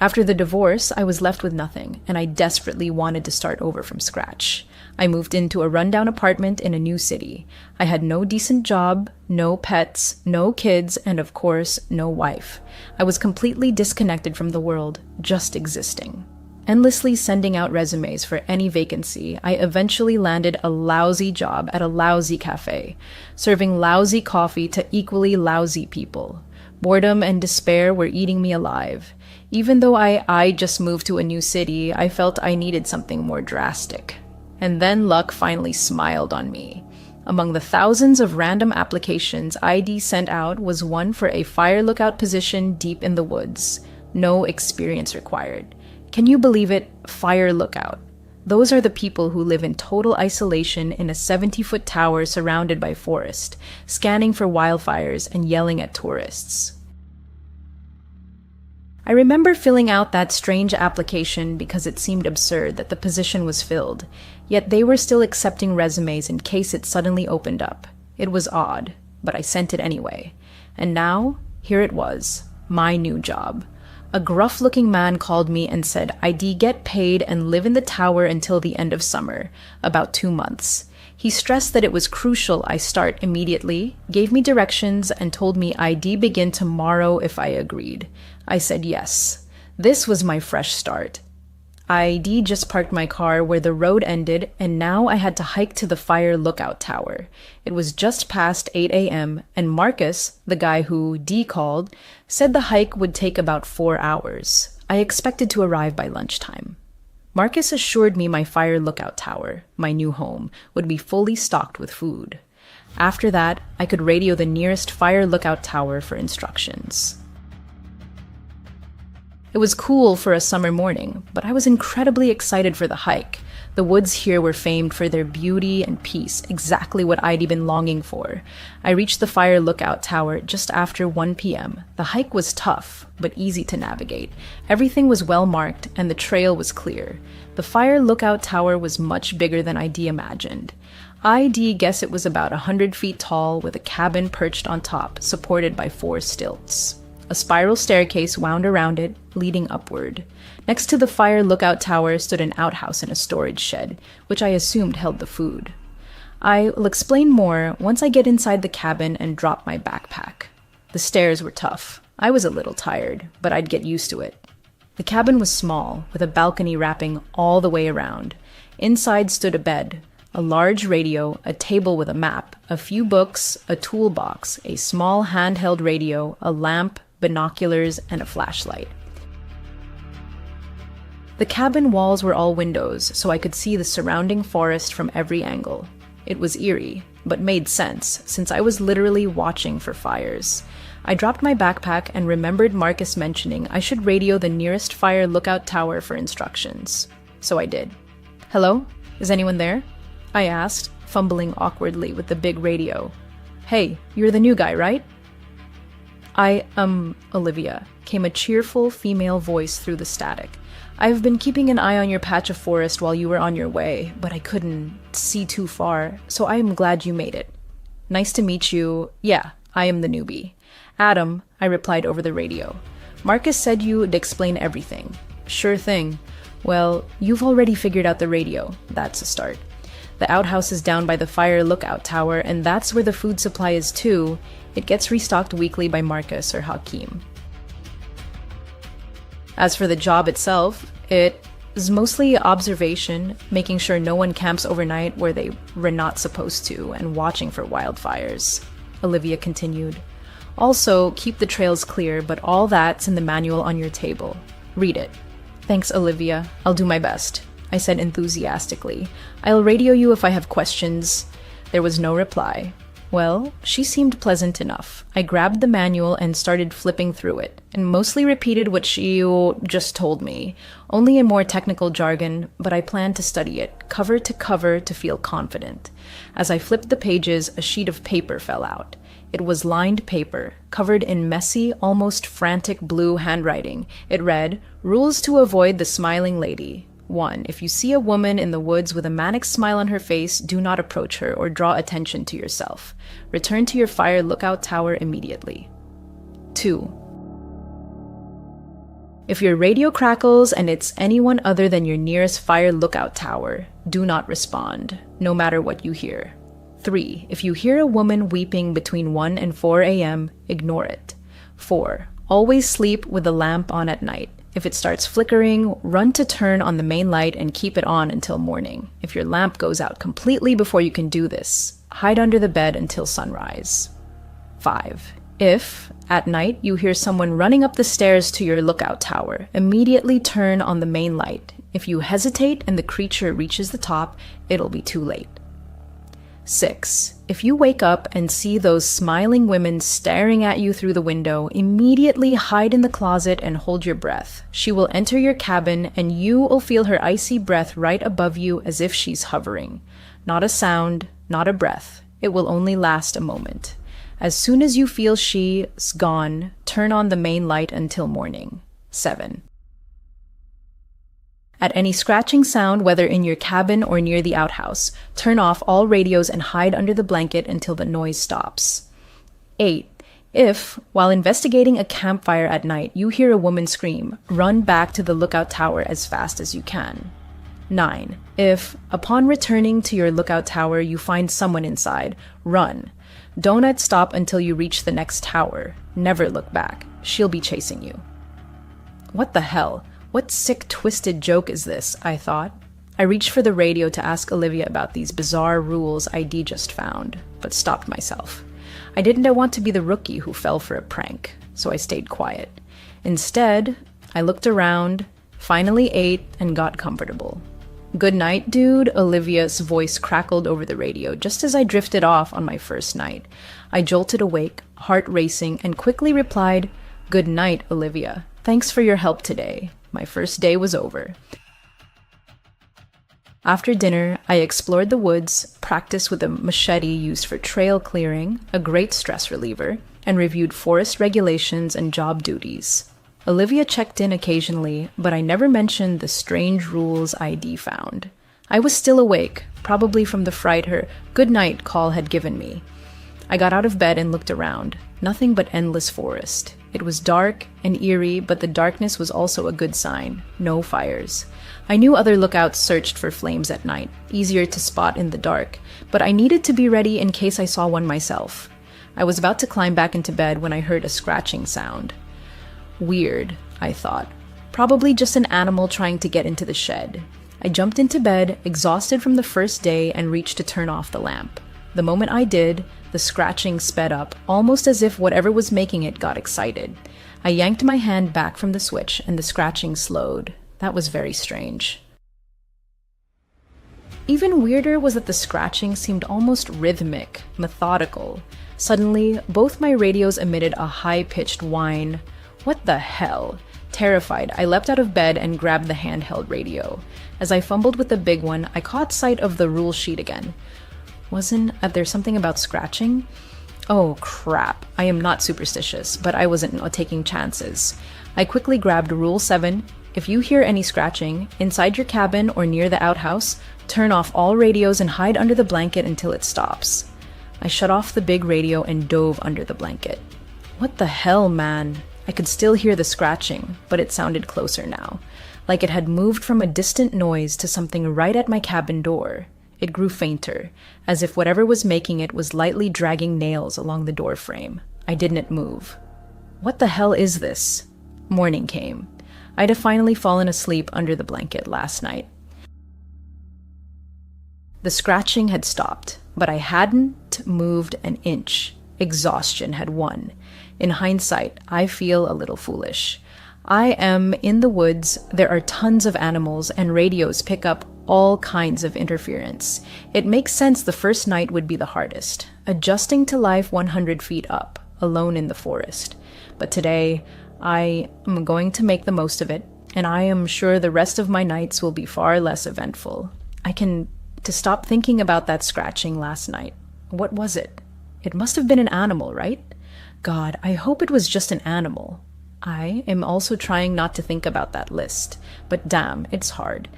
After the divorce, I was left with nothing, and I desperately wanted to start over from scratch. I moved into a rundown apartment in a new city. I had no decent job, no pets, no kids, and of course, no wife. I was completely disconnected from the world, just existing. Endlessly sending out resumes for any vacancy, I eventually landed a lousy job at a lousy cafe, serving lousy coffee to equally lousy people. Boredom and despair were eating me alive. Even though I just moved to a new city, I felt I needed something more drastic. And then luck finally smiled on me. Among the thousands of random applications ID sent out was one for a fire lookout position deep in the woods. No experience required. Can you believe it? Fire lookout. Those are the people who live in total isolation in a 70-foot tower surrounded by forest, scanning for wildfires and yelling at tourists. I remember filling out that strange application because it seemed absurd that the position was filled, yet they were still accepting resumes in case it suddenly opened up. It was odd, but I sent it anyway. And now, here it was, my new job. A gruff-looking man called me and said I'd get paid and live in the tower until the end of summer, about 2 months. He stressed that it was crucial I start immediately, gave me directions, and told me I'd begin tomorrow if I agreed. I said yes. This was my fresh start. I'd just parked my car where the road ended, and now I had to hike to the fire lookout tower. It was just past 8 a.m., and Marcus, the guy who D called, said the hike would take about 4 hours. I expected to arrive by lunchtime. Marcus assured me my fire lookout tower, my new home, would be fully stocked with food. After that, I could radio the nearest fire lookout tower for instructions. It was cool for a summer morning, but I was incredibly excited for the hike. The woods here were famed for their beauty and peace, exactly what I'd been longing for. I reached the fire lookout tower just after 1 p.m. The hike was tough, but easy to navigate. Everything was well marked, and the trail was clear. The fire lookout tower was much bigger than I'd imagined. I'd guess it was about 100 feet tall, with a cabin perched on top, supported by 4 stilts. A spiral staircase wound around it, leading upward. Next to the fire lookout tower stood an outhouse and a storage shed, which I assumed held the food. I'll explain more once I get inside the cabin and drop my backpack. The stairs were tough. I was a little tired, but I'd get used to it. The cabin was small, with a balcony wrapping all the way around. Inside stood a bed, a large radio, a table with a map, a few books, a toolbox, a small handheld radio, a lamp, binoculars, and a flashlight. The cabin walls were all windows, so I could see the surrounding forest from every angle. It was eerie, but made sense, since I was literally watching for fires. I dropped my backpack and remembered Marcus mentioning I should radio the nearest fire lookout tower for instructions. So I did. "Hello? Is anyone there?" I asked, fumbling awkwardly with the big radio. "Hey, you're the new guy, right?" Olivia," came a cheerful female voice through the static. "I've been keeping an eye on your patch of forest while you were on your way, but I couldn't see too far, so I am glad you made it." "Nice to meet you. Yeah, I am the newbie." "Adam," I replied over the radio. "Marcus said you'd explain everything." "Sure thing." "Well, you've already figured out the radio. That's a start. The outhouse is down by the fire lookout tower, and that's where the food supply is too. It gets restocked weekly by Marcus or Hakeem. As for the job itself, it is mostly observation, making sure no one camps overnight where they were not supposed to, and watching for wildfires," Olivia continued. "Also, keep the trails clear, but all that's in the manual on your table. Read it." "Thanks, Olivia. I'll do my best," I said enthusiastically. "I'll radio you if I have questions." There was no reply. Well, she seemed pleasant enough. I grabbed the manual and started flipping through it, and mostly repeated what she just told me, only in more technical jargon, but I planned to study it, cover to cover, to feel confident. As I flipped the pages, a sheet of paper fell out. It was lined paper, covered in messy, almost frantic blue handwriting. It read, "Rules to avoid the smiling lady. 1. If you see a woman in the woods with a manic smile on her face, do not approach her or draw attention to yourself. Return to your fire lookout tower immediately. 2. If your radio crackles and it's anyone other than your nearest fire lookout tower, do not respond, no matter what you hear. 3. If you hear a woman weeping between 1 and 4 a.m., ignore it. 4. Always sleep with the lamp on at night. If it starts flickering, run to turn on the main light and keep it on until morning. If your lamp goes out completely before you can do this, hide under the bed until sunrise. 5. If, at night, you hear someone running up the stairs to your lookout tower, immediately turn on the main light. If you hesitate and the creature reaches the top, it'll be too late. 6. If you wake up and see those smiling women staring at you through the window, immediately hide in the closet and hold your breath. She will enter your cabin and you will feel her icy breath right above you as if she's hovering. Not a sound, not a breath. It will only last a moment. As soon as you feel she's gone, turn on the main light until morning. 7. At any scratching sound, whether in your cabin or near the outhouse, turn off all radios and hide under the blanket until the noise stops. 8. If, while investigating a campfire at night, you hear a woman scream, run back to the lookout tower as fast as you can. 9. If, upon returning to your lookout tower, you find someone inside, run. Don't stop until you reach the next tower. Never look back. She'll be chasing you. What the hell? What sick, twisted joke is this? I thought. I reached for the radio to ask Olivia about these bizarre rules ID just found, but stopped myself. I didn't want to be the rookie who fell for a prank, so I stayed quiet. Instead, I looked around, finally ate, and got comfortable. "Good night, dude," Olivia's voice crackled over the radio just as I drifted off on my first night. I jolted awake, heart racing, and quickly replied, "Good night, Olivia. Thanks for your help today." My first day was over. After dinner, I explored the woods, practiced with a machete used for trail clearing, a great stress reliever, and reviewed forest regulations and job duties. Olivia checked in occasionally, but I never mentioned the strange rules ID found. I was still awake, probably from the fright her "good night" call had given me. I got out of bed and looked around. Nothing but endless forest. It was dark and eerie, but the darkness was also a good sign. No fires. I knew other lookouts searched for flames at night, easier to spot in the dark, but I needed to be ready in case I saw one myself. I was about to climb back into bed when I heard a scratching sound. Weird, I thought. Probably just an animal trying to get into the shed. I jumped into bed, exhausted from the first day, and reached to turn off the lamp. The moment I did, the scratching sped up, almost as if whatever was making it got excited. I yanked my hand back from the switch, and the scratching slowed. That was very strange. Even weirder was that the scratching seemed almost rhythmic, methodical. Suddenly, both my radios emitted a high-pitched whine. What the hell? Terrified, I leapt out of bed and grabbed the handheld radio. As I fumbled with the big one, I caught sight of the rule sheet again. Wasn't there something about scratching? Oh crap, I am not superstitious, but I wasn't taking chances. I quickly grabbed Rule 7. If you hear any scratching, inside your cabin or near the outhouse, turn off all radios and hide under the blanket until it stops. I shut off the big radio and dove under the blanket. What the hell, man? I could still hear the scratching, but it sounded closer now, like it had moved from a distant noise to something right at my cabin door. It grew fainter, as if whatever was making it was lightly dragging nails along the door frame. I didn't move. What the hell is this? Morning came. I'd have finally fallen asleep under the blanket last night. The scratching had stopped, but I hadn't moved an inch. Exhaustion had won. In hindsight, I feel a little foolish. I am in the woods, there are tons of animals, and radios pick up all kinds of interference. It makes sense the first night would be the hardest, adjusting to life 100 feet up, alone in the forest. But today, I am going to make the most of it, and I am sure the rest of my nights will be far less eventful. To stop thinking about that scratching last night. What was it? It must have been an animal, right? God, I hope it was just an animal. I am also trying not to think about that list, but damn, it's hard.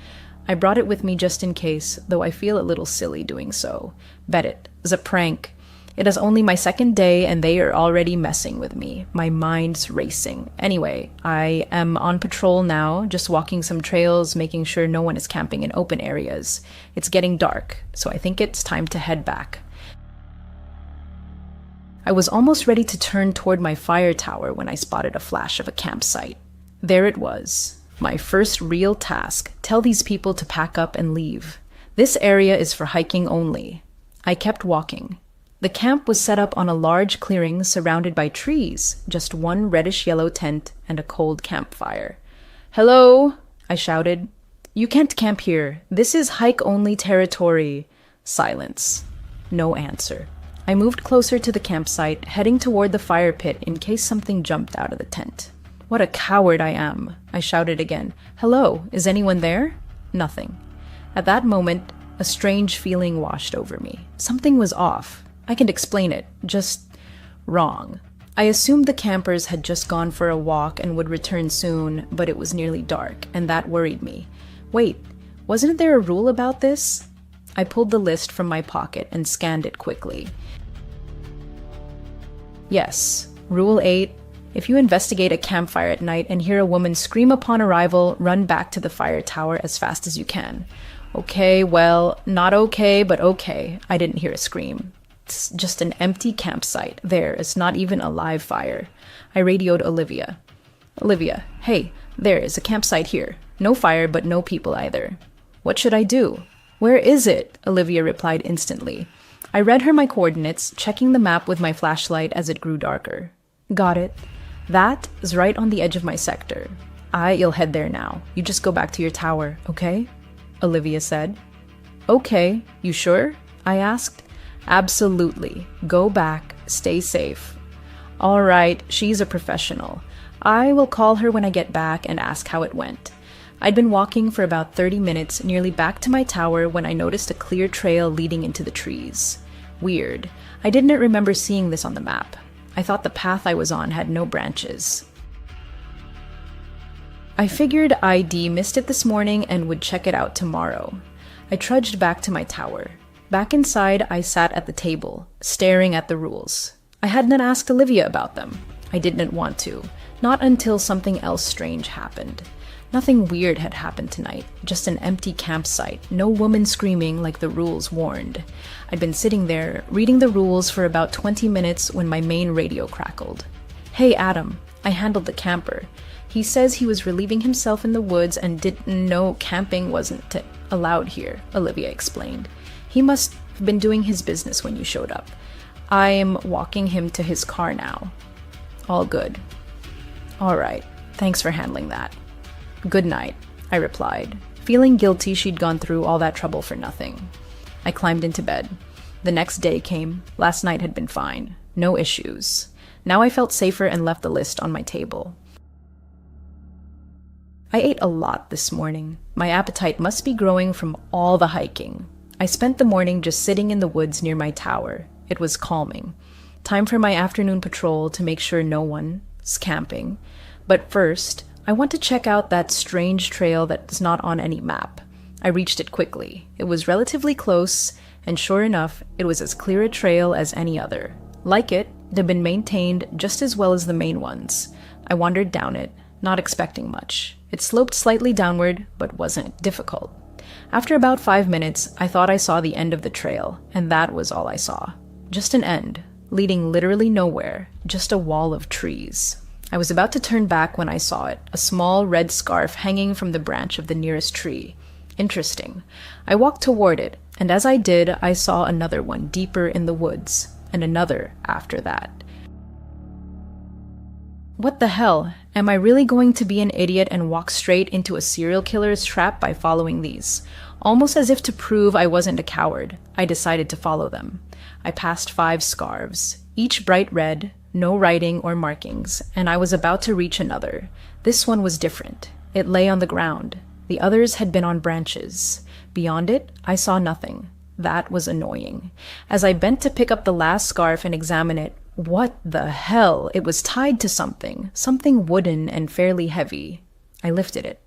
I brought it with me just in case, though I feel a little silly doing so. Bet it was a prank. It is only my second day and they are already messing with me. My mind's racing. Anyway, I am on patrol now, just walking some trails, making sure no one is camping in open areas. It's getting dark, so I think it's time to head back. I was almost ready to turn toward my fire tower when I spotted a flash of a campsite. There it was. My first real task, tell these people to pack up and leave. This area is for hiking only. I kept walking. The camp was set up on a large clearing surrounded by trees, just one reddish-yellow tent and a cold campfire. "Hello," I shouted. "You can't camp here. This is hike-only territory." Silence. No answer. I moved closer to the campsite, heading toward the fire pit in case something jumped out of the tent. "What a coward I am," I shouted again. "Hello, is anyone there?" Nothing. At that moment, a strange feeling washed over me. Something was off. I can't explain it, just wrong. I assumed the campers had just gone for a walk and would return soon, but it was nearly dark, and that worried me. Wait, wasn't there a rule about this? I pulled the list from my pocket and scanned it quickly. Yes, Rule 8. If you investigate a campfire at night and hear a woman scream upon arrival, run back to the fire tower as fast as you can. Okay, well, not okay, but okay. I didn't hear a scream. It's just an empty campsite. There, it's not even a live fire. I radioed Olivia. "Olivia, hey, there is a campsite here. No fire, but no people either." "What should I do?" "Where is it?" Olivia replied instantly. I read her my coordinates, checking the map with my flashlight as it grew darker. "Got it. That is right on the edge of my sector. You'll head there now. You just go back to your tower, okay?" Olivia said. "Okay, you sure?" I asked. "Absolutely. Go back. Stay safe." "All right, she's a professional. I will call her when I get back and ask how it went." I'd been walking for about 30 minutes, nearly back to my tower, when I noticed a clear trail leading into the trees. Weird. I didn't remember seeing this on the map. I thought the path I was on had no branches. I figured I'd missed it this morning and would check it out tomorrow. I trudged back to my tower. Back inside, I sat at the table, staring at the rules. I hadn't asked Olivia about them. I didn't want to. Not until something else strange happened. Nothing weird had happened tonight, just an empty campsite, no woman screaming like the rules warned. I'd been sitting there, reading the rules for about 20 minutes when my main radio crackled. "Hey, Adam," I handled the camper. "He says he was relieving himself in the woods and didn't know camping wasn't allowed here," Olivia explained. "He must have been doing his business when you showed up. I'm walking him to his car now." "All good." "All right, thanks for handling that." "Good night," I replied, feeling guilty she'd gone through all that trouble for nothing. I climbed into bed. The next day came. Last night had been fine. No issues. Now I felt safer and left the list on my table. I ate a lot this morning. My appetite must be growing from all the hiking. I spent the morning just sitting in the woods near my tower. It was calming. Time for my afternoon patrol to make sure no one's camping. But first, I want to check out that strange trail that's not on any map. I reached it quickly. It was relatively close, and sure enough, it was as clear a trail as any other. Like it had been maintained just as well as the main ones. I wandered down it, not expecting much. It sloped slightly downward, but wasn't difficult. After about 5 minutes, I thought I saw the end of the trail, and that was all I saw. Just an end, leading literally nowhere, just a wall of trees. I was about to turn back when I saw it, a small red scarf hanging from the branch of the nearest tree. Interesting. I walked toward it, and as I did, I saw another one deeper in the woods, and another after that. What the hell? Am I really going to be an idiot and walk straight into a serial killer's trap by following these? Almost as if to prove I wasn't a coward, I decided to follow them. I passed 5 scarves, each bright red, no writing or markings, and I was about to reach another. This one was different. It lay on the ground. The others had been on branches. Beyond it, I saw nothing. That was annoying. As I bent to pick up the last scarf and examine it, what the hell? It was tied to something wooden and fairly heavy. I lifted it.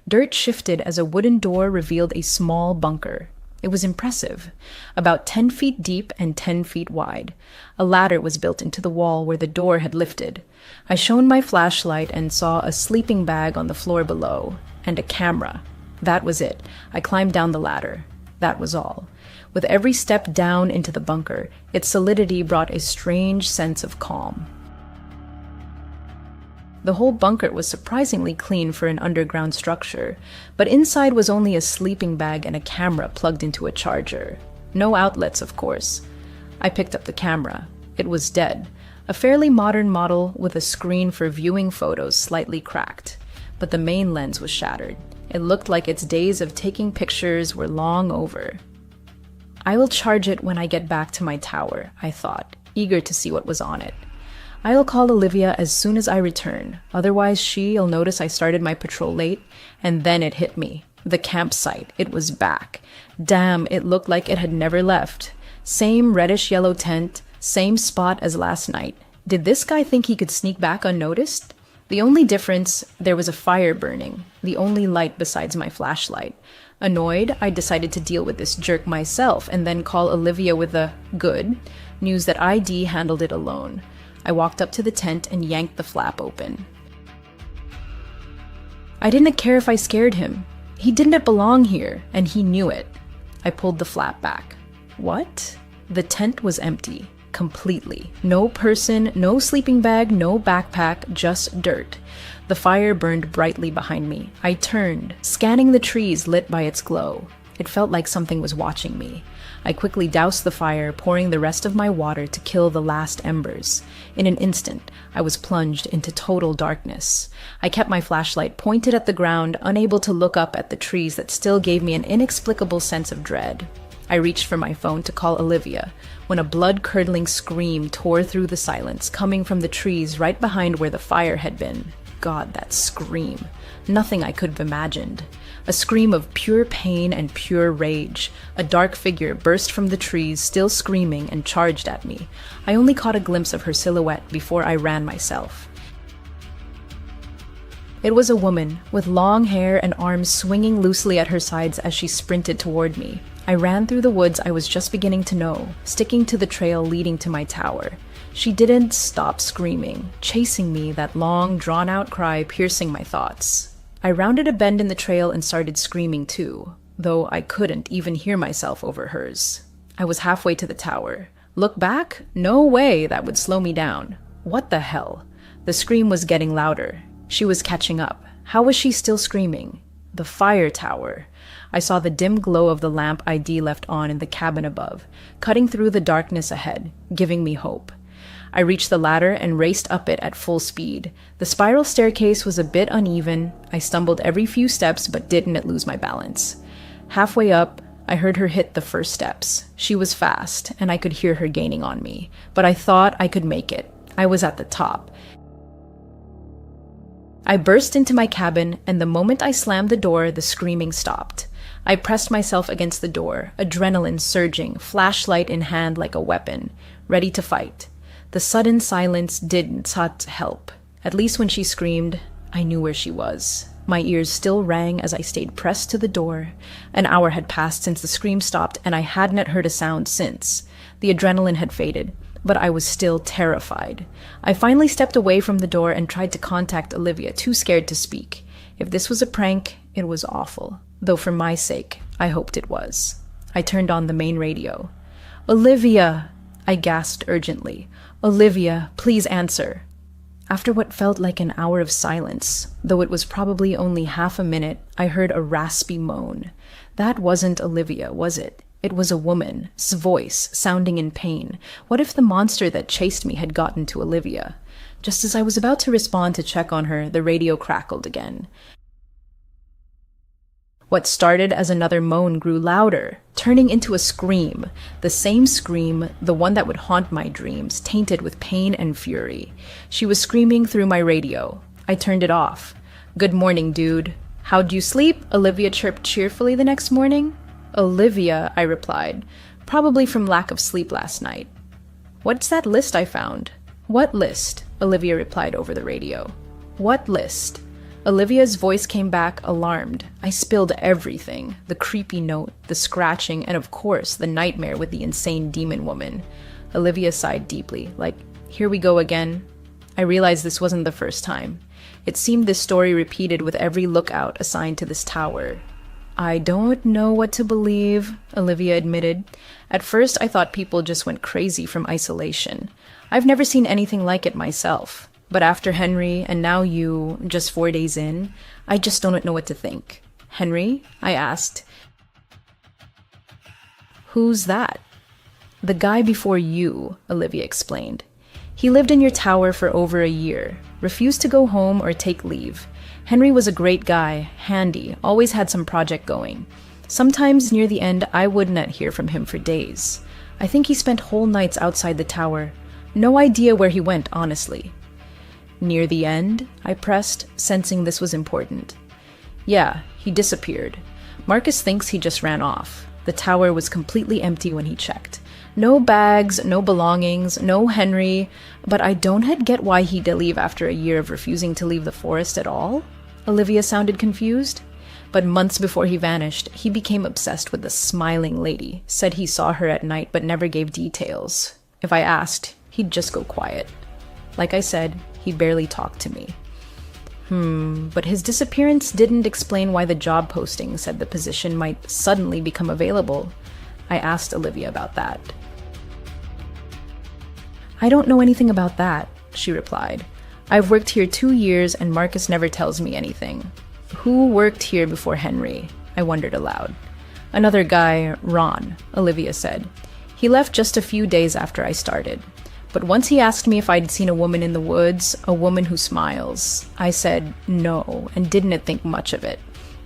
Dirt shifted as a wooden door revealed a small bunker. It was impressive. About 10 feet deep and 10 feet wide. A ladder was built into the wall where the door had lifted. I shone my flashlight and saw a sleeping bag on the floor below, and a camera. That was it. I climbed down the ladder. That was all. With every step down into the bunker, its solidity brought a strange sense of calm. The whole bunker was surprisingly clean for an underground structure, but inside was only a sleeping bag and a camera plugged into a charger. No outlets, of course. I picked up the camera. It was dead. A fairly modern model with a screen for viewing photos slightly cracked, but the main lens was shattered. It looked like its days of taking pictures were long over. I will charge it when I get back to my tower, I thought, eager to see what was on it. I'll call Olivia as soon as I return, otherwise she'll notice I started my patrol late, and then it hit me. The campsite, it was back. Damn, it looked like it had never left. Same reddish-yellow tent, same spot as last night. Did this guy think he could sneak back unnoticed? The only difference, there was a fire burning, the only light besides my flashlight. Annoyed, I decided to deal with this jerk myself and then call Olivia with the good news that ID handled it alone. I walked up to the tent and yanked the flap open. I didn't care if I scared him. He didn't belong here, and he knew it. I pulled the flap back. What? The tent was empty. Completely. No person, no sleeping bag, no backpack, just dirt. The fire burned brightly behind me. I turned, scanning the trees lit by its glow. It felt like something was watching me. I quickly doused the fire, pouring the rest of my water to kill the last embers. In an instant, I was plunged into total darkness. I kept my flashlight pointed at the ground, unable to look up at the trees that still gave me an inexplicable sense of dread. I reached for my phone to call Olivia, when a blood-curdling scream tore through the silence, coming from the trees right behind where the fire had been. God, that scream. Nothing I could have imagined. A scream of pure pain and pure rage. A dark figure burst from the trees, still screaming, and charged at me. I only caught a glimpse of her silhouette before I ran myself. It was a woman, with long hair and arms swinging loosely at her sides as she sprinted toward me. I ran through the woods I was just beginning to know, sticking to the trail leading to my tower. She didn't stop screaming, chasing me, that long, drawn-out cry piercing my thoughts. I rounded a bend in the trail and started screaming too, though I couldn't even hear myself over hers. I was halfway to the tower. Look back? No way that would slow me down. What the hell? The scream was getting louder. She was catching up. How was she still screaming? The fire tower. I saw the dim glow of the lamp ID left on in the cabin above, cutting through the darkness ahead, giving me hope. I reached the ladder and raced up it at full speed. The spiral staircase was a bit uneven. I stumbled every few steps but didn't lose my balance. Halfway up, I heard her hit the first steps. She was fast, and I could hear her gaining on me, but I thought I could make it. I was at the top. I burst into my cabin, and the moment I slammed the door, the screaming stopped. I pressed myself against the door, adrenaline surging, flashlight in hand like a weapon, ready to fight. The sudden silence didn't help. At least when she screamed, I knew where she was. My ears still rang as I stayed pressed to the door. An hour had passed since the scream stopped, and I hadn't heard a sound since. The adrenaline had faded, but I was still terrified. I finally stepped away from the door and tried to contact Olivia, too scared to speak. If this was a prank, it was awful, though for my sake, I hoped it was. I turned on the main radio. "Olivia!" I gasped urgently. "Olivia, please answer." After what felt like an hour of silence, though it was probably only half a minute, I heard a raspy moan. That wasn't Olivia, was it? It was a woman's voice, sounding in pain. What if the monster that chased me had gotten to Olivia? Just as I was about to respond to check on her, the radio crackled again. What started as another moan grew louder, turning into a scream. The same scream, the one that would haunt my dreams, tainted with pain and fury. She was screaming through my radio. I turned it off. "Good morning, dude." "How'd you sleep?" Olivia chirped cheerfully the next morning. "Olivia," I replied, "probably from lack of sleep last night." "What's that list I found?" "What list?" Olivia replied over the radio. "What list?" Olivia's voice came back, alarmed. I spilled everything. The creepy note, the scratching, and of course, the nightmare with the insane demon woman. Olivia sighed deeply, like, here we go again. I realized this wasn't the first time. It seemed this story repeated with every lookout assigned to this tower. I don't know what to believe, Olivia admitted. At first, I thought people just went crazy from isolation. I've never seen anything like it myself. But after Henry, and now you, just 4 days in, I just don't know what to think. Henry? I asked. Who's that? The guy before you, Olivia explained. He lived in your tower for over a year, refused to go home or take leave. Henry was a great guy, handy, always had some project going. Sometimes near the end, I would not hear from him for days. I think he spent whole nights outside the tower. No idea where he went, honestly. Near the end? I pressed, sensing this was important. Yeah, he disappeared. Marcus thinks he just ran off. The tower was completely empty when he checked. No bags, no belongings, no Henry, but I don't get why he'd leave after a year of refusing to leave the forest at all? Olivia sounded confused. But months before he vanished, he became obsessed with the smiling lady, said he saw her at night but never gave details. If I asked, he'd just go quiet. Like I said, he barely talked to me. But his disappearance didn't explain why the job posting said the position might suddenly become available. I asked Olivia about that. I don't know anything about that, she replied. I've worked here 2 years and Marcus never tells me anything. Who worked here before Henry? I wondered aloud. Another guy, Ron, Olivia said. He left just a few days after I started. But once he asked me if I'd seen a woman in the woods, a woman who smiles. I said no and didn't think much of it.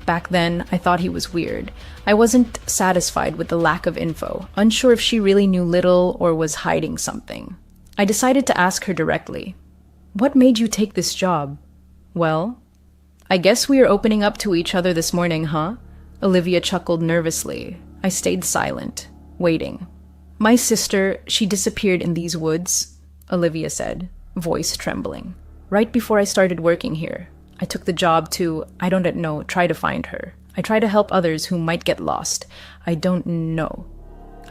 Back then, I thought he was weird. I wasn't satisfied with the lack of info, unsure if she really knew little or was hiding something. I decided to ask her directly. What made you take this job? Well, I guess we are opening up to each other this morning, huh? Olivia chuckled nervously. I stayed silent, waiting. My sister, she disappeared in these woods, Olivia said, voice trembling. Right before I started working here. I took the job to, I don't know, try to find her. I try to help others who might get lost. I don't know.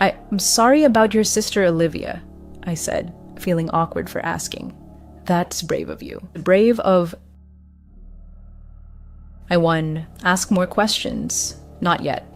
I'm sorry about your sister, Olivia, I said, feeling awkward for asking. That's brave of you. Brave of... I won. Ask more questions. Not yet.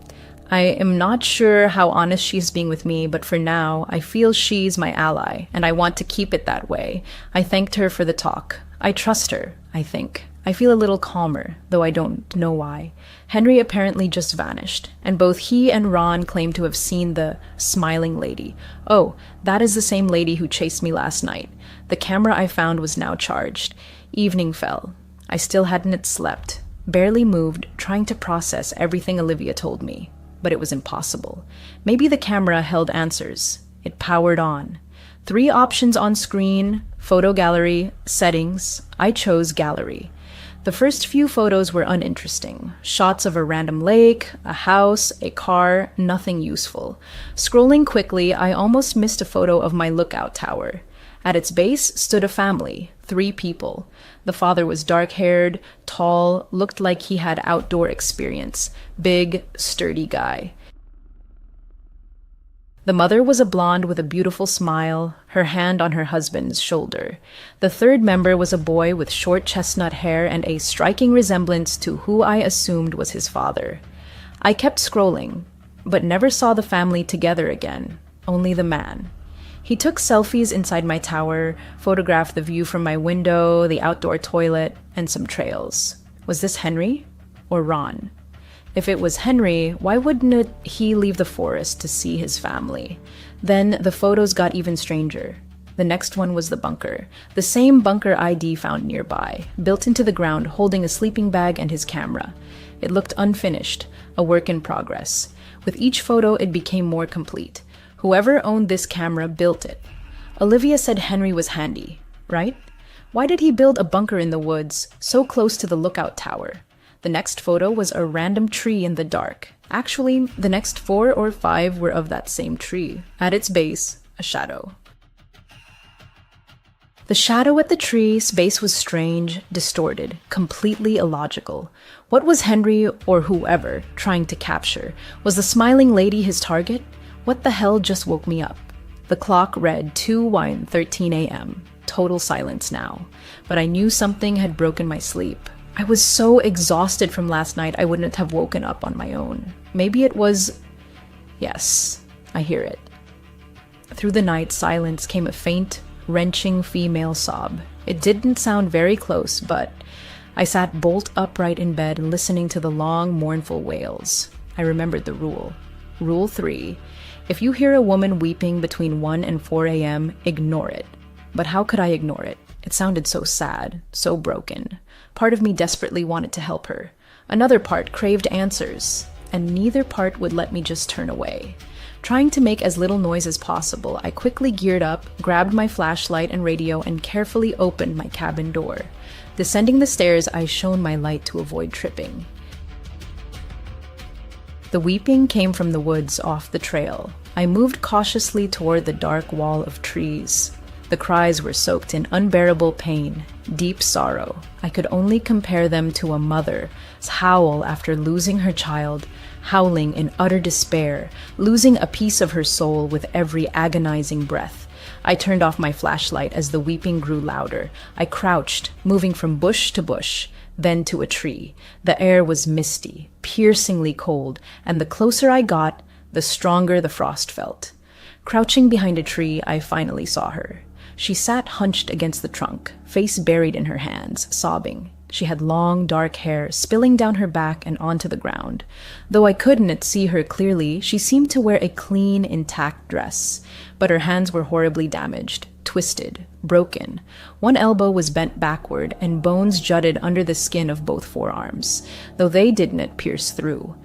I am not sure how honest she's being with me, but for now, I feel she's my ally, and I want to keep it that way. I thanked her for the talk. I trust her, I think. I feel a little calmer, though I don't know why. Henry apparently just vanished, and both he and Ron claim to have seen the smiling lady. Oh, that is the same lady who chased me last night. The camera I found was now charged. Evening fell. I still hadn't slept, barely moved, trying to process everything Olivia told me. But it was impossible. Maybe the camera held answers. It powered on. 3 options on screen, photo gallery, settings. I chose gallery. The first few photos were uninteresting. Shots of a random lake, a house, a car, nothing useful. Scrolling quickly, I almost missed a photo of my lookout tower. At its base stood a family, 3 people. The father was dark-haired, tall, looked like he had outdoor experience. Big, sturdy guy. The mother was a blonde with a beautiful smile, her hand on her husband's shoulder. The third member was a boy with short chestnut hair and a striking resemblance to who I assumed was his father. I kept scrolling, but never saw the family together again, only the man. He took selfies inside my tower, photographed the view from my window, the outdoor toilet, and some trails. Was this Henry or Ron? If it was Henry, why wouldn't he leave the forest to see his family? Then the photos got even stranger. The next one was the bunker. The same bunker ID found nearby, built into the ground, holding a sleeping bag and his camera. It looked unfinished, a work in progress. With each photo, it became more complete. Whoever owned this camera built it. Olivia said Henry was handy, right? Why did he build a bunker in the woods, so close to the lookout tower? The next photo was a random tree in the dark. Actually, the next 4 or 5 were of that same tree. At its base, a shadow. The shadow at the tree's base was strange, distorted, completely illogical. What was Henry, or whoever, trying to capture? Was the smiling lady his target? What the hell just woke me up? The clock read 2:13 a.m. Total silence now. But I knew something had broken my sleep. I was so exhausted from last night I wouldn't have woken up on my own. Maybe it was... Yes, I hear it. Through the night silence came a faint, wrenching female sob. It didn't sound very close, but I sat bolt upright in bed listening to the long, mournful wails. I remembered the rule. Rule 3. If you hear a woman weeping between 1 and 4 a.m., ignore it. But how could I ignore it? It sounded so sad, so broken. Part of me desperately wanted to help her. Another part craved answers, and neither part would let me just turn away. Trying to make as little noise as possible, I quickly geared up, grabbed my flashlight and radio, and carefully opened my cabin door. Descending the stairs, I shone my light to avoid tripping. The weeping came from the woods off the trail. I moved cautiously toward the dark wall of trees. The cries were soaked in unbearable pain, deep sorrow. I could only compare them to a mother's howl after losing her child, howling in utter despair, losing a piece of her soul with every agonizing breath. I turned off my flashlight as the weeping grew louder. I crouched, moving from bush to bush, then to a tree. The air was misty, piercingly cold, and the closer I got, the stronger the frost felt. Crouching behind a tree, I finally saw her. She sat hunched against the trunk, face buried in her hands, sobbing. She had long, dark hair spilling down her back and onto the ground. Though I couldn't see her clearly, she seemed to wear a clean, intact dress. But her hands were horribly damaged, twisted, broken. One elbow was bent backward, and bones jutted under the skin of both forearms, though they didn't pierce through.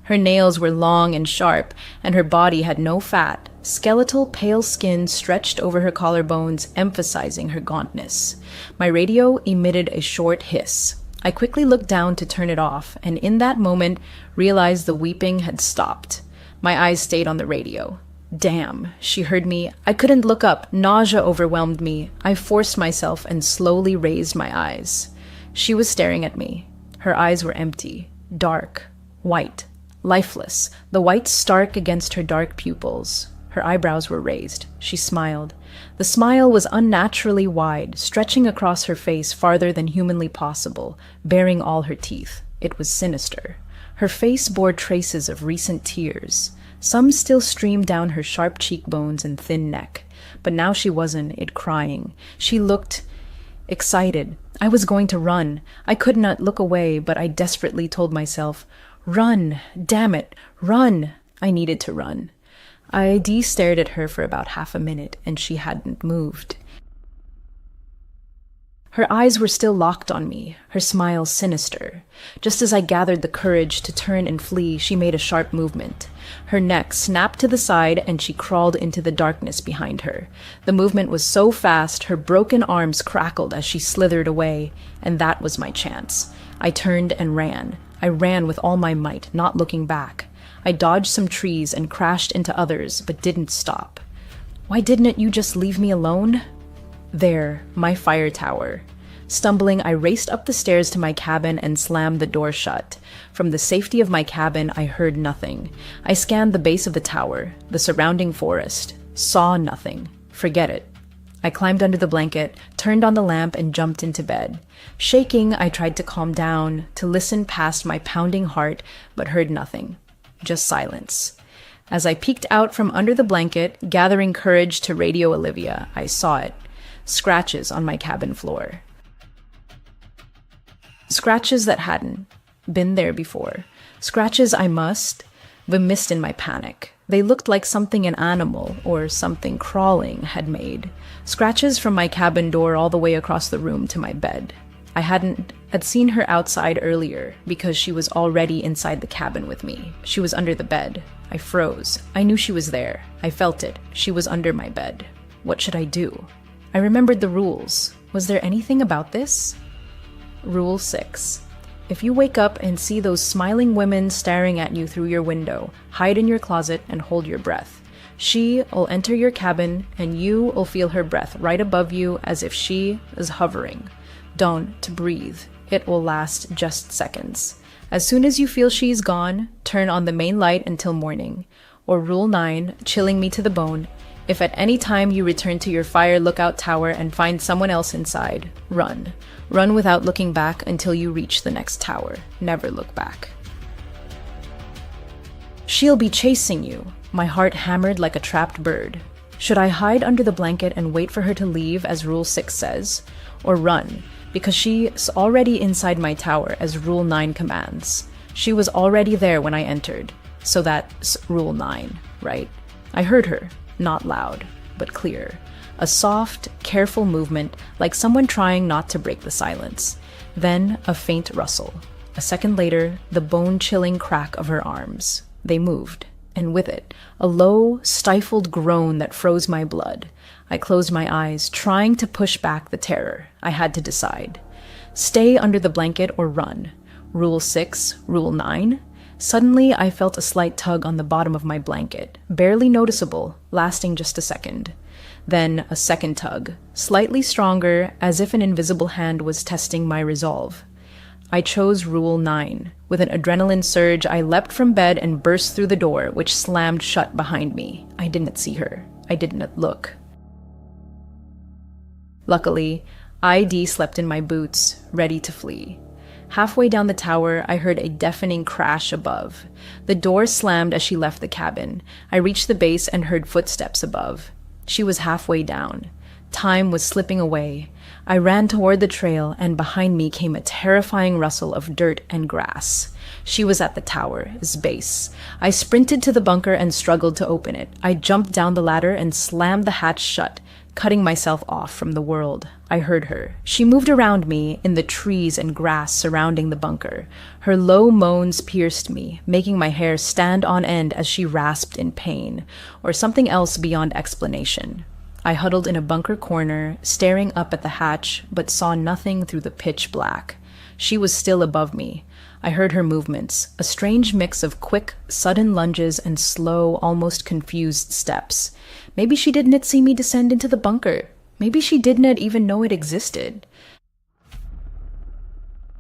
Her nails were long and sharp, and her body had no fat. Skeletal, pale skin stretched over her collarbones, emphasizing her gauntness. My radio emitted a short hiss. I quickly looked down to turn it off, and in that moment realized the weeping had stopped. My eyes stayed on the radio. Damn, she heard me. I couldn't look up. Nausea overwhelmed me. I forced myself and slowly raised my eyes. She was staring at me. Her eyes were empty, dark, white, lifeless, the white stark against her dark pupils. Her eyebrows were raised. She smiled. The smile was unnaturally wide, stretching across her face farther than humanly possible, baring all her teeth. It was sinister. Her face bore traces of recent tears. Some still streamed down her sharp cheekbones and thin neck. But now she wasn't crying. She looked excited. I was going to run. I could not look away, but I desperately told myself, "Run! Damn it! Run!" I needed to run. I stared at her for about half a minute, and she hadn't moved. Her eyes were still locked on me, her smile sinister. Just as I gathered the courage to turn and flee, she made a sharp movement. Her neck snapped to the side, and she crawled into the darkness behind her. The movement was so fast, her broken arms crackled as she slithered away, and that was my chance. I turned and ran. I ran with all my might, not looking back. I dodged some trees and crashed into others, but didn't stop. Why didn't you just leave me alone? There, my fire tower. Stumbling, I raced up the stairs to my cabin and slammed the door shut. From the safety of my cabin, I heard nothing. I scanned the base of the tower, the surrounding forest, saw nothing. Forget it. I climbed under the blanket, turned on the lamp, and jumped into bed. Shaking, I tried to calm down, to listen past my pounding heart, but heard nothing. Just silence. As I peeked out from under the blanket, gathering courage to radio Olivia, I saw it. Scratches on my cabin floor. Scratches that hadn't been there before. Scratches I must have missed in my panic. They looked like something an animal or something crawling had made. Scratches from my cabin door all the way across the room to my bed. I had seen her outside earlier because she was already inside the cabin with me. She was under the bed. I froze. I knew she was there. I felt it. She was under my bed. What should I do? I remembered the rules. Was there anything about this? Rule 6. If you wake up and see those smiling women staring at you through your window, hide in your closet and hold your breath. She'll enter your cabin, and you'll feel her breath right above you as if she is hovering. Don't breathe. It will last just seconds. As soon as you feel she's gone, turn on the main light until morning. Or Rule 9, chilling me to the bone. If at any time you return to your fire lookout tower and find someone else inside, run. Run without looking back until you reach the next tower. Never look back. She'll be chasing you. My heart hammered like a trapped bird. Should I hide under the blanket and wait for her to leave, as Rule 6 says? Or run, because she's already inside my tower, as Rule 9 commands? She was already there when I entered. So that's Rule 9, right? I heard her. Not loud, but clear. A soft, careful movement, like someone trying not to break the silence. Then a faint rustle. A second later, the bone-chilling crack of her arms. They moved, and with it, a low, stifled groan that froze my blood. I closed my eyes, trying to push back the terror. I had to decide. Stay under the blanket or run. Rule 6, Rule 9? Suddenly, I felt a slight tug on the bottom of my blanket, barely noticeable, lasting just a second. Then a second tug, slightly stronger, as if an invisible hand was testing my resolve. I chose Rule 9. With an adrenaline surge, I leapt from bed and burst through the door, which slammed shut behind me. I didn't see her. I didn't look. Luckily, ID slept in my boots, ready to flee. Halfway down the tower, I heard a deafening crash above. The door slammed as she left the cabin. I reached the base and heard footsteps above. She was halfway down. Time was slipping away. I ran toward the trail, and behind me came a terrifying rustle of dirt and grass. She was at the tower's base. I sprinted to the bunker and struggled to open it. I jumped down the ladder and slammed the hatch shut, cutting myself off from the world. I heard her. She moved around me in the trees and grass surrounding the bunker. Her low moans pierced me, making my hair stand on end as she rasped in pain, or something else beyond explanation. I huddled in a bunker corner, staring up at the hatch, but saw nothing through the pitch black. She was still above me. I heard her movements, a strange mix of quick, sudden lunges and slow, almost confused steps. Maybe she didn't see me descend into the bunker. Maybe she didn't even know it existed.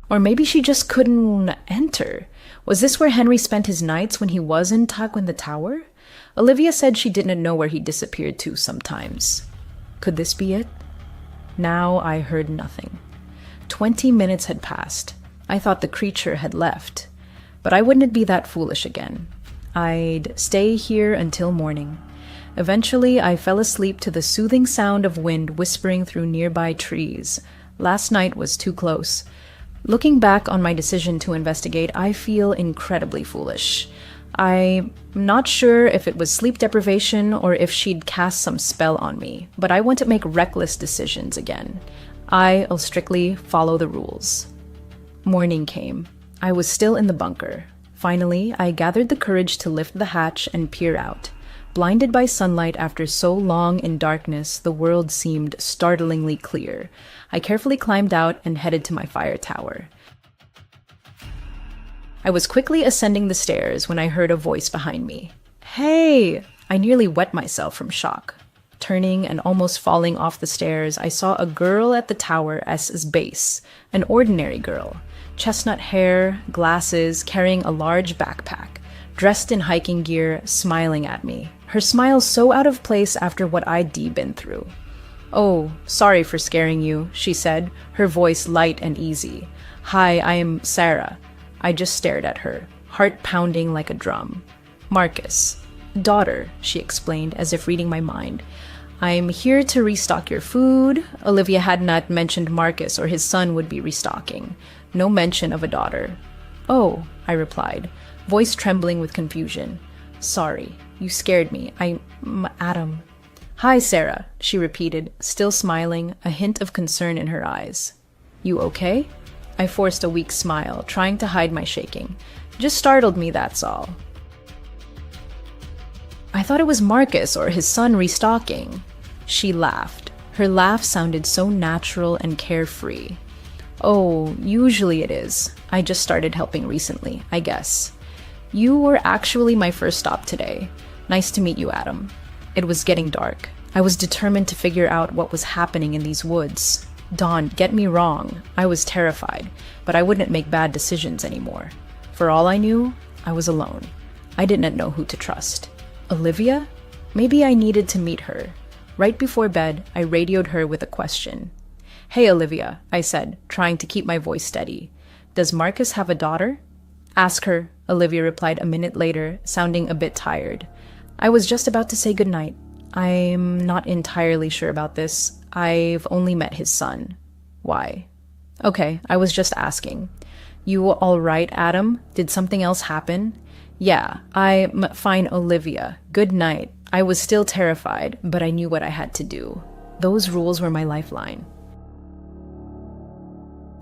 Or maybe she just couldn't enter. Was this where Henry spent his nights when he was in the tower? Olivia said she didn't know where he disappeared to sometimes. Could this be it? Now I heard nothing. 20 minutes had passed. I thought the creature had left. But I wouldn't be that foolish again. I'd stay here until morning. Eventually, I fell asleep to the soothing sound of wind whispering through nearby trees. Last night was too close. Looking back on my decision to investigate, I feel incredibly foolish. I'm not sure if it was sleep deprivation or if she'd cast some spell on me, but I want to make reckless decisions again. I'll strictly follow the rules. Morning came. I was still in the bunker. Finally, I gathered the courage to lift the hatch and peer out. Blinded by sunlight after so long in darkness, the world seemed startlingly clear. I carefully climbed out and headed to my fire tower. I was quickly ascending the stairs when I heard a voice behind me. Hey! I nearly wet myself from shock. Turning and almost falling off the stairs, I saw a girl at the tower's base. An ordinary girl. Chestnut hair, glasses, carrying a large backpack. Dressed in hiking gear, smiling at me. Her smile so out of place after what I'd been through. "Oh, sorry for scaring you," she said, her voice light and easy. "Hi, I am Sarah." I just stared at her, heart pounding like a drum. "Marcus. Daughter," she explained, as if reading my mind. "I'm here to restock your food." Olivia had not mentioned Marcus or his son would be restocking. No mention of a daughter. "Oh," I replied, voice trembling with confusion. "Sorry, you scared me. I'm Adam." "Hi, Sarah," she repeated, still smiling, a hint of concern in her eyes. "You okay?" I forced a weak smile, trying to hide my shaking. "Just startled me, that's all." "I thought it was Marcus or his son restocking." She laughed. Her laugh sounded so natural and carefree. "Oh, usually it is. I just started helping recently, I guess. You were actually my first stop today. Nice to meet you, Adam." It was getting dark. I was determined to figure out what was happening in these woods. Dawn, get me wrong, I was terrified, but I wouldn't make bad decisions anymore. For all I knew, I was alone. I didn't know who to trust. Olivia? Maybe I needed to meet her. Right before bed, I radioed her with a question. "Hey, Olivia," I said, trying to keep my voice steady. "Does Marcus have a daughter?" "Ask her," Olivia replied a minute later, sounding a bit tired. I was just about to say goodnight. "I'm not entirely sure about this. I've only met his son." "Why?" "Okay, I was just asking." "You all right, Adam? Did something else happen?" "Yeah, I'm fine, Olivia. Good night." I was still terrified, but I knew what I had to do. Those rules were my lifeline.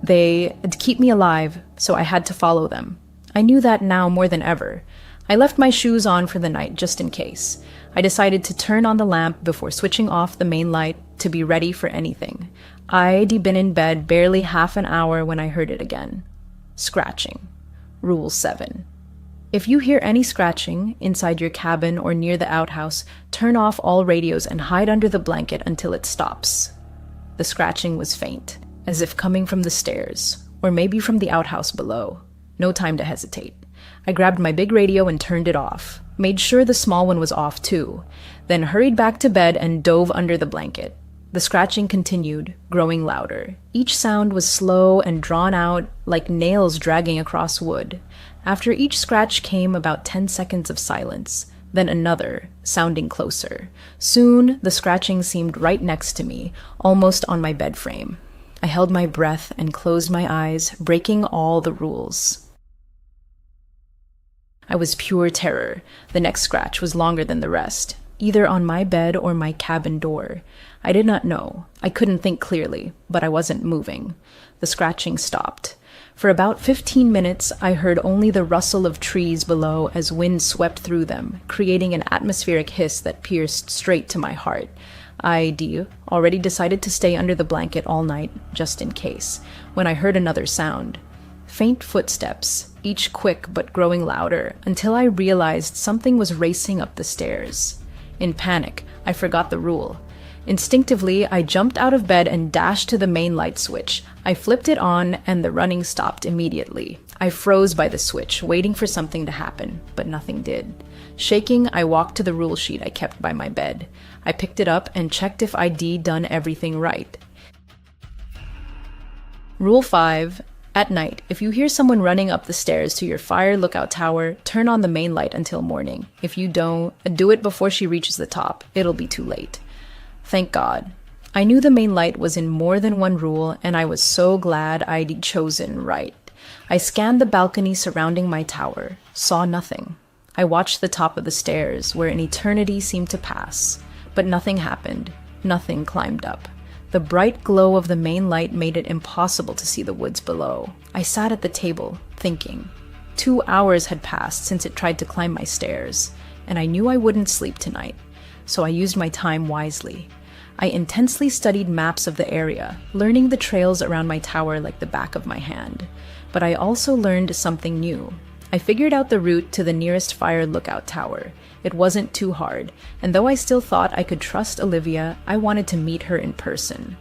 They'd keep me alive, so I had to follow them. I knew that now more than ever. I left my shoes on for the night, just in case. I decided to turn on the lamp before switching off the main light to be ready for anything. I'd been in bed barely half an hour when I heard it again. Scratching. Rule 7. If you hear any scratching inside your cabin or near the outhouse, turn off all radios and hide under the blanket until it stops. The scratching was faint, as if coming from the stairs, or maybe from the outhouse below. No time to hesitate. I grabbed my big radio and turned it off, made sure the small one was off too, then hurried back to bed and dove under the blanket. The scratching continued, growing louder. Each sound was slow and drawn out, like nails dragging across wood. After each scratch came about 10 seconds of silence, then another, sounding closer. Soon, the scratching seemed right next to me, almost on my bed frame. I held my breath and closed my eyes, breaking all the rules. I was pure terror. The next scratch was longer than the rest, either on my bed or my cabin door. I did not know. I couldn't think clearly, but I wasn't moving. The scratching stopped. For about 15 minutes, I heard only the rustle of trees below as wind swept through them, creating an atmospheric hiss that pierced straight to my heart. I'd already decided to stay under the blanket all night, just in case, when I heard another sound. Faint footsteps, each quick but growing louder, until I realized something was racing up the stairs. In panic, I forgot the rule. Instinctively, I jumped out of bed and dashed to the main light switch. I flipped it on, and the running stopped immediately. I froze by the switch, waiting for something to happen, but nothing did. Shaking, I walked to the rule sheet I kept by my bed. I picked it up and checked if I'd done everything right. Rule 5. At night, if you hear someone running up the stairs to your fire lookout tower, turn on the main light until morning. If you don't, do it before she reaches the top. It'll be too late. Thank God. I knew the main light was in more than one rule, and I was so glad I'd chosen right. I scanned the balcony surrounding my tower, saw nothing. I watched the top of the stairs, where an eternity seemed to pass. But nothing happened. Nothing climbed up. The bright glow of the main light made it impossible to see the woods below. I sat at the table, thinking. 2 hours had passed since it tried to climb my stairs, and I knew I wouldn't sleep tonight, so I used my time wisely. I intensely studied maps of the area, learning the trails around my tower like the back of my hand. But I also learned something new. I figured out the route to the nearest fire lookout tower. It wasn't too hard, and though I still thought I could trust Olivia, I wanted to meet her in person.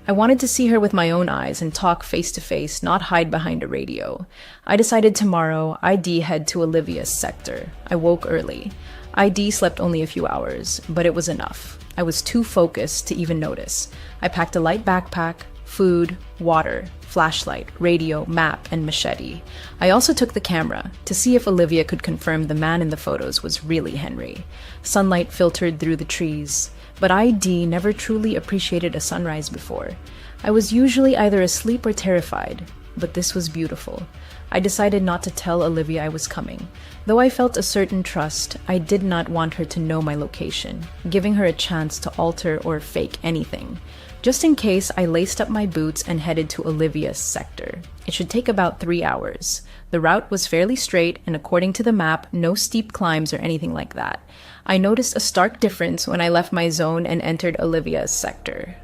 I wanted to see her with my own eyes and talk face to face, not hide behind a radio. I decided tomorrow I'd head to Olivia's sector. I woke early. I'd slept only a few hours, but it was enough. I was too focused to even notice. I packed a light backpack, food, water, flashlight, radio, map, and machete. I also took the camera to see if Olivia could confirm the man in the photos was really Henry. Sunlight filtered through the trees, but I'd never truly appreciated a sunrise before. I was usually either asleep or terrified, but this was beautiful. I decided not to tell Olivia I was coming. Though I felt a certain trust, I did not want her to know my location, giving her a chance to alter or fake anything. Just in case, I laced up my boots and headed to Olivia's sector. It should take about 3 hours. The route was fairly straight, and according to the map, no steep climbs or anything like that. I noticed a stark difference when I left my zone and entered Olivia's sector.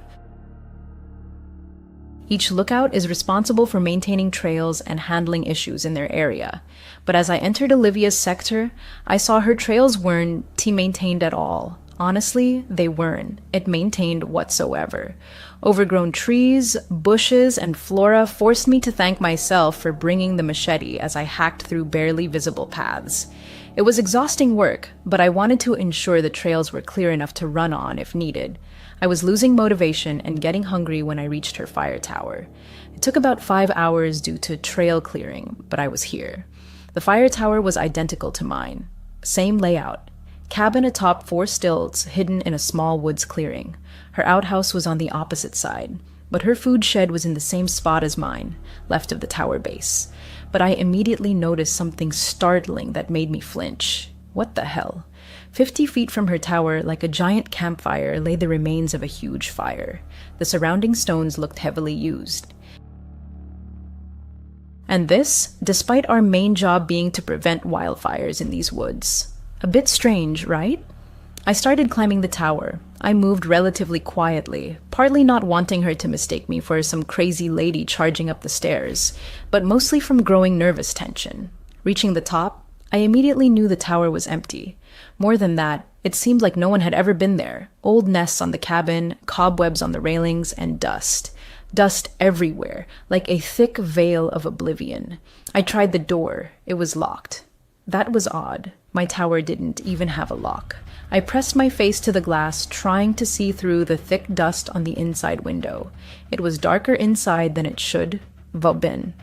Each lookout is responsible for maintaining trails and handling issues in their area. But as I entered Olivia's sector, I saw her trails weren't maintained at all. Honestly, they weren't. It maintained whatsoever. Overgrown trees, bushes, and flora forced me to thank myself for bringing the machete as I hacked through barely visible paths. It was exhausting work, but I wanted to ensure the trails were clear enough to run on if needed. I was losing motivation and getting hungry when I reached her fire tower. It took about 5 hours due to trail clearing, but I was here. The fire tower was identical to mine. Same layout. Cabin atop 4 stilts hidden in a small woods clearing. Her outhouse was on the opposite side, but her food shed was in the same spot as mine, left of the tower base. But I immediately noticed something startling that made me flinch. What the hell? 50 feet from her tower, like a giant campfire, lay the remains of a huge fire. The surrounding stones looked heavily used. And this, despite our main job being to prevent wildfires in these woods. A bit strange, right? I started climbing the tower. I moved relatively quietly, partly not wanting her to mistake me for some crazy lady charging up the stairs, but mostly from growing nervous tension. Reaching the top, I immediately knew the tower was empty. More than that, it seemed like no one had ever been there. Old nests on the cabin, cobwebs on the railings, and dust. Dust everywhere, like a thick veil of oblivion. I tried the door. It was locked. That was odd. My tower didn't even have a lock. I pressed my face to the glass, trying to see through the thick dust on the inside window. It was darker inside than it should have been.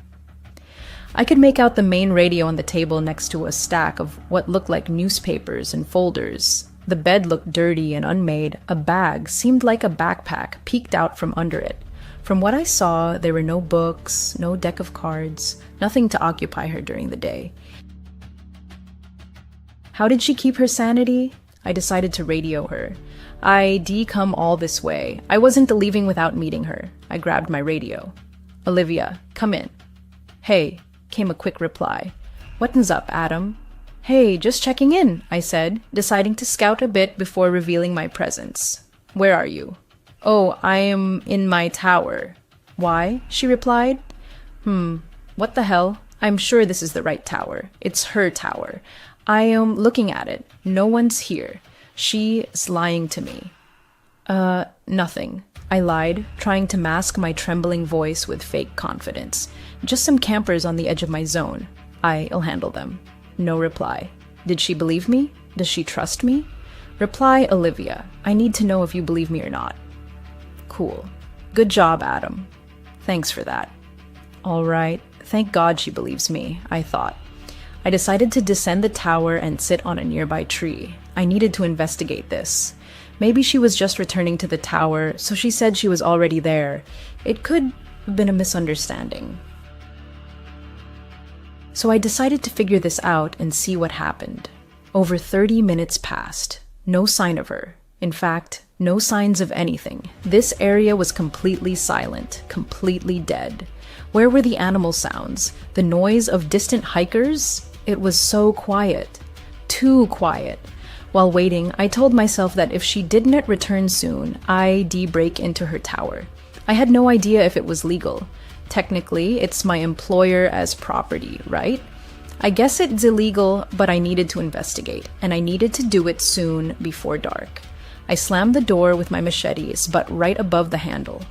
I could make out the main radio on the table next to a stack of what looked like newspapers and folders. The bed looked dirty and unmade. A bag, seemed like a backpack, peeked out from under it. From what I saw, there were no books, no deck of cards, nothing to occupy her during the day. How did she keep her sanity? I decided to radio her. I'd come all this way. I wasn't leaving without meeting her. I grabbed my radio. Olivia, come in. Hey, came a quick reply. What's up, Adam? Hey, just checking in, I said, deciding to scout a bit before revealing my presence. Where are you? Oh, I am in my tower. Why? She replied. What the hell? I'm sure this is the right tower. It's her tower. I am looking at it. No one's here. She's lying to me. Nothing. I lied, trying to mask my trembling voice with fake confidence. Just some campers on the edge of my zone. I'll handle them. No reply. Did she believe me? Does she trust me? Reply, Olivia. I need to know if you believe me or not. Cool. Good job, Adam. Thanks for that. All right. Thank God she believes me, I thought. I decided to descend the tower and sit on a nearby tree. I needed to investigate this. Maybe she was just returning to the tower, so she said she was already there. It could have been a misunderstanding. So I decided to figure this out and see what happened. Over 30 minutes passed. No sign of her. In fact, no signs of anything. This area was completely silent, completely dead. Where were the animal sounds? The noise of distant hikers? It was so quiet. Too quiet. While waiting, I told myself that if she didn't return soon, I'd break into her tower. I had no idea if it was legal. Technically, it's my employer as property, right? I guess it's illegal, but I needed to investigate, and I needed to do it soon before dark. I slammed the door with my machetes, but right above the handle.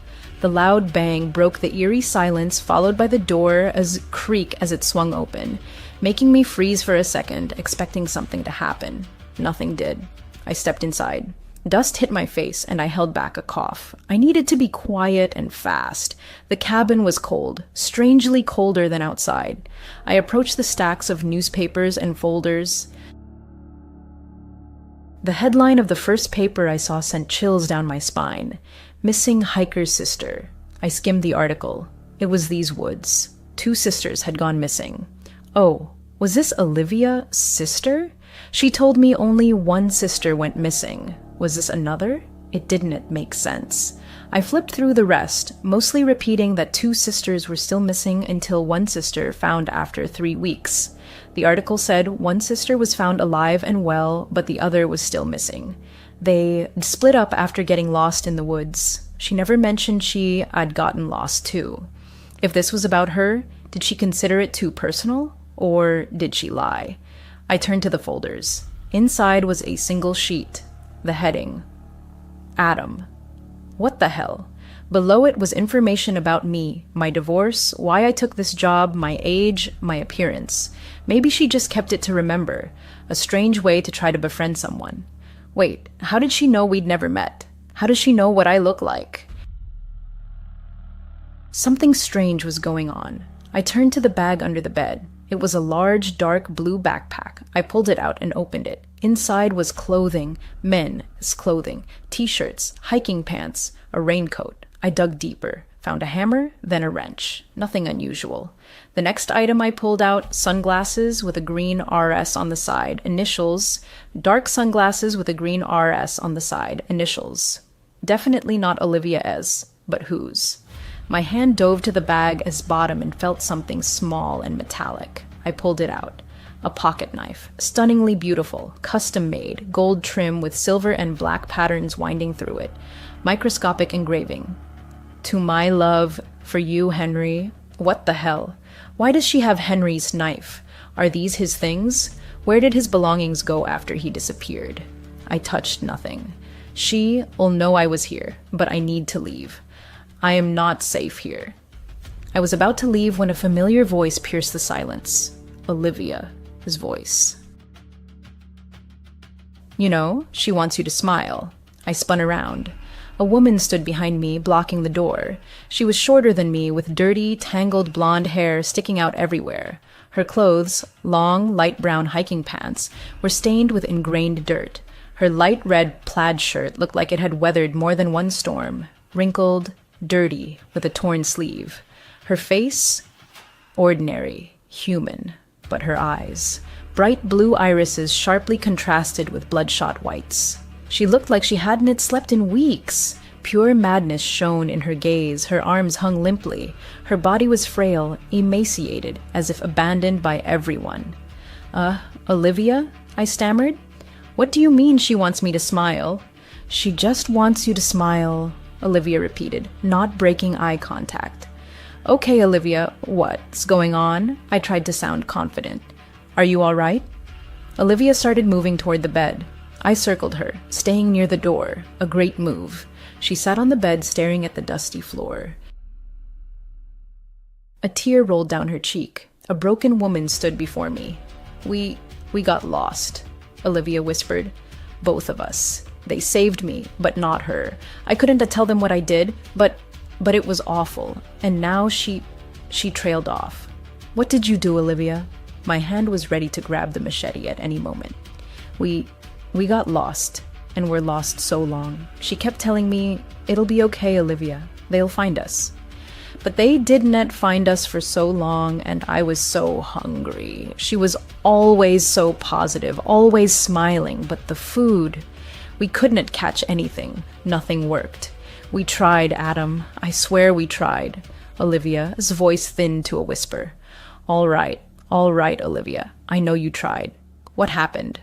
The loud bang broke the eerie silence, followed by the door creak as it swung open, making me freeze for a second, expecting something to happen. Nothing did. I stepped inside. Dust hit my face, and I held back a cough. I needed to be quiet and fast. The cabin was cold, strangely colder than outside. I approached the stacks of newspapers and folders. The headline of the first paper I saw sent chills down my spine. Missing hiker's sister. I skimmed the article. It was these woods. 2 sisters had gone missing. Oh, was this Olivia's sister? She told me only one sister went missing. Was this another? It didn't make sense. I flipped through the rest, mostly repeating that 2 sisters were still missing until one sister found after 3 weeks. The article said one sister was found alive and well, but the other was still missing. They split up after getting lost in the woods. She never mentioned I'd gotten lost too. If this was about her, did she consider it too personal? Or did she lie? I turned to the folders. Inside was a single sheet. The heading, Adam. What the hell? Below it was information about me, my divorce, why I took this job, my age, my appearance. Maybe she just kept it to remember. A strange way to try to befriend someone. Wait, how did she know we'd never met? How does she know what I look like? Something strange was going on. I turned to the bag under the bed. It was a large, dark blue backpack. I pulled it out and opened it. Inside was clothing, men's clothing, t-shirts, hiking pants, a raincoat. I dug deeper, found a hammer, then a wrench. Nothing unusual. The next item I pulled out, sunglasses with a green RS on the side, initials, dark sunglasses with a green RS on the side, initials. Definitely not Olivia S., but whose? My hand dove to the bag as bottom and felt something small and metallic. I pulled it out. A pocket knife, stunningly beautiful, custom-made, gold trim with silver and black patterns winding through it. Microscopic engraving. To my love, for you, Henry. What the hell? Why does she have Henry's knife? Are these his things? Where did his belongings go after he disappeared? I touched nothing. She'll know I was here, but I need to leave. I am not safe here. I was about to leave when a familiar voice pierced the silence. Olivia's voice. You know, she wants you to smile. I spun around. A woman stood behind me, blocking the door. She was shorter than me, with dirty, tangled blonde hair sticking out everywhere. Her clothes, long, light brown hiking pants, were stained with ingrained dirt. Her light red plaid shirt looked like it had weathered more than one storm, wrinkled, dirty, with a torn sleeve. Her face, ordinary, human, but her eyes, bright blue irises sharply contrasted with bloodshot whites. She looked like she hadn't slept in weeks. Pure madness shone in her gaze, her arms hung limply. Her body was frail, emaciated, as if abandoned by everyone. Olivia? I stammered. What do you mean she wants me to smile? She just wants you to smile, Olivia repeated, not breaking eye contact. Okay, Olivia, what's going on? I tried to sound confident. Are you all right? Olivia started moving toward the bed. I circled her, staying near the door. A great move. She sat on the bed staring at the dusty floor. A tear rolled down her cheek. A broken woman stood before me. We got lost, Olivia whispered. Both of us. They saved me, but not her. I couldn't tell them what I did, but it was awful. And now she trailed off. What did you do, Olivia? My hand was ready to grab the machete at any moment. We got lost, and we're lost so long. She kept telling me, it'll be okay, Olivia. They'll find us. But they didn't find us for so long, and I was so hungry. She was always so positive, always smiling, but the food... We couldn't catch anything. Nothing worked. We tried, Adam. I swear we tried. Olivia's voice thinned to a whisper. All right, Olivia. I know you tried. What happened?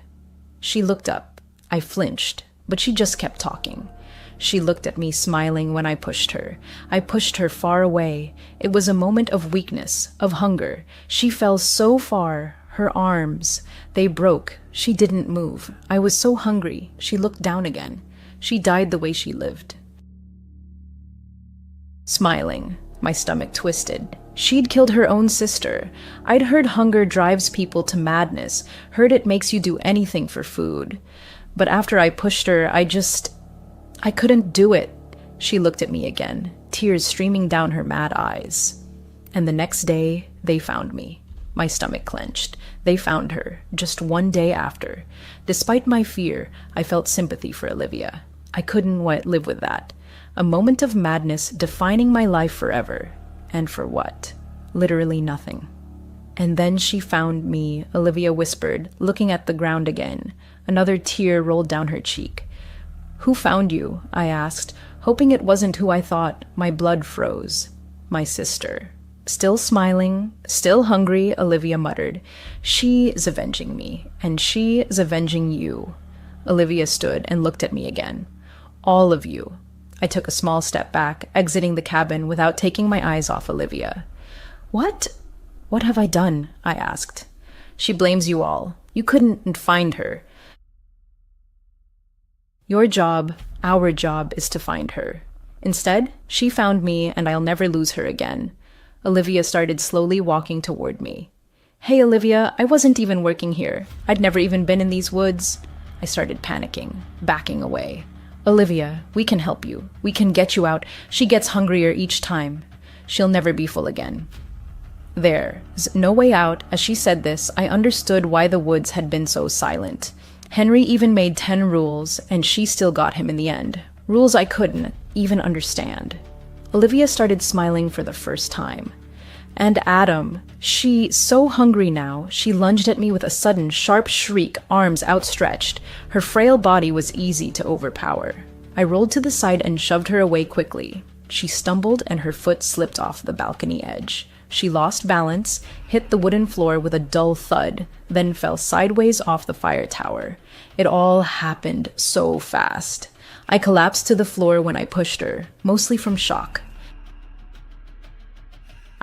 She looked up. I flinched, but she just kept talking. She looked at me, smiling when I pushed her. I pushed her far away. It was a moment of weakness, of hunger. She fell so far. Her arms, they broke. She didn't move. I was so hungry. She looked down again. She died the way she lived. Smiling, my stomach twisted. She'd killed her own sister. I'd heard hunger drives people to madness, heard it makes you do anything for food. But after I pushed her, I couldn't do it. She looked at me again, tears streaming down her mad eyes. And the next day, they found me. My stomach clenched. They found her, just one day after. Despite my fear, I felt sympathy for Olivia. I couldn't live with that. A moment of madness defining my life forever. And for what? Literally nothing. And then she found me, Olivia whispered, looking at the ground again. Another tear rolled down her cheek. Who found you? I asked, hoping it wasn't who I thought. My blood froze. My sister. Still smiling, still hungry, Olivia muttered. She's avenging me, and she's avenging you. Olivia stood and looked at me again. All of you. I took a small step back, exiting the cabin without taking my eyes off Olivia. What? What have I done? I asked. She blames you all. You couldn't find her. Your job, our job, is to find her. Instead, she found me, and I'll never lose her again. Olivia started slowly walking toward me. Hey, Olivia, I wasn't even working here. I'd never even been in these woods. I started panicking, backing away. Olivia, we can help you. We can get you out. She gets hungrier each time. She'll never be full again. There's no way out. As she said this, I understood why the woods had been so silent. Henry even made 10 rules, and she still got him in the end. Rules I couldn't even understand. Olivia started smiling for the first time. And Adam, she's so hungry now, she lunged at me with a sudden, sharp shriek, arms outstretched. Her frail body was easy to overpower. I rolled to the side and shoved her away quickly. She stumbled and her foot slipped off the balcony edge. She lost balance, hit the wooden floor with a dull thud, then fell sideways off the fire tower. It all happened so fast. I collapsed to the floor when I pushed her, mostly from shock.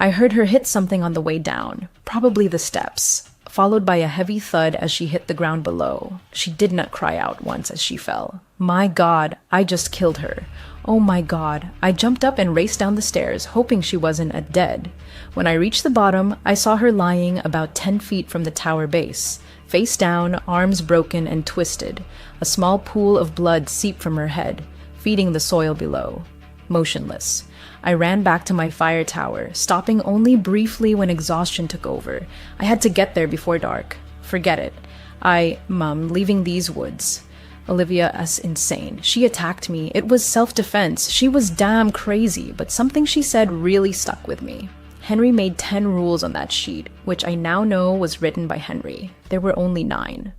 I heard her hit something on the way down, probably the steps, followed by a heavy thud as she hit the ground below. She did not cry out once as she fell. My God, I just killed her. Oh my God. I jumped up and raced down the stairs, hoping she wasn't dead. When I reached the bottom, I saw her lying about 10 feet from the tower base, face down, arms broken and twisted. A small pool of blood seeped from her head, feeding the soil below. Motionless. I ran back to my fire tower, stopping only briefly when exhaustion took over. I had to get there before dark. Forget it. Mom, leaving these woods. Olivia is insane. She attacked me. It was self-defense. She was damn crazy, but something she said really stuck with me. Henry made 10 rules on that sheet, which I now know was written by Henry. There were only 9.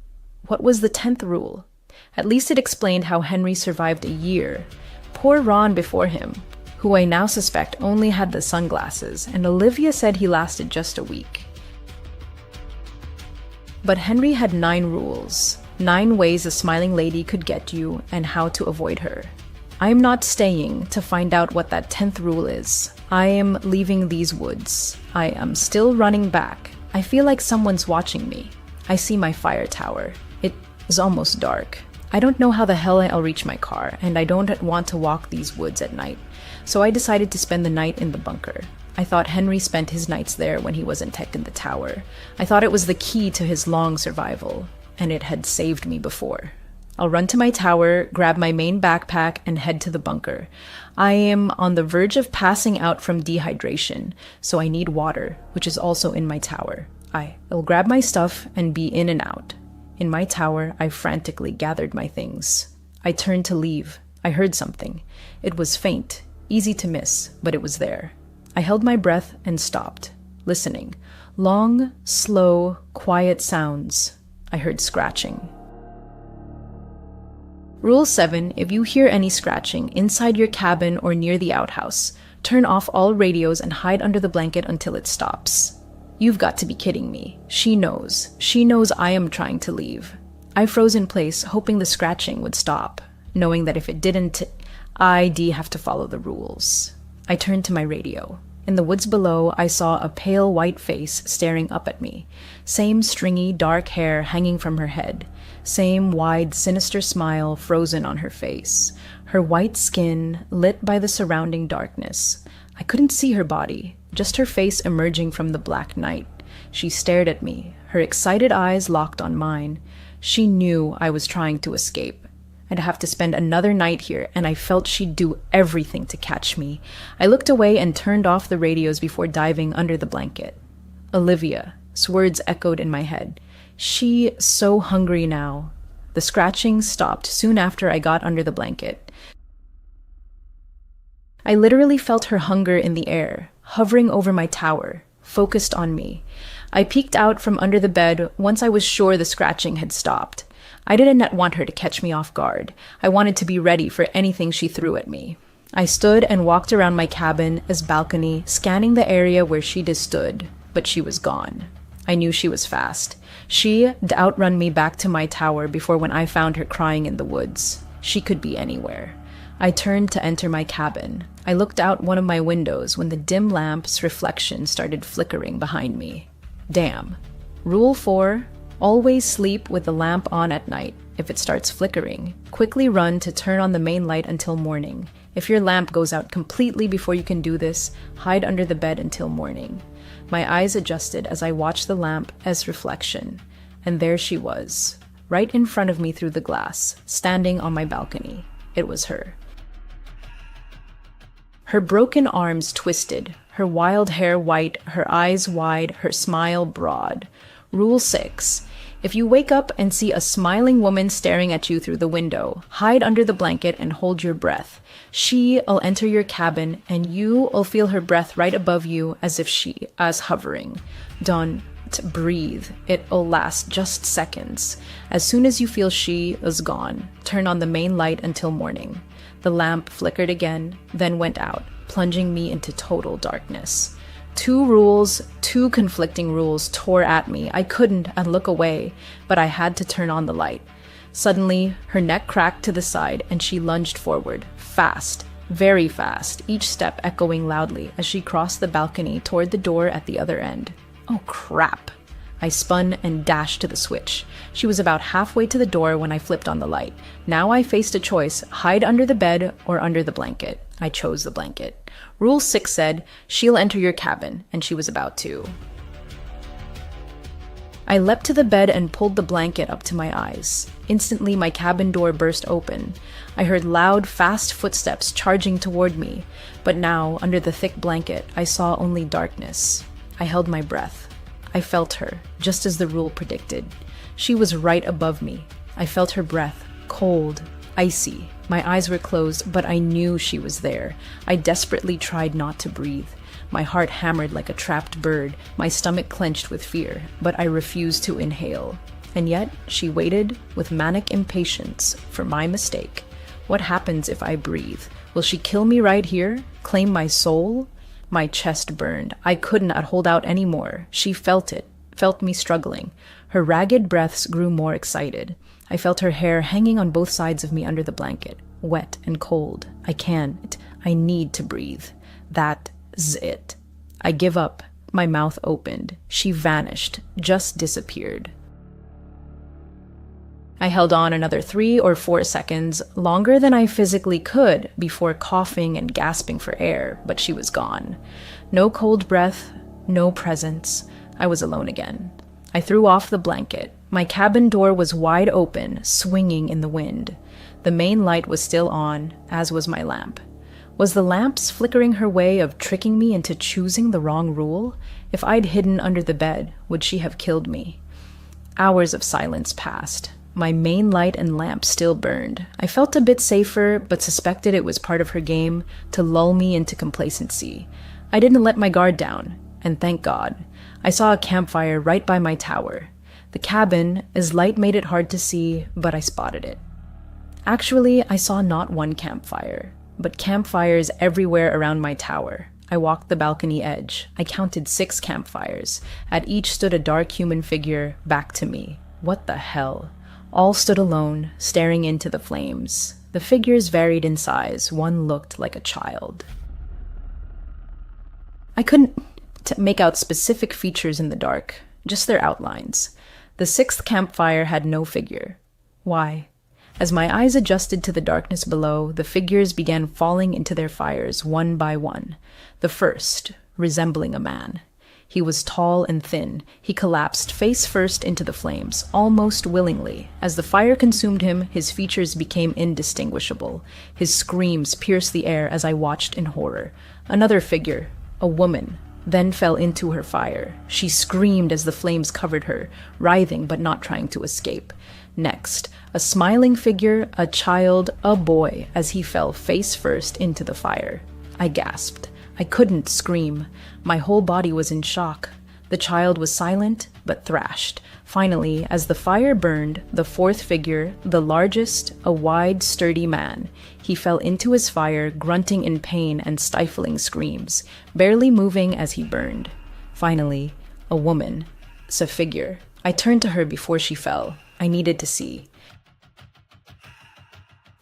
What was the 10th rule? At least it explained how Henry survived a year. Poor Ron before him, who I now suspect only had the sunglasses, and Olivia said he lasted just a week. But Henry had 9 rules, 9 ways a smiling lady could get you and how to avoid her. I am not staying to find out what that 10th rule is. I am leaving these woods. I am still running back. I feel like someone's watching me. I see my fire tower. It is almost dark. I don't know how the hell I'll reach my car, and I don't want to walk these woods at night. So I decided to spend the night in the bunker. I thought Henry spent his nights there when he wasn't tech in the tower. I thought it was the key to his long survival, and it had saved me before. I'll run to my tower, grab my main backpack, and head to the bunker. I am on the verge of passing out from dehydration, so I need water, which is also in my tower. I'll grab my stuff and be in and out. In my tower, I frantically gathered my things. I turned to leave. I heard something. It was faint, easy to miss, but it was there. I held my breath and stopped, listening. Long, slow, quiet sounds. I heard scratching. Rule 7, if you hear any scratching inside your cabin or near the outhouse, turn off all radios and hide under the blanket until it stops. You've got to be kidding me. She knows. She knows I am trying to leave. I froze in place, hoping the scratching would stop, knowing that if it didn't, I'd have to follow the rules. I turned to my radio. In the woods below, I saw a pale white face staring up at me. Same stringy, dark hair hanging from her head. Same wide, sinister smile frozen on her face. Her white skin lit by the surrounding darkness. I couldn't see her body, just her face emerging from the black night. She stared at me, her excited eyes locked on mine. She knew I was trying to escape. I'd have to spend another night here, and I felt she'd do everything to catch me. I looked away and turned off the radios before diving under the blanket. Olivia, words echoed in my head. She so hungry now. The scratching stopped soon after I got under the blanket. I literally felt her hunger in the air, hovering over my tower, focused on me. I peeked out from under the bed once I was sure the scratching had stopped. I didn't want her to catch me off guard. I wanted to be ready for anything she threw at me. I stood and walked around my cabin's balcony, scanning the area where she'd stood, but she was gone. I knew she was fast. She'd outrun me back to my tower before when I found her crying in the woods. She could be anywhere. I turned to enter my cabin. I looked out one of my windows when the dim lamp's reflection started flickering behind me. Damn. Rule 4. Always sleep with the lamp on at night. If it starts flickering, quickly run to turn on the main light until morning. If your lamp goes out completely before you can do this, hide under the bed until morning. My eyes adjusted as I watched the lamp as reflection. And there she was, right in front of me through the glass, standing on my balcony. It was her. Her broken arms twisted, her wild hair white, her eyes wide, her smile broad. Rule 6. If you wake up and see a smiling woman staring at you through the window, hide under the blanket and hold your breath. She'll enter your cabin and you'll feel her breath right above you as hovering. Don't breathe. It'll last just seconds. As soon as you feel she is gone, turn on the main light until morning. The lamp flickered again, then went out, plunging me into total darkness. Two conflicting rules tore at me. I couldn't look away, but I had to turn on the light. Suddenly, her neck cracked to the side and she lunged forward, fast, very fast, each step echoing loudly as she crossed the balcony toward the door at the other end. Oh crap! I spun and dashed to the switch. She was about halfway to the door when I flipped on the light. Now I faced a choice, hide under the bed or under the blanket. I chose the blanket. Rule 6 said, she'll enter your cabin, and she was about to. I leapt to the bed and pulled the blanket up to my eyes. Instantly, my cabin door burst open. I heard loud, fast footsteps charging toward me, but now, under the thick blanket, I saw only darkness. I held my breath. I felt her, just as the rule predicted. She was right above me. I felt her breath, cold, icy. My eyes were closed, but I knew she was there. I desperately tried not to breathe. My heart hammered like a trapped bird, my stomach clenched with fear, but I refused to inhale. And yet, she waited with manic impatience for my mistake. What happens if I breathe? Will she kill me right here? Claim my soul? My chest burned. I couldn't hold out anymore. She felt it, felt me struggling. Her ragged breaths grew more excited. I felt her hair hanging on both sides of me under the blanket, wet and cold. I can't. I need to breathe. That's it. I give up. My mouth opened. She vanished, just disappeared. I held on another 3 or 4 seconds, longer than I physically could, before coughing and gasping for air, but she was gone. No cold breath, no presence. I was alone again. I threw off the blanket. My cabin door was wide open, swinging in the wind. The main light was still on, as was my lamp. Was the lamp's flickering her way of tricking me into choosing the wrong rule? If I'd hidden under the bed, would she have killed me? Hours of silence passed. My main light and lamp still burned. I felt a bit safer, but suspected it was part of her game to lull me into complacency. I didn't let my guard down, and thank God. I saw a campfire right by my tower. The cabin, as light made it hard to see, but I spotted it. Actually, I saw not one campfire, but campfires everywhere around my tower. I walked the balcony edge. I counted 6 campfires. At each stood a dark human figure back to me. What the hell? All stood alone, staring into the flames. The figures varied in size. One looked like a child. I couldn't make out specific features in the dark, just their outlines. The 6th campfire had no figure. Why? As my eyes adjusted to the darkness below, the figures began falling into their fires one by one. The first, resembling a man. He was tall and thin. He collapsed face first into the flames, almost willingly. As the fire consumed him, his features became indistinguishable. His screams pierced the air as I watched in horror. Another figure, a woman, then fell into her fire. She screamed as the flames covered her, writhing but not trying to escape. Next, a smiling figure, a child, a boy, as he fell face first into the fire. I gasped. I couldn't scream. My whole body was in shock. The child was silent, but thrashed. Finally, as the fire burned, the 4th figure, the largest, a wide, sturdy man. He fell into his fire, grunting in pain and stifling screams, barely moving as he burned. Finally, a woman. A figure. I turned to her before she fell. I needed to see.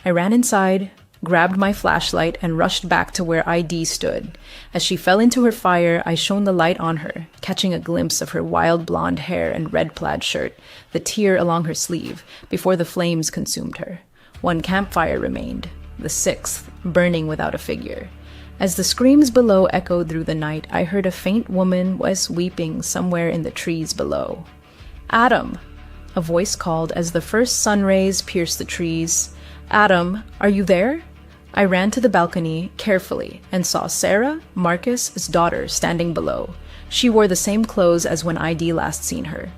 I ran inside, grabbed my flashlight, and rushed back to where ID stood. As she fell into her fire, I shone the light on her, catching a glimpse of her wild blonde hair and red plaid shirt, the tear along her sleeve, before the flames consumed her. One campfire remained, the sixth, burning without a figure. As the screams below echoed through the night, I heard a faint woman was weeping somewhere in the trees below. "Adam!" A voice called as the first sun rays pierced the trees. "Adam, are you there?" I ran to the balcony carefully and saw Sarah, Marcus's daughter, standing below. She wore the same clothes as when ID last seen her.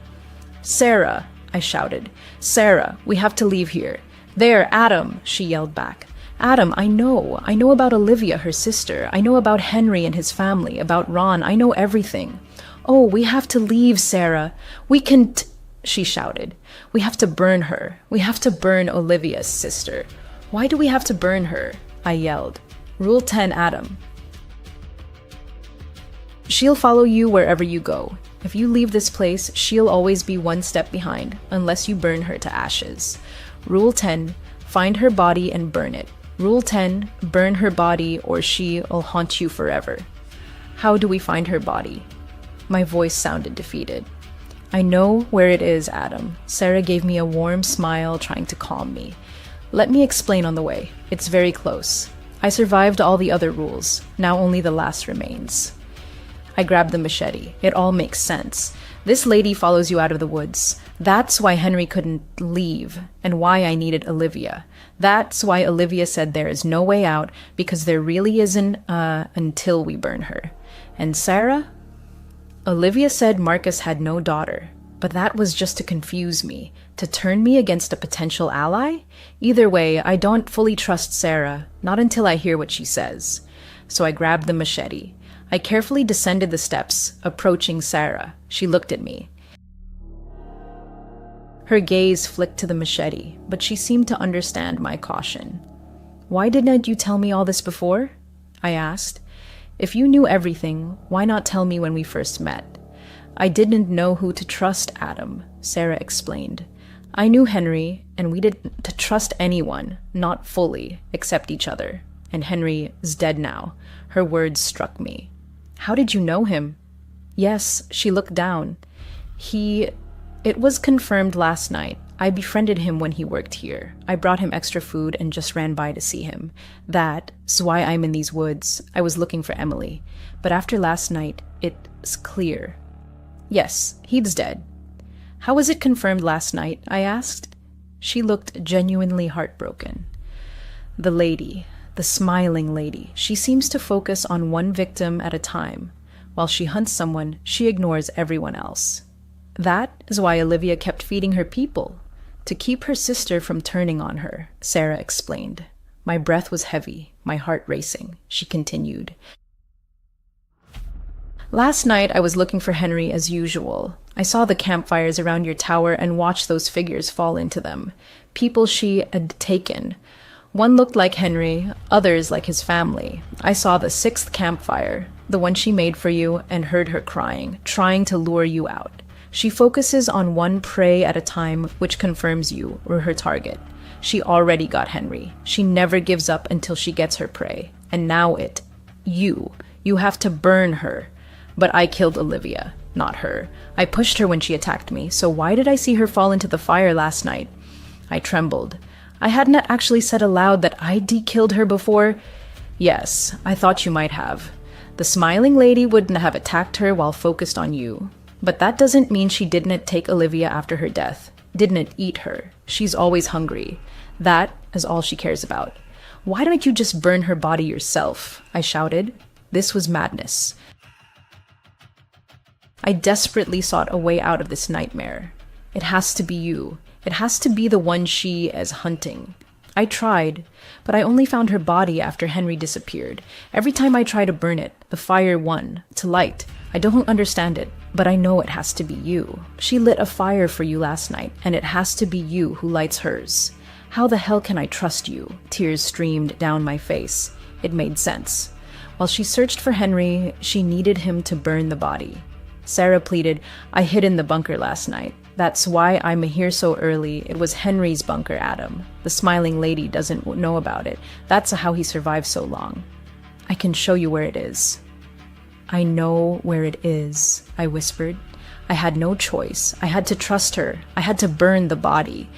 "Sarah!" I shouted. "Sarah, we have to leave here." "There, Adam!" she yelled back. "Adam, I know. I know about Olivia, her sister. I know about Henry and his family, about Ron. I know everything." "Oh, we have to leave, Sarah. We can she shouted. "We have to burn her. We have to burn Olivia's sister." "Why do we have to burn her?" I yelled. "Rule 10, Adam. She'll follow you wherever you go. If you leave this place, she'll always be one step behind, unless you burn her to ashes. Rule 10, find her body and burn it. Rule 10, burn her body or she'll haunt you forever." "How do we find her body?" My voice sounded defeated. "I know where it is, Adam." Sarah gave me a warm smile, trying to calm me. "Let me explain on the way. It's very close. I survived all the other rules. Now only the last remains." I grabbed the machete. It all makes sense. This lady follows you out of the woods. That's why Henry couldn't leave, and why I needed Olivia. That's why Olivia said there is no way out, because there really isn't, until we burn her. And Sarah? Olivia said Marcus had no daughter, but that was just to confuse me, to turn me against a potential ally? Either way, I don't fully trust Sarah, not until I hear what she says. So I grabbed the machete. I carefully descended the steps, approaching Sarah. She looked at me. Her gaze flicked to the machete, but she seemed to understand my caution. "Why didn't you tell me all this before?" I asked. "If you knew everything, why not tell me when we first met?" "I didn't know who to trust, Adam," Sarah explained. "I knew Henry, and we didn't trust anyone, not fully, except each other. And Henry is dead now." Her words struck me. "How did you know him?" "Yes," she looked down. It was confirmed last night. I befriended him when he worked here. I brought him extra food and just ran by to see him. That's why I'm in these woods. I was looking for Emily. But after last night, it's clear. Yes, he's dead." "How was it confirmed last night?" I asked. She looked genuinely heartbroken. "The lady, the smiling lady, she seems to focus on one victim at a time. While she hunts someone, she ignores everyone else. That is why Olivia kept feeding her people, to keep her sister from turning on her," Sarah explained. My breath was heavy, my heart racing. She continued. "Last night I was looking for Henry as usual. I saw the campfires around your tower and watched those figures fall into them. People she had taken. One looked like Henry, others like his family. I saw the sixth campfire, the one she made for you, and heard her crying, trying to lure you out. She focuses on one prey at a time, which confirms you were her target. She already got Henry. She never gives up until she gets her prey. And now you have to burn her. But I killed Olivia, not her. I pushed her when she attacked me, so why did I see her fall into the fire last night?" I trembled. I hadn't actually said aloud that I'd killed her before. "Yes, I thought you might have. The smiling lady wouldn't have attacked her while focused on you. But that doesn't mean she didn't take Olivia after her death, didn't eat her. She's always hungry. That is all she cares about. Why don't you just burn her body yourself?" I shouted. This was madness. I desperately sought a way out of this nightmare. It has to be you. It has to be the one she is hunting. I tried, but I only found her body after Henry disappeared. Every time I try to burn it, the fire won, to light. I don't understand it, but I know it has to be you. She lit a fire for you last night, and it has to be you who lights hers. How the hell can I trust you? Tears streamed down my face. It made sense. While she searched for Henry, she needed him to burn the body. Sarah pleaded, "I hid in the bunker last night. That's why I'm here so early. It was Henry's bunker, Adam. The smiling lady doesn't know about it. That's how he survived so long. I can show you where it is. I know where it is, I whispered. I had no choice. I had to trust her. I had to burn the body.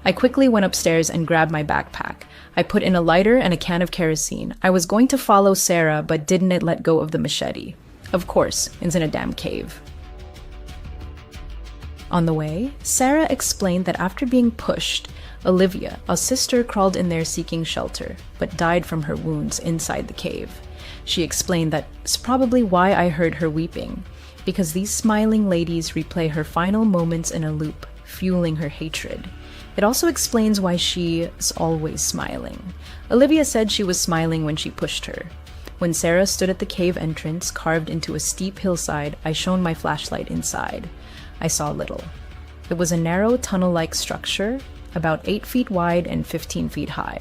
I quickly went upstairs and grabbed my backpack. I put in a lighter and a can of kerosene. I was going to follow Sarah, but didn't let go of the machete. Of course, it's in a damn cave. On the way, Sarah explained that after being pushed, Olivia, a sister, crawled in there seeking shelter, but died from her wounds inside the cave. She explained that's probably why I heard her weeping, because these smiling ladies replay her final moments in a loop, fueling her hatred. It also explains why she is always smiling. Olivia said she was smiling when she pushed her. When Sarah stood at the cave entrance, carved into a steep hillside, I shone my flashlight inside. I saw little. It was a narrow tunnel-like structure, about 8 feet wide and 15 feet high.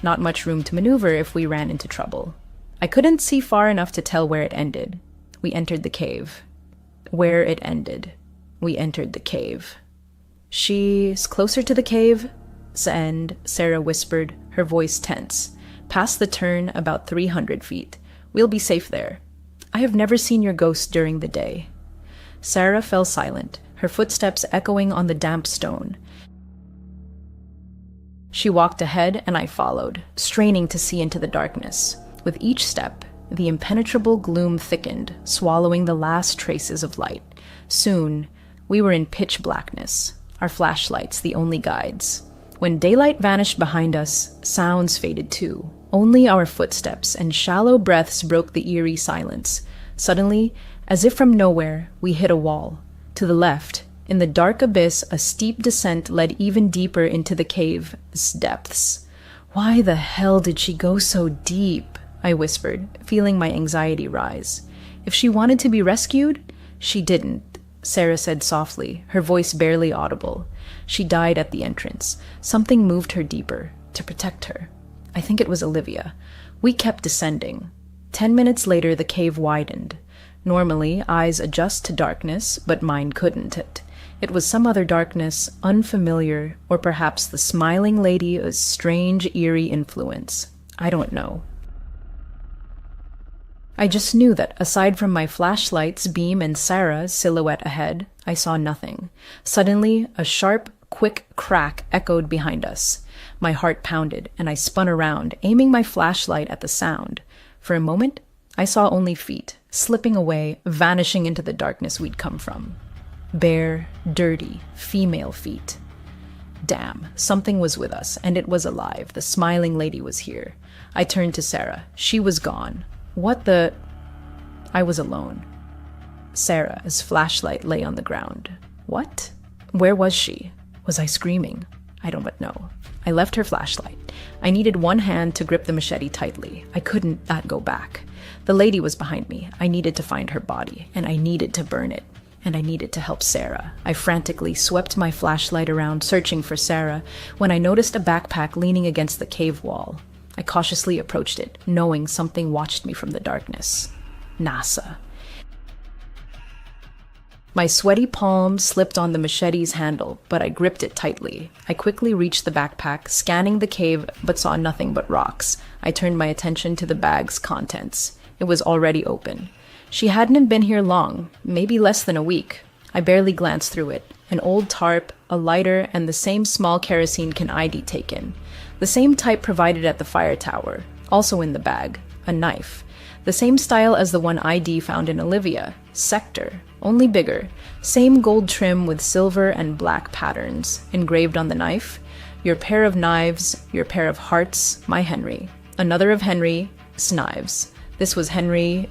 Not much room to maneuver if we ran into trouble. I couldn't see far enough to tell where it ended. We entered the cave. Where it ended. We entered the cave. She's closer to the cave's end, Sarah whispered, her voice tense. Past the turn, about 300 feet. We'll be safe there. I have never seen your ghost during the day. Sarah fell silent, her footsteps echoing on the damp stone. She walked ahead and I followed, straining to see into the darkness. With each step, the impenetrable gloom thickened, swallowing the last traces of light. Soon, we were in pitch blackness, our flashlights the only guides. When daylight vanished behind us, sounds faded too. Only our footsteps and shallow breaths broke the eerie silence. Suddenly, as if from nowhere, we hit a wall. To the left, in the dark abyss, a steep descent led even deeper into the cave's depths. Why the hell did she go so deep? I whispered, feeling my anxiety rise. If she wanted to be rescued, she didn't, Sarah said softly, her voice barely audible. She died at the entrance. Something moved her deeper, to protect her. I think it was Olivia. We kept descending. 10 minutes later, the cave widened. Normally, eyes adjust to darkness, but mine couldn't. It was some other darkness, unfamiliar, or perhaps the smiling lady's strange, eerie influence. I don't know. I just knew that, aside from my flashlight's beam and Sarah's silhouette ahead, I saw nothing. Suddenly, a sharp, quick crack echoed behind us. My heart pounded, and I spun around, aiming my flashlight at the sound. For a moment, I saw only feet, slipping away, vanishing into the darkness we'd come from. Bare, dirty, female feet. Damn, something was with us, and it was alive. The smiling lady was here. I turned to Sarah. She was gone. What the... I was alone. Sarah's flashlight lay on the ground. What? Where was she? Was I screaming? I don't know. I left her flashlight. I needed one hand to grip the machete tightly. I couldn't let go back. The lady was behind me. I needed to find her body, and I needed to burn it. And I needed to help Sarah. I frantically swept my flashlight around, searching for Sarah, when I noticed a backpack leaning against the cave wall. I cautiously approached it, knowing something watched me from the darkness. NASA. My sweaty palm slipped on the machete's handle, but I gripped it tightly. I quickly reached the backpack, scanning the cave, but saw nothing but rocks. I turned my attention to the bag's contents. It was already open. She hadn't been here long, maybe less than a week. I barely glanced through it. An old tarp, a lighter, and the same small kerosene can ID taken. The same type provided at the fire tower, also in the bag, a knife. The same style as the one ID found in Olivia, Sector, only bigger. Same gold trim with silver and black patterns, engraved on the knife. Your pair of knives, your pair of hearts, my Henry. Another of Henry's knives. This was Henry's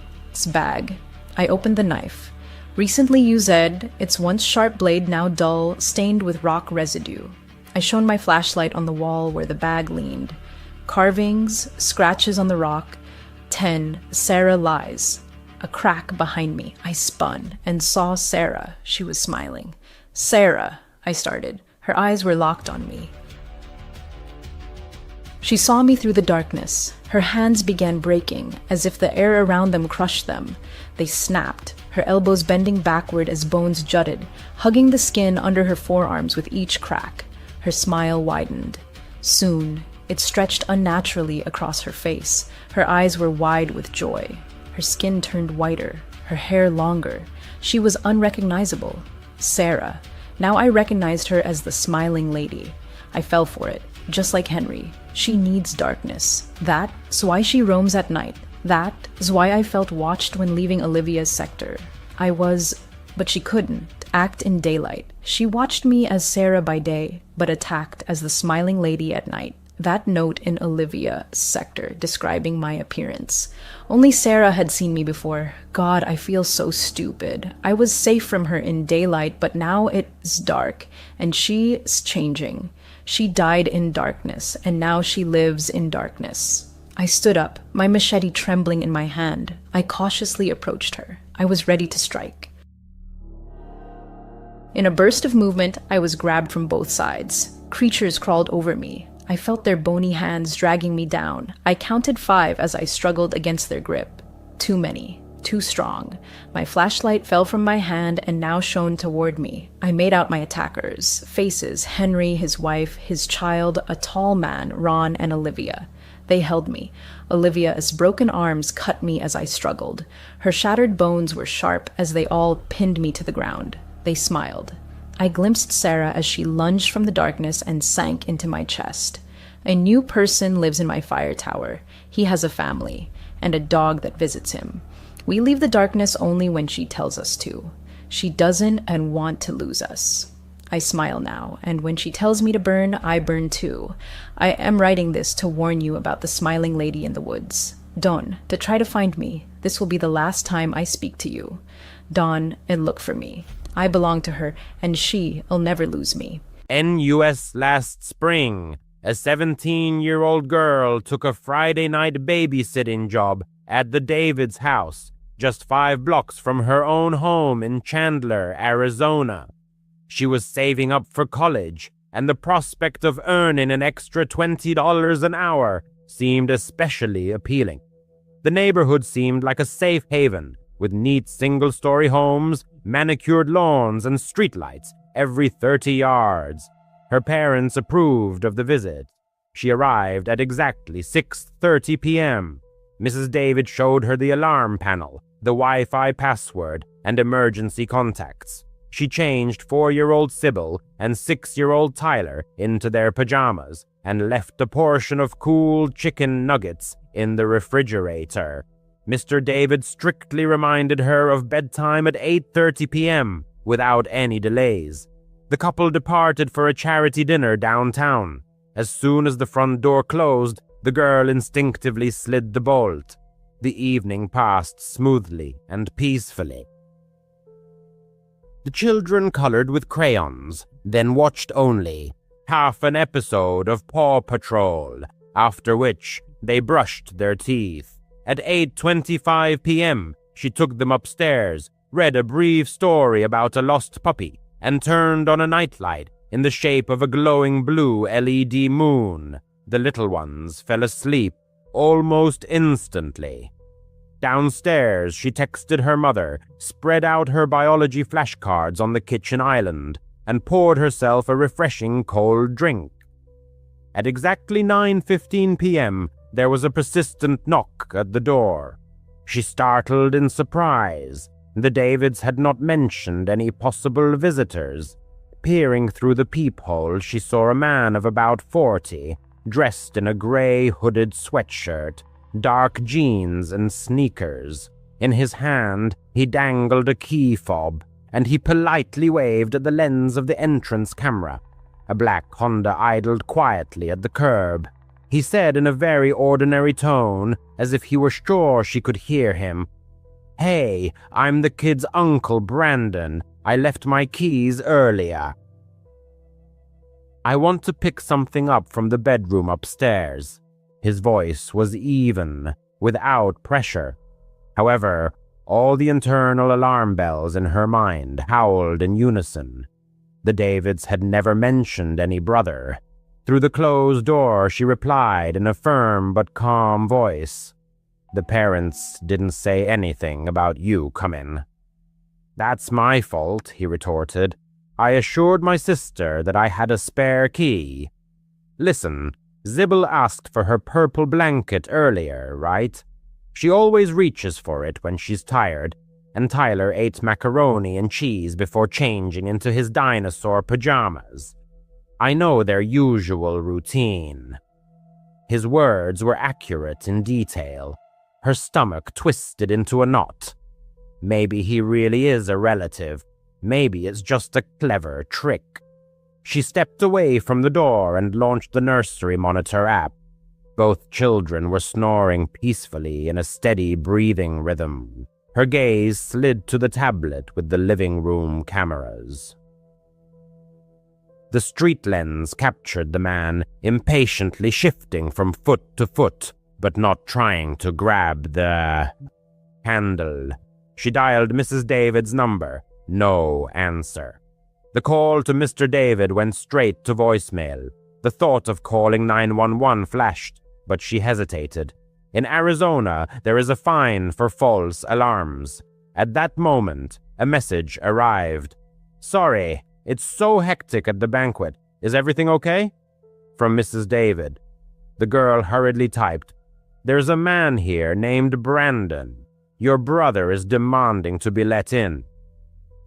bag. I opened the knife. Recently used, its once sharp blade now dull, stained with rock residue. I shone my flashlight on the wall where the bag leaned. Carvings, scratches on the rock. 10. Sarah lies. A crack behind me. I spun and saw Sarah. She was smiling. Sarah, I started. Her eyes were locked on me. She saw me through the darkness. Her hands began breaking, as if the air around them crushed them. They snapped. her elbows bending backward as bones jutted, hugging the skin under her forearms with each crack. Her smile widened. Soon, it stretched unnaturally across her face. Her eyes were wide with joy. Her skin turned whiter, her hair longer. She was unrecognizable. Sarah. Now I recognized her as the smiling lady. I fell for it, just like Henry. She needs darkness. That's why she roams at night. That is why I felt watched when leaving Olivia's sector. But she couldn't act in daylight. She watched me as Sarah by day, but attacked as the smiling lady at night. That note in Olivia's sector describing my appearance. Only Sarah had seen me before. God, I feel so stupid. I was safe from her in daylight, but now it's dark, and she's changing. She died in darkness, and now she lives in darkness. I stood up, my machete trembling in my hand. I cautiously approached her. I was ready to strike. In a burst of movement, I was grabbed from both sides. Creatures crawled over me. I felt their bony hands dragging me down. I counted 5 as I struggled against their grip. Too many. Too strong. My flashlight fell from my hand and now shone toward me. I made out my attackers. Faces: Henry, his wife, his child, a tall man, Ron, and Olivia. They held me. Olivia's broken arms cut me as I struggled. Her shattered bones were sharp as they all pinned me to the ground. They smiled. I glimpsed Sarah as she lunged from the darkness and sank into my chest. A new person lives in my fire tower. He has a family, and a dog that visits him. We leave the darkness only when she tells us to. She doesn't and want to lose us. I smile now, and when she tells me to burn, I burn too. I am writing this to warn you about the smiling lady in the woods. Dawn, to try to find me. This will be the last time I speak to you. Dawn, and look for me. I belong to her, and she'll never lose me. NUS last spring, a 17-year-old girl took a Friday night babysitting job at the Davids house, just 5 blocks from her own home in Chandler, Arizona. She was saving up for college, and the prospect of earning an extra $20 an hour seemed especially appealing. The neighborhood seemed like a safe haven, with neat single-story homes, manicured lawns, and streetlights every 30 yards. Her parents approved of the visit. She arrived at exactly 6:30 p.m. Mrs. David showed her the alarm panel, the Wi-Fi password, and emergency contacts. She changed 4-year-old Sybil and 6-year-old Tyler into their pajamas and left a portion of cool chicken nuggets in the refrigerator. Mr. David strictly reminded her of bedtime at 8:30 p.m. without any delays. The couple departed for a charity dinner downtown. As soon as the front door closed, the girl instinctively slid the bolt. The evening passed smoothly and peacefully. The children colored with crayons, then watched only half an episode of Paw Patrol, after which they brushed their teeth. At 8:25 p.m., she took them upstairs, read a brief story about a lost puppy, and turned on a nightlight in the shape of a glowing blue LED moon. The little ones fell asleep almost instantly. Downstairs, she texted her mother, spread out her biology flashcards on the kitchen island, and poured herself a refreshing cold drink. At exactly 9:15 p.m., there was a persistent knock at the door. She startled in surprise. The Davids had not mentioned any possible visitors. Peering through the peephole, she saw a man of about 40, dressed in a gray hooded sweatshirt, dark jeans, and sneakers. In his hand, he dangled a key fob, and he politely waved at the lens of the entrance camera. A black Honda idled quietly at the curb. He said in a very ordinary tone, as if he were sure she could hear him, "Hey, I'm the kid's uncle, Brandon. I left my keys earlier. I want to pick something up from the bedroom upstairs." His voice was even, without pressure. However, all the internal alarm bells in her mind howled in unison. The Davids had never mentioned any brother. Through the closed door, she replied in a firm but calm voice, "The parents didn't say anything about you coming." That's my fault, he retorted. I assured my sister that I had a spare key. Listen, Sybil asked for her purple blanket earlier, right? She always reaches for it when she's tired, and Tyler ate macaroni and cheese before changing into his dinosaur pajamas. I know their usual routine. His words were accurate in detail. Her stomach twisted into a knot. Maybe he really is a relative. Maybe it's just a clever trick. She stepped away from the door and launched the nursery monitor app. Both children were snoring peacefully in a steady breathing rhythm. Her gaze slid to the tablet with the living room cameras. The street lens captured the man, impatiently shifting from foot to foot, but not trying to grab the handle. She dialed Mrs. David's number. No answer. The call to Mr. David went straight to voicemail. The thought of calling 911 flashed, but she hesitated. In Arizona, there is a fine for false alarms. At that moment, a message arrived. Sorry, it's so hectic at the banquet. Is everything okay? From Mrs. David. The girl hurriedly typed, There's a man here named Brandon. Your brother is demanding to be let in.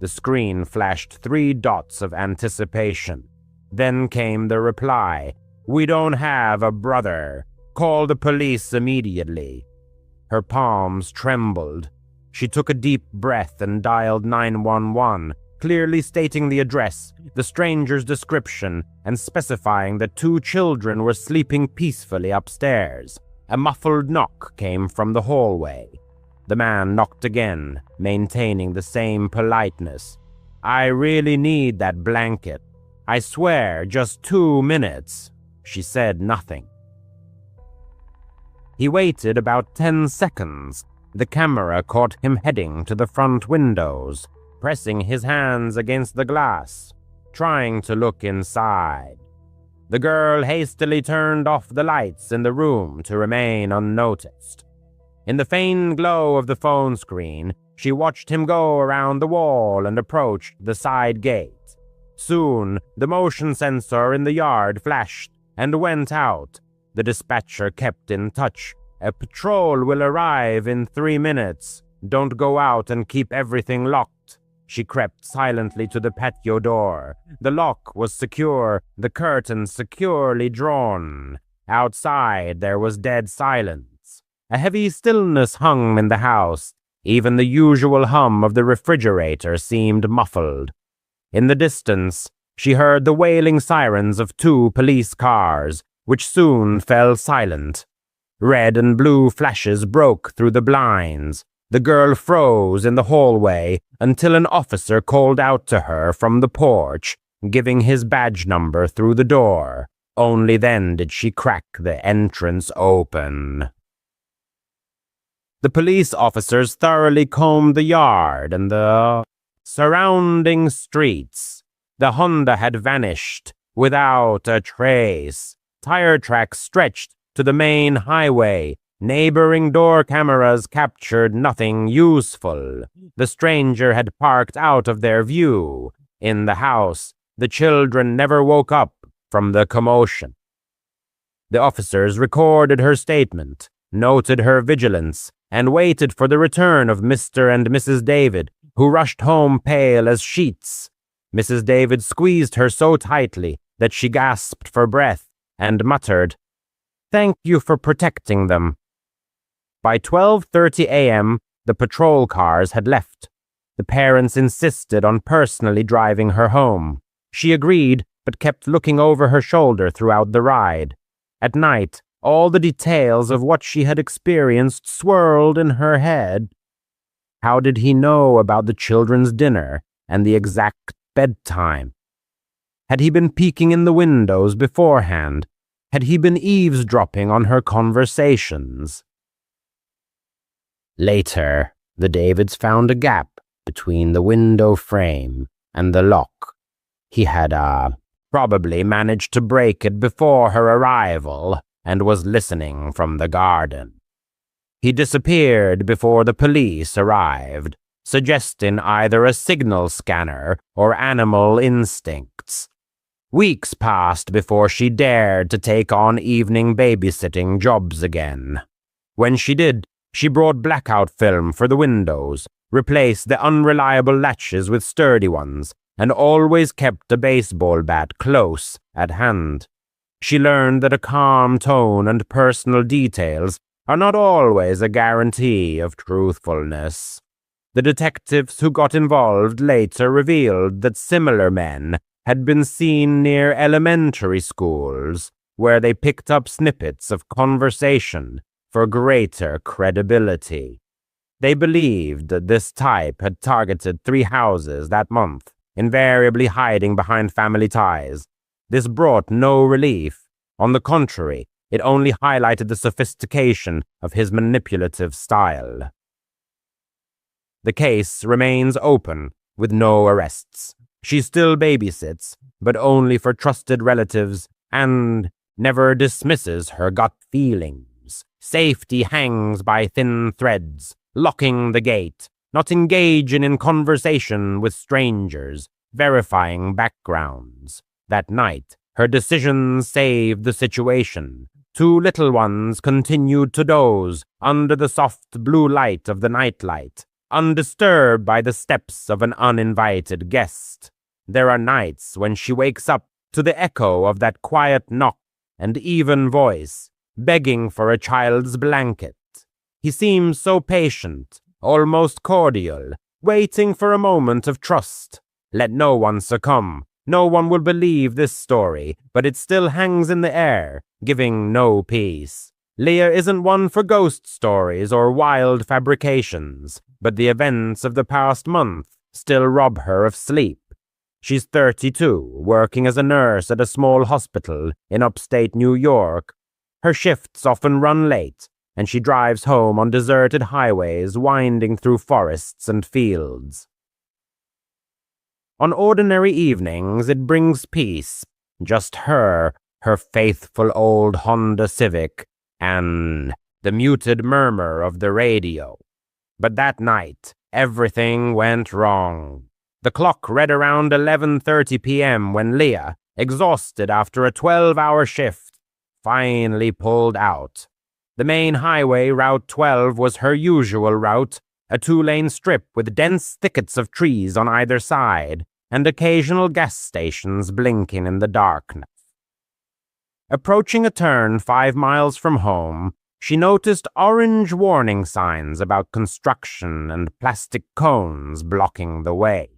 The screen flashed 3 dots of anticipation. Then came the reply, We don't have a brother. Call the police immediately. Her palms trembled. She took a deep breath and dialed 911, clearly stating the address, the stranger's description, and specifying that 2 children were sleeping peacefully upstairs. A muffled knock came from the hallway. The man knocked again, maintaining the same politeness. I really need that blanket. I swear, just 2 minutes. She said nothing. He waited about 10 seconds. The camera caught him heading to the front windows, pressing his hands against the glass, trying to look inside. The girl hastily turned off the lights in the room to remain unnoticed. In the faint glow of the phone screen, she watched him go around the wall and approached the side gate. Soon, the motion sensor in the yard flashed and went out. The dispatcher kept in touch. A patrol will arrive in 3 minutes. Don't go out and keep everything locked. She crept silently to the patio door. The lock was secure, the curtains securely drawn. Outside, there was dead silence. A heavy stillness hung in the house. Even the usual hum of the refrigerator seemed muffled. In the distance, she heard the wailing sirens of 2 police cars, which soon fell silent. Red and blue flashes broke through the blinds. The girl froze in the hallway until an officer called out to her from the porch, giving his badge number through the door. Only then did she crack the entrance open. The police officers thoroughly combed the yard and the surrounding streets. The Honda had vanished without a trace. Tire tracks stretched to the main highway. Neighboring door cameras captured nothing useful. The stranger had parked out of their view. In the house, the children never woke up from the commotion. The officers recorded her statement, noted her vigilance, and waited for the return of Mr. and Mrs. David, who rushed home pale as sheets. Mrs. David squeezed her so tightly that she gasped for breath and muttered, "Thank you for protecting them." By 12:30 a.m., the patrol cars had left. The parents insisted on personally driving her home. She agreed, but kept looking over her shoulder throughout the ride. At night, all the details of what she had experienced swirled in her head. How did he know about the children's dinner and the exact bedtime? Had he been peeking in the windows beforehand? Had he been eavesdropping on her conversations? Later, the Davids found a gap between the window frame and the lock. He had probably managed to break it before her arrival and was listening from the garden. He disappeared before the police arrived, suggesting either a signal scanner or animal instincts. Weeks passed before she dared to take on evening babysitting jobs again. When she did, she brought blackout film for the windows, replaced the unreliable latches with sturdy ones, and always kept a baseball bat close at hand. She learned that a calm tone and personal details are not always a guarantee of truthfulness. The detectives who got involved later revealed that similar men had been seen near elementary schools, where they picked up snippets of conversation for greater credibility. They believed that this type had targeted 3 houses that month, invariably hiding behind family ties. This brought no relief. On the contrary, it only highlighted the sophistication of his manipulative style. The case remains open, with no arrests. She still babysits, but only for trusted relatives, and never dismisses her gut feelings. Safety hangs by thin threads, locking the gate, not engaging in conversation with strangers, verifying backgrounds. That night, her decisions saved the situation. 2 little ones continued to doze under the soft blue light of the nightlight, undisturbed by the steps of an uninvited guest. There are nights when she wakes up to the echo of that quiet knock and even voice, begging for a child's blanket. He seems so patient, almost cordial, waiting for a moment of trust. Let no one succumb. No one will believe this story, but it still hangs in the air, giving no peace. Leah isn't one for ghost stories or wild fabrications, but the events of the past month still rob her of sleep. She's 32, working as a nurse at a small hospital in upstate New York. Her shifts often run late, and she drives home on deserted highways winding through forests and fields. On ordinary evenings, it brings peace. Just her faithful old Honda Civic, and the muted murmur of the radio. But that night, everything went wrong. The clock read around 11:30 p.m. when Leah, exhausted after a 12-hour shift, finally pulled out. The main highway, Route 12, was her usual route, a 2-lane strip with dense thickets of trees on either side, and occasional gas stations blinking in the darkness. Approaching a turn 5 miles from home, she noticed orange warning signs about construction and plastic cones blocking the way.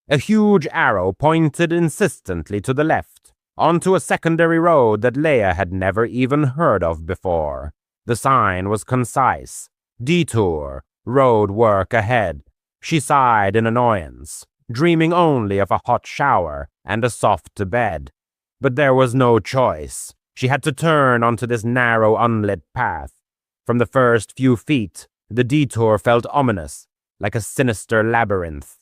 A huge arrow pointed insistently to the left, onto a secondary road that Leah had never even heard of before. The sign was concise: detour, road work ahead. She sighed in annoyance, dreaming only of a hot shower and a soft bed. But there was no choice. She had to turn onto this narrow, unlit path. From the first few feet, the detour felt ominous, like a sinister labyrinth.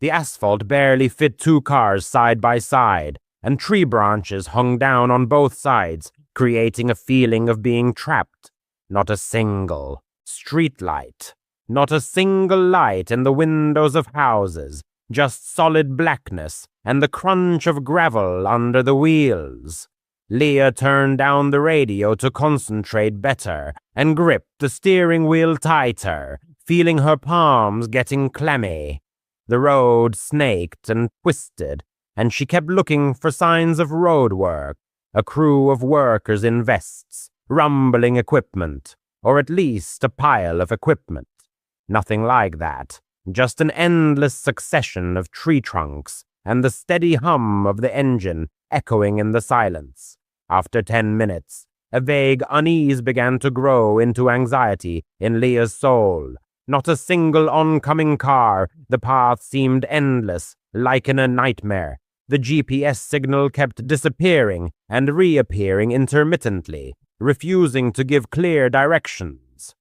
The asphalt barely fit 2 cars side by side, and tree branches hung down on both sides, creating a feeling of being trapped. Not a single street light. Not a single light in the windows of houses, just solid blackness and the crunch of gravel under the wheels. Leah turned down the radio to concentrate better and gripped the steering wheel tighter, feeling her palms getting clammy. The road snaked and twisted, and she kept looking for signs of road work, a crew of workers in vests, rumbling equipment, or at least a pile of equipment. Nothing like that, just an endless succession of tree trunks and the steady hum of the engine echoing in the silence. After 10 minutes, a vague unease began to grow into anxiety in Leah's soul. Not a single oncoming car. The path seemed endless, like in a nightmare. The GPS signal kept disappearing and reappearing intermittently, refusing to give clear directions.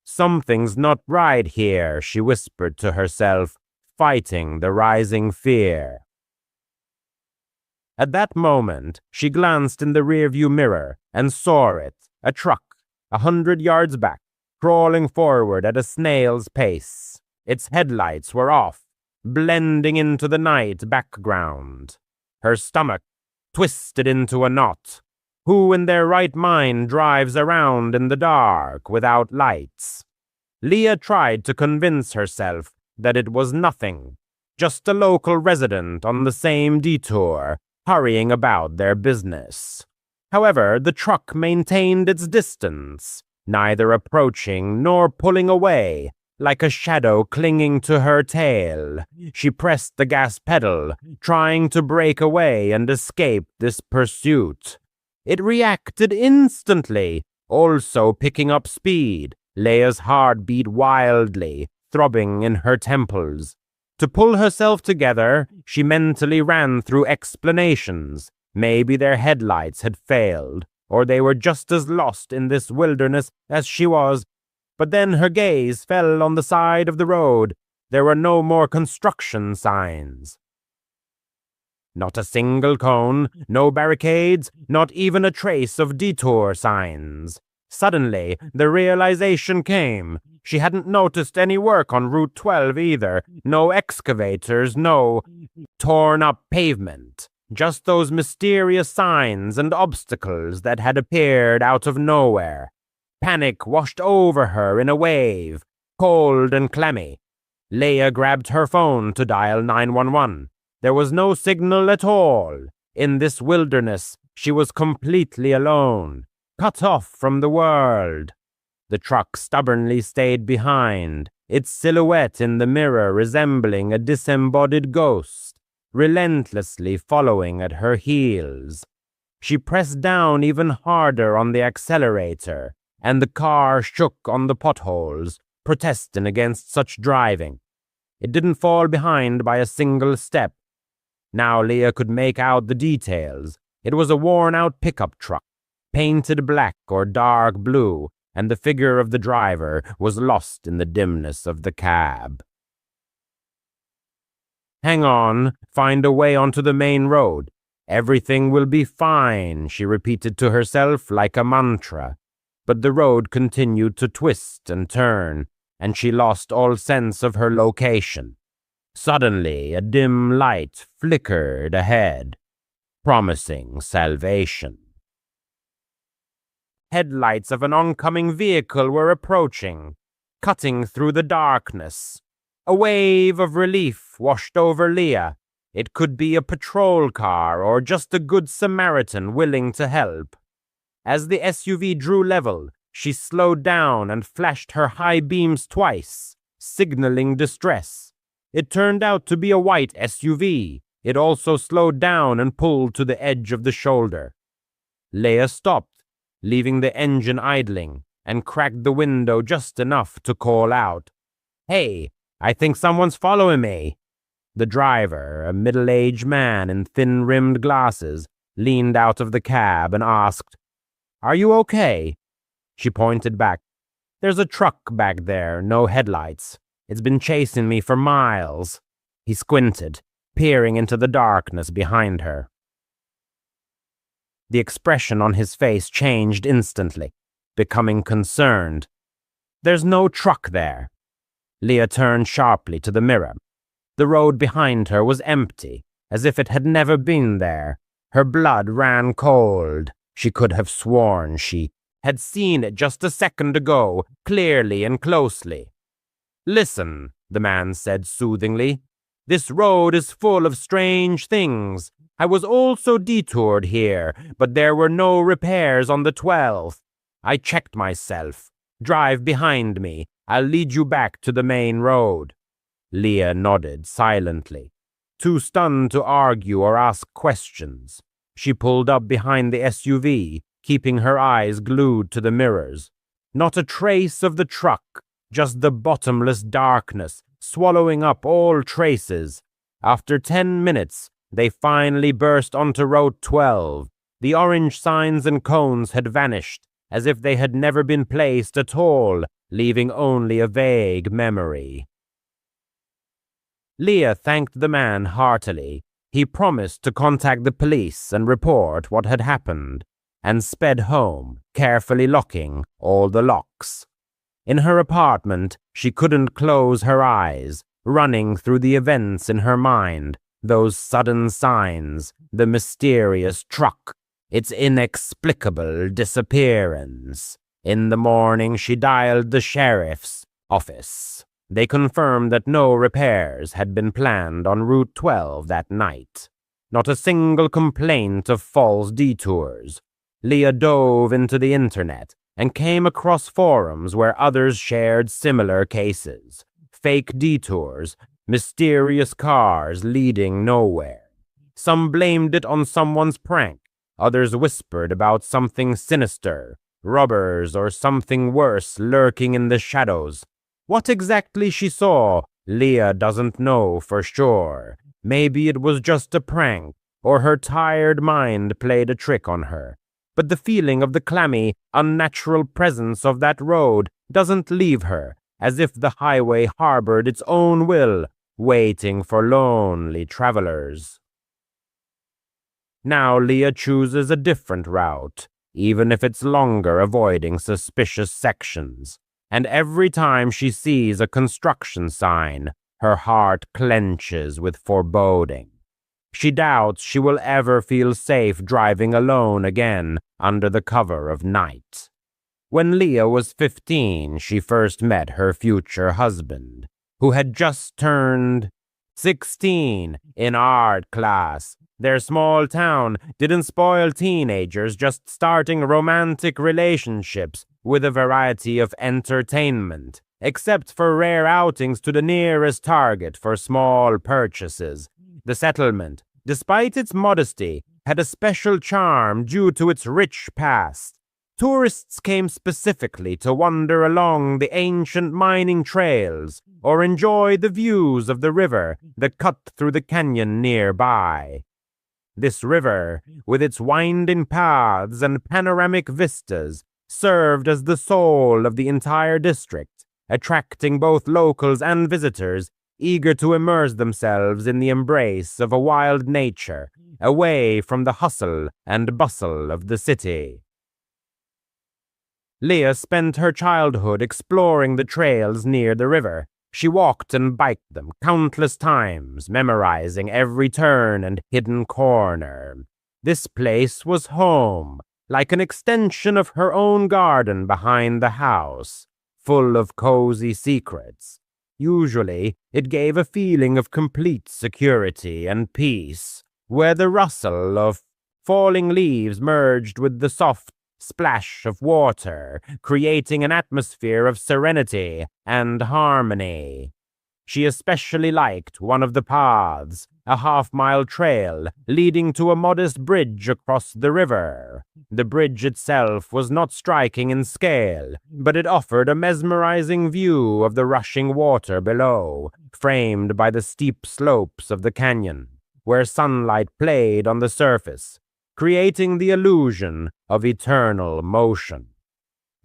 Something's not right here, she whispered to herself, fighting the rising fear. At that moment, she glanced in the rearview mirror and saw it, a truck, 100 yards back. crawling forward at a snail's pace. Its headlights were off, blending into the night background. Her stomach twisted into a knot. Who in their right mind drives around in the dark without lights? Leah tried to convince herself that it was nothing, just a local resident on the same detour, hurrying about their business. However, the truck maintained its distance, neither approaching nor pulling away, like a shadow clinging to her tail. She pressed the gas pedal, trying to break away and escape this pursuit. It reacted instantly, also picking up speed, Leia's heart beat wildly, throbbing in her temples. To pull herself together, she mentally ran through explanations. Maybe their headlights had failed, or they were just as lost in this wilderness as she was. But then her gaze fell on the side of the road. There were no more construction signs. Not a single cone, no barricades, not even a trace of detour signs. Suddenly, the realization came. She hadn't noticed any work on Route 12 either. No excavators, no torn-up pavement. Just those mysterious signs and obstacles that had appeared out of nowhere. Panic washed over her in a wave, cold and clammy. Leia grabbed her phone to dial 911. There was no signal at all. In this wilderness, she was completely alone, cut off from the world. The truck stubbornly stayed behind, its silhouette in the mirror resembling a disembodied ghost, relentlessly following at her heels. She pressed down even harder on the accelerator, and the car shook on the potholes, protesting against such driving. It didn't fall behind by a single step. Now Leah could make out the details. It was a worn-out pickup truck, painted black or dark blue, and the figure of the driver was lost in the dimness of the cab. "Hang on, find a way onto the main road. Everything will be fine," she repeated to herself like a mantra. But the road continued to twist and turn, and she lost all sense of her location. Suddenly, a dim light flickered ahead, promising salvation. Headlights of an oncoming vehicle were approaching, cutting through the darkness. A wave of relief washed over Leah. It could be a patrol car or just a good Samaritan willing to help. As the SUV drew level, she slowed down and flashed her high beams twice, signaling distress. It turned out to be a white SUV. It also slowed down and pulled to the edge of the shoulder. Leia stopped, leaving the engine idling, and cracked the window just enough to call out, "Hey, I think someone's following me." The driver, a middle-aged man in thin-rimmed glasses, leaned out of the cab and asked, "Are you okay?" She pointed back. "There's a truck back there, no headlights. It's been chasing me for miles." He squinted, peering into the darkness behind her. The expression on his face changed instantly, becoming concerned. "There's no truck there." Leah turned sharply to the mirror. The road behind her was empty, as if it had never been there. Her blood ran cold. She could have sworn she had seen it just a second ago, clearly and closely. "Listen," the man said soothingly. "This road is full of strange things. I was also detoured here, but there were no repairs on the 12th. I checked myself. Drive behind me. I'll lead you back to the main road." Leah nodded silently, too stunned to argue or ask questions. She pulled up behind the SUV, keeping her eyes glued to the mirrors. Not a trace of the truck, just the bottomless darkness, swallowing up all traces. After 10 minutes, they finally burst onto Route 12. The orange signs and cones had vanished, as if they had never been placed at all, leaving only a vague memory. Leah thanked the man heartily. He promised to contact the police and report what had happened, and sped home, carefully locking all the locks. In her apartment, she couldn't close her eyes, running through the events in her mind, those sudden signs, the mysterious truck, its inexplicable disappearance. In the morning, she dialed the sheriff's office. They confirmed that no repairs had been planned on Route 12 that night. Not a single complaint of false detours. Leah dove into the internet and came across forums where others shared similar cases. Fake detours, mysterious cars leading nowhere. Some blamed it on someone's prank. Others whispered about something sinister, robbers or something worse lurking in the shadows. What exactly she saw, Leah doesn't know for sure. Maybe it was just a prank, or her tired mind played a trick on her. But the feeling of the clammy, unnatural presence of that road doesn't leave her, as if the highway harbored its own will, waiting for lonely travelers. Now Leah chooses a different route, even if it's longer, avoiding suspicious sections. And every time she sees a construction sign, her heart clenches with foreboding. She doubts she will ever feel safe driving alone again under the cover of night. When Leah was 15, she first met her future husband, who had just turned 16 in art class. Their small town didn't spoil teenagers just starting romantic relationships with a variety of entertainment, except for rare outings to the nearest Target for small purchases. The settlement, despite its modesty, had a special charm due to its rich past. Tourists came specifically to wander along the ancient mining trails or enjoy the views of the river that cut through the canyon nearby. This river, with its winding paths and panoramic vistas, served as the soul of the entire district, attracting both locals and visitors eager to immerse themselves in the embrace of a wild nature, away from the hustle and bustle of the city. Leah spent her childhood exploring the trails near the river. She walked and biked them countless times, memorizing every turn and hidden corner. This place was home, like an extension of her own garden behind the house, full of cozy secrets. Usually, it gave a feeling of complete security and peace, where the rustle of falling leaves merged with the soft splash of water, creating an atmosphere of serenity and harmony. She especially liked one of the paths, a half-mile trail leading to a modest bridge across the river. The bridge itself was not striking in scale, but it offered a mesmerizing view of the rushing water below, framed by the steep slopes of the canyon, where sunlight played on the surface, creating the illusion of eternal motion.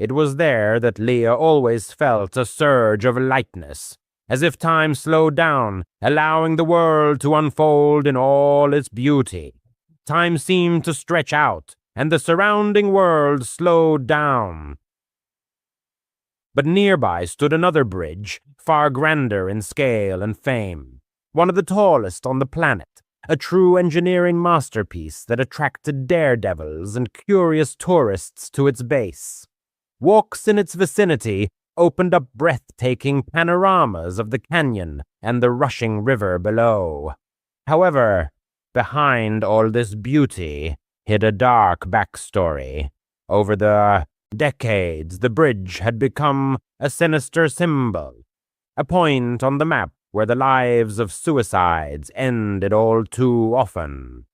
It was there that Leah always felt a surge of lightness, as if time slowed down, allowing the world to unfold in all its beauty. Time seemed to stretch out, and the surrounding world slowed down. But nearby stood another bridge, far grander in scale and fame, one of the tallest on the planet, a true engineering masterpiece that attracted daredevils and curious tourists to its base. Walks in its vicinity opened up breathtaking panoramas of the canyon and the rushing river below. However, behind all this beauty hid a dark backstory. Over the decades, the bridge had become a sinister symbol, a point on the map where the lives of suicides ended all too often.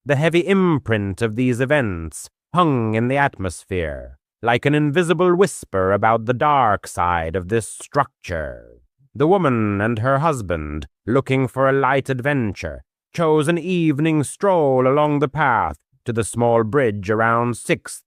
The heavy imprint of these events hung in the atmosphere, like an invisible whisper about the dark side of this structure. The woman and her husband, looking for a light adventure, chose an evening stroll along the path to the small bridge around 6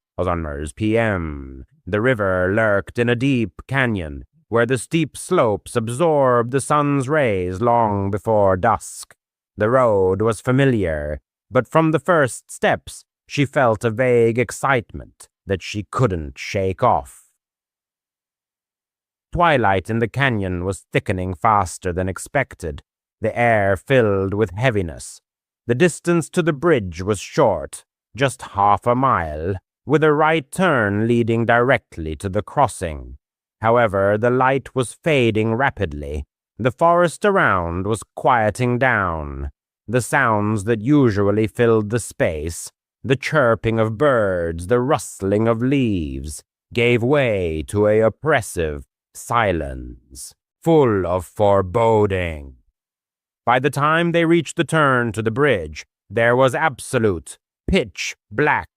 p.m. The river lurked in a deep canyon, where the steep slopes absorbed the sun's rays long before dusk. The road was familiar, but from the first steps, she felt a vague excitement that she couldn't shake off. Twilight in the canyon was thickening faster than expected, the air filled with heaviness. The distance to the bridge was short, just half a mile, with a right turn leading directly to the crossing. However, the light was fading rapidly. The forest around was quieting down. The sounds that usually filled the space, the chirping of birds, the rustling of leaves, gave way to an oppressive silence, full of foreboding. By the time they reached the turn to the bridge, there was absolute, pitch-black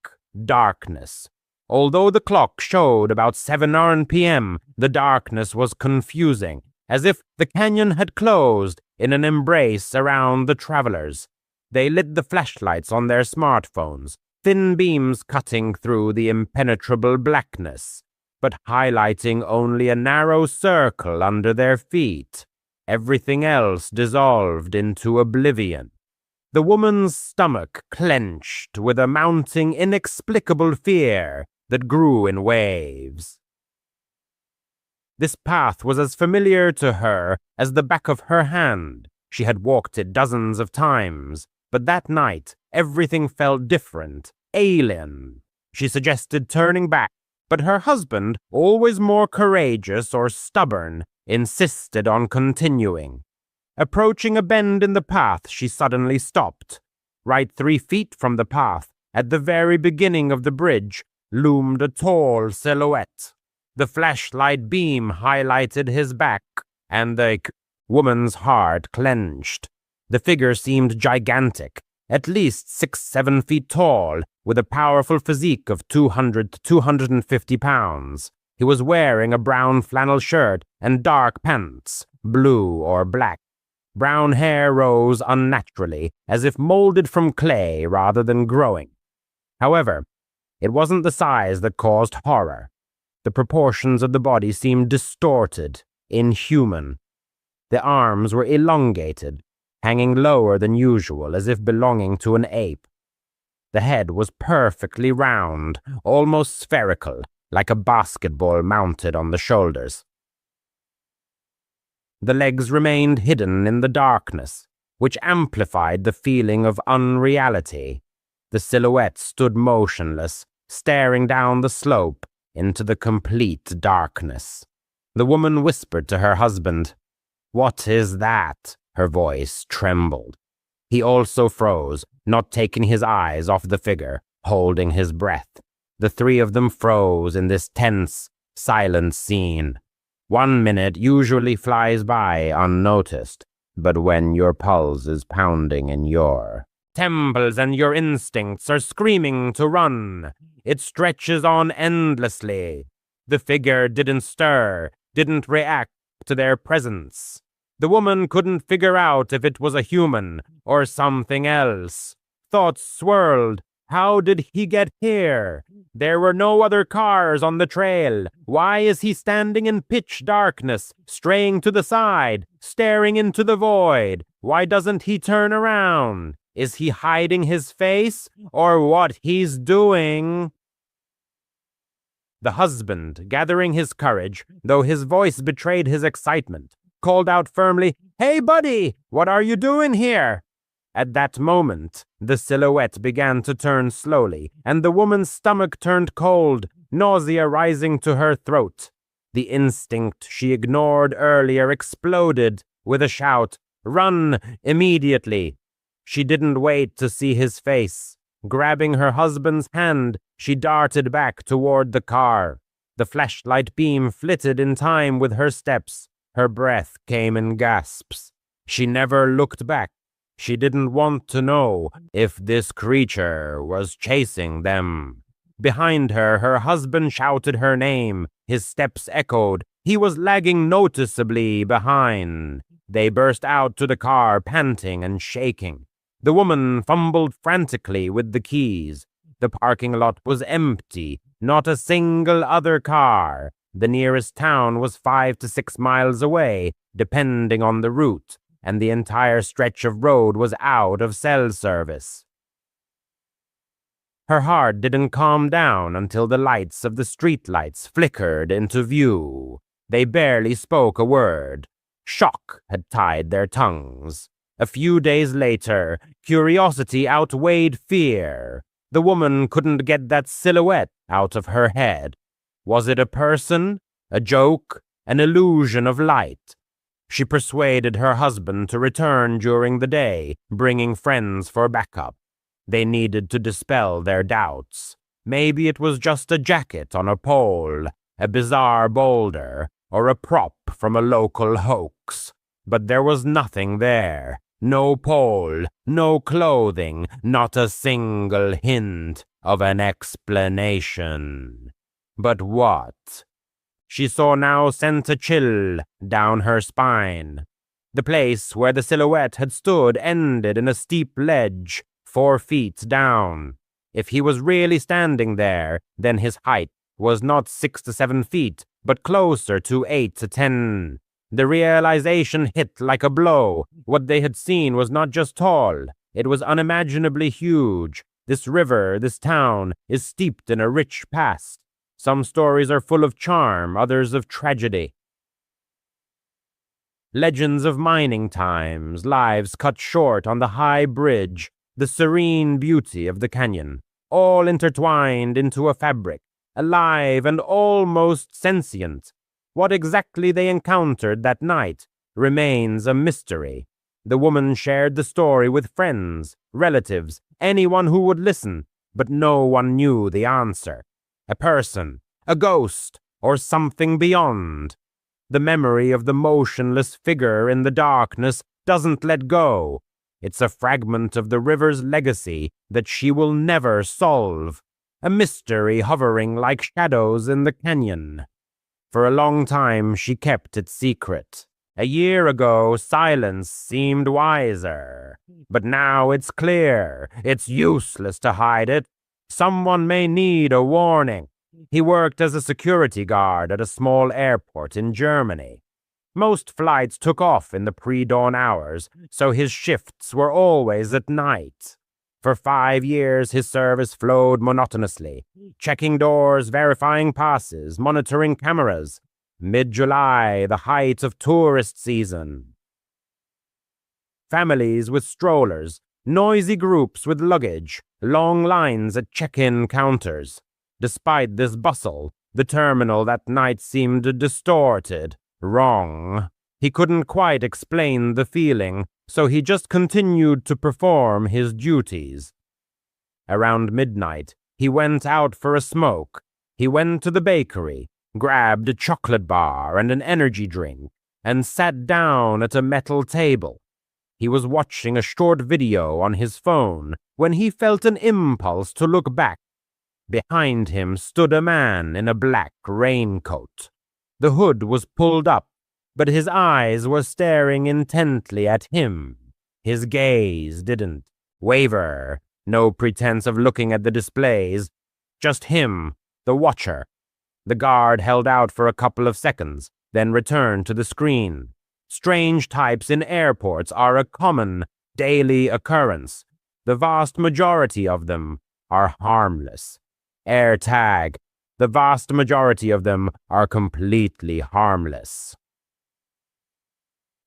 darkness. Although the clock showed about 7 p.m., the darkness was confusing, as if the canyon had closed in an embrace around the travelers. They lit the flashlights on their smartphones, thin beams cutting through the impenetrable blackness, but highlighting only a narrow circle under their feet. Everything else dissolved into oblivion. The woman's stomach clenched with a mounting inexplicable fear that grew in waves. This path was as familiar to her as the back of her hand. She had walked it dozens of times, but that night everything felt different, alien. She suggested turning back, but her husband, always more courageous or stubborn, insisted on continuing. Approaching a bend in the path, she suddenly stopped. Right 3 feet from the path, at the very beginning of the bridge, loomed a tall silhouette. The flashlight beam highlighted his back, and the woman's heart clenched. The figure seemed gigantic, at least 6-7 feet tall, with a powerful physique of 200 to 250 pounds. He was wearing a brown flannel shirt and dark pants, blue or black. Brown hair rose unnaturally, as if molded from clay rather than growing. However, it wasn't the size that caused horror. The proportions of the body seemed distorted, inhuman. The arms were elongated, hanging lower than usual as if belonging to an ape. The head was perfectly round, almost spherical, like a basketball mounted on the shoulders. The legs remained hidden in the darkness, which amplified the feeling of unreality. The silhouette stood motionless, staring down the slope into the complete darkness. The woman whispered to her husband, "What is that?" Her voice trembled. He also froze, not taking his eyes off the figure, holding his breath. The three of them froze in this tense, silent scene. 1 minute usually flies by unnoticed, but when your pulse is pounding in your temples and your instincts are screaming to run, it stretches on endlessly. The figure didn't stir, didn't react to their presence. The woman couldn't figure out if it was a human or something else. Thoughts swirled. How did he get here? There were no other cars on the trail. Why is he standing in pitch darkness, straying to the side, staring into the void? Why doesn't he turn around? Is he hiding his face, or what he's doing? The husband, gathering his courage, though his voice betrayed his excitement, called out firmly, "Hey, buddy, what are you doing here?" At that moment, the silhouette began to turn slowly, and the woman's stomach turned cold, nausea rising to her throat. The instinct she ignored earlier exploded with a shout, "Run, immediately!" She didn't wait to see his face. Grabbing her husband's hand, she darted back toward the car. The flashlight beam flitted in time with her steps. Her breath came in gasps. She never looked back. She didn't want to know if this creature was chasing them. Behind her, her husband shouted her name. His steps echoed. He was lagging noticeably behind. They burst out to the car, panting and shaking. The woman fumbled frantically with the keys. The parking lot was empty, not a single other car. The nearest town was 5 to 6 miles away, depending on the route, and the entire stretch of road was out of cell service. Her heart didn't calm down until the lights of the streetlights flickered into view. They barely spoke a word. Shock had tied their tongues. A few days later, curiosity outweighed fear. The woman couldn't get that silhouette out of her head. Was it a person, a joke, an illusion of light? She persuaded her husband to return during the day, bringing friends for backup. They needed to dispel their doubts. Maybe it was just a jacket on a pole, a bizarre boulder, or a prop from a local hoax. But there was nothing there. No pole, no clothing, not a single hint of an explanation. But what? She saw now sent a chill down her spine. The place where the silhouette had stood ended in a steep ledge, 4 feet down. If he was really standing there, then his height was not 6 to 7 feet, but closer to 8 to 10. The realization hit like a blow. What they had seen was not just tall, it was unimaginably huge. This river, this town, is steeped in a rich past. Some stories are full of charm, others of tragedy. Legends of mining times, lives cut short on the high bridge, the serene beauty of the canyon, all intertwined into a fabric, alive and almost sentient. What exactly they encountered that night remains a mystery. The woman shared the story with friends, relatives, anyone who would listen, but no one knew the answer. A person, a ghost, or something beyond. The memory of the motionless figure in the darkness doesn't let go. It's a fragment of the river's legacy that she will never solve. A mystery hovering like shadows in the canyon. For a long time she kept it secret. A year ago, silence seemed wiser. But now it's clear. It's useless to hide it. Someone may need a warning. He worked as a security guard at a small airport in Germany. Most flights took off in the pre-dawn hours, so his shifts were always at night. For 5 years, his service flowed monotonously, checking doors, verifying passes, monitoring cameras. Mid-July, the height of tourist season. Families with strollers, noisy groups with luggage, long lines at check-in counters. Despite this bustle, the terminal that night seemed distorted, wrong. He couldn't quite explain the feeling, so he just continued to perform his duties. Around midnight, he went out for a smoke. He went to the bakery, grabbed a chocolate bar and an energy drink, and sat down at a metal table. He was watching a short video on his phone when he felt an impulse to look back. Behind him stood a man in a black raincoat. The hood was pulled up, but his eyes were staring intently at him. His gaze didn't waver, no pretense of looking at the displays, just him, the watcher. The guard held out for a couple of seconds, then returned to the screen. Strange types in airports are a common, daily occurrence. The vast majority of them are harmless. Air tag. The vast majority of them are completely harmless.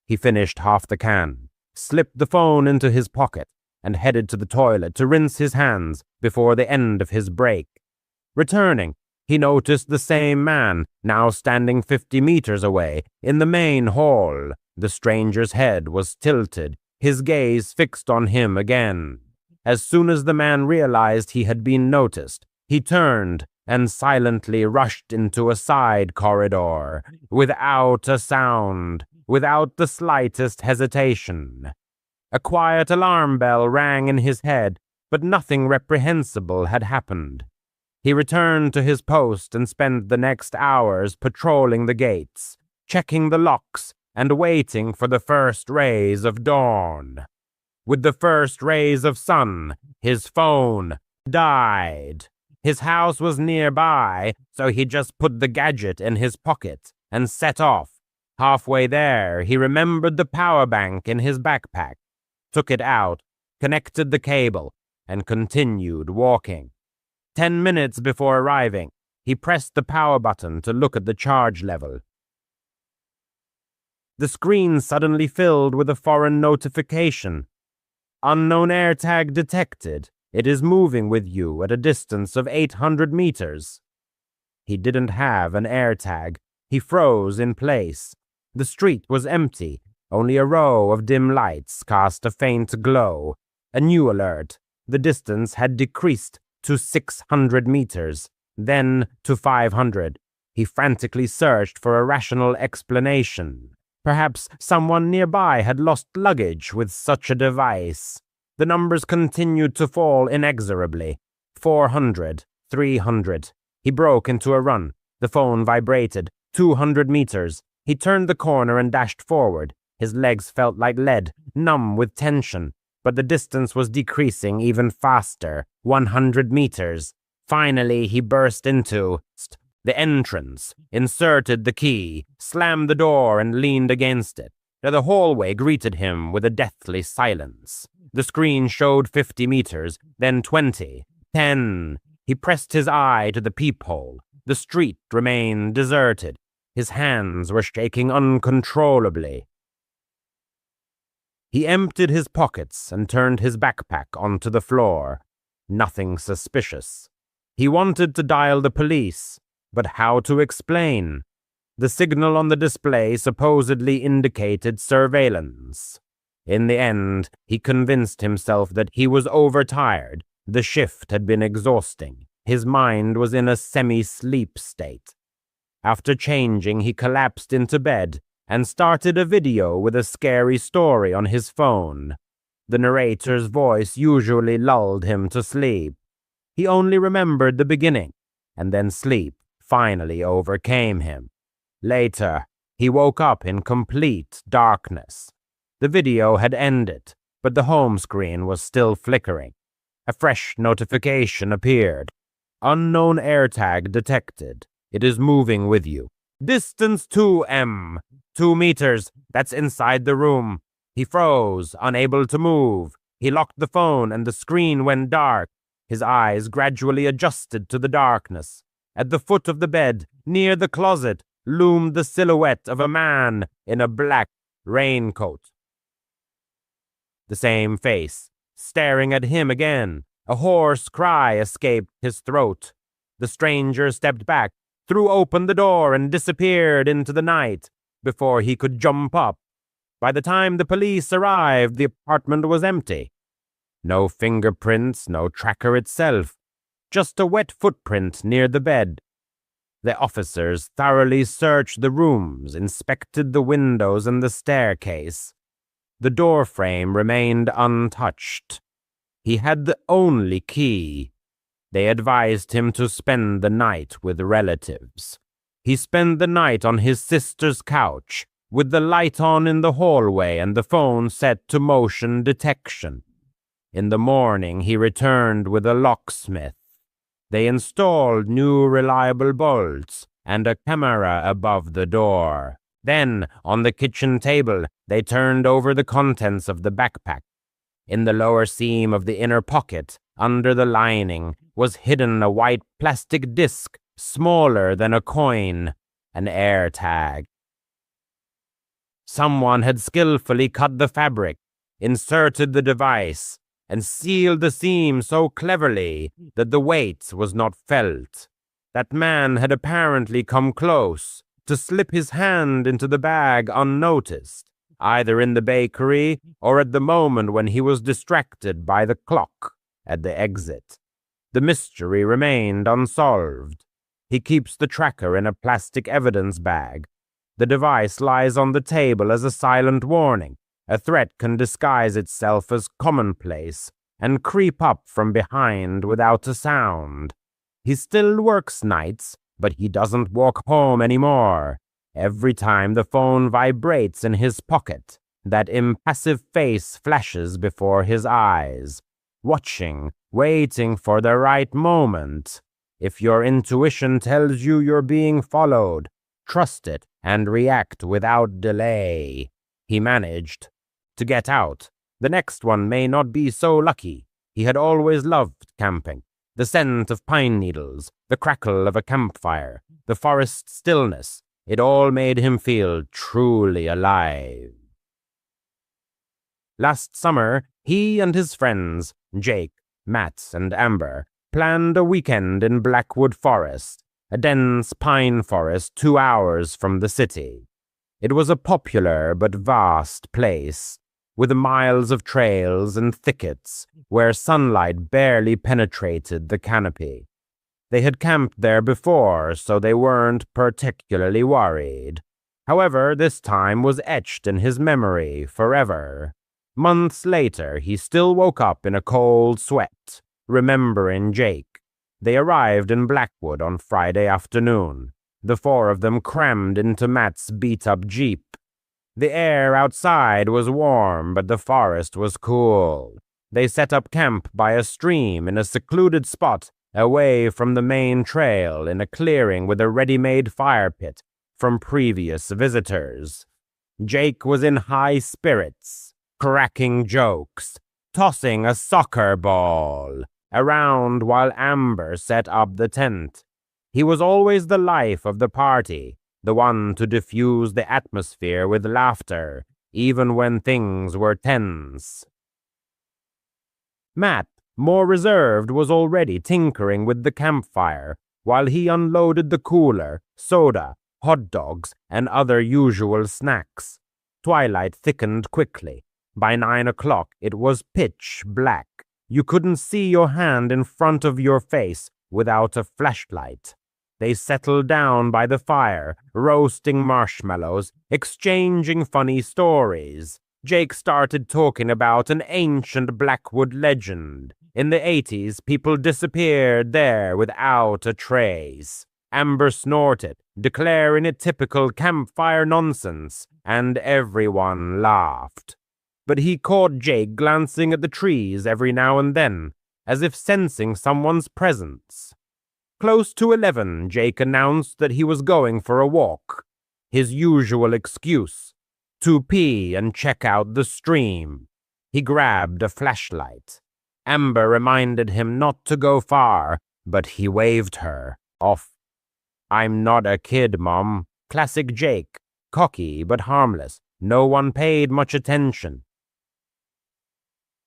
He finished half the can, slipped the phone into his pocket, and headed to the toilet to rinse his hands before the end of his break. Returning, he noticed the same man, now standing 50 meters away, in the main hall. The stranger's head was tilted, his gaze fixed on him again. As soon as the man realized he had been noticed, he turned and silently rushed into a side corridor, without a sound, without the slightest hesitation. A quiet alarm bell rang in his head, but nothing reprehensible had happened. He returned to his post and spent the next hours patrolling the gates, checking the locks, and waiting for the first rays of dawn. With the first rays of sun, his phone died. His house was nearby, so he just put the gadget in his pocket and set off. Halfway there, he remembered the power bank in his backpack, took it out, connected the cable, and continued walking. 10 minutes before arriving, he pressed the power button to look at the charge level. The screen suddenly filled with a foreign notification. Unknown AirTag detected. It is moving with you at a distance of 800 meters. He didn't have an AirTag. He froze in place. The street was empty. Only a row of dim lights cast a faint glow. A new alert. The distance had decreased to 600 meters, then to 500. He frantically searched for a rational explanation. Perhaps someone nearby had lost luggage with such a device. The numbers continued to fall inexorably. 400, 300. He broke into a run. The phone vibrated. 200 meters. He turned the corner and dashed forward. His legs felt like lead, numb with tension. But the distance was decreasing even faster. 100 meters. Finally, he burst into the entrance, inserted the key, slammed the door, and leaned against it. The hallway greeted him with a deathly silence. The screen showed 50 meters, then 20, 10. He pressed his eye to the peephole. The street remained deserted. His hands were shaking uncontrollably. He emptied his pockets and turned his backpack onto the floor. Nothing suspicious. He wanted to dial the police, but how to explain? The signal on the display supposedly indicated surveillance. In the end, he convinced himself that he was overtired. The shift had been exhausting. His mind was in a semi-sleep state. After changing, he collapsed into bed and started a video with a scary story on his phone. The narrator's voice usually lulled him to sleep. He only remembered the beginning, and then sleep finally overcame him. Later, he woke up in complete darkness. The video had ended, but the home screen was still flickering. A fresh notification appeared. Unknown AirTag detected. It is moving with you. Distance 2M. 2 meters. That's inside the room. He froze, unable to move. He locked the phone and the screen went dark. His eyes gradually adjusted to the darkness. At the foot of the bed, near the closet, loomed the silhouette of a man in a black raincoat. The same face, staring at him again. A hoarse cry escaped his throat. The stranger stepped back, threw open the door, and disappeared into the night before he could jump up. By the time the police arrived, the apartment was empty. No fingerprints, no tracker itself, just a wet footprint near the bed. The officers thoroughly searched the rooms, inspected the windows and the staircase. The door frame remained untouched. He had the only key. They advised him to spend the night with relatives. He spent the night on his sister's couch, with the light on in the hallway and the phone set to motion detection. In the morning, he returned with a locksmith. They installed new reliable bolts and a camera above the door. Then, on the kitchen table, they turned over the contents of the backpack. In the lower seam of the inner pocket, under the lining, was hidden a white plastic disc, smaller than a coin, an AirTag. Someone had skillfully cut the fabric, inserted the device, and sealed the seam so cleverly that the weight was not felt. That man had apparently come close to slip his hand into the bag unnoticed, either in the bakery or at the moment when he was distracted by the clock at the exit. The mystery remained unsolved. He keeps the tracker in a plastic evidence bag. The device lies on the table as a silent warning. A threat can disguise itself as commonplace and creep up from behind without a sound. He still works nights, but he doesn't walk home anymore. Every time the phone vibrates in his pocket, that impassive face flashes before his eyes, watching, waiting for the right moment. If your intuition tells you you're being followed, trust it and react without delay. He managed to get out. The next one may not be so lucky. He had always loved camping. The scent of pine needles, the crackle of a campfire, the forest stillness. It all made him feel truly alive. Last summer, he and his friends, Jake, Matt, and Amber, planned a weekend in Blackwood Forest, a dense pine forest 2 hours from the city. It was a popular but vast place, with miles of trails and thickets where sunlight barely penetrated the canopy. They had camped there before, so they weren't particularly worried. However, this time was etched in his memory forever. Months later, he still woke up in a cold sweat, remembering Jake. They arrived in Blackwood on Friday afternoon, the four of them crammed into Matt's beat-up Jeep. The air outside was warm, but the forest was cool. They set up camp by a stream in a secluded spot away from the main trail in a clearing with a ready-made fire pit from previous visitors. Jake was in high spirits, cracking jokes, tossing a soccer ball around while Amber set up the tent. He was always the life of the party, the one to diffuse the atmosphere with laughter, even when things were tense. Matt, more reserved, was already tinkering with the campfire while he unloaded the cooler, soda, hot dogs, and other usual snacks. Twilight thickened quickly. By 9 o'clock, it was pitch black. You couldn't see your hand in front of your face without a flashlight. They settled down by the fire, roasting marshmallows, exchanging funny stories. Jake started talking about an ancient Blackwood legend. In the 80s, people disappeared there without a trace. Amber snorted, declaring it typical campfire nonsense, and everyone laughed. But he caught Jake glancing at the trees every now and then, as if sensing someone's presence. Close to 11, Jake announced that he was going for a walk. His usual excuse, to pee and check out the stream. He grabbed a flashlight. Amber reminded him not to go far, but he waved her off. "I'm not a kid, Mom." Classic Jake, cocky but harmless. No one paid much attention.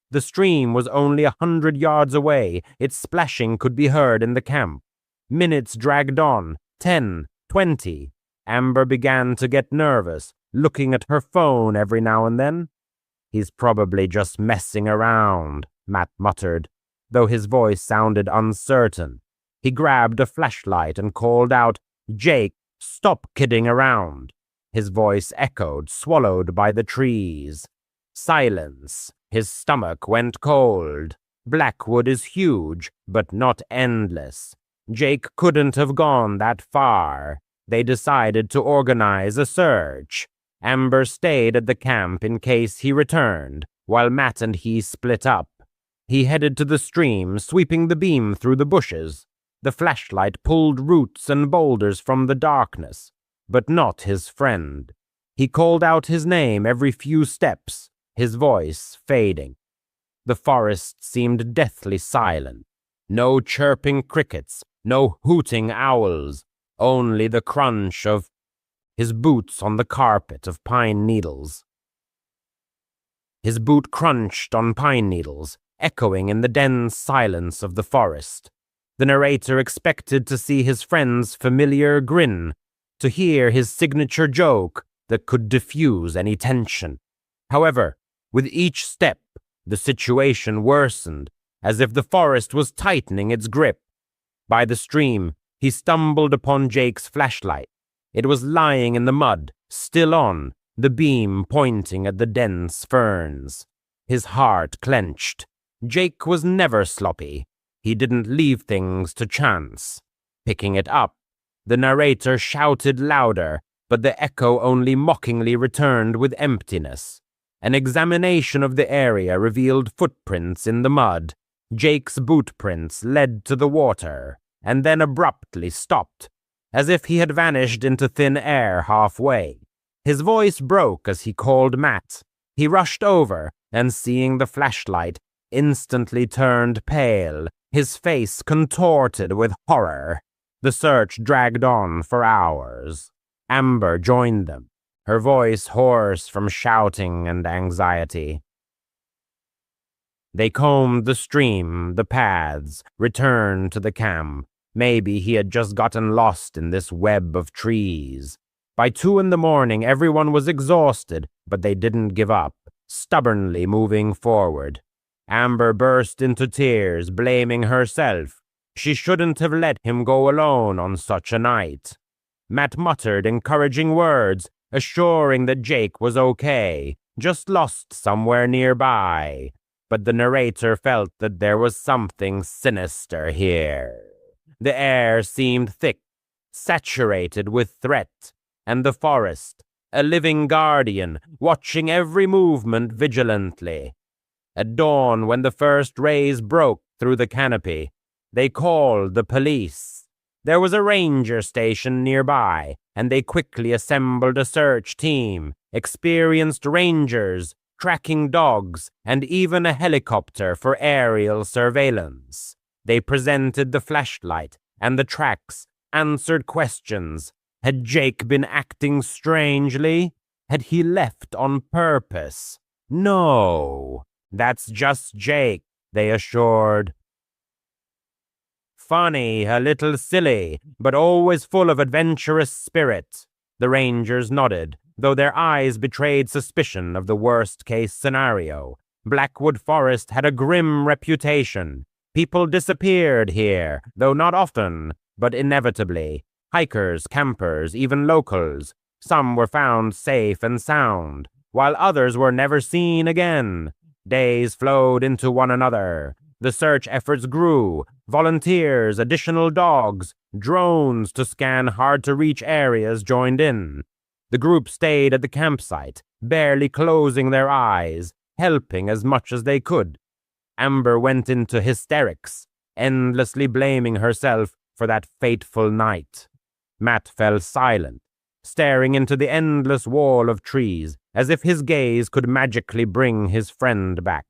The stream was only 100 yards away. Its splashing could be heard in the camp. Minutes dragged on, 10, 20. Amber began to get nervous, looking at her phone every now and then. "He's probably just messing around," Matt muttered, though his voice sounded uncertain. He grabbed a flashlight and called out, "Jake, stop kidding around." His voice echoed, swallowed by the trees. Silence. His stomach went cold. Blackwood is huge, but not endless. Jake couldn't have gone that far. They decided to organize a search. Amber stayed at the camp in case he returned, while Matt and he split up. He headed to the stream, sweeping the beam through the bushes. The flashlight pulled roots and boulders from the darkness, but not his friend. He called out his name every few steps, his voice fading. The forest seemed deathly silent. No chirping crickets, no hooting owls, only the crunch of his boots on the carpet of pine needles. His boot crunched on pine needles, echoing in the dense silence of the forest. The narrator expected to see his friend's familiar grin, to hear his signature joke that could diffuse any tension. However, with each step, the situation worsened, as if the forest was tightening its grip. By the stream, he stumbled upon Jake's flashlight. It was lying in the mud, still on, the beam pointing at the dense ferns. His heart clenched. Jake was never sloppy. He didn't leave things to chance. Picking it up, the narrator shouted louder, but the echo only mockingly returned with emptiness. An examination of the area revealed footprints in the mud. Jake's boot prints led to the water, and then abruptly stopped, as if he had vanished into thin air halfway. His voice broke as he called Matt. He rushed over, and seeing the flashlight, instantly turned pale, his face contorted with horror. The search dragged on for hours. Amber joined them, her voice hoarse from shouting and anxiety. They combed the stream, the paths, returned to the camp. Maybe he had just gotten lost in this web of trees. By 2 a.m, everyone was exhausted, but they didn't give up, stubbornly moving forward. Amber burst into tears, blaming herself. She shouldn't have let him go alone on such a night. Matt muttered encouraging words, assuring that Jake was okay, just lost somewhere nearby. But the narrator felt that there was something sinister here. The air seemed thick, saturated with threat, and the forest, a living guardian, watching every movement vigilantly. At dawn, when the first rays broke through the canopy, they called the police. There was a ranger station nearby, and they quickly assembled a search team, experienced rangers, tracking dogs, and even a helicopter for aerial surveillance. They presented the flashlight and the tracks, answered questions. Had Jake been acting strangely? Had he left on purpose? No, that's just Jake, they assured. Funny, a little silly, but always full of adventurous spirit. The rangers nodded, though their eyes betrayed suspicion of the worst-case scenario. Blackwood Forest had a grim reputation. People disappeared here, though not often, but inevitably. Hikers, campers, even locals. Some were found safe and sound, while others were never seen again. Days flowed into one another. The search efforts grew. Volunteers, additional dogs, drones to scan hard-to-reach areas joined in. The group stayed at the campsite, barely closing their eyes, helping as much as they could. Amber went into hysterics, endlessly blaming herself for that fateful night. Matt fell silent, staring into the endless wall of trees, as if his gaze could magically bring his friend back.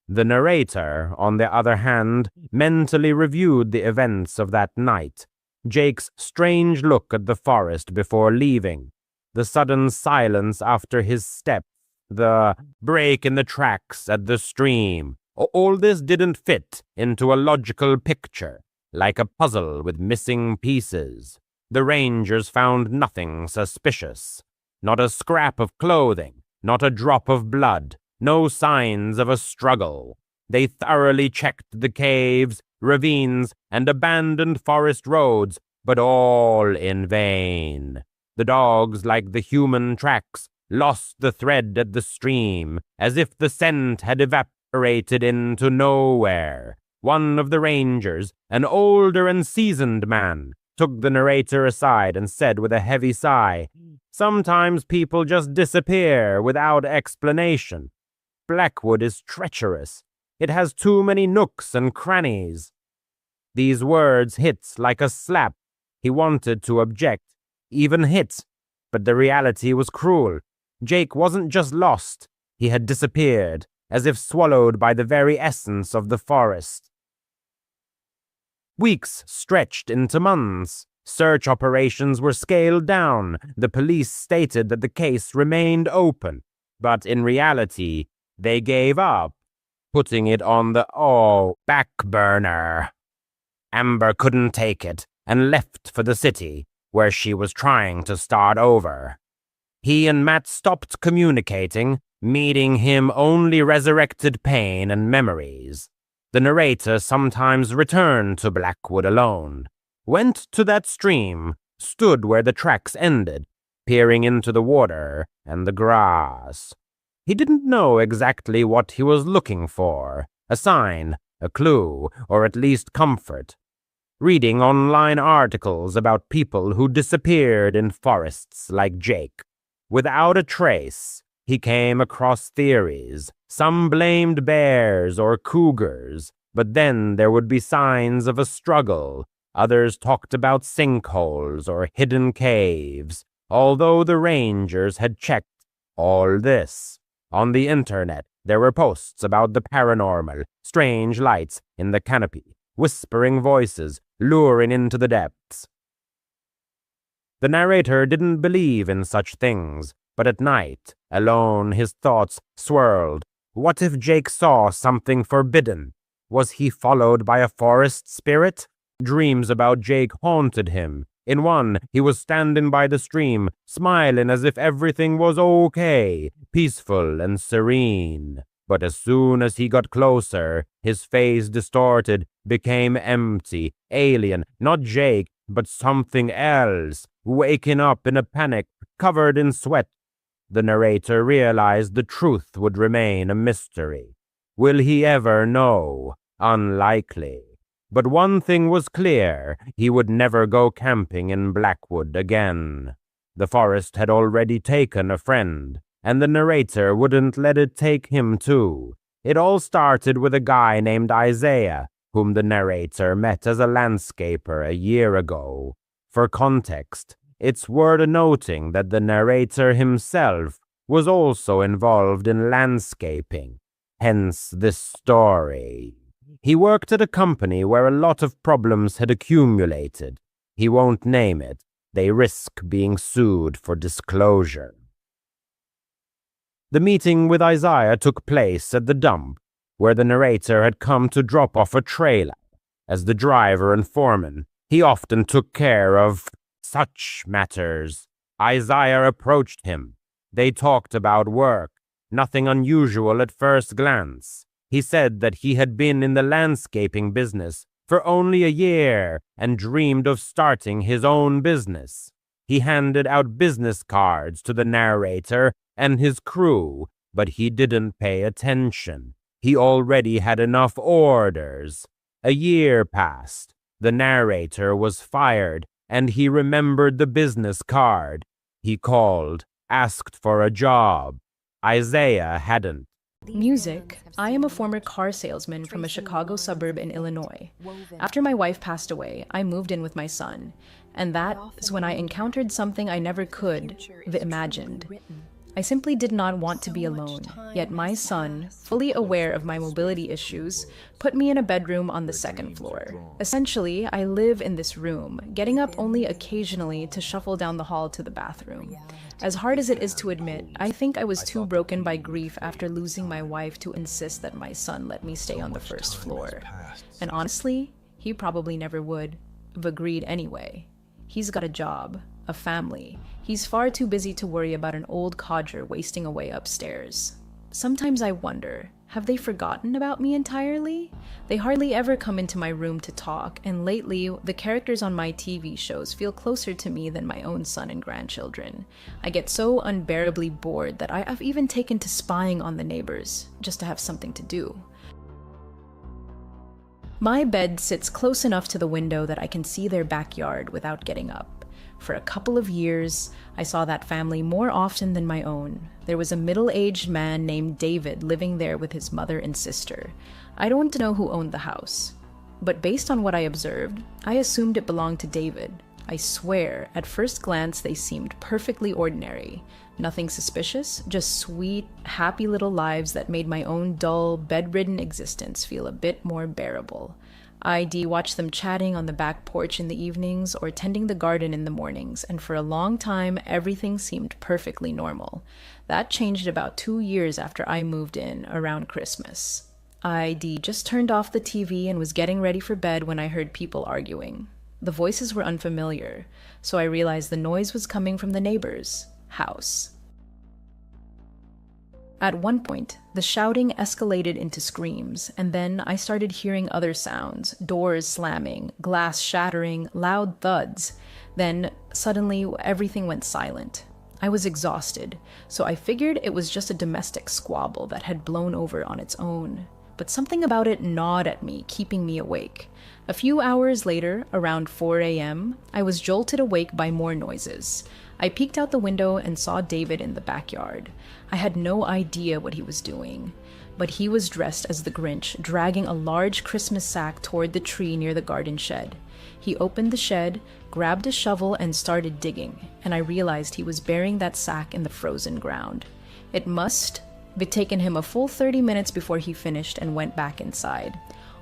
The narrator, on the other hand, mentally reviewed the events of that night. Jake's strange look at the forest before leaving, the sudden silence after his step, the break in the tracks at the stream. All this didn't fit into a logical picture, like a puzzle with missing pieces. The rangers found nothing suspicious. Not a scrap of clothing, not a drop of blood, no signs of a struggle. They thoroughly checked the caves, ravines, and abandoned forest roads, but all in vain. The dogs, like the human tracks, lost the thread at the stream, as if the scent had evaporated into nowhere. One of the rangers, an older and seasoned man, took the narrator aside and said with a heavy sigh, "Sometimes people just disappear without explanation. Blackwood is treacherous. It has too many nooks and crannies." These words hit like a slap. He wanted to object, even hit, but the reality was cruel. Jake wasn't just lost, he had disappeared, as if swallowed by the very essence of the forest. Weeks stretched into months. Search operations were scaled down. The police stated that the case remained open, but in reality, they gave up, putting it on the back burner. Amber couldn't take it and left for the city, where she was trying to start over. He and Matt stopped communicating, meeting him only resurrected pain and memories. The narrator sometimes returned to Blackwood alone, went to that stream, stood where the tracks ended, peering into the water and the grass. He didn't know exactly what he was looking for, a sign, a clue, or at least comfort. Reading online articles about people who disappeared in forests like Jake. Without a trace, he came across theories. Some blamed bears or cougars, but then there would be signs of a struggle. Others talked about sinkholes or hidden caves, although the rangers had checked all this. On the internet, there were posts about the paranormal, strange lights in the canopy, whispering voices luring into the depths. The narrator didn't believe in such things, but at night, alone, his thoughts swirled. What if Jake saw something forbidden? Was he followed by a forest spirit? Dreams about Jake haunted him. In one, he was standing by the stream, smiling as if everything was okay, peaceful and serene. But as soon as he got closer, his face distorted, became empty, alien, not Jake, but something else, waking up in a panic, covered in sweat. The narrator realized the truth would remain a mystery. Will he ever know? Unlikely. But one thing was clear, he would never go camping in Blackwood again. The forest had already taken a friend, and the narrator wouldn't let it take him too. It all started with a guy named Isaiah, whom the narrator met as a landscaper a year ago. For context, it's worth noting that the narrator himself was also involved in landscaping, hence this story. He worked at a company where a lot of problems had accumulated. He won't name it. They risk being sued for disclosure. The meeting with Isaiah took place at the dump, where the narrator had come to drop off a trailer. As the driver and foreman, he often took care of such matters. Isaiah approached him. They talked about work, nothing unusual at first glance. He said that he had been in the landscaping business for only a year and dreamed of starting his own business. He handed out business cards to the narrator and his crew, but he didn't pay attention. He already had enough orders. A year passed. The narrator was fired, and he remembered the business card. He called, asked for a job. Isaiah hadn't. Music. I am a former car salesman from a Chicago suburb in Illinois. After my wife passed away, I moved in with my son, and that is when I encountered something I never could have imagined. I simply did not want to be alone, yet my son, fully aware of my mobility issues, put me in a bedroom on the second floor. Essentially, I live in this room, getting up only occasionally to shuffle down the hall to the bathroom. As hard as it is to admit, I think I was too broken by grief after losing my wife to insist that my son let me stay on the first floor. And honestly, he probably never would have agreed anyway. He's got a job, a family. He's far too busy to worry about an old codger wasting away upstairs. Sometimes I wonder, have they forgotten about me entirely? They hardly ever come into my room to talk, and lately, the characters on my TV shows feel closer to me than my own son and grandchildren. I get so unbearably bored that I've even taken to spying on the neighbors, just to have something to do. My bed sits close enough to the window that I can see their backyard without getting up. For a couple of years, I saw that family more often than my own. There was a middle-aged man named David living there with his mother and sister. I don't know who owned the house, but based on what I observed, I assumed it belonged to David. I swear, at first glance, they seemed perfectly ordinary. Nothing suspicious, just sweet, happy little lives that made my own dull, bedridden existence feel a bit more bearable. I'd watch them chatting on the back porch in the evenings or tending the garden in the mornings, and for a long time, everything seemed perfectly normal. That changed about 2 years after I moved in, around Christmas. I'd just turned off the TV and was getting ready for bed when I heard people arguing. The voices were unfamiliar, so I realized the noise was coming from the neighbor's house. At one point, the shouting escalated into screams, and then I started hearing other sounds, doors slamming, glass shattering, loud thuds. Then, suddenly, everything went silent. I was exhausted, so I figured it was just a domestic squabble that had blown over on its own. But something about it gnawed at me, keeping me awake. A few hours later, around 4 a.m., I was jolted awake by more noises. I peeked out the window and saw David in the backyard. I had no idea what he was doing, but he was dressed as the Grinch, dragging a large Christmas sack toward the tree near the garden shed. He opened the shed, grabbed a shovel, and started digging, and I realized he was burying that sack in the frozen ground. It must have taken him a full 30 minutes before he finished and went back inside.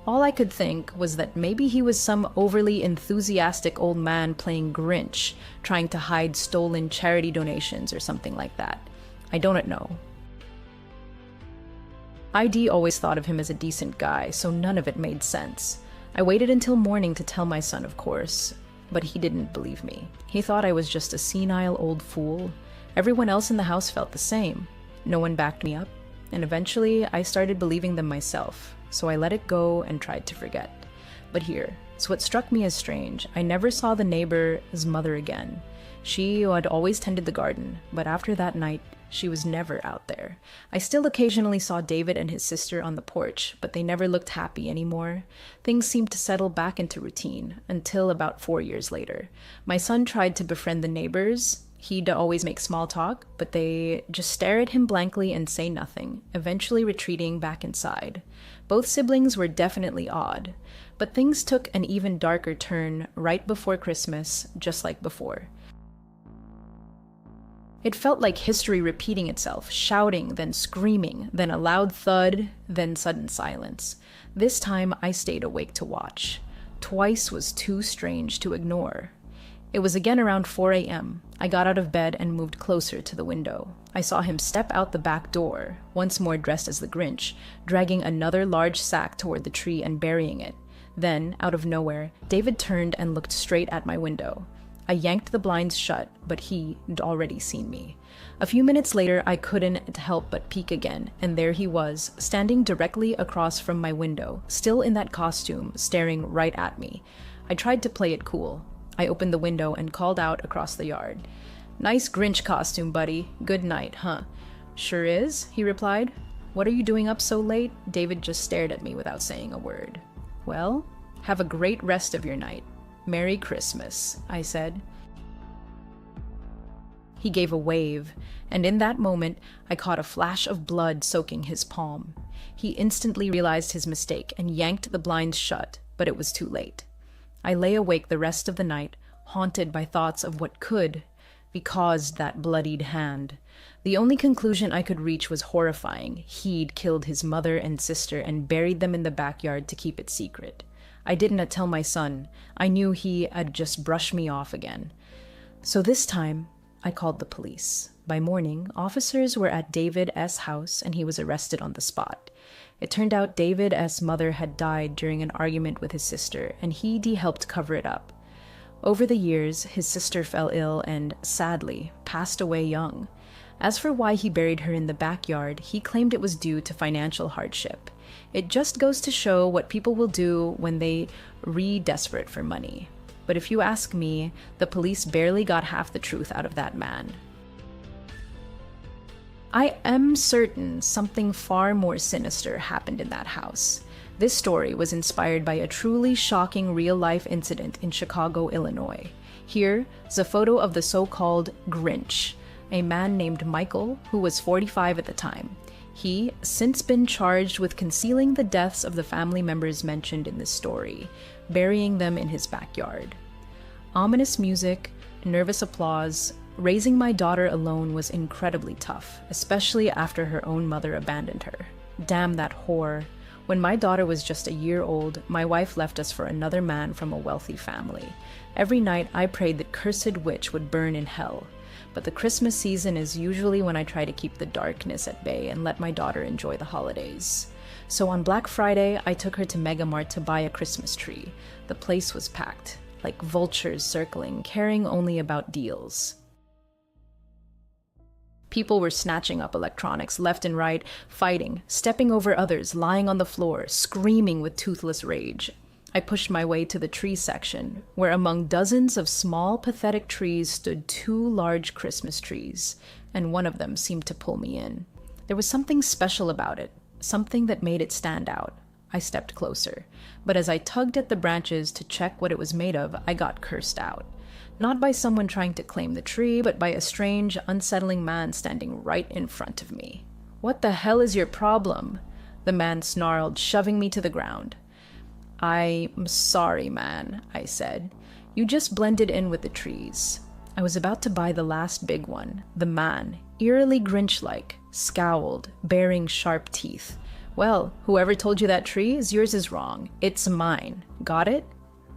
All I could think was that maybe he was some overly enthusiastic old man playing Grinch, trying to hide stolen charity donations or something like that. I don't know. ID always thought of him as a decent guy, so none of it made sense. I waited until morning to tell my son, of course, but he didn't believe me. He thought I was just a senile old fool. Everyone else in the house felt the same. No one backed me up, and eventually I started believing them myself, so I let it go and tried to forget. But here's what struck me as strange. I never saw the neighbor's mother again. She had always tended the garden, but after that night, she was never out there. I still occasionally saw David and his sister on the porch, but they never looked happy anymore. Things seemed to settle back into routine, until about 4 years later. My son tried to befriend the neighbors. He'd always make small talk, but they just stare at him blankly and say nothing, eventually retreating back inside. Both siblings were definitely odd, but things took an even darker turn right before Christmas, just like before. It felt like history repeating itself, shouting, then screaming, then a loud thud, then sudden silence. This time, I stayed awake to watch. Twice was too strange to ignore. It was again around 4 a.m. I got out of bed and moved closer to the window. I saw him step out the back door, once more dressed as the Grinch, dragging another large sack toward the tree and burying it. Then, out of nowhere, David turned and looked straight at my window. I yanked the blinds shut, but he'd already seen me. A few minutes later, I couldn't help but peek again, and there he was, standing directly across from my window, still in that costume, staring right at me. I tried to play it cool. I opened the window and called out across the yard. "Nice Grinch costume, buddy. Good night, huh?" "Sure is," he replied. "What are you doing up so late?" David just stared at me without saying a word. "Well, have a great rest of your night. Merry Christmas," I said. He gave a wave, and in that moment, I caught a flash of blood soaking his palm. He instantly realized his mistake and yanked the blinds shut, but it was too late. I lay awake the rest of the night, haunted by thoughts of what could be caused that bloodied hand. The only conclusion I could reach was horrifying. He'd killed his mother and sister and buried them in the backyard to keep it secret. I didn't tell my son. I knew he had just brushed me off again. So this time, I called the police. By morning, officers were at David S.'s house and he was arrested on the spot. It turned out David S.'s mother had died during an argument with his sister, and he'd helped cover it up. Over the years, his sister fell ill and, sadly, passed away young. As for why he buried her in the backyard, he claimed it was due to financial hardship. It just goes to show what people will do when they desperate for money. But if you ask me, the police barely got half the truth out of that man. I am certain something far more sinister happened in that house. This story was inspired by a truly shocking real-life incident in Chicago, Illinois. Here's a photo of the so-called Grinch, a man named Michael who was 45 at the time. He since been charged with concealing the deaths of the family members mentioned in this story, burying them in his backyard. Ominous music, nervous applause. Raising my daughter alone was incredibly tough, especially after her own mother abandoned her. Damn that whore. When my daughter was just a year old, my wife left us for another man from a wealthy family. Every night I prayed that cursed witch would burn in hell. But the Christmas season is usually when I try to keep the darkness at bay and let my daughter enjoy the holidays. So on Black Friday, I took her to Mega Mart to buy a Christmas tree. The place was packed, like vultures circling, caring only about deals. People were snatching up electronics left and right, fighting, stepping over others, lying on the floor, screaming with toothless rage. I pushed my way to the tree section, where among dozens of small, pathetic trees stood 2 large Christmas trees, and one of them seemed to pull me in. There was something special about it, something that made it stand out. I stepped closer, but as I tugged at the branches to check what it was made of, I got cursed out. Not by someone trying to claim the tree, but by a strange, unsettling man standing right in front of me. "What the hell is your problem?" the man snarled, shoving me to the ground. "I'm sorry, man," I said. "You just blended in with the trees." I was about to buy the last big one. The man, eerily Grinch-like, scowled, baring sharp teeth. Well, whoever told you that tree is yours is wrong. It's mine. Got it?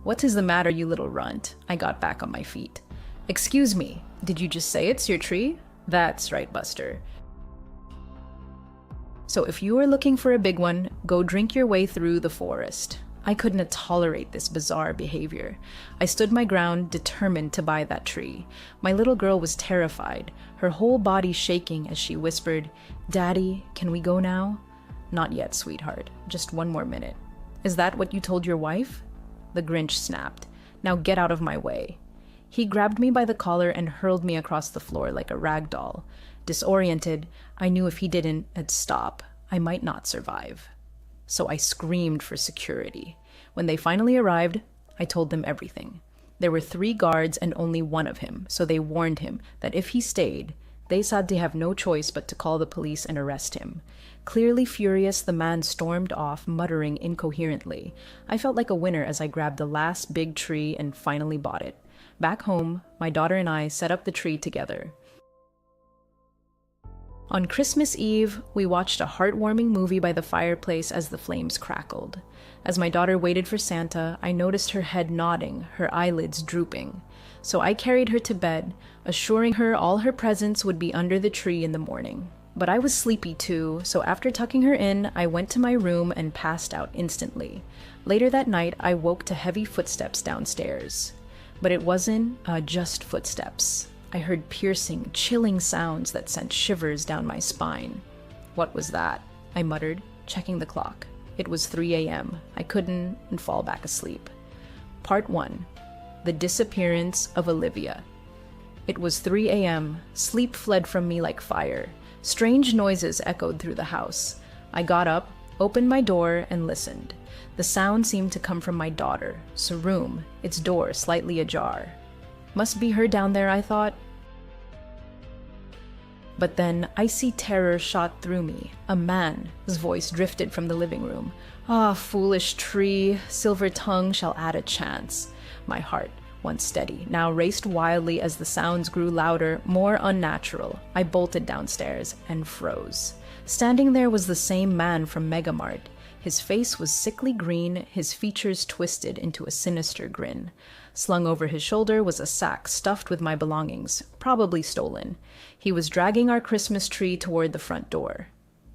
What is the matter, you little runt? I got back on my feet. Excuse me, did you just say it's your tree? That's right, Buster. So if you are looking for a big one, go drink your way through the forest. I couldn't tolerate this bizarre behavior. I stood my ground, determined to buy that tree. My little girl was terrified, her whole body shaking as she whispered, "Daddy, can we go now?" "Not yet, sweetheart. Just one more minute." "Is that what you told your wife?" The Grinch snapped. "Now get out of my way." He grabbed me by the collar and hurled me across the floor like a rag doll. Disoriented, I knew if he didn't stop, I might not survive. So I screamed for security. When they finally arrived, I told them everything. There were 3 guards and only one of him, so they warned him that if he stayed, they said they have no choice but to call the police and arrest him. Clearly furious, the man stormed off, muttering incoherently. I felt like a winner as I grabbed the last big tree and finally bought it. Back home, my daughter and I set up the tree together. On Christmas Eve, we watched a heartwarming movie by the fireplace as the flames crackled. As my daughter waited for Santa, I noticed her head nodding, her eyelids drooping. So I carried her to bed, assuring her all her presents would be under the tree in the morning. But I was sleepy too, so after tucking her in, I went to my room and passed out instantly. Later that night, I woke to heavy footsteps downstairs. But it wasn't just footsteps. I heard piercing, chilling sounds that sent shivers down my spine. "What was that?" I muttered, checking the clock. It was 3 a.m. I couldn't fall back asleep. Part 1. The Disappearance of Olivia. It was 3 a.m. Sleep fled from me like fire. Strange noises echoed through the house. I got up, opened my door, and listened. The sound seemed to come from my daughter's room, its door slightly ajar. Must be her down there, I thought. But then icy terror shot through me. A man's voice drifted from the living room. "Ah, foolish tree, silver tongue shall add a chance." My heart, once steady, now raced wildly as the sounds grew louder, more unnatural. I bolted downstairs and froze. Standing there was the same man from Megamart. His face was sickly green, his features twisted into a sinister grin. Slung over his shoulder was a sack stuffed with my belongings, probably stolen. He was dragging our Christmas tree toward the front door.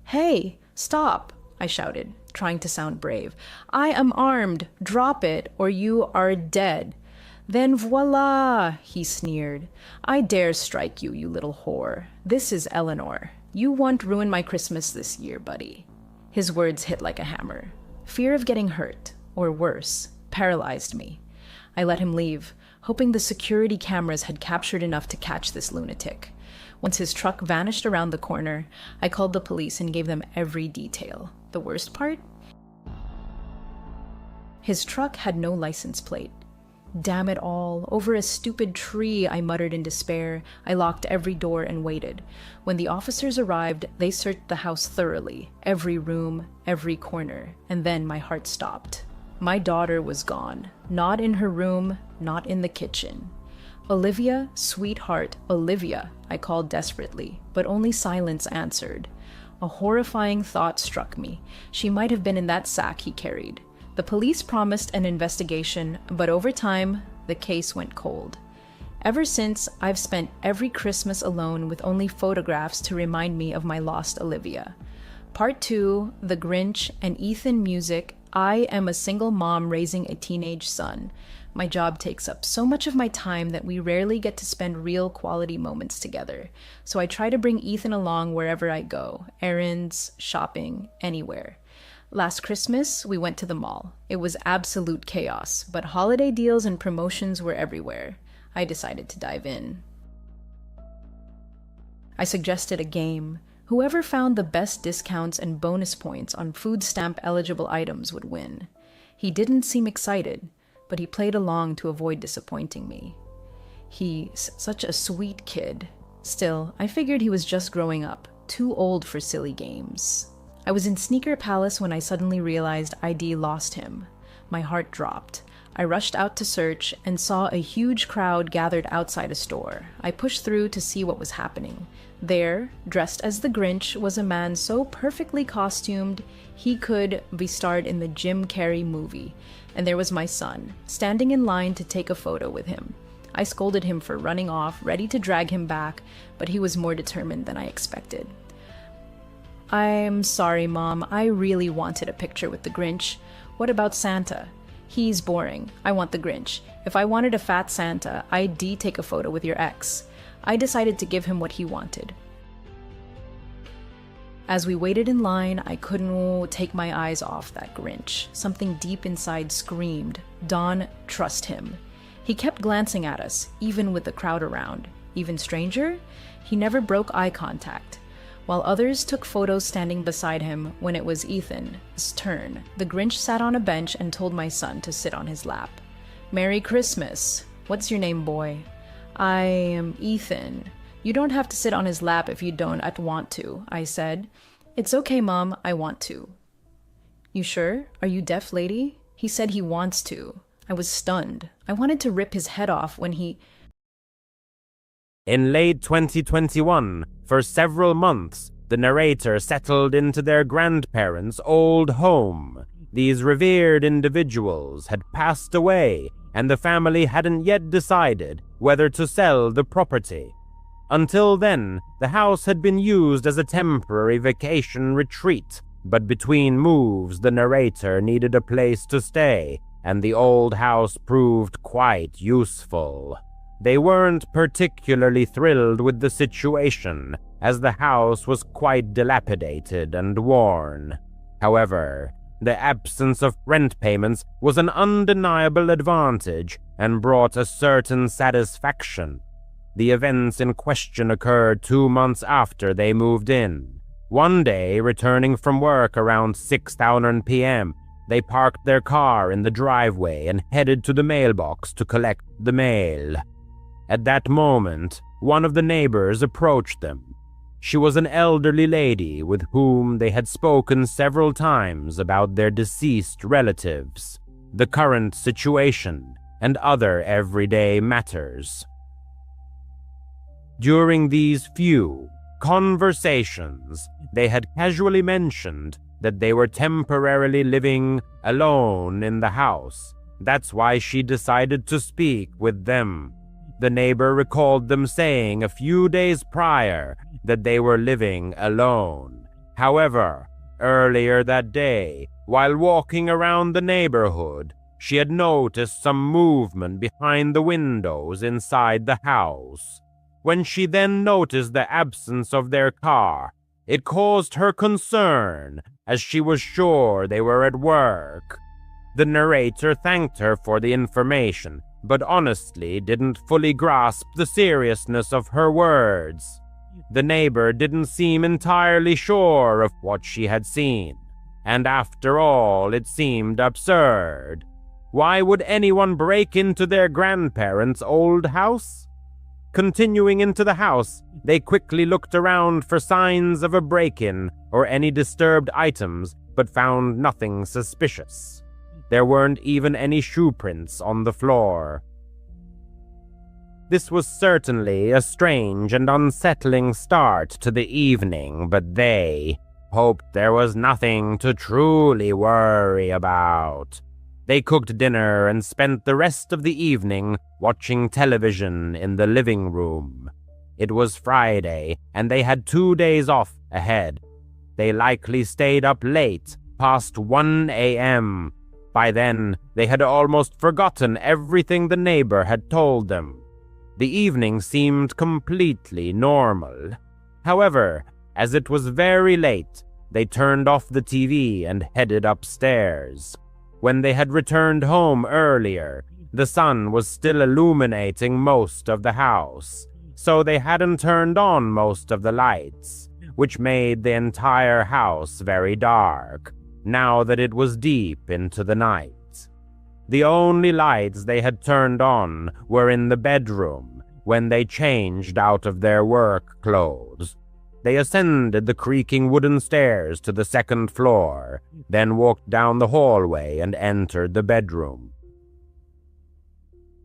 "Hey, stop!" I shouted, trying to sound brave. "I am armed. Drop it, or you are dead." "Then voila!" he sneered. "I dare strike you, you little whore. This is Eleanor. You won't ruin my Christmas this year, buddy." His words hit like a hammer. Fear of getting hurt, or worse, paralyzed me. I let him leave, hoping the security cameras had captured enough to catch this lunatic. Once his truck vanished around the corner, I called the police and gave them every detail. The worst part? His truck had no license plate. Damn it all, over a stupid tree, I muttered in despair. I locked every door and waited. When the officers arrived, they searched the house thoroughly, every room, every corner, and then my heart stopped. My daughter was gone. Not in her room, not in the kitchen. "Olivia, sweetheart, Olivia," I called desperately, but only silence answered. A horrifying thought struck me. She might have been in that sack he carried. The police promised an investigation, but over time, the case went cold. Ever since, I've spent every Christmas alone with only photographs to remind me of my lost Olivia. Part 2, The Grinch and Ethan Music. I am a single mom raising a teenage son. My job takes up so much of my time that we rarely get to spend real quality moments together. So I try to bring Ethan along wherever I go, errands, shopping, anywhere. Last Christmas, we went to the mall. It was absolute chaos, but holiday deals and promotions were everywhere. I decided to dive in. I suggested a game. Whoever found the best discounts and bonus points on food stamp eligible items would win. He didn't seem excited, but he played along to avoid disappointing me. He's such a sweet kid. Still, I figured he was just growing up, too old for silly games. I was in Sneaker Palace when I suddenly realized ID lost him. My heart dropped. I I rushed out to search and saw a huge crowd gathered outside a store. I pushed through to see what was happening. There, dressed as the Grinch, was a man so perfectly costumed he could be starred in the Jim Carrey movie. And there was my son, standing in line to take a photo with him. I scolded him for running off, ready to drag him back, but he was more determined than I expected. "I'm sorry, Mom. I really wanted a picture with the Grinch. What about Santa? He's boring. I want the Grinch. If I wanted a fat Santa, I'd take a photo with your ex." I decided to give him what he wanted. As we waited in line, I couldn't take my eyes off that Grinch. Something deep inside screamed, "Don, trust him." He kept glancing at us, even with the crowd around. Even stranger? He never broke eye contact. While others took photos standing beside him, when it was Ethan's turn, the Grinch sat on a bench and told my son to sit on his lap. "Merry Christmas. What's your name, boy?" "I am Ethan." "You don't have to sit on his lap if you don't want to," I said. "It's okay, Mom, I want to." "You sure? Are you deaf, lady?" He said he wants to. I was stunned. I wanted to rip his head off when he... In late 2021, for several months, the narrator settled into their grandparents' old home. These revered individuals had passed away, and the family hadn't yet decided whether to sell the property. Until then, the house had been used as a temporary vacation retreat, but between moves, the narrator needed a place to stay, and the old house proved quite useful. They weren't particularly thrilled with the situation, as the house was quite dilapidated and worn. However, the absence of rent payments was an undeniable advantage and brought a certain satisfaction. The events in question occurred 2 months after they moved in. One day, returning from work around 6:00 p.m., they parked their car in the driveway and headed to the mailbox to collect the mail. At that moment, one of the neighbors approached them. She was an elderly lady with whom they had spoken several times about their deceased relatives, the current situation, and other everyday matters. During these few conversations, they had casually mentioned that they were temporarily living alone in the house. That's why she decided to speak with them. The neighbor recalled them saying a few days prior that they were living alone. However, earlier that day, while walking around the neighborhood, she had noticed some movement behind the windows inside the house. When she then noticed the absence of their car, it caused her concern, as she was sure they were at work. The narrator thanked her for the information, but honestly didn't fully grasp the seriousness of her words. The neighbor didn't seem entirely sure of what she had seen, and after all, it seemed absurd. Why would anyone break into their grandparents' old house? Continuing into the house, they quickly looked around for signs of a break-in or any disturbed items, but found nothing suspicious. There weren't even any shoe prints on the floor. This was certainly a strange and unsettling start to the evening, but they hoped there was nothing to truly worry about. They cooked dinner and spent the rest of the evening watching television in the living room. It was Friday, and they had 2 days off ahead. They likely stayed up late, past 1 a.m., By then, they had almost forgotten everything the neighbor had told them. The evening seemed completely normal. However, as it was very late, they turned off the TV and headed upstairs. When they had returned home earlier, the sun was still illuminating most of the house, so they hadn't turned on most of the lights, which made the entire house very dark, now that it was deep into the night. The only lights they had turned on were in the bedroom when they changed out of their work clothes. They ascended the creaking wooden stairs to the second floor, then walked down the hallway and entered the bedroom.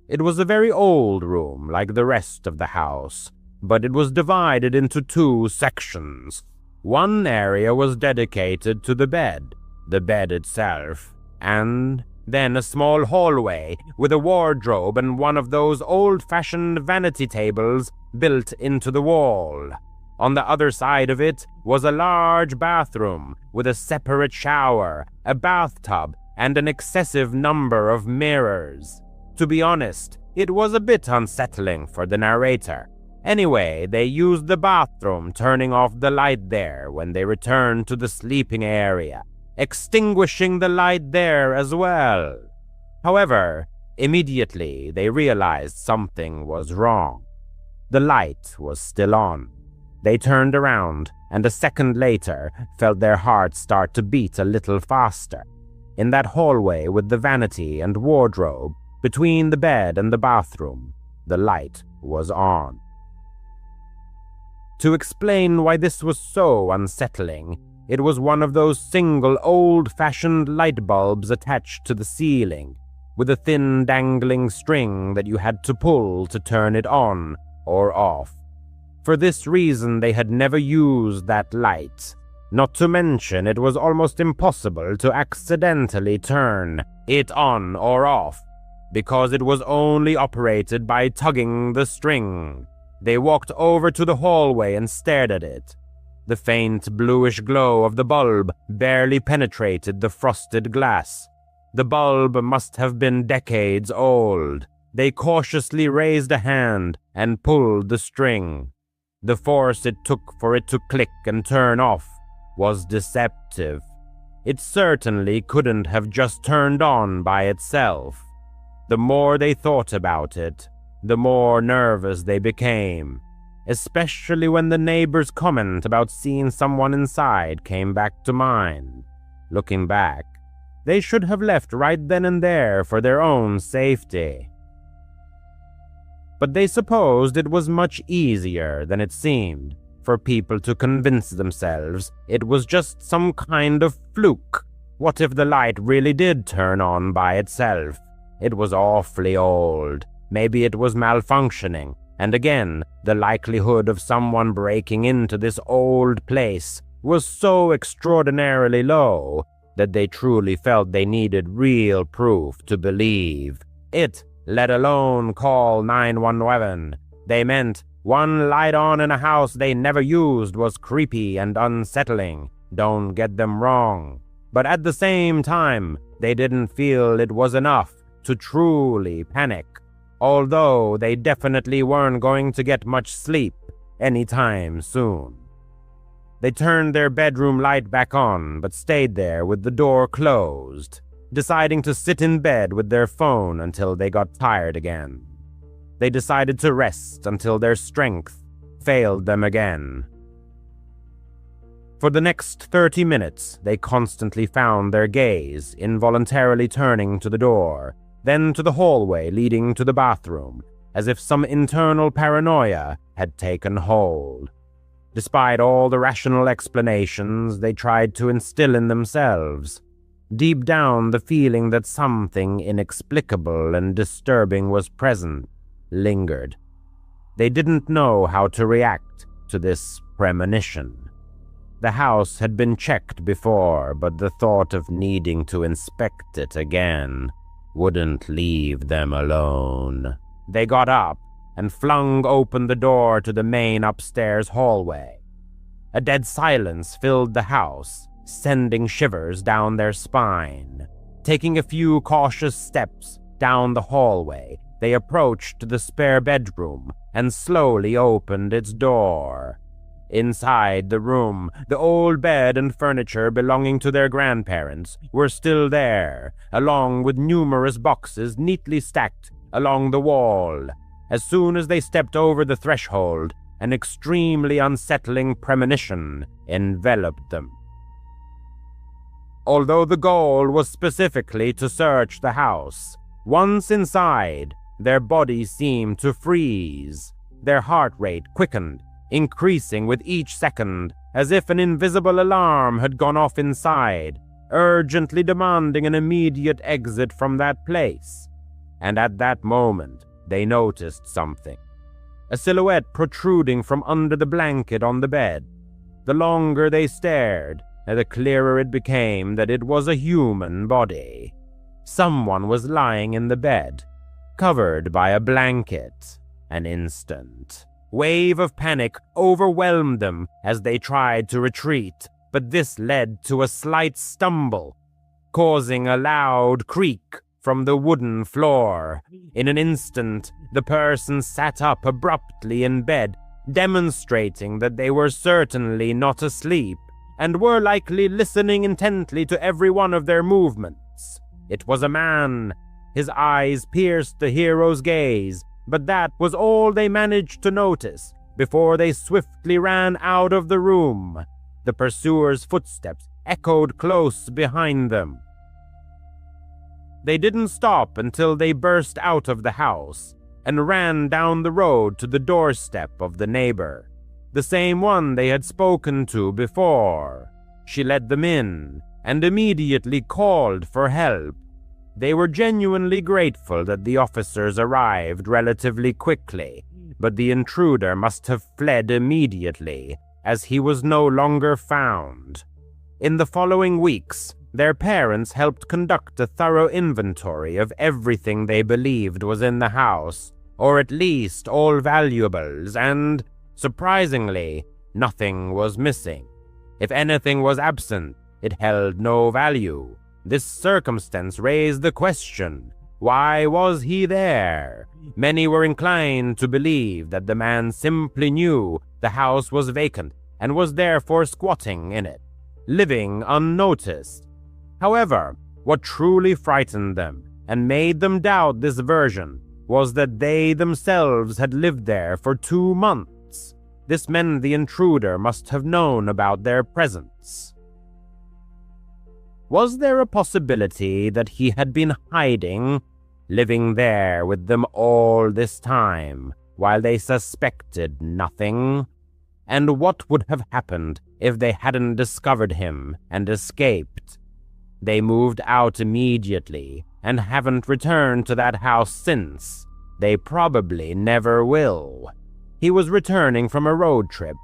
It was a very old room, like the rest of the house, but it was divided into two sections. One area was dedicated to the bed itself, and then a small hallway with a wardrobe and one of those old-fashioned vanity tables built into the wall. On the other side of it was a large bathroom with a separate shower, a bathtub, and an excessive number of mirrors. To be honest, it was a bit unsettling for the narrator. Anyway, they used the bathroom, turning off the light there when they returned to the sleeping area, extinguishing the light there as well. However, immediately they realized something was wrong. The light was still on. They turned around, and a second later felt their hearts start to beat a little faster. In that hallway with the vanity and wardrobe, between the bed and the bathroom, the light was on. To explain why this was so unsettling, it was one of those single old-fashioned light bulbs attached to the ceiling, with a thin dangling string that you had to pull to turn it on or off. For this reason, they had never used that light. Not to mention, it was almost impossible to accidentally turn it on or off, because it was only operated by tugging the string. They walked over to the hallway and stared at it. The faint bluish glow of the bulb barely penetrated the frosted glass. The bulb must have been decades old. They cautiously raised a hand and pulled the string. The force it took for it to click and turn off was deceptive. It certainly couldn't have just turned on by itself. The more they thought about it, the more nervous they became, especially when the neighbor's comment about seeing someone inside came back to mind. Looking back, they should have left right then and there for their own safety. But they supposed it was much easier than it seemed for people to convince themselves it was just some kind of fluke. What if the light really did turn on by itself? It was awfully old. Maybe it was malfunctioning. And again, the likelihood of someone breaking into this old place was so extraordinarily low that they truly felt they needed real proof to believe it, let alone call 911. They meant one light on in a house they never used was creepy and unsettling. Don't get them wrong. But at the same time, they didn't feel it was enough to truly panic, although they definitely weren't going to get much sleep anytime soon. They turned their bedroom light back on, but stayed there with the door closed, deciding to sit in bed with their phone until they got tired again. They decided to rest until their strength failed them again. For the next 30 minutes, they constantly found their gaze involuntarily turning to the door, then to the hallway leading to the bathroom, as if some internal paranoia had taken hold. Despite all the rational explanations they tried to instill in themselves, deep down the feeling that something inexplicable and disturbing was present lingered. They didn't know how to react to this premonition. The house had been checked before, but the thought of needing to inspect it again wouldn't leave them alone. They got up and flung open the door to the main upstairs hallway. A dead silence filled the house, sending shivers down their spine. Taking a few cautious steps down the hallway, they approached the spare bedroom and slowly opened its door. Inside the room, the old bed and furniture belonging to their grandparents were still there, along with numerous boxes neatly stacked along the wall. As soon as they stepped over the threshold, an extremely unsettling premonition enveloped them. Although the goal was specifically to search the house, once inside, their bodies seemed to freeze. Their heart rate quickened, increasing with each second, as if an invisible alarm had gone off inside, urgently demanding an immediate exit from that place. and at that moment they noticed something. A silhouette protruding from under the blanket on the bed. The longer they stared, the clearer it became that it was a human body. Someone was lying in the bed, covered by a blanket. An instant wave of panic overwhelmed them as they tried to retreat, but this led to a slight stumble, causing a loud creak from the wooden floor. In an instant, the person sat up abruptly in bed, demonstrating that they were certainly not asleep and were likely listening intently to every one of their movements. It was a man. His eyes pierced the hero's gaze, but that was all they managed to notice before they swiftly ran out of the room. The pursuer's footsteps echoed close behind them. They didn't stop until they burst out of the house and ran down the road to the doorstep of the neighbor, the same one they had spoken to before. She let them in and immediately called for help. They were genuinely grateful that the officers arrived relatively quickly, but the intruder must have fled immediately, as he was no longer found. In the following weeks, their parents helped conduct a thorough inventory of everything they believed was in the house, or at least all valuables, and, surprisingly, nothing was missing. If anything was absent, it held no value. This circumstance raised the question, why was he there? Many were inclined to believe that the man simply knew the house was vacant and was therefore squatting in it, living unnoticed. However, what truly frightened them and made them doubt this version was that they themselves had lived there for 2 months. This meant the intruder must have known about their presence. Was there a possibility that he had been hiding, living there with them all this time, while they suspected nothing? And what would have happened if they hadn't discovered him and escaped? They moved out immediately and haven't returned to that house since. They probably never will. He was returning from a road trip.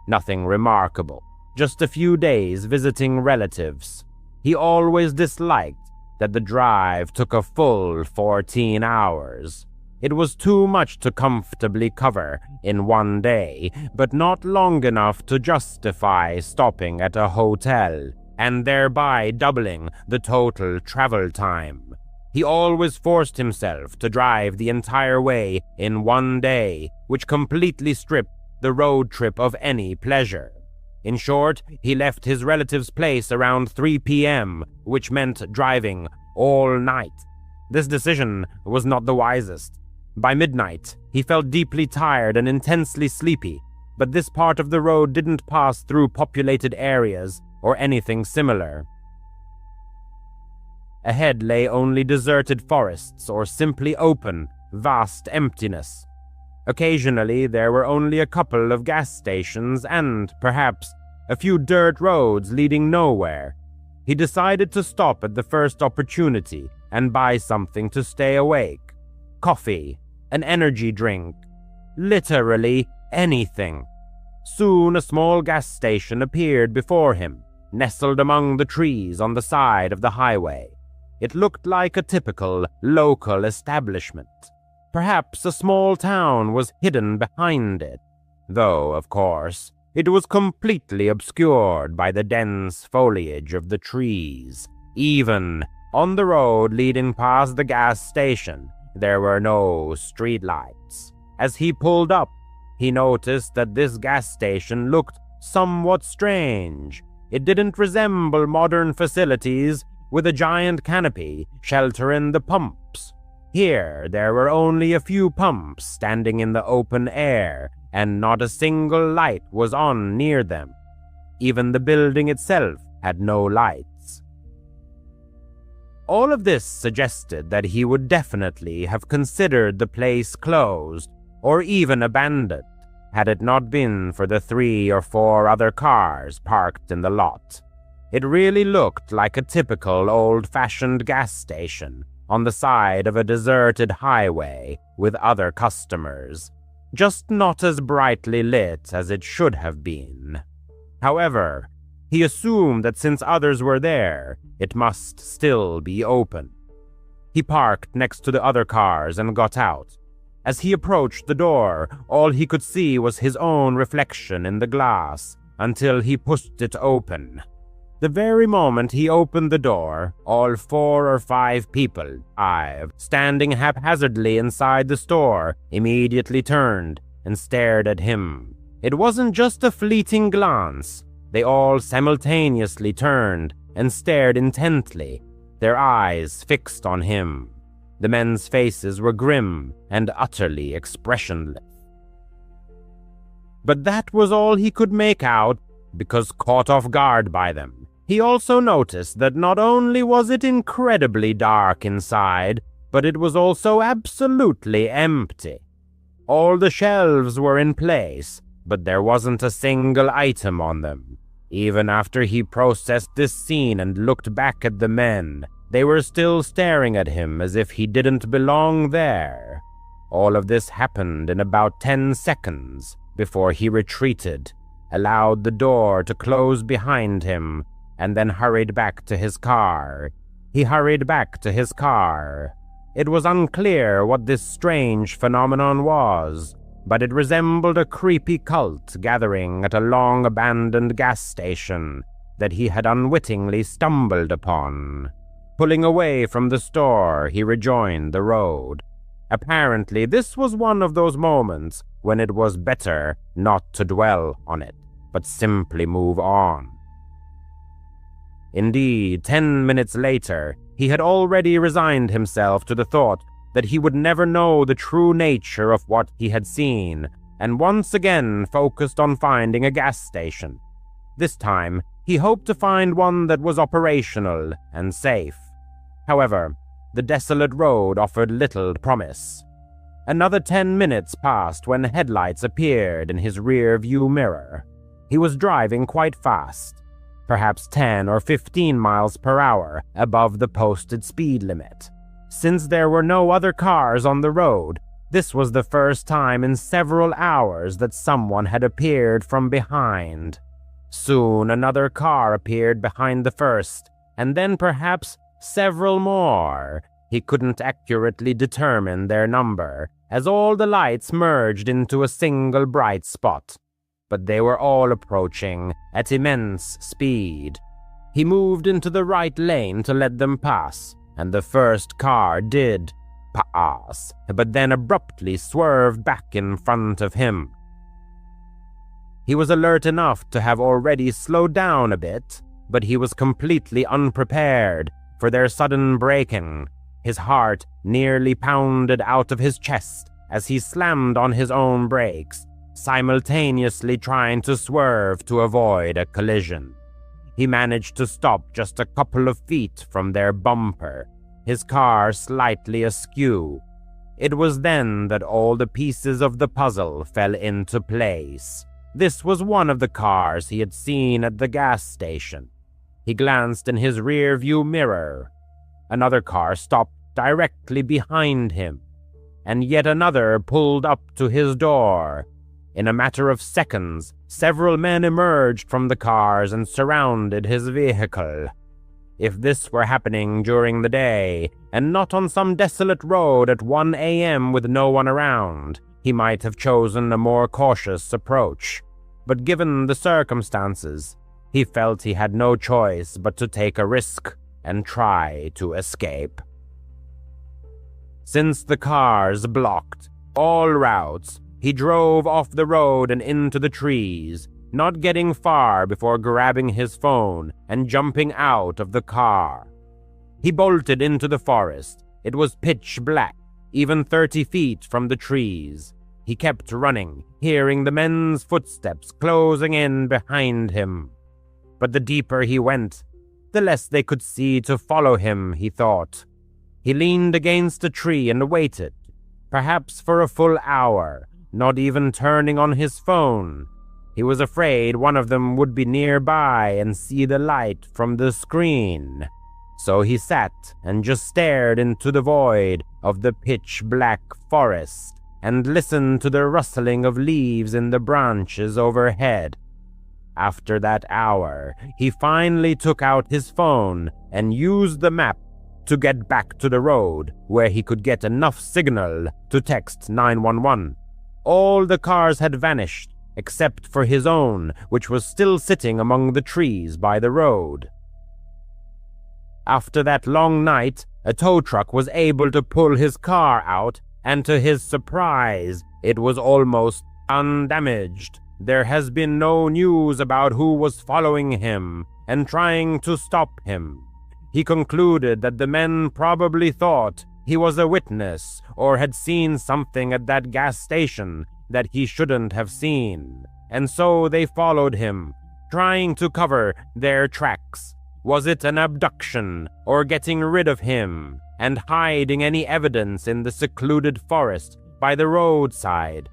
Nothing remarkable, just a few days visiting relatives. He always disliked that the drive took a full 14 hours. It was too much to comfortably cover in one day, but not long enough to justify stopping at a hotel and thereby doubling the total travel time. He always forced himself to drive the entire way in one day, which completely stripped the road trip of any pleasure. In short, he left his relative's place around 3 p.m., which meant driving all night. This decision was not the wisest. By midnight, he felt deeply tired and intensely sleepy, but this part of the road didn't pass through populated areas or anything similar. Ahead lay only deserted forests or simply open, vast emptiness. Occasionally, there were only a couple of gas stations and, perhaps, a few dirt roads leading nowhere. He decided to stop at the first opportunity and buy something to stay awake. Coffee, an energy drink, literally anything. Soon a small gas station appeared before him, nestled among the trees on the side of the highway. It looked like a typical local establishment. Perhaps a small town was hidden behind it, though, of course, it was completely obscured by the dense foliage of the trees. Even on the road leading past the gas station, there were no streetlights. As he pulled up, he noticed that this gas station looked somewhat strange. It didn't resemble modern facilities with a giant canopy sheltering the pumps. Here, there were only a few pumps standing in the open air, and not a single light was on near them. Even the building itself had no lights. All of this suggested that he would definitely have considered the place closed or even abandoned, had it not been for the 3 or 4 other cars parked in the lot. It really looked like a typical old-fashioned gas station on the side of a deserted highway with other customers, just not as brightly lit as it should have been. However, he assumed that since others were there, it must still be open. He parked next to the other cars and got out. As he approached the door, all he could see was his own reflection in the glass until he pushed it open. The very moment he opened the door, all 4 or 5 people, standing haphazardly inside the store, immediately turned and stared at him. It wasn't just a fleeting glance. They all simultaneously turned and stared intently, their eyes fixed on him. The men's faces were grim and utterly expressionless. But that was all he could make out, because caught off guard by them, he also noticed that not only was it incredibly dark inside, but it was also absolutely empty. All the shelves were in place, but there wasn't a single item on them. Even after he processed this scene and looked back at the men, they were still staring at him as if he didn't belong there. All of this happened in about 10 seconds before he retreated, allowed the door to close behind him, and then hurried back to his car. He hurried back to his car. It was unclear what this strange phenomenon was, but it resembled a creepy cult gathering at a long-abandoned gas station that he had unwittingly stumbled upon. Pulling away from the store, he rejoined the road. Apparently, this was one of those moments when it was better not to dwell on it, but simply move on. Indeed, 10 minutes later, he had already resigned himself to the thought that he would never know the true nature of what he had seen, and once again focused on finding a gas station. This time, he hoped to find one that was operational and safe. However, the desolate road offered little promise. Another 10 minutes passed when headlights appeared in his rear-view mirror. He was driving quite fast, perhaps 10 or 15 miles per hour above the posted speed limit. Since there were no other cars on the road, this was the first time in several hours that someone had appeared from behind. Soon another car appeared behind the first, and then perhaps several more. He couldn't accurately determine their number, as all the lights merged into a single bright spot. But they were all approaching at immense speed. He moved into the right lane to let them pass, and the first car did pass, but then abruptly swerved back in front of him. He was alert enough to have already slowed down a bit, but he was completely unprepared for their sudden braking. His heart nearly pounded out of his chest as he slammed on his own brakes, simultaneously trying to swerve to avoid a collision. He managed to stop just a couple of feet from their bumper, his car slightly askew. It was then that all the pieces of the puzzle fell into place. This was one of the cars he had seen at the gas station. He glanced in his rear-view mirror. Another car stopped directly behind him, and yet another pulled up to his door. In a matter of seconds, several men emerged from the cars and surrounded his vehicle. If this were happening during the day, and not on some desolate road at 1 a.m. with no one around, he might have chosen a more cautious approach. But given the circumstances, he felt he had no choice but to take a risk and try to escape. Since the cars blocked all routes, he drove off the road and into the trees, not getting far before grabbing his phone and jumping out of the car. He bolted into the forest. It was pitch black, even 30 feet from the trees. He kept running, hearing the men's footsteps closing in behind him. But the deeper he went, the less they could see to follow him, he thought. He leaned against a tree and waited, perhaps for a full hour, not even turning on his phone. He was afraid one of them would be nearby and see the light from the screen. So he sat and just stared into the void of the pitch-black forest and listened to the rustling of leaves in the branches overhead. After that hour, he finally took out his phone and used the map to get back to the road where he could get enough signal to text 911. All the cars had vanished, except for his own, which was still sitting among the trees by the road. After that long night, a tow truck was able to pull his car out, and to his surprise, it was almost undamaged. There has been no news about who was following him and trying to stop him. He concluded that the men probably thought he was a witness or had seen something at that gas station that he shouldn't have seen, and so they followed him, trying to cover their tracks. Was it an abduction or getting rid of him and hiding any evidence in the secluded forest by the roadside?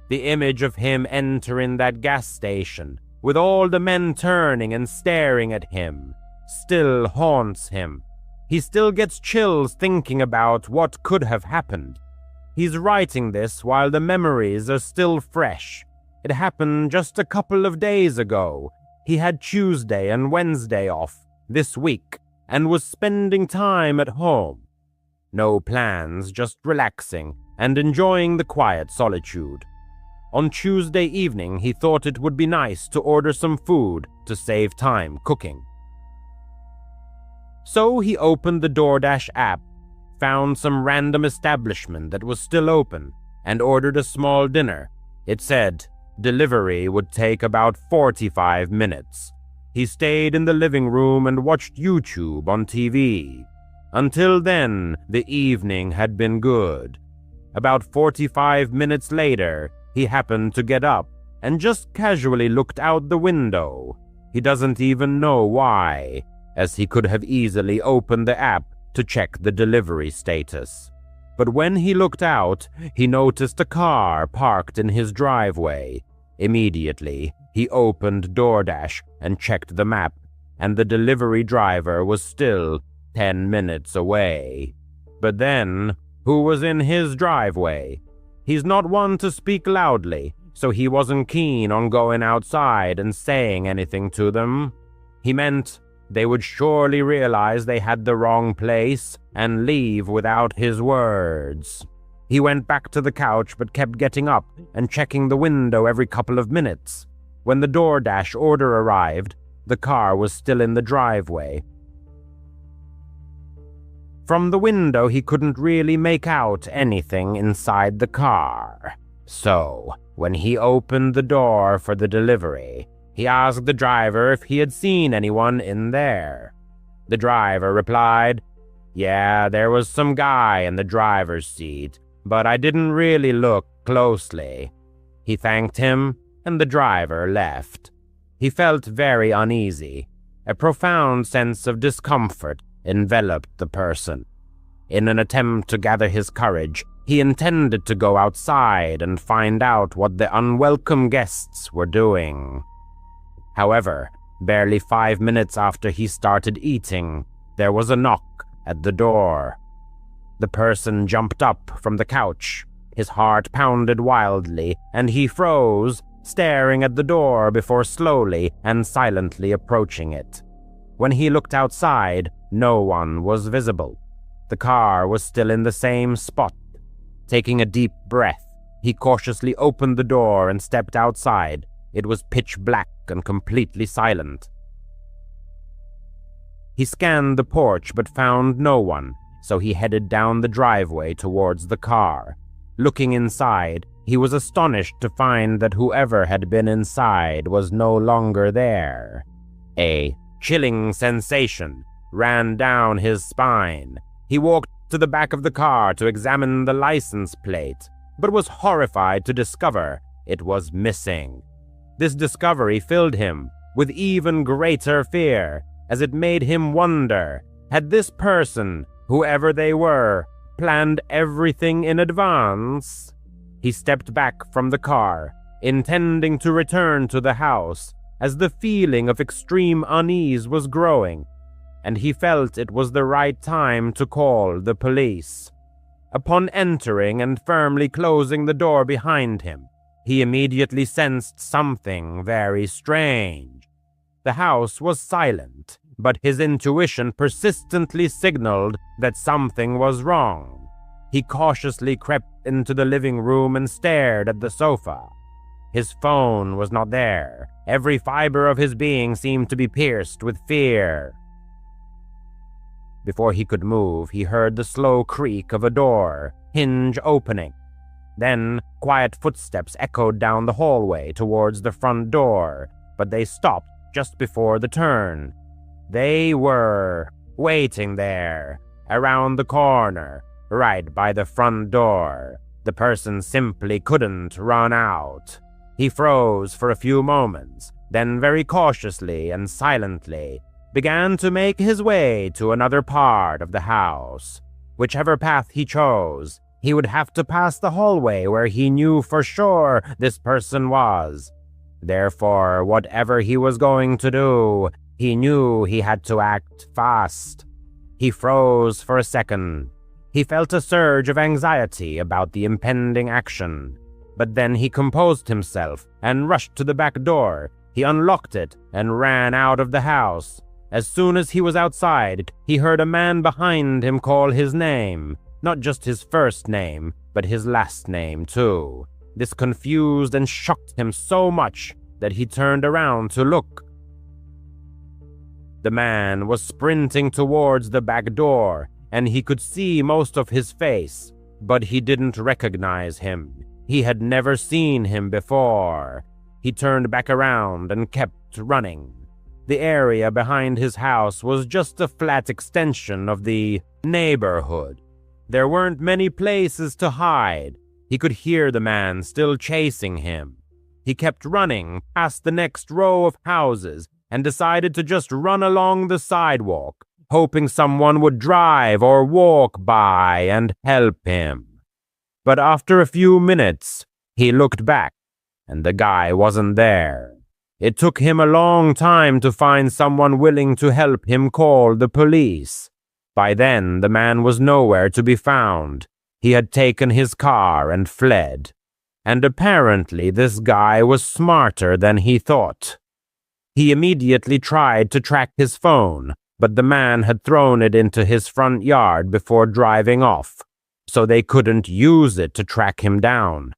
The image of him entering that gas station, with all the men turning and staring at him, still haunts him. He still gets chills thinking about what could have happened. He's writing this while the memories are still fresh. It happened just a couple of days ago. He had Tuesday and Wednesday off this week and was spending time at home. No plans, just relaxing and enjoying the quiet solitude. On Tuesday evening, he thought it would be nice to order some food to save time cooking. So he opened the DoorDash app, found some random establishment that was still open, and ordered a small dinner. It said delivery would take about 45 minutes. He stayed in the living room and watched YouTube on TV. Until then, the evening had been good. About 45 minutes later, he happened to get up and just casually looked out the window. He doesn't even know why, as he could have easily opened the app to check the delivery status. But when he looked out, he noticed a car parked in his driveway. Immediately, he opened DoorDash and checked the map, and the delivery driver was still 10 minutes away. But then, who was in his driveway? He's not one to speak loudly, so he wasn't keen on going outside and saying anything to them. He meant they would surely realize they had the wrong place and leave without his words. He went back to the couch but kept getting up and checking the window every couple of minutes. When the DoorDash order arrived, the car was still in the driveway. From the window, he couldn't really make out anything inside the car. So, when he opened the door for the delivery, he asked the driver if he had seen anyone in there. The driver replied, "Yeah, there was some guy in the driver's seat, but I didn't really look closely." He thanked him, and the driver left. He felt very uneasy. A profound sense of discomfort enveloped the person. In an attempt to gather his courage, he intended to go outside and find out what the unwelcome guests were doing. However, barely 5 minutes after he started eating, there was a knock at the door. The person jumped up from the couch. His heart pounded wildly, and he froze, staring at the door before slowly and silently approaching it. When he looked outside, no one was visible. The car was still in the same spot. Taking a deep breath, he cautiously opened the door and stepped outside. It was pitch black and completely silent. He scanned the porch but found no one, so he headed down the driveway towards the car. Looking inside, he was astonished to find that whoever had been inside was no longer there. A chilling sensation ran down his spine. He walked to the back of the car to examine the license plate, but was horrified to discover it was missing. This discovery filled him with even greater fear, as it made him wonder, had this person, whoever they were, planned everything in advance? He stepped back from the car, intending to return to the house, as the feeling of extreme unease was growing. and he felt it was the right time to call the police. Upon entering and firmly closing the door behind him, he immediately sensed something very strange. The house was silent, but his intuition persistently signaled that something was wrong. He cautiously crept into the living room and stared at the sofa. His phone was not there. Every fiber of his being seemed to be pierced with fear. Before he could move, he heard the slow creak of a door, hinge opening. Then, quiet footsteps echoed down the hallway towards the front door, but they stopped just before the turn. They were waiting there, around the corner, right by the front door. The person simply couldn't run out. He froze for a few moments, then very cautiously and silently began to make his way to another part of the house. Whichever path he chose, he would have to pass the hallway where he knew for sure this person was. Therefore, whatever he was going to do, he knew he had to act fast. He froze for a second. He felt a surge of anxiety about the impending action. But then he composed himself and rushed to the back door. He unlocked it and ran out of the house. As soon as he was outside, he heard a man behind him call his name. Not just his first name, but his last name too. This confused and shocked him so much that he turned around to look. The man was sprinting towards the back door, and he could see most of his face, but he didn't recognize him. He had never seen him before. He turned back around and kept running. The area behind his house was just a flat extension of the neighborhood. There weren't many places to hide. He could hear the man still chasing him. He kept running past the next row of houses and decided to just run along the sidewalk, hoping someone would drive or walk by and help him. But after a few minutes, he looked back, and the guy wasn't there. It took him a long time to find someone willing to help him call the police. By then, the man was nowhere to be found. He had taken his car and fled. And apparently this guy was smarter than he thought. He immediately tried to track his phone, but the man had thrown it into his front yard before driving off, so they couldn't use it to track him down.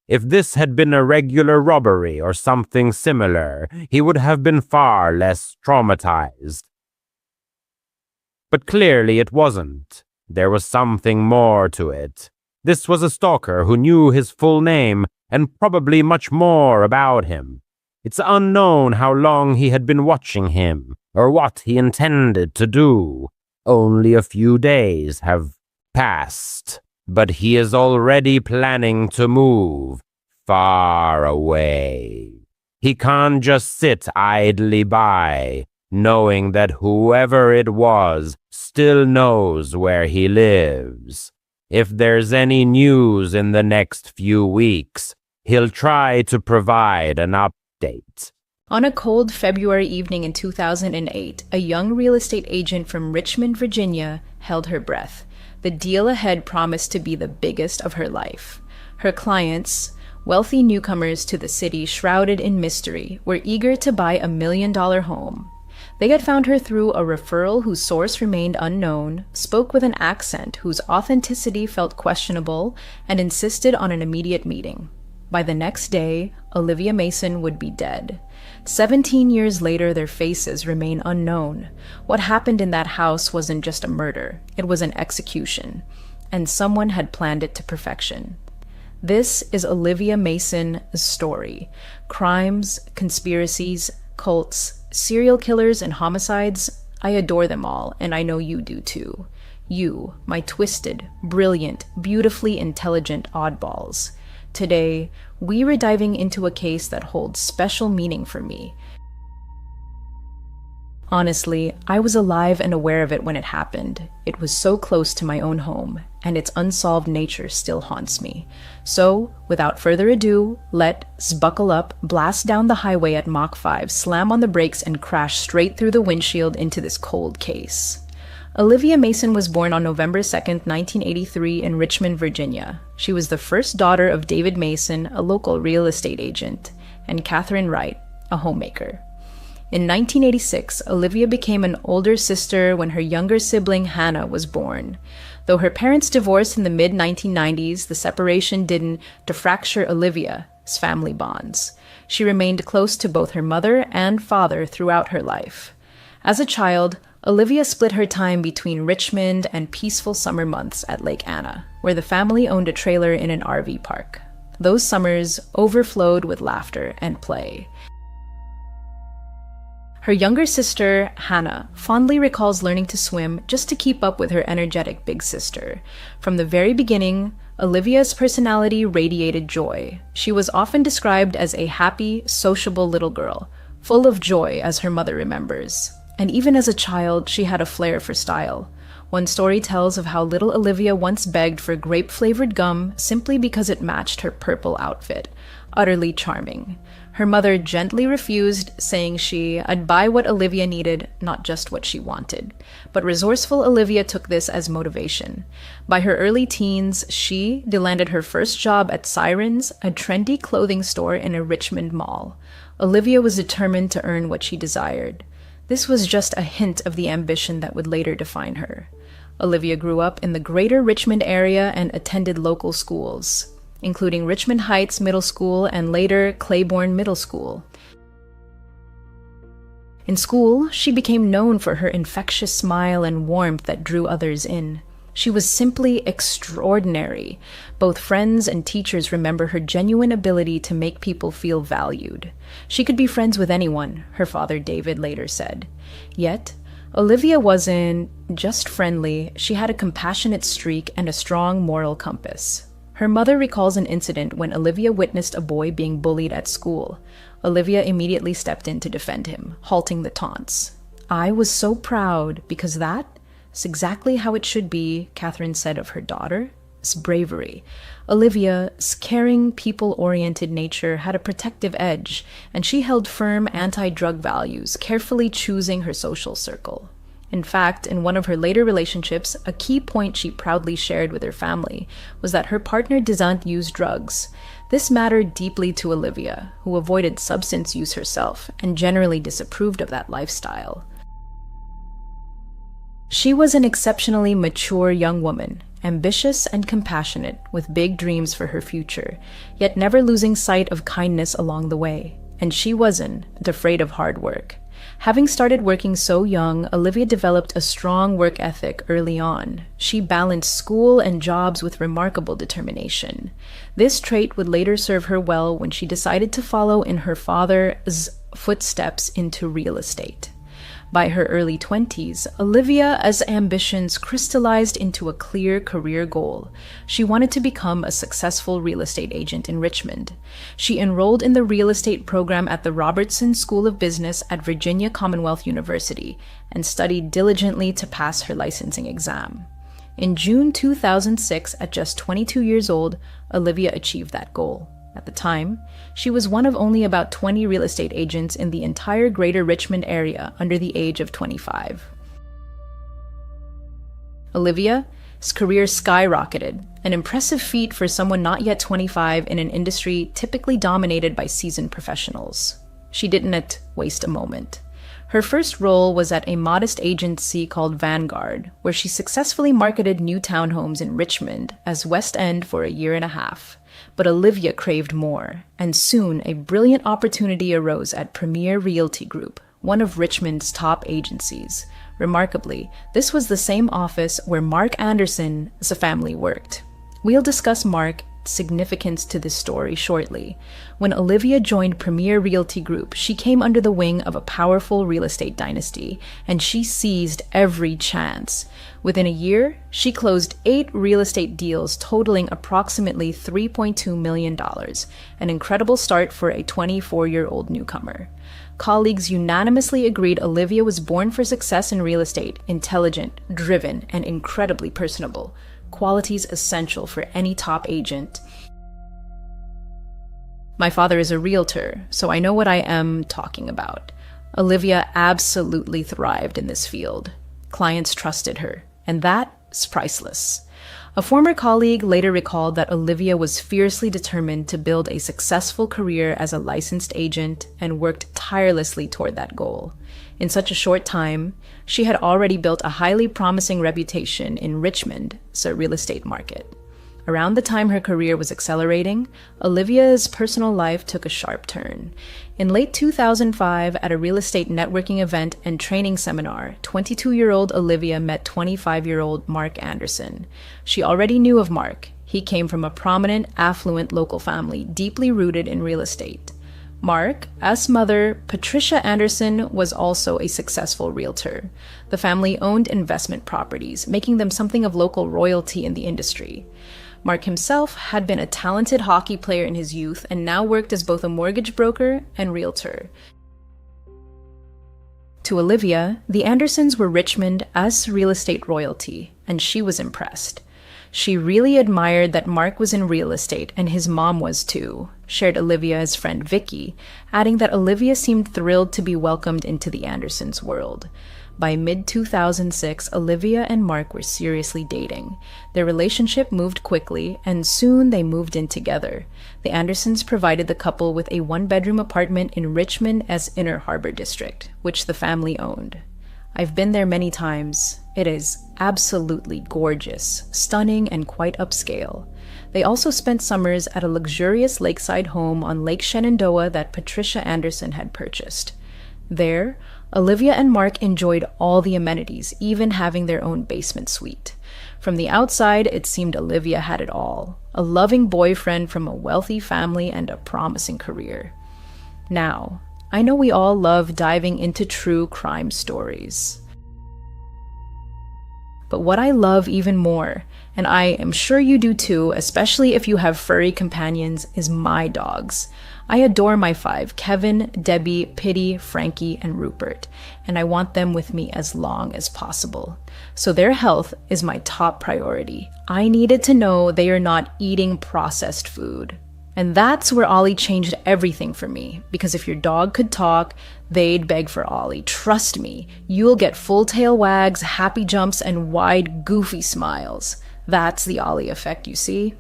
If this had been a regular robbery or something similar, he would have been far less traumatized. But clearly it wasn't. There was something more to it. This was a stalker who knew his full name and probably much more about him. It's unknown how long he had been watching him or what he intended to do. Only a few days have passed, but he is already planning to move far away. He can't just sit idly by, knowing that whoever it was still knows where he lives. If there's any news in the next few weeks, he'll try to provide an update. On a cold February evening in 2008, a young real estate agent from Richmond, Virginia, held her breath. The deal ahead promised to be the biggest of her life. Her clients, wealthy newcomers to the city shrouded in mystery, were eager to buy a $1 million home. They had found her through a referral whose source remained unknown, spoke with an accent whose authenticity felt questionable, and insisted on an immediate meeting. By the next day, Olivia Mason would be dead. 17 years later, their faces remain unknown. What happened in that house wasn't just a murder, it was an execution, and someone had planned it to perfection. This is Olivia Mason's story. Crimes, conspiracies, cults, serial killers, and homicides. I adore them all, and I know you do too. You, my twisted, brilliant, beautifully intelligent oddballs. Today, we're diving into a case that holds special meaning for me. Honestly, I was alive and aware of it when it happened. It was so close to my own home, and its unsolved nature still haunts me. So, without further ado, let's buckle up, blast down the highway at Mach 5, slam on the brakes, and crash straight through the windshield into this cold case. Olivia Mason was born on November 2nd, 1983 in Richmond, Virginia. She was the first daughter of David Mason, a local real estate agent, and Catherine Wright, a homemaker. In 1986, Olivia became an older sister when her younger sibling Hannah was born. Though her parents divorced in the mid-1990s, the separation didn't fracture Olivia's family bonds. She remained close to both her mother and father throughout her life. As a child, Olivia split her time between Richmond and peaceful summer months at Lake Anna, where the family owned a trailer in an RV park. Those summers overflowed with laughter and play. Her younger sister, Hannah, fondly recalls learning to swim just to keep up with her energetic big sister. From the very beginning, Olivia's personality radiated joy. She was often described as a happy, sociable little girl, full of joy, as her mother remembers. And even as a child, she had a flair for style. One story tells of how little Olivia once begged for grape-flavored gum simply because it matched her purple outfit. Utterly charming. Her mother gently refused, saying I'd buy what Olivia needed, not just what she wanted. But resourceful Olivia took this as motivation. By her early teens, she landed her first job at Sirens, a trendy clothing store in a Richmond mall. Olivia was determined to earn what she desired. This was just a hint of the ambition that would later define her. Olivia grew up in the greater Richmond area and attended local schools, including Richmond Heights Middle School and later Claiborne Middle School. In school, she became known for her infectious smile and warmth that drew others in. She was simply extraordinary. Both friends and teachers remember her genuine ability to make people feel valued. She could be friends with anyone, her father David later said. Yet, Olivia wasn't just friendly, she had a compassionate streak and a strong moral compass. Her mother recalls an incident when Olivia witnessed a boy being bullied at school. Olivia immediately stepped in to defend him, halting the taunts. "I was so proud because that's exactly how it should be," Catherine said of her daughter's bravery. Olivia's caring, people-oriented nature had a protective edge, and she held firm anti-drug values, carefully choosing her social circle. In fact, in one of her later relationships, a key point she proudly shared with her family was that her partner didn't use drugs. This mattered deeply to Olivia, who avoided substance use herself and generally disapproved of that lifestyle. She was an exceptionally mature young woman, ambitious and compassionate, with big dreams for her future, yet never losing sight of kindness along the way. And she wasn't afraid of hard work. Having started working so young, Olivia developed a strong work ethic early on. She balanced school and jobs with remarkable determination. This trait would later serve her well when she decided to follow in her father's footsteps into real estate. By her early 20s, Olivia's ambitions crystallized into a clear career goal. She wanted to become a successful real estate agent in Richmond. She enrolled in the real estate program at the Robertson School of Business at Virginia Commonwealth University and studied diligently to pass her licensing exam. In June 2006, at just 22 years old, Olivia achieved that goal. At the time, she was one of only about 20 real estate agents in the entire greater Richmond area under the age of 25. Olivia's career skyrocketed, an impressive feat for someone not yet 25 in an industry typically dominated by seasoned professionals. She didn't waste a moment. Her first role was at a modest agency called Vanguard, where she successfully marketed new townhomes in Richmond as West End for a year and a half. But Olivia craved more, and soon a brilliant opportunity arose at Premier Realty Group, one of Richmond's top agencies. Remarkably, this was the same office where Mark Anderson's family worked. We'll discuss Mark's significance to this story shortly. When Olivia joined Premier Realty Group, she came under the wing of a powerful real estate dynasty, and she seized every chance. Within a year, she closed 8 real estate deals totaling approximately $3.2 million, an incredible start for a 24-year-old newcomer. colleagues unanimously agreed Olivia was born for success in real estate, intelligent, driven, and incredibly personable, qualities essential for any top agent. My father is a realtor, so I know what I am talking about. Olivia absolutely thrived in this field. Clients trusted her, and that's priceless. A former colleague later recalled that Olivia was fiercely determined to build a successful career as a licensed agent and worked tirelessly toward that goal. In such a short time, she had already built a highly promising reputation in Richmond, the real estate market. Around the time her career was accelerating, Olivia's personal life took a sharp turn. In late 2005, at a real estate networking event and training seminar, 22-year-old Olivia met 25-year-old Mark Anderson. She already knew of Mark. He came from a prominent, affluent local family, deeply rooted in real estate. Mark's mother, Patricia Anderson, was also a successful realtor. The family owned investment properties, making them something of local royalty in the industry. Mark himself had been a talented hockey player in his youth and now worked as both a mortgage broker and realtor. To Olivia, the Andersons were Richmond as real estate royalty, and she was impressed. She really admired that Mark was in real estate and his mom was too, shared Olivia's friend Vicky, adding that Olivia seemed thrilled to be welcomed into the Andersons' world. By mid-2006, Olivia and Mark were seriously dating. Their relationship moved quickly, and soon they moved in together. The Andersons provided the couple with a one-bedroom apartment in Richmond as Inner Harbor District, which the family owned. I've been there many times. It is absolutely gorgeous, stunning, and quite upscale. They also spent summers at a luxurious lakeside home on Lake Shenandoah that Patricia Anderson had purchased. There, Olivia and Mark enjoyed all the amenities, even having their own basement suite. From the outside, it seemed Olivia had it all: a loving boyfriend from a wealthy family and a promising career. Now, I know we all love diving into true crime stories. But what I love even more, and I am sure you do too, especially if you have furry companions, is my dogs. I adore my 5, Kevin, Debbie, Pitty, Frankie, and Rupert, and I want them with me as long as possible. So their health is my top priority. I needed to know they are not eating processed food. And that's where Ollie changed everything for me, because if your dog could talk, they'd beg for Ollie. Trust me, you'll get full tail wags, happy jumps, and wide, goofy smiles. That's the Ollie effect, you see?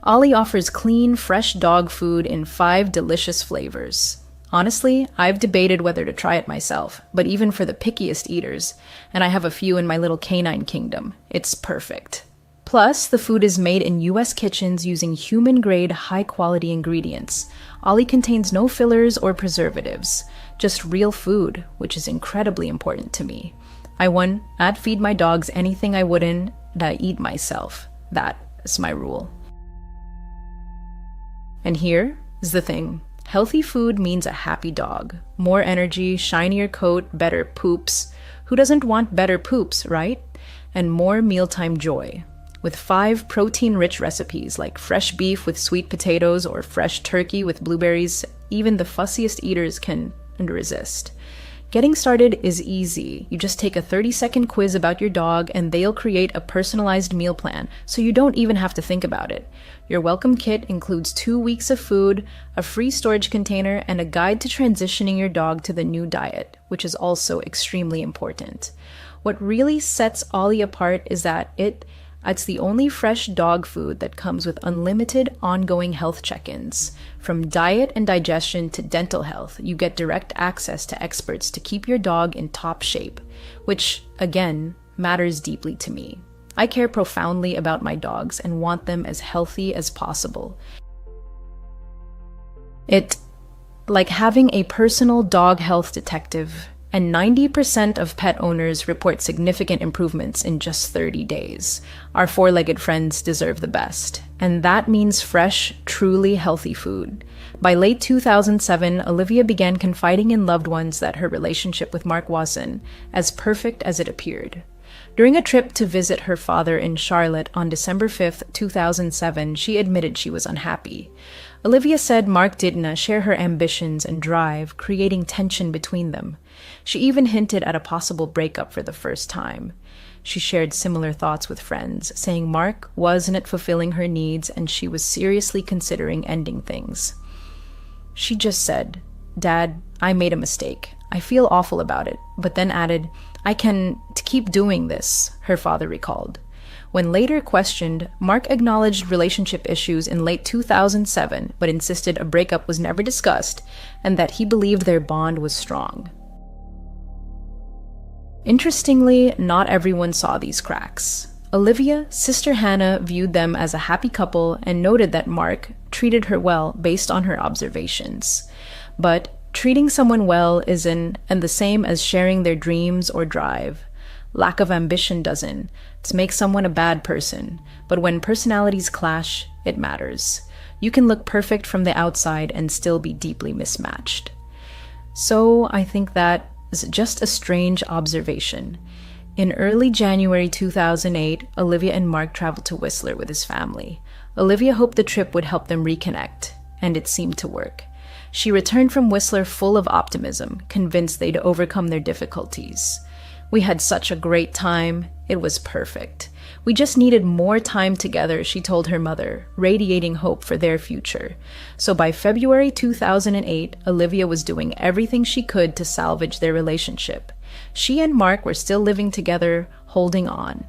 Ollie offers clean, fresh dog food in 5 delicious flavors. Honestly, I've debated whether to try it myself, but even for the pickiest eaters, and I have a few in my little canine kingdom, it's perfect. Plus, the food is made in U.S. kitchens using human-grade, high-quality ingredients. Ollie contains no fillers or preservatives, just real food, which is incredibly important to me. I'd feed my dogs anything I wouldn't eat myself. That is my rule. And here is the thing. Healthy food means a happy dog. More energy, shinier coat, better poops. Who doesn't want better poops, right? And more mealtime joy. With 5 protein-rich recipes like fresh beef with sweet potatoes or fresh turkey with blueberries, even the fussiest eaters can resist. Getting started is easy. You just take a 30-second quiz about your dog and they'll create a personalized meal plan, so you don't even have to think about it. Your welcome kit includes 2 weeks of food, a free storage container, and a guide to transitioning your dog to the new diet, which is also extremely important. What really sets Ollie apart is that it's the only fresh dog food that comes with unlimited ongoing health check-ins. From diet and digestion to dental health, you get direct access to experts to keep your dog in top shape, which, again, matters deeply to me. I care profoundly about my dogs and want them as healthy as possible. It's like having a personal dog health detective, and 90% of pet owners report significant improvements in just 30 days. Our 4-legged friends deserve the best, and that means fresh, truly healthy food. By late 2007, Olivia began confiding in loved ones that her relationship with Mark wasn't as perfect as it appeared. During a trip to visit her father in Charlotte on December 5, 2007, she admitted she was unhappy. Olivia said Mark didn't share her ambitions and drive, creating tension between them. She even hinted at a possible breakup for the first time. She shared similar thoughts with friends, saying Mark wasn't fulfilling her needs and she was seriously considering ending things. She just said, "Dad, I made a mistake. I feel awful about it," but then added, "I can keep doing this," her father recalled. When later questioned, Mark acknowledged relationship issues in late 2007, but insisted a breakup was never discussed and that he believed their bond was strong. Interestingly, not everyone saw these cracks. Olivia, sister Hannah, viewed them as a happy couple and noted that Mark treated her well based on her observations. But treating someone well isn't and the same as sharing their dreams or drive. Lack of ambition doesn't. It makes someone a bad person. But when personalities clash, it matters. You can look perfect from the outside and still be deeply mismatched. So I think that is just a strange observation. In early January 2008, Olivia and Mark traveled to Whistler with his family. Olivia hoped the trip would help them reconnect, and it seemed to work. She returned from Whistler full of optimism, convinced they'd overcome their difficulties. "We had such a great time. It was perfect. We just needed more time together," she told her mother, radiating hope for their future. So by February 2008, Olivia was doing everything she could to salvage their relationship. She and Mark were still living together, holding on.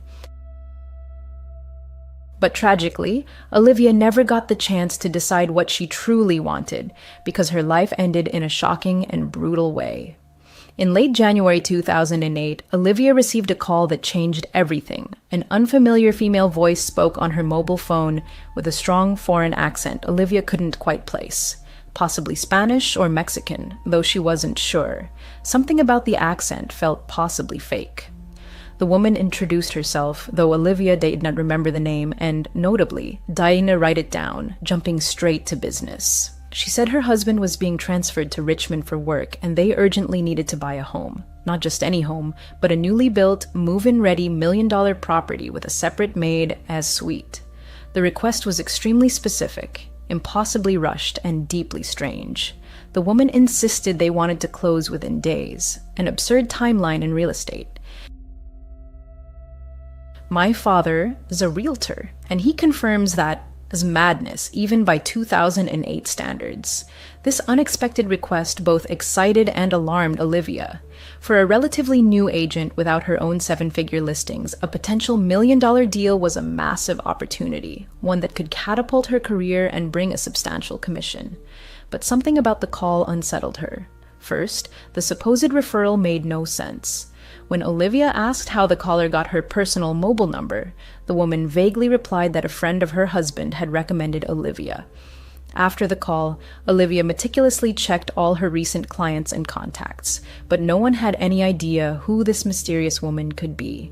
But tragically, Olivia never got the chance to decide what she truly wanted because her life ended in a shocking and brutal way. In late January 2008, Olivia received a call that changed everything. An unfamiliar female voice spoke on her mobile phone with a strong foreign accent Olivia couldn't quite place. Possibly Spanish or Mexican, though she wasn't sure. Something about the accent felt possibly fake. The woman introduced herself, though Olivia did not remember the name, and notably, didn't write it down, jumping straight to business. She said her husband was being transferred to Richmond for work and they urgently needed to buy a home. Not just any home, but a newly built, move-in ready $1 million property with a separate maid as suite. The request was extremely specific, impossibly rushed, and deeply strange. The woman insisted they wanted to close within days, an absurd timeline in real estate. My father is a realtor, and he confirms that as madness, even by 2008 standards. This unexpected request both excited and alarmed Olivia. For a relatively new agent without her own seven-figure listings, a potential $1 million deal was a massive opportunity, one that could catapult her career and bring a substantial commission. But something about the call unsettled her. First, the supposed referral made no sense. When Olivia asked how the caller got her personal mobile number, the woman vaguely replied that a friend of her husband had recommended Olivia. After the call, Olivia meticulously checked all her recent clients and contacts, but no one had any idea who this mysterious woman could be.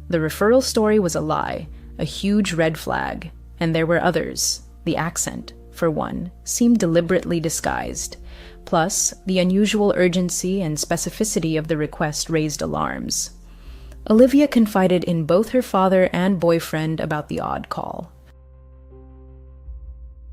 The referral story was a lie, a huge red flag, and there were others. The accent, for one, seemed deliberately disguised. Plus, the unusual urgency and specificity of the request raised alarms. Olivia confided in both her father and boyfriend about the odd call.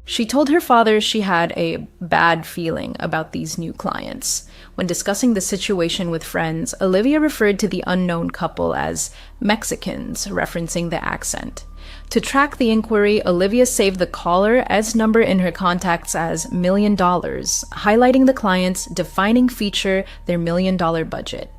She told her father she had a bad feeling about these new clients. When discussing the situation with friends, Olivia referred to the unknown couple as Mexicans, referencing the accent. To track the inquiry, Olivia saved the caller's number in her contacts as $1 million, highlighting the client's defining feature, their $1 million budget.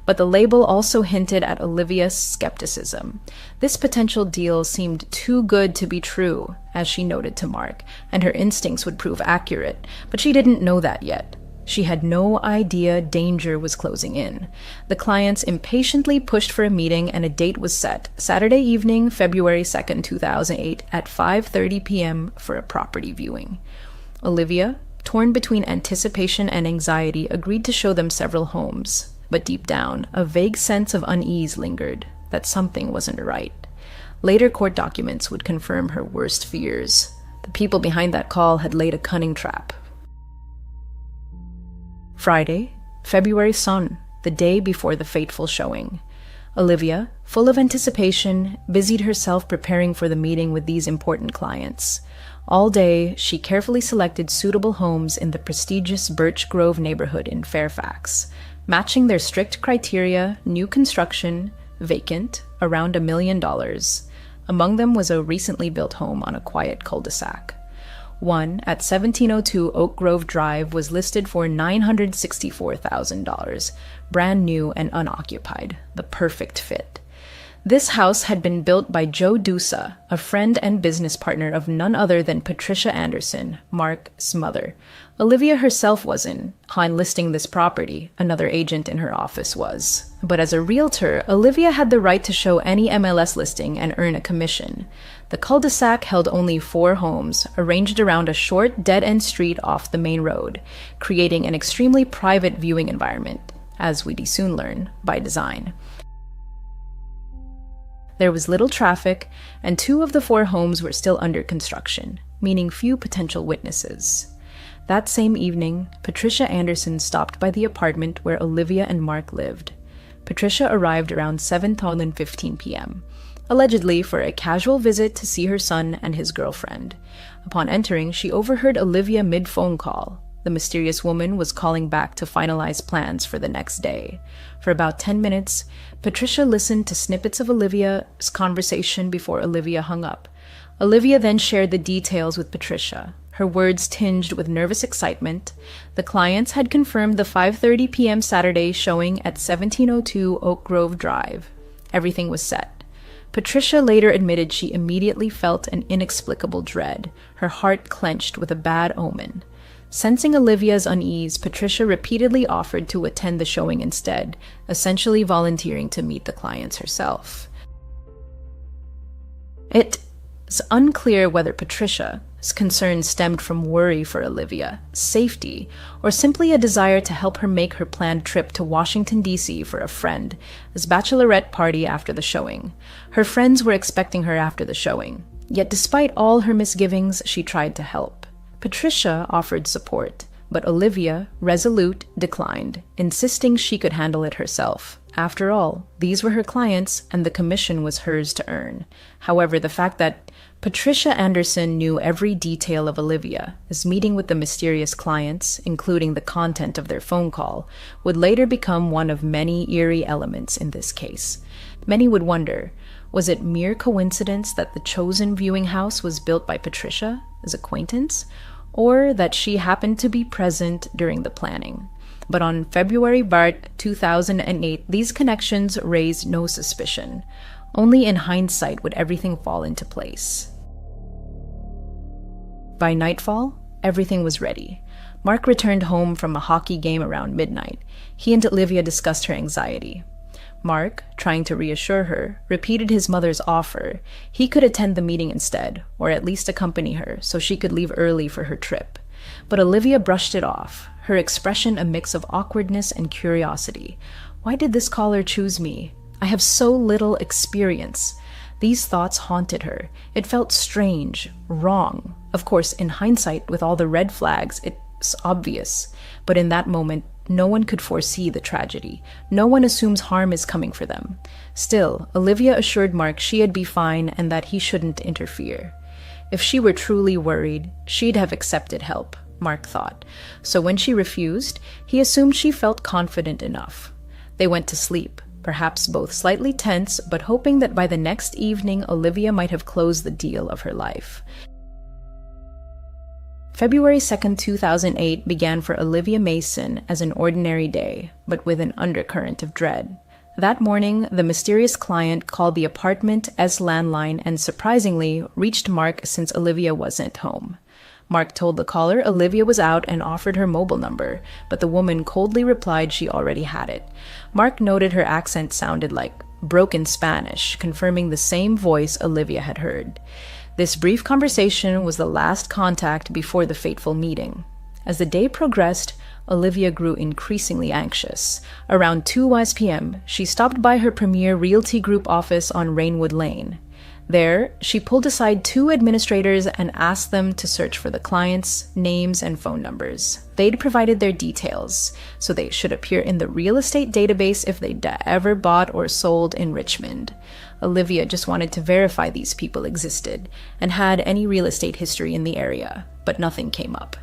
But the label also hinted at Olivia's skepticism. This potential deal seemed too good to be true, as she noted to Mark, and her instincts would prove accurate, but she didn't know that yet. She had no idea danger was closing in. The clients impatiently pushed for a meeting and a date was set, Saturday evening, February 2nd, 2008, at 5:30 p.m. for a property viewing. Olivia, torn between anticipation and anxiety, agreed to show them several homes. But deep down, a vague sense of unease lingered, that something wasn't right. Later court documents would confirm her worst fears. The people behind that call had laid a cunning trap. Friday, February sun, the day before the fateful showing. Olivia, full of anticipation, busied herself preparing for the meeting with these important clients. All day, she carefully selected suitable homes in the prestigious Birch Grove neighborhood in Fairfax, matching their strict criteria: new construction, vacant, around $1 million. Among them was a recently built home on a quiet cul-de-sac. One at 1702 Oak Grove Drive was listed for $964,000, brand new and unoccupied, the perfect fit. This house had been built by Joe Dusa, a friend and business partner of none other than Patricia Anderson, Mark's mother. Olivia herself wasn't on listing this property, another agent in her office was. But as a realtor, Olivia had the right to show any MLS listing and earn a commission. The cul-de-sac held only 4 homes, arranged around a short, dead-end street off the main road, creating an extremely private viewing environment, as we'd soon learn, by design. There was little traffic, and 2 of the 4 homes were still under construction, meaning few potential witnesses. That same evening, Patricia Anderson stopped by the apartment where Olivia and Mark lived. Patricia arrived around 7:15 p.m., allegedly for a casual visit to see her son and his girlfriend. Upon entering, she overheard Olivia mid-phone call. The mysterious woman was calling back to finalize plans for the next day. For about 10 minutes, Patricia listened to snippets of Olivia's conversation before Olivia hung up. Olivia then shared the details with Patricia, her words tinged with nervous excitement. The clients had confirmed the 5:30 p.m. Saturday showing at 1702 Oak Grove Drive. Everything was set. Patricia later admitted she immediately felt an inexplicable dread, her heart clenched with a bad omen. Sensing Olivia's unease, Patricia repeatedly offered to attend the showing instead, essentially volunteering to meet the clients herself. It's unclear whether Patricia's concern stemmed from worry for Olivia, safety, or simply a desire to help her make her planned trip to Washington, D.C. for a friend's bachelorette party after the showing. Her friends were expecting her after the showing, yet despite all her misgivings, she tried to help. Patricia offered support, but Olivia, resolute, declined, insisting she could handle it herself. After all, these were her clients, and the commission was hers to earn. However, the fact that Patricia Anderson knew every detail of Olivia's meeting with the mysterious clients, including the content of their phone call, would later become one of many eerie elements in this case. Many would wonder, was it mere coincidence that the chosen viewing house was built by Patricia's acquaintance, or that she happened to be present during the planning? But on February 2008, these connections raised no suspicion. Only in hindsight would everything fall into place. By nightfall, everything was ready. Mark returned home from a hockey game around midnight. He and Olivia discussed her anxiety. Mark, trying to reassure her, repeated his mother's offer. He could attend the meeting instead, or at least accompany her, so she could leave early for her trip. But Olivia brushed it off, her expression a mix of awkwardness and curiosity. Why did this caller choose me? I have so little experience. These thoughts haunted her. It felt strange, wrong. Of course, in hindsight, with all the red flags, it's obvious. But in that moment, no one could foresee the tragedy. No one assumes harm is coming for them. Still, Olivia assured Mark she'd be fine and that he shouldn't interfere. If she were truly worried, she'd have accepted help, Mark thought. So when she refused, he assumed she felt confident enough. They went to sleep, perhaps both slightly tense, but hoping that by the next evening Olivia might have closed the deal of her life. February 2nd, 2008 began for Olivia Mason as an ordinary day, but with an undercurrent of dread. That morning, the mysterious client called the apartment's landline and surprisingly reached Mark since Olivia wasn't home. Mark told the caller Olivia was out and offered her mobile number, but the woman coldly replied she already had it. Mark noted her accent sounded like broken Spanish, confirming the same voice Olivia had heard. This brief conversation was the last contact before the fateful meeting. As the day progressed, Olivia grew increasingly anxious. Around 2 p.m., she stopped by her Premier Realty Group office on Rainwood Lane. There, she pulled aside two administrators and asked them to search for the clients' names and phone numbers. They'd provided their details, so they should appear in the real estate database if they'd ever bought or sold in Richmond. Olivia just wanted to verify these people existed and had any real estate history in the area, but nothing came up.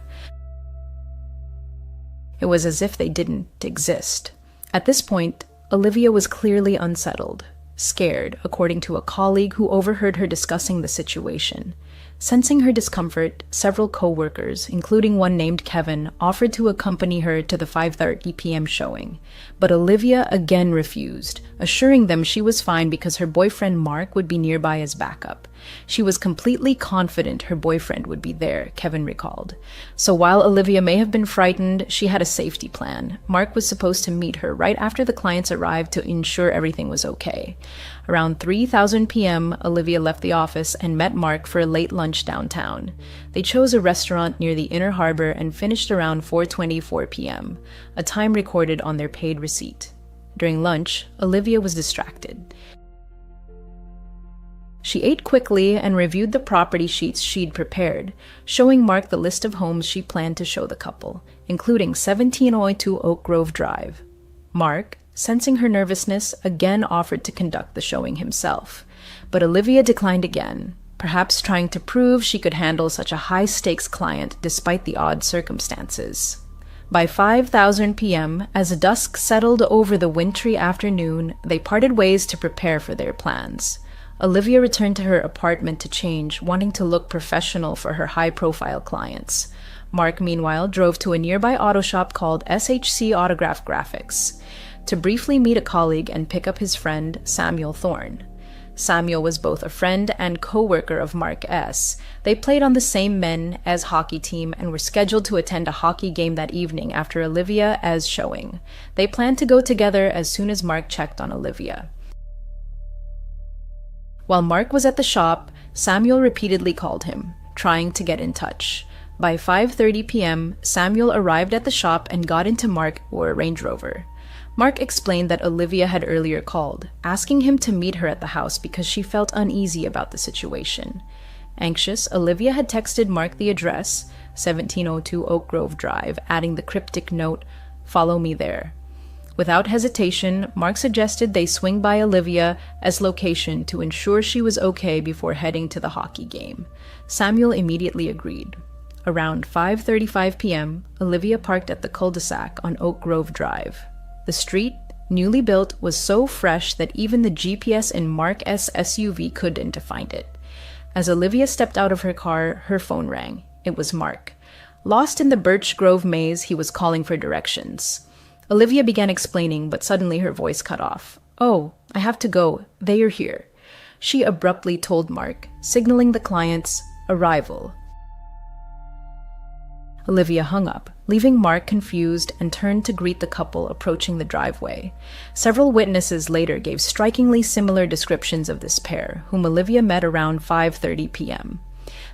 It was as if they didn't exist. At this point, Olivia was clearly unsettled. Scared, according to a colleague who overheard her discussing the situation. Sensing her discomfort, several co-workers, including one named Kevin, offered to accompany her to the 5:30 p.m. showing. But Olivia again refused, assuring them she was fine because her boyfriend Mark would be nearby as backup. She was completely confident her boyfriend would be there, Kevin recalled. So while Olivia may have been frightened, she had a safety plan. Mark was supposed to meet her right after the clients arrived to ensure everything was okay. Around 3:00 p.m., Olivia left the office and met Mark for a late lunch downtown. They chose a restaurant near the Inner Harbor and finished around 4:24 p.m., a time recorded on their paid receipt. During lunch, Olivia was distracted. She ate quickly and reviewed the property sheets she'd prepared, showing Mark the list of homes she planned to show the couple, including 1702 Oak Grove Drive. Mark, sensing her nervousness, again offered to conduct the showing himself, but Olivia declined again, perhaps trying to prove she could handle such a high-stakes client despite the odd circumstances. By 5:00 p.m., as dusk settled over the wintry afternoon, they parted ways to prepare for their plans. Olivia returned to her apartment to change, wanting to look professional for her high-profile clients. Mark, meanwhile, drove to a nearby auto shop called SHC Autograph Graphics to briefly meet a colleague and pick up his friend, Samuel Thorne. Samuel was both a friend and co-worker of Mark S. They played on the same men as hockey team and were scheduled to attend a hockey game that evening after Olivia as showing. They planned to go together as soon as Mark checked on Olivia. While Mark was at the shop, Samuel repeatedly called him, trying to get in touch. By 5:30 p.m., Samuel arrived at the shop and got into Mark or a Range Rover. Mark explained that Olivia had earlier called, asking him to meet her at the house because she felt uneasy about the situation. Anxious, Olivia had texted Mark the address, 1702 Oak Grove Drive, adding the cryptic note, "Follow me there." Without hesitation, Mark suggested they swing by Olivia as location to ensure she was okay before heading to the hockey game. Samuel immediately agreed. Around 5:35 p.m., Olivia parked at the cul-de-sac on Oak Grove Drive. The street, newly built, was so fresh that even the GPS in Mark S. SUV couldn't find it. As Olivia stepped out of her car, her phone rang. It was Mark. Lost in the Birch Grove maze, he was calling for directions. Olivia began explaining, but suddenly her voice cut off. "Oh, I have to go. They are here," she abruptly told Mark, signaling the client's arrival. Olivia hung up, leaving Mark confused and turned to greet the couple approaching the driveway. Several witnesses later gave strikingly similar descriptions of this pair, whom Olivia met around 5:30 p.m.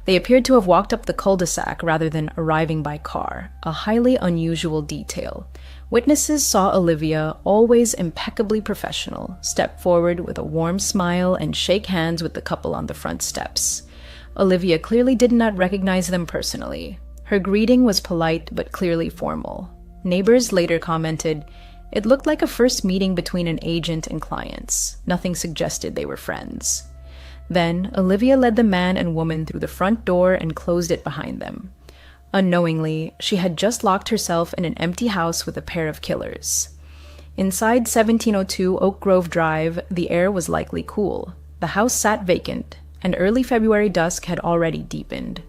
They appeared to have walked up the cul-de-sac rather than arriving by car, a highly unusual detail. Witnesses saw Olivia, always impeccably professional, step forward with a warm smile and shake hands with the couple on the front steps. Olivia clearly did not recognize them personally. Her greeting was polite but clearly formal. Neighbors later commented, "It looked like a first meeting between an agent and clients. Nothing suggested they were friends." Then, Olivia led the man and woman through the front door and closed it behind them. Unknowingly, she had just locked herself in an empty house with a pair of killers. Inside 1702 Oak Grove Drive, the air was likely cool. The house sat vacant, and early February dusk had already deepened.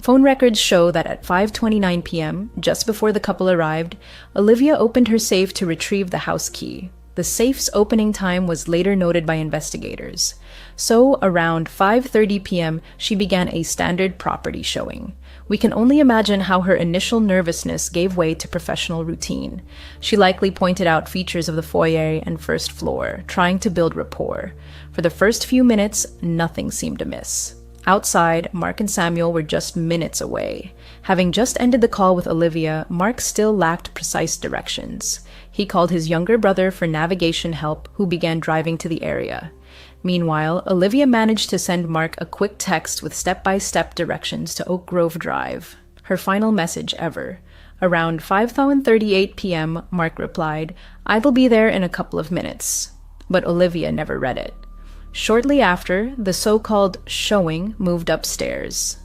Phone records show that at 5:29 p.m., just before the couple arrived, Olivia opened her safe to retrieve the house key. The safe's opening time was later noted by investigators. So, around 5:30 p.m., she began a standard property showing. We can only imagine how her initial nervousness gave way to professional routine. She likely pointed out features of the foyer and first floor, trying to build rapport. For the first few minutes, nothing seemed amiss. Outside, Mark and Samuel were just minutes away. Having just ended the call with Olivia, Mark still lacked precise directions. He called his younger brother for navigation help, who began driving to the area. Meanwhile, Olivia managed to send Mark a quick text with step-by-step directions to Oak Grove Drive. Her final message ever. Around 5:38 p.m., Mark replied, "I will be there in a couple of minutes." But Olivia never read it. Shortly after, the so-called showing moved upstairs.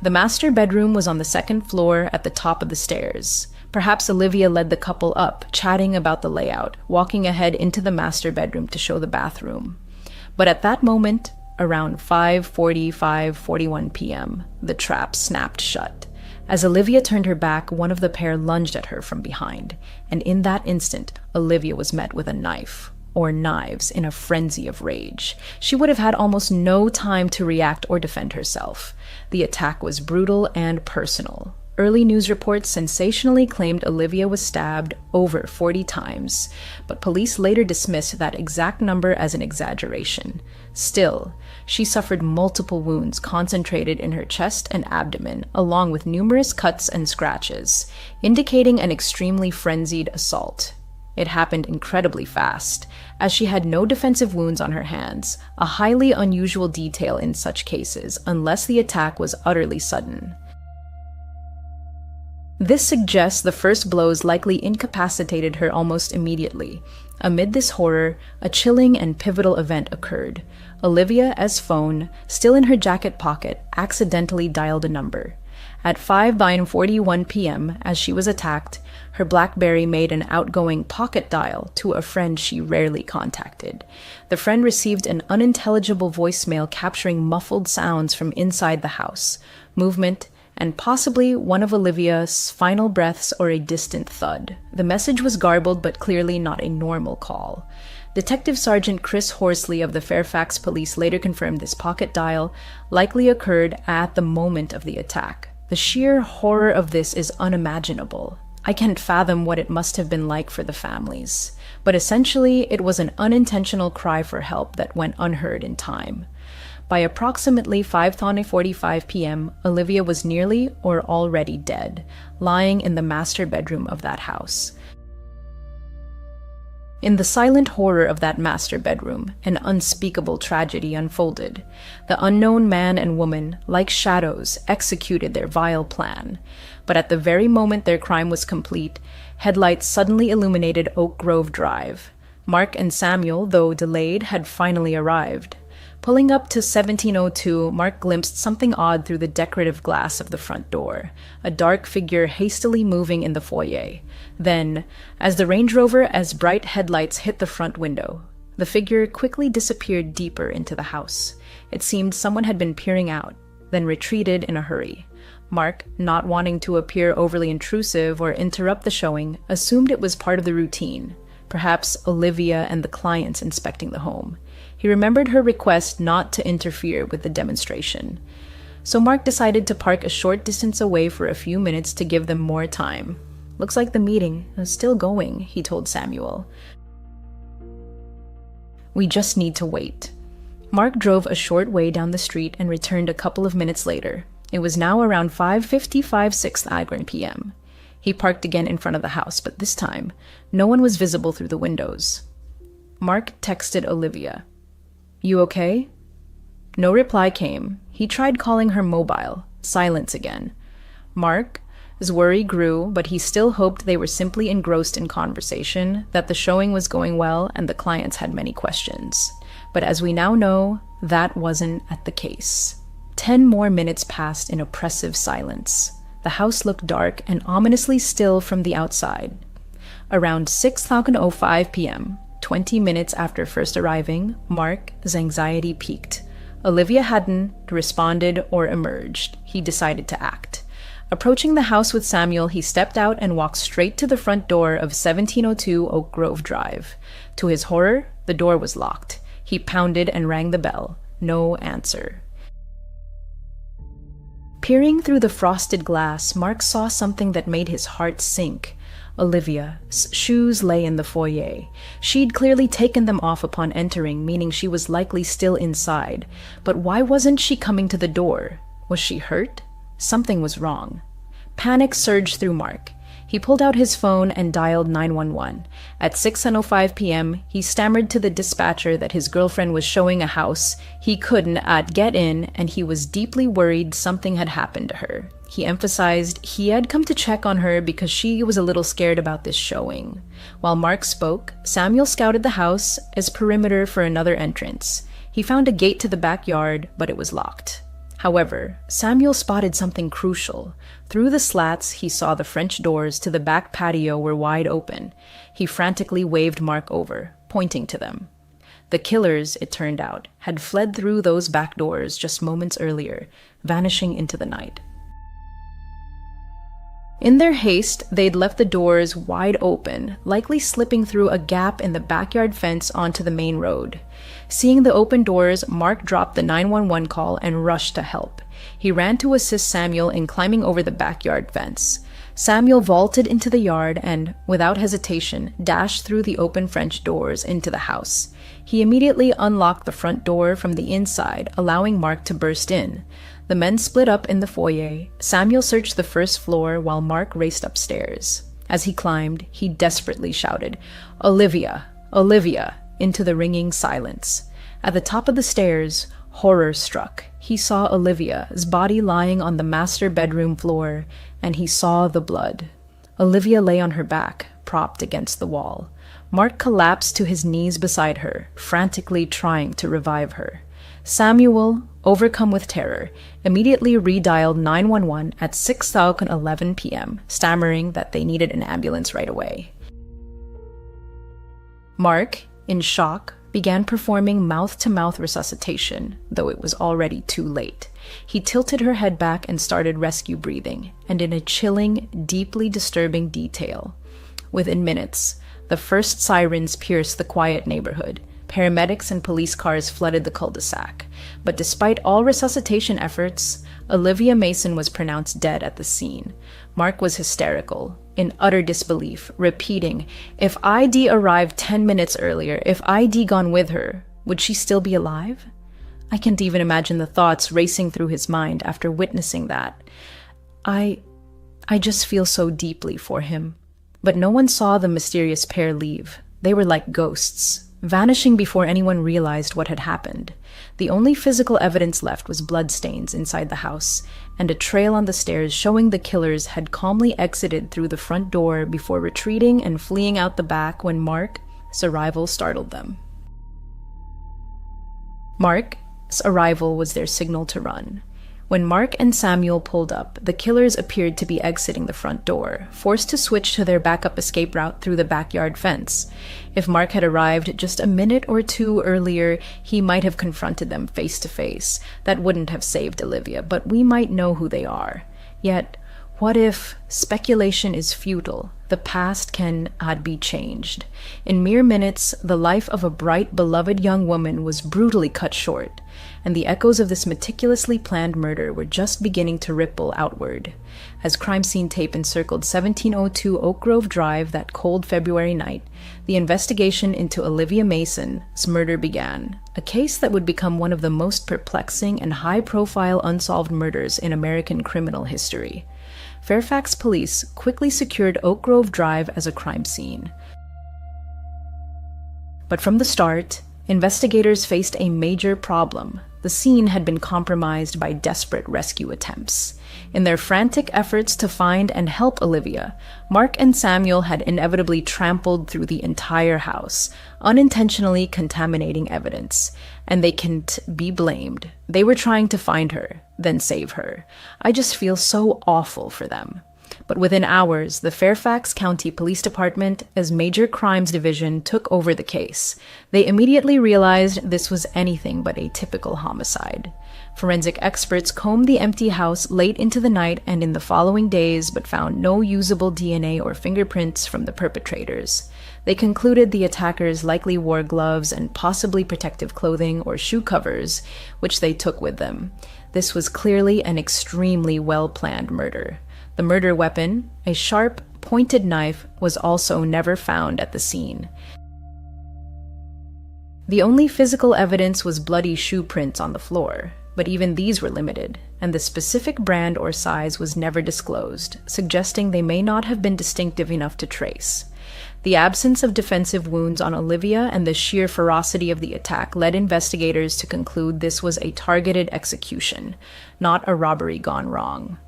The master bedroom was on the second floor at the top of the stairs. Perhaps Olivia led the couple up, chatting about the layout, walking ahead into the master bedroom to show the bathroom. But at that moment, around 5:41 p.m., the trap snapped shut. As Olivia turned her back, one of the pair lunged at her from behind, and in that instant, Olivia was met with a knife, or knives, in a frenzy of rage. She would have had almost no time to react or defend herself. The attack was brutal and personal. Early news reports sensationally claimed Olivia was stabbed over 40 times, but police later dismissed that exact number as an exaggeration. Still, she suffered multiple wounds concentrated in her chest and abdomen, along with numerous cuts and scratches, indicating an extremely frenzied assault. It happened incredibly fast, as she had no defensive wounds on her hands, a highly unusual detail in such cases, unless the attack was utterly sudden. This suggests the first blows likely incapacitated her almost immediately. Amid this horror, a chilling and pivotal event occurred. Olivia's phone, still in her jacket pocket, accidentally dialed a number. At 5:41 p.m., as she was attacked, her BlackBerry made an outgoing pocket dial to a friend she rarely contacted. The friend received an unintelligible voicemail capturing muffled sounds from inside the house, movement, and possibly one of Olivia's final breaths or a distant thud. The message was garbled but clearly not a normal call. Detective Sergeant Chris Horsley of the Fairfax Police later confirmed this pocket dial likely occurred at the moment of the attack. The sheer horror of this is unimaginable. I can't fathom what it must have been like for the families. But essentially, it was an unintentional cry for help that went unheard in time. By approximately 5:45 p.m., Olivia was nearly or already dead, lying in the master bedroom of that house. In the silent horror of that master bedroom, an unspeakable tragedy unfolded. The unknown man and woman, like shadows, executed their vile plan. But at the very moment their crime was complete, headlights suddenly illuminated Oak Grove Drive. Mark and Samuel, though delayed, had finally arrived. Pulling up to 1702, Mark glimpsed something odd through the decorative glass of the front door, a dark figure hastily moving in the foyer. Then, as the Range Rover's bright headlights hit the front window, the figure quickly disappeared deeper into the house. It seemed someone had been peering out, then retreated in a hurry. Mark, not wanting to appear overly intrusive or interrupt the showing, assumed it was part of the routine, perhaps Olivia and the clients inspecting the home. He remembered her request not to interfere with the demonstration. So Mark decided to park a short distance away for a few minutes to give them more time. "Looks like the meeting is still going," he told Samuel. "We just need to wait." Mark drove a short way down the street and returned a couple of minutes later. It was now around 5:55 6th Avenue p.m. He parked again in front of the house, but this time, no one was visible through the windows. Mark texted Olivia. "You okay?" No reply came. He tried calling her mobile. Silence again. Mark's worry grew, but he still hoped they were simply engrossed in conversation, that the showing was going well, and the clients had many questions. But as we now know, that wasn't the case. 10 more minutes passed in oppressive silence. The house looked dark and ominously still from the outside. Around 6:05 p.m., 20 minutes after first arriving, Mark's anxiety peaked. Olivia hadn't responded or emerged. He decided to act. Approaching the house with Samuel, he stepped out and walked straight to the front door of 1702 Oak Grove Drive. To his horror, the door was locked. He pounded and rang the bell. No answer. Peering through the frosted glass, Mark saw something that made his heart sink. Olivia's shoes lay in the foyer. She'd clearly taken them off upon entering, meaning she was likely still inside. But why wasn't she coming to the door? Was she hurt? Something was wrong. Panic surged through Mark. He pulled out his phone and dialed 911. At 6:05 p.m., he stammered to the dispatcher that his girlfriend was showing a house he couldn't get in, and he was deeply worried something had happened to her. He emphasized he had come to check on her because she was a little scared about this showing. While Mark spoke, Samuel scouted the house as perimeter for another entrance. He found a gate to the backyard, but it was locked. However, Samuel spotted something crucial. Through the slats, he saw the French doors to the back patio were wide open. He frantically waved Mark over, pointing to them. The killers, it turned out, had fled through those back doors just moments earlier, vanishing into the night. In their haste, they'd left the doors wide open, likely slipping through a gap in the backyard fence onto the main road. Seeing the open doors, Mark dropped the 911 call and rushed to help. He ran to assist Samuel in climbing over the backyard fence. Samuel vaulted into the yard and, without hesitation, dashed through the open French doors into the house. He immediately unlocked the front door from the inside, allowing Mark to burst in. The men split up in the foyer. Samuel searched the first floor while Mark raced upstairs. As he climbed, he desperately shouted, "Olivia! Olivia!" into the ringing silence. At the top of the stairs, horror struck. He saw Olivia's body lying on the master bedroom floor, and he saw the blood. Olivia lay on her back, propped against the wall. Mark collapsed to his knees beside her, frantically trying to revive her. Samuel, overcome with terror, immediately redialed 911 at 6:11 p.m., stammering that they needed an ambulance right away. Mark, in shock, began performing mouth-to-mouth resuscitation, though it was already too late. He tilted her head back and started rescue breathing, and in a chilling, deeply disturbing detail. Within minutes, the first sirens pierced the quiet neighborhood. Paramedics and police cars flooded the cul-de-sac. But despite all resuscitation efforts, Olivia Mason was pronounced dead at the scene. Mark was hysterical, in utter disbelief, repeating, "If ID arrived 10 minutes earlier, if ID gone with her, would she still be alive?" I can't even imagine the thoughts racing through his mind after witnessing that. I just feel so deeply for him. But no one saw the mysterious pair leave. They were like ghosts, vanishing before anyone realized what had happened. The only physical evidence left was bloodstains inside the house, and a trail on the stairs showing the killers had calmly exited through the front door before retreating and fleeing out the back when Mark's arrival startled them. Mark's arrival was their signal to run. When Mark and Samuel pulled up, the killers appeared to be exiting the front door, forced to switch to their backup escape route through the backyard fence. If Mark had arrived just a minute or two earlier, he might have confronted them face to face. That wouldn't have saved Olivia, but we might know who they are. Yet, what if speculation is futile? The past cannot be changed. In mere minutes, the life of a bright, beloved young woman was brutally cut short, and the echoes of this meticulously planned murder were just beginning to ripple outward. As crime scene tape encircled 1702 Oak Grove Drive that cold February night, the investigation into Olivia Mason's murder began, a case that would become one of the most perplexing and high-profile unsolved murders in American criminal history. Fairfax police quickly secured Oak Grove Drive as a crime scene. But from the start, investigators faced a major problem. The scene had been compromised by desperate rescue attempts. In their frantic efforts to find and help Olivia, Mark and Samuel had inevitably trampled through the entire house, unintentionally contaminating evidence, and they can't be blamed. They were trying to find her, then save her. I just feel so awful for them. But within hours, the Fairfax County Police Department, as Major Crimes Division, took over the case. They immediately realized this was anything but a typical homicide. Forensic experts combed the empty house late into the night and in the following days, but found no usable DNA or fingerprints from the perpetrators. They concluded the attackers likely wore gloves and possibly protective clothing or shoe covers, which they took with them. This was clearly an extremely well-planned murder. The murder weapon, a sharp, pointed knife, was also never found at the scene. The only physical evidence was bloody shoe prints on the floor. but even these were limited, and the specific brand or size was never disclosed, suggesting they may not have been distinctive enough to trace. The absence of defensive wounds on Olivia and the sheer ferocity of the attack led investigators to conclude this was a targeted execution, not a robbery gone wrong.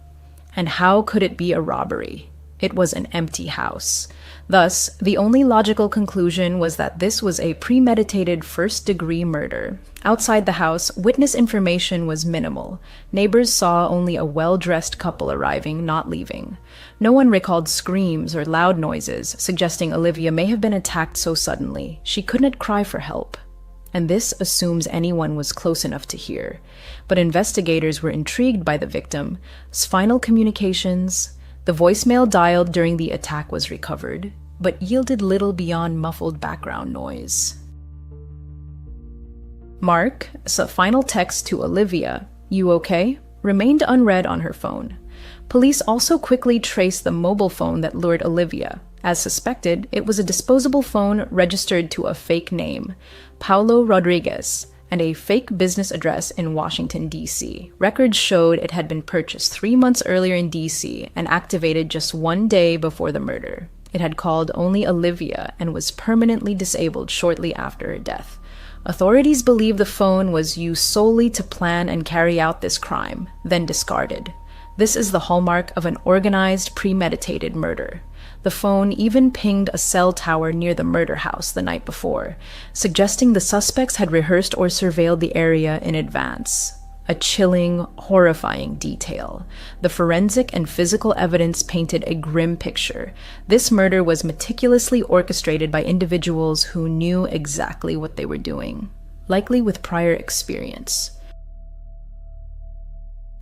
And how could it be a robbery? It was an empty house. Thus, the only logical conclusion was that this was a premeditated first-degree murder. Outside the house, witness information was minimal. Neighbors saw only a well-dressed couple arriving, not leaving. No one recalled screams or loud noises, suggesting Olivia may have been attacked so suddenly she couldn't cry for help. And this assumes anyone was close enough to hear. But investigators were intrigued by the victim's final communications. The voicemail dialed during the attack was recovered, but yielded little beyond muffled background noise. Mark's final text to Olivia, "You okay?" remained unread on her phone. Police also quickly traced the mobile phone that lured Olivia. As suspected, it was a disposable phone registered to a fake name, Paulo Rodriguez, and a fake business address in Washington, D.C. Records showed it had been purchased 3 months earlier in D.C. and activated just 1 day before the murder. It had called only Olivia and was permanently disabled shortly after her death. Authorities believe the phone was used solely to plan and carry out this crime, then discarded. This is the hallmark of an organized, premeditated murder. The phone even pinged a cell tower near the murder house the night before, suggesting the suspects had rehearsed or surveilled the area in advance. A chilling, horrifying detail. The forensic and physical evidence painted a grim picture. This murder was meticulously orchestrated by individuals who knew exactly what they were doing, likely with prior experience.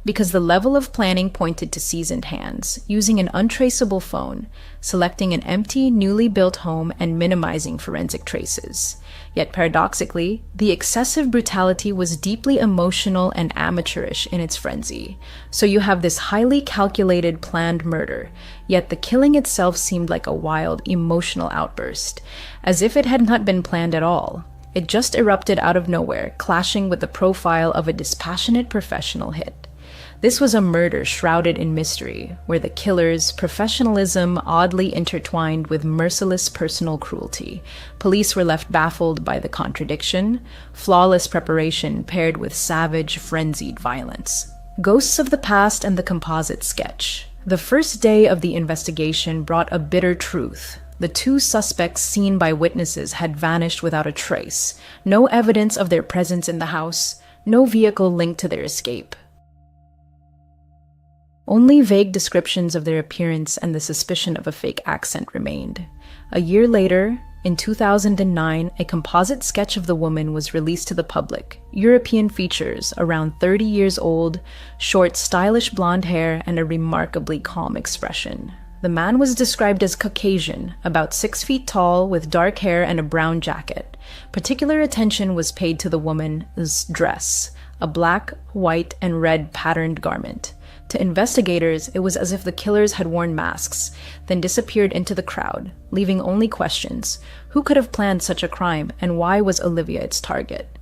Because the level of planning pointed to seasoned hands, using an untraceable phone, selecting an empty, newly built home, and minimizing forensic traces. Yet paradoxically, the excessive brutality was deeply emotional and amateurish in its frenzy. So you have this highly calculated, planned murder, yet the killing itself seemed like a wild, emotional outburst, as if it had not been planned at all. It just erupted out of nowhere, clashing with the profile of a dispassionate professional hit. This was a murder shrouded in mystery, where the killer's professionalism oddly intertwined with merciless personal cruelty. Police were left baffled by the contradiction, flawless preparation paired with savage, frenzied violence. Ghosts of the past and the composite sketch. The first day of the investigation brought a bitter truth. The 2 suspects seen by witnesses had vanished without a trace. No evidence of their presence in the house, no vehicle linked to their escape. Only vague descriptions of their appearance and the suspicion of a fake accent remained. A year later, in 2009, a composite sketch of the woman was released to the public. European features, around 30 years old, short, stylish blonde hair, and a remarkably calm expression. The man was described as Caucasian, about 6 feet tall, with dark hair and a brown jacket. Particular attention was paid to the woman's dress, a black, white, and red patterned garment. To investigators, it was as if the killers had worn masks, then disappeared into the crowd, leaving only questions. Who could have planned such a crime, and why was Olivia its target?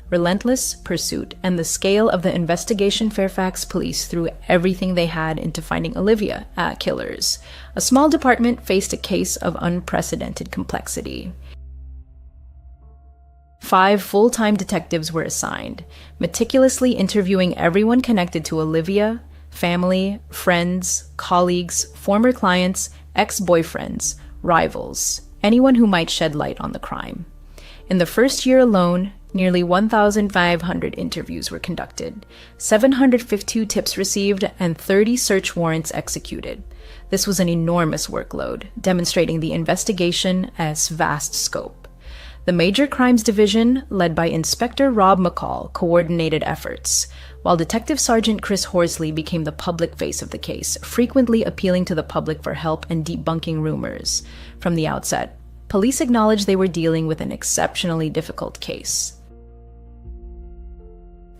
Relentless pursuit and the scale of the investigation. Fairfax police threw everything they had into finding Olivia at killers. A small department faced a case of unprecedented complexity. 5 full-time detectives were assigned, meticulously interviewing everyone connected to Olivia, family, friends, colleagues, former clients, ex-boyfriends, rivals, anyone who might shed light on the crime. In the first year alone, nearly 1,500 interviews were conducted, 752 tips received, and 30 search warrants executed. This was an enormous workload, demonstrating the investigation's vast scope. The Major Crimes Division, led by Inspector Rob McCall, coordinated efforts, while Detective Sergeant Chris Horsley became the public face of the case, frequently appealing to the public for help and debunking rumors. From the outset, police acknowledged they were dealing with an exceptionally difficult case.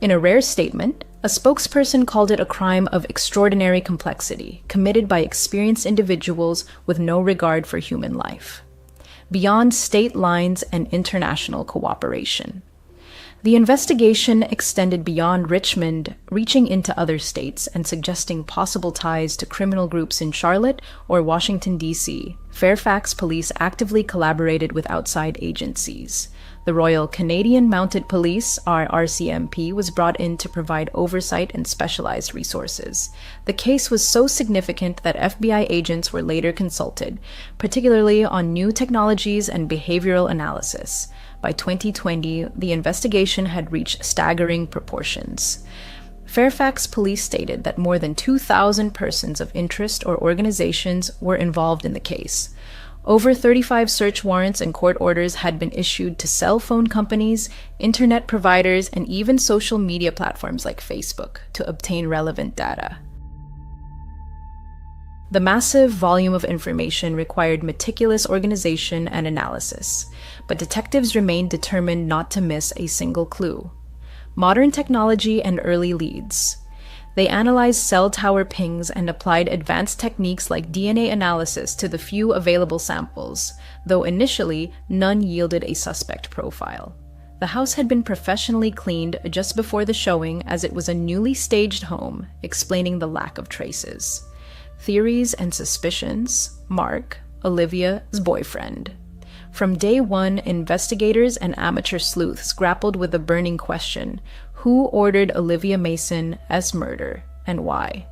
In a rare statement, a spokesperson called it a crime of extraordinary complexity, committed by experienced individuals with no regard for human life, beyond state lines and international cooperation. The investigation extended beyond Richmond, reaching into other states and suggesting possible ties to criminal groups in Charlotte or Washington, D.C. Fairfax police actively collaborated with outside agencies. The Royal Canadian Mounted Police, or RCMP, was brought in to provide oversight and specialized resources. The case was so significant that FBI agents were later consulted, particularly on new technologies and behavioral analysis. By 2020, the investigation had reached staggering proportions. Fairfax police stated that more than 2,000 persons of interest or organizations were involved in the case. Over 35 search warrants and court orders had been issued to cell phone companies, internet providers, and even social media platforms like Facebook to obtain relevant data. The massive volume of information required meticulous organization and analysis, but detectives remained determined not to miss a single clue. Modern technology and early leads. They analyzed cell tower pings and applied advanced techniques like DNA analysis to the few available samples, though initially none yielded a suspect profile. The house had been professionally cleaned just before the showing, as it was a newly staged home, explaining the lack of traces. Theories and suspicions. Mark, Olivia's boyfriend. From day one, investigators and amateur sleuths grappled with the burning question: who ordered Olivia Mason's murder, and why?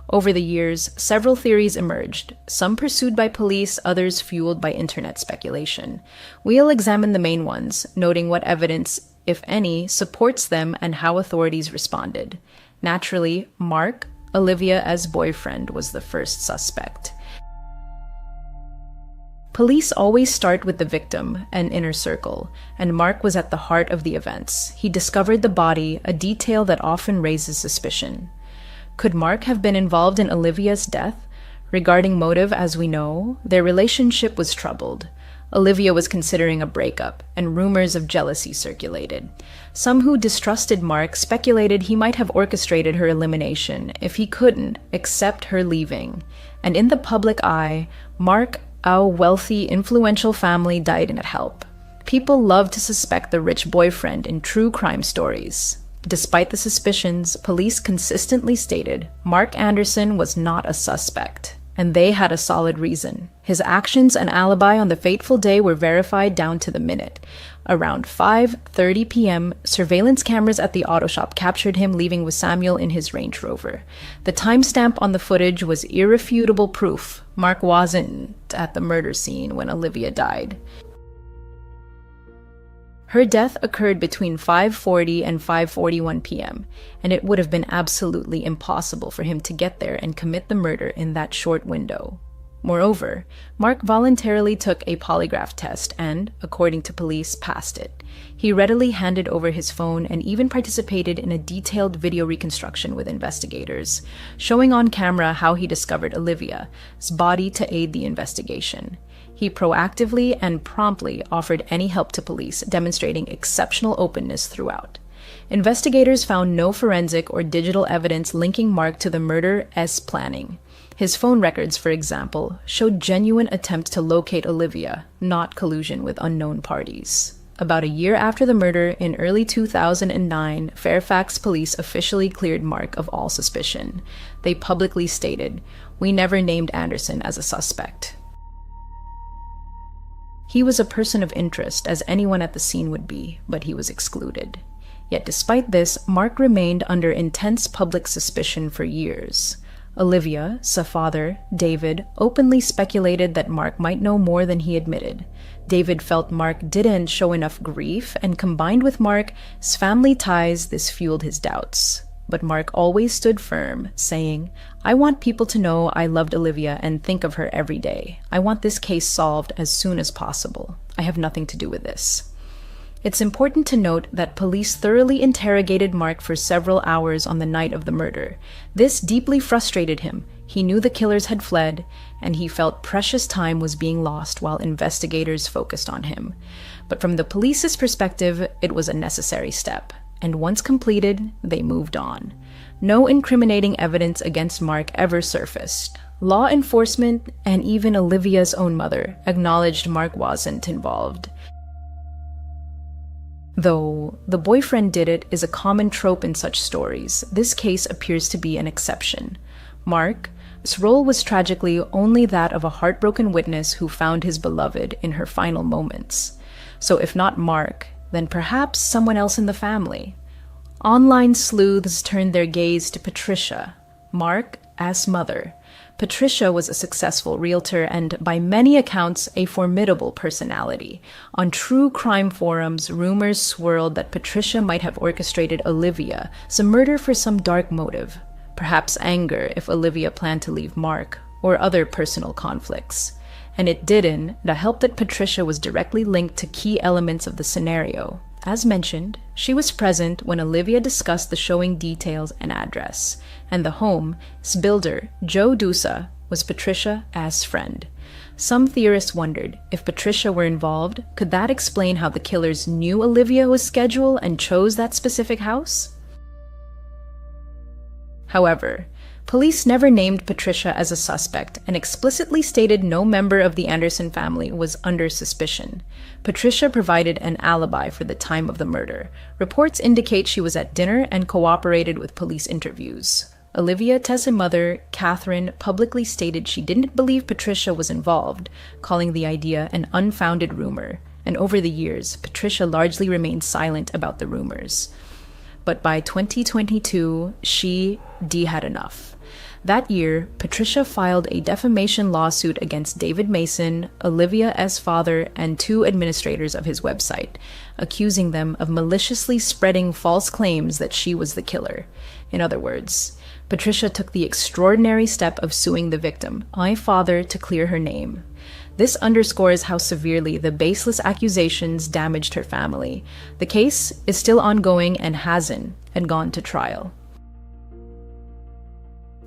Over the years, several theories emerged, some pursued by police, others fueled by internet speculation. We'll examine the main ones, noting what evidence, if any, supports them and how authorities responded. Naturally, Mark, Olivia's boyfriend, was the first suspect. Police always start with the victim, an inner circle, and Mark was at the heart of the events. He discovered the body, a detail that often raises suspicion. Could Mark have been involved in Olivia's death? Regarding motive, as we know, their relationship was troubled. Olivia was considering a breakup, and rumors of jealousy circulated. Some who distrusted Mark speculated he might have orchestrated her elimination if he couldn't accept her leaving. And in the public eye, Mark, a wealthy, influential family, died in help. People love to suspect the rich boyfriend in true crime stories. Despite the suspicions, police consistently stated Mark Anderson was not a suspect, and they had a solid reason. His actions and alibi on the fateful day were verified down to the minute. Around 5:30 p.m., surveillance cameras at the auto shop captured him leaving with Samuel in his Range Rover. The timestamp on the footage was irrefutable proof. Mark wasn't at the murder scene when Olivia died. Her death occurred between 5:40 and 5:41 p.m., and it would have been absolutely impossible for him to get there and commit the murder in that short window. Moreover, Mark voluntarily took a polygraph test and, according to police, passed it. He readily handed over his phone and even participated in a detailed video reconstruction with investigators, showing on camera how he discovered Olivia's body to aid the investigation. He proactively and promptly offered any help to police, demonstrating exceptional openness throughout. Investigators found no forensic or digital evidence linking Mark to the murder's planning. His phone records, for example, showed genuine attempts to locate Olivia, not collusion with unknown parties. About a year after the murder, in early 2009, Fairfax police officially cleared Mark of all suspicion. They publicly stated, "We never named Anderson as a suspect." He was a person of interest, as anyone at the scene would be, but he was excluded. Yet despite this, Mark remained under intense public suspicion for years. Olivia's father, David, openly speculated that Mark might know more than he admitted. David felt Mark didn't show enough grief, and combined with Mark's family ties, this fueled his doubts. But Mark always stood firm, saying, "I want people to know I loved Olivia and think of her every day. I want this case solved as soon as possible. I have nothing to do with this." It's important to note that police thoroughly interrogated Mark for several hours on the night of the murder. This deeply frustrated him. He knew the killers had fled, and he felt precious time was being lost while investigators focused on him. But from the police's perspective, it was a necessary step. And once completed, they moved on. No incriminating evidence against Mark ever surfaced. Law enforcement, and even Olivia's own mother, acknowledged Mark wasn't involved. Though the boyfriend did it is a common trope in such stories, this case appears to be an exception. Mark's role was tragically only that of a heartbroken witness who found his beloved in her final moments. So if not Mark, then perhaps someone else in the family. Online sleuths turned their gaze to Patricia, Mark's mother. Patricia was a successful realtor and, by many accounts, a formidable personality. On true crime forums, rumors swirled that Patricia might have orchestrated Olivia's murder for some dark motive, perhaps anger if Olivia planned to leave Mark, or other personal conflicts. And it didn't help that Patricia was directly linked to key elements of the scenario. As mentioned, she was present when Olivia discussed the showing details and address, and the home's builder, Joe Dusa, was Patricia's friend. Some theorists wondered if Patricia were involved, could that explain how the killers knew Olivia's schedule and chose that specific house? However, police never named Patricia as a suspect and explicitly stated no member of the Anderson family was under suspicion. Patricia provided an alibi for the time of the murder. Reports indicate she was at dinner and cooperated with police interviews. Olivia's mother, Catherine, publicly stated she didn't believe Patricia was involved, calling the idea an unfounded rumor. And over the years, Patricia largely remained silent about the rumors. But by 2022, she had enough. That year, Patricia filed a defamation lawsuit against David Mason, Olivia's father, and 2 administrators of his website, accusing them of maliciously spreading false claims that she was the killer. In other words, Patricia took the extraordinary step of suing the victim, my father, to clear her name. This underscores how severely the baseless accusations damaged her family. The case is still ongoing and hasn't gone to trial.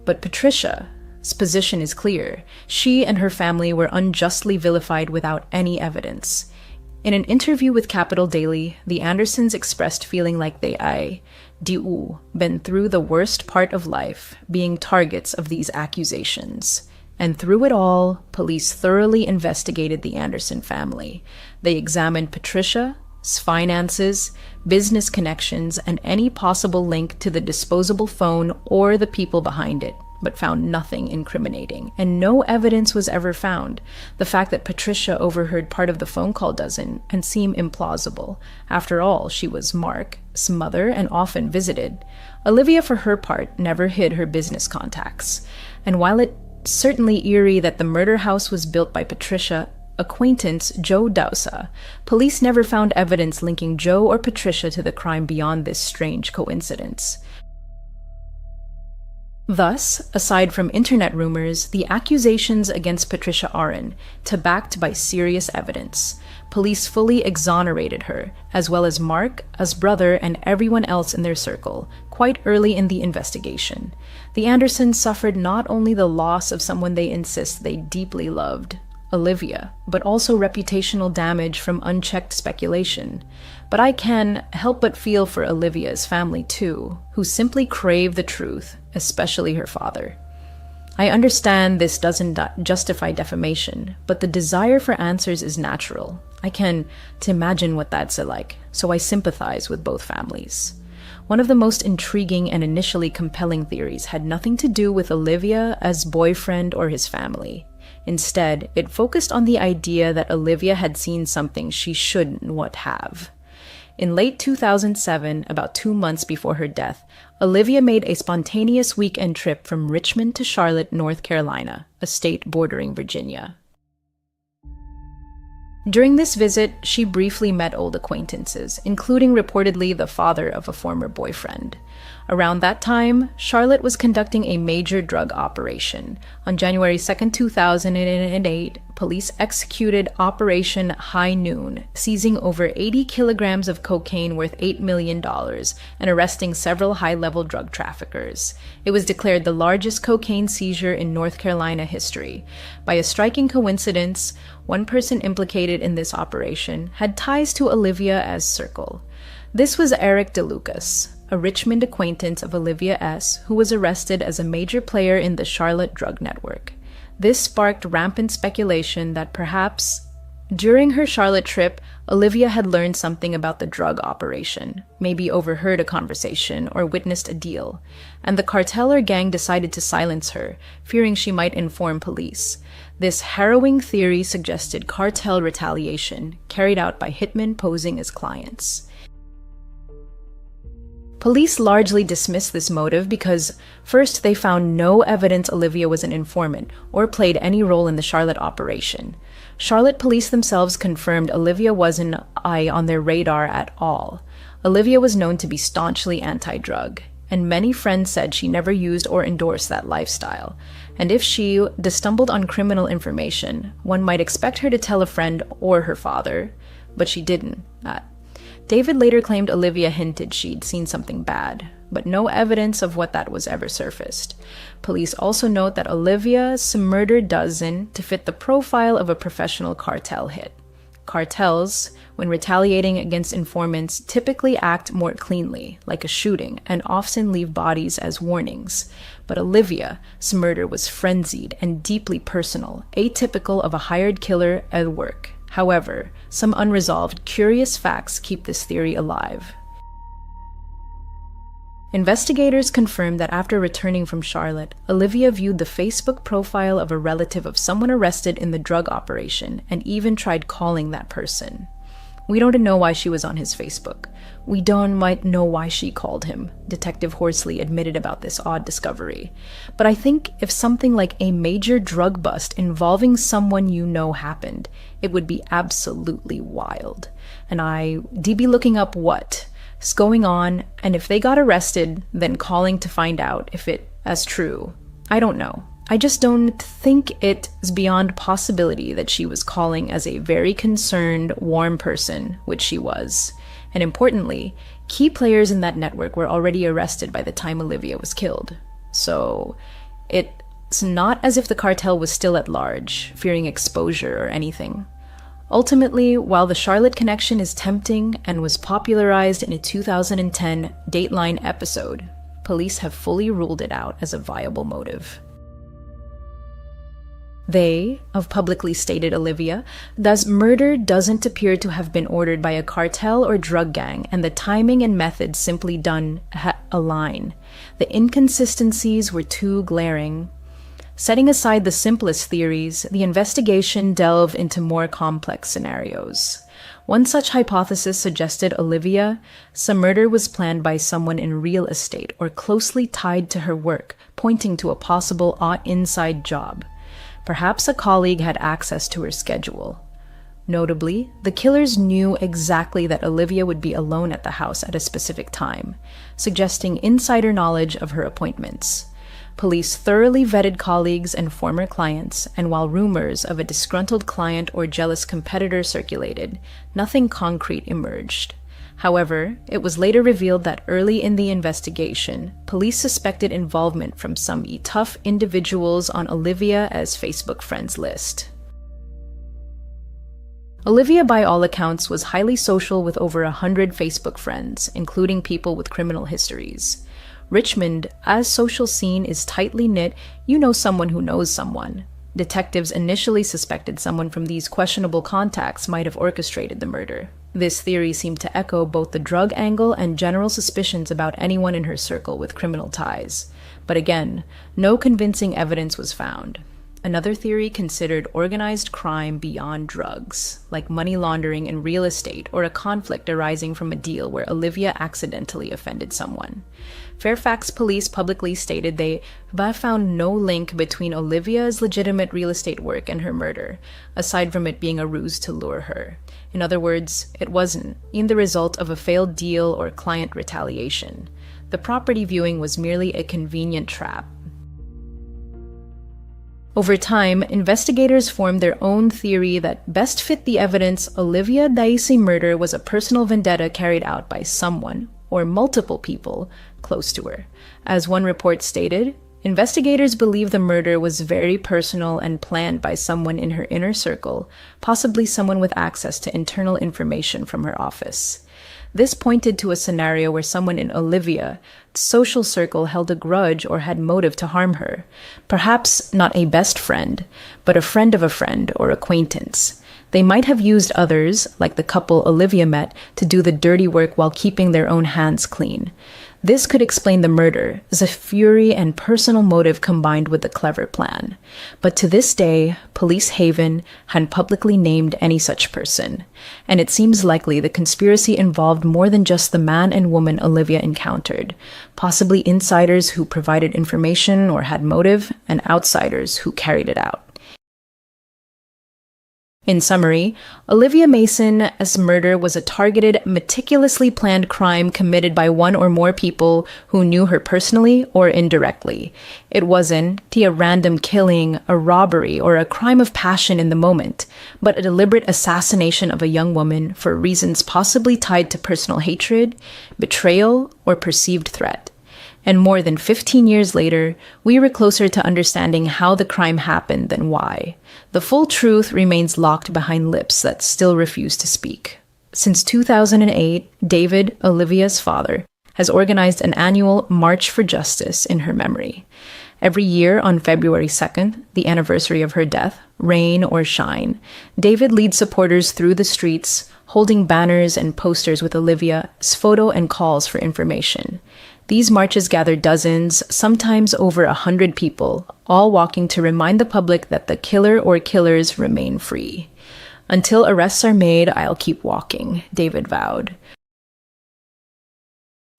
But Patricia's position is clear. She and her family were unjustly vilified without any evidence. In an interview with Capital Daily, the Andersons expressed feeling like they been through the worst part of life, being targets of these accusations. And through it all, police thoroughly investigated the Anderson family. They examined Patricia's finances, business connections, and any possible link to the disposable phone or the people behind it, but found nothing incriminating, and no evidence was ever found. The fact that Patricia overheard part of the phone call doesn't seem implausible. After all, she was Mark's mother and often visited. Olivia, for her part, never hid her business contacts. And while it's certainly eerie that the murder house was built by Patricia's acquaintance Joe Dusa, police never found evidence linking Joe or Patricia to the crime beyond this strange coincidence. Thus, aside from internet rumors, the accusations against Patricia aren't backed by serious evidence. Police fully exonerated her, as well as Mark's brother and everyone else in their circle, quite early in the investigation. The Andersons suffered not only the loss of someone they insist they deeply loved, Olivia, but also reputational damage from unchecked speculation. But I can help but feel for Olivia's family too, who simply crave the truth, especially her father. I understand this doesn't justify defamation, but the desire for answers is natural. I can imagine what that's like, so I sympathize with both families. One of the most intriguing and initially compelling theories had nothing to do with Olivia's boyfriend or his family. Instead, it focused on the idea that Olivia had seen something she shouldn't have. In late 2007, about 2 months before her death, Olivia made a spontaneous weekend trip from Richmond to Charlotte, North Carolina, a state bordering Virginia. During this visit, she briefly met old acquaintances, including reportedly the father of a former boyfriend. Around that time, Charlotte was conducting a major drug operation. On January 2, 2008, police executed Operation High Noon, seizing over 80 kilograms of cocaine worth $8 million and arresting several high-level drug traffickers. It was declared the largest cocaine seizure in North Carolina history. By a striking coincidence, one person implicated in this operation had ties to Olivia's circle. This was Eric DeLucas, a Richmond acquaintance of Olivia's, who was arrested as a major player in the Charlotte drug network. This sparked rampant speculation that perhaps During her Charlotte trip, Olivia had learned something about the drug operation, maybe overheard a conversation or witnessed a deal, and the cartel or gang decided to silence her, fearing she might inform police. This harrowing theory suggested cartel retaliation, carried out by hitmen posing as clients. Police largely dismissed this motive because, first, they found no evidence Olivia was an informant or played any role in the Charlotte operation. Charlotte police themselves confirmed Olivia wasn't on their radar at all. Olivia was known to be staunchly anti-drug, and many friends said she never used or endorsed that lifestyle. And if she stumbled on criminal information, one might expect her to tell a friend or her father, but she didn't. David later claimed Olivia hinted she'd seen something bad, but no evidence of what that was ever surfaced. Police also note that Olivia's murder doesn't fit the profile of a professional cartel hit. Cartels, when retaliating against informants, typically act more cleanly, like a shooting, and often leave bodies as warnings. But Olivia's murder was frenzied and deeply personal, atypical of a hired killer at work. However, some unresolved, curious facts keep this theory alive. Investigators confirmed that after returning from Charlotte, Olivia viewed the Facebook profile of a relative of someone arrested in the drug operation and even tried calling that person. We don't know why she was on his Facebook. We don't know why she called him, Detective Horsley admitted about this odd discovery. But I think if something like a major drug bust involving someone you know happened, it would be absolutely wild. And I'd be looking up what's going on, and if they got arrested, then calling to find out if it as true. I don't know. I just don't think it's beyond possibility that she was calling as a very concerned, warm person, which she was. And importantly, key players in that network were already arrested by the time Olivia was killed. So it's not as if the cartel was still at large, fearing exposure or anything. Ultimately, while the Charlotte connection is tempting and was popularized in a 2010 Dateline episode, police have fully ruled it out as a viable motive. They have publicly stated Olivia, thus murder doesn't appear to have been ordered by a cartel or drug gang, and the timing and methods simply don't align. The inconsistencies were too glaring. Setting aside the simplest theories, the investigation delved into more complex scenarios. One such hypothesis suggested Olivia's murder was planned by someone in real estate or closely tied to her work, pointing to a possible inside job. Perhaps a colleague had access to her schedule. Notably, the killers knew exactly that Olivia would be alone at the house at a specific time, suggesting insider knowledge of her appointments. Police thoroughly vetted colleagues and former clients, and while rumors of a disgruntled client or jealous competitor circulated, nothing concrete emerged. However, it was later revealed that early in the investigation, police suspected involvement from some tough individuals on Olivia's Facebook friends list. Olivia, by all accounts, was highly social with over 100 Facebook friends, including people with criminal histories. Richmond, as social scene is tightly knit, you know someone who knows someone. Detectives initially suspected someone from these questionable contacts might have orchestrated the murder. This theory seemed to echo both the drug angle and general suspicions about anyone in her circle with criminal ties. But again, no convincing evidence was found. Another theory considered organized crime beyond drugs, like money laundering in real estate or a conflict arising from a deal where Olivia accidentally offended someone. Fairfax police publicly stated they found no link between Olivia's legitimate real estate work and her murder, aside from it being a ruse to lure her. In other words, it wasn't the result of a failed deal or client retaliation. The property viewing was merely a convenient trap. Over time, investigators formed their own theory that best fit the evidence Olivia Daisy murder was a personal vendetta carried out by someone, or multiple people, close to her. As one report stated, investigators believe the murder was very personal and planned by someone in her inner circle, possibly someone with access to internal information from her office. This pointed to a scenario where someone in Olivia's social circle held a grudge or had motive to harm her. Perhaps not a best friend, but a friend of a friend or acquaintance. They might have used others, like the couple Olivia met, to do the dirty work while keeping their own hands clean. This could explain the murder, as a fury and personal motive combined with the clever plan. But to this day, Police Haven hadn't publicly named any such person, and it seems likely the conspiracy involved more than just the man and woman Olivia encountered, possibly insiders who provided information or had motive, and outsiders who carried it out. In summary, Olivia Mason's murder was a targeted, meticulously planned crime committed by one or more people who knew her personally or indirectly. It wasn't a random killing, a robbery, or a crime of passion in the moment, but a deliberate assassination of a young woman for reasons possibly tied to personal hatred, betrayal, or perceived threat. And more than 15 years later, we were closer to understanding how the crime happened than why. The full truth remains locked behind lips that still refuse to speak. Since 2008, David, Olivia's father, has organized an annual March for Justice in her memory. Every year on February 2nd, the anniversary of her death, rain or shine, David leads supporters through the streets, holding banners and posters with Olivia's photo and calls for information. These marches gather dozens, sometimes over 100 people, all walking to remind the public that the killer or killers remain free. Until arrests are made, I'll keep walking, David vowed.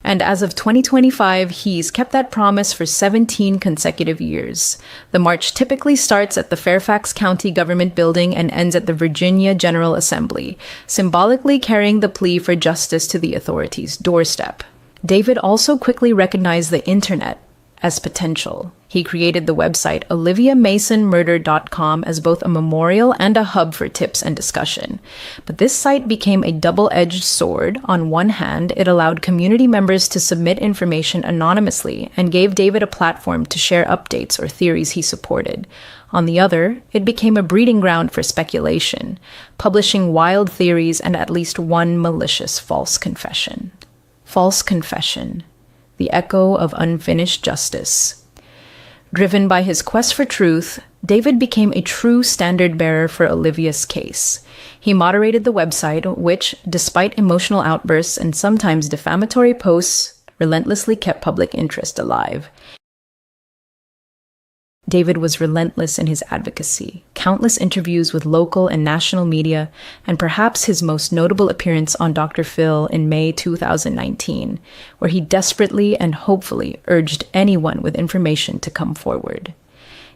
And as of 2025, he's kept that promise for 17 consecutive years. The march typically starts at the Fairfax County Government Building and ends at the Virginia General Assembly, symbolically carrying the plea for justice to the authorities' doorstep. David also quickly recognized the internet as potential. He created the website oliviamasonmurder.com as both a memorial and a hub for tips and discussion. But this site became a double-edged sword. On one hand, it allowed community members to submit information anonymously and gave David a platform to share updates or theories he supported. On the other, it became a breeding ground for speculation, publishing wild theories and at least one malicious false confession. False confession, the echo of unfinished justice. Driven by his quest for truth, David became a true standard-bearer for Olivia's case. He moderated the website, which, despite emotional outbursts and sometimes defamatory posts, relentlessly kept public interest alive. David was relentless in his advocacy, countless interviews with local and national media, and perhaps his most notable appearance on Dr. Phil in May 2019, where he desperately and hopefully urged anyone with information to come forward.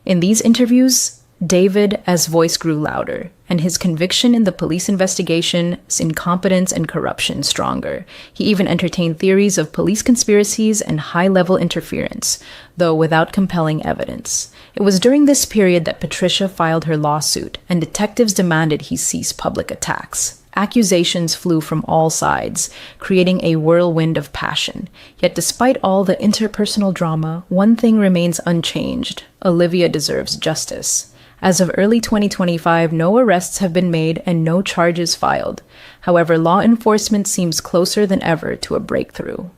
In these interviews, David's voice grew louder, and his conviction in the police investigation's incompetence and corruption stronger. He even entertained theories of police conspiracies and high-level interference, though without compelling evidence. It was during this period that Patricia filed her lawsuit, and detectives demanded he cease public attacks. Accusations flew from all sides, creating a whirlwind of passion. Yet despite all the interpersonal drama, one thing remains unchanged. Olivia deserves justice. As of early 2025, no arrests have been made and no charges filed. However, law enforcement seems closer than ever to a breakthrough.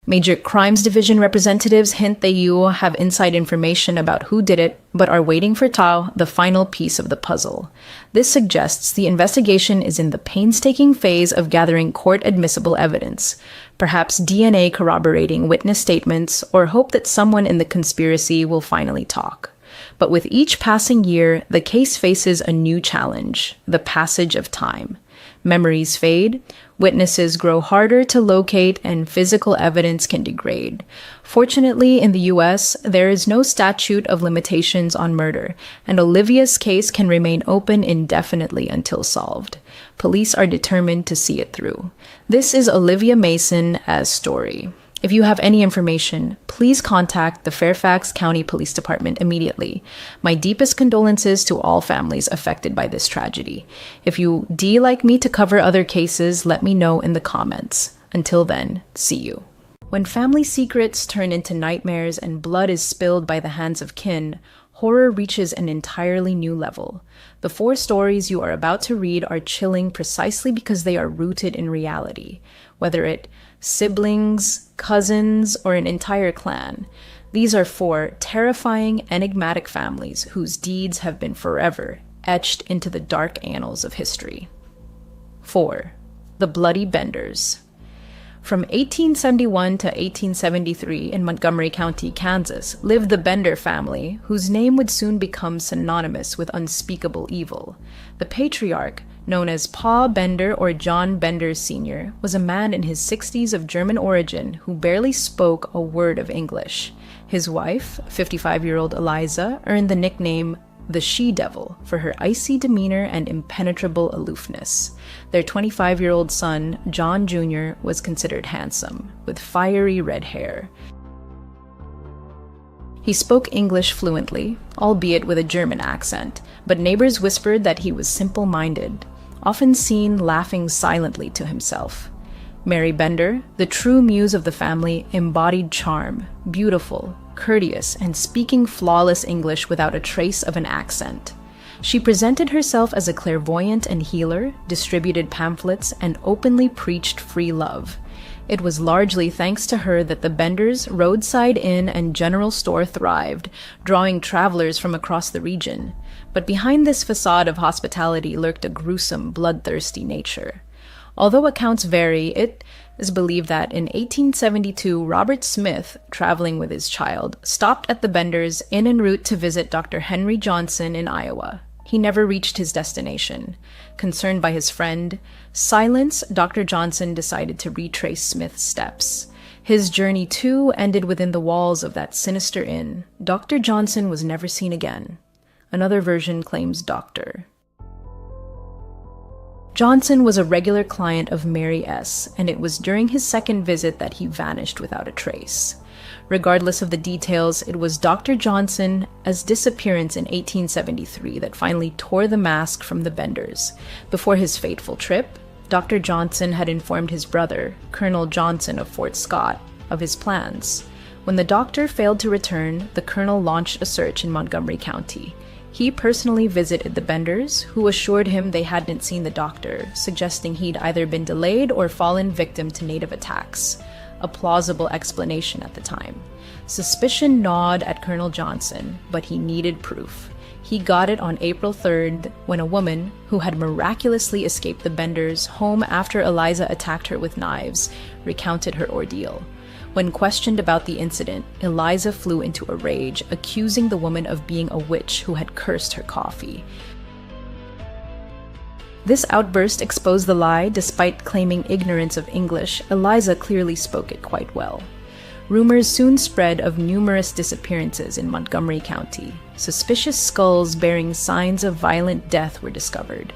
Major Crimes Division representatives hint that you have inside information about who did it, but are waiting for Tao, the final piece of the puzzle. This suggests the investigation is in the painstaking phase of gathering court-admissible evidence, perhaps DNA corroborating witness statements, or hope that someone in the conspiracy will finally talk. But with each passing year, the case faces a new challenge: the passage of time. Memories fade, witnesses grow harder to locate, and physical evidence can degrade. Fortunately, in the US, there is no statute of limitations on murder, and Olivia's case can remain open indefinitely until solved. Police are determined to see it through. This is Olivia Mason's story. If you have any information, please contact the Fairfax County Police Department immediately. My deepest condolences to all families affected by this tragedy. If you'd like me to cover other cases, let me know in the comments. Until then, see you. When family secrets turn into nightmares and blood is spilled by the hands of kin, horror reaches an entirely new level. The 4 stories you are about to read are chilling precisely because they are rooted in reality. Whether it siblings, cousins, or an entire clan, these are 4 terrifying, enigmatic families whose deeds have been forever etched into the dark annals of history. 4. The Bloody Benders. From 1871 to 1873 in Montgomery County, Kansas, lived the Bender family, whose name would soon become synonymous with unspeakable evil. The patriarch, known as Pa Bender or John Bender Sr., was a man in his 60s of German origin who barely spoke a word of English. His wife, 55-year-old Eliza, earned the nickname the She-Devil for her icy demeanor and impenetrable aloofness. Their 25-year-old son, John Jr., was considered handsome, with fiery red hair. He spoke English fluently, albeit with a German accent, but neighbors whispered that he was simple-minded, often seen laughing silently to himself. Mary Bender, the true muse of the family, embodied charm, beautiful, courteous, and speaking flawless English without a trace of an accent. She presented herself as a clairvoyant and healer, distributed pamphlets, and openly preached free love. It was largely thanks to her that the Benders' roadside inn and general store thrived, drawing travelers from across the region. But behind this facade of hospitality lurked a gruesome, bloodthirsty nature. Although accounts vary, it is believed that in 1872, Robert Smith, traveling with his child, stopped at the Benders' en route to visit Dr. Henry Johnson in Iowa. He never reached his destination. Concerned by his friend, silence, Dr. Johnson decided to retrace Smith's steps. His journey, too, ended within the walls of that sinister inn. Dr. Johnson was never seen again. Another version claims Dr. Johnson was a regular client of Mary S., and it was during his second visit that he vanished without a trace. Regardless of the details, it was Dr. Johnson's disappearance in 1873 that finally tore the mask from the Benders. Before his fateful trip, Dr. Johnson had informed his brother, Colonel Johnson of Fort Scott, of his plans. When the doctor failed to return, the colonel launched a search in Montgomery County. He personally visited the Benders, who assured him they hadn't seen the doctor, suggesting he'd either been delayed or fallen victim to native attacks. A plausible explanation at the time. Suspicion gnawed at Colonel Johnson, but he needed proof. He got it on April 3rd when a woman, who had miraculously escaped the Benders' home after Eliza attacked her with knives, recounted her ordeal. When questioned about the incident, Eliza flew into a rage, accusing the woman of being a witch who had cursed her coffee. This outburst exposed the lie. Despite claiming ignorance of English, Eliza clearly spoke it quite well. Rumors soon spread of numerous disappearances in Montgomery County. Suspicious skulls bearing signs of violent death were discovered.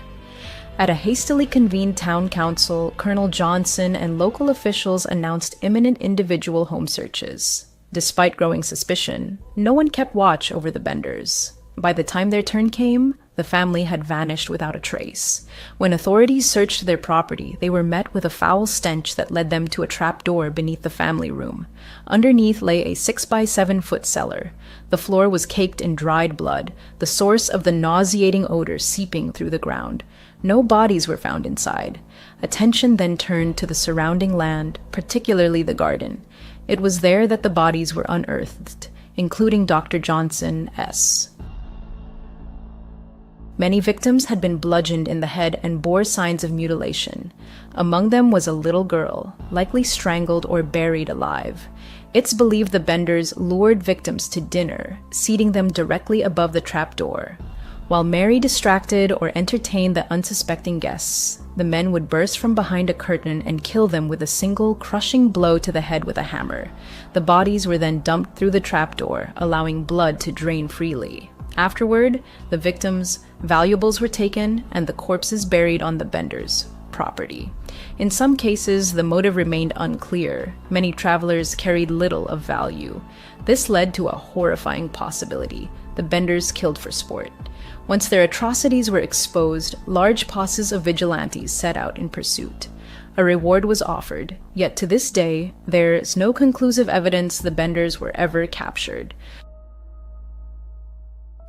At a hastily convened town council, Colonel Johnson and local officials announced imminent individual home searches. Despite growing suspicion, no one kept watch over the Benders. By the time their turn came, the family had vanished without a trace. When authorities searched their property, they were met with a foul stench that led them to a trap door beneath the family room. Underneath lay a 6-by-7-foot cellar. The floor was caked in dried blood, the source of the nauseating odor seeping through the ground. No bodies were found inside. Attention then turned to the surrounding land, particularly the garden. It was there that the bodies were unearthed, including Dr. Johnson's. Many victims had been bludgeoned in the head and bore signs of mutilation. Among them was a little girl, likely strangled or buried alive. It's believed the Benders lured victims to dinner, seating them directly above the trapdoor. While Mary distracted or entertained the unsuspecting guests, the men would burst from behind a curtain and kill them with a single, crushing blow to the head with a hammer. The bodies were then dumped through the trapdoor, allowing blood to drain freely. Afterward, the victims' valuables were taken and the corpses buried on the Benders' property. In some cases, the motive remained unclear. Many travelers carried little of value. This led to a horrifying possibility: the Benders killed for sport. Once their atrocities were exposed, large posses of vigilantes set out in pursuit. A reward was offered, yet to this day, there is no conclusive evidence the Benders were ever captured.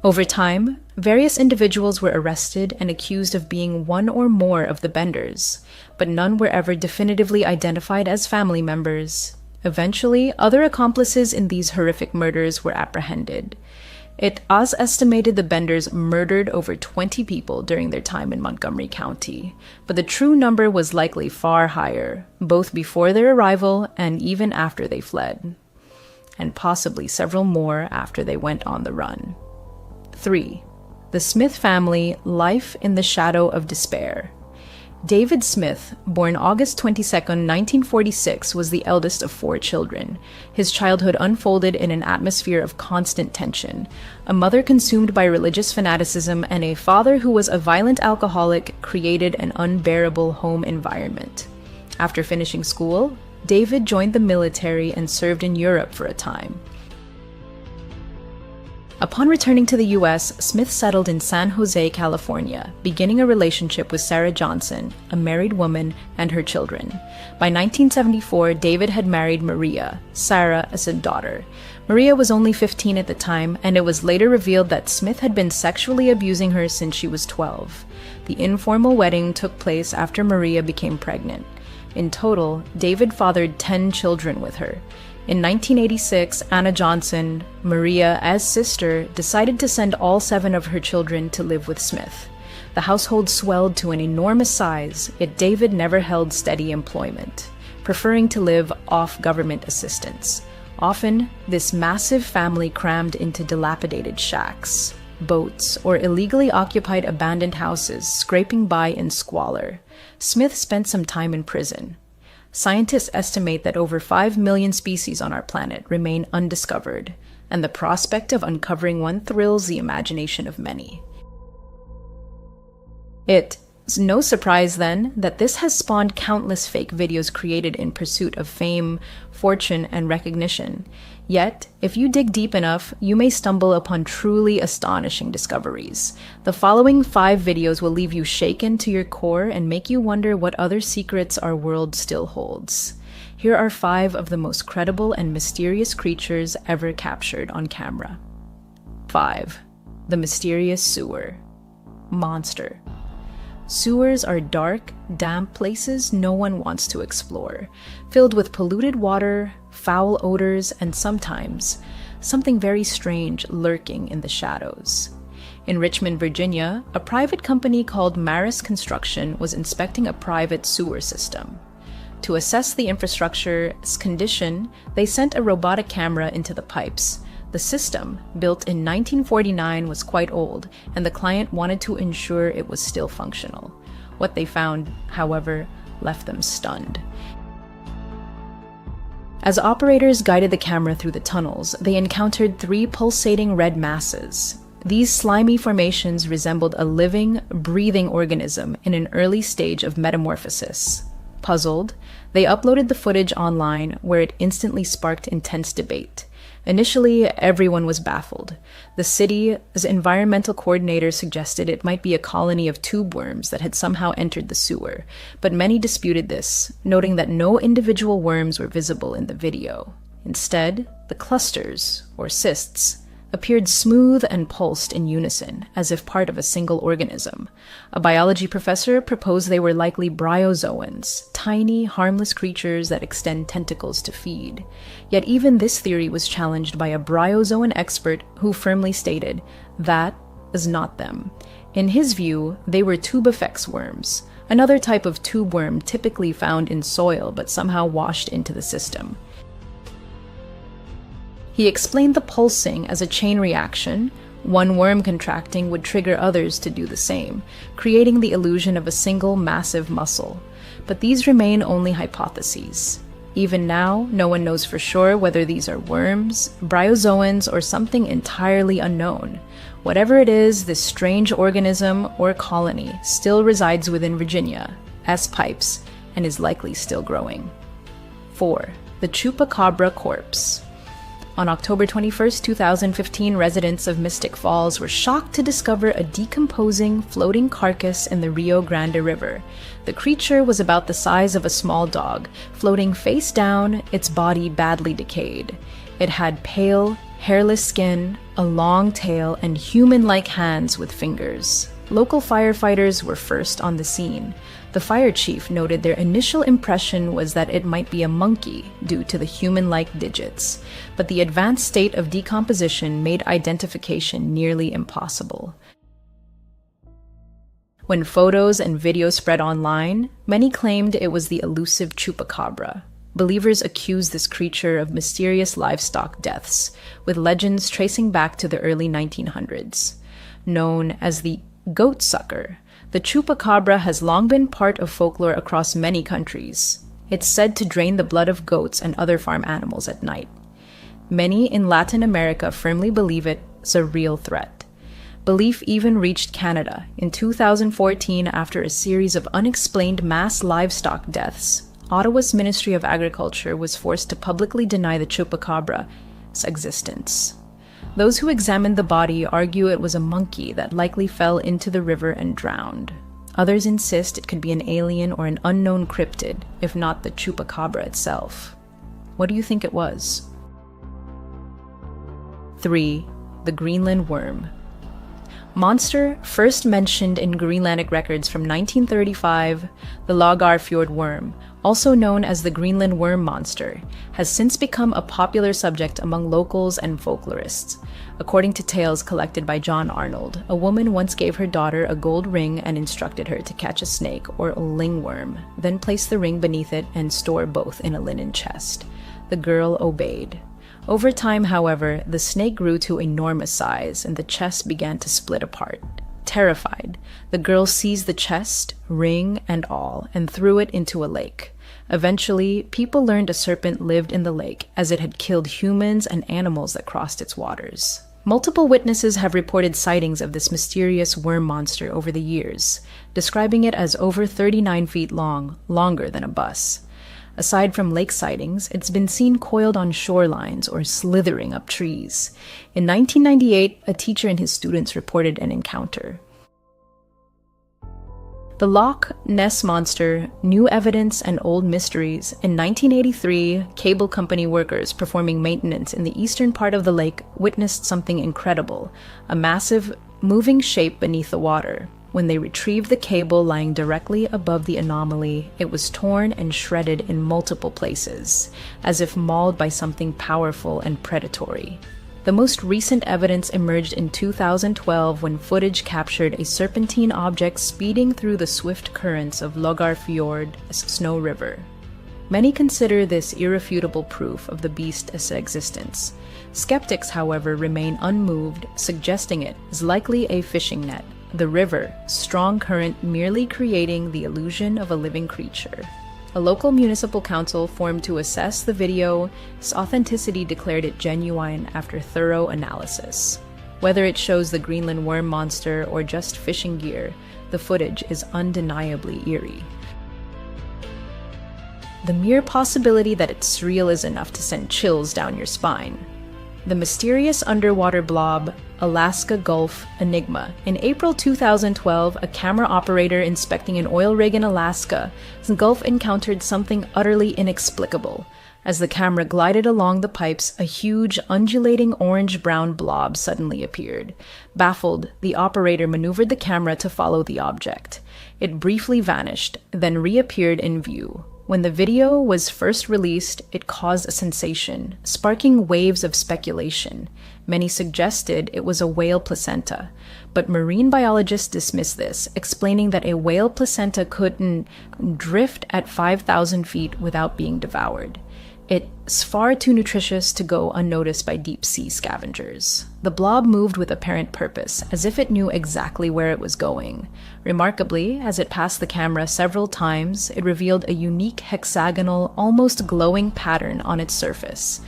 Over time, various individuals were arrested and accused of being one or more of the Benders, but none were ever definitively identified as family members. Eventually, other accomplices in these horrific murders were apprehended. It was estimated the Benders murdered over 20 people during their time in Montgomery County, but the true number was likely far higher, both before their arrival and even after they fled, and possibly several more after they went on the run. 3. The Smith family, life in the shadow of despair. David Smith, born August 22, 1946, was the eldest of 4 children. His childhood unfolded in an atmosphere of constant tension. A mother consumed by religious fanaticism and a father who was a violent alcoholic created an unbearable home environment. After finishing school, David joined the military and served in Europe for a time. Upon returning to the U.S., Smith settled in San Jose, California, beginning a relationship with Sarah Johnson, a married woman, and her children. By 1974, David had married Maria, Sarah as a daughter. Maria was only 15 at the time, and it was later revealed that Smith had been sexually abusing her since she was 12. The informal wedding took place after Maria became pregnant. In total, David fathered 10 children with her. In 1986, Anna Johnson, Maria as sister, decided to send all 7 of her children to live with Smith. The household swelled to an enormous size, yet David never held steady employment, preferring to live off government assistance. Often, this massive family crammed into dilapidated shacks, boats, or illegally occupied abandoned houses, scraping by in squalor. Smith spent some time in prison. Scientists estimate that over 5 million species on our planet remain undiscovered, and the prospect of uncovering one thrills the imagination of many. It's no surprise, then, that this has spawned countless fake videos created in pursuit of fame, fortune, and recognition. Yet, if you dig deep enough, you may stumble upon truly astonishing discoveries. The following 5 videos will leave you shaken to your core and make you wonder what other secrets our world still holds. Here are 5 of the most credible and mysterious creatures ever captured on camera. 5. The mysterious sewer. Monster. Sewers are dark, damp places no one wants to explore, filled with polluted water, foul odors, and sometimes something very strange lurking in the shadows. In Richmond, Virginia, a private company called Maris Construction was inspecting a private sewer system. To assess the infrastructure's condition, they sent a robotic camera into the pipes. The system, built in 1949, was quite old, and the client wanted to ensure it was still functional. What they found, however, left them stunned. As operators guided the camera through the tunnels, they encountered 3 pulsating red masses. These slimy formations resembled a living, breathing organism in an early stage of metamorphosis. Puzzled, they uploaded the footage online, where it instantly sparked intense debate. Initially, everyone was baffled. The city's environmental coordinator suggested it might be a colony of tube worms that had somehow entered the sewer, but many disputed this, noting that no individual worms were visible in the video. Instead, the clusters, or cysts, appeared smooth and pulsed in unison, as if part of a single organism. A biology professor proposed they were likely bryozoans, tiny, harmless creatures that extend tentacles to feed. Yet even this theory was challenged by a bryozoan expert who firmly stated that is not them. In his view, they were tubifex worms, another type of tube worm typically found in soil but somehow washed into the system. He explained the pulsing as a chain reaction. One worm contracting would trigger others to do the same, creating the illusion of a single massive muscle. But these remain only hypotheses. Even now, no one knows for sure whether these are worms, bryozoans, or something entirely unknown. Whatever it is, this strange organism or colony still resides within Virginia, S. pipes, and is likely still growing. 4. The Chupacabra Corpse. On October 21, 2015, residents of Mystic Falls were shocked to discover a decomposing, floating carcass in the Rio Grande River. The creature was about the size of a small dog, floating face down, its body badly decayed. It had pale, hairless skin, a long tail, and human-like hands with fingers. Local firefighters were first on the scene. The fire chief noted their initial impression was that it might be a monkey due to the human-like digits, but the advanced state of decomposition made identification nearly impossible. When photos and videos spread online, many claimed it was the elusive chupacabra. Believers accused this creature of mysterious livestock deaths, with legends tracing back to the early 1900s. Known as the goat sucker, the chupacabra has long been part of folklore across many countries. It's said to drain the blood of goats and other farm animals at night. Many in Latin America firmly believe it's a real threat. Belief even reached Canada in 2014 after a series of unexplained mass livestock deaths. Ottawa's Ministry of Agriculture was forced to publicly deny the chupacabra's existence. Those who examined the body argue it was a monkey that likely fell into the river and drowned. Others insist it could be an alien or an unknown cryptid, if not the chupacabra itself. What do you think it was? 3. The Greenland worm. Monster first mentioned in Greenlandic records from 1935, the Lagarfjord worm, also known as the Greenland worm monster, has since become a popular subject among locals and folklorists. According to tales collected by John Arnold, a woman once gave her daughter a gold ring and instructed her to catch a snake or a lingworm, then place the ring beneath it and store both in a linen chest. The girl obeyed. Over time, however, the snake grew to enormous size and the chest began to split apart. Terrified, the girl seized the chest, ring and all, and threw it into a lake. Eventually, people learned a serpent lived in the lake, as it had killed humans and animals that crossed its waters. Multiple witnesses have reported sightings of this mysterious worm monster over the years, describing it as over 39 feet long, longer than a bus. Aside from lake sightings, it's been seen coiled on shorelines or slithering up trees. In 1998, a teacher and his students reported an encounter. The Loch Ness Monster, New Evidence and Old Mysteries. In 1983, cable company workers performing maintenance in the eastern part of the lake witnessed something incredible, a massive, moving shape beneath the water. When they retrieved the cable lying directly above the anomaly, it was torn and shredded in multiple places, as if mauled by something powerful and predatory. The most recent evidence emerged in 2012 when footage captured a serpentine object speeding through the swift currents of Lagarfjord Snow River. Many consider this irrefutable proof of the beast's existence. Skeptics, however, remain unmoved, suggesting it is likely a fishing net, the river, strong current merely creating the illusion of a living creature. A local municipal council formed to assess the video's authenticity declared it genuine after thorough analysis. Whether it shows the Greenland worm monster or just fishing gear, the footage is undeniably eerie. The mere possibility that it's real is enough to send chills down your spine. The mysterious underwater blob, Alaska Gulf Enigma. In April 2012, a camera operator inspecting an oil rig in Alaska's Gulf encountered something utterly inexplicable. As the camera glided along the pipes, a huge, undulating orange-brown blob suddenly appeared. Baffled, the operator maneuvered the camera to follow the object. It briefly vanished, then reappeared in view. When the video was first released, it caused a sensation, sparking waves of speculation. Many suggested it was a whale placenta, but marine biologists dismissed this, explaining that a whale placenta couldn't drift at 5,000 feet without being devoured. It's far too nutritious to go unnoticed by deep-sea scavengers. The blob moved with apparent purpose, as if it knew exactly where it was going. Remarkably, as it passed the camera several times, it revealed a unique hexagonal, almost glowing pattern on its surface.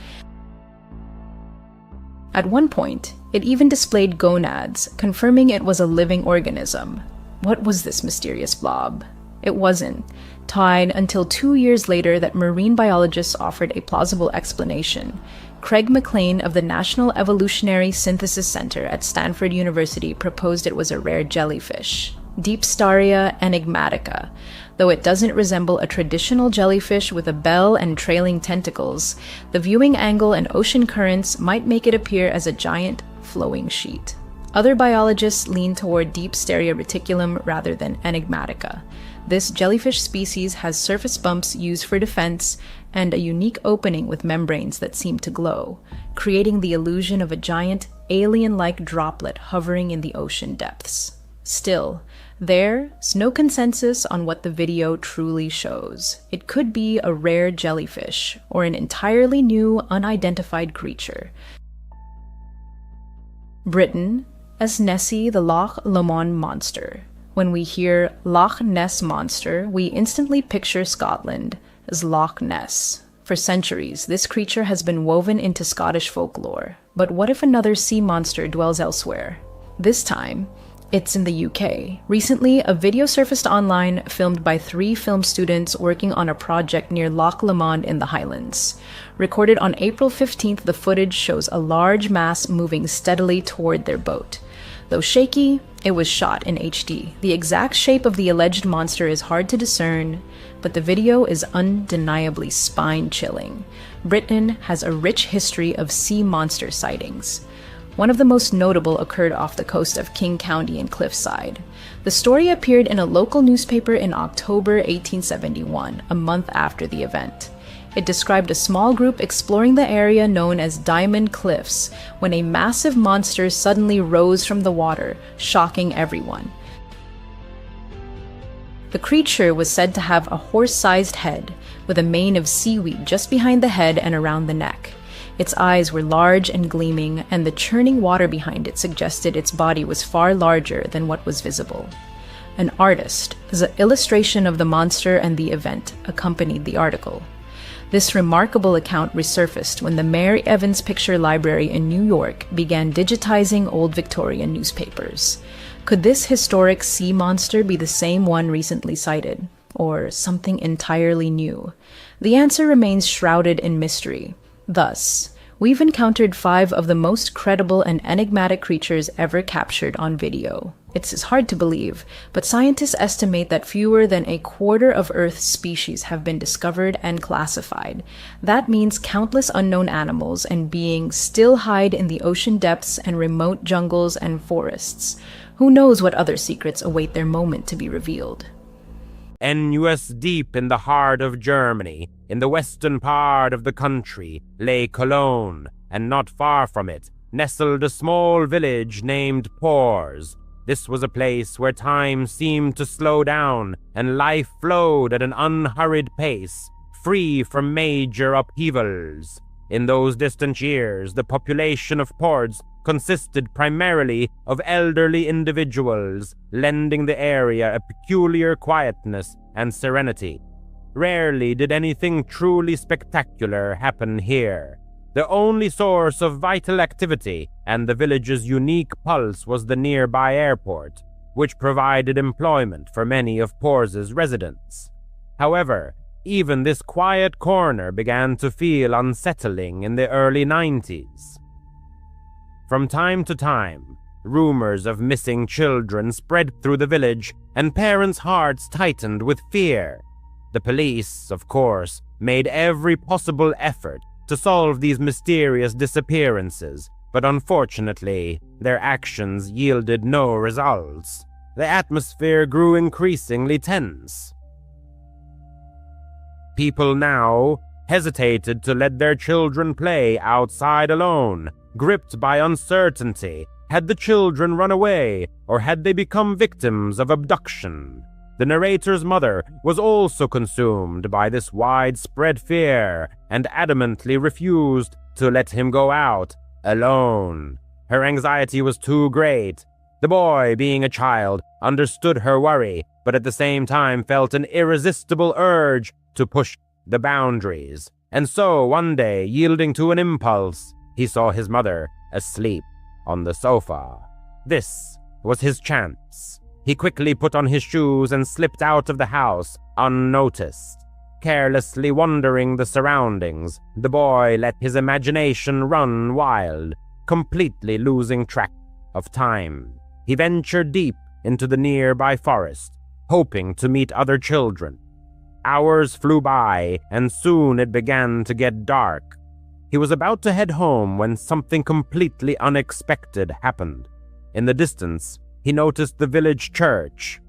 At one point, it even displayed gonads, confirming it was a living organism. What was this mysterious blob? It wasn't tied until 2 years later that marine biologists offered a plausible explanation. Craig McLean of the National Evolutionary Synthesis Center at Stanford University proposed it was a rare jellyfish, Deepstaria enigmatica. Though it doesn't resemble a traditional jellyfish with a bell and trailing tentacles, the viewing angle and ocean currents might make it appear as a giant flowing sheet. Other biologists lean toward Deepstaria reticulum rather than enigmatica. This jellyfish species has surface bumps used for defense and a unique opening with membranes that seem to glow, creating the illusion of a giant, alien-like droplet hovering in the ocean depths. Still, there's no consensus on what the video truly shows. It could be a rare jellyfish or an entirely new, unidentified creature. Britain as Nessie the Loch Lomond monster. When we hear Loch Ness monster, we instantly picture Scotland as Loch Ness. For centuries, this creature has been woven into Scottish folklore. But what if another sea monster dwells elsewhere? This time, it's in the UK. Recently, a video surfaced online filmed by 3 film students working on a project near Loch Lomond in the Highlands. Recorded on April 15th, the footage shows a large mass moving steadily toward their boat. Though shaky, it was shot in HD. The exact shape of the alleged monster is hard to discern, but the video is undeniably spine-chilling. Britain has a rich history of sea monster sightings. One of the most notable occurred off the coast of King County in Cliffside. The story appeared in a local newspaper in October 1871, a month after the event. It described a small group exploring the area known as Diamond Cliffs when a massive monster suddenly rose from the water, shocking everyone. The creature was said to have a horse-sized head, with a mane of seaweed just behind the head and around the neck. Its eyes were large and gleaming, and the churning water behind it suggested its body was far larger than what was visible. An artist's illustration of the monster and the event accompanied the article. This remarkable account resurfaced when the Mary Evans Picture Library in New York began digitizing old Victorian newspapers. Could this historic sea monster be the same one recently sighted, or something entirely new? The answer remains shrouded in mystery. Thus, we've encountered 5 of the most credible and enigmatic creatures ever captured on video. It's hard to believe, but scientists estimate that fewer than a quarter of Earth's species have been discovered and classified. That means countless unknown animals and beings still hide in the ocean depths and remote jungles and forests. Who knows what other secrets await their moment to be revealed? NUS deep in the heart of Germany, in the western part of the country, lay Cologne, and not far from it nestled a small village named Pors. This was a place where time seemed to slow down and life flowed at an unhurried pace, free from major upheavals. In those distant years, the population of Pors consisted primarily of elderly individuals, lending the area a peculiar quietness and serenity. Rarely did anything truly spectacular happen here. The only source of vital activity and the village's unique pulse was the nearby airport, which provided employment for many of Pors's residents. However, even this quiet corner began to feel unsettling in the early 90s. From time to time, rumors of missing children spread through the village, and parents' hearts tightened with fear. The police, of course, made every possible effort to solve these mysterious disappearances, but unfortunately, their actions yielded no results. The atmosphere grew increasingly tense. People now hesitated to let their children play outside alone, gripped by uncertainty. Had the children run away, or had they become victims of abduction? The narrator's mother was also consumed by this widespread fear and adamantly refused to let him go out alone. Her anxiety was too great. The boy, being a child, understood her worry, but at the same time felt an irresistible urge to push the boundaries. And so, one day, yielding to an impulse, he saw his mother asleep on the sofa. This was his chance. He quickly put on his shoes and slipped out of the house, unnoticed. Carelessly wandering the surroundings, the boy let his imagination run wild, completely losing track of time. He ventured deep into the nearby forest, hoping to meet other children. Hours flew by, and soon it began to get dark. He was about to head home when something completely unexpected happened. In the distance, he noticed the village church.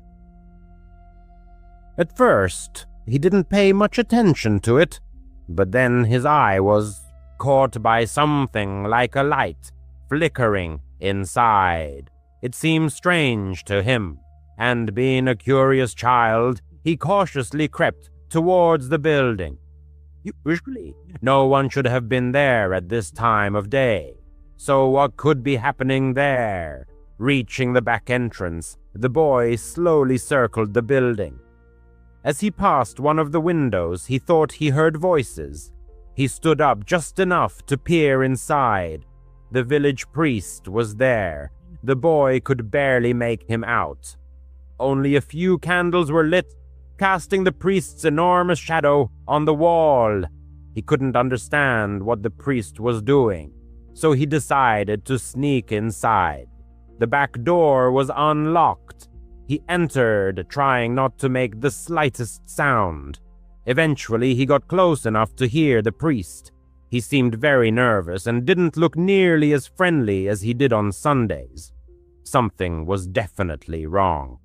At first, he didn't pay much attention to it, but then his eye was caught by something like a light flickering inside. It seemed strange to him, and being a curious child, he cautiously crept towards the building. Usually, no one should have been there at this time of day. So what could be happening there? Reaching the back entrance, the boy slowly circled the building. As he passed one of the windows, he thought he heard voices. He stood up just enough to peer inside. The village priest was there. The boy could barely make him out. Only a few candles were lit, casting the priest's enormous shadow on the wall. He couldn't understand what the priest was doing, so he decided to sneak inside. The back door was unlocked. He entered, trying not to make the slightest sound. Eventually, he got close enough to hear the priest. He seemed very nervous and didn't look nearly as friendly as he did on Sundays. Something was definitely wrong.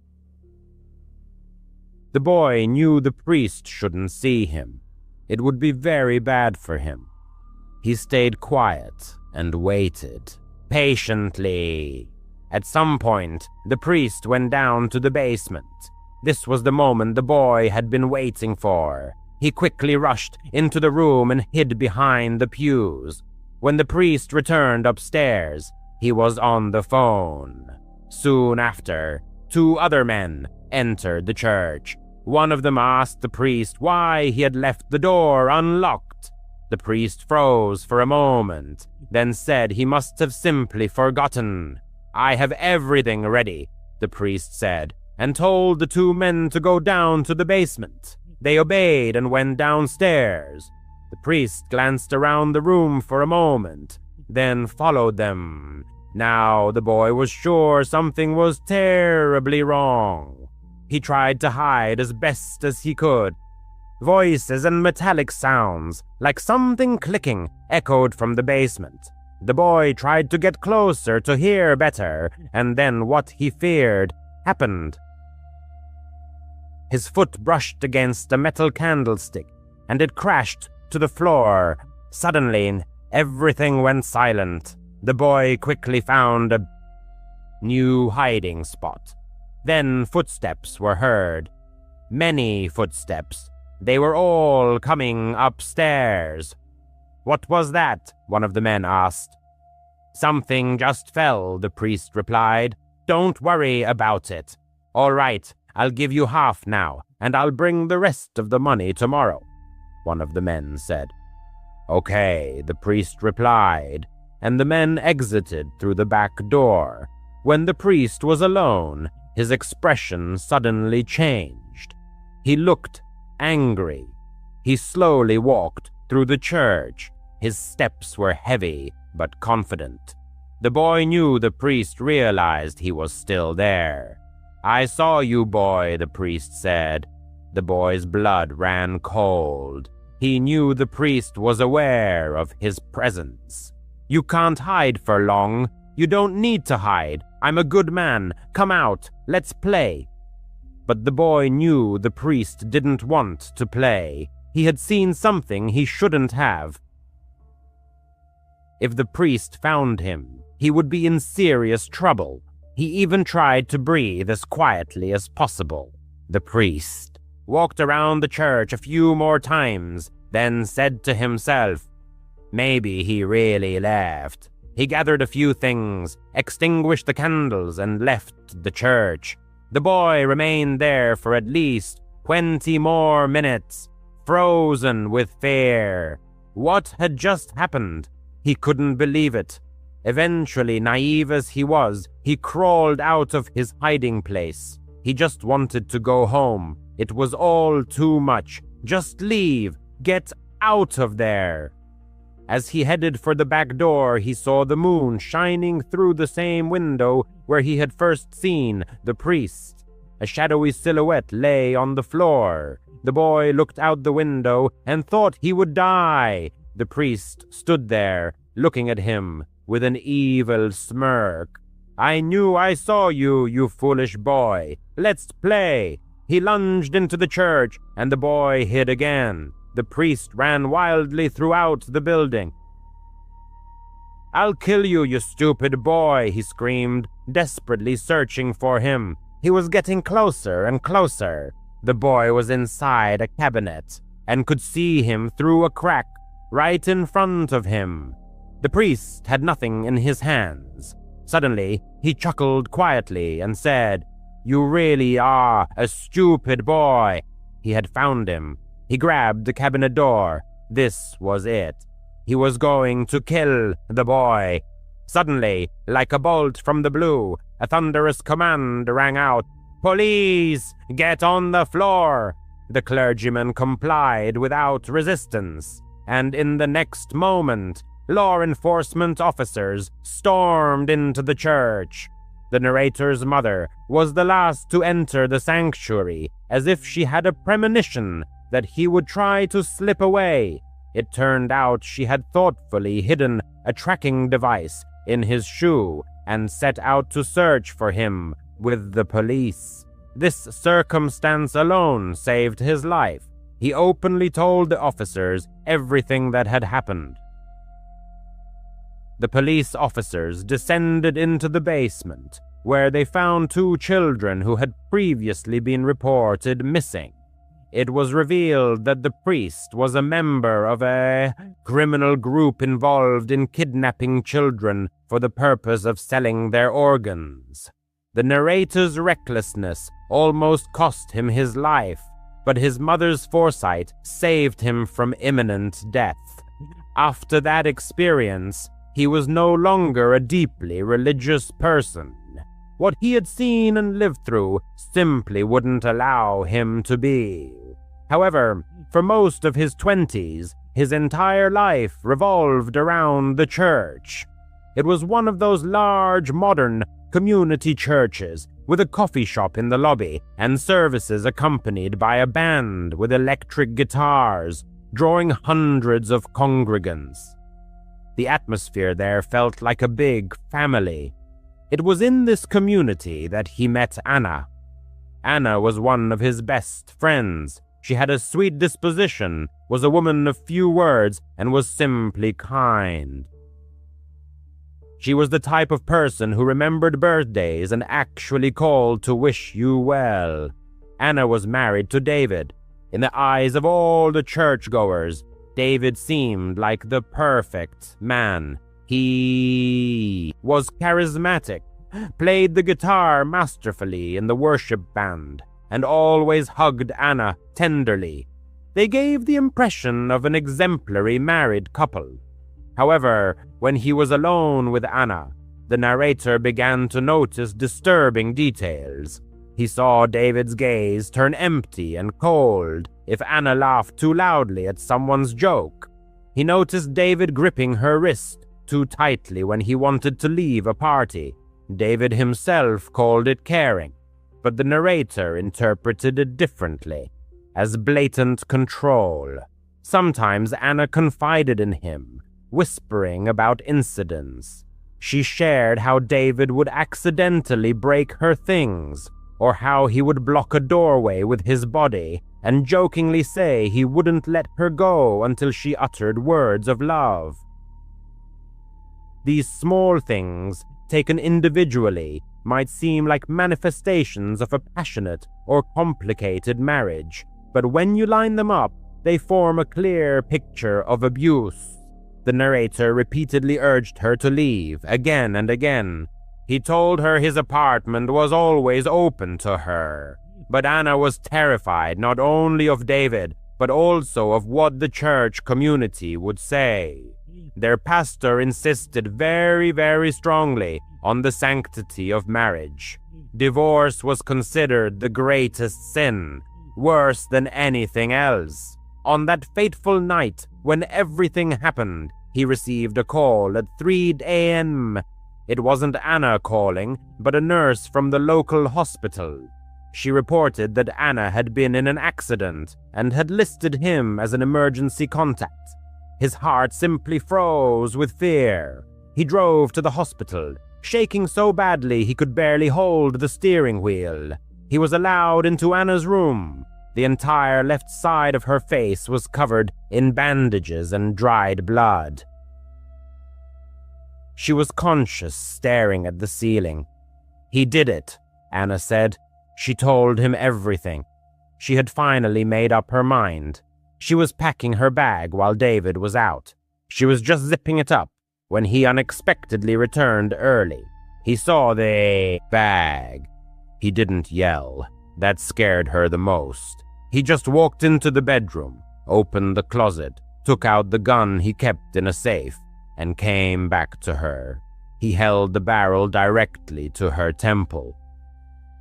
The boy knew the priest shouldn't see him. It would be very bad for him. He stayed quiet and waited, patiently. At some point, the priest went down to the basement. This was the moment the boy had been waiting for. He quickly rushed into the room and hid behind the pews. When the priest returned upstairs, he was on the phone. Soon after, 2 other men entered the church. One of them asked the priest why he had left the door unlocked. The priest froze for a moment, then said he must have simply forgotten. "I have everything ready," the priest said, and told the 2 men to go down to the basement. They obeyed and went downstairs. The priest glanced around the room for a moment, then followed them. Now the boy was sure something was terribly wrong. He tried to hide as best as he could. Voices and metallic sounds, like something clicking, echoed from the basement. The boy tried to get closer to hear better, and then what he feared happened. His foot brushed against a metal candlestick, and it crashed to the floor. Suddenly, everything went silent. The boy quickly found a new hiding spot. Then footsteps were heard. Many footsteps. They were all coming upstairs. "What was that?" one of the men asked. "Something just fell," the priest replied. "Don't worry about it." "All right, I'll give you half now, and I'll bring the rest of the money tomorrow," one of the men said. "Okay," the priest replied, and the men exited through the back door. When the priest was alone, his expression suddenly changed. He looked angry. He slowly walked through the church. His steps were heavy but confident. The boy knew the priest realized he was still there. "I saw you, boy," the priest said. The boy's blood ran cold. He knew the priest was aware of his presence. "You can't hide for long. You don't need to hide. I'm a good man. Come out. Let's play." But the boy knew the priest didn't want to play. He had seen something he shouldn't have. If the priest found him, he would be in serious trouble. He even tried to breathe as quietly as possible. The priest walked around the church a few more times, then said to himself, maybe he really left. He gathered a few things, extinguished the candles, and left the church. The boy remained there for at least 20 more minutes, frozen with fear. What had just happened? He couldn't believe it. Eventually, naive as he was, he crawled out of his hiding place. He just wanted to go home. It was all too much. Just leave. Get out of there. As he headed for the back door, he saw the moon shining through the same window where he had first seen the priest. A shadowy silhouette lay on the floor. The boy looked out the window and thought he would die. The priest stood there, looking at him with an evil smirk. "I knew I saw you, you foolish boy. Let's play." He lunged into the church, and the boy hid again. The priest ran wildly throughout the building. "I'll kill you, you stupid boy," he screamed, desperately searching for him. He was getting closer and closer. The boy was inside a cabinet, and could see him through a crack right in front of him. The priest had nothing in his hands. Suddenly, he chuckled quietly and said, "You really are a stupid boy." He had found him. He grabbed the cabinet door. This was it. He was going to kill the boy. Suddenly, like a bolt from the blue, a thunderous command rang out, "Police, get on the floor!" The clergyman complied without resistance, and in the next moment, law enforcement officers stormed into the church. The narrator's mother was the last to enter the sanctuary, as if she had a premonition that he would try to slip away. It turned out she had thoughtfully hidden a tracking device in his shoe and set out to search for him with the police. This circumstance alone saved his life. He openly told the officers everything that had happened. The police officers descended into the basement, where they found 2 children who had previously been reported missing. It was revealed that the priest was a member of a criminal group involved in kidnapping children for the purpose of selling their organs. The narrator's recklessness almost cost him his life, but his mother's foresight saved him from imminent death. After that experience, he was no longer a deeply religious person. What he had seen and lived through simply wouldn't allow him to be. However, for most of his 20s, his entire life revolved around the church. It was one of those large, modern community churches with a coffee shop in the lobby and services accompanied by a band with electric guitars, drawing hundreds of congregants. The atmosphere there felt like a big family. It was in this community that he met Anna. Anna was one of his best friends. She had a sweet disposition, was a woman of few words, and was simply kind. She was the type of person who remembered birthdays and actually called to wish you well. Anna was married to David. In the eyes of all the churchgoers, David seemed like the perfect man. He was charismatic, played the guitar masterfully in the worship band, and always hugged Anna tenderly. They gave the impression of an exemplary married couple. However, when he was alone with Anna, the narrator began to notice disturbing details. He saw David's gaze turn empty and cold if Anna laughed too loudly at someone's joke. He noticed David gripping her wrist too tightly when he wanted to leave a party. David himself called it caring, but the narrator interpreted it differently, as blatant control. Sometimes Anna confided in him, whispering about incidents. She shared how David would accidentally break her things, or how he would block a doorway with his body and jokingly say he wouldn't let her go until she uttered words of love. These small things, taken individually, might seem like manifestations of a passionate or complicated marriage, but when you line them up, they form a clear picture of abuse. The narrator repeatedly urged her to leave, again and again. He told her his apartment was always open to her, but Anna was terrified not only of David, but also of what the church community would say. Their pastor insisted very strongly on the sanctity of marriage. Divorce was considered the greatest sin, worse than anything else. On that fateful night, when everything happened, he received a call at 3 a.m. It wasn't Anna calling, but a nurse from the local hospital. She reported that Anna had been in an accident and had listed him as an emergency contact. His heart simply froze with fear. He drove to the hospital, shaking so badly he could barely hold the steering wheel. He was allowed into Anna's room. The entire left side of her face was covered in bandages and dried blood. She was conscious, staring at the ceiling. "He did it," Anna said. She told him everything. She had finally made up her mind. She was packing her bag while David was out. She was just zipping it up when he unexpectedly returned early. He saw the bag. He didn't yell. That scared her the most. He just walked into the bedroom, opened the closet, took out the gun he kept in a safe, and came back to her. He held the barrel directly to her temple.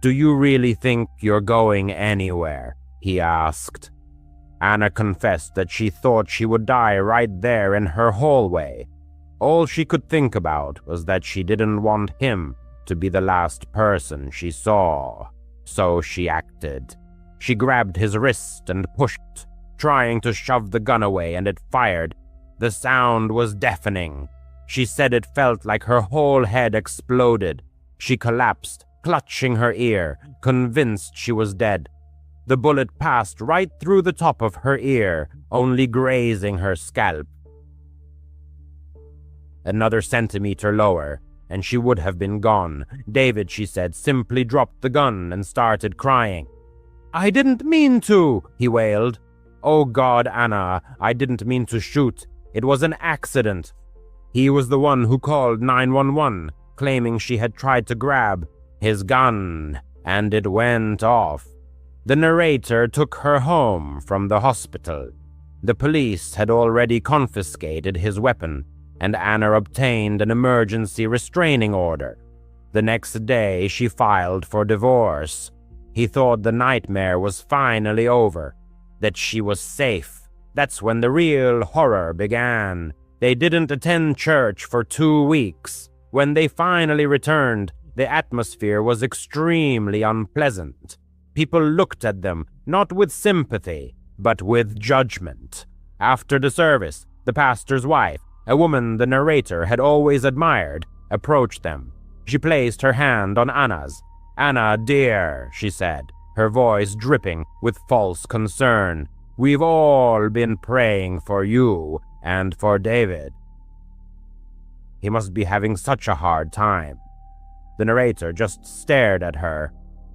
"Do you really think you're going anywhere?" he asked. Anna confessed that she thought she would die right there in her hallway. All she could think about was that she didn't want him to be the last person she saw. So she acted. She grabbed his wrist and pushed, trying to shove the gun away, and it fired. The sound was deafening. She said it felt like her whole head exploded. She collapsed, clutching her ear, convinced she was dead. The bullet passed right through the top of her ear, only grazing her scalp. Another centimeter lower, and she would have been gone. David, she said, simply dropped the gun and started crying. "I didn't mean to," he wailed. "Oh God, Anna, I didn't mean to shoot. It was an accident." He was the one who called 911, claiming she had tried to grab his gun, and it went off. The narrator took her home from the hospital. The police had already confiscated his weapon, and Anna obtained an emergency restraining order. The next day, she filed for divorce. He thought the nightmare was finally over, that she was safe. That's when the real horror began. They didn't attend church for 2 weeks. When they finally returned, the atmosphere was extremely unpleasant. People looked at them, not with sympathy, but with judgment. After the service, the pastor's wife, a woman the narrator had always admired, approached them. She placed her hand on Anna's. "Anna, dear," she said, her voice dripping with false concern, "we've all been praying for you and for David. He must be having such a hard time." The narrator just stared at her.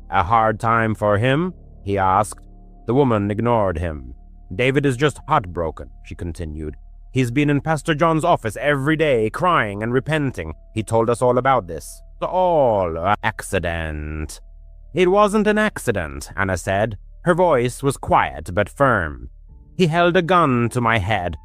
"A hard time for him?" he asked. The woman ignored him. "David is just heartbroken," she continued. "He's been in Pastor John's office every day, crying and repenting. He told us all about this. All accident." "It wasn't an accident," Anna said. Her voice was quiet but firm. "He held a gun to my head."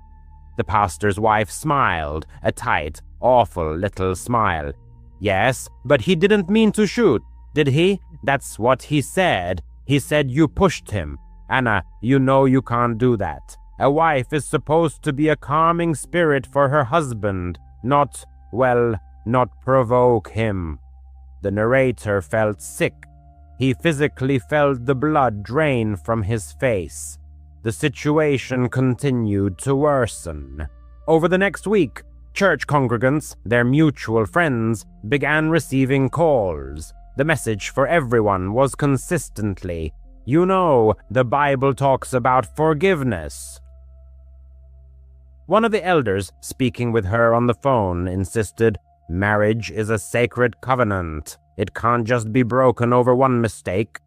The pastor's wife smiled, a tight, awful little smile. "Yes, but he didn't mean to shoot, did he? That's what he said. He said you pushed him. Anna, you know you can't do that. A wife is supposed to be a calming spirit for her husband, not provoke him." The narrator felt sick. He physically felt the blood drain from his face. The situation continued to worsen. Over the next week, church congregants, their mutual friends, began receiving calls. The message for everyone was consistently, "You know, the Bible talks about forgiveness." One of the elders, speaking with her on the phone, insisted, "Marriage is a sacred covenant. It can't just be broken over one mistake."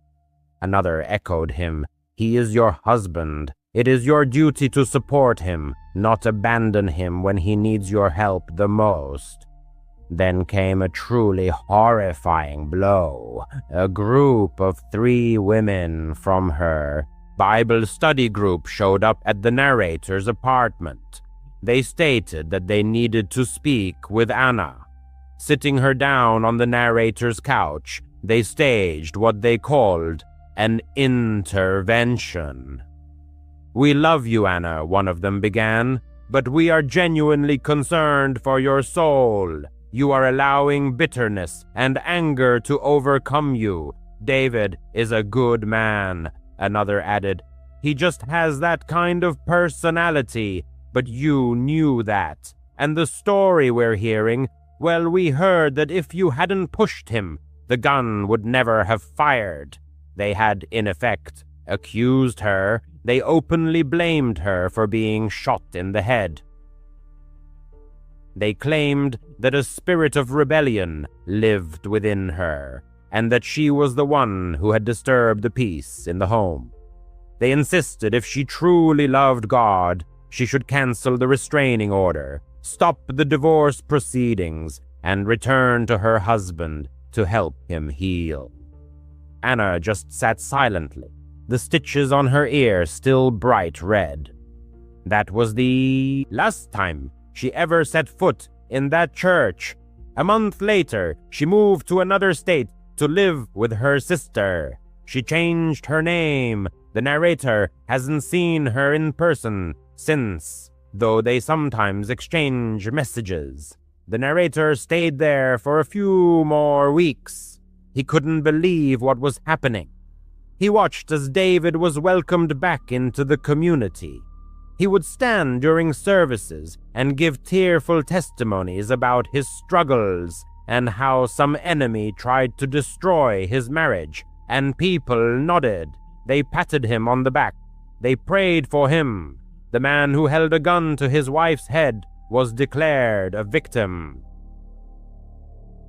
Another echoed him, "He is your husband. It is your duty to support him, not abandon him when he needs your help the most." Then came a truly horrifying blow. A group of 3 women from her Bible study group showed up at the narrator's apartment. They stated that they needed to speak with Anna. Sitting her down on the narrator's couch, they staged what they called an intervention. "We love you, Anna," one of them began, "but we are genuinely concerned for your soul. You are allowing bitterness and anger to overcome you. David is a good man," another added. "He just has that kind of personality, but you knew that. And the story we're hearing, well, we heard that if you hadn't pushed him, the gun would never have fired." They had, in effect, accused her. They openly blamed her for being shot in the head. They claimed that a spirit of rebellion lived within her, and that she was the one who had disturbed the peace in the home. They insisted if she truly loved God, she should cancel the restraining order, stop the divorce proceedings, and return to her husband to help him heal. Anna just sat silently, the stitches on her ear still bright red. That was the last time she ever set foot in that church. A month later, she moved to another state to live with her sister. She changed her name. The narrator hasn't seen her in person since, though they sometimes exchange messages. The narrator stayed there for a few more weeks. He couldn't believe what was happening. He watched as David was welcomed back into the community. He would stand during services and give tearful testimonies about his struggles and how some enemy tried to destroy his marriage, and people nodded. They patted him on the back. They prayed for him. The man who held a gun to his wife's head was declared a victim.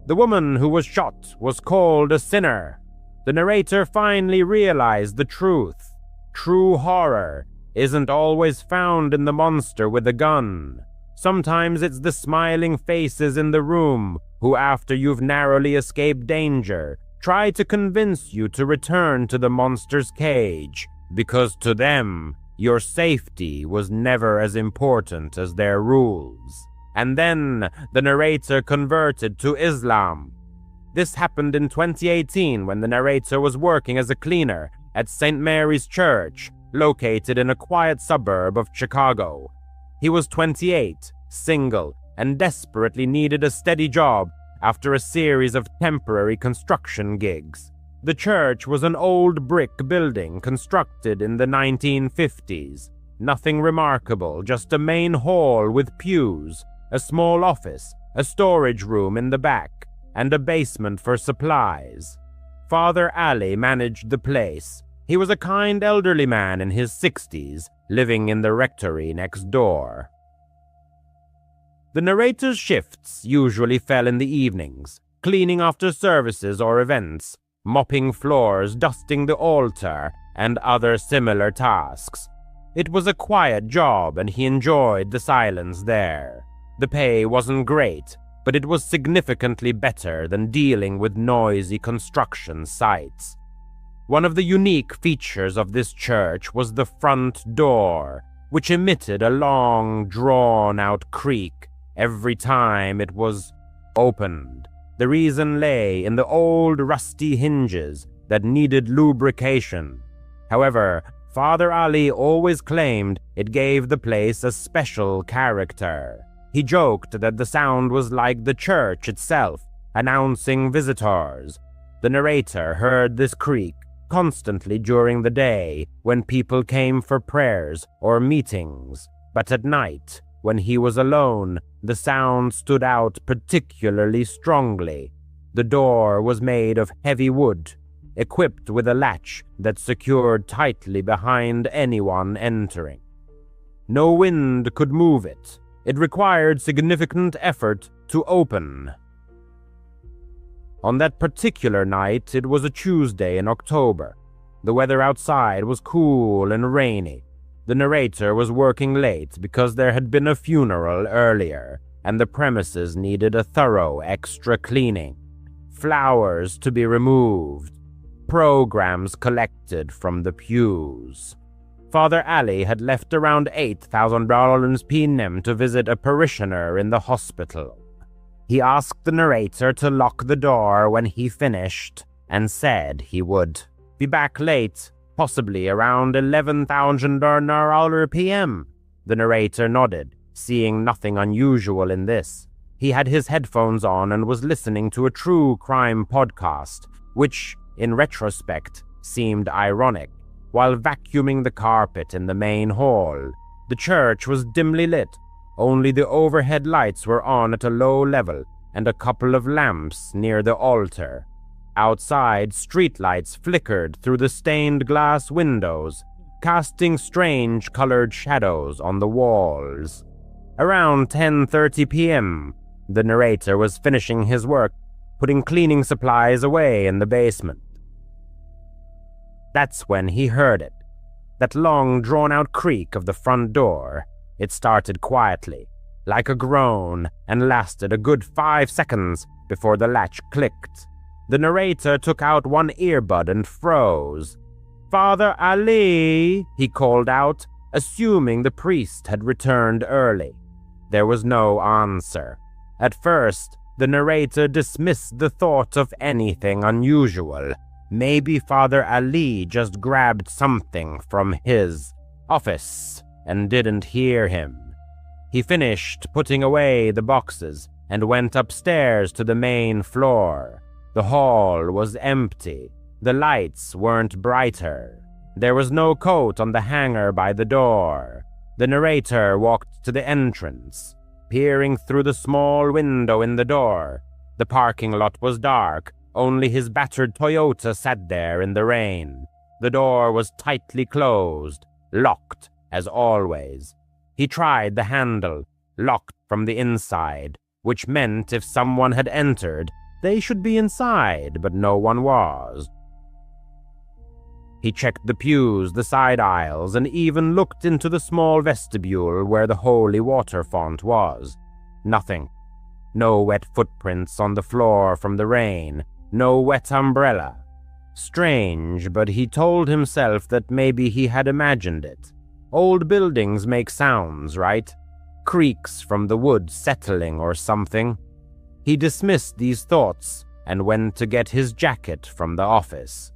The woman who was shot was called a sinner. The narrator finally realized the truth. True horror isn't always found in the monster with a gun. Sometimes it's the smiling faces in the room who, after you've narrowly escaped danger, try to convince you to return to the monster's cage, because to them, your safety was never as important as their rules. And then the narrator converted to Islam. This happened in 2018 when the narrator was working as a cleaner at St. Mary's Church, located in a quiet suburb of Chicago. He was 28, single, and desperately needed a steady job after a series of temporary construction gigs. The church was an old brick building constructed in the 1950s. Nothing remarkable, just a main hall with pews, a small office, a storage room in the back, and a basement for supplies. Father Ali managed the place. He was a kind elderly man in his 60s, living in the rectory next door. The narrator's shifts usually fell in the evenings, cleaning after services or events, mopping floors, dusting the altar, and other similar tasks. It was a quiet job, and he enjoyed the silence there. The pay wasn't great, but it was significantly better than dealing with noisy construction sites. One of the unique features of this church was the front door, which emitted a long, drawn-out creak every time it was opened. The reason lay in the old rusty hinges that needed lubrication. However, Father Ali always claimed it gave the place a special character. He joked that the sound was like the church itself, announcing visitors. The narrator heard this creak constantly during the day when people came for prayers or meetings, but at night, when he was alone, the sound stood out particularly strongly. The door was made of heavy wood, equipped with a latch that secured tightly behind anyone entering. No wind could move it. It required significant effort to open. On that particular night, it was a Tuesday in October. The weather outside was cool and rainy. The narrator was working late because there had been a funeral earlier, and the premises needed a thorough extra cleaning. Flowers to be removed, programs collected from the pews. Father Ali had left around $8,000 p.m. to visit a parishioner in the hospital. He asked the narrator to lock the door when he finished, and said he would be back late, possibly around $11,000 p.m. The narrator nodded, seeing nothing unusual in this. He had his headphones on and was listening to a true crime podcast, which, in retrospect, seemed ironic. While vacuuming the carpet in the main hall, the church was dimly lit. Only the overhead lights were on at a low level, and a couple of lamps near the altar. Outside, streetlights flickered through the stained glass windows, casting strange colored shadows on the walls. Around 10:30 p.m., the narrator was finishing his work, putting cleaning supplies away in the basement. That's when he heard it. That long, drawn-out creak of the front door. It started quietly, like a groan, and lasted a good 5 seconds before the latch clicked. The narrator took out one earbud and froze. "Father Ali," he called out, assuming the priest had returned early. There was no answer. At first, the narrator dismissed the thought of anything unusual. Maybe Father Ali just grabbed something from his office and didn't hear him. He finished putting away the boxes and went upstairs to the main floor. The hall was empty. The lights weren't brighter. There was no coat on the hanger by the door. The narrator walked to the entrance, peering through the small window in the door. The parking lot was dark. Only his battered Toyota sat there in the rain. The door was tightly closed, locked as always. He tried the handle, locked from the inside, which meant if someone had entered, they should be inside, but no one was. He checked the pews, the side aisles, and even looked into the small vestibule where the holy water font was. Nothing. No wet footprints on the floor from the rain. No wet umbrella. Strange, but he told himself that maybe he had imagined it. Old buildings make sounds, right? Creaks from the wood settling or something. He dismissed these thoughts and went to get his jacket from the office.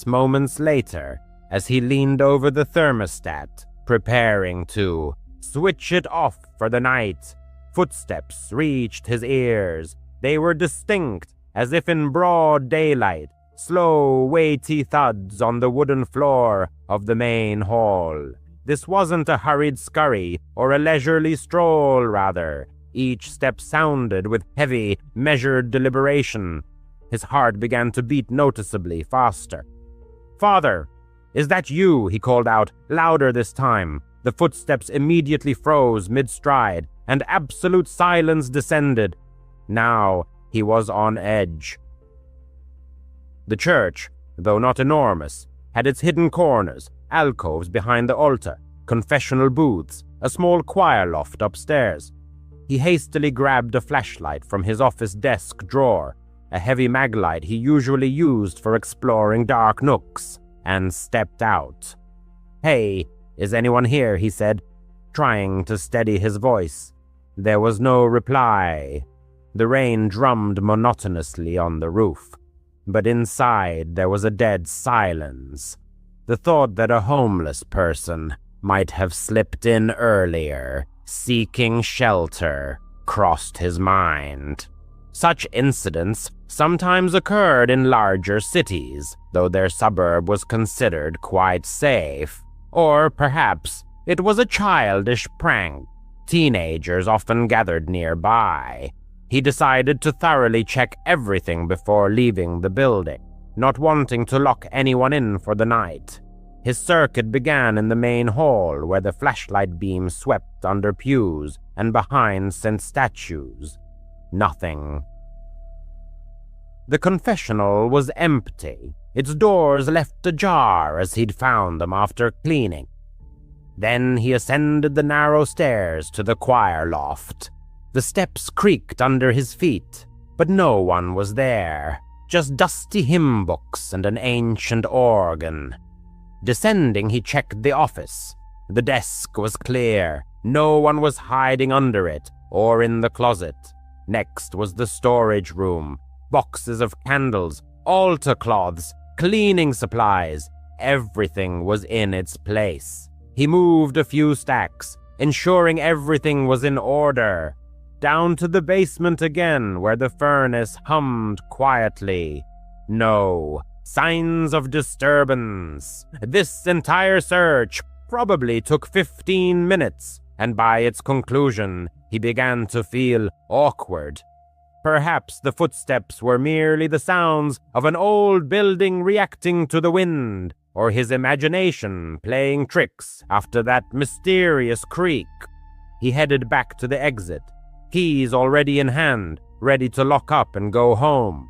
Moments later, as he leaned over the thermostat, preparing to switch it off for the night, footsteps reached his ears. They were distinct, as if in broad daylight, slow, weighty thuds on the wooden floor of the main hall. This wasn't a hurried scurry, or a leisurely stroll, rather. Each step sounded with heavy, measured deliberation. His heart began to beat noticeably faster. "Father, is that you?" he called out, louder this time. The footsteps immediately froze mid-stride, and absolute silence descended. Now he was on edge. The church, though not enormous, had its hidden corners, alcoves behind the altar, confessional booths, a small choir loft upstairs. He hastily grabbed a flashlight from his office desk drawer, a heavy maglite he usually used for exploring dark nooks, and stepped out. "Hey, is anyone here?" he said, trying to steady his voice. There was no reply. The rain drummed monotonously on the roof, but inside there was a dead silence. The thought that a homeless person might have slipped in earlier, seeking shelter, crossed his mind. Such incidents sometimes occurred in larger cities, though their suburb was considered quite safe. Or perhaps it was a childish prank. Teenagers often gathered nearby. He decided to thoroughly check everything before leaving the building, not wanting to lock anyone in for the night. His circuit began in the main hall, where the flashlight beam swept under pews and behind sent statues. Nothing. The confessional was empty, its doors left ajar as he'd found them after cleaning. Then he ascended the narrow stairs to the choir loft. The steps creaked under his feet, but no one was there, just dusty hymn books and an ancient organ. Descending, he checked the office. The desk was clear. No one was hiding under it or in the closet. Next was the storage room. Boxes of candles, altar cloths, cleaning supplies. Everything was in its place. He moved a few stacks, ensuring everything was in order. Down to the basement again, where the furnace hummed quietly. No signs of disturbance. This entire search probably took 15 minutes, and by its conclusion, he began to feel awkward. Perhaps the footsteps were merely the sounds of an old building reacting to the wind, or his imagination playing tricks after that mysterious creak. He headed back to the exit, keys already in hand, ready to lock up and go home.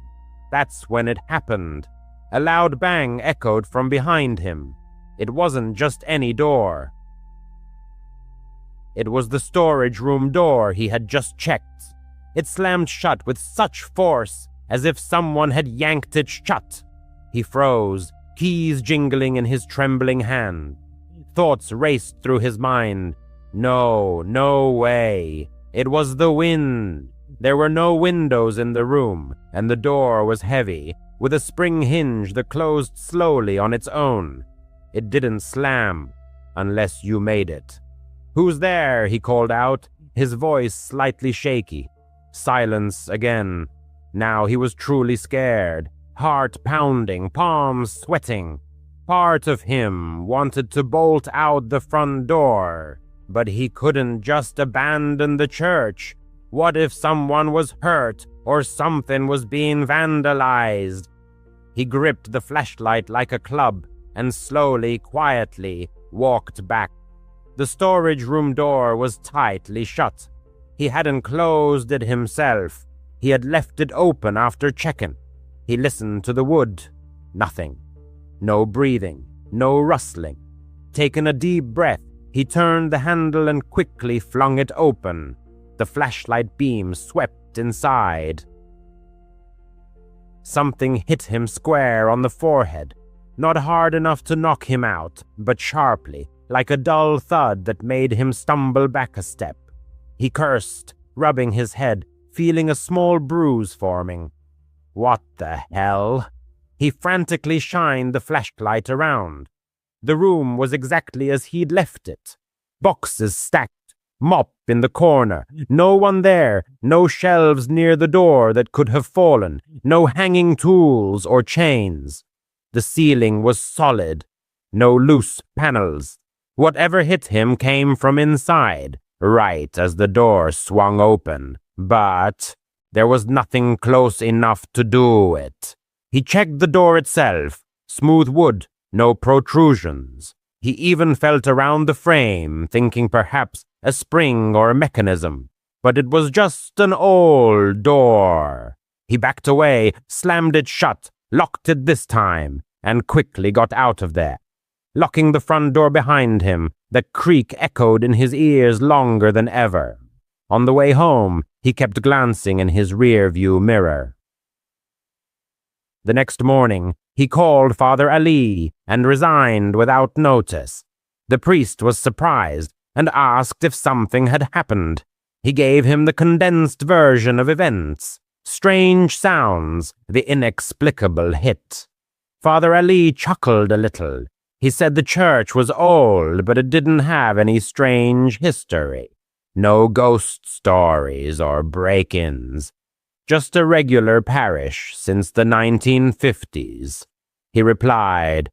That's when it happened. A loud bang echoed from behind him. It wasn't just any door. It was the storage room door he had just checked. It slammed shut with such force, as if someone had yanked it shut. He froze, keys jingling in his trembling hand. Thoughts raced through his mind. No way. It was the wind. There were no windows in the room, and the door was heavy, with a spring hinge that closed slowly on its own. It didn't slam, unless you made it. "Who's there?" he called out, his voice slightly shaky. Silence again. Now he was truly scared, heart pounding, palms sweating. Part of him wanted to bolt out the front door, but he couldn't just abandon the church. What if someone was hurt or something was being vandalized? He gripped the flashlight like a club and slowly, quietly walked back. The storage room door was tightly shut. He hadn't closed it himself. He had left it open after checking. He listened to the wood. Nothing. No breathing. No rustling. Taking a deep breath, he turned the handle and quickly flung it open. The flashlight beam swept inside. Something hit him square on the forehead. Not hard enough to knock him out, but sharply, like a dull thud that made him stumble back a step. He cursed, rubbing his head, feeling a small bruise forming. What the hell? He frantically shined the flashlight around. The room was exactly as he'd left it. Boxes stacked, mop in the corner, no one there, no shelves near the door that could have fallen, no hanging tools or chains. The ceiling was solid, no loose panels. Whatever hit him came from inside, right as the door swung open, but there was nothing close enough to do it. He checked the door itself, smooth wood, no protrusions. He even felt around the frame, thinking perhaps a spring or a mechanism, but it was just an old door. He backed away, slammed it shut, locked it this time, and quickly got out of there. Locking the front door behind him, the creak echoed in his ears longer than ever. On the way home, he kept glancing in his rear-view mirror. The next morning, he called Father Ali and resigned without notice. The priest was surprised and asked if something had happened. He gave him the condensed version of events. Strange sounds, the inexplicable hit. Father Ali chuckled a little. He said the church was old, but it didn't have any strange history. No ghost stories or break-ins. Just a regular parish since the 1950s. He replied,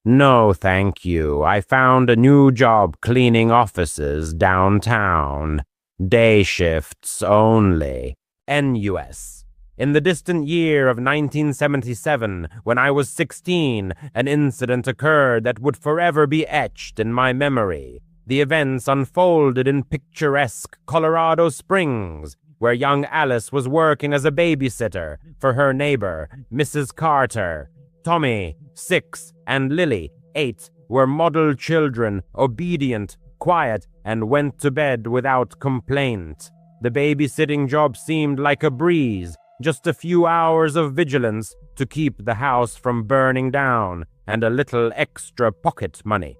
"No, thank you. I found a new job cleaning offices downtown. Day shifts only. NUS. In the distant year of 1977, when I was 16, an incident occurred that would forever be etched in my memory. The events unfolded in picturesque Colorado Springs, where young Alice was working as a babysitter for her neighbor, Mrs. Carter. Tommy, 6, and Lily, 8, were model children, obedient, quiet, and went to bed without complaint. The babysitting job seemed like a breeze, just a few hours of vigilance to keep the house from burning down, and a little extra pocket money.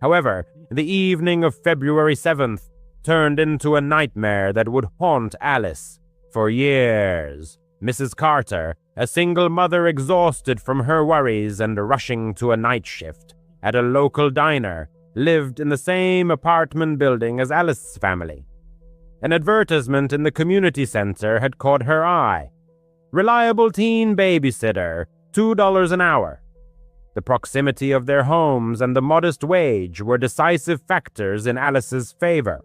However, the evening of February 7th turned into a nightmare that would haunt Alice for years. Mrs. Carter, a single mother exhausted from her worries and rushing to a night shift at a local diner, lived in the same apartment building as Alice's family. An advertisement in the community center had caught her eye. Reliable teen babysitter, $2 an hour. The proximity of their homes and the modest wage were decisive factors in Alice's favor.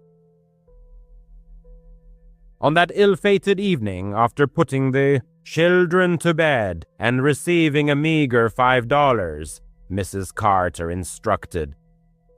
On that ill-fated evening, after putting the children to bed and receiving a meager $5, Mrs. Carter instructed.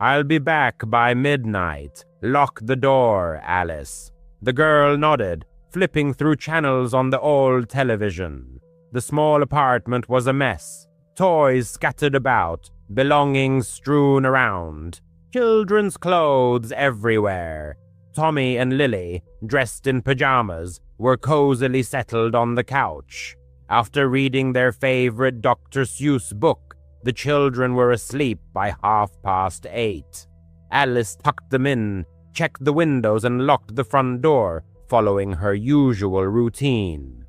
"I'll be back by midnight. Lock the door, Alice." The girl nodded, flipping through channels on the old television. The small apartment was a mess. Toys scattered about, belongings strewn around, children's clothes everywhere. Tommy and Lily, dressed in pajamas, were cozily settled on the couch. After reading their favorite Dr. Seuss book, the children were asleep by 8:30. Alice tucked them in, checked the windows, and locked the front door, following her usual routine.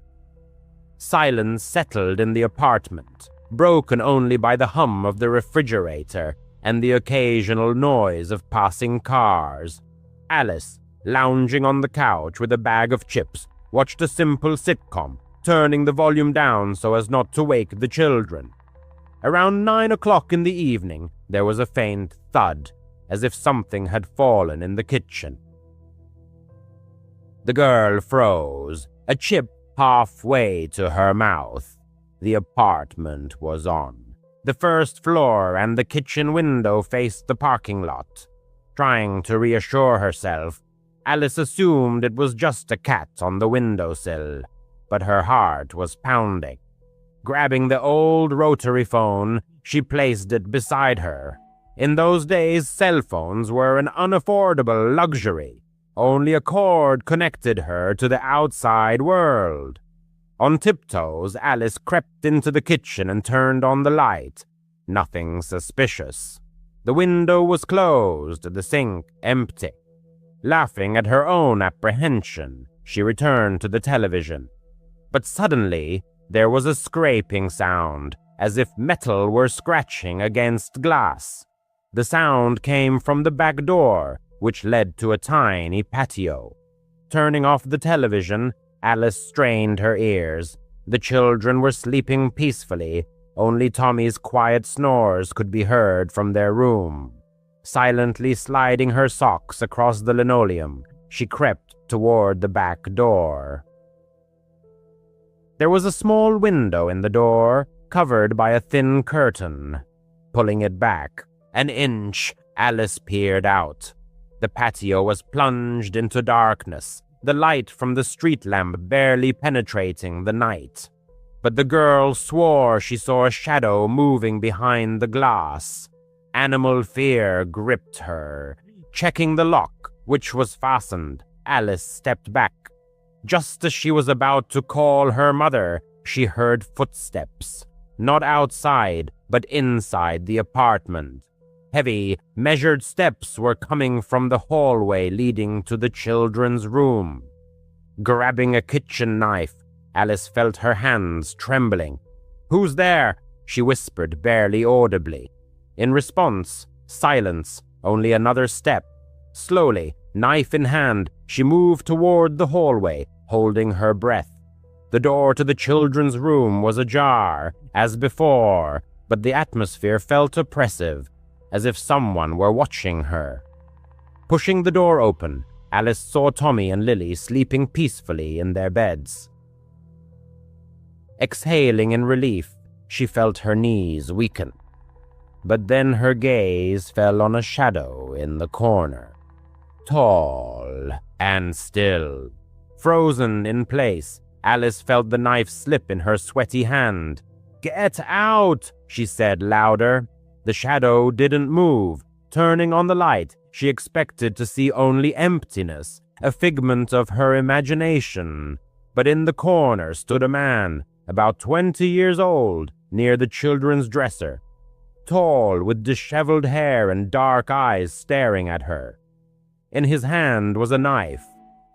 Silence settled in the apartment, broken only by the hum of the refrigerator and the occasional noise of passing cars. Alice, lounging on the couch with a bag of chips, watched a simple sitcom, turning the volume down so as not to wake the children. Around 9 o'clock in the evening, there was a faint thud, as if something had fallen in the kitchen. The girl froze, a chip halfway to her mouth. The apartment was on. The first floor and the kitchen window faced the parking lot. Trying to reassure herself, Alice assumed it was just a cat on the windowsill, but her heart was pounding. Grabbing the old rotary phone, she placed it beside her. In those days, cell phones were an unaffordable luxury. Only a cord connected her to the outside world. On tiptoes, Alice crept into the kitchen and turned on the light. Nothing suspicious. The window was closed, the sink empty. Laughing at her own apprehension, she returned to the television. But suddenly, there was a scraping sound, as if metal were scratching against glass. The sound came from the back door, which led to a tiny patio. Turning off the television, Alice strained her ears. The children were sleeping peacefully. Only Tommy's quiet snores could be heard from their room. Silently sliding her socks across the linoleum, she crept toward the back door. There was a small window in the door, covered by a thin curtain. Pulling it back an inch, Alice peered out. The patio was plunged into darkness, the light from the street lamp barely penetrating the night. But the girl swore she saw a shadow moving behind the glass. Animal fear gripped her. Checking the lock, which was fastened, Alice stepped back. Just as she was about to call her mother, she heard footsteps. Not outside, but inside the apartment. Heavy, measured steps were coming from the hallway leading to the children's room. Grabbing a kitchen knife, Alice felt her hands trembling. "Who's there?" she whispered barely audibly. In response, silence, only another step. Slowly, knife in hand, she moved toward the hallway, holding her breath. The door to the children's room was ajar, as before, but the atmosphere felt oppressive, as if someone were watching her. Pushing the door open, Alice saw Tommy and Lily sleeping peacefully in their beds. Exhaling in relief, she felt her knees weaken. But then her gaze fell on a shadow in the corner. Tall and still. Frozen in place, Alice felt the knife slip in her sweaty hand. "Get out!" she said louder. The shadow didn't move. Turning on the light, she expected to see only emptiness, a figment of her imagination. But in the corner stood a man, about 20 years old, near the children's dresser. Tall, with disheveled hair and dark eyes staring at her. In his hand was a knife,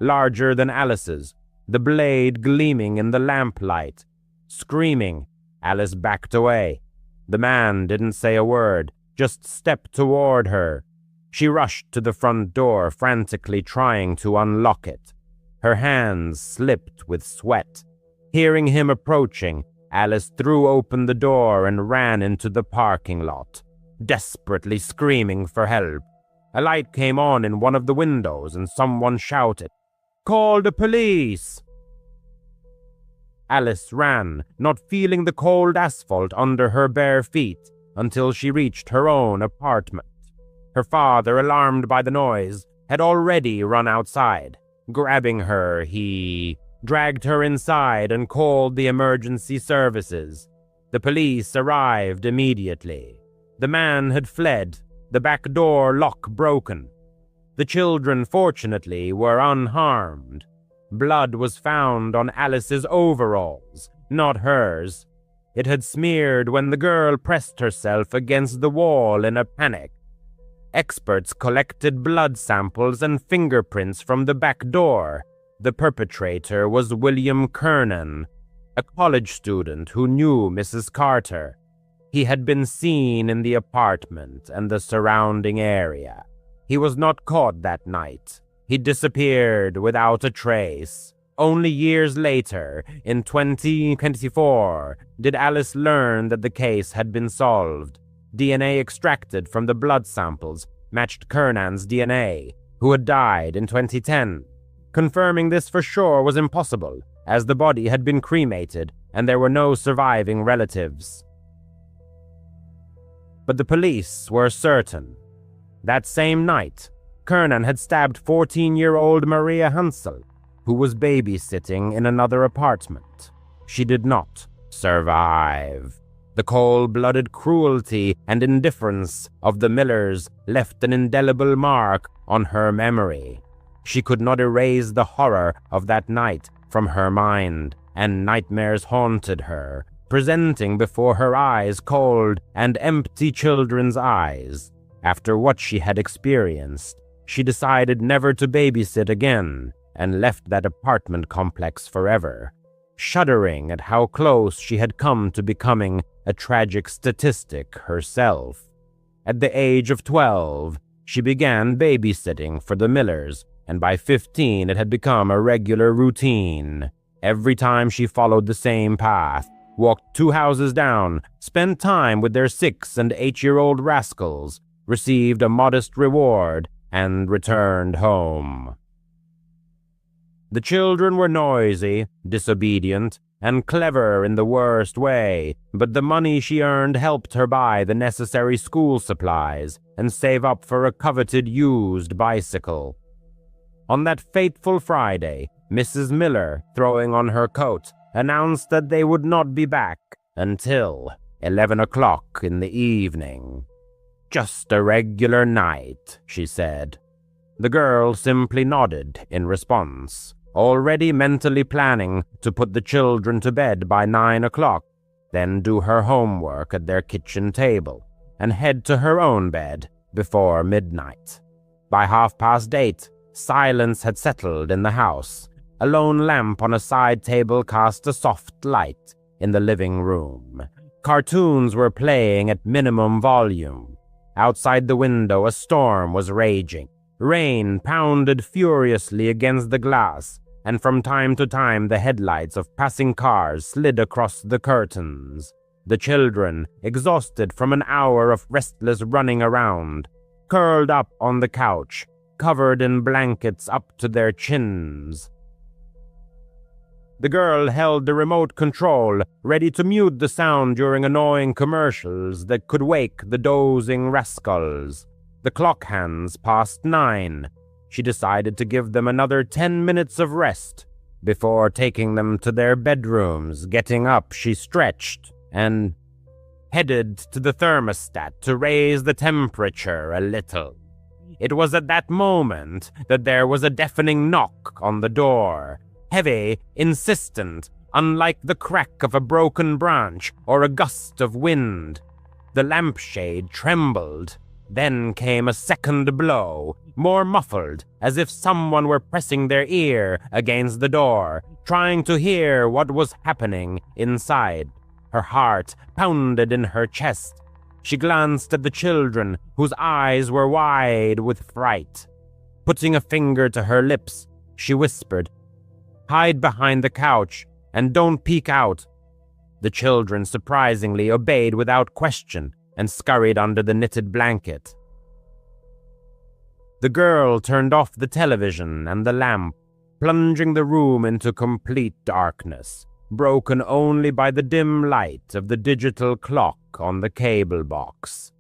larger than Alice's, the blade gleaming in the lamplight. Screaming, Alice backed away. The man didn't say a word, just stepped toward her. She rushed to the front door, frantically trying to unlock it. Her hands slipped with sweat. Hearing him approaching, Alice threw open the door and ran into the parking lot, desperately screaming for help. A light came on in one of the windows and someone shouted, Call the police!" Alice ran, not feeling the cold asphalt under her bare feet, until she reached her own apartment. Her father, alarmed by the noise, had already run outside. Grabbing her, he dragged her inside and called the emergency services. The police arrived immediately. The man had fled, the back door lock broken. The children, fortunately, were unharmed. Blood was found on Alice's overalls, not hers. It had smeared when the girl pressed herself against the wall in a panic. Experts collected blood samples and fingerprints from the back door. The perpetrator was William Kernan, a college student who knew Mrs. Carter. He had been seen in the apartment and the surrounding area. He was not caught that night. He disappeared without a trace. Only years later, in 2024, did Alice learn that the case had been solved. DNA extracted from the blood samples matched Kernan's DNA, who had died in 2010. Confirming this for sure was impossible, as the body had been cremated and there were no surviving relatives. But the police were certain. That same night, Kernan had stabbed 14-year-old Maria Hansel, who was babysitting in another apartment. She did not survive. The cold-blooded cruelty and indifference of the Millers left an indelible mark on her memory. She could not erase the horror of that night from her mind, and nightmares haunted her, presenting before her eyes cold and empty children's eyes. After what she had experienced, she decided never to babysit again and left that apartment complex forever, shuddering at how close she had come to becoming a tragic statistic herself. At the age of 12, she began babysitting for the Millers, and by 15 it had become a regular routine. Every time she followed the same path, walked 2 houses down, spent time with their 6- and 8-year-old rascals, received a modest reward, and returned home. The children were noisy, disobedient, and clever in the worst way, but the money she earned helped her buy the necessary school supplies and save up for a coveted used bicycle. On that fateful Friday, Mrs. Miller, throwing on her coat, announced that they would not be back until 11 o'clock in the evening. "Just a regular night," she said. The girl simply nodded in response, already mentally planning to put the children to bed by 9 o'clock, then do her homework at their kitchen table, and head to her own bed before midnight. By 8:30, silence had settled in the house. A lone lamp on a side table cast a soft light in the living room. Cartoons were playing at minimum volume. Outside the window, a storm was raging. Rain pounded furiously against the glass, and from time to time the headlights of passing cars slid across the curtains. The children, exhausted from an hour of restless running around, curled up on the couch, covered in blankets up to their chins. The girl held the remote control, ready to mute the sound during annoying commercials that could wake the dozing rascals. The clock hands passed 9. She decided to give them another 10 minutes of rest. Before taking them to their bedrooms, getting up, she stretched and headed to the thermostat to raise the temperature a little. It was at that moment that there was a deafening knock on the door. Heavy, insistent, unlike the crack of a broken branch or a gust of wind. The lampshade trembled. Then came a second blow, more muffled, as if someone were pressing their ear against the door, trying to hear what was happening inside. Her heart pounded in her chest. She glanced at the children, whose eyes were wide with fright. Putting a finger to her lips, she whispered, "Hide behind the couch, and don't peek out." The children surprisingly obeyed without question and scurried under the knitted blanket. The girl turned off the television and the lamp. plunging the room into complete darkness, broken only by the dim light of the digital clock on the cable box.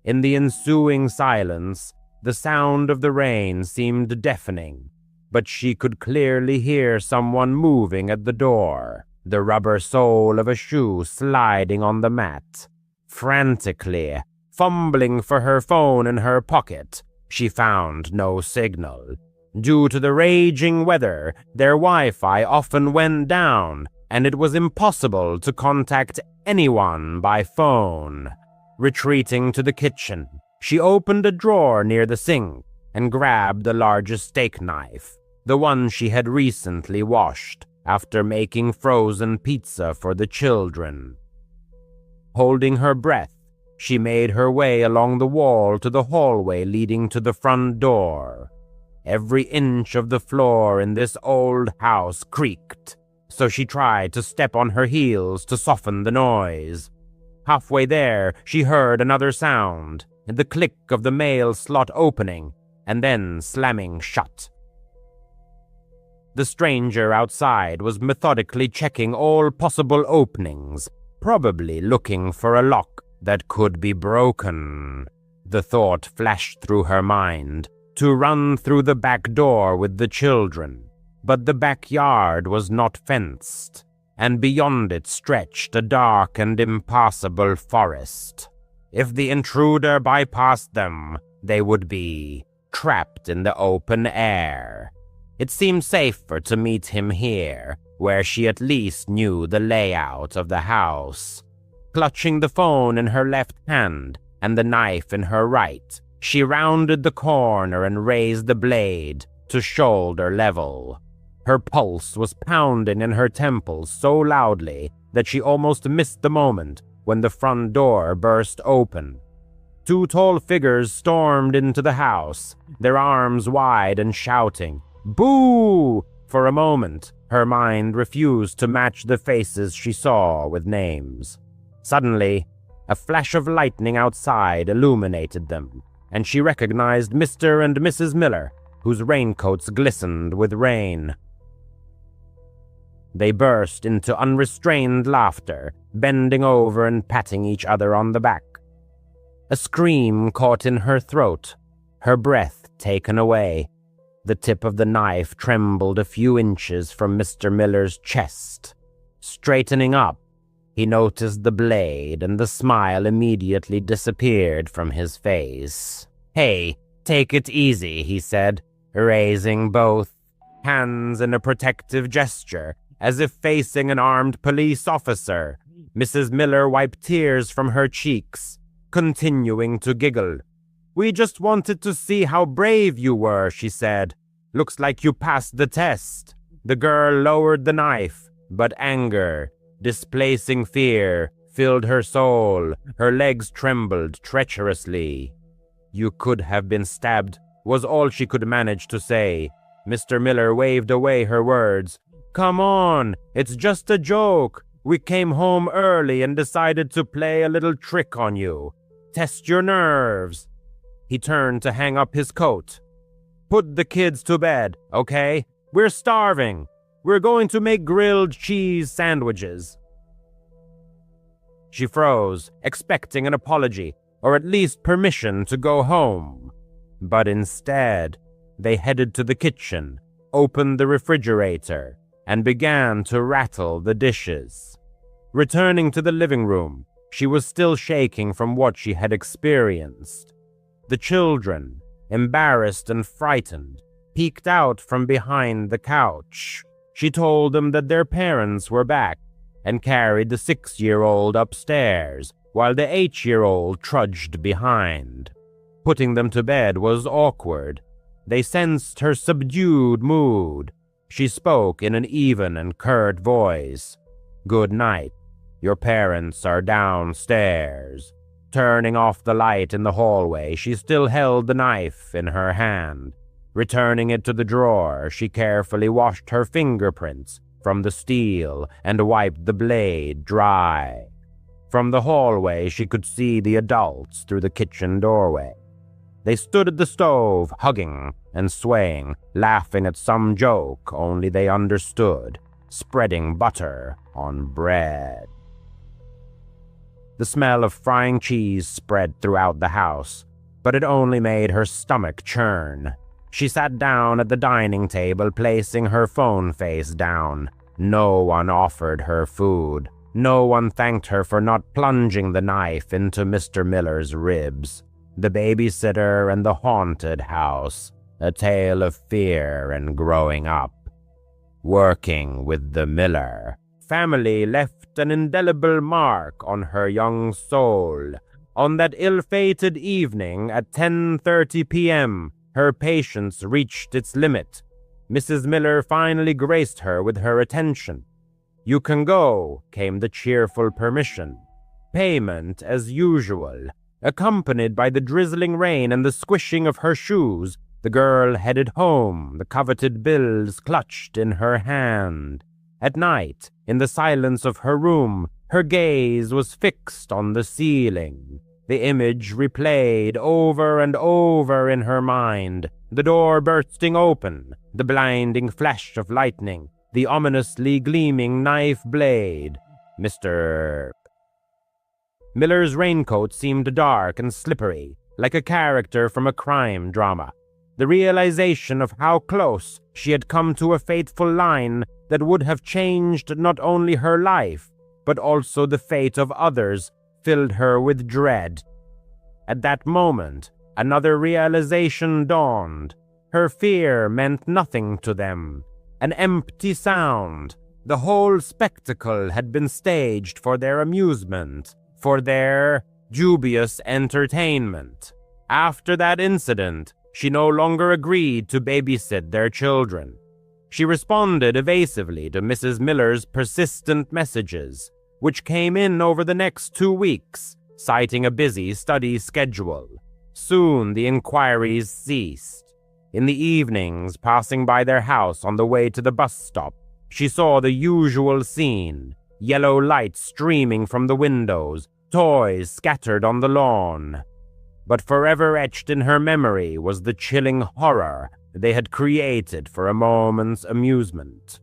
In the ensuing silence, the sound of the rain seemed deafening, but she could clearly hear someone moving at the door, the rubber sole of a shoe sliding on the mat. Frantically, fumbling for her phone in her pocket, she found no signal. Due to the raging weather, their Wi-Fi often went down, and it was impossible to contact anyone by phone. Retreating to the kitchen, she opened a drawer near the sink and grabbed the largest steak knife, the one she had recently washed after making frozen pizza for the children. Holding her breath, she made her way along the wall to the hallway leading to the front door. Every inch of the floor in this old house creaked, so she tried to step on her heels to soften the noise. Halfway there, she heard another sound, the click of the mail slot opening and then slamming shut. The stranger outside was methodically checking all possible openings, probably looking for a lock that could be broken. The thought flashed through her mind to run through the back door with the children, but the backyard was not fenced, and beyond it stretched a dark and impassable forest. If the intruder bypassed them, they would be trapped in the open air. It seemed safer to meet him here, where she at least knew the layout of the house. Clutching the phone in her left hand and the knife in her right, she rounded the corner and raised the blade to shoulder level. Her pulse was pounding in her temples so loudly that she almost missed the moment when the front door burst open. Two tall figures stormed into the house, their arms wide and shouting, "Boo!" For a moment, her mind refused to match the faces she saw with names. Suddenly, a flash of lightning outside illuminated them, and she recognized Mr. and Mrs. Miller, whose raincoats glistened with rain. They burst into unrestrained laughter, bending over and patting each other on the back. A scream caught in her throat, her breath taken away. The tip of the knife trembled a few inches from Mr. Miller's chest. Straightening up, he noticed the blade, and the smile immediately disappeared from his face. "Hey, take it easy," he said, raising both hands in a protective gesture, as if facing an armed police officer. Mrs. Miller wiped tears from her cheeks, continuing to giggle. "We just wanted to see how brave you were," she said. "Looks like you passed the test." The girl lowered the knife, but anger, displacing fear, filled her soul. Her legs trembled treacherously. "You could have been stabbed," was all she could manage to say. Mr. Miller waved away her words. "Come on, it's just a joke. We came home early and decided to play a little trick on you. Test your nerves." He turned to hang up his coat. "Put the kids to bed, okay? We're starving. We're going to make grilled cheese sandwiches." She froze, expecting an apology, or at least permission to go home. But instead, they headed to the kitchen, opened the refrigerator, and began to rattle the dishes. Returning to the living room, she was still shaking from what she had experienced. The children, embarrassed and frightened, peeked out from behind the couch. She told them that their parents were back and carried the 6-year-old upstairs, while the 8-year-old trudged behind. Putting them to bed was awkward. They sensed her subdued mood. She spoke in an even and curt voice. "Good night. Your parents are downstairs." Turning off the light in the hallway, she still held the knife in her hand. Returning it to the drawer, she carefully washed her fingerprints from the steel and wiped the blade dry. From the hallway, she could see the adults through the kitchen doorway. They stood at the stove, hugging and swaying, laughing at some joke only they understood, spreading butter on bread. The smell of frying cheese spread throughout the house, but it only made her stomach churn. She sat down at the dining table, placing her phone face down. No one offered her food. No one thanked her for not plunging the knife into Mr. Miller's ribs. The babysitter and the haunted house, a tale of fear and growing up. Working with the Miller family left an indelible mark on her young soul. On that ill-fated evening at 10:30 p.m., her patience reached its limit. Mrs. Miller finally graced her with her attention. "You can go," came the cheerful permission. Payment as usual. Accompanied by the drizzling rain and the squishing of her shoes, the girl headed home, the coveted bills clutched in her hand. At night, in the silence of her room, her gaze was fixed on the ceiling. The image replayed over and over in her mind, the door bursting open, the blinding flash of lightning, the ominously gleaming knife blade. Mr. Miller's raincoat seemed dark and slippery, like a character from a crime drama. The realization of how close she had come to a fateful line that would have changed not only her life, but also the fate of others, filled her with dread. At that moment, another realization dawned. Her fear meant nothing to them. An empty sound. The whole spectacle had been staged for their amusement, for their dubious entertainment. After that incident, she no longer agreed to babysit their children. She responded evasively to Mrs. Miller's persistent messages, which came in over the next 2 weeks, citing a busy study schedule. Soon the inquiries ceased. In the evenings, passing by their house on the way to the bus stop, she saw the usual scene: yellow light streaming from the windows, toys scattered on the lawn. But forever etched in her memory was the chilling horror they had created for a moment's amusement.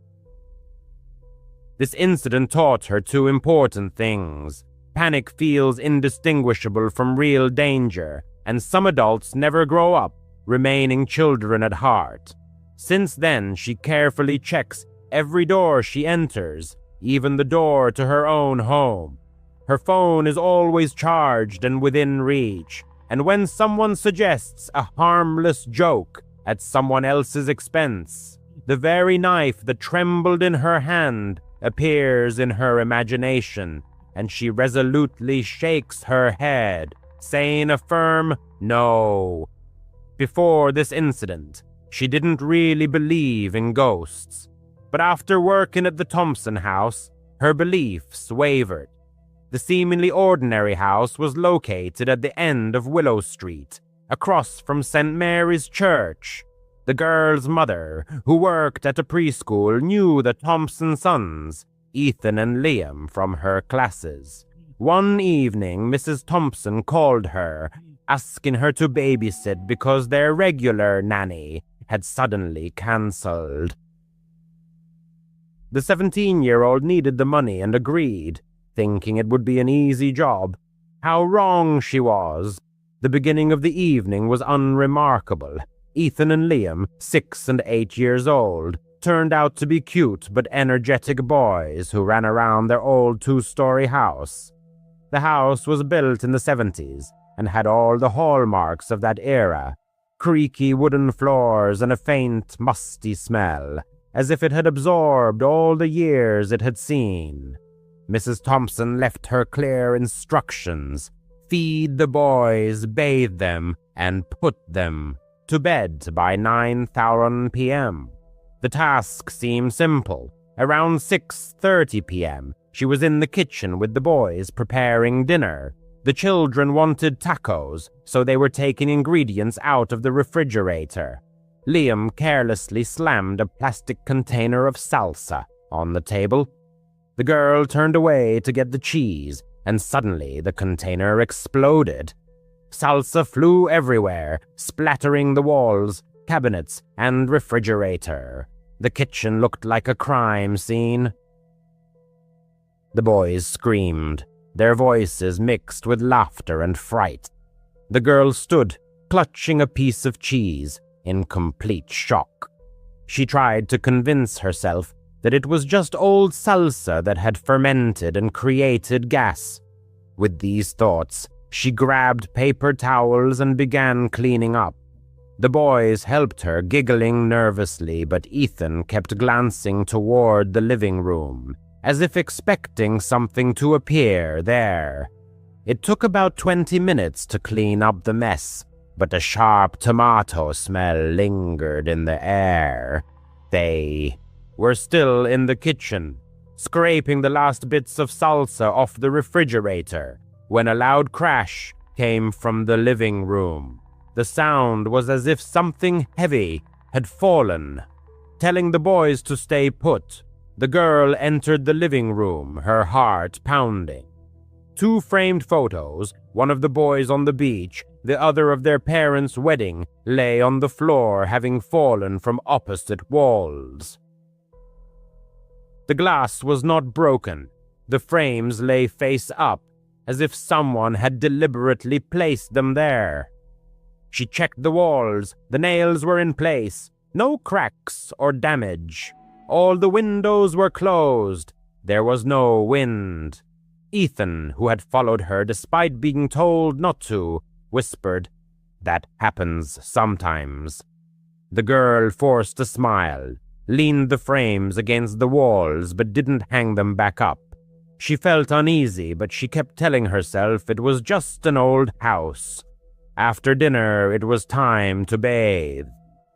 This incident taught her 2 important things. Panic feels indistinguishable from real danger, and some adults never grow up, remaining children at heart. Since then, she carefully checks every door she enters, even the door to her own home. Her phone is always charged and within reach, and when someone suggests a harmless joke at someone else's expense, the very knife that trembled in her hand appears in her imagination, and she resolutely shakes her head, saying a firm no. Before this incident, she didn't really believe in ghosts, but after working at the Thompson house, her beliefs wavered. The seemingly ordinary house was located at the end of Willow Street, across from St. Mary's Church. The girl's mother, who worked at a preschool, knew the Thompson sons, Ethan and Liam, from her classes. One evening, Mrs. Thompson called her, asking her to babysit because their regular nanny had suddenly cancelled. The 17-year-old needed the money and agreed, thinking it would be an easy job. How wrong she was. The beginning of the evening was unremarkable. Ethan and Liam, 6 and 8 years old, turned out to be cute but energetic boys who ran around their old 2-story house. The house was built in the 70s and had all the hallmarks of that era: creaky wooden floors and a faint, musty smell, as if it had absorbed all the years it had seen. Mrs. Thompson left her clear instructions: feed the boys, bathe them, and put them to bed by 9:00 p.m. The task seemed simple. Around 6:30 p.m., she was in the kitchen with the boys preparing dinner. The children wanted tacos, so they were taking ingredients out of the refrigerator. Liam carelessly slammed a plastic container of salsa on the table. The girl turned away to get the cheese, and suddenly the container exploded. Salsa flew everywhere, splattering the walls, cabinets, and refrigerator. The kitchen looked like a crime scene. The boys screamed, their voices mixed with laughter and fright. The girl stood, clutching a piece of cheese, in complete shock. She tried to convince herself that it was just old salsa that had fermented and created gas. With these thoughts, she grabbed paper towels and began cleaning up. The boys helped her, giggling nervously, but Ethan kept glancing toward the living room, as if expecting something to appear there. It took about 20 minutes to clean up the mess, but a sharp tomato smell lingered in the air. They were still in the kitchen, scraping the last bits of salsa off the refrigerator, when a loud crash came from the living room. The sound was as if something heavy had fallen. Telling the boys to stay put, the girl entered the living room, her heart pounding. 2 framed photos, one of the boys on the beach, the other of their parents' wedding, lay on the floor, having fallen from opposite walls. The glass was not broken. The frames lay face up, as if someone had deliberately placed them there. She checked the walls. The nails were in place. No cracks or damage. All the windows were closed. There was no wind. Ethan, who had followed her despite being told not to, whispered, "That happens sometimes." The girl forced a smile, leaned the frames against the walls but didn't hang them back up. She felt uneasy, but she kept telling herself it was just an old house. After dinner, it was time to bathe.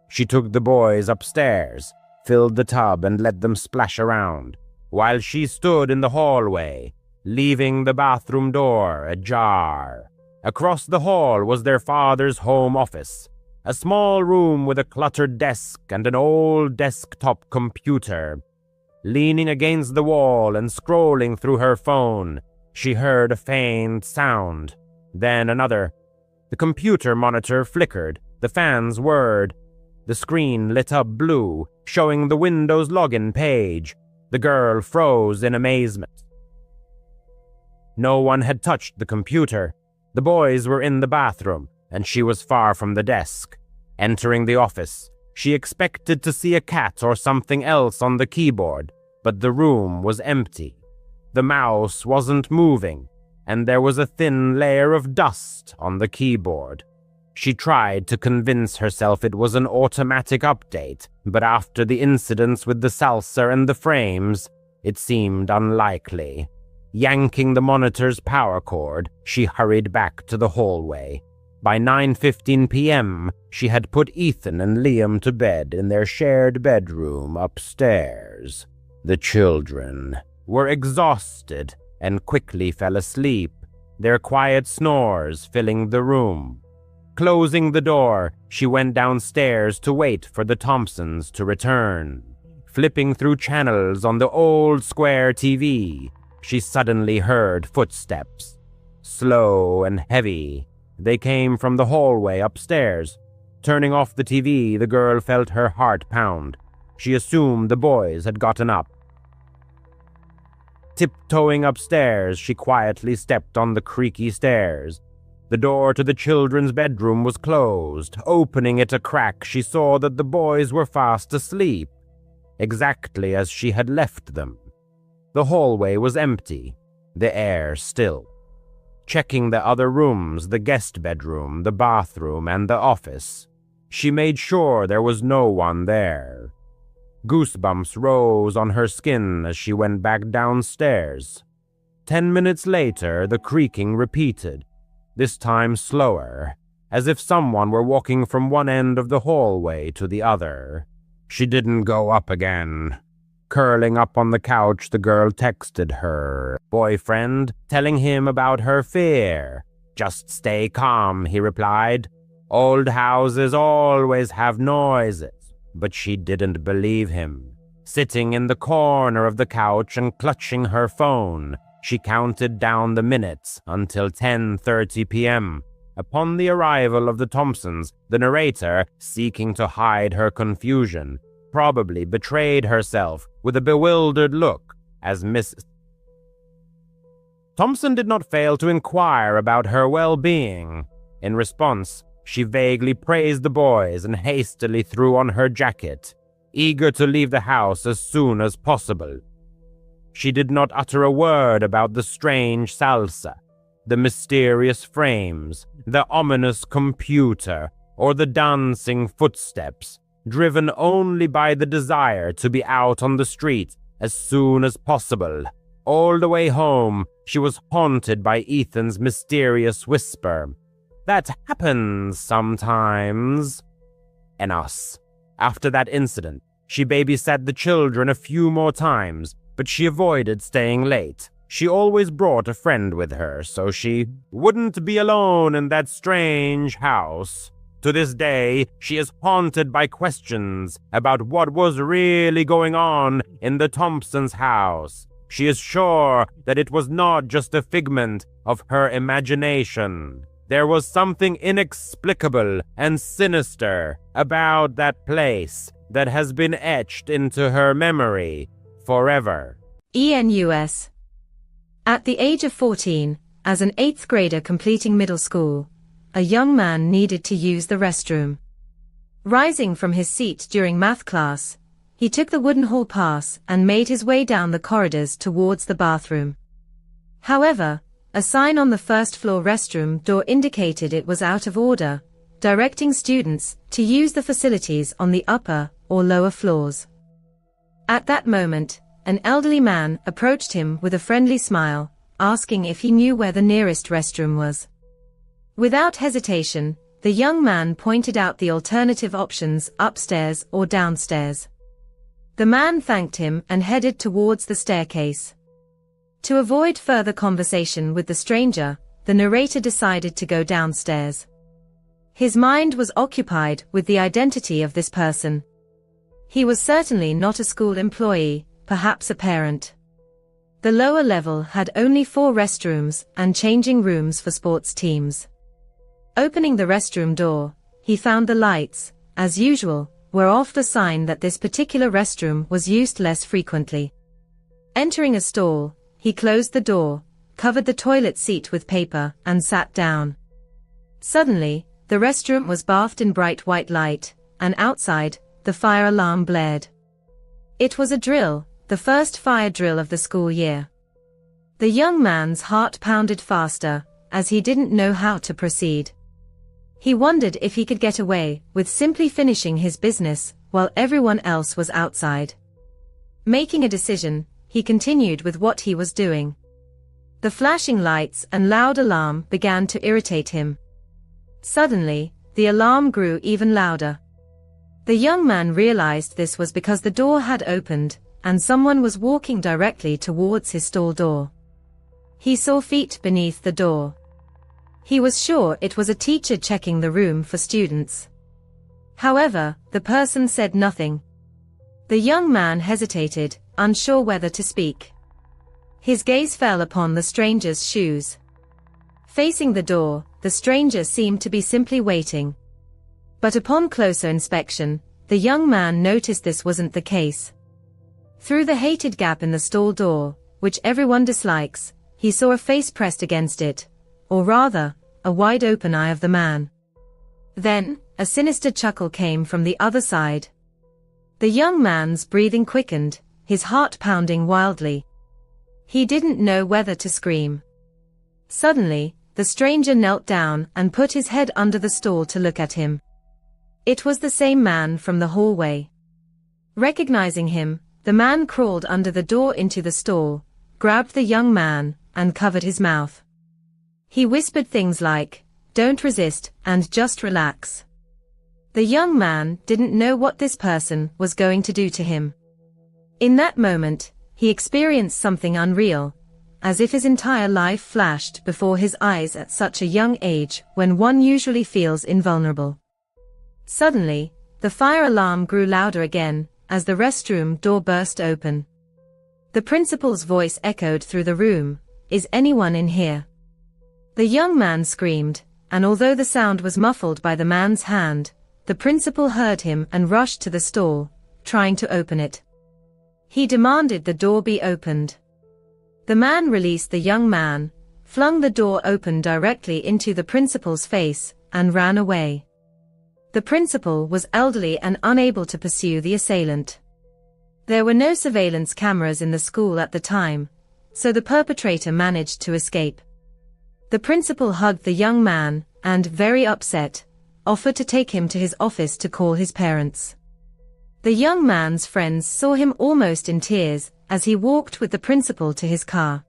She took the boys upstairs, filled the tub, and let them splash around, while she stood in the hallway, leaving the bathroom door ajar. Across the hall was their father's home office, a small room with a cluttered desk and an old desktop computer. Leaning against the wall and scrolling through her phone, she heard a faint sound, then another. The computer monitor flickered, the fans whirred. The screen lit up blue, showing the Windows login page. The girl froze in amazement. No one had touched the computer. The boys were in the bathroom, and she was far from the desk. Entering the office, she expected to see a cat or something else on the keyboard, but the room was empty. The mouse wasn't moving, and there was a thin layer of dust on the keyboard. She tried to convince herself it was an automatic update, but after the incidents with the salsa and the frames, it seemed unlikely. Yanking the monitor's power cord, she hurried back to the hallway. By 9:15 p.m., she had put Ethan and Liam to bed in their shared bedroom upstairs. The children were exhausted and quickly fell asleep, their quiet snores filling the room. Closing the door, she went downstairs to wait for the Thompsons to return. Flipping through channels on the old square TV, she suddenly heard footsteps. Slow and heavy, they came from the hallway upstairs. Turning off the TV, the girl felt her heart pound. She assumed the boys had gotten up. Tiptoeing upstairs, she quietly stepped on the creaky stairs. The door to the children's bedroom was closed. Opening it a crack, she saw that the boys were fast asleep, exactly as she had left them. The hallway was empty, the air still. Checking the other rooms, the guest bedroom, the bathroom, and the office, she made sure there was no one there. Goosebumps rose on her skin as she went back downstairs. 10 minutes later, the creaking repeated, this time slower, as if someone were walking from one end of the hallway to the other. She didn't go up again. Curling up on the couch, the girl texted her boyfriend, telling him about her fear. Just stay calm, he replied. Old houses always have noises. But she didn't believe him. Sitting in the corner of the couch and clutching her phone, she counted down the minutes until 10:30 p.m. Upon the arrival of the Thompsons, the narrator, seeking to hide her confusion, probably betrayed herself with a bewildered look as Miss Thompson did not fail to inquire about her well-being. In response, she vaguely praised the boys and hastily threw on her jacket, eager to leave the house as soon as possible. She did not utter a word about the strange salsa, the mysterious frames, the ominous computer, or the dancing footsteps, driven only by the desire to be out on the street as soon as possible. All the way home, she was haunted by Ethan's mysterious whisper. "That happens sometimes." And us. After that incident, she babysat the children a few more times, but she avoided staying late. She always brought a friend with her, so she wouldn't be alone in that strange house. To this day, she is haunted by questions about what was really going on in the Thompsons' house. She is sure that it was not just a figment of her imagination. There was something inexplicable and sinister about that place that has been etched into her memory forever. ENUS. At the age of 14, as an 8th grader completing middle school, a young man needed to use the restroom. Rising from his seat during math class, he took the wooden hall pass and made his way down the corridors towards the bathroom. However, a sign on the first-floor restroom door indicated it was out of order, directing students to use the facilities on the upper or lower floors. At that moment, an elderly man approached him with a friendly smile, asking if he knew where the nearest restroom was. Without hesitation, the young man pointed out the alternative options upstairs or downstairs. The man thanked him and headed towards the staircase. To avoid further conversation with the stranger, the narrator decided to go downstairs. His mind was occupied with the identity of this person. He was certainly not a school employee, perhaps a parent. The lower level had only 4 restrooms and changing rooms for sports teams. Opening the restroom door, he found the lights, as usual, were off, the sign that this particular restroom was used less frequently. Entering a stall, he closed the door, covered the toilet seat with paper, and sat down. Suddenly, the restroom was bathed in bright white light, and outside, the fire alarm blared. It was a drill, the first fire drill of the school year. The young man's heart pounded faster, as he didn't know how to proceed. He wondered if he could get away with simply finishing his business while everyone else was outside. Making a decision, he continued with what he was doing. The flashing lights and loud alarm began to irritate him. Suddenly, the alarm grew even louder. The young man realized this was because the door had opened, and someone was walking directly towards his stall door. He saw feet beneath the door. He was sure it was a teacher checking the room for students. However, the person said nothing. The young man hesitated, unsure whether to speak. His gaze fell upon the stranger's shoes. Facing the door, the stranger seemed to be simply waiting. But upon closer inspection, the young man noticed this wasn't the case. Through the hated gap in the stall door, which everyone dislikes, he saw a face pressed against it, or rather, a wide-open eye of the man. Then, a sinister chuckle came from the other side. The young man's breathing quickened, his heart pounding wildly. He didn't know whether to scream. Suddenly, the stranger knelt down and put his head under the stall to look at him. It was the same man from the hallway. Recognizing him, the man crawled under the door into the stall, grabbed the young man, and covered his mouth. He whispered things like, "Don't resist, and just relax." The young man didn't know what this person was going to do to him. In that moment, he experienced something unreal, as if his entire life flashed before his eyes at such a young age when one usually feels invulnerable. Suddenly, the fire alarm grew louder again, as the restroom door burst open. The principal's voice echoed through the room, "Is anyone in here?" The young man screamed, and although the sound was muffled by the man's hand, the principal heard him and rushed to the stall, trying to open it. He demanded the door be opened. The man released the young man, flung the door open directly into the principal's face, and ran away. The principal was elderly and unable to pursue the assailant. There were no surveillance cameras in the school at the time, so the perpetrator managed to escape. The principal hugged the young man, and, very upset, offered to take him to his office to call his parents. The young man's friends saw him almost in tears as he walked with the principal to his car.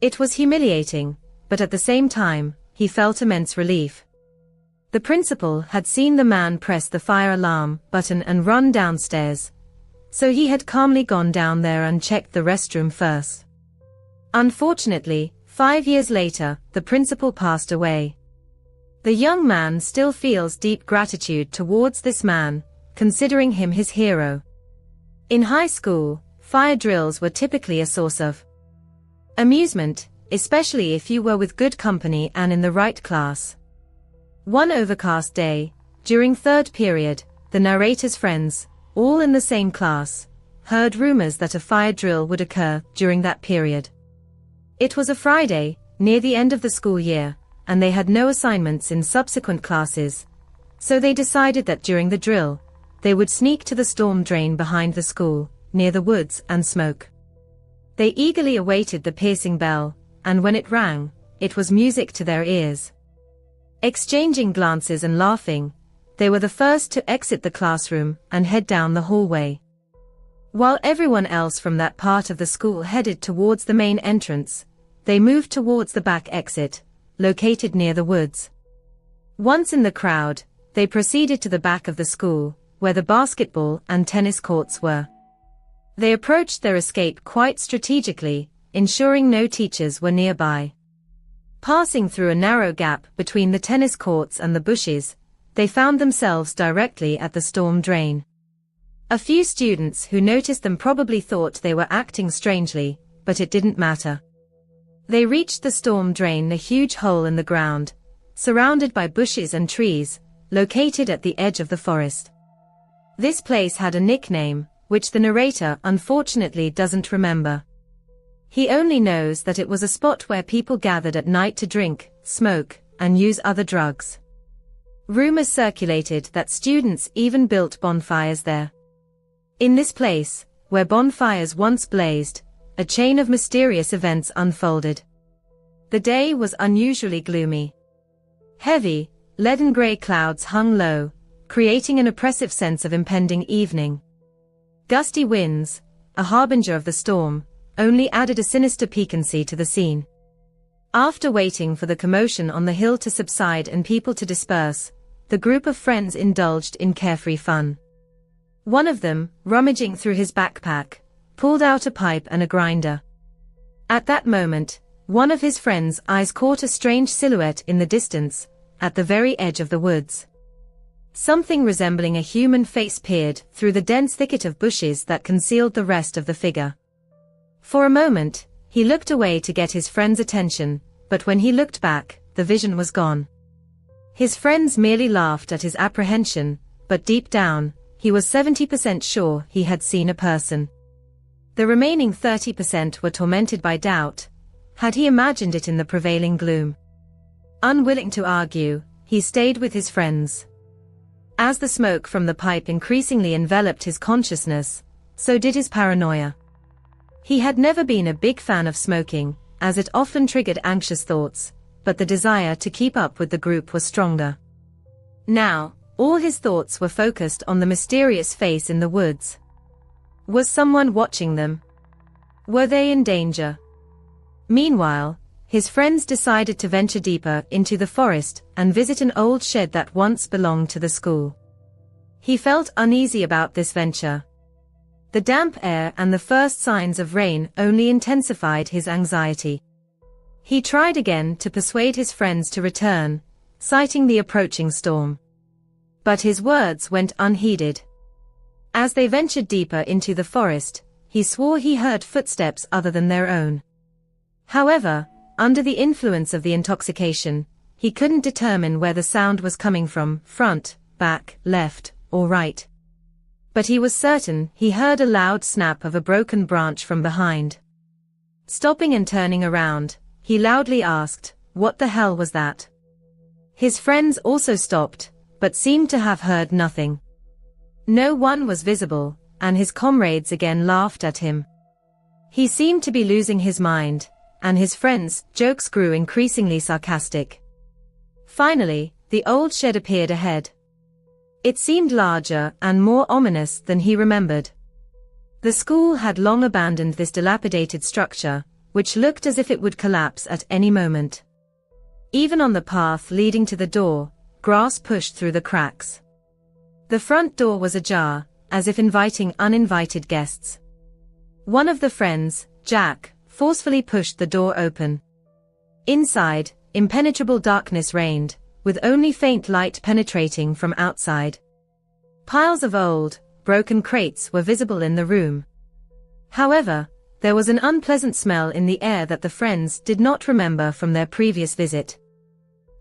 It was humiliating, but at the same time, he felt immense relief. The principal had seen the man press the fire alarm button and run downstairs, so he had calmly gone down there and checked the restroom first. Unfortunately, 5 years later, the principal passed away. The young man still feels deep gratitude towards this man, considering him his hero. In high school, fire drills were typically a source of amusement, especially if you were with good company and in the right class. One overcast day, during third period, the narrator's friends, all in the same class, heard rumors that a fire drill would occur during that period. It was a Friday, near the end of the school year, and they had no assignments in subsequent classes, so they decided that during the drill, they would sneak to the storm drain behind the school, near the woods, and smoke. They eagerly awaited the piercing bell, and when it rang, it was music to their ears. Exchanging glances and laughing, they were the first to exit the classroom and head down the hallway. While everyone else from that part of the school headed towards the main entrance, they moved towards the back exit, located near the woods. Once in the crowd, they proceeded to the back of the school, where the basketball and tennis courts were. They approached their escape quite strategically, ensuring no teachers were nearby. Passing through a narrow gap between the tennis courts and the bushes, they found themselves directly at the storm drain. A few students who noticed them probably thought they were acting strangely, but it didn't matter. They reached the storm drain, a huge hole in the ground, surrounded by bushes and trees, located at the edge of the forest. This place had a nickname, which the narrator unfortunately doesn't remember. He only knows that it was a spot where people gathered at night to drink, smoke, and use other drugs. Rumors circulated that students even built bonfires there. In this place, where bonfires once blazed, a chain of mysterious events unfolded. The day was unusually gloomy. Heavy, leaden-gray clouds hung low, creating an oppressive sense of impending evening. Gusty winds, a harbinger of the storm, only added a sinister piquancy to the scene. After waiting for the commotion on the hill to subside and people to disperse, the group of friends indulged in carefree fun. One of them, rummaging through his backpack, pulled out a pipe and a grinder. At that moment, one of his friends' eyes caught a strange silhouette in the distance, at the very edge of the woods. Something resembling a human face peered through the dense thicket of bushes that concealed the rest of the figure. For a moment, he looked away to get his friend's attention, but when he looked back, the vision was gone. His friends merely laughed at his apprehension, but deep down, he was 70% sure he had seen a person. The remaining 30% were tormented by doubt. Had he imagined it in the prevailing gloom? Unwilling to argue, he stayed with his friends. As the smoke from the pipe increasingly enveloped his consciousness, so did his paranoia. He had never been a big fan of smoking, as it often triggered anxious thoughts, but the desire to keep up with the group was stronger. Now, all his thoughts were focused on the mysterious face in the woods. Was someone watching them? Were they in danger? Meanwhile, his friends decided to venture deeper into the forest and visit an old shed that once belonged to the school. He felt uneasy about this venture. The damp air and the first signs of rain only intensified his anxiety. He tried again to persuade his friends to return, citing the approaching storm. But his words went unheeded. As they ventured deeper into the forest, he swore he heard footsteps other than their own. However, under the influence of the intoxication, he couldn't determine where the sound was coming from, front, back, left, or right. But he was certain he heard a loud snap of a broken branch from behind. Stopping and turning around, he loudly asked, "What the hell was that?" His friends also stopped, but seemed to have heard nothing. No one was visible, and his comrades again laughed at him. He seemed to be losing his mind, and his friends' jokes grew increasingly sarcastic. Finally, the old shed appeared ahead. It seemed larger and more ominous than he remembered. The school had long abandoned this dilapidated structure, which looked as if it would collapse at any moment. Even on the path leading to the door, grass pushed through the cracks. The front door was ajar, as if inviting uninvited guests. One of the friends, Jack, forcefully pushed the door open. Inside, impenetrable darkness reigned, with only faint light penetrating from outside. Piles of old, broken crates were visible in the room. However, there was an unpleasant smell in the air that the friends did not remember from their previous visit.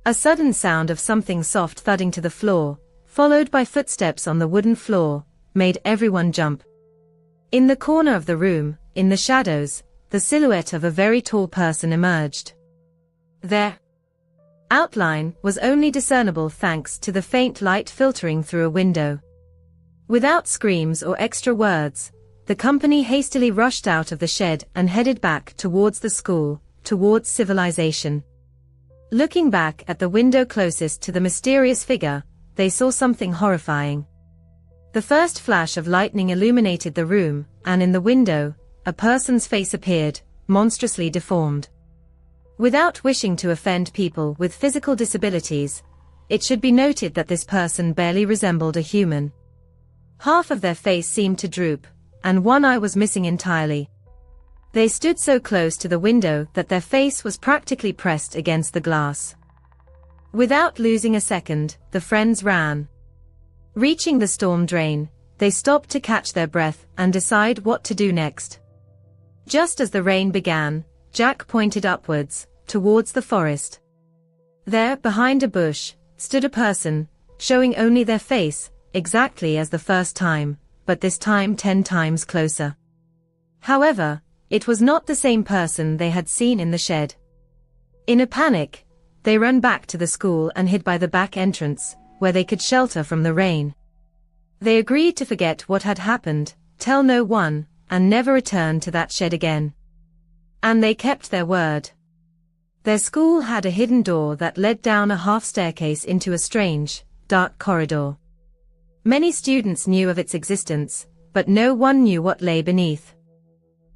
A sudden sound of something soft thudding to the floor, followed by footsteps on the wooden floor, made everyone jump. In the corner of the room, in the shadows, the silhouette of a very tall person emerged. Their outline was only discernible thanks to the faint light filtering through a window. Without screams or extra words, the company hastily rushed out of the shed and headed back towards the school, towards civilization. Looking back at the window closest to the mysterious figure, they saw something horrifying. The first flash of lightning illuminated the room, and in the window, a person's face appeared, monstrously deformed. Without wishing to offend people with physical disabilities, it should be noted that this person barely resembled a human. Half of their face seemed to droop, and one eye was missing entirely. They stood so close to the window that their face was practically pressed against the glass. Without losing a second, the friends ran. Reaching the storm drain, they stopped to catch their breath and decide what to do next. Just as the rain began, Jack pointed upwards, towards the forest. There, behind a bush, stood a person, showing only their face, exactly as the first time, but this time 10 times closer. However, it was not the same person they had seen in the shed. In a panic, they ran back to the school and hid by the back entrance, where they could shelter from the rain. They agreed to forget what had happened, tell no one, and never return to that shed again. And they kept their word. Their school had a hidden door that led down a half staircase into a strange, dark corridor. Many students knew of its existence, but no one knew what lay beneath.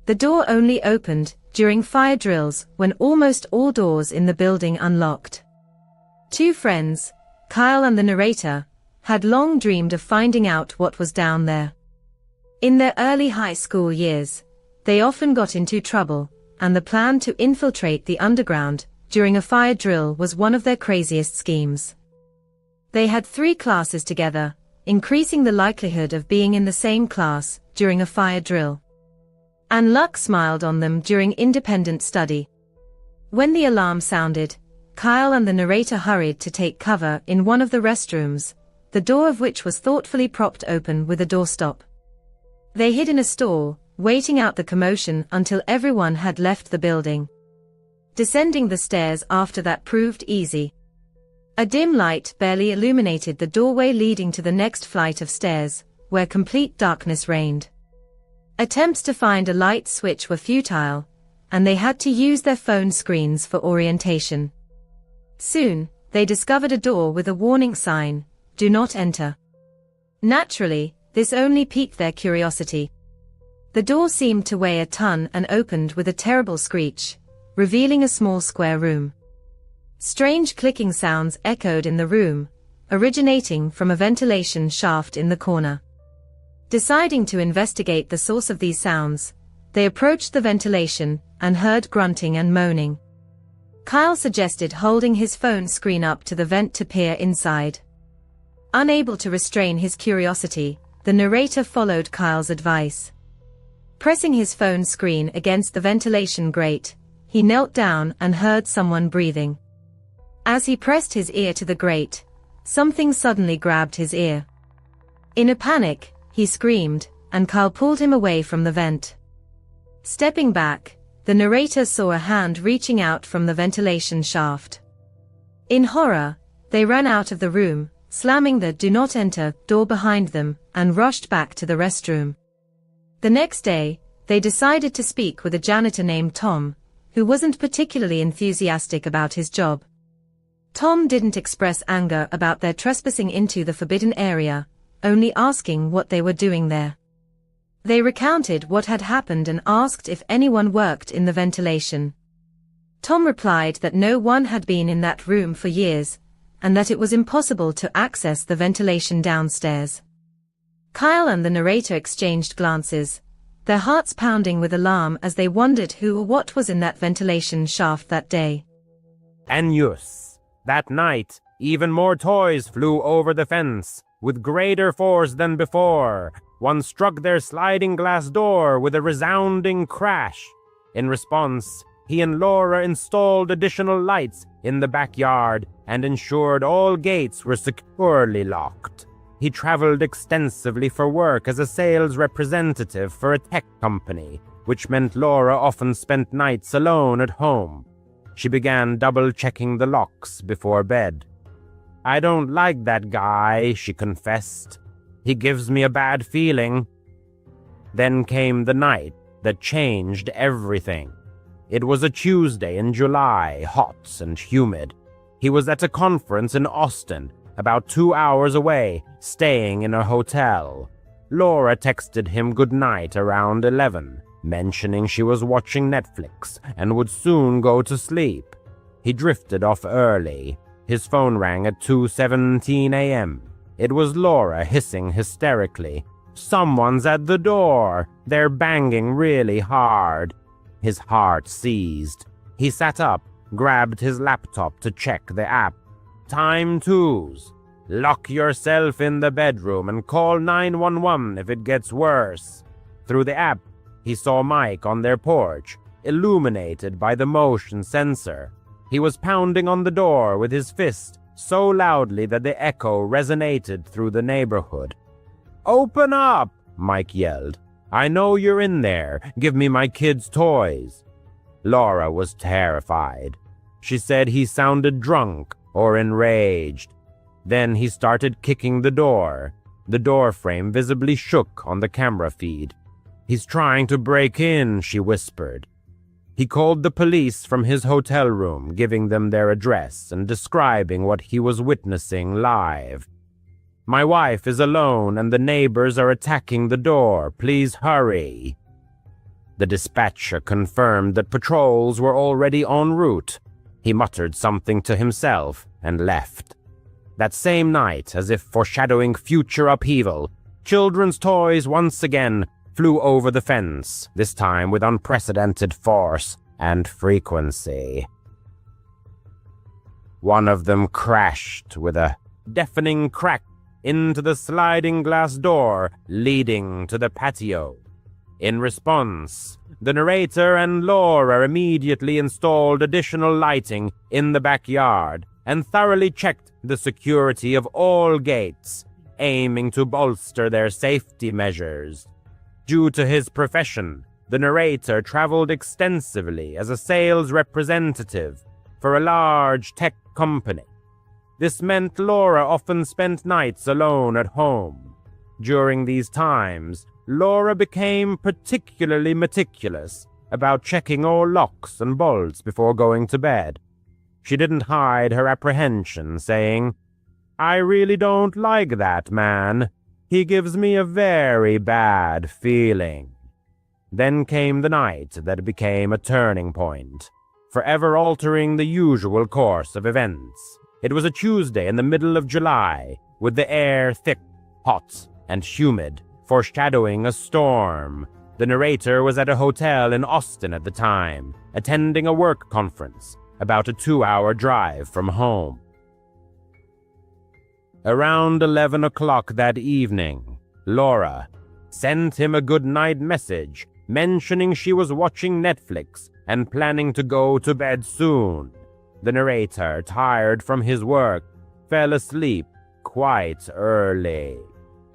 The door only opened during fire drills when almost all doors in the building unlocked. Two friends, Kyle and the narrator, had long dreamed of finding out what was down there. In their early high school years, they often got into trouble, and the plan to infiltrate the underground during a fire drill was one of their craziest schemes. They had 3 classes together, increasing the likelihood of being in the same class during a fire drill. And luck smiled on them during independent study. When the alarm sounded, Kyle and the narrator hurried to take cover in one of the restrooms, the door of which was thoughtfully propped open with a doorstop. They hid in a stall, waiting out the commotion until everyone had left the building. Descending the stairs after that proved easy. A dim light barely illuminated the doorway leading to the next flight of stairs, where complete darkness reigned. Attempts to find a light switch were futile, and they had to use their phone screens for orientation. Soon, they discovered a door with a warning sign, "Do not enter." Naturally, this only piqued their curiosity. The door seemed to weigh a ton and opened with a terrible screech, revealing a small square room. Strange clicking sounds echoed in the room, originating from a ventilation shaft in the corner. Deciding to investigate the source of these sounds, they approached the ventilation and heard grunting and moaning. Kyle suggested holding his phone screen up to the vent to peer inside. Unable to restrain his curiosity, the narrator followed Kyle's advice. Pressing his phone screen against the ventilation grate, he knelt down and heard someone breathing. As he pressed his ear to the grate, something suddenly grabbed his ear. In a panic, he screamed, and Kyle pulled him away from the vent. Stepping back, the narrator saw a hand reaching out from the ventilation shaft. In horror, they ran out of the room, slamming the "Do Not Enter" door behind them, and rushed back to the restroom. The next day, they decided to speak with a janitor named Tom, who wasn't particularly enthusiastic about his job. Tom didn't express anger about their trespassing into the forbidden area, only asking what they were doing there. They recounted what had happened and asked if anyone worked in the ventilation. Tom replied that no one had been in that room for years, and that it was impossible to access the ventilation downstairs. Kyle and the narrator exchanged glances, their hearts pounding with alarm as they wondered who or what was in that ventilation shaft that day. And yes, that night, even more toys flew over the fence, with greater force than before. One struck their sliding glass door with a resounding crash. In response, he and Laura installed additional lights in the backyard and ensured all gates were securely locked. He traveled extensively for work as a sales representative for a tech company, which meant Laura often spent nights alone at home. She began double-checking the locks before bed. "I don't like that guy," she confessed. "He gives me a bad feeling." Then came the night that changed everything. It was a Tuesday in July, hot and humid. He was at a conference in Austin, about 2 hours away, staying in a hotel. Laura texted him goodnight around 11, mentioning she was watching Netflix and would soon go to sleep. He drifted off early. His phone rang at 2:17 a.m. It was Laura hissing hysterically. "Someone's at the door! They're banging really hard!" His heart seized. He sat up, grabbed his laptop to check the app. Time twos. Lock yourself in the bedroom and call 911 if it gets worse. Through the app, he saw Mike on their porch, illuminated by the motion sensor. He was pounding on the door with his fist so loudly that the echo resonated through the neighborhood. "Open up!" Mike yelled. "I know you're in there. Give me my kids' toys." Laura was terrified. She said he sounded drunk or enraged. Then he started kicking the door. The door frame visibly shook on the camera feed. "He's trying to break in," she whispered. He called the police from his hotel room, giving them their address and describing what he was witnessing live. "My wife is alone and the neighbors are attacking the door. Please hurry." The dispatcher confirmed that patrols were already en route. He muttered something to himself and left. That same night, as if foreshadowing future upheaval, children's toys once again flew over the fence, this time with unprecedented force and frequency. One of them crashed with a deafening crack into the sliding glass door leading to the patio. In response, the narrator and Laura immediately installed additional lighting in the backyard and thoroughly checked the security of all gates, aiming to bolster their safety measures. Due to his profession, the narrator traveled extensively as a sales representative for a large tech company. This meant Laura often spent nights alone at home. During these times, Laura became particularly meticulous about checking all locks and bolts before going to bed. She didn't hide her apprehension, saying, "I really don't like that man. He gives me a very bad feeling." Then came the night that became a turning point, forever altering the usual course of events. It was a Tuesday in the middle of July, with the air thick, hot, and humid, foreshadowing a storm. The narrator was at a hotel in Austin at the time, attending a work conference, about a 2-hour drive from home. Around 11 o'clock that evening, Laura sent him a good-night message mentioning she was watching Netflix and planning to go to bed soon. The narrator, tired from his work, fell asleep quite early.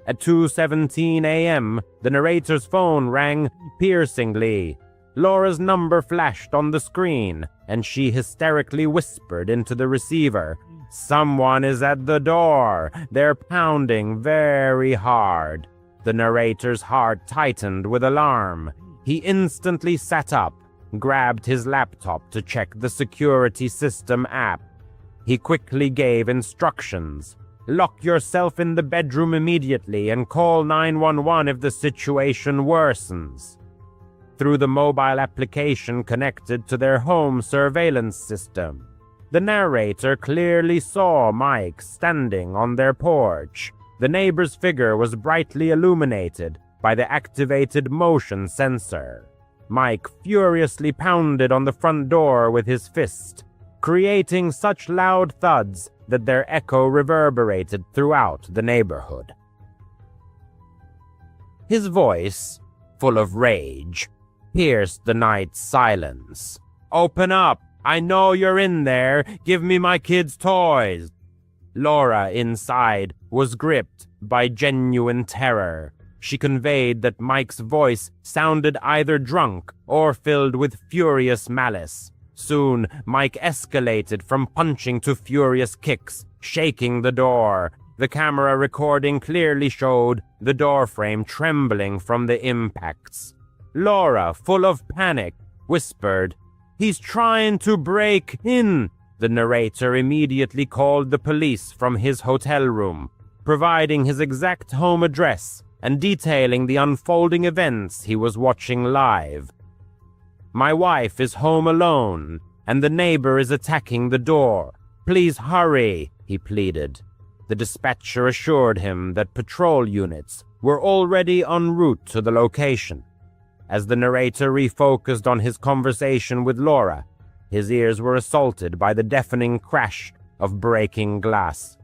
At 2:17 a.m., the narrator's phone rang piercingly. Laura's number flashed on the screen, and she hysterically whispered into the receiver, "Someone is at the door. They're pounding very hard." The narrator's heart tightened with alarm. He instantly sat up, grabbed his laptop to check the security system app. He quickly gave instructions. "Lock yourself in the bedroom immediately and call 911 if the situation worsens." Through the mobile application connected to their home surveillance system, the narrator clearly saw Mike standing on their porch. The neighbor's figure was brightly illuminated by the activated motion sensor. Mike furiously pounded on the front door with his fist, creating such loud thuds that their echo reverberated throughout the neighborhood. His voice, full of rage, pierced the night's silence. "Open up! I know you're in there! Give me my kids' toys!" Laura, inside, was gripped by genuine terror. She conveyed that Mike's voice sounded either drunk or filled with furious malice. Soon, Mike escalated from punching to furious kicks, shaking the door. The camera recording clearly showed the doorframe trembling from the impacts. Laura, full of panic, whispered, "He's trying to break in." The narrator immediately called the police from his hotel room, providing his exact home address and detailing the unfolding events he was watching live. "My wife is home alone, and the neighbor is attacking the door. Please hurry," he pleaded. The dispatcher assured him that patrol units were already en route to the location. As the narrator refocused on his conversation with Laura, his ears were assaulted by the deafening crash of breaking glass.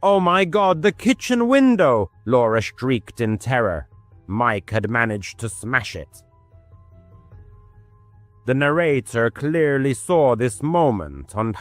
"Oh my God, the kitchen window!" Laura shrieked in terror. Mike had managed to smash it. The narrator clearly saw this moment on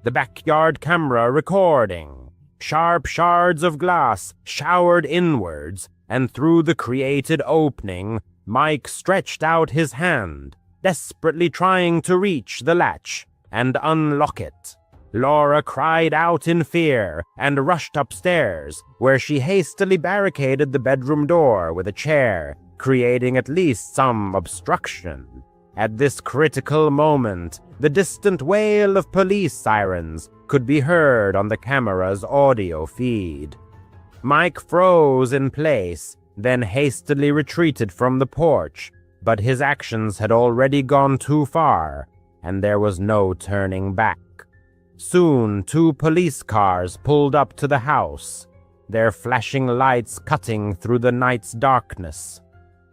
the backyard camera recording. Sharp shards of glass showered inwards, and through the created opening, Mike stretched out his hand, desperately trying to reach the latch and unlock it. Laura cried out in fear and rushed upstairs, where she hastily barricaded the bedroom door with a chair, creating at least some obstruction. At this critical moment, the distant wail of police sirens could be heard on the camera's audio feed. Mike froze in place, then hastily retreated from the porch, but his actions had already gone too far, and there was no turning back. Soon, 2 police cars pulled up to the house, their flashing lights cutting through the night's darkness.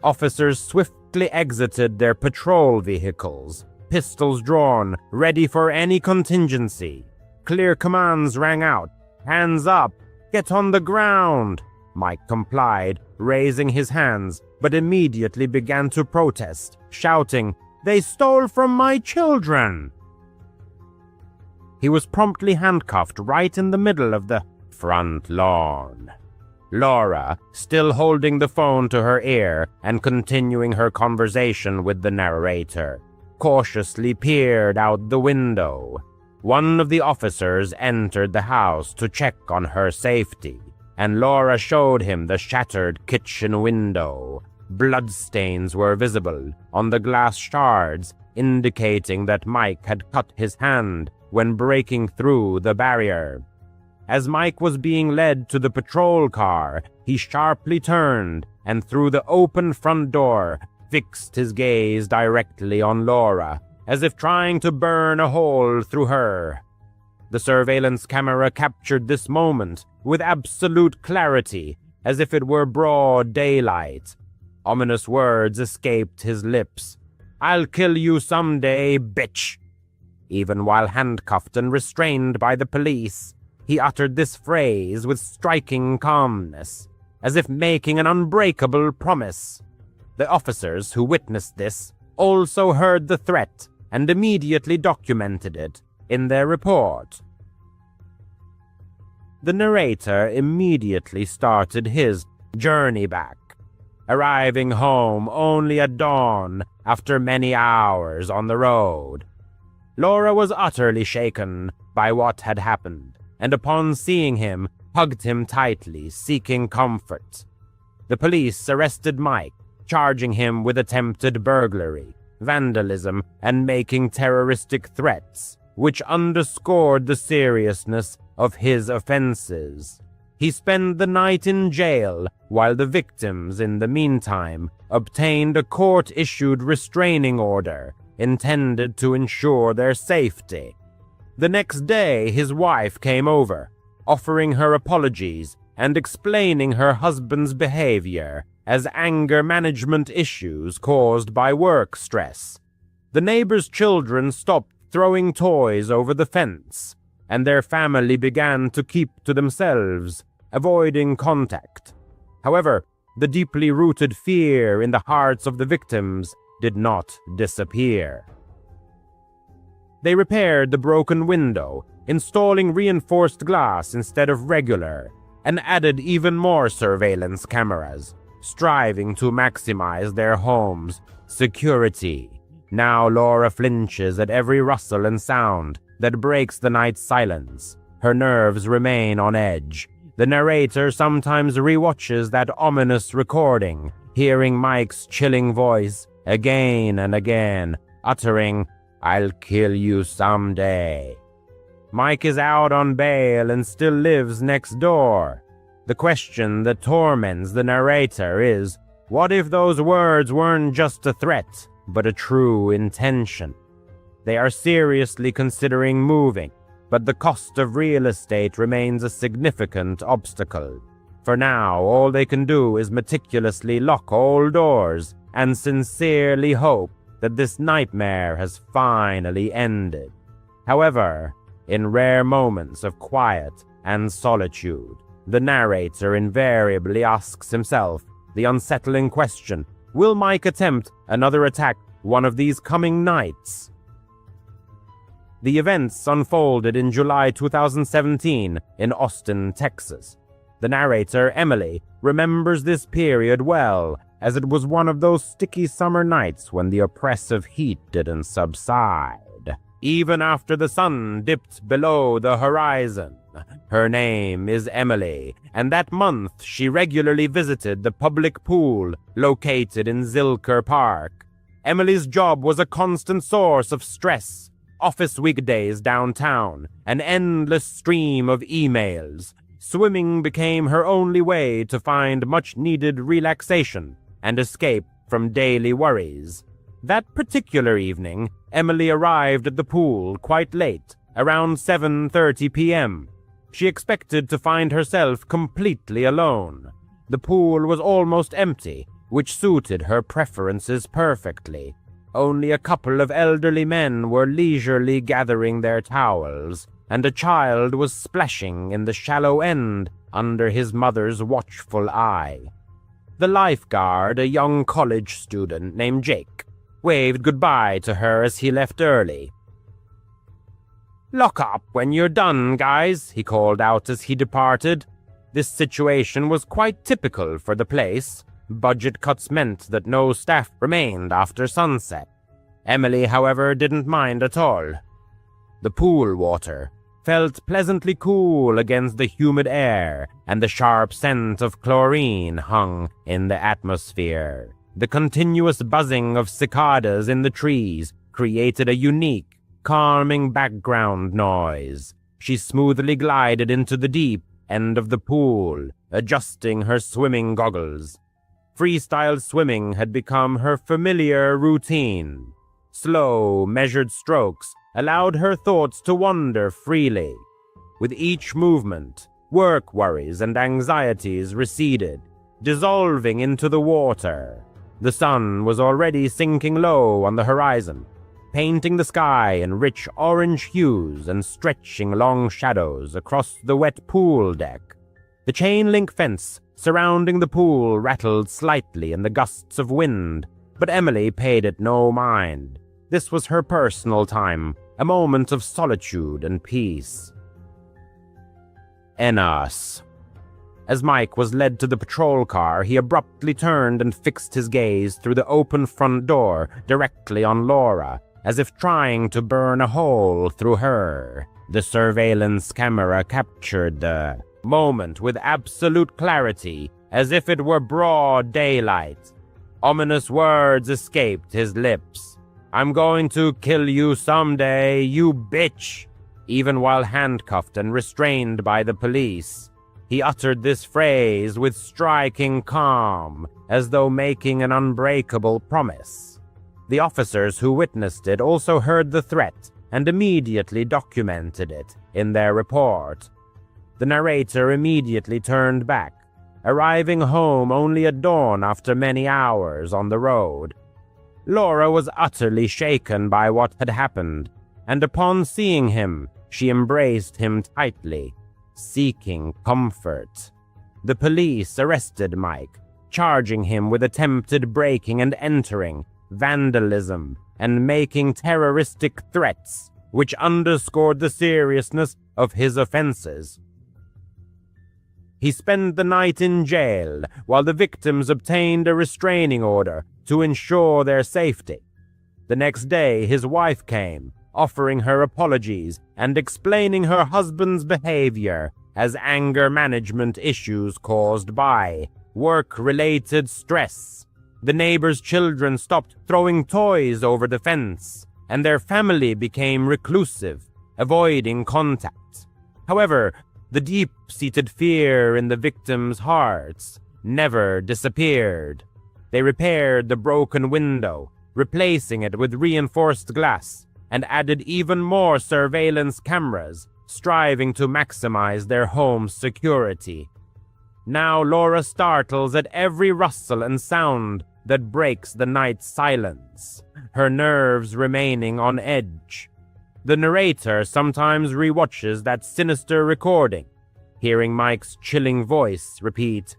Officers swiftly exited their patrol vehicles, pistols drawn, ready for any contingency. Clear commands rang out. "Hands up! Get on the ground!" Mike complied, raising his hands, but immediately began to protest, shouting, "They stole from my children!" He was promptly handcuffed right in the middle of the front lawn. Laura, still holding the phone to her ear and continuing her conversation with the narrator, cautiously peered out the window. One of the officers entered the house to check on her safety, and Laura showed him the shattered kitchen window. Bloodstains were visible on the glass shards, indicating that Mike had cut his hand when breaking through the barrier. As Mike was being led to the patrol car, he sharply turned and through the open front door fixed his gaze directly on Laura, as if trying to burn a hole through her. The surveillance camera captured this moment with absolute clarity, as if it were broad daylight. Ominous words escaped his lips. "I'll kill you someday, bitch!" Even while handcuffed and restrained by the police, he uttered this phrase with striking calmness, as if making an unbreakable promise. The officers who witnessed this also heard the threat and immediately documented it in their report. The narrator immediately started his journey back, arriving home only at dawn after many hours on the road. Laura was utterly shaken by what had happened, and upon seeing him, hugged him tightly, seeking comfort. The police arrested Mike, charging him with attempted burglary, vandalism, and making terroristic threats, which underscored the seriousness of his offenses. He spent the night in jail, while the victims, in the meantime, obtained a court-issued restraining order intended to ensure their safety. The next day, his wife came over, offering her apologies and explaining her husband's behavior as anger management issues caused by work stress. The neighbors' children stopped throwing toys over the fence, and their family began to keep to themselves, avoiding contact. However, the deeply rooted fear in the hearts of the victims did not disappear. They repaired the broken window, installing reinforced glass instead of regular, and added even more surveillance cameras, striving to maximize their home's security. Now Laura flinches at every rustle and sound that breaks the night's silence. Her nerves remain on edge. The narrator sometimes rewatches that ominous recording, hearing Mike's chilling voice again and again, uttering, "I'll kill you someday." Mike is out on bail and still lives next door. The question that torments the narrator is, what if those words weren't just a threat, but a true intention? They are seriously considering moving, but the cost of real estate remains a significant obstacle. For now, all they can do is meticulously lock all doors and sincerely hope that this nightmare has finally ended. However, in rare moments of quiet and solitude, the narrator invariably asks himself the unsettling question, will Mike attempt another attack one of these coming nights? The events unfolded in July 2017 in Austin, Texas. The narrator, Emily, remembers this period well, as it was one of those sticky summer nights when the oppressive heat didn't subside, even after the sun dipped below the horizon. Her name is Emily, and that month she regularly visited the public pool located in Zilker Park. Emily's job was a constant source of stress, office weekdays downtown, an endless stream of emails. Swimming became her only way to find much-needed relaxation and escape from daily worries. That particular evening, Emily arrived at the pool quite late, around 7:30 p.m. She expected to find herself completely alone. The pool was almost empty, which suited her preferences perfectly. Only a couple of elderly men were leisurely gathering their towels, and a child was splashing in the shallow end under his mother's watchful eye. The lifeguard, a young college student named Jake, waved goodbye to her as he left early. "Lock up when you're done, guys," he called out as he departed. This situation was quite typical for the place. Budget cuts meant that no staff remained after sunset. Emily, however, didn't mind at all. The pool water felt pleasantly cool against the humid air, and the sharp scent of chlorine hung in the atmosphere. The continuous buzzing of cicadas in the trees created a unique, calming background noise. She smoothly glided into the deep end of the pool, adjusting her swimming goggles. Freestyle swimming had become her familiar routine. Slow, measured strokes allowed her thoughts to wander freely. With each movement, work worries and anxieties receded, dissolving into the water. The sun was already sinking low on the horizon, painting the sky in rich orange hues and stretching long shadows across the wet pool deck. The chain-link fence surrounding the pool rattled slightly in the gusts of wind, but Emily paid it no mind. This was her personal time, a moment of solitude and peace. Enos. As Mike was led to the patrol car, he abruptly turned and fixed his gaze through the open front door directly on Laura, as if trying to burn a hole through her. The surveillance camera captured the moment with absolute clarity, as if it were broad daylight. Ominous words escaped his lips. "I'm going to kill you someday, you bitch!" Even while handcuffed and restrained by the police, he uttered this phrase with striking calm, as though making an unbreakable promise. The officers who witnessed it also heard the threat and immediately documented it in their report. The narrator immediately turned back, arriving home only at dawn after many hours on the road. Laura was utterly shaken by what had happened, and upon seeing him, she embraced him tightly, seeking comfort. The police arrested Mike, charging him with attempted breaking and entering, vandalism, and making terroristic threats, which underscored the seriousness of his offenses. He spent the night in jail while the victims obtained a restraining order to ensure their safety. The next day, his wife came, offering her apologies and explaining her husband's behavior as anger management issues caused by work-related stress. The neighbors' children stopped throwing toys over the fence, and their family became reclusive, avoiding contact. However, the deep-seated fear in the victims' hearts never disappeared. They repaired the broken window, replacing it with reinforced glass, and added even more surveillance cameras, striving to maximize their home's security. Now Laura startles at every rustle and sound that breaks the night's silence, her nerves remaining on edge. The narrator sometimes rewatches that sinister recording, hearing Mike's chilling voice repeat,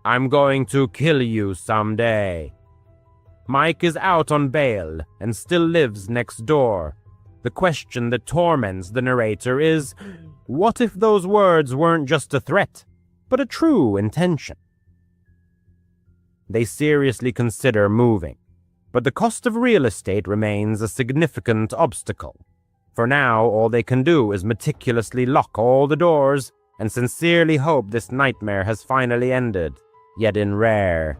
"I'm going to kill you someday." Mike is out on bail and still lives next door. The question that torments the narrator is, what if those words weren't just a threat, but a true intention? They seriously consider moving, but the cost of real estate remains a significant obstacle. For now, all they can do is meticulously lock all the doors and sincerely hope this nightmare has finally ended. Yet in rare,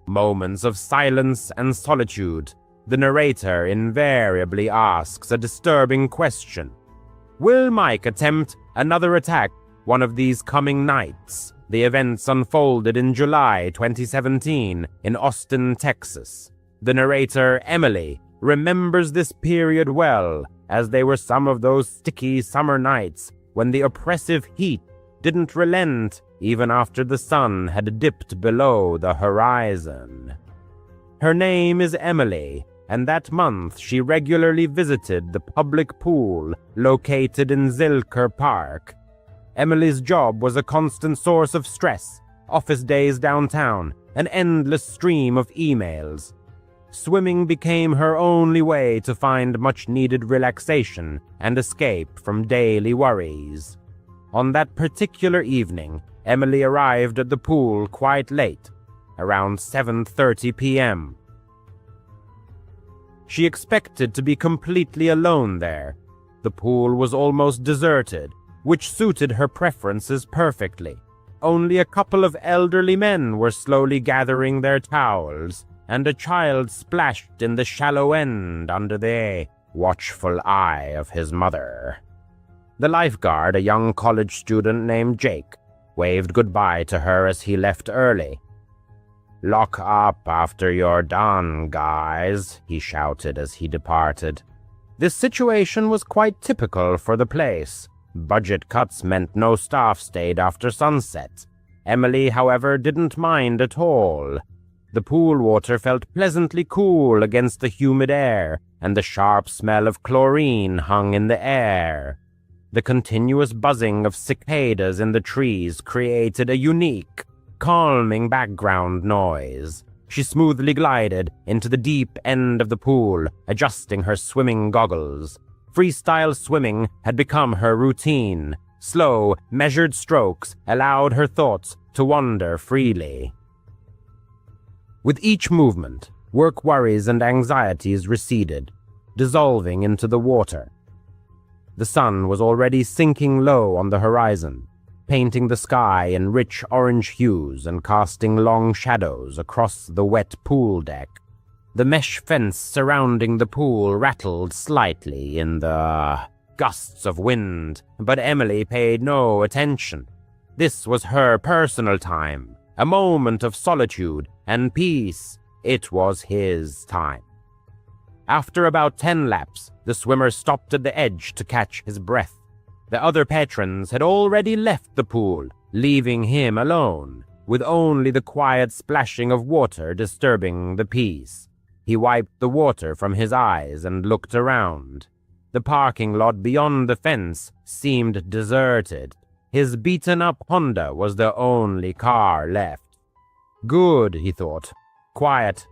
moments of silence and solitude, the narrator invariably asks a disturbing question. Will Mike attempt another attack one of these coming nights? The events unfolded in July 2017 in Austin, Texas. The narrator, Emily, remembers this period well, as they were some of those sticky summer nights when the oppressive heat didn't relent even after the sun had dipped below the horizon. Her name is Emily, and that month she regularly visited the public pool located in Zilker Park. Emily's job was a constant source of stress, office days downtown, an endless stream of emails. Swimming became her only way to find much-needed relaxation and escape from daily worries. On that particular evening, Emily arrived at the pool quite late, around 7:30 p.m. She expected to be completely alone there. The pool was almost deserted, which suited her preferences perfectly. Only a couple of elderly men were slowly gathering their towels, and a child splashed in the shallow end under the watchful eye of his mother. The lifeguard, a young college student named Jake, waved goodbye to her as he left early. "Lock up after you're done, guys," he shouted as he departed. This situation was quite typical for the place. Budget cuts meant no staff stayed after sunset. Emily, however, didn't mind at all. The pool water felt pleasantly cool against the humid air, and the sharp smell of chlorine hung in the air. The continuous buzzing of cicadas in the trees created a unique, calming background noise. she smoothly glided into the deep end of the pool, adjusting her swimming goggles. Freestyle swimming had become her routine. Slow, measured strokes allowed her thoughts to wander freely. With each movement, work worries and anxieties receded, dissolving into the water. The sun was already sinking low on the horizon, painting the sky in rich orange hues and casting long shadows across the wet pool deck. The mesh fence surrounding the pool rattled slightly in the gusts of wind, but Emily paid no attention. This was her personal time, a moment of solitude and peace. It was his time. After about 10 laps, the swimmer stopped at the edge to catch his breath. The other patrons had already left the pool, leaving him alone, with only the quiet splashing of water disturbing the peace. He wiped the water from his eyes and looked around. The parking lot beyond the fence seemed deserted. His beaten-up Honda was the only car left. Good, he thought. Quiet.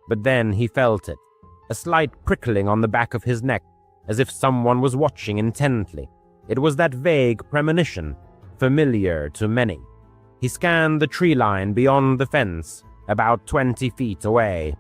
But then he felt it, a slight prickling on the back of his neck, as if someone was watching intently. It was that vague premonition, familiar to many. He scanned the tree line beyond the fence, about 20 feet away.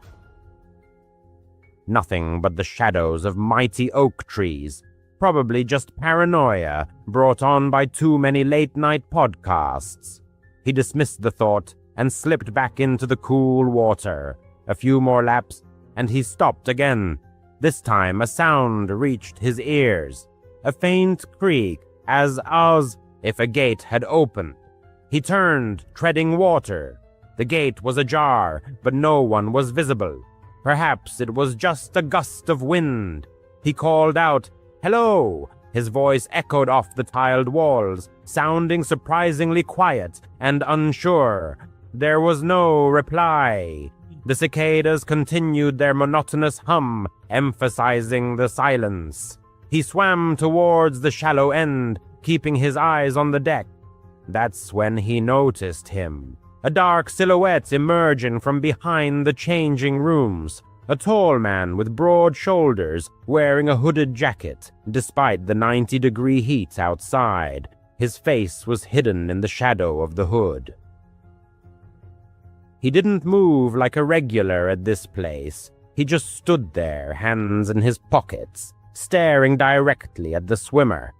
Nothing but the shadows of mighty oak trees, probably just paranoia brought on by too many late-night podcasts. He dismissed the thought and slipped back into the cool water. A few more laps, and he stopped again. This time a sound reached his ears, a faint creak, as if a gate had opened. He turned, treading water. The gate was ajar, but no one was visible. Perhaps it was just a gust of wind. He called out, "Hello!" His voice echoed off the tiled walls, sounding surprisingly quiet and unsure. There was no reply. The cicadas continued their monotonous hum, emphasizing the silence. He swam towards the shallow end, keeping his eyes on the deck. That's when he noticed him. A dark silhouette emerging from behind the changing rooms. A tall man with broad shoulders, wearing a hooded jacket, despite the 90-degree heat outside. His face was hidden in the shadow of the hood. He didn't move like a regular at this place. He just stood there, hands in his pockets, staring directly at the swimmer.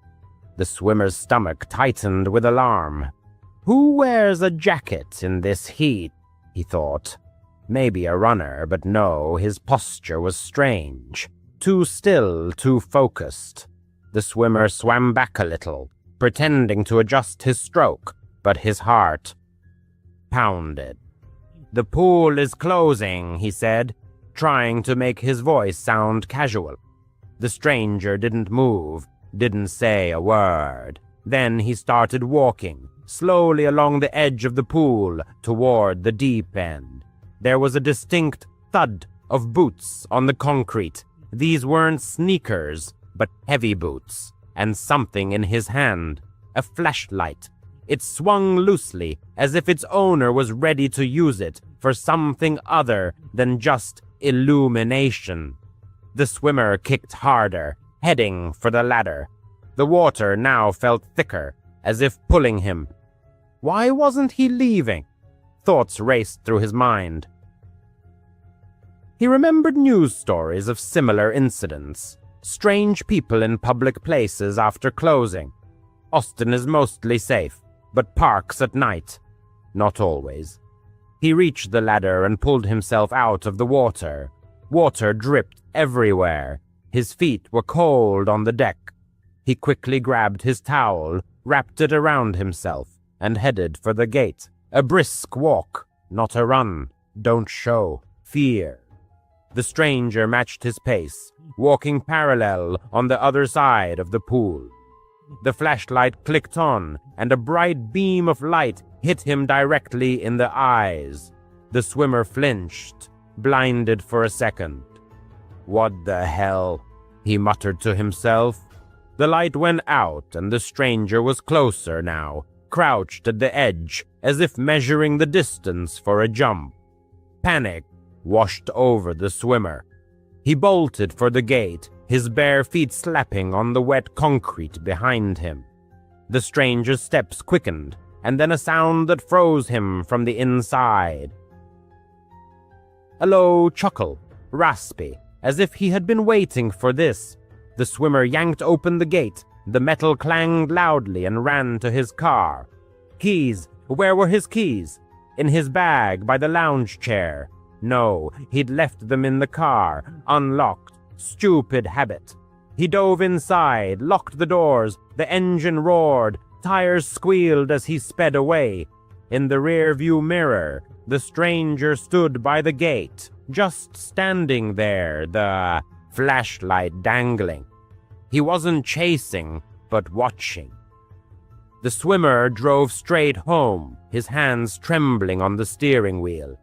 The swimmer's stomach tightened with alarm. Who wears a jacket in this heat? He thought. Maybe a runner, but no, his posture was strange. Too still, too focused. The swimmer swam back a little, pretending to adjust his stroke, but his heart pounded. "The pool is closing," he said, trying to make his voice sound casual. The stranger didn't move, didn't say a word. Then he started walking, slowly along the edge of the pool toward the deep end. There was a distinct thud of boots on the concrete. These weren't sneakers, but heavy boots, and something in his hand, a flashlight. It swung loosely, as if its owner was ready to use it for something other than just illumination. The swimmer kicked harder, heading for the ladder. The water now felt thicker, as if pulling him. Why wasn't he leaving? Thoughts raced through his mind. He remembered news stories of similar incidents. Strange people in public places after closing. Austin is mostly safe, but parks at night. Not always. He reached the ladder and pulled himself out of the water. Water dripped everywhere. His feet were cold on the deck. He quickly grabbed his towel, wrapped it around himself, and headed for the gate. A brisk walk, not a run. Don't show fear. The stranger matched his pace, walking parallel on the other side of the pool. The flashlight clicked on, and a bright beam of light hit him directly in the eyes. The swimmer flinched, blinded for a second. "What the hell?" he muttered to himself. The light went out, and the stranger was closer now, crouched at the edge, as if measuring the distance for a jump. Panic washed over the swimmer. He bolted for the gate, his bare feet slapping on the wet concrete behind him. The stranger's steps quickened, and then a sound that froze him from the inside. A low chuckle, raspy, as if he had been waiting for this. The swimmer yanked open the gate, the metal clanged loudly and ran to his car. Keys, where were his keys? In his bag by the lounge chair. No, he'd left them in the car, unlocked. Stupid habit. He dove inside, locked the doors, the engine roared, tires squealed as he sped away. In the rear-view mirror, the stranger stood by the gate, just standing there, the flashlight dangling. He wasn't chasing, but watching. The swimmer drove straight home, his hands trembling on the steering wheel.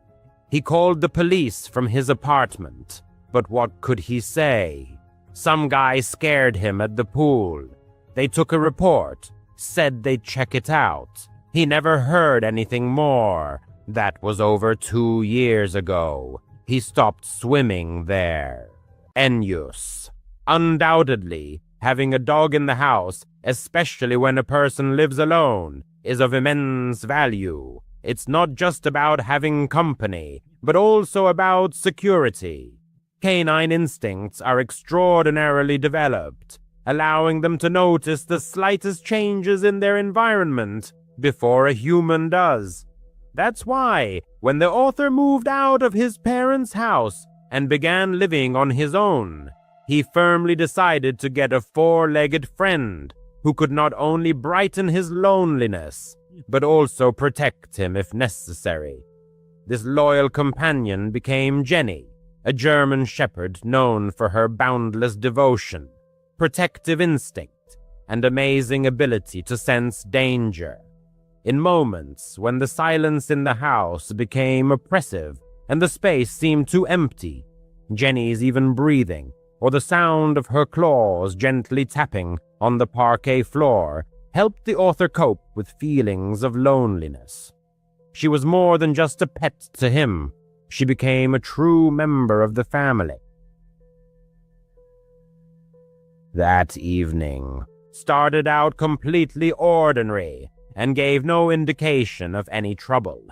He called the police from his apartment, but what could he say? Some guy scared him at the pool. They took a report, said they'd check it out. He never heard anything more. That was over 2 years ago. He stopped swimming there. Ennius. Undoubtedly, having a dog in the house, especially when a person lives alone, is of immense value. It's not just about having company, but also about security. Canine instincts are extraordinarily developed, allowing them to notice the slightest changes in their environment before a human does. That's why, when the author moved out of his parents' house and began living on his own, he firmly decided to get a 4-legged friend who could not only brighten his loneliness, but also protect him if necessary. This loyal companion became Jenny, a German shepherd known for her boundless devotion, protective instinct, and amazing ability to sense danger. In moments when the silence in the house became oppressive and the space seemed too empty, Jenny's even breathing, or the sound of her claws gently tapping on the parquet floor, helped the author cope with feelings of loneliness. She was more than just a pet to him. She became a true member of the family. That evening started out completely ordinary and gave no indication of any trouble.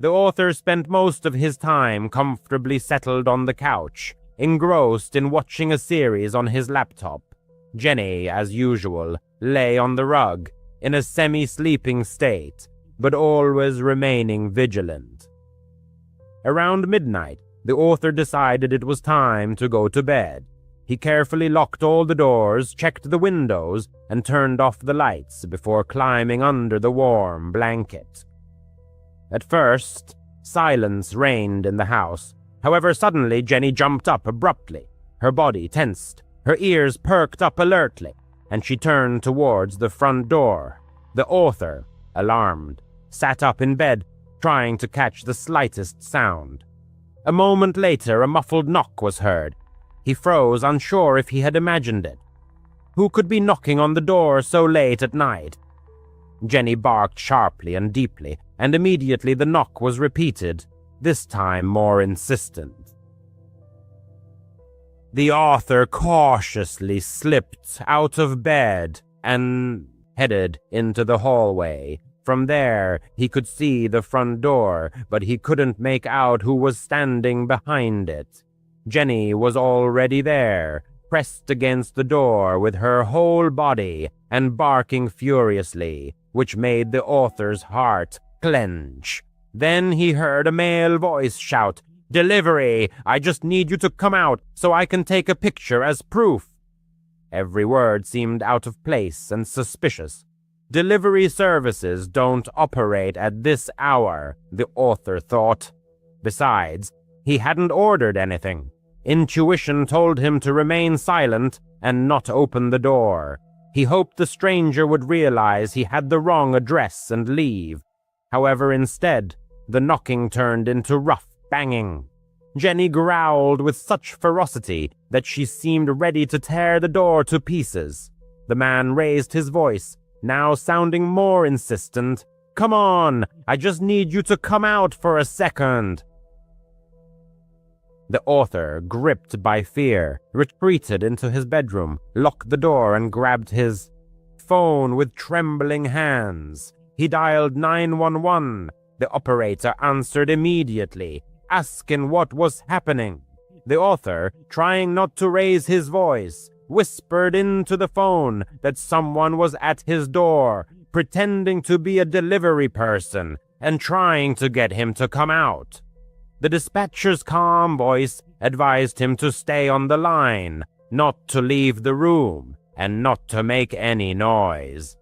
The author spent most of his time comfortably settled on the couch, engrossed in watching a series on his laptop. Jenny, as usual, lay on the rug, in a semi-sleeping state, but always remaining vigilant. Around midnight, the author decided it was time to go to bed. He carefully locked all the doors, checked the windows, and turned off the lights before climbing under the warm blanket. At first, silence reigned in the house. However, suddenly Jenny jumped up abruptly. Her body tensed, her ears perked up alertly, and she turned towards the front door. The author, alarmed, sat up in bed, trying to catch the slightest sound. A moment later, a muffled knock was heard. He froze, unsure if he had imagined it. Who could be knocking on the door so late at night? Jenny barked sharply and deeply, and immediately the knock was repeated, this time more insistent. The author cautiously slipped out of bed and headed into the hallway. From there, he could see the front door, but he couldn't make out who was standing behind it. Jenny was already there, pressed against the door with her whole body and barking furiously, which made the author's heart clench. Then he heard a male voice shout, "Delivery! I just need you to come out so I can take a picture as proof." Every word seemed out of place and suspicious. Delivery services don't operate at this hour, the author thought. Besides, he hadn't ordered anything. Intuition told him to remain silent and not open the door. He hoped the stranger would realize he had the wrong address and leave. However, instead, the knocking turned into rough banging. Jenny growled with such ferocity that she seemed ready to tear the door to pieces. The man raised his voice, now sounding more insistent. "Come on, I just need you to come out for a second." The author, gripped by fear, retreated into his bedroom, locked the door, and grabbed his phone with trembling hands. He dialed 911. The operator answered immediately, asking what was happening. The author, trying not to raise his voice, whispered into the phone that someone was at his door, pretending to be a delivery person and trying to get him to come out. The dispatcher's calm voice advised him to stay on the line, not to leave the room, and not to make any noise.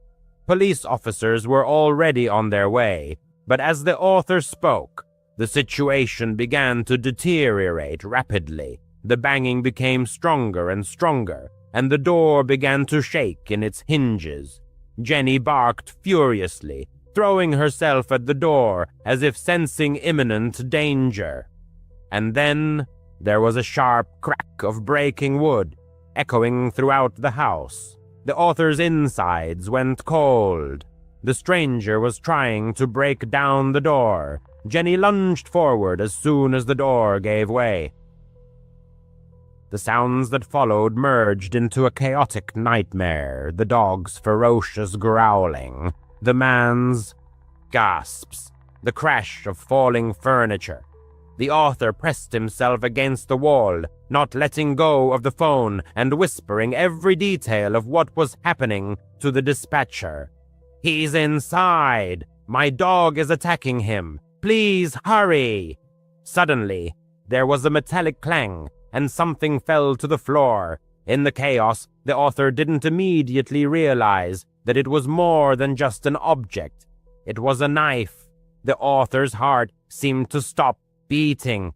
Police officers were already on their way, but as the author spoke, the situation began to deteriorate rapidly. The banging became stronger and stronger, and the door began to shake in its hinges. Jenny barked furiously, throwing herself at the door as if sensing imminent danger. And then there was a sharp crack of breaking wood, echoing throughout the house. The author's insides went cold. The stranger was trying to break down the door. Jenny lunged forward as soon as the door gave way. The sounds that followed merged into a chaotic nightmare, the dog's ferocious growling, the man's gasps, the crash of falling furniture. The author pressed himself against the wall, not letting go of the phone and whispering every detail of what was happening to the dispatcher. "He's inside! My dog is attacking him! Please hurry!" Suddenly, there was a metallic clang, and something fell to the floor. In the chaos, the author didn't immediately realize that it was more than just an object. It was a knife. The author's heart seemed to stop beating.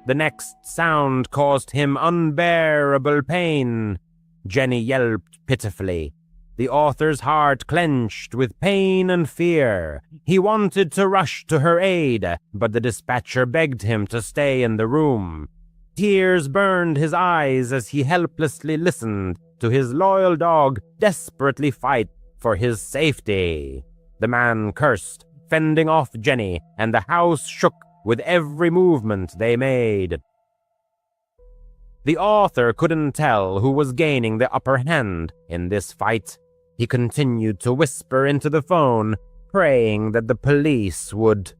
The next sound caused him unbearable pain. Jenny yelped pitifully. The author's heart clenched with pain and fear. He wanted to rush to her aid, but the dispatcher begged him to stay in the room. Tears burned his eyes as he helplessly listened to his loyal dog desperately fight for his safety. The man cursed, fending off Jenny, and the house shook with every movement they made. The author couldn't tell who was gaining the upper hand in this fight. He continued to whisper into the phone, praying that the police would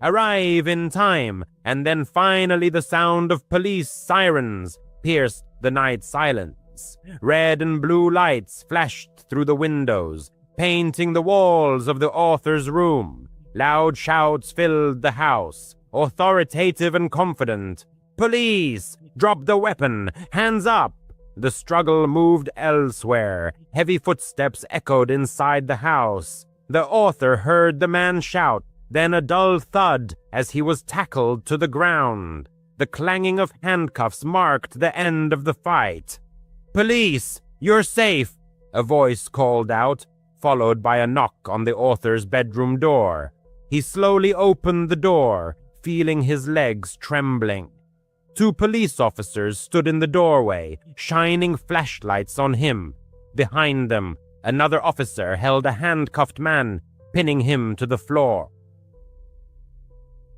arrive in time, and then finally the sound of police sirens pierced the night silence. Red and blue lights flashed through the windows, painting the walls of the author's room. Loud shouts filled the house, authoritative and confident. "Police! Drop the weapon! Hands up!" The struggle moved elsewhere. Heavy footsteps echoed inside the house. The author heard the man shout, then a dull thud as he was tackled to the ground. The clanging of handcuffs marked the end of the fight. "Police! You're safe!" a voice called out, followed by a knock on the author's bedroom door. He slowly opened the door, feeling his legs trembling. Two police officers stood in the doorway, shining flashlights on him. Behind them, another officer held a handcuffed man, pinning him to the floor.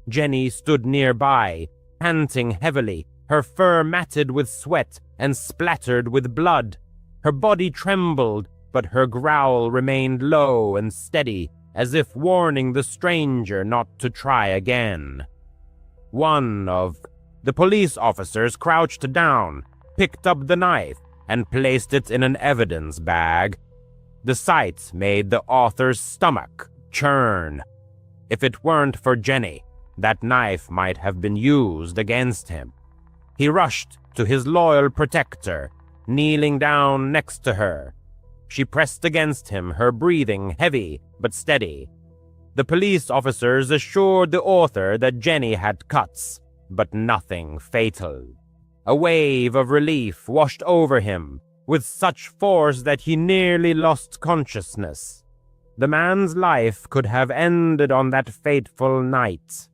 Jenny stood nearby, panting heavily, her fur matted with sweat and splattered with blood. Her body trembled, but her growl remained low and steady, as if warning the stranger not to try again. One of the police officers crouched down, picked up the knife, and placed it in an evidence bag. The sight made the author's stomach churn. If it weren't for Jenny, that knife might have been used against him. He rushed to his loyal protector, kneeling down next to her. She pressed against him, her breathing heavy but steady. The police officers assured the author that Jenny had cuts, but nothing fatal. A wave of relief washed over him, with such force that he nearly lost consciousness. The man's life could have ended on that fateful night.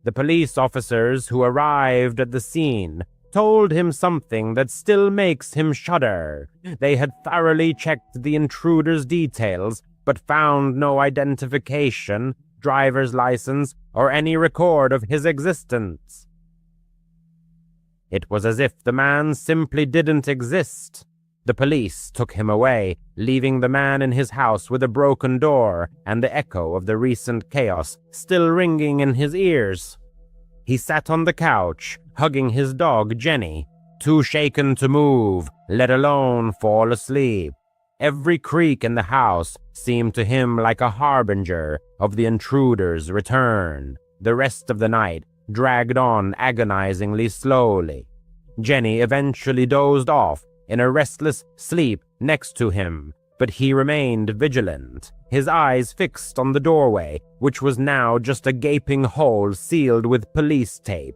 The police officers who arrived at the scene told him something that still makes him shudder. They had thoroughly checked the intruder's details, but found no identification, driver's license, or any record of his existence. It was as if the man simply didn't exist. The police took him away, leaving the man in his house with a broken door and the echo of the recent chaos still ringing in his ears. He sat on the couch, hugging his dog Jenny, too shaken to move, let alone fall asleep. Every creak in the house seemed to him like a harbinger of the intruder's return. The rest of the night dragged on agonizingly slowly. Jenny eventually dozed off in a restless sleep next to him, but he remained vigilant, his eyes fixed on the doorway, which was now just a gaping hole sealed with police tape.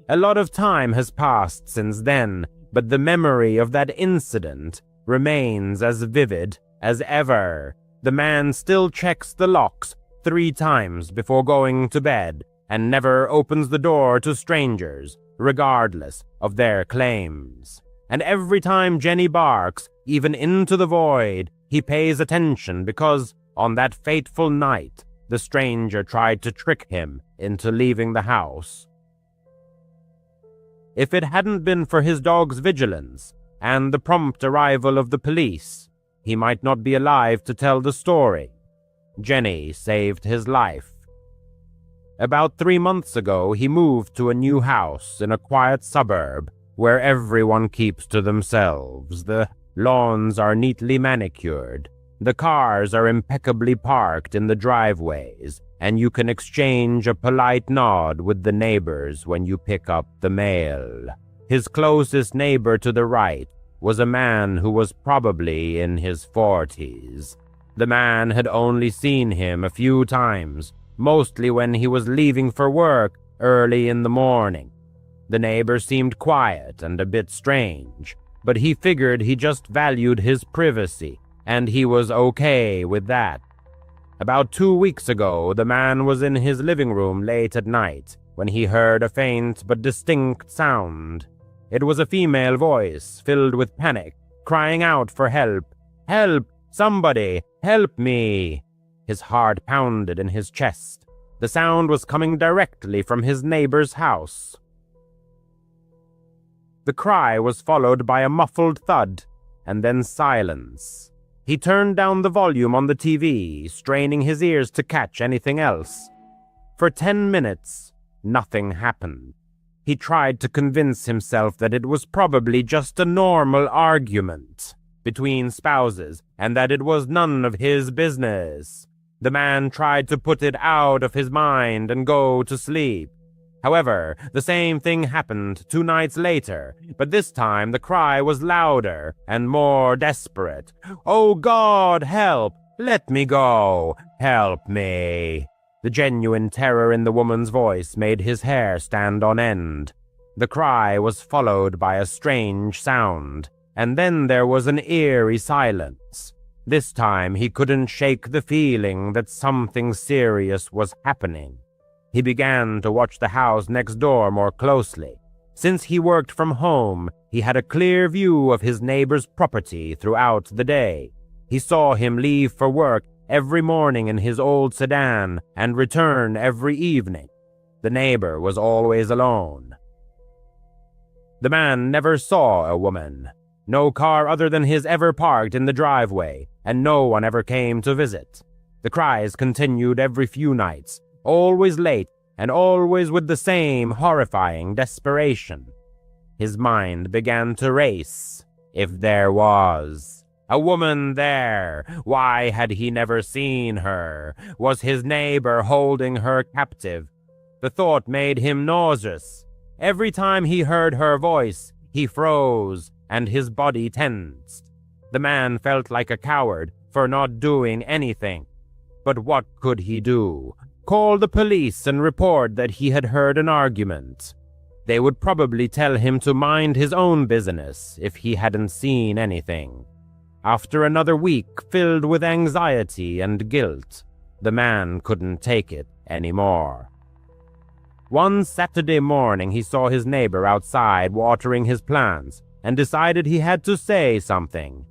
A lot of time has passed since then, but the memory of that incident remains as vivid as ever. The man still checks the locks 3 times before going to bed and never opens the door to strangers, regardless of their claims. And every time Jenny barks, even into the void, he pays attention because, on that fateful night, the stranger tried to trick him into leaving the house. If it hadn't been for his dog's vigilance and the prompt arrival of the police, he might not be alive to tell the story. Jenny saved his life. About 3 months ago, he moved to a new house in a quiet suburb where everyone keeps to themselves. The lawns are neatly manicured. The cars are impeccably parked in the driveways, and you can exchange a polite nod with the neighbors when you pick up the mail. His closest neighbor to the right was a man who was probably in his 40s. The man had only seen him a few times, mostly when he was leaving for work early in the morning. The neighbor seemed quiet and a bit strange, but he figured he just valued his privacy, and he was okay with that. About 2 weeks ago, the man was in his living room late at night when he heard a faint but distinct sound. It was a female voice filled with panic, crying out for help. "Help! Somebody! Help me!" His heart pounded in his chest. The sound was coming directly from his neighbor's house. The cry was followed by a muffled thud, and then silence. He turned down the volume on the TV, straining his ears to catch anything else. For 10 minutes, nothing happened. He tried to convince himself that it was probably just a normal argument between spouses, and that it was none of his business. The man tried to put it out of his mind and go to sleep. However, the same thing happened 2 nights later, but this time the cry was louder and more desperate. "Oh God, help! Let me go! Help me!" The genuine terror in the woman's voice made his hair stand on end. The cry was followed by a strange sound, and then there was an eerie silence. This time he couldn't shake the feeling that something serious was happening. He began to watch the house next door more closely. Since he worked from home, he had a clear view of his neighbor's property throughout the day. He saw him leave for work every morning in his old sedan and return every evening. The neighbor was always alone. The man never saw a woman. No car other than his ever parked in the driveway, and no one ever came to visit. The cries continued every few nights, always late, and always with the same horrifying desperation. His mind began to race. If there was a woman there, why had he never seen her? Was his neighbor holding her captive? The thought made him nauseous. Every time he heard her voice, he froze, and his body tensed. The man felt like a coward for not doing anything. But what could he do? Call the police and report that he had heard an argument. They would probably tell him to mind his own business if he hadn't seen anything. After another week filled with anxiety and guilt, the man couldn't take it anymore. One Saturday morning, he saw his neighbor outside watering his plants and decided he had to say something.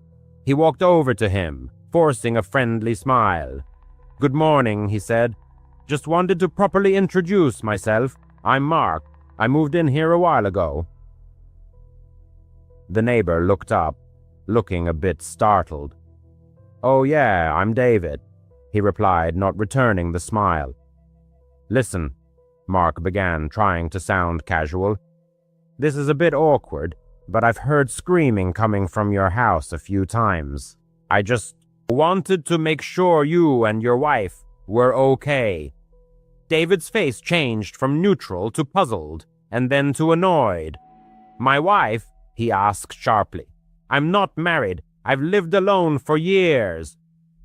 He walked over to him, forcing a friendly smile. "Good morning," he said. "Just wanted to properly introduce myself. I'm Mark. I moved in here a while ago." The neighbor looked up, looking a bit startled. "Oh yeah, I'm David," he replied, not returning the smile. "Listen," Mark began, trying to sound casual. "This is a bit awkward, but I've heard screaming coming from your house a few times. I just wanted to make sure you and your wife were okay." David's face changed from neutral to puzzled, and then to annoyed. "My wife?" he asked sharply. "I'm not married. I've lived alone for years."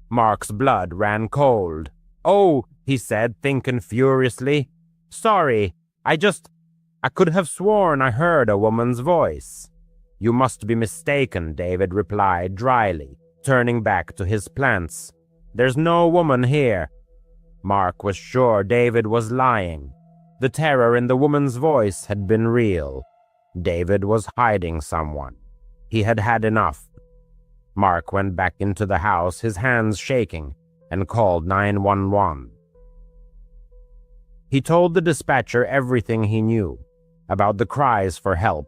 Mark's blood ran cold. "Oh," he said, thinking furiously. "Sorry, I could have sworn I heard a woman's voice." "You must be mistaken," David replied dryly, turning back to his plants. "There's no woman here." Mark was sure David was lying. The terror in the woman's voice had been real. David was hiding someone. He had had enough. Mark went back into the house, his hands shaking, and called 911. He told the dispatcher everything he knew, about the cries for help,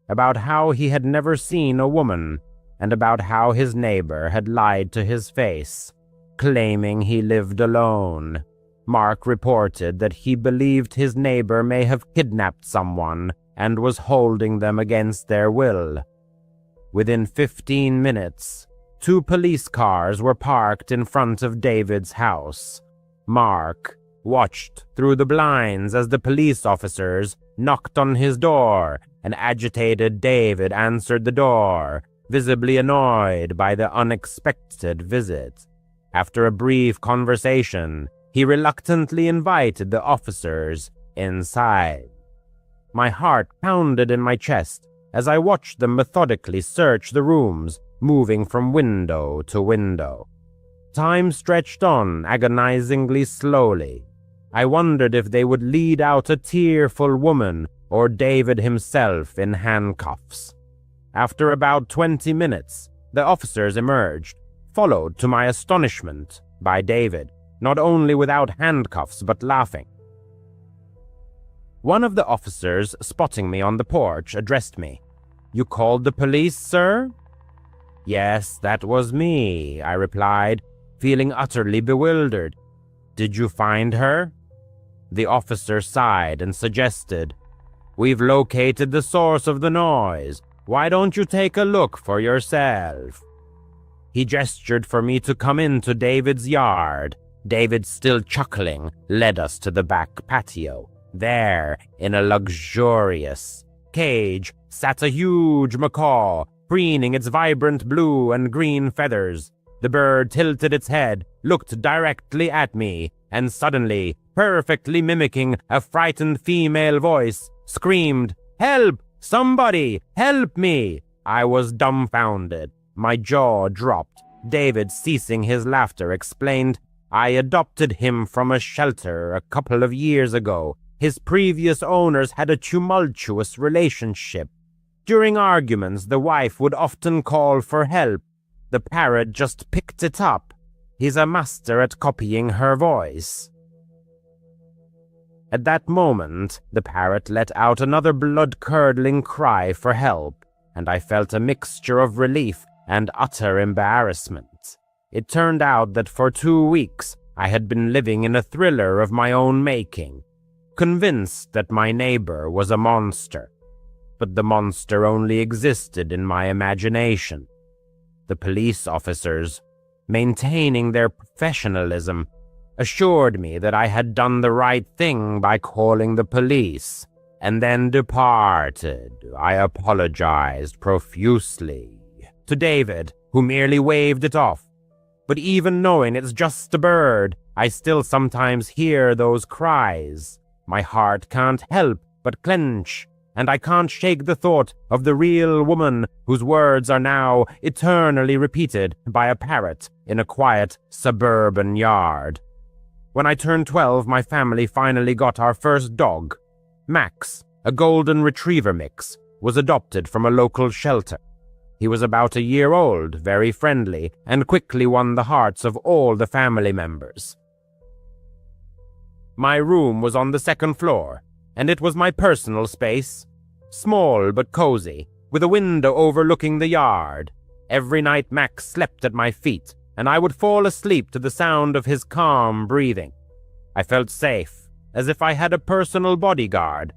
about how he had never seen a woman, and about how his neighbor had lied to his face, claiming he lived alone. Mark reported that he believed his neighbor may have kidnapped someone and was holding them against their will. Within 15 minutes, 2 police cars were parked in front of David's house. Mark watched through the blinds as the police officers knocked on his door, and agitated David answered the door, visibly annoyed by the unexpected visit. After a brief conversation, he reluctantly invited the officers inside. My heart pounded in my chest as I watched them methodically search the rooms, moving from window to window. Time stretched on agonizingly slowly. I wondered if they would lead out a tearful woman or David himself in handcuffs. After about 20 minutes, the officers emerged, followed to my astonishment by David, not only without handcuffs but laughing. One of the officers, spotting me on the porch, addressed me. "You called the police, sir?" "Yes, that was me," I replied, feeling utterly bewildered. "Did you find her?" The officer sighed and suggested, "We've located the source of the noise. Why don't you take a look for yourself?" He gestured for me to come into David's yard. David, still chuckling, led us to the back patio. There, in a luxurious cage, sat a huge macaw, preening its vibrant blue and green feathers. The bird tilted its head, looked directly at me, and suddenly, perfectly mimicking a frightened female voice, screamed, "Help! Somebody! Help me!" I was dumbfounded. My jaw dropped. David, ceasing his laughter, explained, "I adopted him from a shelter a couple of years ago. His previous owners had a tumultuous relationship. During arguments, the wife would often call for help. The parrot just picked it up. He's a master at copying her voice." At that moment, the parrot let out another blood-curdling cry for help, and I felt a mixture of relief and utter embarrassment. It turned out that for 2 weeks I had been living in a thriller of my own making, convinced that my neighbor was a monster. But the monster only existed in my imagination. The police officers, maintaining their professionalism, assured me that I had done the right thing by calling the police, and then departed. I apologized profusely to David, who merely waved it off. But even knowing it's just a bird, I still sometimes hear those cries. My heart can't help but clench, and I can't shake the thought of the real woman whose words are now eternally repeated by a parrot in a quiet suburban yard. When I turned 12, my family finally got our first dog. Max, a golden retriever mix, was adopted from a local shelter. He was about a year old, very friendly, and quickly won the hearts of all the family members. My room was on the second floor, and it was my personal space. Small but cozy, with a window overlooking the yard. Every night Max slept at my feet, and I would fall asleep to the sound of his calm breathing. I felt safe, as if I had a personal bodyguard.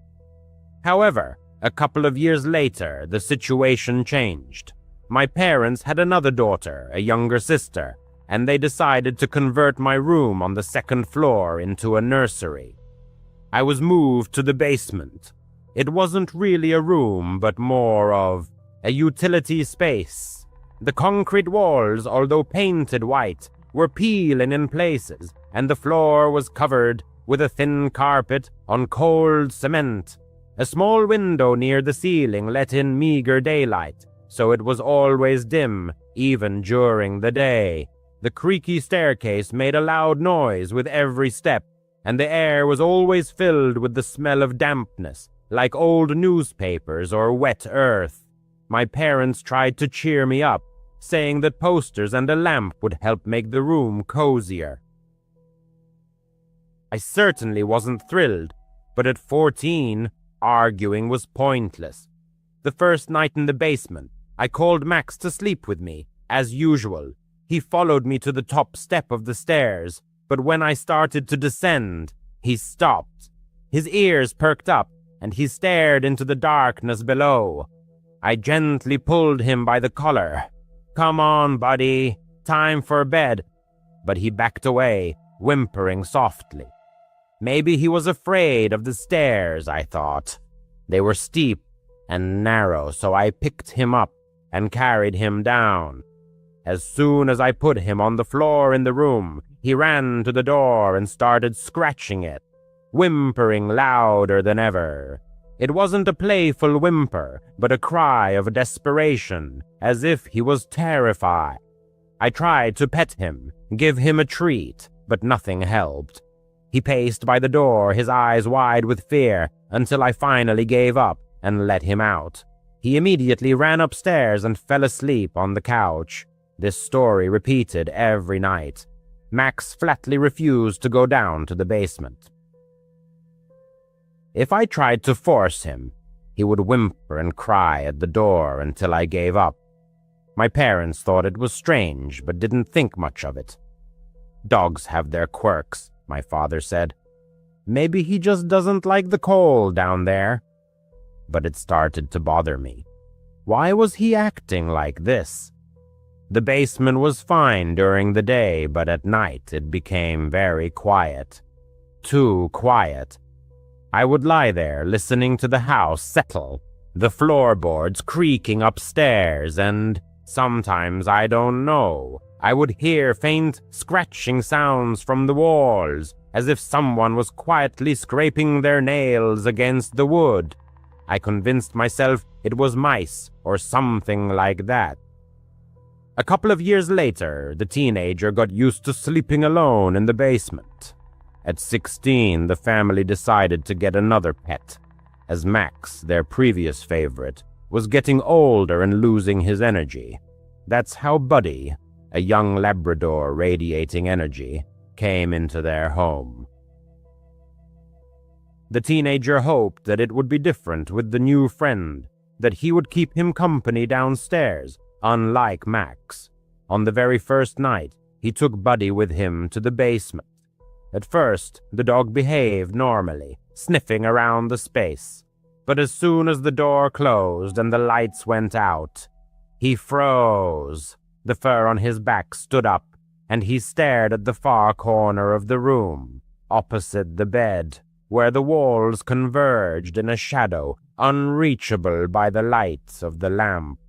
However, a couple of years later, the situation changed. My parents had another daughter, a younger sister, and they decided to convert my room on the second floor into a nursery. I was moved to the basement. It wasn't really a room, but more of a utility space. The concrete walls, although painted white, were peeling in places, and the floor was covered with a thin carpet on cold cement. A small window near the ceiling let in meager daylight, so it was always dim, even during the day. The creaky staircase made a loud noise with every step, and the air was always filled with the smell of dampness, like old newspapers or wet earth. My parents tried to cheer me up, saying that posters and a lamp would help make the room cozier. I certainly wasn't thrilled, but at 14, arguing was pointless. The first night in the basement, I called Max to sleep with me, as usual. He followed me to the top step of the stairs, but when I started to descend, he stopped. His ears perked up, and he stared into the darkness below. I gently pulled him by the collar. "Come on, buddy, time for bed." But he backed away, whimpering softly. Maybe he was afraid of the stairs, I thought. They were steep and narrow, so I picked him up and carried him down. As soon as I put him on the floor in the room, he ran to the door and started scratching it, whimpering louder than ever. It wasn't a playful whimper, but a cry of desperation, as if he was terrified. I tried to pet him, give him a treat, but nothing helped. He paced by the door, his eyes wide with fear, until I finally gave up and let him out. He immediately ran upstairs and fell asleep on the couch. This story repeated every night. Max flatly refused to go down to the basement. If I tried to force him, he would whimper and cry at the door until I gave up. My parents thought it was strange, but didn't think much of it. "Dogs have their quirks," my father said. "Maybe he just doesn't like the cold down there." But it started to bother me. Why was he acting like this? The basement was fine during the day, but at night it became very quiet. Too quiet. I would lie there listening to the house settle, the floorboards creaking upstairs, and sometimes, I don't know, I would hear faint scratching sounds from the walls, as if someone was quietly scraping their nails against the wood. I convinced myself it was mice or something like that. A couple of years later, the teenager got used to sleeping alone in the basement. At 16, the family decided to get another pet, as Max, their previous favorite, was getting older and losing his energy. That's how Buddy, a young Labrador radiating energy, came into their home. The teenager hoped that it would be different with the new friend, that he would keep him company downstairs, unlike Max. On the very first night, he took Buddy with him to the basement. At first, the dog behaved normally, sniffing around the space. But as soon as the door closed and the lights went out, he froze. The fur on his back stood up, and he stared at the far corner of the room, opposite the bed, where the walls converged in a shadow unreachable by the light of the lamp.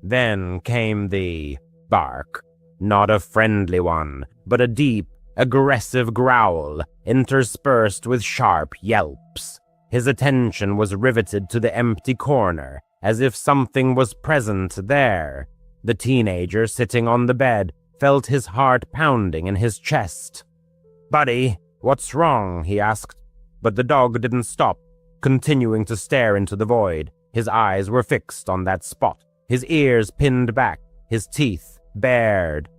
Then came the bark, not a friendly one, but a deep, aggressive growl, interspersed with sharp yelps. His attention was riveted to the empty corner, as if something was present there. The teenager sitting on the bed felt his heart pounding in his chest. "Buddy, what's wrong?" he asked. But the dog didn't stop, continuing to stare into the void. His eyes were fixed on that spot, his ears pinned back, his teeth bared.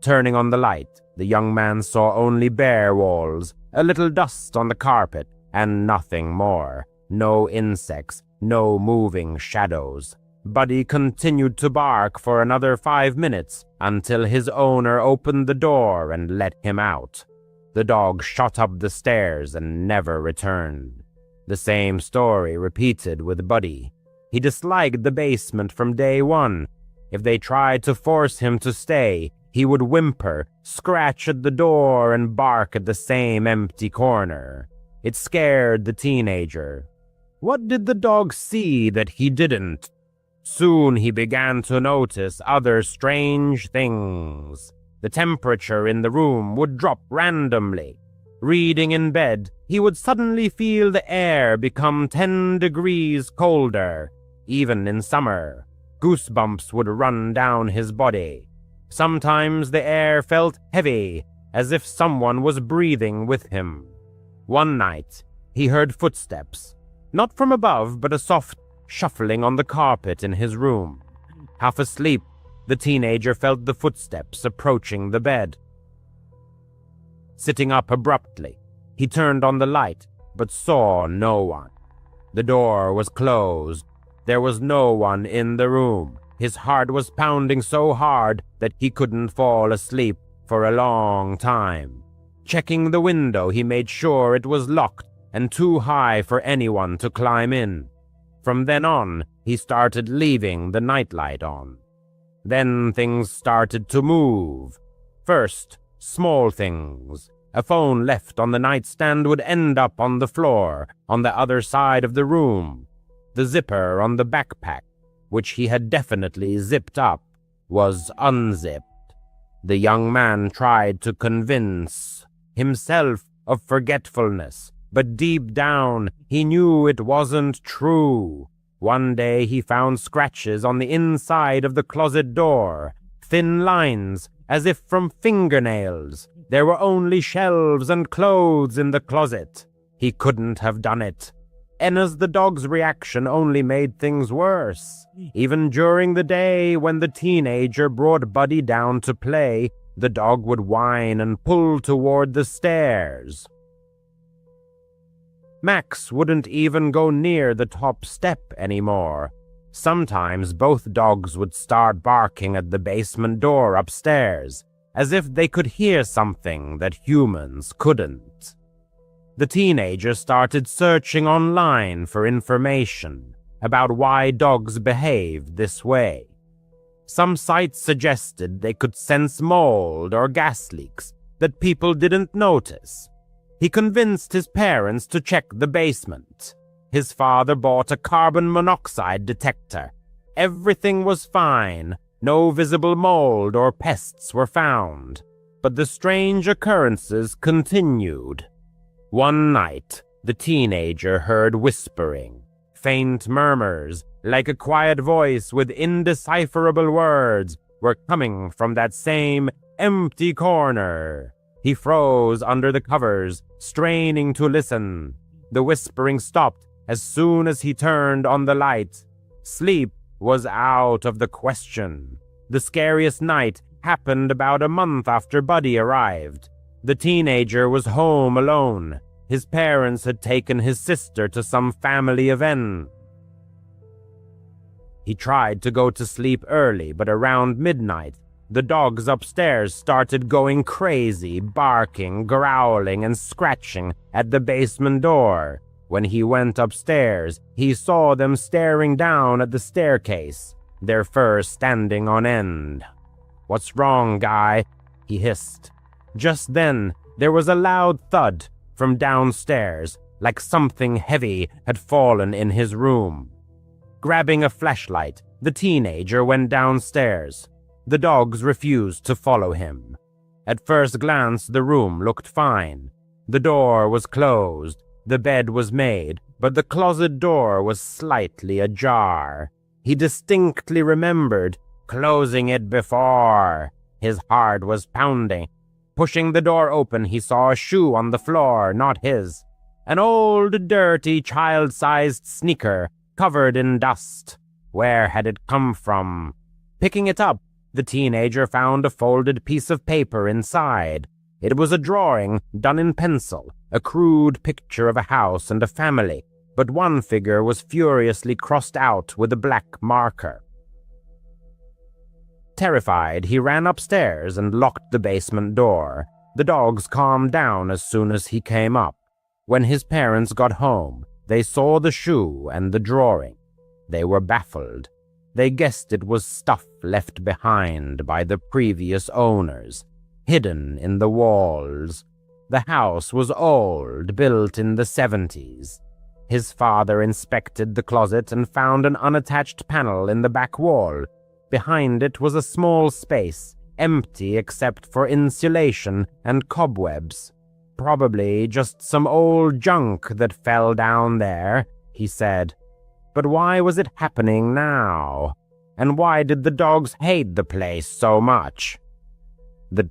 Turning on the light, the young man saw only bare walls, a little dust on the carpet, and nothing more. No insects, No moving shadows. Buddy continued to bark for another 5 minutes until his owner opened the door and let him out. The dog shot up the stairs and never returned. The same story repeated with Buddy. He disliked the basement from day one. If they tried to force him to stay, he would whimper, scratch at the door, and bark at the same empty corner. It scared the teenager. What did the dog see that he didn't? Soon he began to notice other strange things. The temperature in the room would drop randomly. Reading in bed, he would suddenly feel the air become 10 degrees colder. Even in summer, goosebumps would run down his body. Sometimes the air felt heavy, as if someone was breathing with him. One night, he heard footsteps, not from above, but a soft shuffling on the carpet in his room. Half asleep, the teenager felt the footsteps approaching the bed. Sitting up abruptly, he turned on the light, but saw no one. The door was closed. There was no one in the room. His heart was pounding so hard that he couldn't fall asleep for a long time. Checking the window, he made sure it was locked and too high for anyone to climb in. From then on, he started leaving the nightlight on. Then things started to move. First, small things. A phone left on the nightstand would end up on the floor, on the other side of the room. The zipper on the backpack, which he had definitely zipped up, was unzipped. The young man tried to convince himself of forgetfulness, but deep down he knew it wasn't true. One day he found scratches on the inside of the closet door, thin lines, as if from fingernails. There were only shelves and clothes in the closet. He couldn't have done it. Enna's the dog's reaction only made things worse. Even during the day when the teenager brought Buddy down to play, the dog would whine and pull toward the stairs. Max wouldn't even go near the top step anymore. Sometimes both dogs would start barking at the basement door upstairs, as if they could hear something that humans couldn't. The teenager started searching online for information about why dogs behaved this way. Some sites suggested they could sense mold or gas leaks that people didn't notice. He convinced his parents to check the basement. His father bought a carbon monoxide detector. Everything was fine. No visible mold or pests were found. But the strange occurrences continued. One night, the teenager heard whispering, faint murmurs, like a quiet voice with indecipherable words, were coming from that same empty corner. He froze under the covers, straining to listen. The whispering stopped as soon as he turned on the light. Sleep was out of the question. The scariest night happened about a month after Buddy arrived. The teenager was home alone. His parents had taken his sister to some family event. He tried to go to sleep early, but around midnight, the dogs upstairs started going crazy, barking, growling, and scratching at the basement door. When he went upstairs, he saw them staring down at the staircase, their fur standing on end. "What's wrong, guy?" he hissed. Just then, there was a loud thud from downstairs, like something heavy had fallen in his room. Grabbing a flashlight, the teenager went downstairs. The dogs refused to follow him. At first glance, the room looked fine. The door was closed, the bed was made, but the closet door was slightly ajar. He distinctly remembered closing it before. His heart was pounding. Pushing the door open, he saw a shoe on the floor, not his. An old, dirty, child-sized sneaker, covered in dust. Where had it come from? Picking it up, the teenager found a folded piece of paper inside. It was a drawing done in pencil, a crude picture of a house and a family. but one figure was furiously crossed out with a black marker. Terrified, he ran upstairs and locked the basement door. The dogs calmed down as soon as he came up. When his parents got home, they saw the shoe and the drawing. They were baffled. They guessed it was stuff left behind by the previous owners, hidden in the walls. The house was old, built in the 70s. His father inspected the closet and found an unattached panel in the back wall. Behind it was a small space, empty except for insulation and cobwebs. Probably just some old junk that fell down there, he said. But why was it happening now? And why did the dogs hate the place so much? The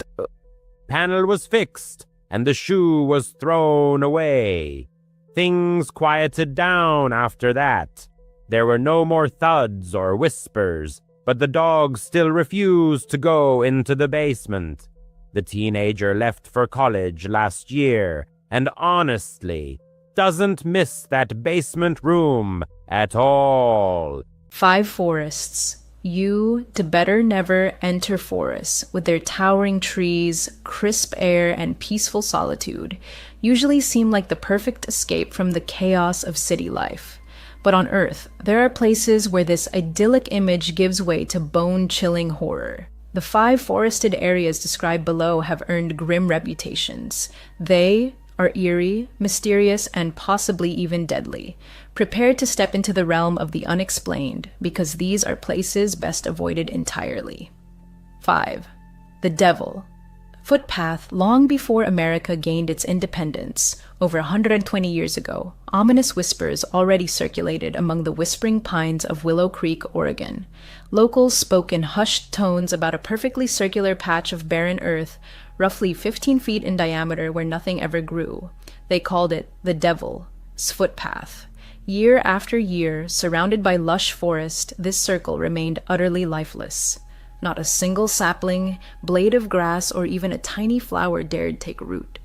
panel was fixed, and the shoe was thrown away. Things quieted down after that. There were no more thuds or whispers, but the dogs still refused to go into the basement. The teenager left for college last year, and honestly, doesn't miss that basement room at all. 5 forests. You to better never enter forests with their towering trees, crisp air, and peaceful solitude usually seem like the perfect escape from the chaos of city life. But on Earth, there are places where this idyllic image gives way to bone-chilling horror. The 5 forested areas described below have earned grim reputations. They are eerie, mysterious, and possibly even deadly. Prepare to step into the realm of the unexplained, because these are places best avoided entirely. 5. The Devil. Footpath. Long before America gained its independence, over 120 years ago, ominous whispers already circulated among the whispering pines of Willow Creek, Oregon. Locals spoke in hushed tones about a perfectly circular patch of barren earth, roughly 15 feet in diameter where nothing ever grew. They called it the Devil's Footpath. Year after year, surrounded by lush forest, this circle remained utterly lifeless. Not a single sapling, blade of grass, or even a tiny flower dared take root.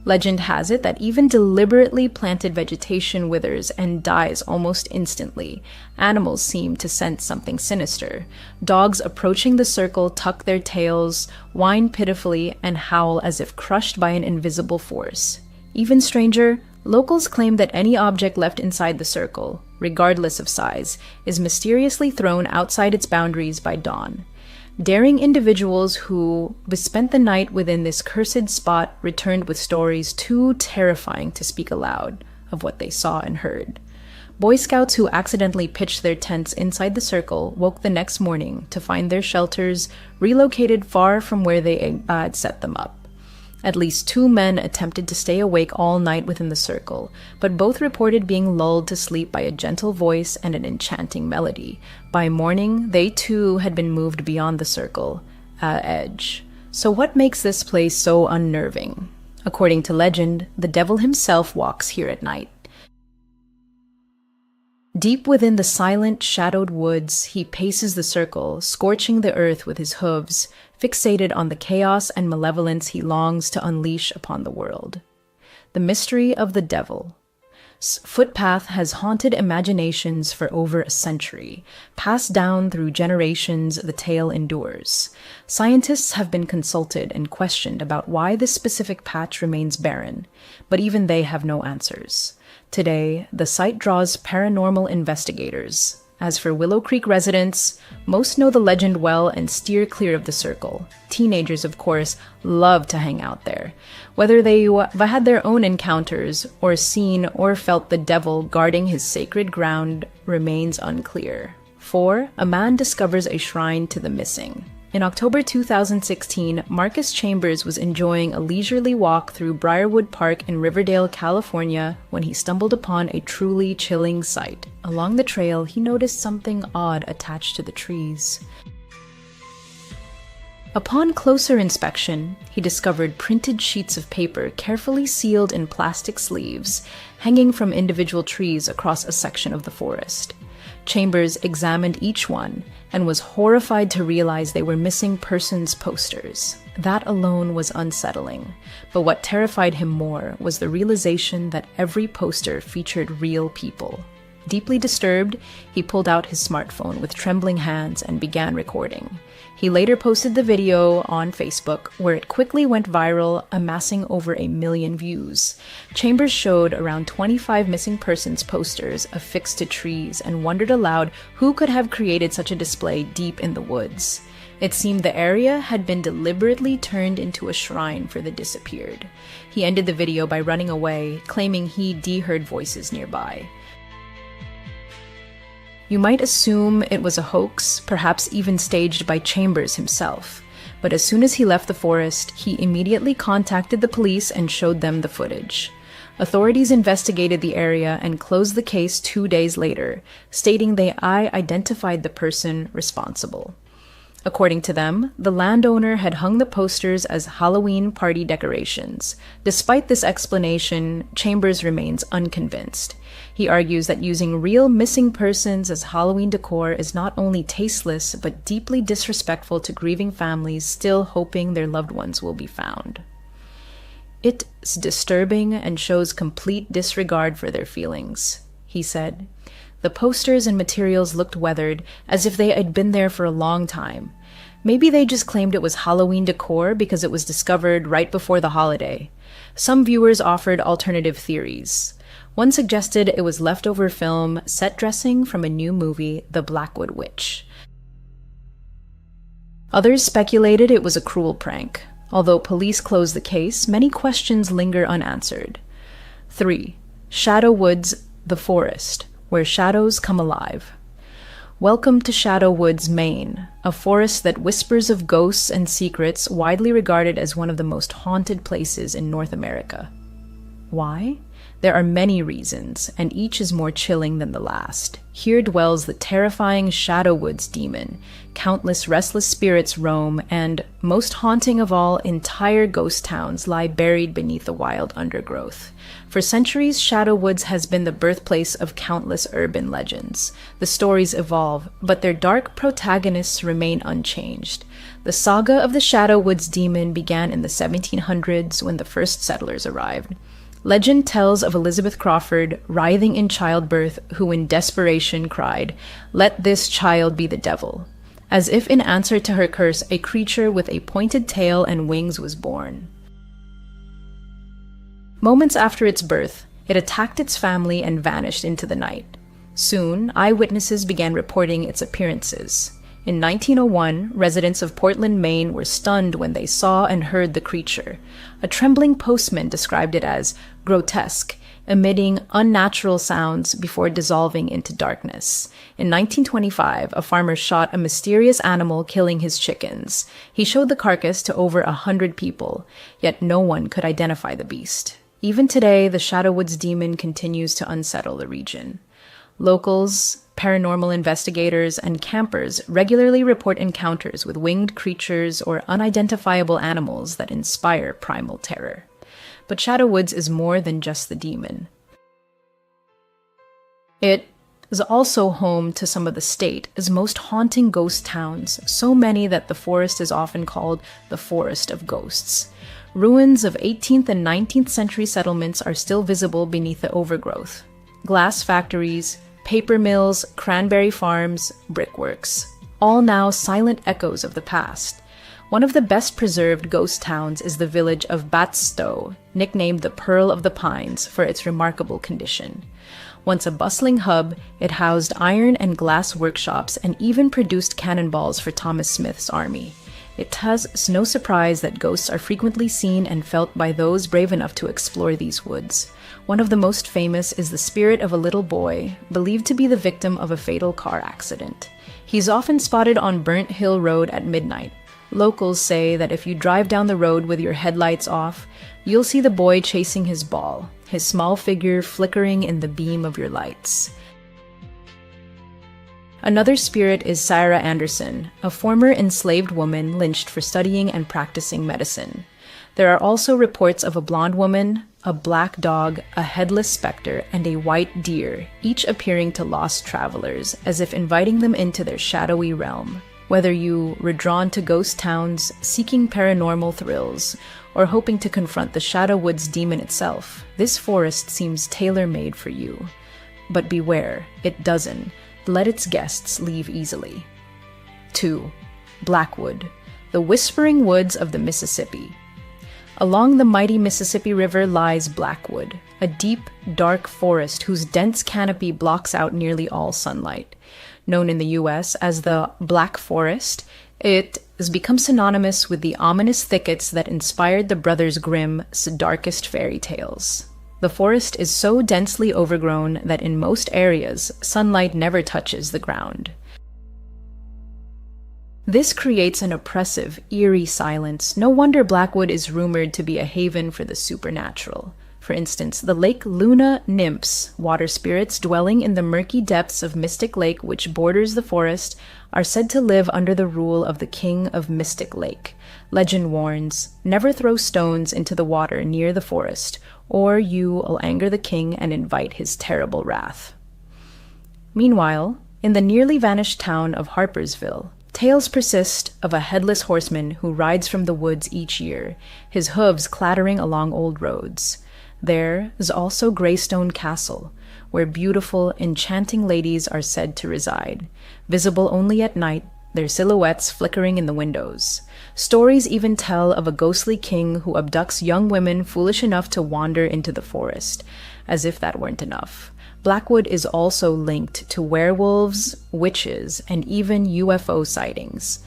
Legend has it that even deliberately planted vegetation withers and dies almost instantly. Animals seem to sense something sinister. Dogs approaching the circle tuck their tails, whine pitifully, and howl as if crushed by an invisible force. Even stranger, locals claim that any object left inside the circle, regardless of size, is mysteriously thrown outside its boundaries by dawn. Daring individuals who spent the night within this cursed spot returned with stories too terrifying to speak aloud of what they saw and heard. Boy Scouts who accidentally pitched their tents inside the circle woke the next morning to find their shelters relocated far from where they had set them up. At least 2 men attempted to stay awake all night within the circle, but both reported being lulled to sleep by a gentle voice and an enchanting melody. By morning, they too had been moved beyond the circle, edge. So what makes this place so unnerving? According to legend, the devil himself walks here at night. Deep within the silent, shadowed woods, he paces the circle, scorching the earth with his hooves, fixated on the chaos and malevolence he longs to unleash upon the world. The mystery of the Devil's Footpath has haunted imaginations for over a century. Passed down through generations, the tale endures. Scientists have been consulted and questioned about why this specific patch remains barren, but even they have no answers. Today, the site draws paranormal investigators. As for Willow Creek residents, most know the legend well and steer clear of the circle. Teenagers, of course, love to hang out there. Whether they had their own encounters or seen or felt the devil guarding his sacred ground remains unclear. 4. A man discovers a shrine to the missing. In October 2016, Marcus Chambers was enjoying a leisurely walk through Briarwood Park in Riverdale, California, when he stumbled upon a truly chilling sight. Along the trail, he noticed something odd attached to the trees. Upon closer inspection, he discovered printed sheets of paper carefully sealed in plastic sleeves, hanging from individual trees across a section of the forest. Chambers examined each one and was horrified to realize they were missing persons posters. That alone was unsettling, but what terrified him more was the realization that every poster featured real people. Deeply disturbed, he pulled out his smartphone with trembling hands and began recording. He later posted the video on Facebook, where it quickly went viral, amassing over 1 million views. Chambers showed around 25 missing persons posters affixed to trees and wondered aloud who could have created such a display deep in the woods. It seemed the area had been deliberately turned into a shrine for the disappeared. He ended the video by running away, claiming he heard voices nearby. You might assume it was a hoax, perhaps even staged by Chambers himself. But as soon as he left the forest, he immediately contacted the police and showed them the footage. Authorities investigated the area and closed the case 2 days later, stating they identified the person responsible. According to them, the landowner had hung the posters as Halloween party decorations. Despite this explanation, Chambers remains unconvinced. He argues that using real missing persons as Halloween decor is not only tasteless, but deeply disrespectful to grieving families still hoping their loved ones will be found. It's disturbing and shows complete disregard for their feelings, he said. The posters and materials looked weathered, as if they had been there for a long time. Maybe they just claimed it was Halloween decor because it was discovered right before the holiday. Some viewers offered alternative theories. One suggested it was leftover film set dressing from a new movie, The Blackwood Witch. Others speculated it was a cruel prank. Although police closed the case, many questions linger unanswered. 3. Shadow Woods, the forest, where shadows come alive. Welcome to Shadow Woods, Maine, a forest that whispers of ghosts and secrets, widely regarded as one of the most haunted places in North America. Why? There are many reasons, and each is more chilling than the last. Here dwells the terrifying Shadow Woods demon. Countless restless spirits roam, and, most haunting of all, entire ghost towns lie buried beneath the wild undergrowth. For centuries, Shadow Woods has been the birthplace of countless urban legends. The stories evolve, but their dark protagonists remain unchanged. The saga of the Shadow Woods demon began in the 1700s when the first settlers arrived. Legend tells of Elizabeth Crawford, writhing in childbirth, who in desperation cried, "Let this child be the devil." As if in answer to her curse, a creature with a pointed tail and wings was born. Moments after its birth, it attacked its family and vanished into the night. Soon, eyewitnesses began reporting its appearances. In 1901, residents of Portland, Maine were stunned when they saw and heard the creature. A trembling postman described it as grotesque, emitting unnatural sounds before dissolving into darkness. In 1925, a farmer shot a mysterious animal, killing his chickens. He showed the carcass to over 100 people, yet no one could identify the beast. Even today, the Shadow Woods demon continues to unsettle the region. Locals, paranormal investigators, and campers regularly report encounters with winged creatures or unidentifiable animals that inspire primal terror. But Shadow Woods is more than just the demon. It is also home to some of the state's most haunting ghost towns, so many that the forest is often called the Forest of Ghosts. Ruins of 18th and 19th century settlements are still visible beneath the overgrowth. Glass factories, paper mills, cranberry farms, brickworks, all now silent echoes of the past. One of the best preserved ghost towns is the village of Batstow, nicknamed the Pearl of the Pines for its remarkable condition. Once a bustling hub, it housed iron and glass workshops and even produced cannonballs for Thomas Smith's army. It is no surprise that ghosts are frequently seen and felt by those brave enough to explore these woods. One of the most famous is the spirit of a little boy, believed to be the victim of a fatal car accident. He's often spotted on Burnt Hill Road at midnight. Locals say that if you drive down the road with your headlights off, you'll see the boy chasing his ball, his small figure flickering in the beam of your lights. Another spirit is Sarah Anderson, a former enslaved woman lynched for studying and practicing medicine. There are also reports of a blonde woman, a black dog, a headless specter, and a white deer, each appearing to lost travelers, as if inviting them into their shadowy realm. Whether you were drawn to ghost towns, seeking paranormal thrills, or hoping to confront the Shadow Woods demon itself, this forest seems tailor-made for you. But beware, it doesn't let its guests leave easily. 2. Blackwood, the whispering woods of the Mississippi. Along the mighty Mississippi River lies Blackwood, a deep, dark forest whose dense canopy blocks out nearly all sunlight. Known in the US as the Black Forest, it has become synonymous with the ominous thickets that inspired the Brothers Grimm's darkest fairy tales. The forest is so densely overgrown that in most areas, sunlight never touches the ground. This creates an oppressive, eerie silence. No wonder Blackwood is rumored to be a haven for the supernatural. For instance, the Lake Luna nymphs, water spirits dwelling in the murky depths of Mystic Lake which borders the forest, are said to live under the rule of the King of Mystic Lake. Legend warns, never throw stones into the water near the forest, or you will anger the king and invite his terrible wrath. Meanwhile, in the nearly vanished town of Harpersville, tales persist of a headless horseman who rides from the woods each year, his hooves clattering along old roads. There is also Greystone Castle, where beautiful, enchanting ladies are said to reside, visible only at night, their silhouettes flickering in the windows. Stories even tell of a ghostly king who abducts young women foolish enough to wander into the forest. As if that weren't enough, Blackwood is also linked to werewolves, witches, and even UFO sightings.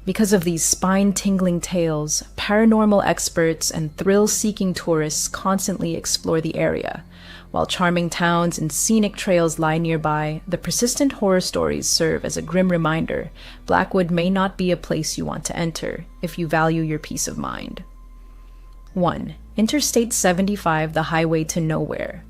Because of these spine-tingling tales, paranormal experts and thrill-seeking tourists constantly explore the area. While charming towns and scenic trails lie nearby, the persistent horror stories serve as a grim reminder. Blackwood may not be a place you want to enter if you value your peace of mind. 1. Interstate 75, the highway to nowhere.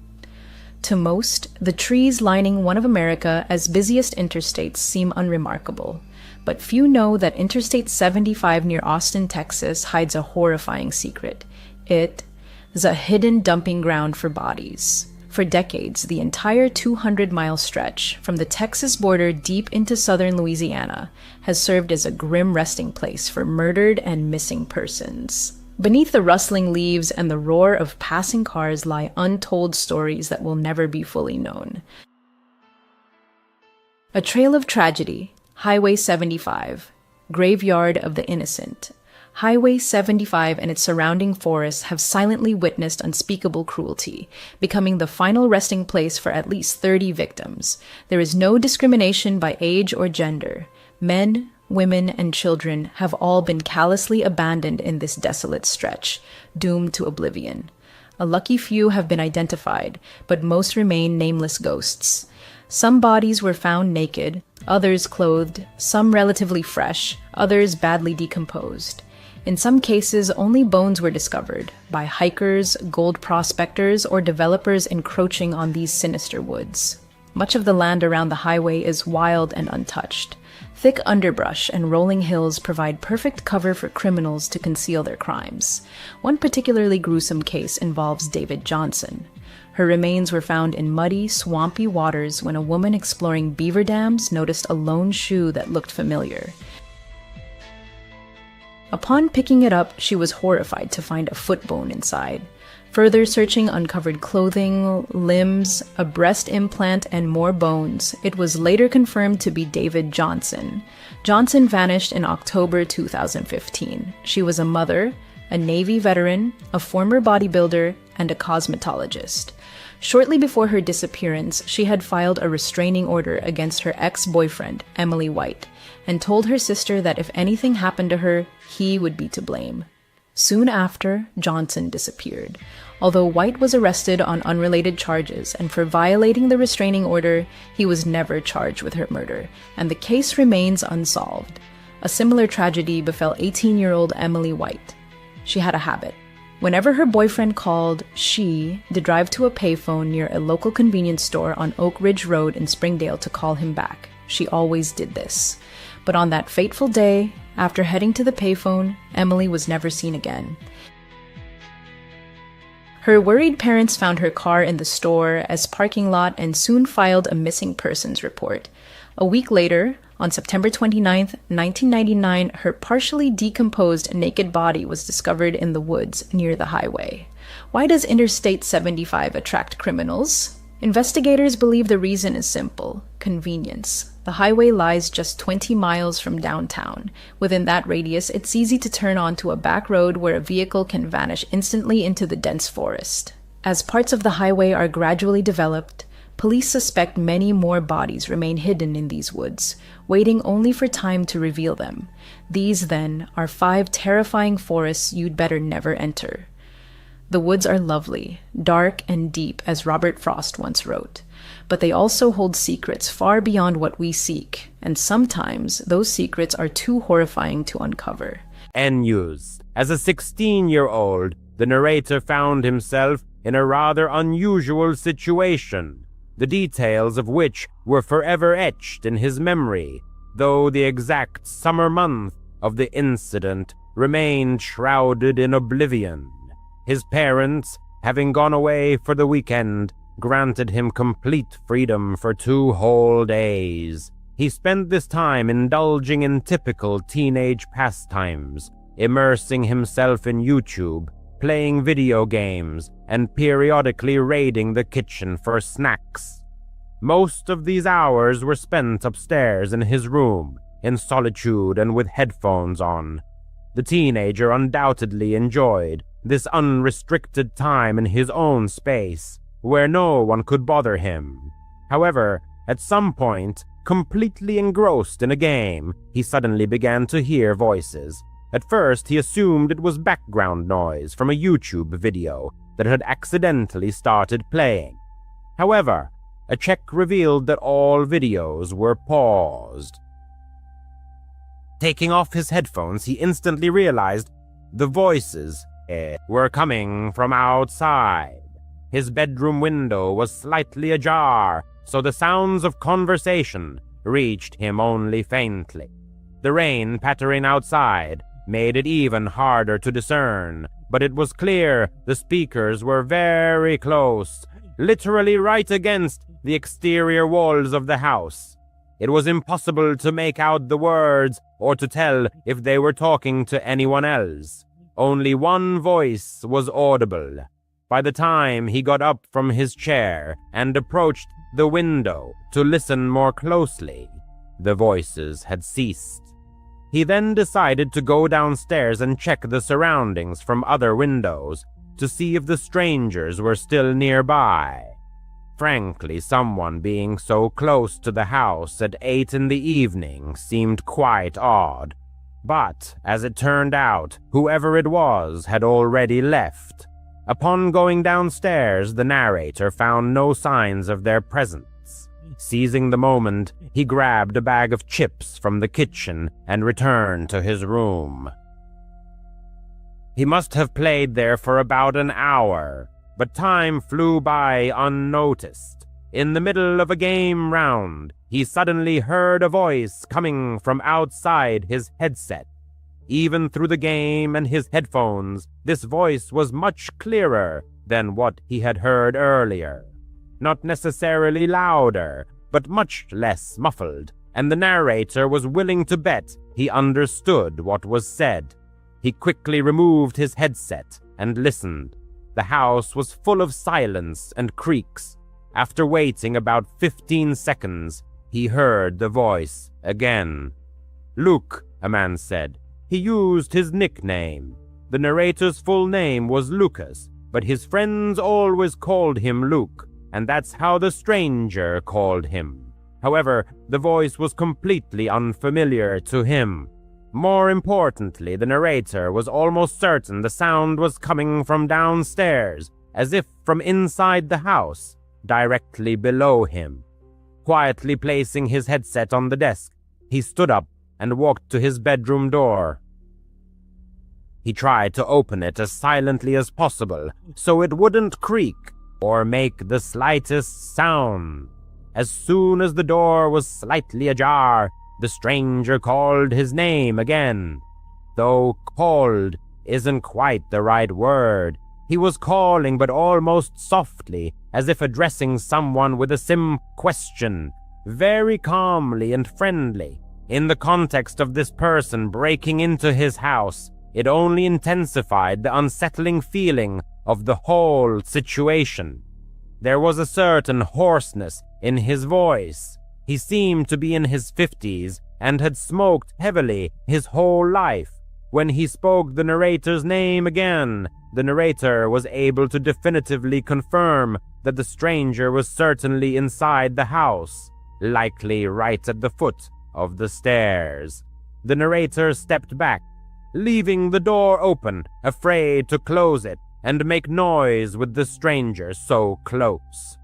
To most, the trees lining one of America's busiest interstates seem unremarkable. But few know that Interstate 75 near Austin, Texas hides a horrifying secret. It is a hidden dumping ground for bodies. For decades, the entire 200-mile stretch, from the Texas border deep into southern Louisiana, has served as a grim resting place for murdered and missing persons. Beneath the rustling leaves and the roar of passing cars lie untold stories that will never be fully known. A trail of tragedy. Highway 75, Graveyard of the Innocent. Highway 75 and its surrounding forests have silently witnessed unspeakable cruelty, becoming the final resting place for at least 30 victims. There is no discrimination by age or gender. Men, women, and children have all been callously abandoned in this desolate stretch, doomed to oblivion. A lucky few have been identified, but most remain nameless ghosts. Some bodies were found naked, others clothed, some relatively fresh, others badly decomposed. In some cases, only bones were discovered by hikers, gold prospectors, or developers encroaching on these sinister woods. Much of the land around the highway is wild and untouched. Thick underbrush and rolling hills provide perfect cover for criminals to conceal their crimes. One particularly gruesome case involves David Johnson. Her remains were found in muddy, swampy waters when a woman exploring beaver dams noticed a lone shoe that looked familiar. Upon picking it up, she was horrified to find a foot bone inside. Further searching uncovered clothing, limbs, a breast implant, and more bones. It was later confirmed to be David Johnson. Johnson vanished in October 2015. She was a mother, a Navy veteran, a former bodybuilder, and a cosmetologist. Shortly before her disappearance, she had filed a restraining order against her ex-boyfriend, Emily White, and told her sister that if anything happened to her, he would be to blame. Soon after, Johnson disappeared. Although White was arrested on unrelated charges, and for violating the restraining order, he was never charged with her murder, and the case remains unsolved. A similar tragedy befell 18-year-old Emily White. She had a habit. Whenever her boyfriend called, she'd drive to a payphone near a local convenience store on Oak Ridge Road in Springdale to call him back. She always did this. But on that fateful day, after heading to the payphone, Emily was never seen again. Her worried parents found her car in the store as parking lot and soon filed a missing persons report. A week later, on September 29, 1999, her partially decomposed naked body was discovered in the woods near the highway. Why does Interstate 75 attract criminals? Investigators believe the reason is simple: convenience. The highway lies just 20 miles from downtown. Within that radius, it's easy to turn onto a back road where a vehicle can vanish instantly into the dense forest. As parts of the highway are gradually developed, police suspect many more bodies remain hidden in these woods, waiting only for time to reveal them. These, then, are 5 terrifying forests you'd better never enter. The woods are lovely, dark and deep, as Robert Frost once wrote, but they also hold secrets far beyond what we seek, and sometimes those secrets are too horrifying to uncover. News. As a 16-year-old, the narrator found himself in a rather unusual situation, the details of which were forever etched in his memory, though the exact summer month of the incident remained shrouded in oblivion. His parents, having gone away for the weekend, granted him complete freedom for 2 whole days. He spent this time indulging in typical teenage pastimes, immersing himself in YouTube, playing video games, and periodically raiding the kitchen for snacks. Most of these hours were spent upstairs in his room, in solitude and with headphones on. The teenager undoubtedly enjoyed this unrestricted time in his own space, where no one could bother him. However, at some point, completely engrossed in a game, he suddenly began to hear voices. At first, he assumed it was background noise from a YouTube video that had accidentally started playing. However, a check revealed that all videos were paused. Taking off his headphones, he instantly realized the voices were coming from outside. His bedroom window was slightly ajar, so the sounds of conversation reached him only faintly. The rain pattering outside made it even harder to discern, but it was clear the speakers were very close, literally right against the exterior walls of the house. It was impossible to make out the words or to tell if they were talking to anyone else. Only one voice was audible. By the time he got up from his chair and approached the window to listen more closely, the voices had ceased. He then decided to go downstairs and check the surroundings from other windows to see if the strangers were still nearby. Frankly, someone being so close to the house at 8 in the evening seemed quite odd. But, as it turned out, whoever it was had already left. Upon going downstairs, the narrator found no signs of their presence. Seizing the moment, he grabbed a bag of chips from the kitchen and returned to his room. He must have played there for about an hour, but time flew by unnoticed. In the middle of a game round, he suddenly heard a voice coming from outside his headset. Even through the game and his headphones, this voice was much clearer than what he had heard earlier. Not necessarily louder, but much less muffled, and the narrator was willing to bet he understood what was said. He quickly removed his headset and listened. The house was full of silence and creaks. After waiting about 15 seconds, he heard the voice again. "Luke," a man said. He used his nickname. The narrator's full name was Lucas, but his friends always called him Luke, and that's how the stranger called him. However, the voice was completely unfamiliar to him. More importantly, the narrator was almost certain the sound was coming from downstairs, as if from inside the house, directly below him. Quietly placing his headset on the desk, he stood up and walked to his bedroom door. He tried to open it as silently as possible, so it wouldn't creak or make the slightest sound. As soon as the door was slightly ajar, the stranger called his name again. Though called isn't quite the right word, He was calling, but almost softly, as if addressing someone with a simple question, very calmly and friendly. In the context of this person breaking into his house, it only intensified the unsettling feeling of the whole situation. There was a certain hoarseness in his voice. He seemed to be in his 50s and had smoked heavily his whole life. When he spoke the narrator's name again, the narrator was able to definitively confirm that the stranger was certainly inside the house, likely right at the foot of the stairs. The narrator stepped back, leaving the door open, afraid to close it and make noise with the stranger so close.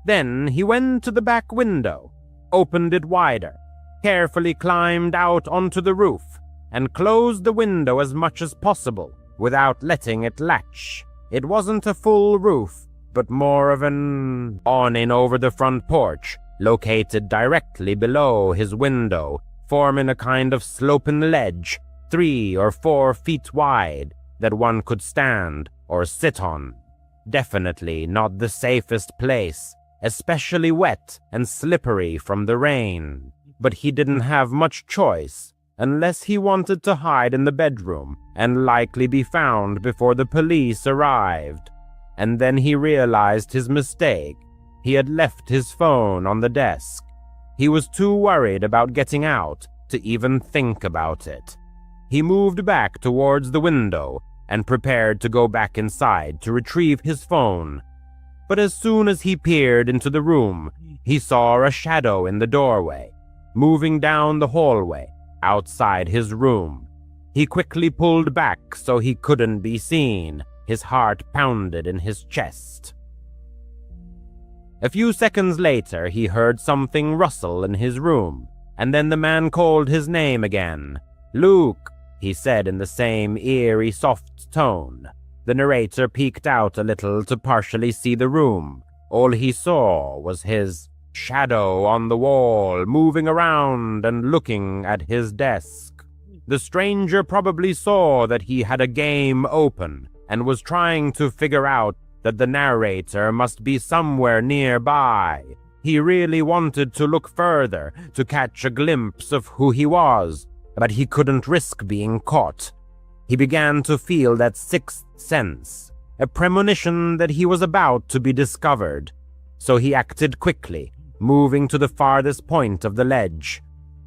Then he went to the back window, opened it wider, carefully climbed out onto the roof, and closed the window as much as possible without letting it latch. It wasn't a full roof, but more of an awning over the front porch, located directly below his window, forming a kind of sloping ledge, 3 or 4 feet wide, that one could stand or sit on. Definitely not the safest place, especially wet and slippery from the rain. But he didn't have much choice, unless he wanted to hide in the bedroom and likely be found before the police arrived. And then he realized his mistake. He had left his phone on the desk. He was too worried about getting out to even think about it. He moved back towards the window and prepared to go back inside to retrieve his phone. But as soon as he peered into the room, he saw a shadow in the doorway, moving down the hallway outside his room. He quickly pulled back so he couldn't be seen. His heart pounded in his chest. A few seconds later, he heard something rustle in his room, and then the man called his name again. "Luke," he said in the same eerie, soft tone. The narrator peeked out a little to partially see the room. All he saw was his shadow on the wall, moving around and looking at his desk. The stranger probably saw that he had a game open and was trying to figure out that the narrator must be somewhere nearby. He really wanted to look further to catch a glimpse of who he was, but he couldn't risk being caught. He began to feel that sixth sense, a premonition that he was about to be discovered. So he acted quickly, moving to the farthest point of the ledge.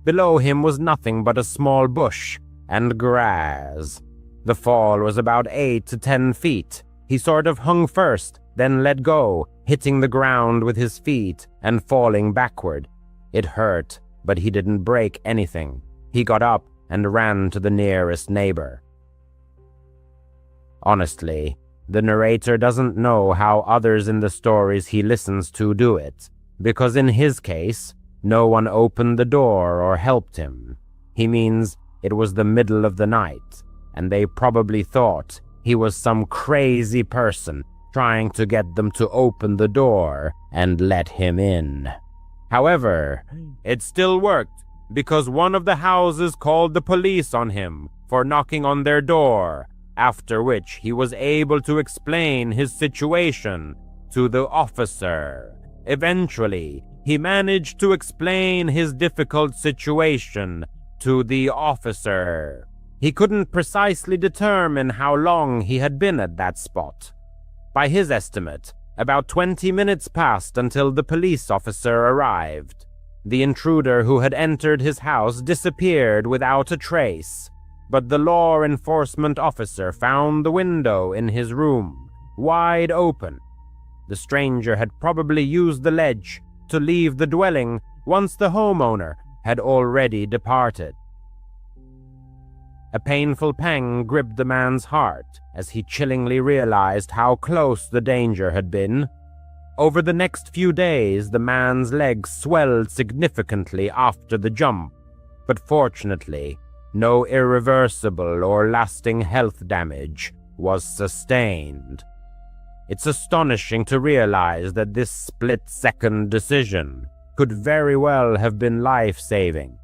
Below him was nothing but a small bush and grass. The fall was about 8 to 10 feet. He sort of hung first, then let go, hitting the ground with his feet and falling backward. It hurt, but he didn't break anything. He got up and ran to the nearest neighbor. Honestly, the narrator doesn't know how others in the stories he listens to do it, because in his case, no one opened the door or helped him. He means it was the middle of the night, and they probably thought he was some crazy person trying to get them to open the door and let him in. However, it still worked, because one of the houses called the police on him for knocking on their door, after which he was able to explain his situation to the officer. Eventually, he managed to explain his difficult situation to the officer. He couldn't precisely determine how long he had been at that spot. By his estimate, about 20 minutes passed until the police officer arrived. The intruder who had entered his house disappeared without a trace, but the law enforcement officer found the window in his room wide open. The stranger had probably used the ledge to leave the dwelling once the homeowner had already departed. A painful pang gripped the man's heart as he chillingly realized how close the danger had been. Over the next few days, the man's legs swelled significantly after the jump, but fortunately, no irreversible or lasting health damage was sustained. It's astonishing to realize that this split-second decision could very well have been life-saving,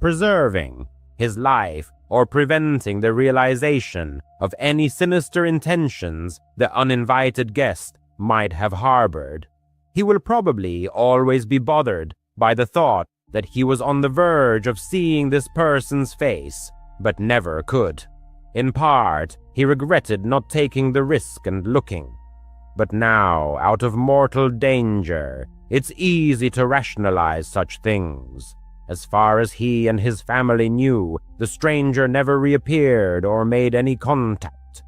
preserving his life or preventing the realization of any sinister intentions the uninvited guest might have harbored. He will probably always be bothered by the thought that he was on the verge of seeing this person's face, but never could. In part, he regretted not taking the risk and looking. But now, out of mortal danger, it's easy to rationalize such things. As far as he and his family knew, the stranger never reappeared or made any contact.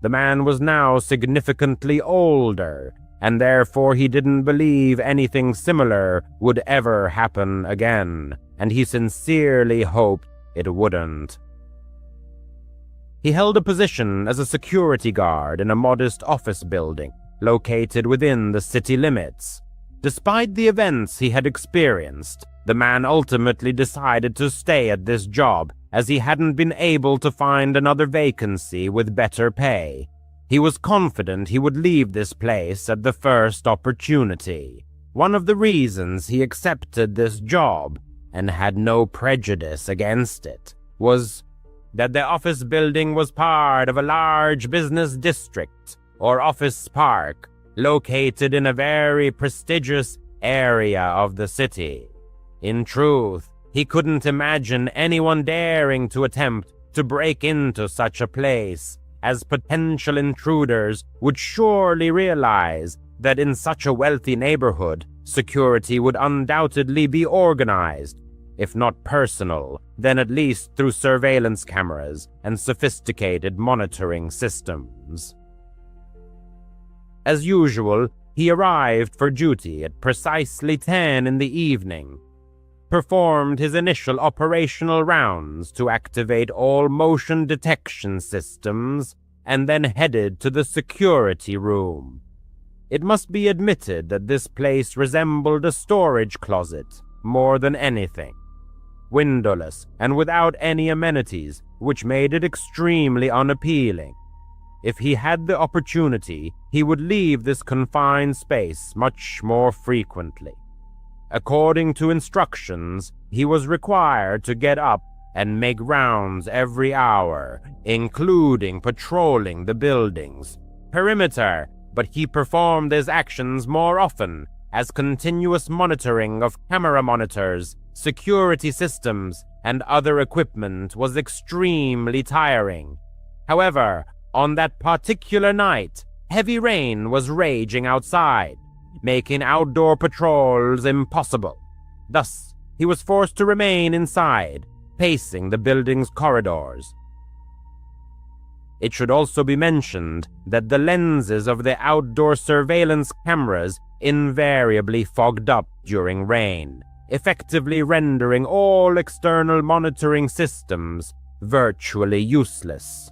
The man was now significantly older, and therefore he didn't believe anything similar would ever happen again, and he sincerely hoped it wouldn't. He held a position as a security guard in a modest office building located within the city limits. Despite the events he had experienced, the man ultimately decided to stay at this job as he hadn't been able to find another vacancy with better pay. He was confident he would leave this place at the first opportunity. One of the reasons he accepted this job, and had no prejudice against it, was that the office building was part of a large business district, or office park, located in a very prestigious area of the city. In truth, he couldn't imagine anyone daring to attempt to break into such a place, as potential intruders would surely realize that in such a wealthy neighborhood, security would undoubtedly be organized, if not personal, then at least through surveillance cameras and sophisticated monitoring systems. As usual, he arrived for duty at precisely 10 in the evening, performed his initial operational rounds to activate all motion detection systems, and then headed to the security room. It must be admitted that this place resembled a storage closet more than anything. Windowless and without any amenities, which made it extremely unappealing. If he had the opportunity, he would leave this confined space much more frequently. According to instructions, he was required to get up and make rounds every hour, including patrolling the building's perimeter, but he performed his actions more often, as continuous monitoring of camera monitors, security systems, and other equipment was extremely tiring. However, on that particular night, heavy rain was raging outside, making outdoor patrols impossible. Thus, he was forced to remain inside, pacing the building's corridors. It should also be mentioned that the lenses of the outdoor surveillance cameras invariably fogged up during rain, effectively rendering all external monitoring systems virtually useless.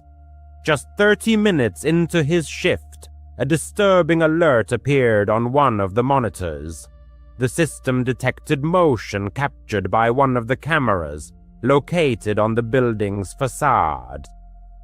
Just 30 minutes into his shift, a disturbing alert appeared on one of the monitors. The system detected motion captured by one of the cameras located on the building's facade.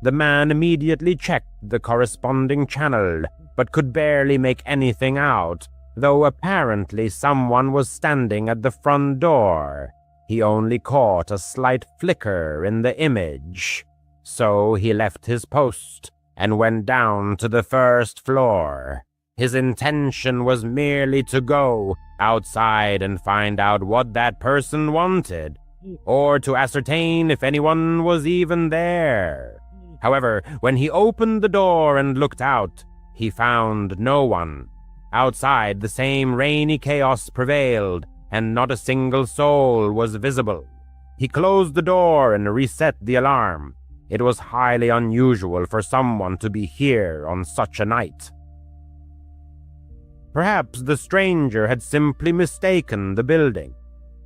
The man immediately checked the corresponding channel, but could barely make anything out, though apparently someone was standing at the front door. He only caught a slight flicker in the image. So he left his post and went down to the first floor. His intention was merely to go outside and find out what that person wanted, or to ascertain if anyone was even there. However, when he opened the door and looked out, he found no one. Outside, the same rainy chaos prevailed, and not a single soul was visible. He closed the door and reset the alarm. It was highly unusual for someone to be here on such a night. Perhaps the stranger had simply mistaken the building.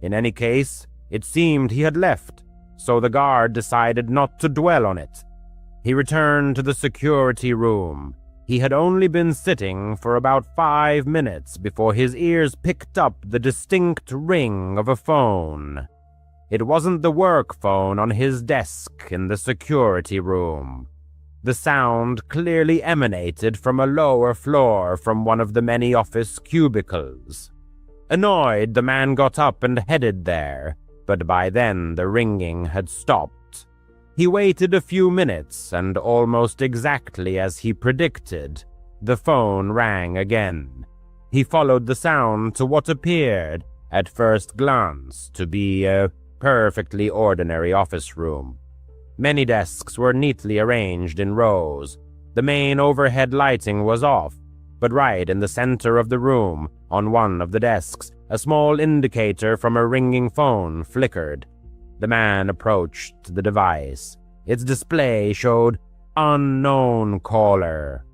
In any case, it seemed he had left, so the guard decided not to dwell on it. He returned to the security room. He had only been sitting for about 5 minutes before his ears picked up the distinct ring of a phone. It wasn't the work phone on his desk in the security room. The sound clearly emanated from a lower floor from one of the many office cubicles. Annoyed, the man got up and headed there, but by then the ringing had stopped. He waited a few minutes, and almost exactly as he predicted, the phone rang again. He followed the sound to what appeared, at first glance, to be a perfectly ordinary office room. Many desks were neatly arranged in rows. The main overhead lighting was off, but right in the center of the room, on one of the desks, a small indicator from a ringing phone flickered. The man approached the device. Its display showed "Unknown caller."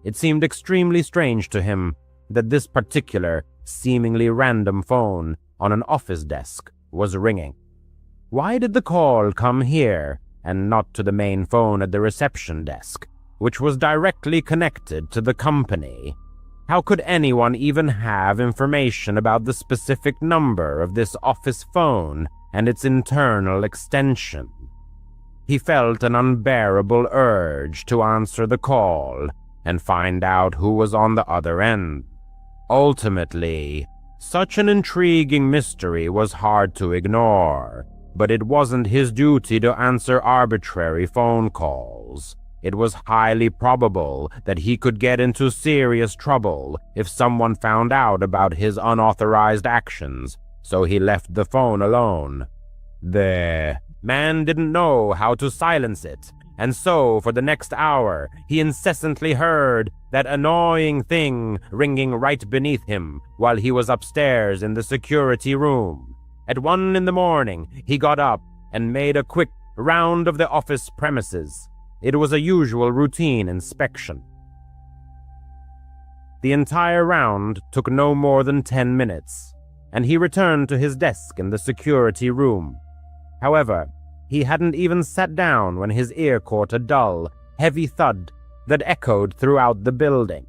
It seemed extremely strange to him that this particular, seemingly random phone on an office desk was ringing. Why did the call come here and not to the main phone at the reception desk, which was directly connected to the company? How could anyone even have information about the specific number of this office phone and its internal extension? He felt an unbearable urge to answer the call and find out who was on the other end. Ultimately, such an intriguing mystery was hard to ignore, but it wasn't his duty to answer arbitrary phone calls. It was highly probable that he could get into serious trouble if someone found out about his unauthorized actions, so he left the phone alone. The man didn't know how to silence it, and so for the next hour he incessantly heard that annoying thing ringing right beneath him while he was upstairs in the security room. At 1 a.m, he got up and made a quick round of the office premises. It was a usual routine inspection. The entire round took no more than 10 minutes, and he returned to his desk in the security room. However, he hadn't even sat down when his ear caught a dull, heavy thud that echoed throughout the building.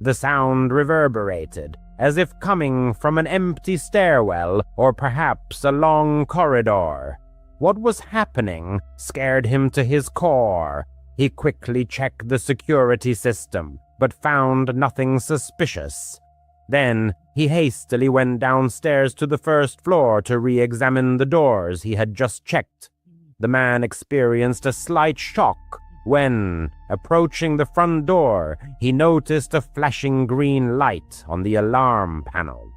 The sound reverberated, as if coming from an empty stairwell or perhaps a long corridor. What was happening scared him to his core. He quickly checked the security system, but found nothing suspicious. Then he hastily went downstairs to the first floor to re-examine the doors he had just checked. The man experienced a slight shock when, approaching the front door, he noticed a flashing green light on the alarm panel.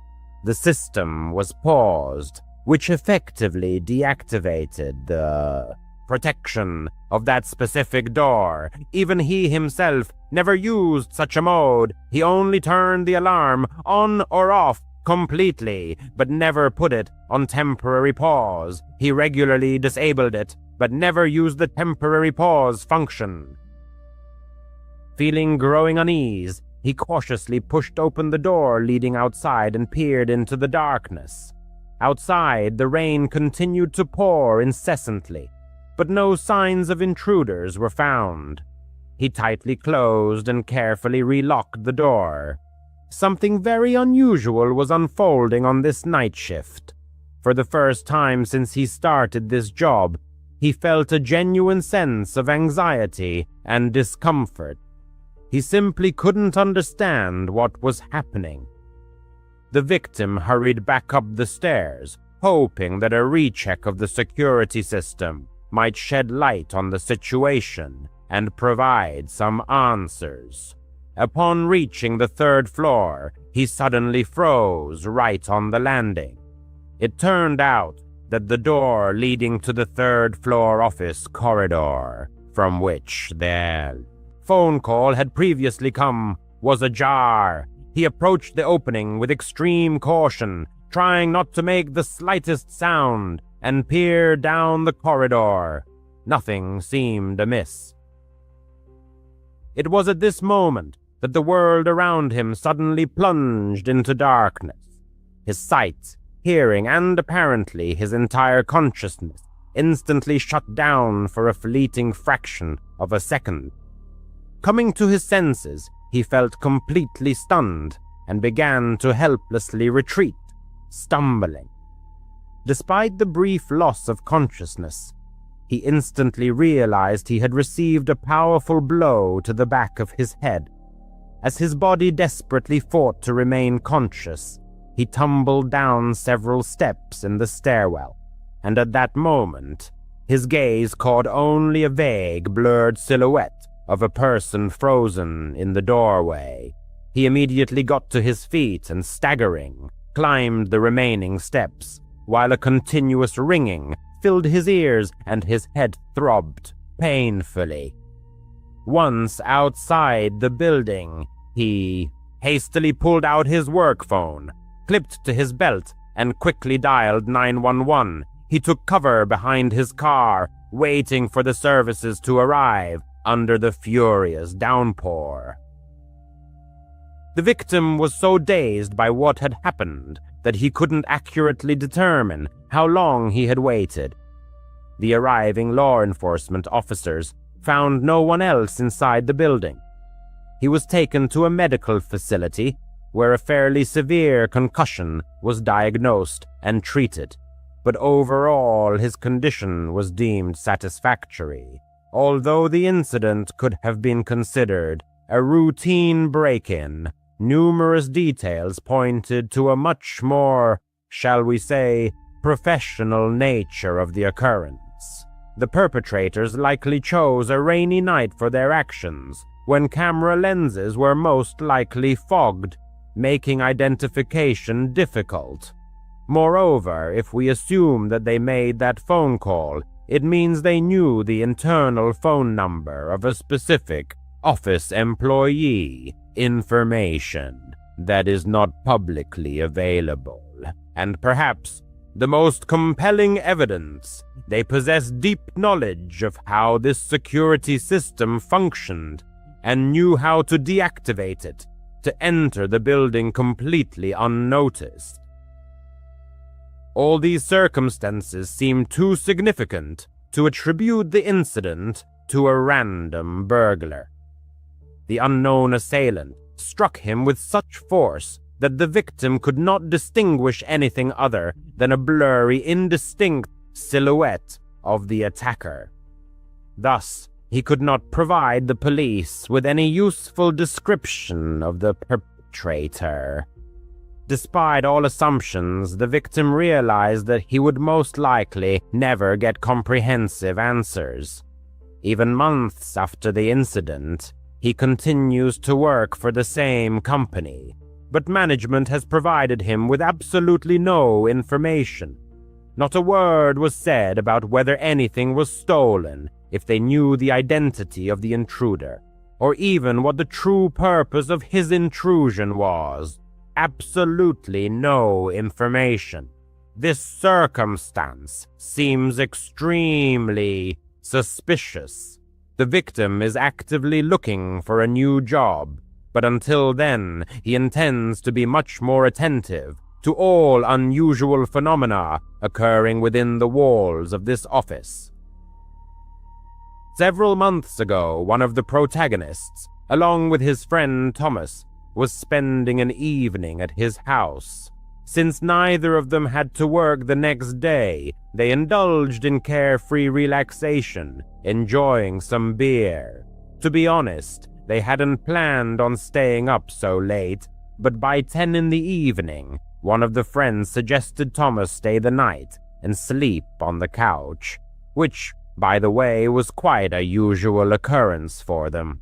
The system was paused, which effectively deactivated the protection of that specific door. Even he himself never used such a mode. He only turned the alarm on or off completely, but never put it on temporary pause. He regularly disabled it, but never used the temporary pause function. Feeling growing unease, he cautiously pushed open the door leading outside and peered into the darkness. Outside, the rain continued to pour incessantly, but no signs of intruders were found. He tightly closed and carefully relocked the door. Something very unusual was unfolding on this night shift. For the first time since he started this job, he felt a genuine sense of anxiety and discomfort. He simply couldn't understand what was happening. The victim hurried back up the stairs, hoping that a recheck of the security system might shed light on the situation and provide some answers. Upon reaching the third floor, he suddenly froze right on the landing. It turned out that the door leading to the third floor office corridor, from which the phone call had previously come, was ajar. He approached the opening with extreme caution, trying not to make the slightest sound, and peered down the corridor. Nothing seemed amiss. It was at this moment that the world around him suddenly plunged into darkness. His sight, hearing, and apparently his entire consciousness instantly shut down for a fleeting fraction of a second. Coming to his senses, he felt completely stunned and began to helplessly retreat, stumbling. Despite the brief loss of consciousness, he instantly realized he had received a powerful blow to the back of his head. As his body desperately fought to remain conscious, he tumbled down several steps in the stairwell, and at that moment, His gaze caught only a vague, blurred silhouette of a person frozen in the doorway. He immediately got to his feet and, staggering, climbed the remaining steps, while a continuous ringing filled his ears and his head throbbed painfully. Once outside the building, he hastily pulled out his work phone, clipped to his belt, and quickly dialed 911. He took cover behind his car, waiting for the services to arrive under the furious downpour. The victim was so dazed by what had happened that he couldn't accurately determine how long he had waited. The arriving law enforcement officers found no one else inside the building. He was taken to a medical facility where a fairly severe concussion was diagnosed and treated, but overall his condition was deemed satisfactory, although the incident could have been considered a routine break-in. Numerous details pointed to a much more, shall we say, professional nature of the occurrence. The perpetrators likely chose a rainy night for their actions, when camera lenses were most likely fogged, making identification difficult. Moreover, if we assume that they made that phone call, it means they knew the internal phone number of a specific office employee, information that is not publicly available. And perhaps the most compelling evidence, they possess deep knowledge of how this security system functioned and knew how to deactivate it to enter the building completely unnoticed. All these circumstances seem too significant to attribute the incident to a random burglar. The unknown assailant struck him with such force that the victim could not distinguish anything other than a blurry, indistinct silhouette of the attacker. Thus, he could not provide the police with any useful description of the perpetrator. Despite all assumptions, the victim realized that he would most likely never get comprehensive answers. Even months after the incident, he continues to work for the same company, but management has provided him with absolutely no information. Not a word was said about whether anything was stolen, if they knew the identity of the intruder, or even what the true purpose of his intrusion was. Absolutely no information. This circumstance seems extremely suspicious. The victim is actively looking for a new job, but until then, he intends to be much more attentive to all unusual phenomena occurring within the walls of this office. Several months ago, one of the protagonists, along with his friend Thomas, was spending an evening at his house. Since neither of them had to work the next day, they indulged in carefree relaxation, enjoying some beer. To be honest, they hadn't planned on staying up so late, but by 10 in the evening, one of the friends suggested Thomas stay the night and sleep on the couch, which, by the way, was quite a usual occurrence for them.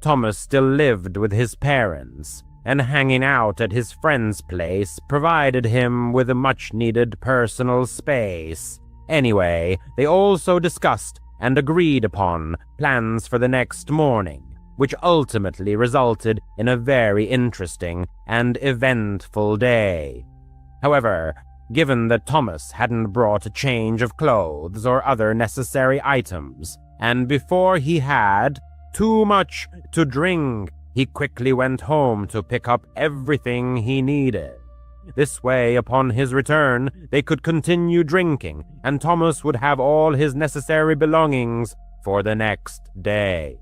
Thomas still lived with his parents, and hanging out at his friend's place provided him with a much-needed personal space. Anyway, they also discussed and agreed upon plans for the next morning, which ultimately resulted in a very interesting and eventful day. However, given that Thomas hadn't brought a change of clothes or other necessary items, and before he had too much to drink, he quickly went home to pick up everything he needed. This way, upon his return, they could continue drinking, and Thomas would have all his necessary belongings for the next day.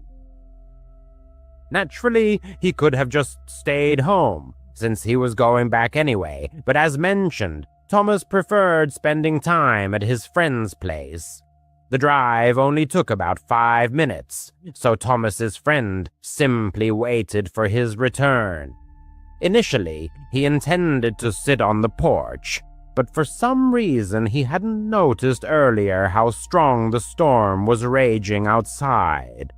Naturally, he could have just stayed home, since he was going back anyway, but as mentioned, Thomas preferred spending time at his friend's place. The drive only took about 5 minutes, so Thomas's friend simply waited for his return. Initially, he intended to sit on the porch, but for some reason he hadn't noticed earlier how strong the storm was raging outside.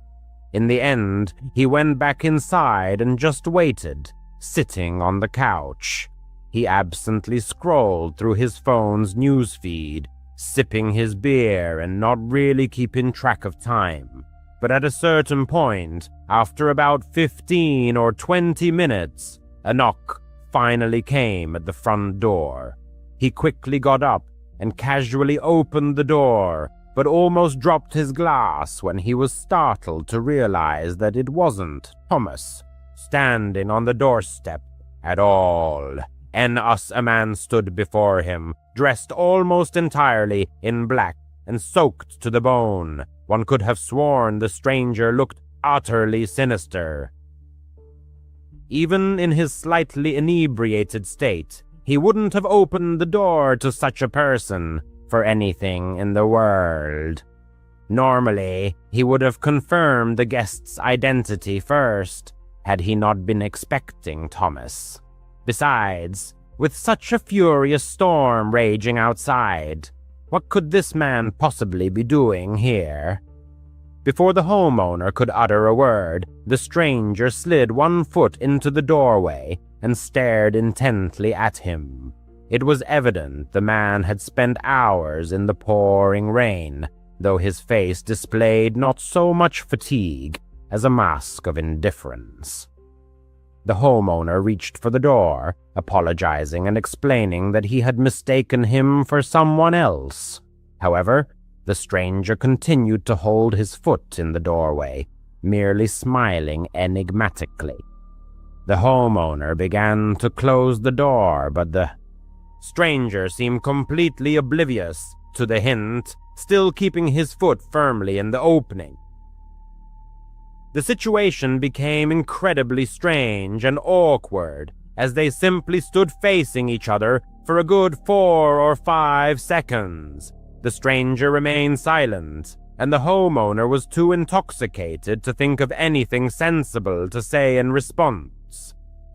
In the end, he went back inside and just waited, sitting on the couch. He absently scrolled through his phone's newsfeed, sipping his beer and not really keeping track of time. But at a certain point, after about 15 or 20 minutes, a knock finally came at the front door. He quickly got up and casually opened the door, but almost dropped his glass when he was startled to realize that it wasn't Thomas standing on the doorstep at all. A man stood before him, dressed almost entirely in black and soaked to the bone. One could have sworn the stranger looked utterly sinister. Even in his slightly inebriated state, he wouldn't have opened the door to such a person for anything in the world. Normally, he would have confirmed the guest's identity first, had he not been expecting Thomas. Besides, with such a furious storm raging outside, what could this man possibly be doing here? Before the homeowner could utter a word, the stranger slid one foot into the doorway and stared intently at him. It was evident the man had spent hours in the pouring rain, though his face displayed not so much fatigue as a mask of indifference. The homeowner reached for the door, apologizing and explaining that he had mistaken him for someone else. However, the stranger continued to hold his foot in the doorway, merely smiling enigmatically. The homeowner began to close the door, but the stranger seemed completely oblivious to the hint, still keeping his foot firmly in the opening. The situation became incredibly strange and awkward as they simply stood facing each other for a good 4 or 5 seconds. The stranger remained silent, and the homeowner was too intoxicated to think of anything sensible to say in response.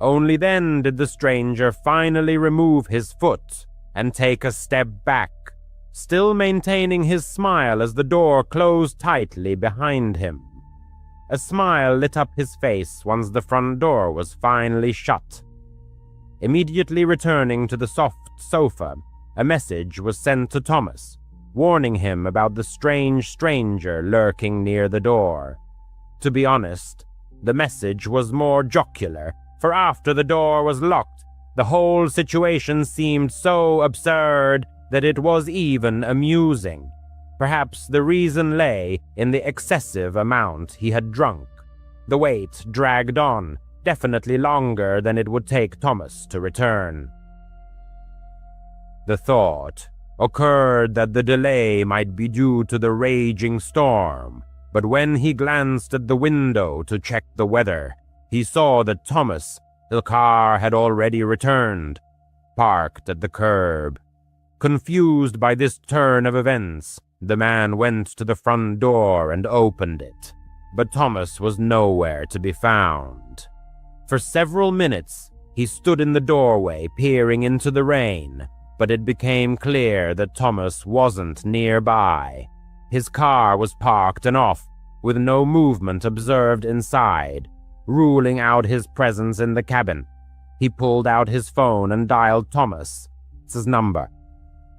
Only then did the stranger finally remove his foot and take a step back, still maintaining his smile as the door closed tightly behind him. A smile lit up his face once the front door was finally shut. Immediately returning to the soft sofa, a message was sent to Thomas, warning him about the strange stranger lurking near the door. To be honest, the message was more jocular, for after the door was locked, the whole situation seemed so absurd that it was even amusing. Perhaps the reason lay in the excessive amount he had drunk. The wait dragged on, definitely longer than it would take Thomas to return. The thought occurred that the delay might be due to the raging storm, but when he glanced at the window to check the weather, he saw that Thomas' car had already returned, parked at the curb. Confused by this turn of events, the man went to the front door and opened it, but Thomas was nowhere to be found. For several minutes, he stood in the doorway peering into the rain, but it became clear that Thomas wasn't nearby. His car was parked and off, with no movement observed inside, ruling out his presence in the cabin. He pulled out his phone and dialed Thomas's number.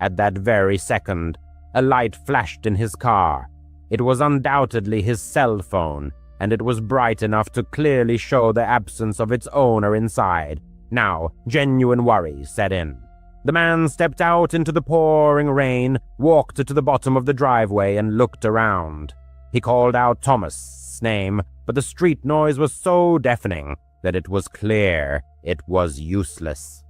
At that very second, a light flashed in his car. It was undoubtedly his cell phone, and it was bright enough to clearly show the absence of its owner inside. Now, genuine worry set in. The man stepped out into the pouring rain, walked to the bottom of the driveway, and looked around. He called out Thomas' name, but the street noise was so deafening that it was clear it was useless.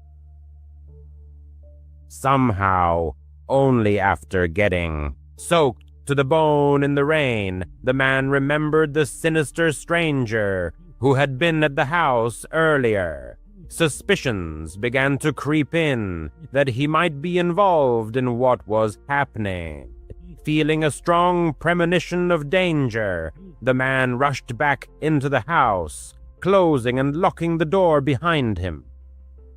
Somehow, only after getting soaked to the bone in the rain, the man remembered the sinister stranger who had been at the house earlier. Suspicions began to creep in that he might be involved in what was happening. Feeling a strong premonition of danger, the man rushed back into the house, closing and locking the door behind him.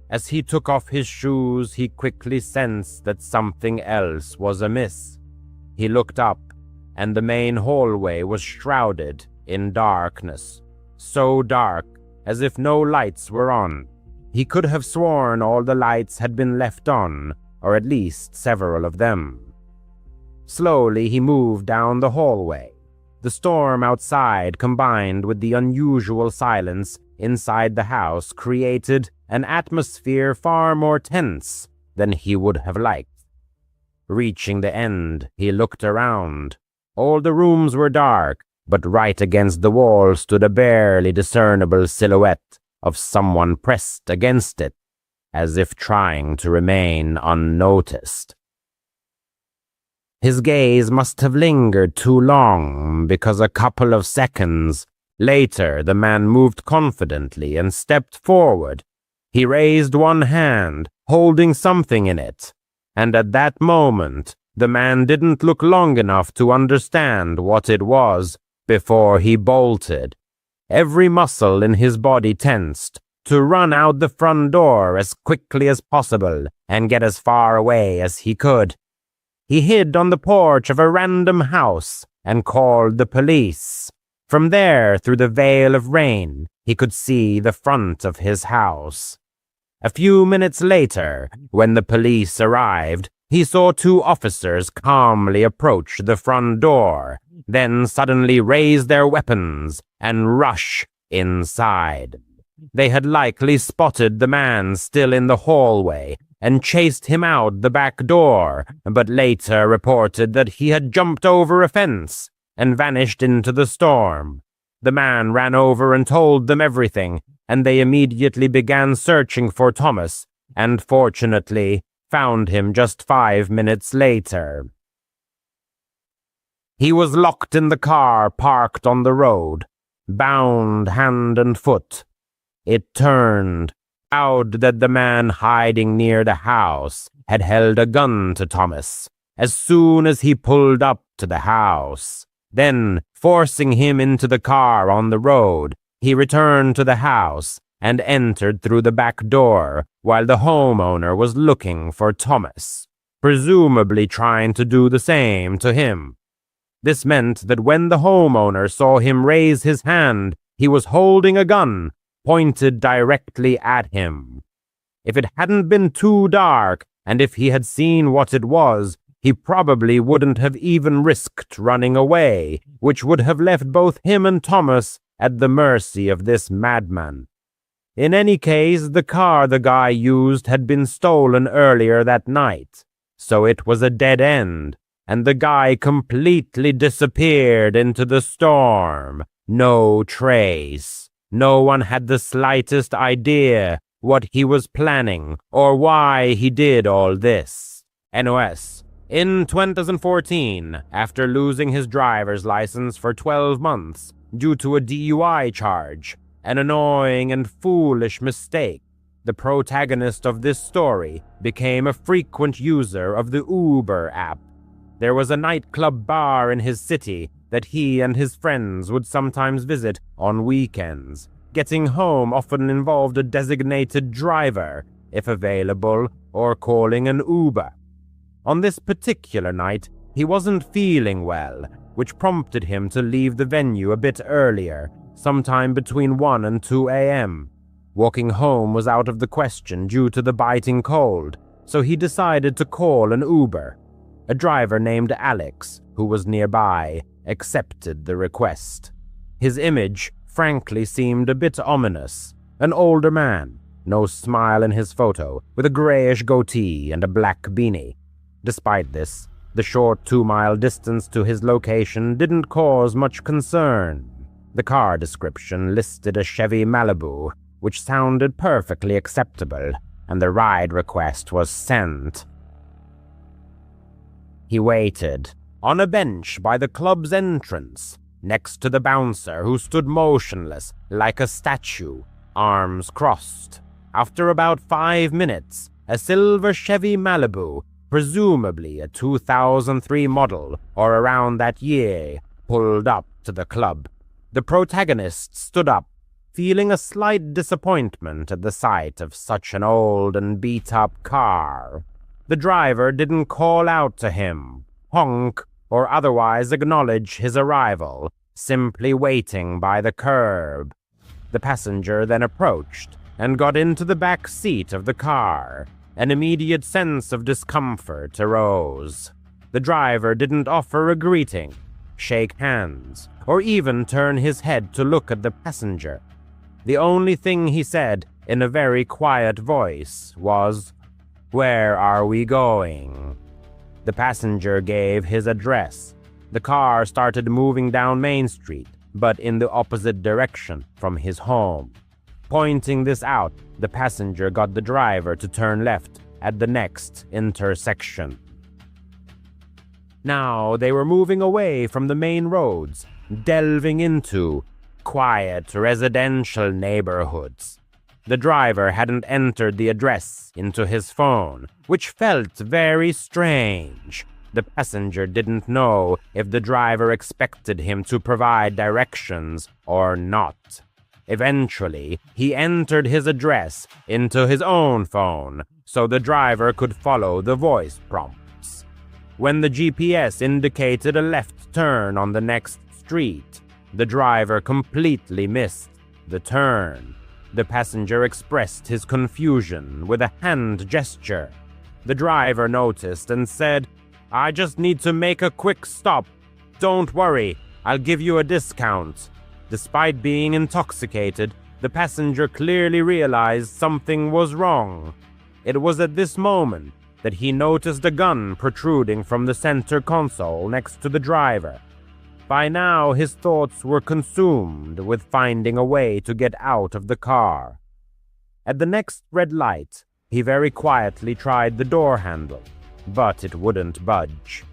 As he took off his shoes, he quickly sensed that something else was amiss. He looked up, and the main hallway was shrouded in darkness, so dark as if no lights were on. He could have sworn all the lights had been left on, or at least several of them. Slowly he moved down the hallway. The storm outside combined with the unusual silence inside the house created an atmosphere far more tense than he would have liked. Reaching the end, he looked around. All the rooms were dark, but right against the wall stood a barely discernible silhouette of someone pressed against it, as if trying to remain unnoticed. His gaze must have lingered too long, because a couple of seconds later the man moved confidently and stepped forward. He raised one hand, holding something in it, and at that moment the man didn't look long enough to understand what it was before he bolted. Every muscle in his body tensed to run out the front door as quickly as possible and get as far away as he could. He hid on the porch of a random house and called the police. From there, through the veil of rain, he could see the front of his house. A few minutes later, when the police arrived, he saw two officers calmly approach the front door, then suddenly raise their weapons and rush inside. They had likely spotted the man still in the hallway and chased him out the back door, but later reported that he had jumped over a fence and vanished into the storm. The man ran over and told them everything, and they immediately began searching for Thomas, and fortunately found him just 5 minutes later. He was locked in the car parked on the road, bound hand and foot. It turned out that the man hiding near the house had held a gun to Thomas as soon as he pulled up to the house. Then, forcing him into the car on the road, he returned to the house and entered through the back door while the homeowner was looking for Thomas, presumably trying to do the same to him. This meant that when the homeowner saw him raise his hand, he was holding a gun pointed directly at him. If it hadn't been too dark, and if he had seen what it was, he probably wouldn't have even risked running away, which would have left both him and Thomas at the mercy of this madman. In any case, the car the guy used had been stolen earlier that night, so it was a dead end, and the guy completely disappeared into the storm. No trace. No one had the slightest idea what he was planning or why he did all this. NOS. In 2014, after losing his driver's license for 12 months due to a DUI charge, an annoying and foolish mistake, the protagonist of this story became a frequent user of the Uber app. There was a nightclub bar in his city that he and his friends would sometimes visit on weekends. Getting home often involved a designated driver, if available, or calling an Uber. On this particular night, he wasn't feeling well, which prompted him to leave the venue a bit earlier, sometime between 1 and 2 a.m. Walking home was out of the question due to the biting cold, so he decided to call an Uber. A driver named Alex, who was nearby, accepted the request. His image, frankly, seemed a bit ominous. An older man, no smile in his photo, with a grayish goatee and a black beanie. Despite this, the short 2-mile distance to his location didn't cause much concern. The car description listed a Chevy Malibu, which sounded perfectly acceptable, and the ride request was sent. He waited, on a bench by the club's entrance, next to the bouncer who stood motionless like a statue, arms crossed. After about 5 minutes, a silver Chevy Malibu, presumably a 2003 model or around that year, pulled up to the club. The protagonist stood up, feeling a slight disappointment at the sight of such an old and beat-up car. The driver didn't call out to him, honk, or otherwise acknowledge his arrival, simply waiting by the curb. The passenger then approached and got into the back seat of the car. An immediate sense of discomfort arose. The driver didn't offer a greeting, shake hands, or even turn his head to look at the passenger. The only thing he said in a very quiet voice was, "Where are we going?" The passenger gave his address. The car started moving down Main Street, but in the opposite direction from his home. Pointing this out, the passenger got the driver to turn left at the next intersection. Now they were moving away from the main roads, delving into quiet residential neighborhoods. The driver hadn't entered the address into his phone, which felt very strange. The passenger didn't know if the driver expected him to provide directions or not. Eventually, he entered his address into his own phone so the driver could follow the voice prompts. When the GPS indicated a left turn on the next street, the driver completely missed the turn. The passenger expressed his confusion with a hand gesture. The driver noticed and said, "I just need to make a quick stop. Don't worry, I'll give you a discount." Despite being intoxicated, the passenger clearly realized something was wrong. It was at this moment that he noticed a gun protruding from the center console next to the driver. By now, his thoughts were consumed with finding a way to get out of the car. At the next red light, he very quietly tried the door handle, but it wouldn't budge.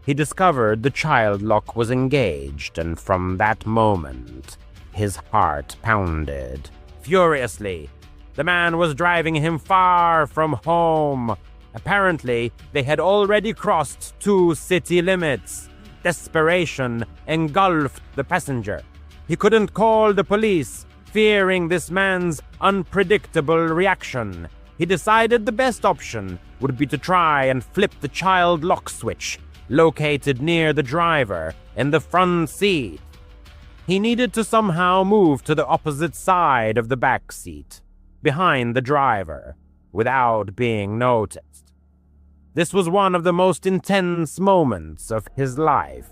He discovered the child lock was engaged, and from that moment, his heart pounded furiously. The man was driving him far from home. Apparently, they had already crossed 2 city limits. Desperation engulfed the passenger. He couldn't call the police, fearing this man's unpredictable reaction. He decided the best option would be to try and flip the child lock switch, located near the driver in the front seat. He needed to somehow move to the opposite side of the back seat, behind the driver, without being noticed. This was one of the most intense moments of his life.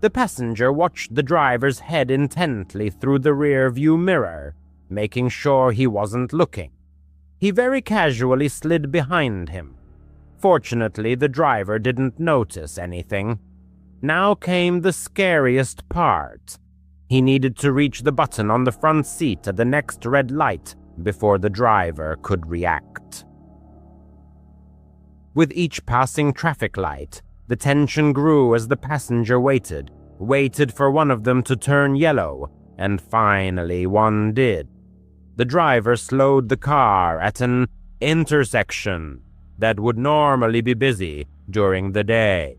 The passenger watched the driver's head intently through the rear-view mirror, making sure he wasn't looking. He very casually slid behind him. Fortunately, the driver didn't notice anything. Now came the scariest part. He needed to reach the button on the front seat at the next red light before the driver could react. With each passing traffic light, the tension grew as the passenger waited for one of them to turn yellow, and finally one did. The driver slowed the car at an intersection that would normally be busy during the day.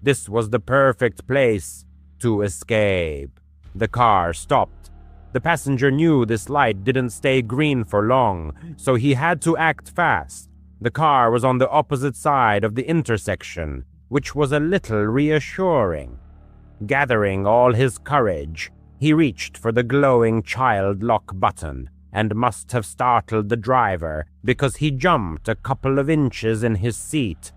This was the perfect place to escape. The car stopped. The passenger knew this light didn't stay green for long, so he had to act fast. The car was on the opposite side of the intersection, which was a little reassuring. Gathering all his courage, he reached for the glowing child lock button and must have startled the driver because he jumped a couple of inches in his seat.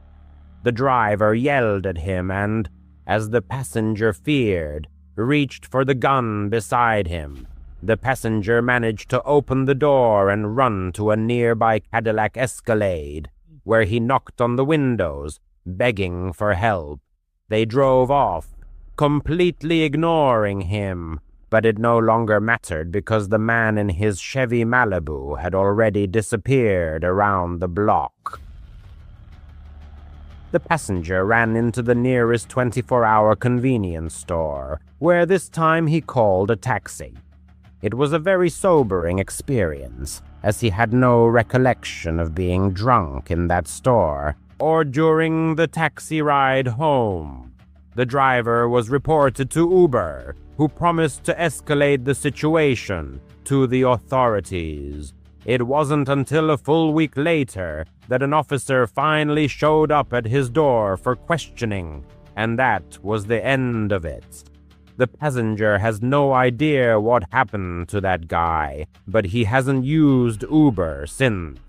The driver yelled at him and, as the passenger feared, reached for the gun beside him. The passenger managed to open the door and run to a nearby Cadillac Escalade, where he knocked on the windows, begging for help. They drove off, completely ignoring him, but it no longer mattered because the man in his Chevy Malibu had already disappeared around the block. The passenger ran into the nearest 24-hour convenience store, where this time he called a taxi. It was a very sobering experience, as he had no recollection of being drunk in that store or during the taxi ride home. The driver was reported to Uber, who promised to escalate the situation to the authorities. It wasn't until a full week later that an officer finally showed up at his door for questioning, and that was the end of it. The passenger has no idea what happened to that guy, but he hasn't used Uber since.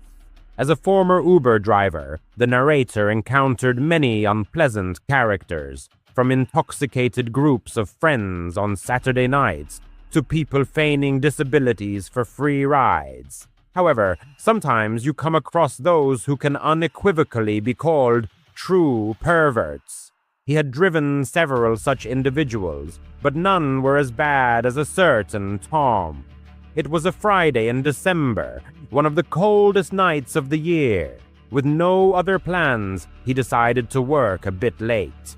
As a former Uber driver, the narrator encountered many unpleasant characters, from intoxicated groups of friends on Saturday nights to people feigning disabilities for free rides. However, sometimes you come across those who can unequivocally be called true perverts. He had driven several such individuals, but none were as bad as a certain Tom. It was a Friday in December, one of the coldest nights of the year. With no other plans, he decided to work a bit late.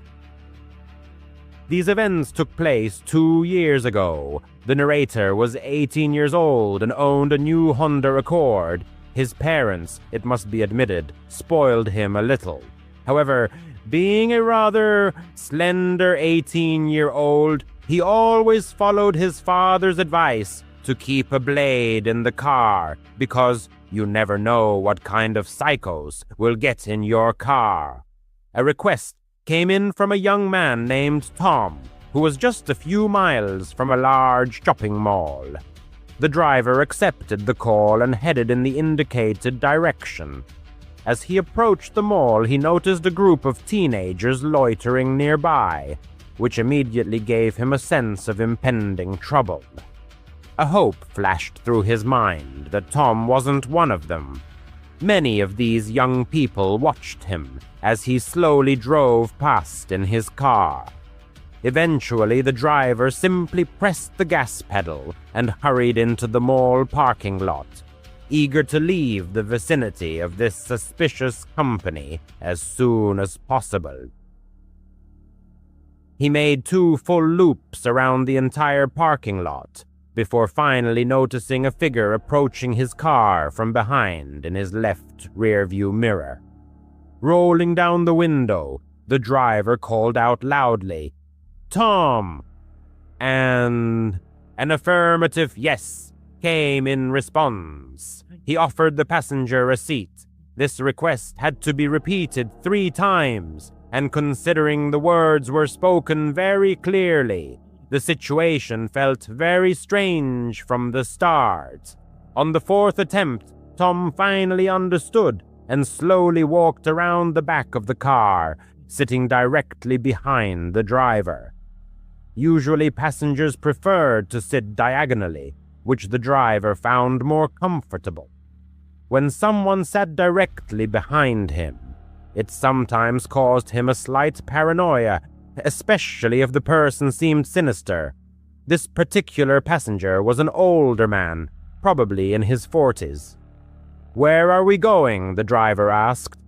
These events took place 2 years ago. The narrator was 18 years old and owned a new Honda Accord. His parents, it must be admitted, spoiled him a little. However, being a rather slender 18-year-old, he always followed his father's advice to keep a blade in the car, because you never know what kind of psychos will get in your car. A request came in from a young man named Tom, who was just a few miles from a large shopping mall. The driver accepted the call and headed in the indicated direction. As he approached the mall, he noticed a group of teenagers loitering nearby, which immediately gave him a sense of impending trouble. A hope flashed through his mind that Tom wasn't one of them. Many of these young people watched him as he slowly drove past in his car. Eventually, the driver simply pressed the gas pedal and hurried into the mall parking lot, eager to leave the vicinity of this suspicious company as soon as possible. He made 2 full loops around the entire parking lot before finally noticing a figure approaching his car from behind in his left rearview mirror. Rolling down the window, the driver called out loudly, "Tom!" And an affirmative yes came in response. He offered the passenger a seat. This request had to be repeated 3 times, and considering the words were spoken very clearly, the situation felt very strange from the start. On the 4th attempt, Tom finally understood and slowly walked around the back of the car, sitting directly behind the driver. Usually passengers preferred to sit diagonally, which the driver found more comfortable. When someone sat directly behind him, it sometimes caused him a slight paranoia, especially if the person seemed sinister. This particular passenger was an older man, probably in his 40s. "Where are we going?" the driver asked.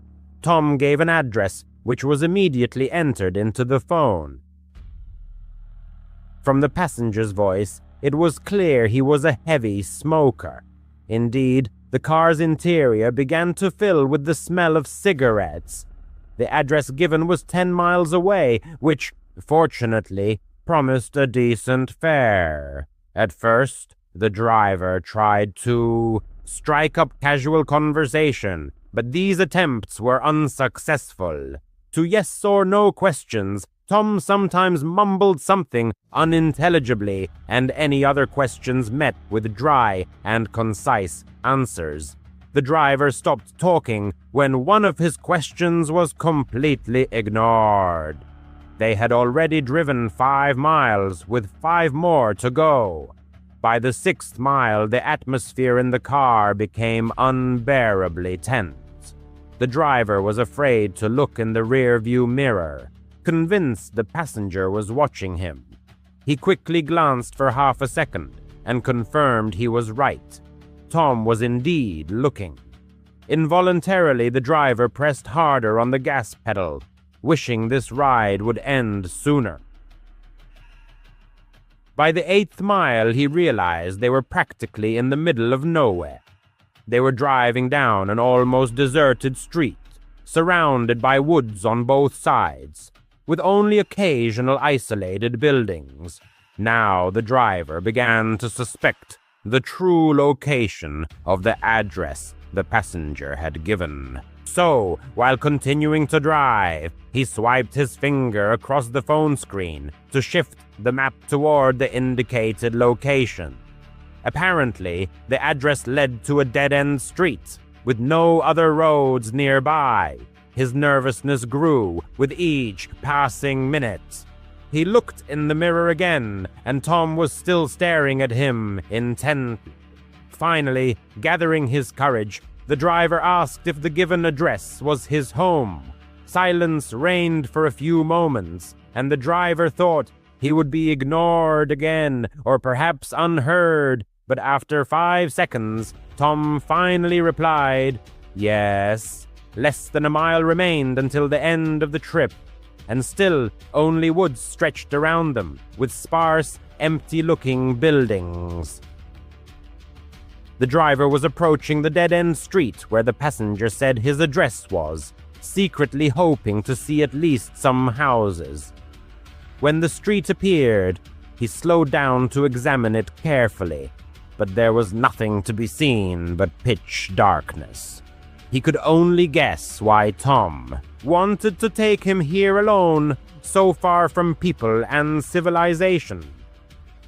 Tom gave an address, which was immediately entered into the phone. From the passenger's voice, it was clear he was a heavy smoker. Indeed, the car's interior began to fill with the smell of cigarettes. The address given was 10 miles away, which, fortunately, promised a decent fare. At first, the driver tried to strike up casual conversation, but these attempts were unsuccessful. To yes or no questions, Tom sometimes mumbled something unintelligibly, and any other questions met with dry and concise answers. The driver stopped talking when one of his questions was completely ignored. They had already driven 5 miles, with 5 more to go. By the 6th mile, the atmosphere in the car became unbearably tense. The driver was afraid to look in the rearview mirror, convinced the passenger was watching him. He quickly glanced for half a second and confirmed he was right. Tom was indeed looking. Involuntarily, the driver pressed harder on the gas pedal, wishing this ride would end sooner. By the 8th mile, he realized they were practically in the middle of nowhere. They were driving down an almost deserted street, surrounded by woods on both sides, with only occasional isolated buildings. Now the driver began to suspect the true location of the address the passenger had given. So, while continuing to drive, he swiped his finger across the phone screen to shift the map toward the indicated location. Apparently, the address led to a dead-end street, with no other roads nearby. His nervousness grew with each passing minute. He looked in the mirror again, and Tom was still staring at him intently. Finally, gathering his courage, the driver asked if the given address was his home. Silence reigned for a few moments, and the driver thought he would be ignored again, or perhaps unheard, but after 5 seconds, Tom finally replied, "Yes." Less than a mile remained until the end of the trip, and still only woods stretched around them, with sparse, empty-looking buildings. The driver was approaching the dead-end street where the passenger said his address was, secretly hoping to see at least some houses. When the street appeared, he slowed down to examine it carefully, but there was nothing to be seen but pitch darkness. He could only guess why Tom wanted to take him here alone, so far from people and civilization.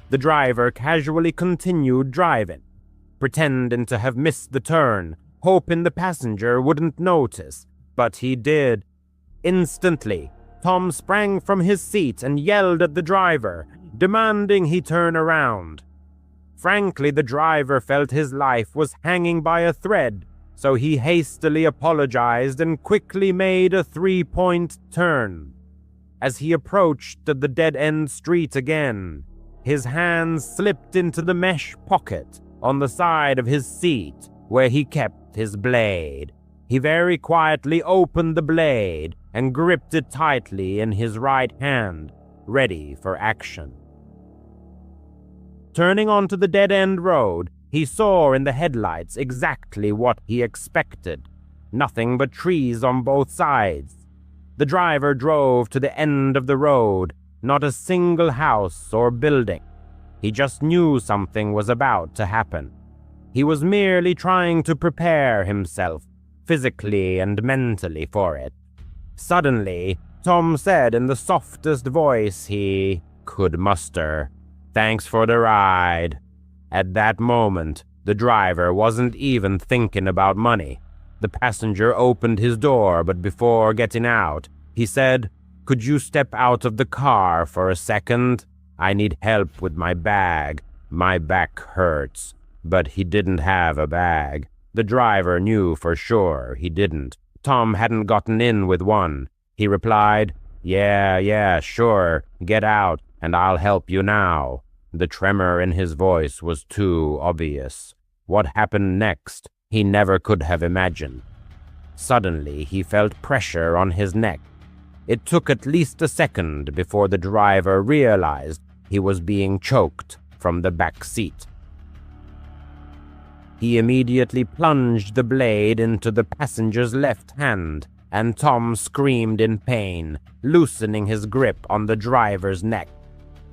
The driver casually continued driving, pretending to have missed the turn, hoping the passenger wouldn't notice, but he did. Instantly, Tom sprang from his seat and yelled at the driver, demanding he turn around. Frankly, the driver felt his life was hanging by a thread, so he hastily apologized and quickly made a 3-point turn. As he approached the dead-end street again, his hands slipped into the mesh pocket on the side of his seat where he kept his blade. He very quietly opened the blade and gripped it tightly in his right hand, ready for action. Turning onto the dead-end road, he saw in the headlights exactly what he expected. Nothing but trees on both sides. The driver drove to the end of the road, not a single house or building. He just knew something was about to happen. He was merely trying to prepare himself, physically and mentally, for it. Suddenly, Tom said in the softest voice he could muster, "Thanks for the ride." At that moment, the driver wasn't even thinking about money. The passenger opened his door, but before getting out, he said, "Could you step out of the car for a second? I need help with my bag. My back hurts." But he didn't have a bag. The driver knew for sure he didn't. Tom hadn't gotten in with one. He replied, Yeah, sure. Get out, and I'll help you now." The tremor in his voice was too obvious. What happened next, he never could have imagined. Suddenly, he felt pressure on his neck. It took at least a second before the driver realized he was being choked from the back seat. He immediately plunged the blade into the passenger's left hand, and Tom screamed in pain, loosening his grip on the driver's neck.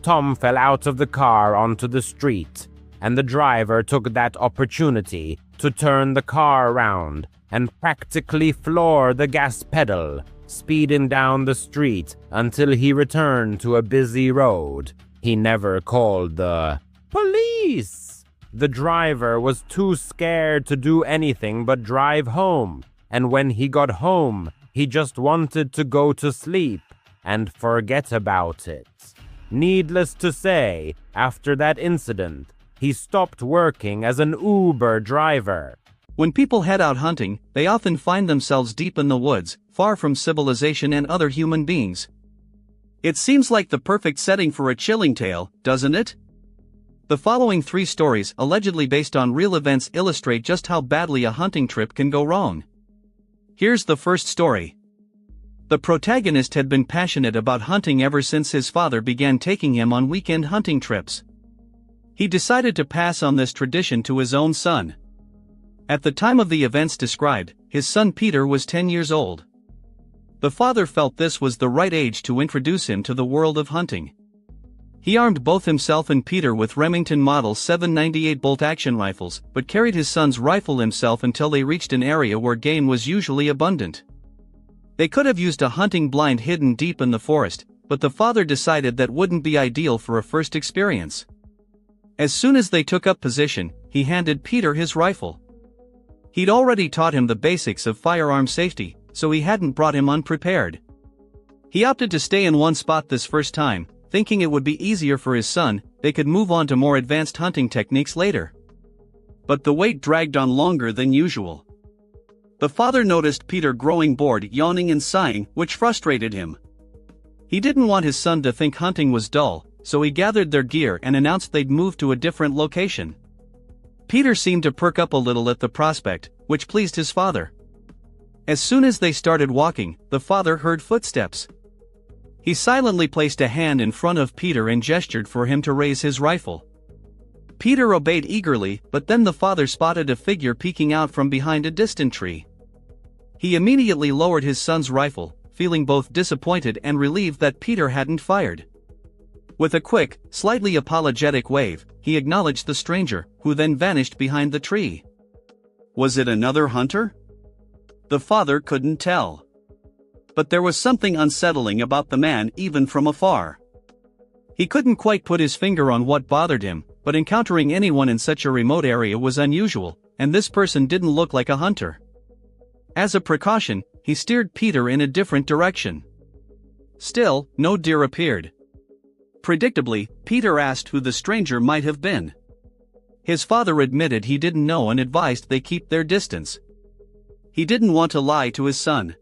Tom fell out of the car onto the street, and the driver took that opportunity to turn the car around and practically floor the gas pedal, speeding down the street until he returned to a busy road. He never called the police. The driver was too scared to do anything but drive home, and when he got home, he just wanted to go to sleep and forget about it. Needless to say, after that incident, he stopped working as an Uber driver. When people head out hunting, they often find themselves deep in the woods, far from civilization and other human beings. It seems like the perfect setting for a chilling tale, doesn't it? The following 3 stories, allegedly based on real events, illustrate just how badly a hunting trip can go wrong. Here's the first story. The protagonist had been passionate about hunting ever since his father began taking him on weekend hunting trips. He decided to pass on this tradition to his own son. At the time of the events described, his son Peter was 10 years old. The father felt this was the right age to introduce him to the world of hunting. He armed both himself and Peter with Remington Model 798 bolt-action rifles, but carried his son's rifle himself until they reached an area where game was usually abundant. They could have used a hunting blind hidden deep in the forest, but the father decided that wouldn't be ideal for a first experience. As soon as they took up position, he handed Peter his rifle. He'd already taught him the basics of firearm safety, so he hadn't brought him unprepared. He opted to stay in one spot this first time, thinking it would be easier for his son. They could move on to more advanced hunting techniques later. But the wait dragged on longer than usual. The father noticed Peter growing bored, yawning and sighing, which frustrated him. He didn't want his son to think hunting was dull, so he gathered their gear and announced they'd move to a different location. Peter seemed to perk up a little at the prospect, which pleased his father. As soon as they started walking, the father heard footsteps. He silently placed a hand in front of Peter and gestured for him to raise his rifle. Peter obeyed eagerly, but then the father spotted a figure peeking out from behind a distant tree. He immediately lowered his son's rifle, feeling both disappointed and relieved that Peter hadn't fired. With a quick, slightly apologetic wave, he acknowledged the stranger, who then vanished behind the tree. Was it another hunter? The father couldn't tell. But there was something unsettling about the man even from afar. He couldn't quite put his finger on what bothered him, but encountering anyone in such a remote area was unusual, and this person didn't look like a hunter. As a precaution, he steered Peter in a different direction. Still, no deer appeared. Predictably, Peter asked who the stranger might have been. His father admitted he didn't know and advised they keep their distance. He didn't want to lie to his son.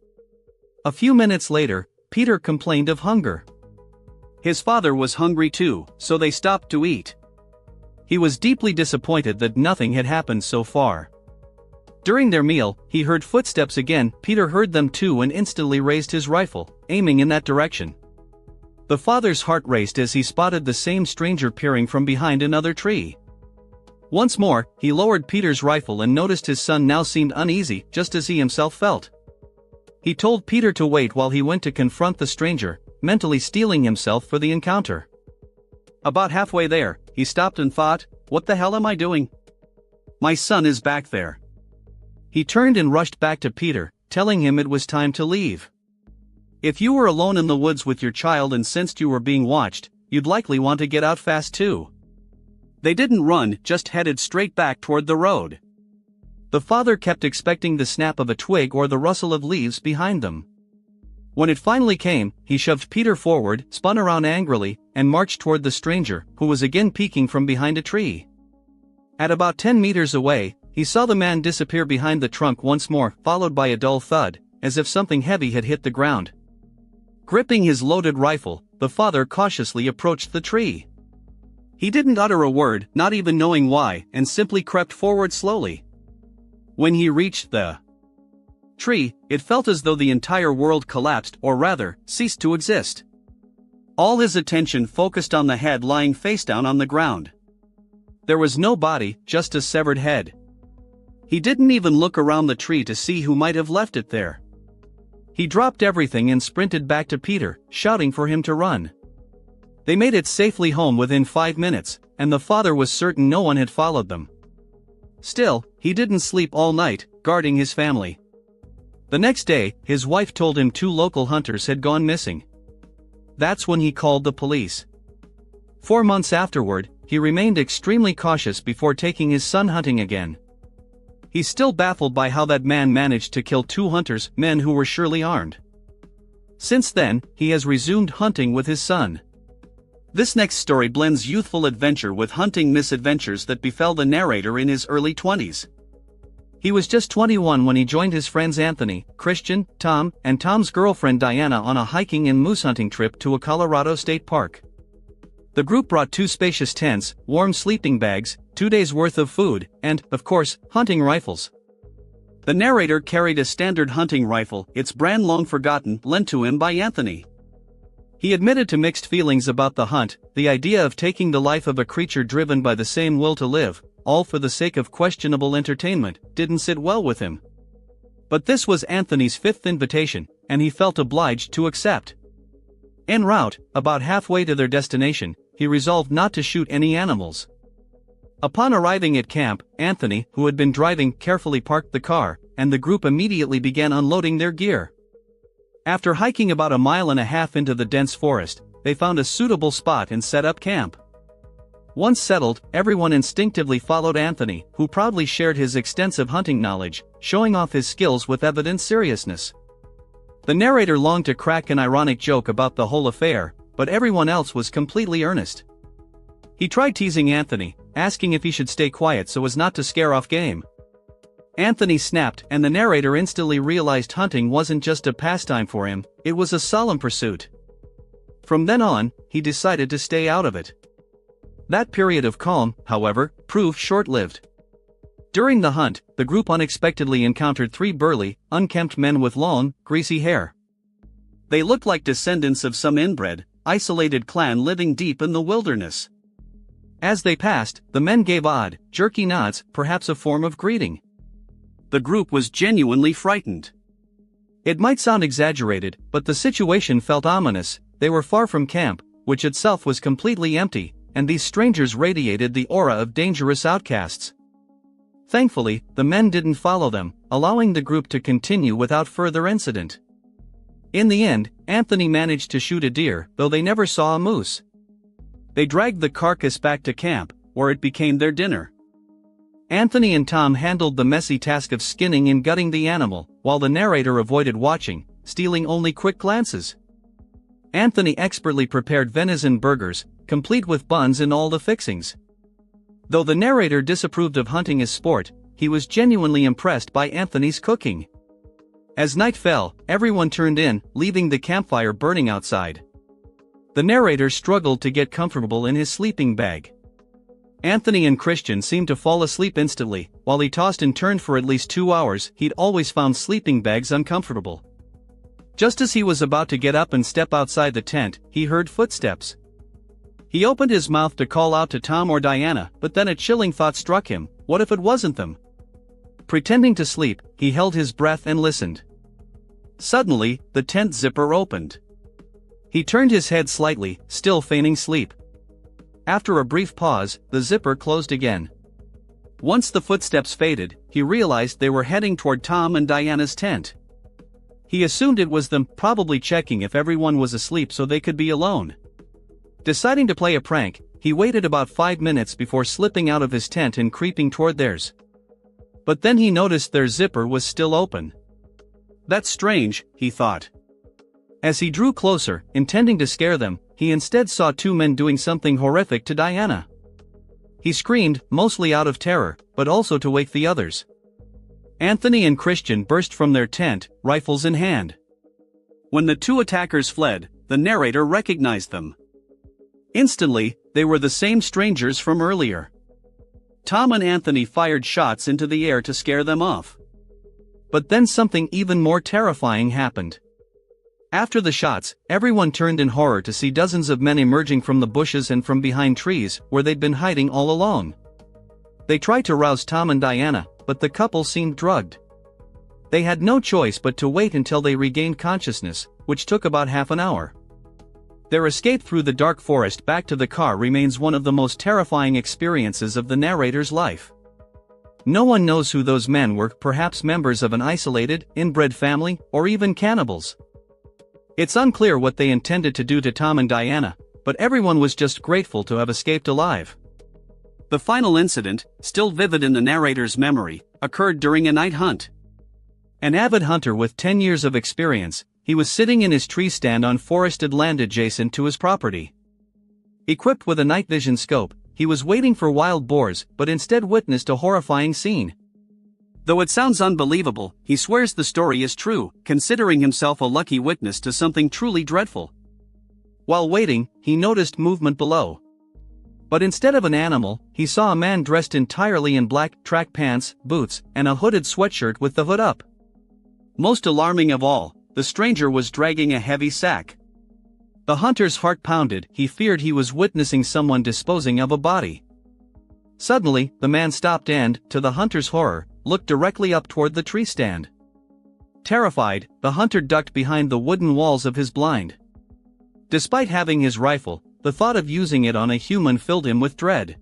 A few minutes later, Peter complained of hunger. His father was hungry too, so they stopped to eat. He was deeply disappointed that nothing had happened so far. During their meal, he heard footsteps again. Peter heard them too and instantly raised his rifle, aiming in that direction. The father's heart raced as he spotted the same stranger peering from behind another tree. Once more, he lowered Peter's rifle and noticed his son now seemed uneasy, just as he himself felt. He told Peter to wait while he went to confront the stranger, mentally steeling himself for the encounter. About halfway there, he stopped and thought, "What the hell am I doing? My son is back there." He turned and rushed back to Peter, telling him it was time to leave. If you were alone in the woods with your child and sensed you were being watched, you'd likely want to get out fast too. They didn't run, just headed straight back toward the road. The father kept expecting the snap of a twig or the rustle of leaves behind them. When it finally came, he shoved Peter forward, spun around angrily, and marched toward the stranger, who was again peeking from behind a tree. At about 10 meters away, he saw the man disappear behind the trunk once more, followed by a dull thud, as if something heavy had hit the ground. Gripping his loaded rifle, the father cautiously approached the tree. He didn't utter a word, not even knowing why, and simply crept forward slowly. When he reached the tree, it felt as though the entire world collapsed, or rather, ceased to exist. All his attention focused on the head lying face down on the ground. There was no body, just a severed head. He didn't even look around the tree to see who might have left it there. He dropped everything and sprinted back to Peter, shouting for him to run. They made it safely home within 5 minutes, and the father was certain no one had followed them. Still, he didn't sleep all night, guarding his family. The next day, his wife told him 2 local hunters had gone missing. That's when he called the police. 4 months afterward, he remained extremely cautious before taking his son hunting again. He's still baffled by how that man managed to kill 2 hunters, men who were surely armed. Since then, he has resumed hunting with his son. This next story blends youthful adventure with hunting misadventures that befell the narrator in his early 20s. He was just 21 when he joined his friends Anthony, Christian, Tom, and Tom's girlfriend Diana on a hiking and moose hunting trip to a Colorado state park. The group brought 2 spacious tents, warm sleeping bags, 2 days' worth of food, and, of course, hunting rifles. The narrator carried a standard hunting rifle, its brand long forgotten, lent to him by Anthony. He admitted to mixed feelings about the hunt. The idea of taking the life of a creature driven by the same will to live, all for the sake of questionable entertainment, didn't sit well with him. But this was Anthony's 5th invitation, and he felt obliged to accept. En route, about halfway to their destination, he resolved not to shoot any animals. Upon arriving at camp, Anthony, who had been driving, carefully parked the car, and the group immediately began unloading their gear. After hiking about 1.5 miles into the dense forest, they found a suitable spot and set up camp. Once settled, everyone instinctively followed Anthony, who proudly shared his extensive hunting knowledge, showing off his skills with evident seriousness. The narrator longed to crack an ironic joke about the whole affair, but everyone else was completely earnest. He tried teasing Anthony, asking if he should stay quiet so as not to scare off game. Anthony snapped, and the narrator instantly realized hunting wasn't just a pastime for him, it was a solemn pursuit. From then on, he decided to stay out of it. That period of calm, however, proved short-lived. During the hunt, the group unexpectedly encountered 3 burly, unkempt men with long, greasy hair. They looked like descendants of some inbred, isolated clan living deep in the wilderness. As they passed, the men gave odd, jerky nods, perhaps a form of greeting. The group was genuinely frightened. It might sound exaggerated, but the situation felt ominous. They were far from camp, which itself was completely empty, and these strangers radiated the aura of dangerous outcasts. Thankfully, the men didn't follow them, allowing the group to continue without further incident. In the end, Anthony managed to shoot a deer, though they never saw a moose. They dragged the carcass back to camp, where it became their dinner. Anthony and Tom handled the messy task of skinning and gutting the animal, while the narrator avoided watching, stealing only quick glances. Anthony expertly prepared venison burgers, complete with buns and all the fixings. Though the narrator disapproved of hunting as sport, he was genuinely impressed by Anthony's cooking. As night fell, everyone turned in, leaving the campfire burning outside. The narrator struggled to get comfortable in his sleeping bag. Anthony and Christian seemed to fall asleep instantly. While he tossed and turned for at least 2 hours, he'd always found sleeping bags uncomfortable. Just as he was about to get up and step outside the tent, he heard footsteps. He opened his mouth to call out to Tom or Diana, but then a chilling thought struck him: what if it wasn't them? Pretending to sleep, he held his breath and listened. Suddenly, the tent zipper opened. He turned his head slightly, still feigning sleep. After a brief pause, the zipper closed again. Once the footsteps faded, he realized they were heading toward Tom and Diana's tent. He assumed it was them, probably checking if everyone was asleep so they could be alone. Deciding to play a prank, he waited about 5 minutes before slipping out of his tent and creeping toward theirs. But then he noticed their zipper was still open. That's strange, he thought. As he drew closer, intending to scare them, he instead saw 2 men doing something horrific to Diana. He screamed, mostly out of terror, but also to wake the others. Anthony and Christian burst from their tent, rifles in hand. When the 2 attackers fled, the narrator recognized them. Instantly, they were the same strangers from earlier. Tom and Anthony fired shots into the air to scare them off. But then something even more terrifying happened. After the shots, everyone turned in horror to see dozens of men emerging from the bushes and from behind trees, where they'd been hiding all along. They tried to rouse Tom and Diana, but the couple seemed drugged. They had no choice but to wait until they regained consciousness, which took about half an hour. Their escape through the dark forest back to the car remains one of the most terrifying experiences of the narrator's life. No one knows who those men were, perhaps members of an isolated, inbred family, or even cannibals. It's unclear what they intended to do to Tom and Diana, but everyone was just grateful to have escaped alive. The final incident, still vivid in the narrator's memory, occurred during a night hunt. An avid hunter with 10 years of experience, he was sitting in his tree stand on forested land adjacent to his property. Equipped with a night vision scope, he was waiting for wild boars, but instead witnessed a horrifying scene. Though it sounds unbelievable, he swears the story is true, considering himself a lucky witness to something truly dreadful. While waiting, he noticed movement below. But instead of an animal, he saw a man dressed entirely in black, track pants, boots, and a hooded sweatshirt with the hood up. Most alarming of all, the stranger was dragging a heavy sack. The hunter's heart pounded. He feared he was witnessing someone disposing of a body. Suddenly, the man stopped and, to the hunter's horror, looked directly up toward the tree stand. Terrified, the hunter ducked behind the wooden walls of his blind. Despite having his rifle, The thought of using it on a human filled him with dread.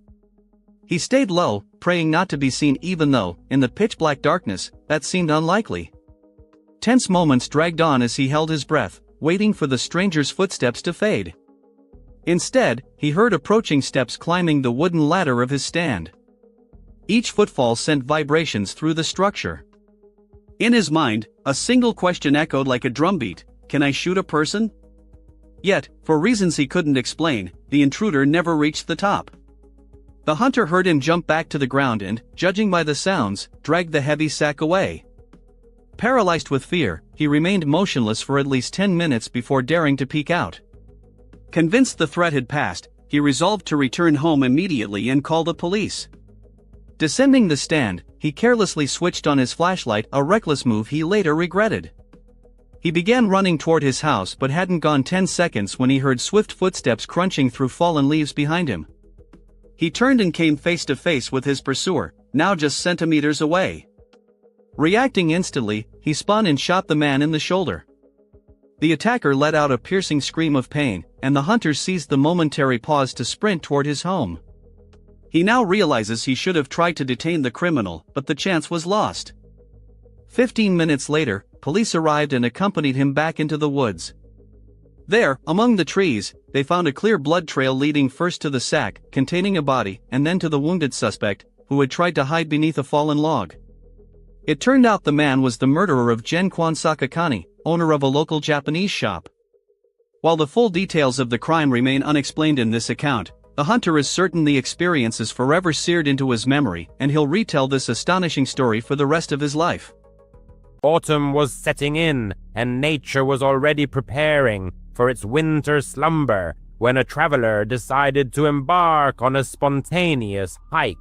He stayed low, praying not to be seen even though, in the pitch-black darkness, that seemed unlikely. Tense moments dragged on as he held his breath, waiting for the stranger's footsteps to fade. Instead, he heard approaching steps climbing the wooden ladder of his stand. Each footfall sent vibrations through the structure. In his mind, a single question echoed like a drumbeat: can I shoot a person? Yet, for reasons he couldn't explain, the intruder never reached the top. The hunter heard him jump back to the ground and, judging by the sounds, dragged the heavy sack away. Paralyzed with fear, he remained motionless for at least 10 minutes before daring to peek out. Convinced the threat had passed, he resolved to return home immediately and call the police. Descending the stand, he carelessly switched on his flashlight, a reckless move he later regretted. He began running toward his house but hadn't gone 10 seconds when he heard swift footsteps crunching through fallen leaves behind him. He turned and came face to face with his pursuer, now just centimeters away. Reacting instantly, he spun and shot the man in the shoulder. The attacker let out a piercing scream of pain, and the hunter seized the momentary pause to sprint toward his home. He now realizes he should have tried to detain the criminal, but the chance was lost. 15 minutes later, police arrived and accompanied him back into the woods. There, among the trees, they found a clear blood trail leading first to the sack containing a body and then to the wounded suspect, who had tried to hide beneath a fallen log. It turned out the man was the murderer of Gen-Kwan Sakakani, owner of a local Japanese shop. While the full details of the crime remain unexplained in this account, the hunter is certain the experience is forever seared into his memory and he'll retell this astonishing story for the rest of his life. Autumn was setting in, and nature was already preparing for its winter slumber when a traveler decided to embark on a spontaneous hike.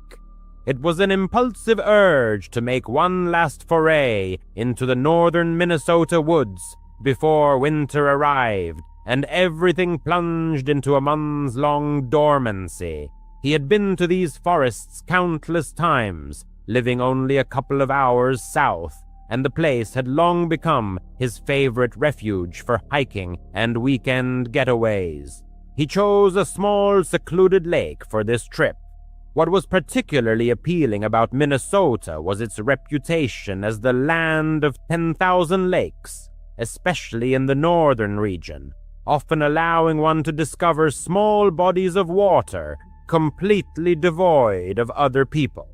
It was an impulsive urge to make one last foray into the northern Minnesota woods before winter arrived, and everything plunged into a months-long dormancy. He had been to these forests countless times, living only a couple of hours south, and the place had long become his favorite refuge for hiking and weekend getaways. He chose a small, secluded lake for this trip. What was particularly appealing about Minnesota was its reputation as the land of 10,000 lakes, especially in the northern region, often allowing one to discover small bodies of water completely devoid of other people.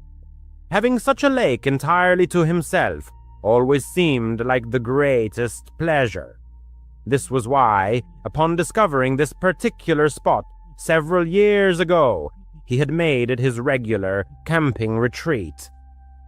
Having such a lake entirely to himself always seemed like the greatest pleasure. This was why, upon discovering this particular spot several years ago, he had made it his regular camping retreat.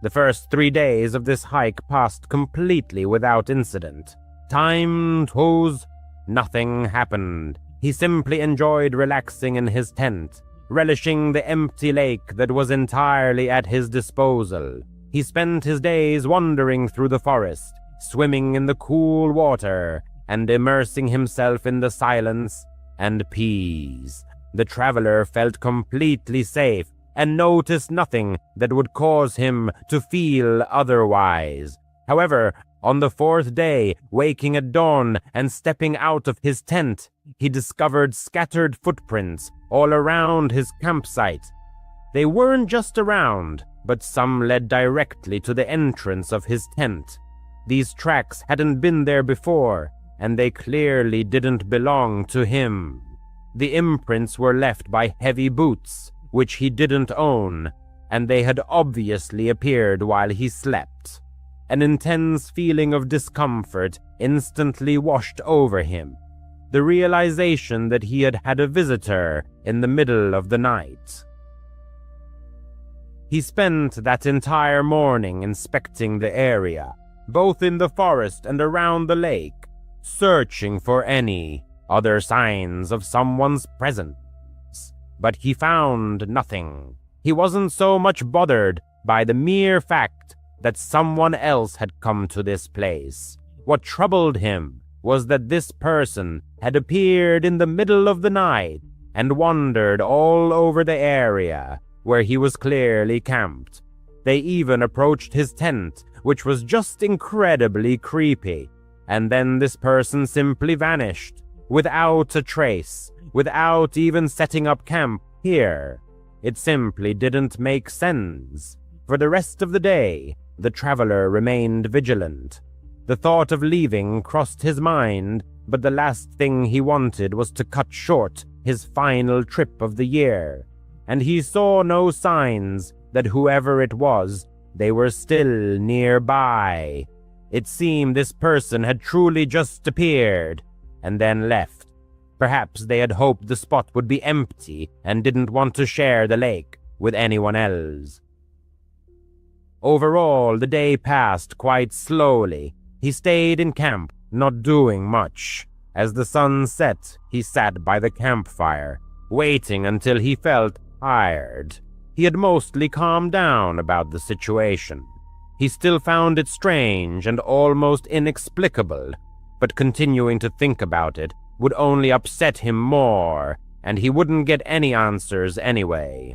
The first 3 days of this hike passed completely without incident. Time goes, nothing happened. He simply enjoyed relaxing in his tent, relishing the empty lake that was entirely at his disposal. He spent his days wandering through the forest, swimming in the cool water, and immersing himself in the silence and peace. The traveler felt completely safe and noticed nothing that would cause him to feel otherwise. However, on the 4th day, waking at dawn and stepping out of his tent, he discovered scattered footprints all around his campsite. They weren't just around, but some led directly to the entrance of his tent. These tracks hadn't been there before, and they clearly didn't belong to him. The imprints were left by heavy boots, which he didn't own, and they had obviously appeared while he slept. An intense feeling of discomfort instantly washed over him, the realization that he had had a visitor in the middle of the night. He spent that entire morning inspecting the area, both in the forest and around the lake, searching for any other signs of someone's presence. But he found nothing. He wasn't so much bothered by the mere fact that someone else had come to this place. What troubled him was that this person had appeared in the middle of the night and wandered all over the area where he was clearly camped. They even approached his tent, which was just incredibly creepy, and then this person simply vanished, without a trace, without even setting up camp here. It simply didn't make sense. For the rest of the day, the traveler remained vigilant. The thought of leaving crossed his mind, but the last thing he wanted was to cut short his final trip of the year, and he saw no signs that whoever it was, they were still nearby. It seemed this person had truly just appeared, and then left. Perhaps they had hoped the spot would be empty and didn't want to share the lake with anyone else. Overall, the day passed quite slowly. He stayed in camp, not doing much. As the sun set, he sat by the campfire, waiting until he felt tired. He had mostly calmed down about the situation. He still found it strange and almost inexplicable, but continuing to think about it would only upset him more, and he wouldn't get any answers anyway.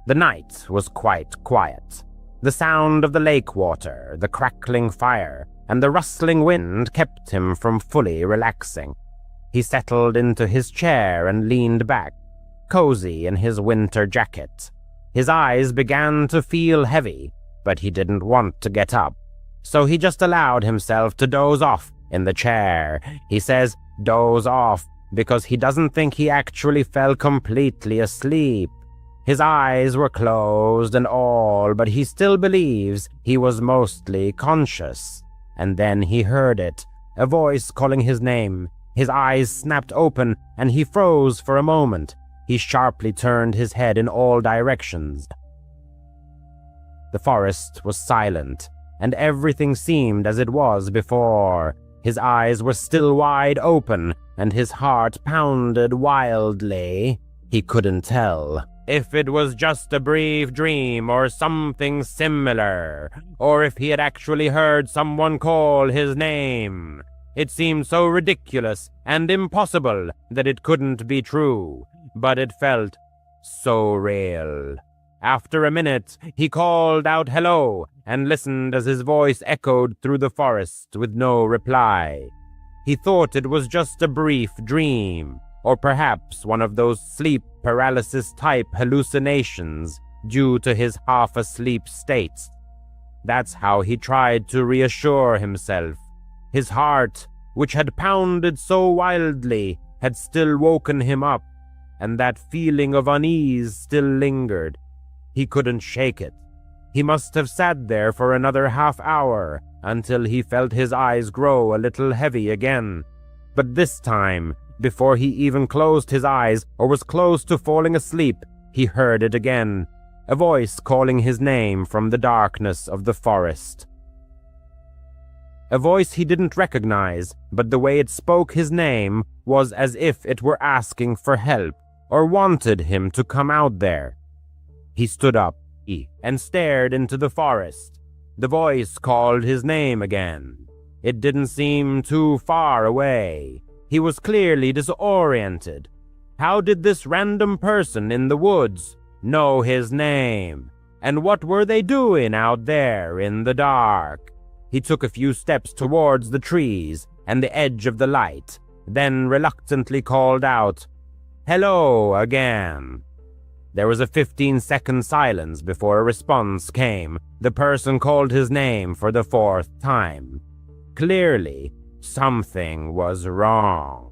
The night was quite quiet. The sound of the lake water, the crackling fire, and the rustling wind kept him from fully relaxing. He settled into his chair and leaned back, cozy in his winter jacket. His eyes began to feel heavy, but he didn't want to get up, so he just allowed himself to doze off in the chair. He says doze off because he doesn't think he actually fell completely asleep. His eyes were closed and all, but he still believes he was mostly conscious. And then he heard it, a voice calling his name. His eyes snapped open, and he froze for a moment. He sharply turned his head in all directions. The forest was silent, and everything seemed as it was before. His eyes were still wide open, and his heart pounded wildly. He couldn't tell if it was just a brief dream or something similar, or if he had actually heard someone call his name. It seemed so ridiculous and impossible that it couldn't be true, but it felt so real. After a minute, he called out hello and listened as his voice echoed through the forest with no reply. He thought it was just a brief dream, or perhaps one of those sleep paralysis-type hallucinations due to his half-asleep states. That's how he tried to reassure himself. His heart, which had pounded so wildly, had still woken him up, and that feeling of unease still lingered. He couldn't shake it. He must have sat there for another half-hour until he felt his eyes grow a little heavy again. But this time, before he even closed his eyes or was close to falling asleep, he heard it again, a voice calling his name from the darkness of the forest. A voice he didn't recognize, but the way it spoke his name was as if it were asking for help or wanted him to come out there. He stood up and stared into the forest. The voice called his name again. It didn't seem too far away. He was clearly disoriented. How did this random person in the woods know his name? And what were they doing out there in the dark? He took a few steps towards the trees and the edge of the light, then reluctantly called out, "Hello again." There was a 15-second silence before a response came. The person called his name for the 4th time. Clearly, something was wrong.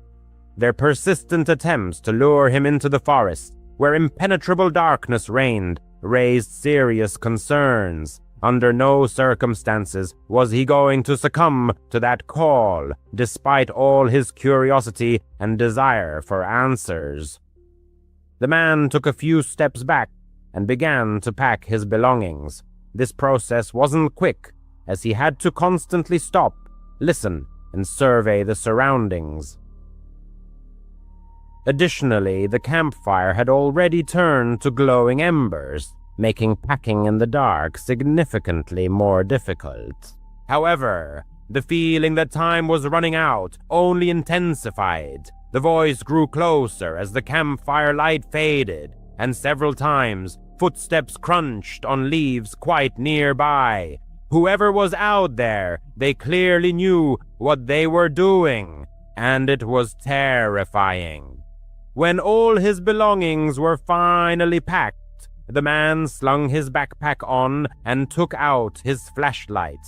Their persistent attempts to lure him into the forest, where impenetrable darkness reigned, raised serious concerns. Under no circumstances was he going to succumb to that call, despite all his curiosity and desire for answers. The man took a few steps back and began to pack his belongings. This process wasn't quick, as he had to constantly stop, listen, and survey the surroundings. Additionally, the campfire had already turned to glowing embers, making packing in the dark significantly more difficult. However, the feeling that time was running out only intensified. The voice grew closer as the campfire light faded, and several times footsteps crunched on leaves quite nearby. Whoever was out there, they clearly knew what they were doing, and it was terrifying. When all his belongings were finally packed, the man slung his backpack on and took out his flashlight.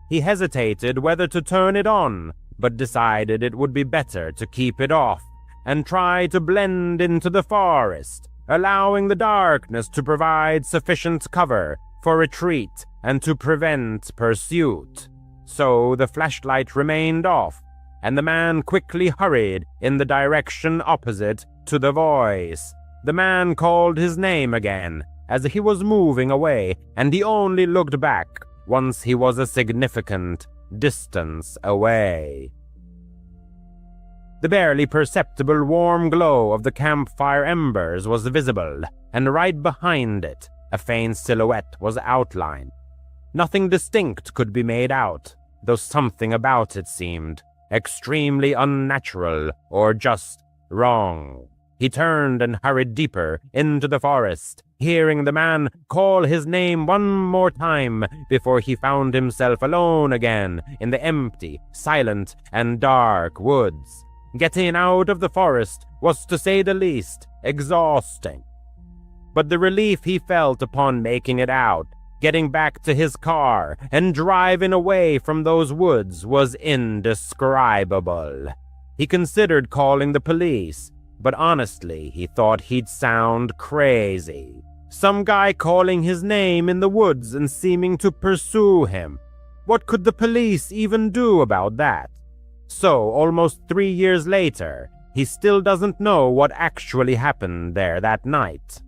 He hesitated whether to turn it on, but decided it would be better to keep it off and try to blend into the forest, allowing the darkness to provide sufficient cover for retreat and to prevent pursuit. So the flashlight remained off, and the man quickly hurried in the direction opposite to the voice. The man called his name again as he was moving away, and he only looked back once he was a significant distance away. The barely perceptible warm glow of the campfire embers was visible, and right behind it, a faint silhouette was outlined. Nothing distinct could be made out, though something about it seemed extremely unnatural or just wrong. He turned and hurried deeper into the forest, hearing the man call his name one more time before he found himself alone again in the empty, silent, and dark woods. Getting out of the forest was, to say the least, exhausting. But the relief he felt upon making it out, getting back to his car, and driving away from those woods was indescribable. He considered calling the police, but honestly, he thought he'd sound crazy. Some guy calling his name in the woods and seeming to pursue him. What could the police even do about that? So, almost 3 years later, he still doesn't know what actually happened there that night.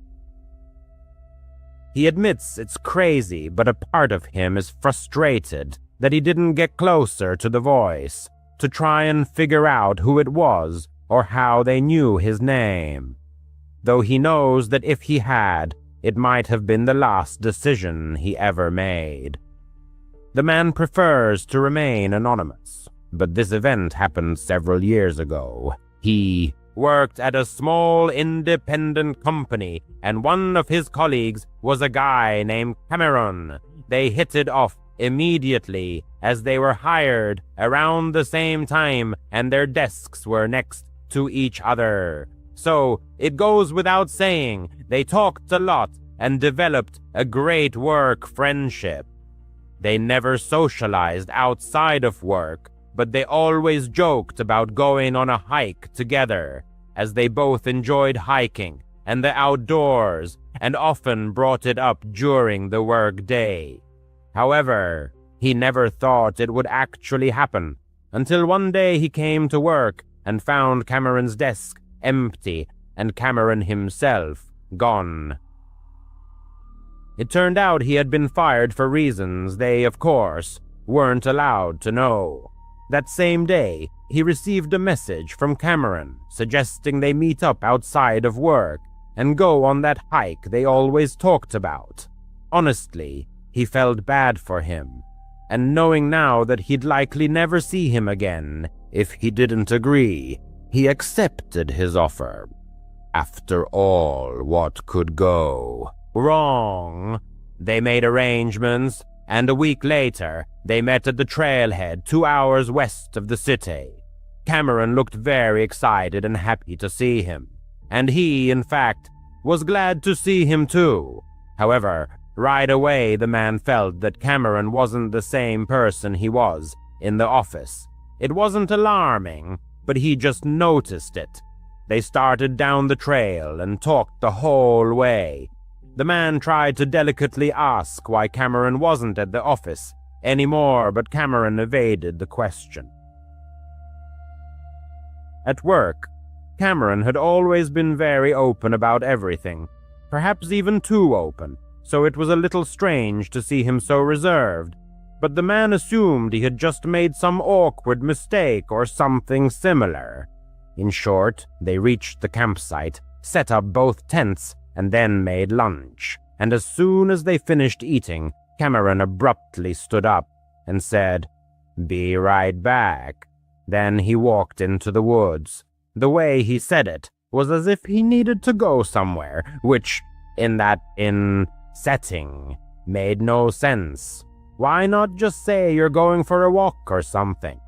He admits it's crazy, but a part of him is frustrated that he didn't get closer to the voice to try and figure out who it was or how they knew his name. Though he knows that if he had, it might have been the last decision he ever made. The man prefers to remain anonymous, but this event happened several years ago. He worked at a small independent company, and one of his colleagues was a guy named Cameron. They hit it off immediately as they were hired around the same time and their desks were next to each other. So it goes without saying, they talked a lot and developed a great work friendship. They never socialized outside of work, but they always joked about going on a hike together, as they both enjoyed hiking and the outdoors and often brought it up during the work day. However, he never thought it would actually happen until one day he came to work and found Cameron's desk empty and Cameron himself gone. It turned out he had been fired for reasons they, of course, weren't allowed to know. That same day, he received a message from Cameron suggesting they meet up outside of work and go on that hike they always talked about. Honestly, he felt bad for him, and knowing now that he'd likely never see him again if he didn't agree, he accepted his offer. After all, what could go wrong? They made arrangements, and a week later, they met at the trailhead 2 hours west of the city. Cameron looked very excited and happy to see him, and he, in fact, was glad to see him too. However, right away the man felt that Cameron wasn't the same person he was in the office. It wasn't alarming, but he just noticed it. They started down the trail and talked the whole way. The man tried to delicately ask why Cameron wasn't at the office anymore, but Cameron evaded the question. At work, Cameron had always been very open about everything, perhaps even too open, so it was a little strange to see him so reserved. But the man assumed he had just made some awkward mistake or something similar. In short, they reached the campsite, set up both tents, and then made lunch. And as soon as they finished eating, Cameron abruptly stood up and said, "Be right back." Then he walked into the woods. The way he said it was as if he needed to go somewhere, which, in that setting, made no sense. Why not just say you're going for a walk or something?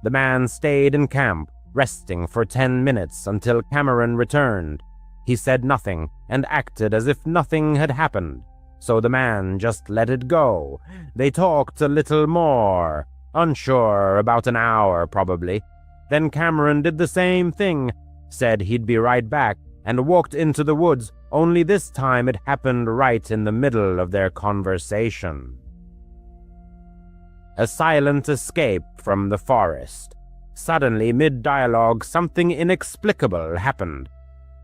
The man stayed in camp resting for 10 minutes until Cameron returned. He said nothing and acted as if nothing had happened, so the man just let it go. They talked a little more, unsure, about an hour probably. Then Cameron did the same thing, said he'd be right back, and walked into the woods, only this time it happened right in the middle of their conversation. A silent escape from the forest. Suddenly, mid-dialogue, something inexplicable happened.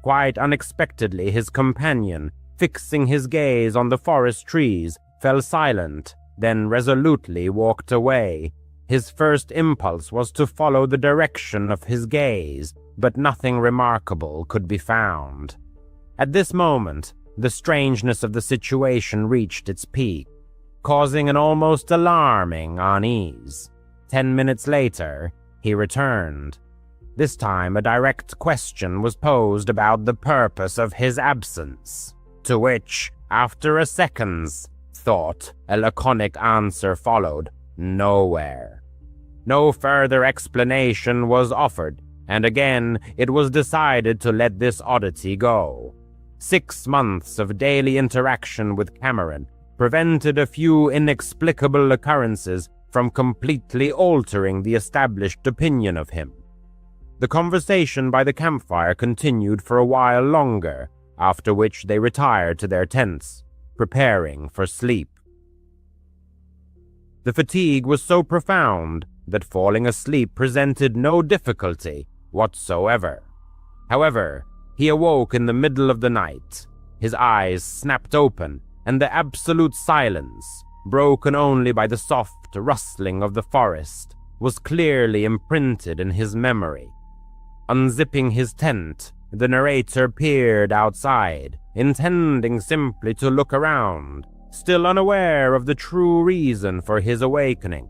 Quite unexpectedly, his companion, fixing his gaze on the forest trees, fell silent, then resolutely walked away. His first impulse was to follow the direction of his gaze, but nothing remarkable could be found. At this moment, the strangeness of the situation reached its peak, causing an almost alarming unease. 10 minutes later, he returned. This time, a direct question was posed about the purpose of his absence, to which, after a second's thought, a laconic answer followed: nowhere. No further explanation was offered, and again it was decided to let this oddity go. 6 months of daily interaction with Cameron prevented a few inexplicable occurrences from completely altering the established opinion of him. The conversation by the campfire continued for a while longer, after which they retired to their tents, preparing for sleep. The fatigue was so profound that falling asleep presented no difficulty whatsoever. However, he awoke in the middle of the night. His eyes snapped open, and the absolute silence, broken only by the soft rustling of the forest, was clearly imprinted in his memory. Unzipping his tent, the narrator peered outside, intending simply to look around, still unaware of the true reason for his awakening.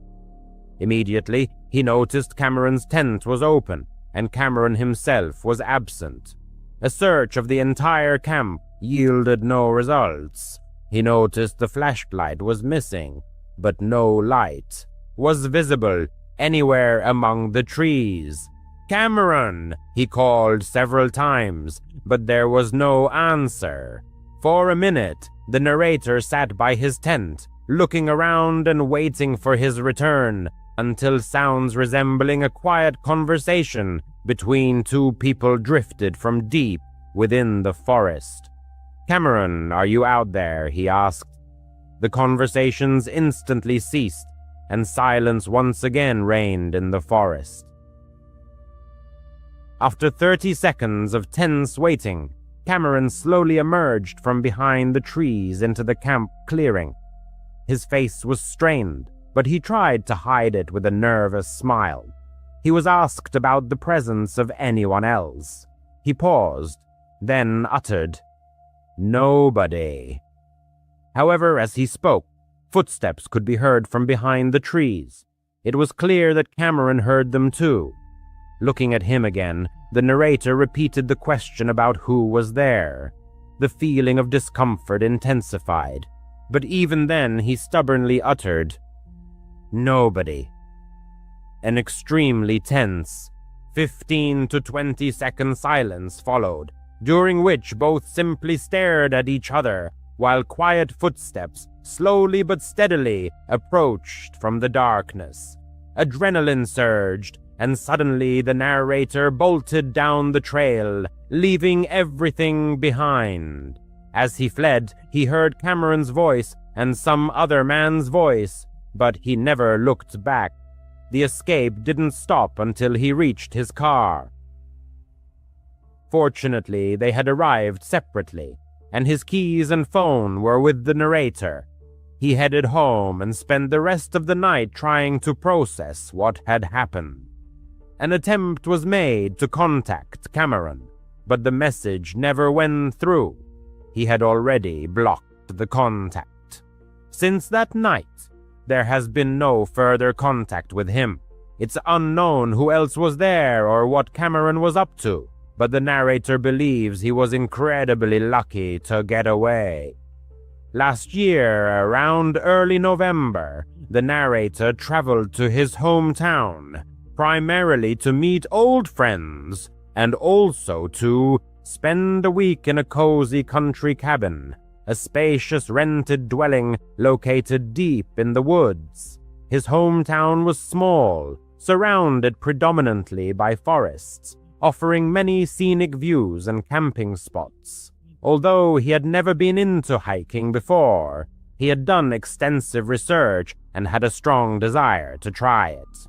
Immediately, he noticed Cameron's tent was open, and Cameron himself was absent. A search of the entire camp yielded no results. He noticed the flashlight was missing, but no light was visible anywhere among the trees. "Cameron!" he called several times, but there was no answer. For a minute, the narrator sat by his tent, looking around and waiting for his return, until sounds resembling a quiet conversation between two people drifted from deep within the forest. "Cameron, are you out there?" he asked. The conversations instantly ceased, and silence once again reigned in the forest. After 30 seconds of tense waiting, Cameron slowly emerged from behind the trees into the camp clearing. His face was strained, but he tried to hide it with a nervous smile. He was asked about the presence of anyone else. He paused, then uttered, "Nobody." However, as he spoke, footsteps could be heard from behind the trees. It was clear that Cameron heard them too. Looking at him again, the narrator repeated the question about who was there. The feeling of discomfort intensified, but even then he stubbornly uttered, "Nobody." An extremely tense 15 to 20-second silence followed, during which both simply stared at each other while quiet footsteps slowly but steadily approached from the darkness. Adrenaline surged, and suddenly the narrator bolted down the trail, leaving everything behind. As he fled, he heard Cameron's voice and some other man's voice, but he never looked back. The escape didn't stop until he reached his car. Fortunately, they had arrived separately, and his keys and phone were with the narrator. He headed home and spent the rest of the night trying to process what had happened. An attempt was made to contact Cameron, but the message never went through. He had already blocked the contact. Since that night, there has been no further contact with him. It's unknown who else was there or what Cameron was up to, but the narrator believes he was incredibly lucky to get away. Last year, around early November, the narrator traveled to his hometown, primarily to meet old friends and also to spend a week in a cozy country cabin, a spacious rented dwelling located deep in the woods. His hometown was small, surrounded predominantly by forests, offering many scenic views and camping spots. Although he had never been into hiking before, he had done extensive research and had a strong desire to try it.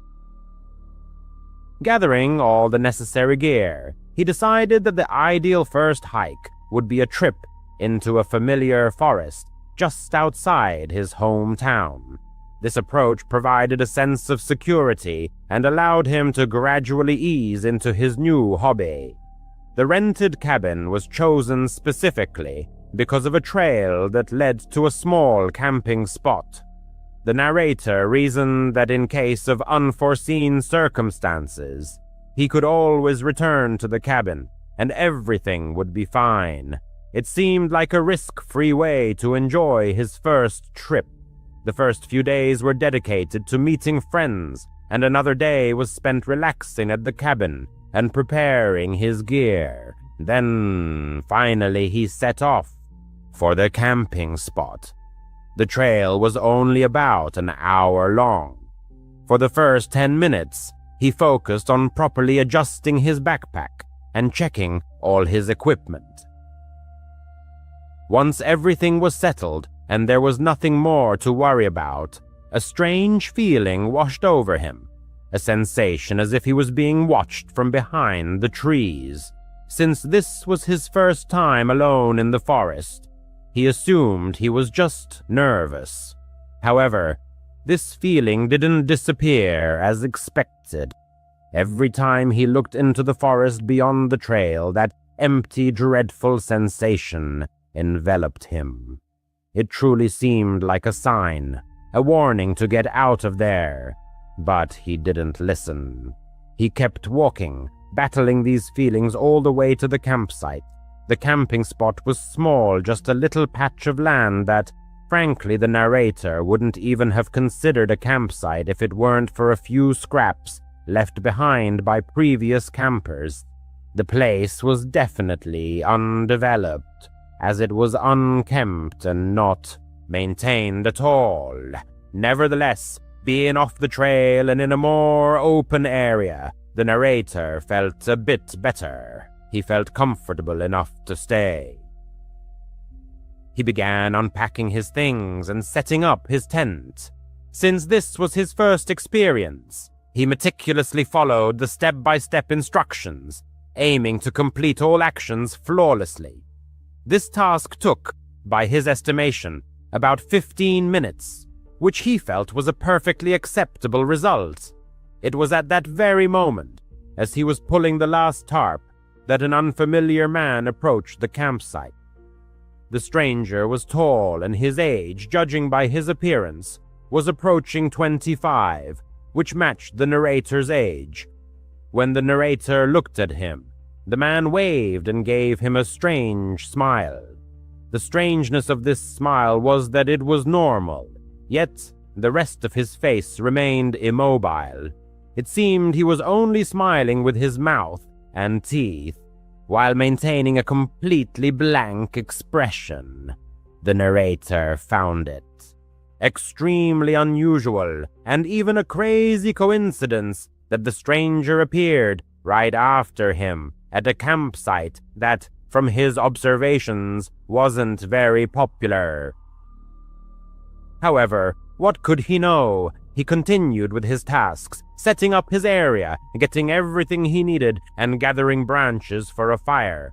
Gathering all the necessary gear, he decided that the ideal first hike would be a trip into a familiar forest just outside his hometown. This approach provided a sense of security and allowed him to gradually ease into his new hobby. The rented cabin was chosen specifically because of a trail that led to a small camping spot. The narrator reasoned that in case of unforeseen circumstances, he could always return to the cabin and everything would be fine. It seemed like a risk-free way to enjoy his first trip. The first few days were dedicated to meeting friends, and another day was spent relaxing at the cabin and preparing his gear. Then, finally, he set off for the camping spot. The trail was only about an hour long. For the first 10 minutes, he focused on properly adjusting his backpack and checking all his equipment. Once everything was settled and there was nothing more to worry about, a strange feeling washed over him, a sensation as if he was being watched from behind the trees. Since this was his first time alone in the forest, he assumed he was just nervous. However, this feeling didn't disappear as expected. Every time he looked into the forest beyond the trail, that empty, dreadful sensation enveloped him. It truly seemed like a sign, a warning to get out of there. But he didn't listen. He kept walking, battling these feelings all the way to the campsite. The camping spot was small, just a little patch of land that, frankly, the narrator wouldn't even have considered a campsite if it weren't for a few scraps left behind by previous campers. The place was definitely undeveloped, as it was unkempt and not maintained at all. Nevertheless, being off the trail and in a more open area, the narrator felt a bit better. He felt comfortable enough to stay. He began unpacking his things and setting up his tent. Since this was his first experience, he meticulously followed the step-by-step instructions, aiming to complete all actions flawlessly. This task took, by his estimation, about 15 minutes, which he felt was a perfectly acceptable result. It was at that very moment, as he was pulling the last tarp, that an unfamiliar man approached the campsite. The stranger was tall, and his age, judging by his appearance, was approaching 25, which matched the narrator's age. When the narrator looked at him, the man waved and gave him a strange smile. The strangeness of this smile was that it was normal, yet the rest of his face remained immobile. It seemed he was only smiling with his mouth and teeth, while maintaining a completely blank expression. The narrator found it extremely unusual, and even a crazy coincidence that the stranger appeared right after him at a campsite that, from his observations, wasn't very popular. However, what could he know? He continued with his tasks, setting up his area, getting everything he needed, and gathering branches for a fire.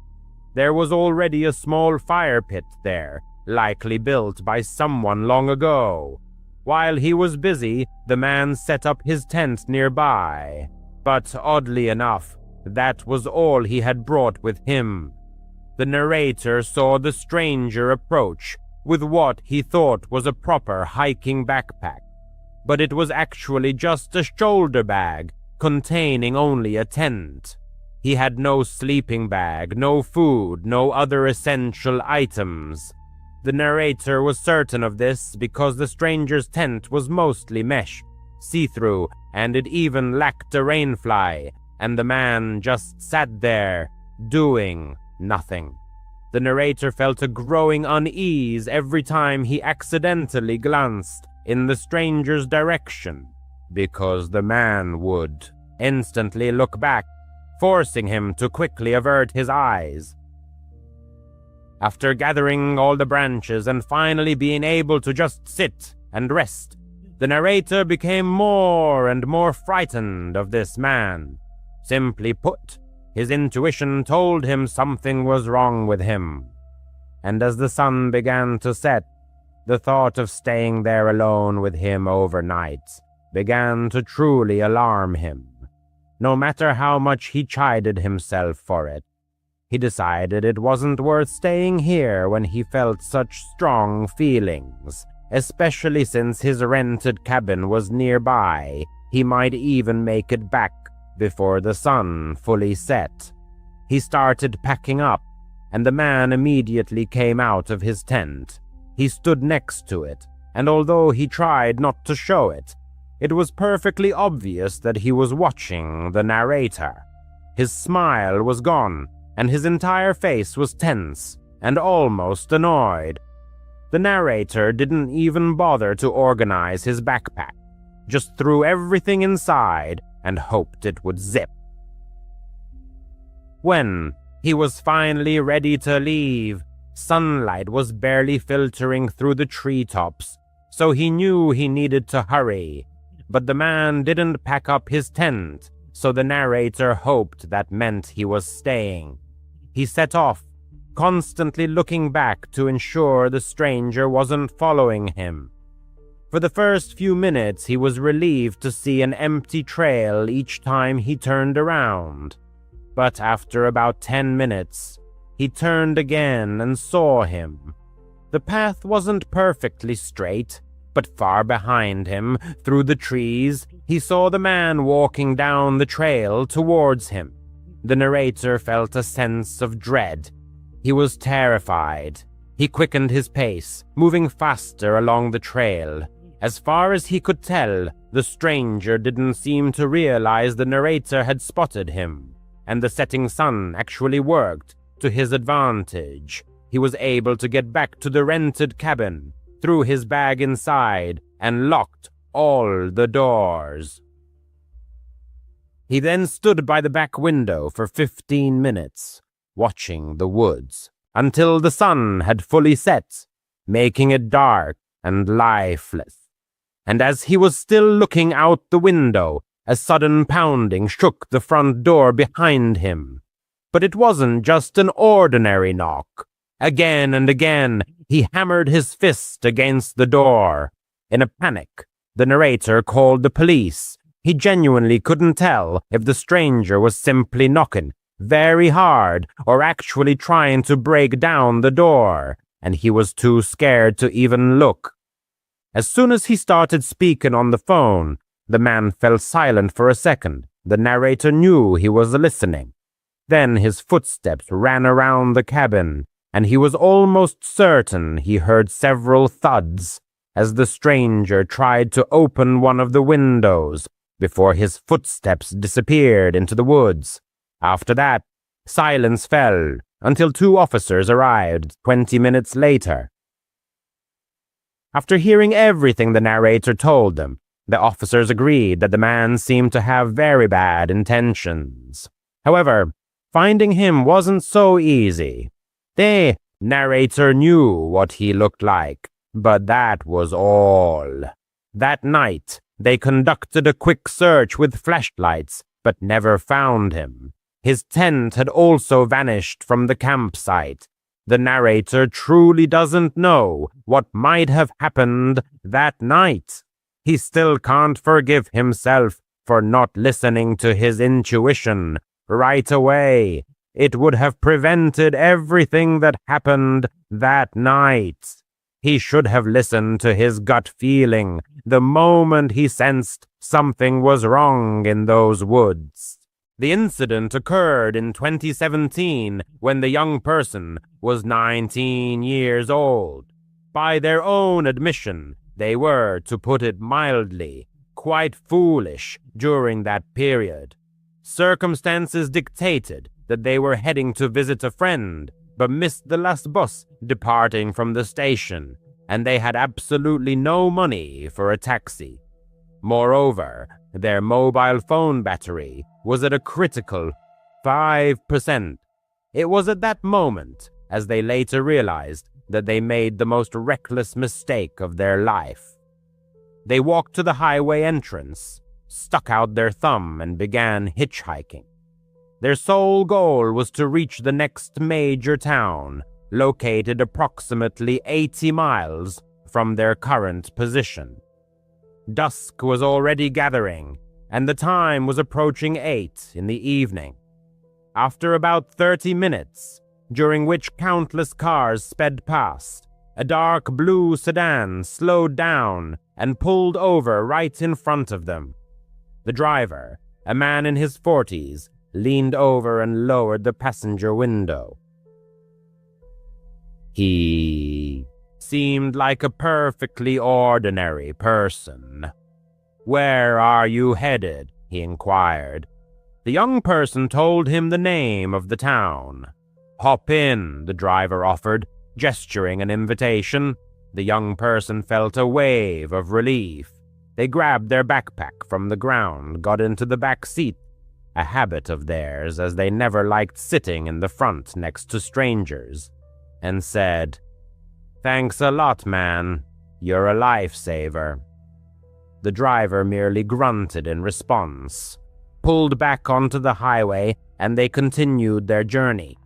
There was already a small fire pit there, likely built by someone long ago. While he was busy, the man set up his tent nearby. But oddly enough, that was all he had brought with him. The narrator saw the stranger approach with what he thought was a proper hiking backpack, but it was actually just a shoulder bag containing only a tent. He had no sleeping bag, no food, no other essential items. The narrator was certain of this because the stranger's tent was mostly mesh, see-through, and it even lacked a rainfly, and the man just sat there, doing nothing. The narrator felt a growing unease every time he accidentally glanced in the stranger's direction, because the man would instantly look back, forcing him to quickly avert his eyes. After gathering all the branches and finally being able to just sit and rest, the narrator became more and more frightened of this man. Simply put, his intuition told him something was wrong with him. And as the sun began to set, the thought of staying there alone with him overnight began to truly alarm him. No matter how much he chided himself for it, he decided it wasn't worth staying here when he felt such strong feelings, especially since his rented cabin was nearby. He might even make it back before the sun fully set. He started packing up, and the man immediately came out of his tent. He stood next to it, and although he tried not to show it, it was perfectly obvious that he was watching the narrator. His smile was gone, and his entire face was tense and almost annoyed. The narrator didn't even bother to organize his backpack, just threw everything inside and hoped it would zip. When he was finally ready to leave, sunlight was barely filtering through the treetops, so he knew he needed to hurry. But the man didn't pack up his tent, so the narrator hoped that meant he was staying. He set off, constantly looking back to ensure the stranger wasn't following him. For the first few minutes, he was relieved to see an empty trail each time he turned around. But after about 10 minutes, he turned again and saw him. The path wasn't perfectly straight, but far behind him, through the trees, he saw the man walking down the trail towards him. The narrator felt a sense of dread. He was terrified. He quickened his pace, moving faster along the trail. As far as he could tell, the stranger didn't seem to realize the narrator had spotted him, and the setting sun actually worked to his advantage. He was able to get back to the rented cabin, threw his bag inside, and locked all the doors. He then stood by the back window for 15 minutes, watching the woods, until the sun had fully set, making it dark and lifeless. And as he was still looking out the window, a sudden pounding shook the front door behind him. But it wasn't just an ordinary knock. Again and again, he hammered his fist against the door. In a panic, the narrator called the police. He genuinely couldn't tell if the stranger was simply knocking very hard or actually trying to break down the door, and he was too scared to even look. As soon as he started speaking on the phone, the man fell silent for a second. The narrator knew he was listening. Then his footsteps ran around the cabin, and he was almost certain he heard several thuds as the stranger tried to open one of the windows before his footsteps disappeared into the woods. After that, silence fell until 2 officers arrived 20 minutes later. After hearing everything the narrator told them, the officers agreed that the man seemed to have very bad intentions. However, finding him wasn't so easy. The narrator knew what he looked like, but that was all. That night, they conducted a quick search with flashlights, but never found him. His tent had also vanished from the campsite. The narrator truly doesn't know what might have happened that night. He still can't forgive himself for not listening to his intuition right away. It would have prevented everything that happened that night. He should have listened to his gut feeling the moment he sensed something was wrong in those woods. The incident occurred in 2017 when the young person was 19 years old. By their own admission, they were, to put it mildly, quite foolish during that period. Circumstances dictated that they were heading to visit a friend, but missed the last bus departing from the station, and they had absolutely no money for a taxi. Moreover, their mobile phone battery was at a critical 5%. It was at that moment, as they later realized, that they made the most reckless mistake of their life. They walked to the highway entrance, stuck out their thumb, and began hitchhiking. Their sole goal was to reach the next major town, located approximately 80 miles from their current position. Dusk was already gathering, and the time was approaching 8 in the evening. After about 30 minutes, during which countless cars sped past, a dark blue sedan slowed down and pulled over right in front of them. The driver, a man in his 40s, leaned over and lowered the passenger window. He seemed like a perfectly ordinary person. "Where are you headed?" he inquired. The young person told him the name of the town. "Hop in," the driver offered, gesturing an invitation. The young person felt a wave of relief. They grabbed their backpack from the ground, got into the back seat, a habit of theirs as they never liked sitting in the front next to strangers, and said, "Thanks a lot, man. You're a lifesaver." The driver merely grunted in response, pulled back onto the highway, and they continued their journey.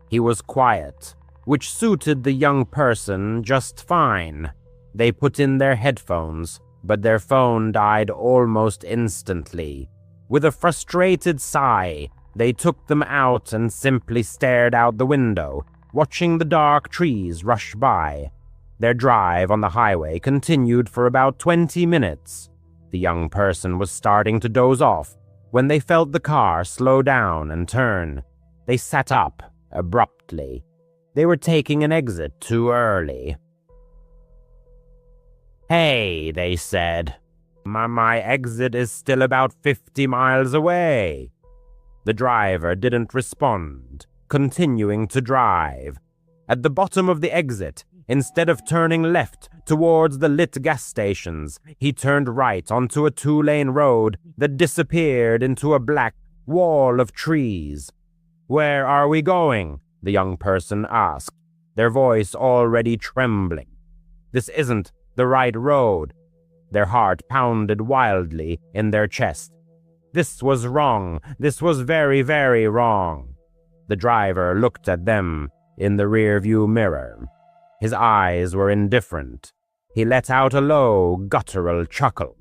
He was quiet, which suited the young person just fine. They put in their headphones, but their phone died almost instantly. With a frustrated sigh, they took them out and simply stared out the window, watching the dark trees rush by. Their drive on the highway continued for about 20 minutes. The young person was starting to doze off when they felt the car slow down and turn. They sat up abruptly. They were taking an exit too early. "Hey," they said. My exit is still about 50 miles away." The driver didn't respond, continuing to drive. At the bottom of the exit, instead of turning left towards the lit gas stations, he turned right onto a 2-lane road that disappeared into a black wall of trees. "Where are we going?" the young person asked, their voice already trembling. "This isn't the right road." Their heart pounded wildly in their chest. This was wrong. This was very, very wrong. The driver looked at them in the rearview mirror. His eyes were indifferent. He let out a low, guttural chuckle.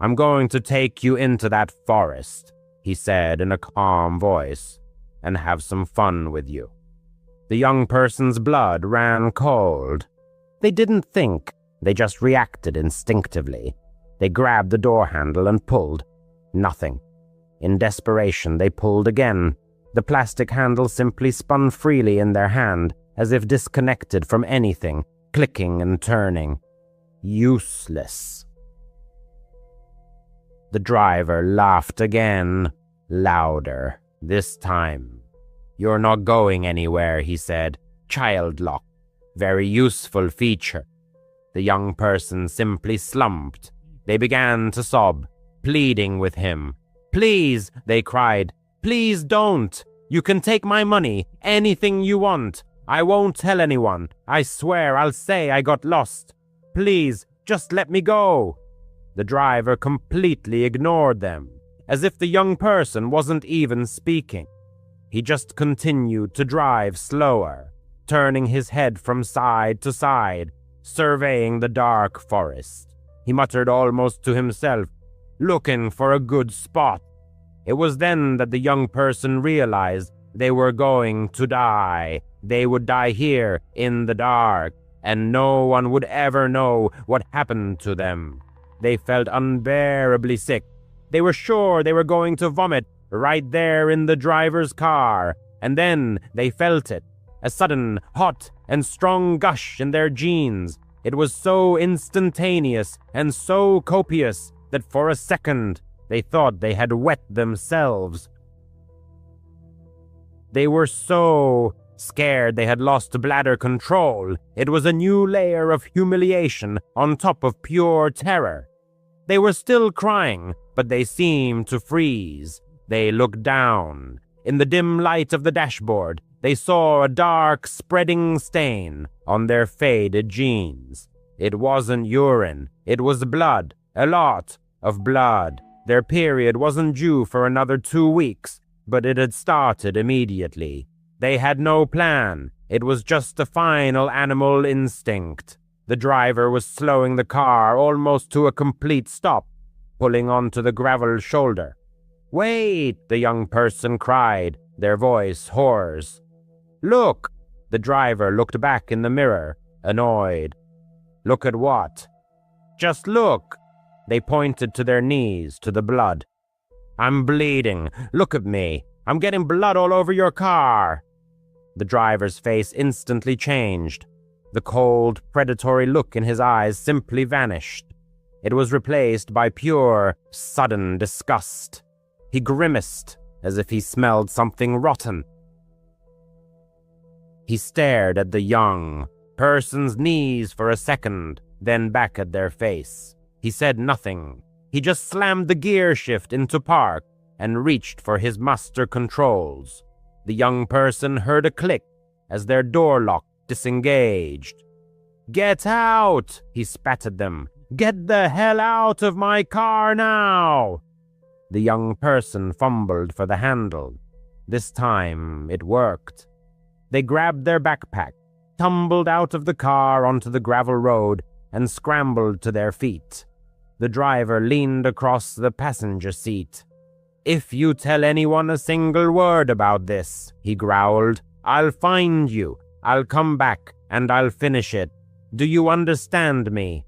"I'm going to take you into that forest," he said in a calm voice, "and have some fun with you." The young person's blood ran cold. They didn't think. They just reacted instinctively. They grabbed the door handle and pulled. Nothing. In desperation, they pulled again. The plastic handle simply spun freely in their hand, as if disconnected from anything, clicking and turning. Useless. The driver laughed again, louder, this time. "You're not going anywhere," he said. "Child lock. Very useful feature." The young person simply slumped. They began to sob, pleading with him. "Please," they cried. "Please don't. You can take my money, anything you want. I won't tell anyone. I swear I'll say I got lost. Please, just let me go." The driver completely ignored them, as if the young person wasn't even speaking. He just continued to drive slower, turning his head from side to side, surveying the dark forest. He muttered almost to himself, looking for a good spot. It was then that the young person realized they were going to die. They would die here in the dark, and no one would ever know what happened to them. They felt unbearably sick. They were sure they were going to vomit right there in the driver's car, and then they felt it. A sudden, hot and strong gush in their jeans. It was so instantaneous and so copious that for a second they thought they had wet themselves. They were so scared they had lost bladder control. It was a new layer of humiliation on top of pure terror. They were still crying, but they seemed to freeze. They looked down. In the dim light of the dashboard, they saw a dark, spreading stain on their faded jeans. It wasn't urine. It was blood. A lot of blood. Their period wasn't due for another 2 weeks, but it had started immediately. They had no plan. It was just a final animal instinct. The driver was slowing the car almost to a complete stop, pulling onto the gravel shoulder. "Wait!" the young person cried, their voice hoarse. "Look!" The driver looked back in the mirror, annoyed. "Look at what?" "Just look!" They pointed to their knees, to the blood. "I'm bleeding. Look at me. I'm getting blood all over your car." The driver's face instantly changed. The cold, predatory look in his eyes simply vanished. It was replaced by pure, sudden disgust. He grimaced as if he smelled something rotten. He stared at the young person's knees for a second, then back at their face. He said nothing. He just slammed the gear shift into park and reached for his master controls. The young person heard a click as their door lock disengaged. "Get out!" he spat at them. "Get the hell out of my car now!" The young person fumbled for the handle. This time it worked. They grabbed their backpack, tumbled out of the car onto the gravel road, and scrambled to their feet. The driver leaned across the passenger seat. "If you tell anyone a single word about this," he growled, "I'll find you. I'll come back and I'll finish it. Do you understand me?"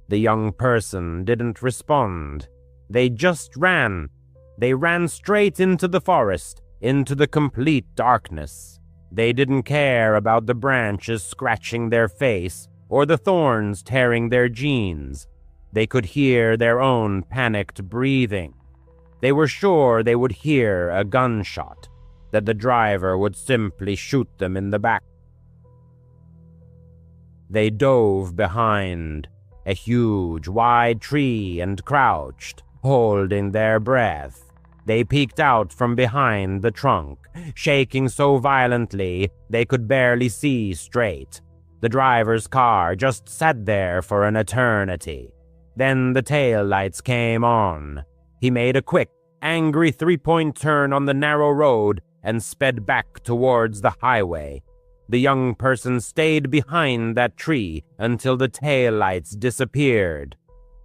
The young person didn't respond. They just ran. They ran straight into the forest, into the complete darkness. They didn't care about the branches scratching their face or the thorns tearing their jeans. They could hear their own panicked breathing. They were sure they would hear a gunshot, that the driver would simply shoot them in the back. They dove behind a huge, wide tree and crouched, holding their breath. They peeked out from behind the trunk, shaking so violently they could barely see straight. The driver's car just sat there for an eternity. Then the tail lights came on. He made a quick, angry three-point turn on the narrow road and sped back towards the highway. The young person stayed behind that tree until the taillights disappeared.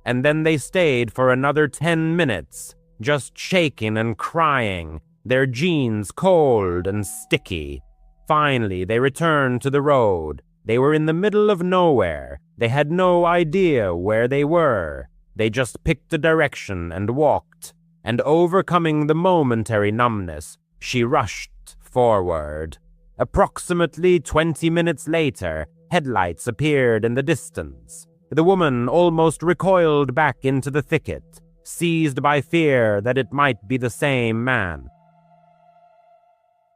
And then they stayed for another 10 minutes, just shaking and crying, their jeans cold and sticky. Finally, they returned to the road. They were in the middle of nowhere. They had no idea where they were. They just picked a direction and walked. And overcoming the momentary numbness, she rushed forward. Approximately 20 minutes later, headlights appeared in the distance. The woman almost recoiled back into the thicket, seized by fear that it might be the same man.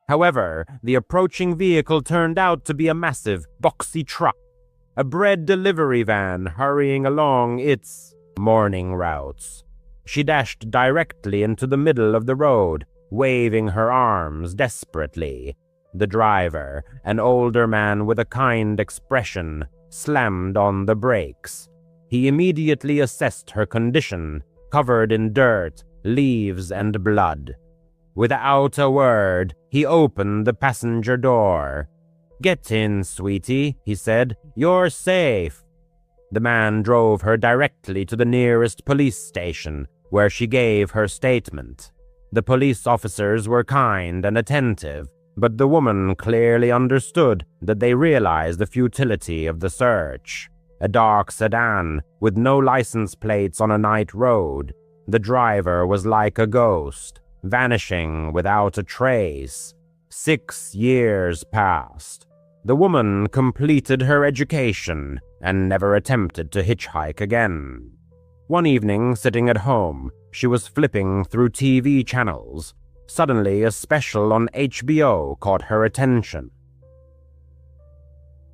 However, the approaching vehicle turned out to be a massive, boxy truck, a bread delivery van hurrying along its morning routes. She dashed directly into the middle of the road, waving her arms desperately. The driver, an older man with a kind expression, slammed on the brakes. He immediately assessed her condition, covered in dirt, leaves, and blood. Without a word, he opened the passenger door. "Get in, sweetie," he said. "You're safe." The man drove her directly to the nearest police station, where she gave her statement. The police officers were kind and attentive, but the woman clearly understood that they realized the futility of the search. A dark sedan with no license plates on a night road. The driver was like a ghost, vanishing without a trace. 6 years passed. The woman completed her education and never attempted to hitchhike again. One evening, sitting at home, she was flipping through TV channels. Suddenly, a special on HBO caught her attention.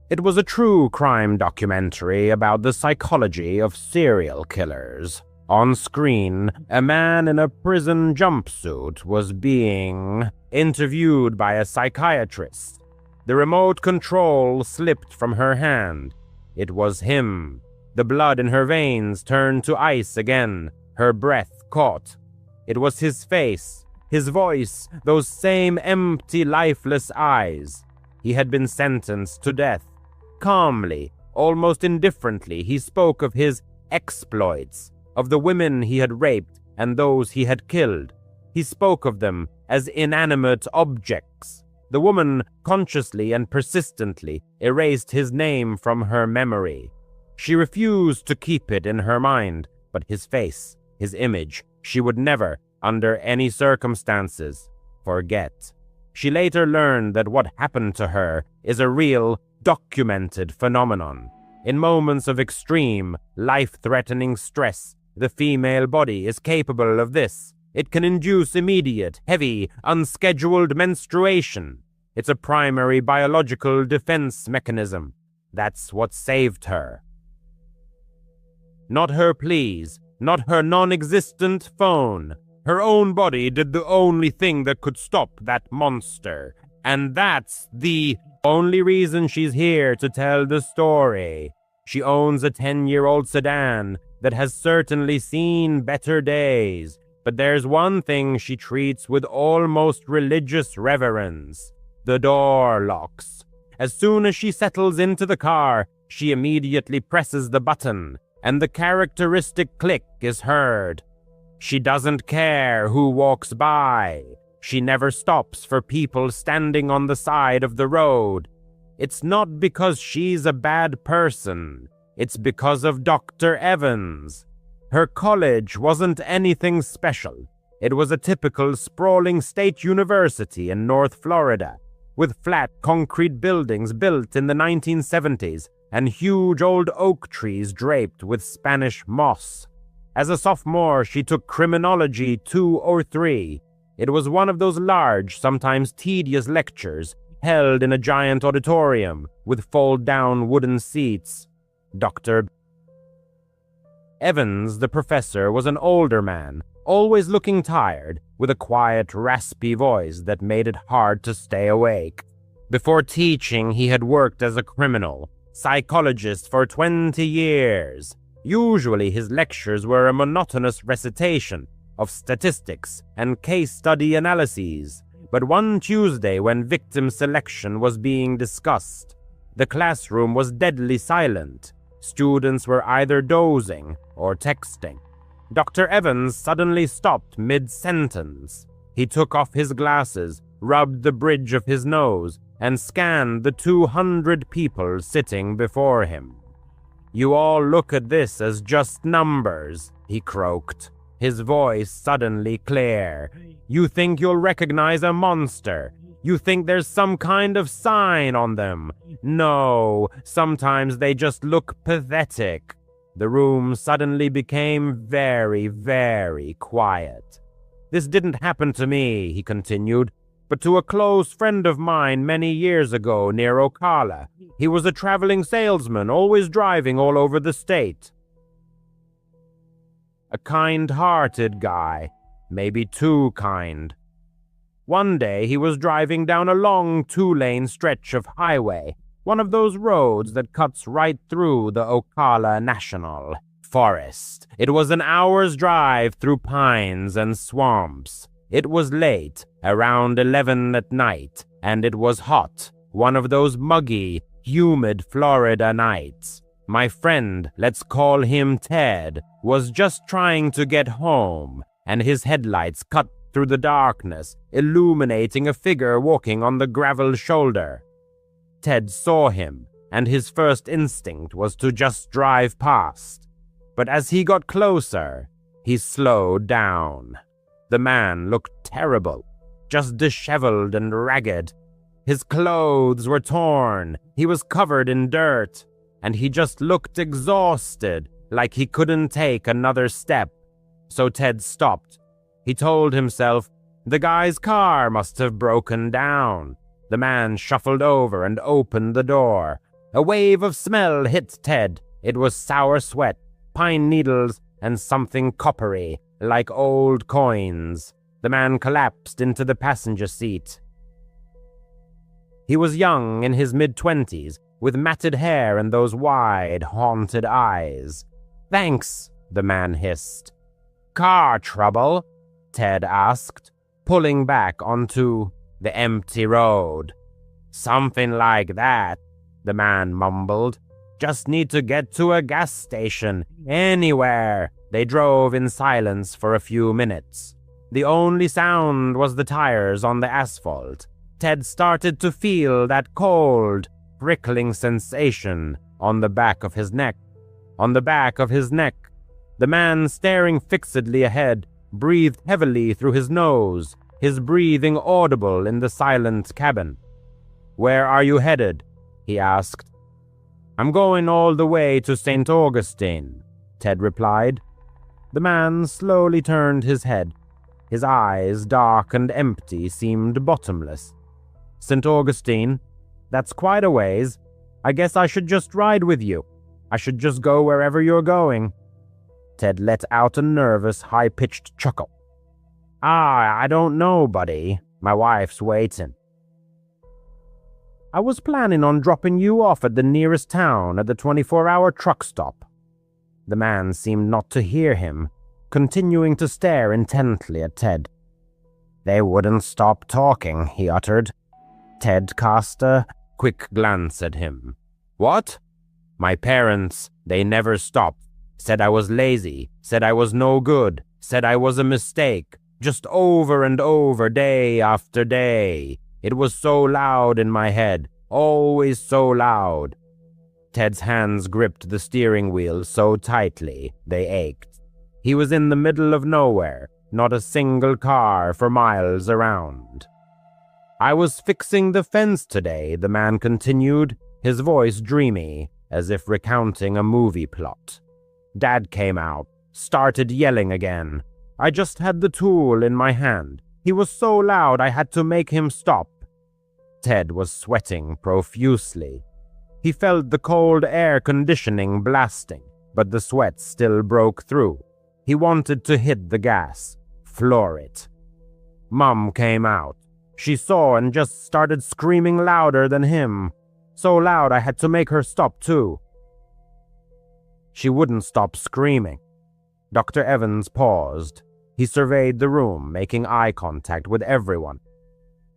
It was a true crime documentary about the psychology of serial killers. On screen, a man in a prison jumpsuit was being interviewed by a psychiatrist. The remote control slipped from her hand. It was him. The blood in her veins turned to ice again. Her breath caught. It was his face, his voice, those same empty, lifeless eyes. He had been sentenced to death. Calmly, almost indifferently, he spoke of his exploits, of the women he had raped and those he had killed. He spoke of them as inanimate objects. The woman consciously and persistently erased his name from her memory. She refused to keep it in her mind, but his face, his image, she would never, under any circumstances, forget. She later learned that what happened to her is a real, documented phenomenon. In moments of extreme, life-threatening stress, the female body is capable of this. It can induce immediate, heavy, unscheduled menstruation. It's a primary biological defense mechanism. That's what saved her. Not her pleas, not her non-existent phone. Her own body did the only thing that could stop that monster. And that's the only reason she's here to tell the story. She owns a 10-year-old sedan that has certainly seen better days. But there's one thing she treats with almost religious reverence. The door locks. As soon as she settles into the car, she immediately presses the button, and the characteristic click is heard. She doesn't care who walks by. She never stops for people standing on the side of the road. It's not because she's a bad person. It's because of Dr. Evans. Her college wasn't anything special. It was a typical sprawling state university in North Florida, with flat concrete buildings built in the 1970s and huge old oak trees draped with Spanish moss. As a sophomore, she took criminology 2 or 3. It was one of those large, sometimes tedious lectures held in a giant auditorium with fold-down wooden seats. Dr. Evans, the professor, was an older man, always looking tired, with a quiet, raspy voice that made it hard to stay awake. Before teaching, he had worked as a criminal psychologist for 20 years. Usually his lectures were a monotonous recitation of statistics and case study analyses. But one Tuesday, when victim selection was being discussed, the classroom was deadly silent. Students were either dozing or texting. Dr. Evans suddenly stopped mid-sentence. He took off his glasses, rubbed the bridge of his nose, and scanned the 200 people sitting before him. "You all look at this as just numbers," he croaked, his voice suddenly clear. "You think you'll recognize a monster. You think there's some kind of sign on them. No, sometimes they just look pathetic." The room suddenly became very, very quiet. "This didn't happen to me," he continued, "but to a close friend of mine many years ago near Ocala. He was a traveling salesman, always driving all over the state. A kind-hearted guy, maybe too kind. One day he was driving down a long 2-lane stretch of highway, one of those roads that cuts right through the Ocala National Forest. It was an hour's drive through pines and swamps. It was late, around 11 at night, and it was hot, one of those muggy, humid Florida nights. My friend, let's call him Ted, was just trying to get home, and his headlights cut through the darkness, illuminating a figure walking on the gravel shoulder. Ted saw him, and his first instinct was to just drive past. But as he got closer, he slowed down. The man looked terrible, just disheveled and ragged. His clothes were torn, he was covered in dirt, and he just looked exhausted, like he couldn't take another step. So Ted stopped. He told himself, the guy's car must have broken down. The man shuffled over and opened the door. A wave of smell hit Ted. It was sour sweat, pine needles, and something coppery, like old coins. The man collapsed into the passenger seat. He was young, in his mid-20s, with matted hair and those wide, haunted eyes. "Thanks," the man hissed. "Car trouble?" Ted asked, pulling back onto the empty road. "Something like that," the man mumbled. "Just need to get to a gas station, anywhere." They drove in silence for a few minutes. The only sound was the tires on the asphalt. Ted started to feel that cold, prickling sensation on the back of his neck. On the back of his neck. The man, staring fixedly ahead, breathed heavily through his nose, his breathing audible in the silent cabin. "Where are you headed?" he asked. "I'm going all the way to St. Augustine," Ted replied. The man slowly turned his head. His eyes, dark and empty, seemed bottomless. "St. Augustine? That's quite a ways. I guess I should just ride with you. I should just go wherever you're going." Ted let out a nervous, high-pitched chuckle. "I don't know, buddy. My wife's waiting." "I was planning on dropping you off at the nearest town at the 24-hour truck stop." The man seemed not to hear him, continuing to stare intently at Ted. "They wouldn't stop talking," he uttered. Ted cast a quick glance at him. "What?" "My parents, they never stopped. Said I was lazy, said I was no good, said I was a mistake, just over and over, day after day. It was so loud in my head, always so loud." Ted's hands gripped the steering wheel so tightly they ached. He was in the middle of nowhere, not a single car for miles around. "I was fixing the fence today," the man continued, his voice dreamy, as if recounting a movie plot. "Dad came out, started yelling again. I just had the tool in my hand. He was so loud I had to make him stop." Ted was sweating profusely. He felt the cold air conditioning blasting, but the sweat still broke through. He wanted to hit the gas, floor it. Mom came out. She saw and just started screaming louder than him. So loud I had to make her stop too. She wouldn't stop screaming. Dr. Evans paused. He surveyed the room, making eye contact with everyone.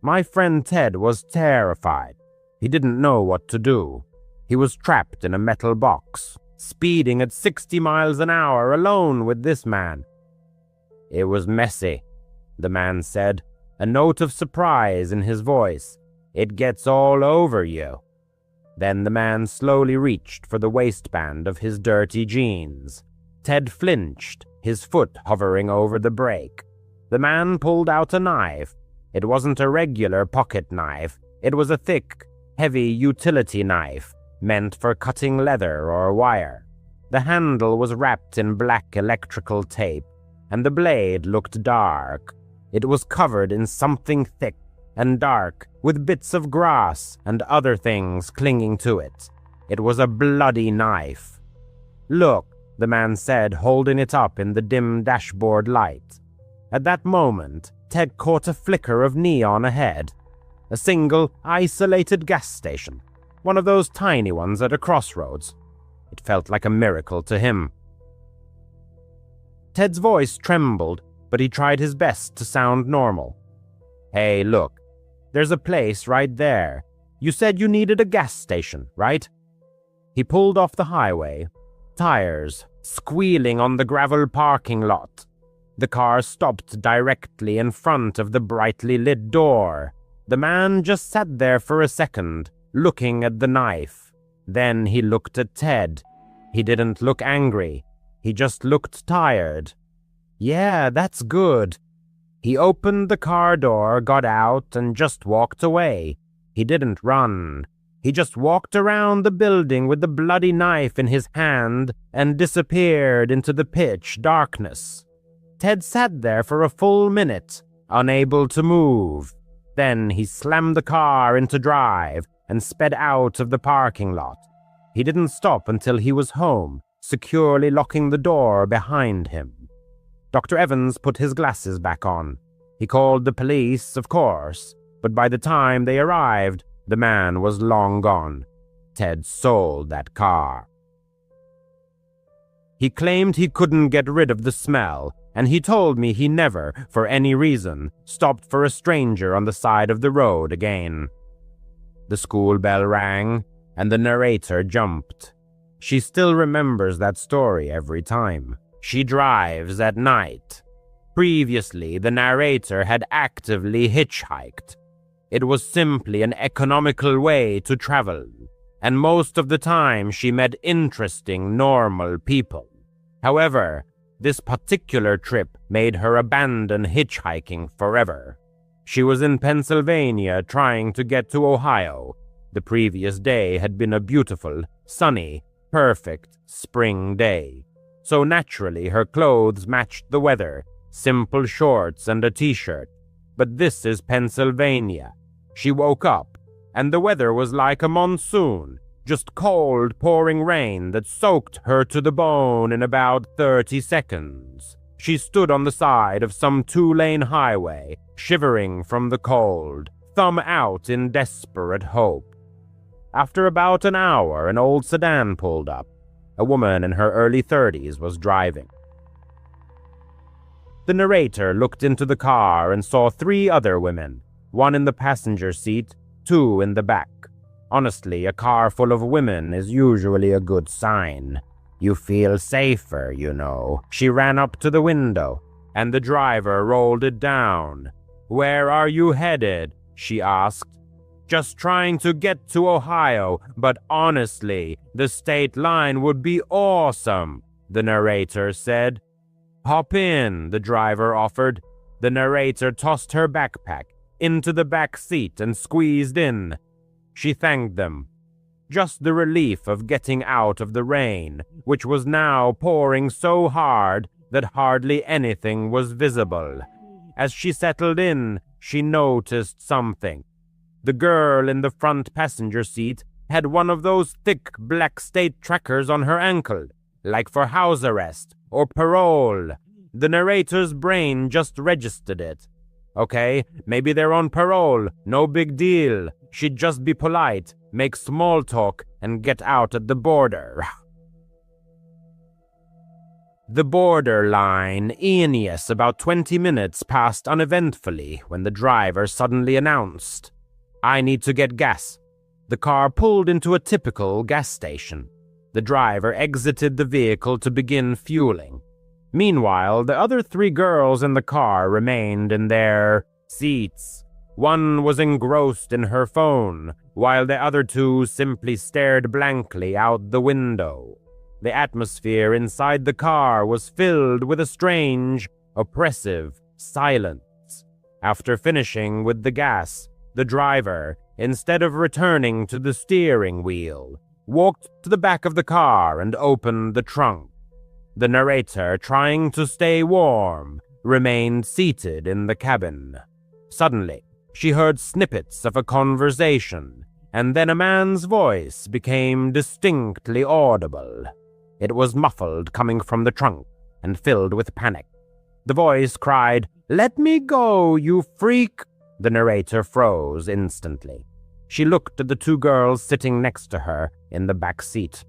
My friend Ted was terrified. He didn't know what to do. He was trapped in a metal box, speeding at 60 miles an hour alone with this man. "It was messy," the man said, a note of surprise in his voice. "It gets all over you." Then the man slowly reached for the waistband of his dirty jeans. Ted flinched, his foot hovering over the brake. The man pulled out a knife. It wasn't a regular pocket knife. It was a thick, heavy utility knife, meant for cutting leather or wire. The handle was wrapped in black electrical tape, and the blade looked dark. It was covered in something thick and dark, with bits of grass and other things clinging to it. It was a bloody knife. "Look," the man said, holding it up in the dim dashboard light. At that moment, Ted caught a flicker of neon ahead. A single, isolated gas station. One of those tiny ones at a crossroads. It felt like a miracle to him. Ted's voice trembled, but he tried his best to sound normal. "Hey, look. There's a place right there. You said you needed a gas station, right?" He pulled off the highway, tires squealing on the gravel parking lot. The car stopped directly in front of the brightly lit door. The man just sat there for a second, looking at the knife. Then he looked at Ted. He didn't look angry. He just looked tired. "Yeah, that's good." He opened the car door, got out, and just walked away. He didn't run. He just walked around the building with the bloody knife in his hand and disappeared into the pitch darkness. Ted sat there for a full minute, unable to move. Then he slammed the car into drive and sped out of the parking lot. He didn't stop until he was home, securely locking the door behind him. Dr. Evans put his glasses back on. He called the police, of course, but by the time they arrived, the man was long gone. Ted sold that car. He claimed he couldn't get rid of the smell, and he told me he never, for any reason, stopped for a stranger on the side of the road again. The school bell rang, and the narrator jumped. She still remembers that story every time. She drives at night. Previously, the narrator had actively hitchhiked. It was simply an economical way to travel, and most of the time she met interesting, normal people. However, this particular trip made her abandon hitchhiking forever. She was in Pennsylvania trying to get to Ohio. The previous day had been a beautiful, sunny, perfect spring day. So naturally her clothes matched the weather, simple shorts and a t-shirt. But this is Pennsylvania. She woke up, and the weather was like a monsoon, just cold, pouring rain that soaked her to the bone in about 30 seconds. She stood on the side of some 2-lane highway, shivering from the cold, thumb out in desperate hope. After about an hour, an old sedan pulled up. A woman in her early 30s was driving. The narrator looked into the car and saw 3 other women, one in the passenger seat, 2 in the back. Honestly, a car full of women is usually a good sign. You feel safer, you know. She ran up to the window, and the driver rolled it down. "Where are you headed?" she asked. "Just trying to get to Ohio, but honestly, the state line would be awesome," the narrator said. "Hop in," the driver offered. The narrator tossed her backpack into the back seat and squeezed in. She thanked them. Just the relief of getting out of the rain, which was now pouring so hard that hardly anything was visible. As she settled in, she noticed something. The girl in the front passenger seat had one of those thick black state trackers on her ankle, like for house arrest or parole. The narrator's brain just registered it. Okay, maybe they're on parole, no big deal. She'd just be polite, make small talk, and get out at the border. The border line, Aeneas, about 20 minutes passed uneventfully when the driver suddenly announced, "I need to get gas." The car pulled into a typical gas station. The driver exited the vehicle to begin fueling. Meanwhile, the other 3 girls in the car remained in their seats. One was engrossed in her phone, while the other 2 simply stared blankly out the window. The atmosphere inside the car was filled with a strange, oppressive silence. After finishing with the gas, the driver, instead of returning to the steering wheel, walked to the back of the car and opened the trunk. The narrator, trying to stay warm, remained seated in the cabin. Suddenly, she heard snippets of a conversation, and then a man's voice became distinctly audible. It was muffled, coming from the trunk, and filled with panic. The voice cried, "Let me go, you freak!" The narrator froze instantly. She looked at the 2 girls sitting next to her in the back seat.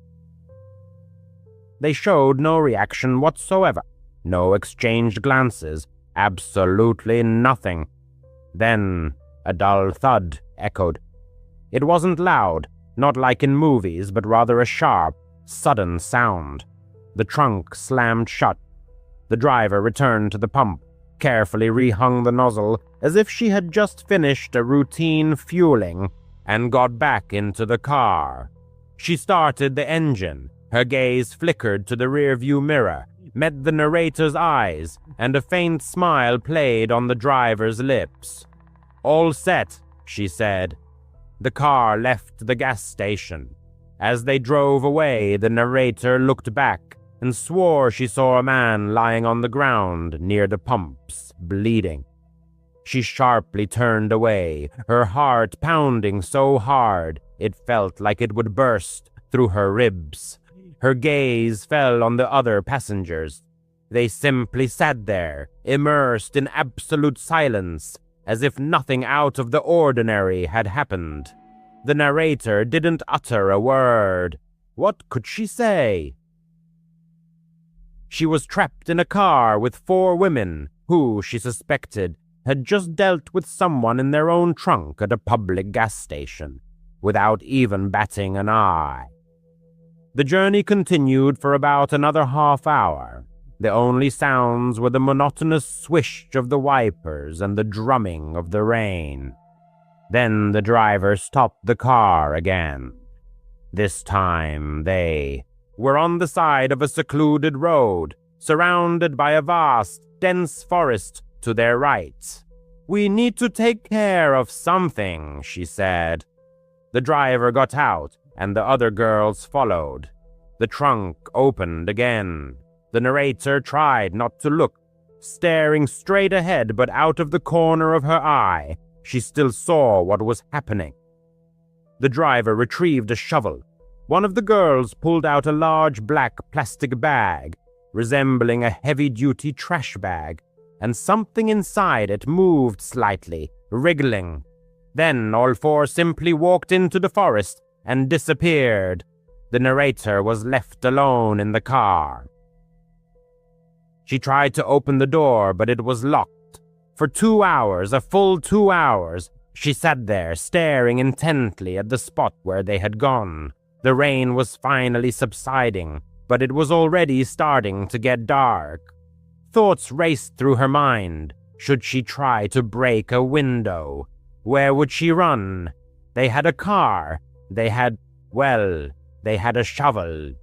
They showed no reaction whatsoever, no exchanged glances, absolutely nothing. Then a dull thud echoed. It wasn't loud, not like in movies, but rather a sharp, sudden sound. The trunk slammed shut. The driver returned to the pump, carefully rehung the nozzle as if she had just finished a routine fueling, and got back into the car. She started the engine. Her gaze flickered to the rearview mirror, met the narrator's eyes, and a faint smile played on the driver's lips. "All set," she said. The car left the gas station. As they drove away, the narrator looked back and swore she saw a man lying on the ground near the pumps, bleeding. She sharply turned away, her heart pounding so hard it felt like it would burst through her ribs. Her gaze fell on the other passengers. They simply sat there, immersed in absolute silence, as if nothing out of the ordinary had happened. The narrator didn't utter a word. What could she say? She was trapped in a car with 4 women who, she suspected, had just dealt with someone in their own trunk at a public gas station, without even batting an eye. The journey continued for about another half hour. The only sounds were the monotonous swish of the wipers and the drumming of the rain. Then the driver stopped the car again. This time they were on the side of a secluded road, surrounded by a vast, dense forest to their right. "We need to take care of something," she said. The driver got out, and the other girls followed. The trunk opened again. The narrator tried not to look, staring straight ahead, but out of the corner of her eye, she still saw what was happening. The driver retrieved a shovel. One of the girls pulled out a large black plastic bag, resembling a heavy-duty trash bag, and something inside it moved slightly, wriggling. Then all 4 simply walked into the forest and disappeared. The narrator was left alone in the car. She tried to open the door, but it was locked. For 2 hours, a full 2 hours, she sat there staring intently at the spot where they had gone. The rain was finally subsiding, but it was already starting to get dark. Thoughts raced through her mind. Should she try to break a window? Where would she run? They had a car. They had a shovel.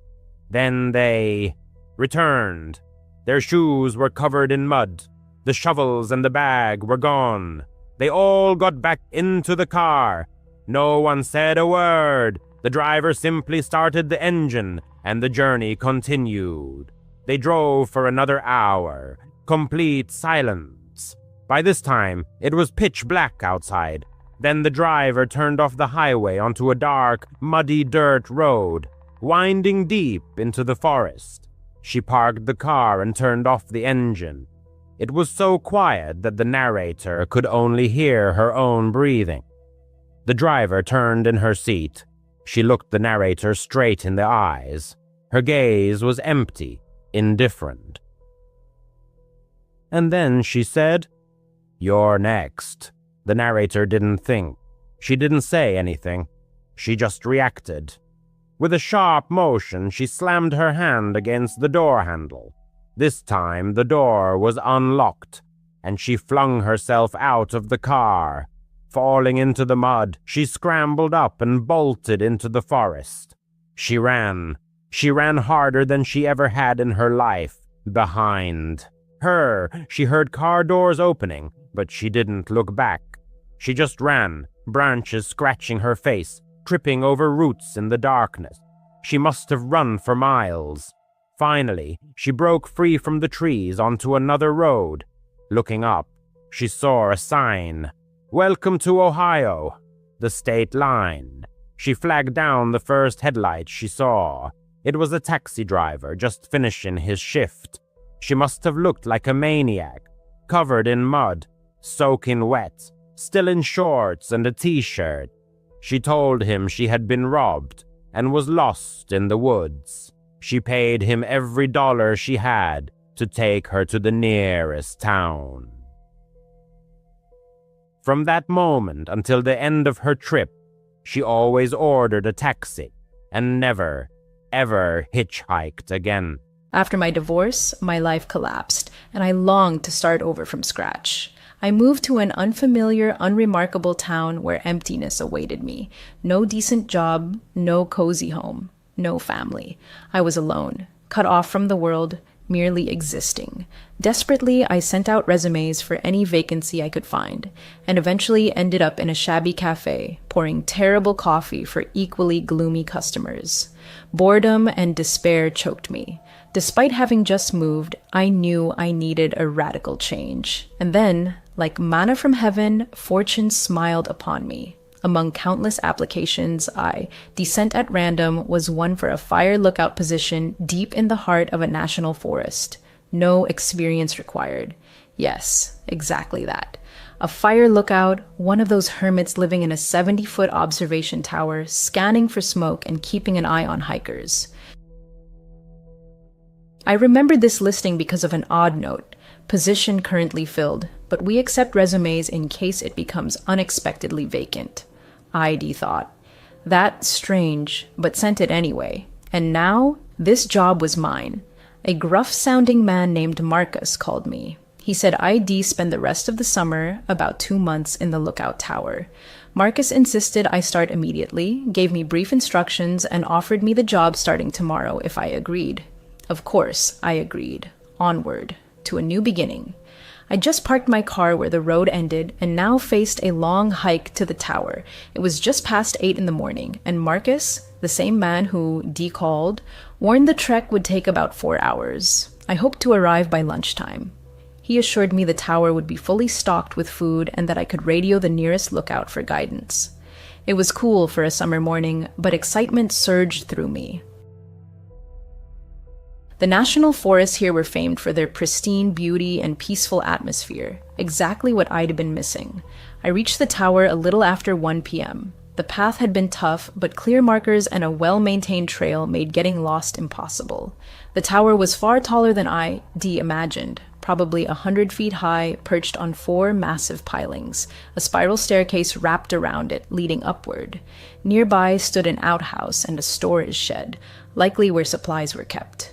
Then they returned. Their shoes were covered in mud. The shovels and the bag were gone. They all got back into the car. No one said a word. The driver simply started the engine, and the journey continued. They drove for another hour. Complete silence. By this time, it was pitch black outside. Then the driver turned off the highway onto a dark, muddy dirt road, winding deep into the forest. She parked the car and turned off the engine. It was so quiet that the narrator could only hear her own breathing. The driver turned in her seat. She looked the narrator straight in the eyes. Her gaze was empty, indifferent. And then she said, "You're next." The narrator didn't think. She didn't say anything. She just reacted. With a sharp motion, she slammed her hand against the door handle. This time, the door was unlocked, and she flung herself out of the car. Falling into the mud, she scrambled up and bolted into the forest. She ran. She ran harder than she ever had in her life. Behind her, she heard car doors opening, but she didn't look back. She just ran, branches scratching her face, tripping over roots in the darkness. She must have run for miles. Finally, she broke free from the trees onto another road. Looking up, she saw a sign. "Welcome to Ohio," the state line. She flagged down the first headlight she saw. It was a taxi driver just finishing his shift. She must have looked like a maniac, covered in mud, soaking wet, still in shorts and a t-shirt. She told him she had been robbed and was lost in the woods. She paid him every dollar she had to take her to the nearest town. From that moment until the end of her trip, she always ordered a taxi and never, ever hitchhiked again. After my divorce, my life collapsed, and I longed to start over from scratch. I moved to an unfamiliar, unremarkable town where emptiness awaited me. No decent job, no cozy home, no family. I was alone, cut off from the world, merely existing. Desperately, I sent out resumes for any vacancy I could find, and eventually ended up in a shabby cafe, pouring terrible coffee for equally gloomy customers. Boredom and despair choked me. Despite having just moved, I knew I needed a radical change. And then, like manna from heaven, fortune smiled upon me. Among countless applications, descent at random, was one for a fire lookout position deep in the heart of a national forest. No experience required. Yes, exactly that. A fire lookout, one of those hermits living in a 70-foot observation tower, scanning for smoke and keeping an eye on hikers. I remembered this listing because of an odd note. Position currently filled, but we accept resumes in case it becomes unexpectedly vacant. ID thought. That's strange, but sent it anyway. And now, this job was mine. A gruff-sounding man named Marcus called me. He said I'd spend the rest of the summer, about 2 months, in the lookout tower. Marcus insisted I start immediately, gave me brief instructions, and offered me the job starting tomorrow if I agreed. Of course, I agreed. Onward, to a new beginning. I just parked my car where the road ended and now faced a long hike to the tower. It was just past 8 in the morning, and Marcus, the same man who called, warned the trek would take about 4 hours. I hoped to arrive by lunchtime. He assured me the tower would be fully stocked with food and that I could radio the nearest lookout for guidance. It was cool for a summer morning, but excitement surged through me. The national forests here were famed for their pristine beauty and peaceful atmosphere, exactly what I'd been missing. I reached the tower a little after 1 p.m. The path had been tough, but clear markers and a well-maintained trail made getting lost impossible. The tower was far taller than I imagined, probably 100 feet high, perched on 4 massive pilings. A spiral staircase wrapped around it, leading upward. Nearby stood an outhouse and a storage shed, likely where supplies were kept.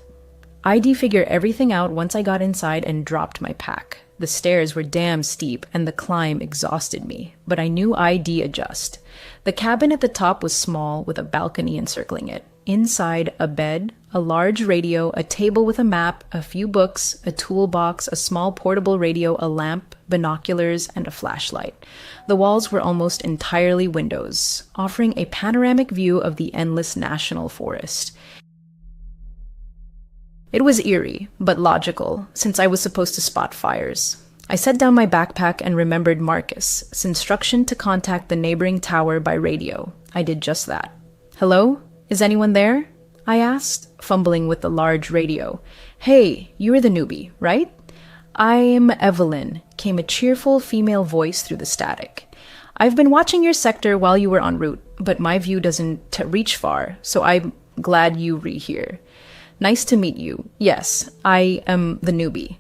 I'd figure everything out once I got inside and dropped my pack. The stairs were damn steep and the climb exhausted me, but I knew I'd adjust. The cabin at the top was small with a balcony encircling it. Inside, a bed, a large radio, a table with a map, a few books, a toolbox, a small portable radio, a lamp, binoculars, and a flashlight. The walls were almost entirely windows, offering a panoramic view of the endless national forest. It was eerie, but logical, since I was supposed to spot fires. I set down my backpack and remembered Marcus' instruction to contact the neighboring tower by radio. I did just that. "Hello? Is anyone there?" I asked, fumbling with the large radio. "Hey, you're the newbie, right?" "I'm Evelyn," came a cheerful female voice through the static. "I've been watching your sector while you were en route, but my view doesn't reach far, so I'm glad you're here. Nice to meet you. Yes, I am the newbie."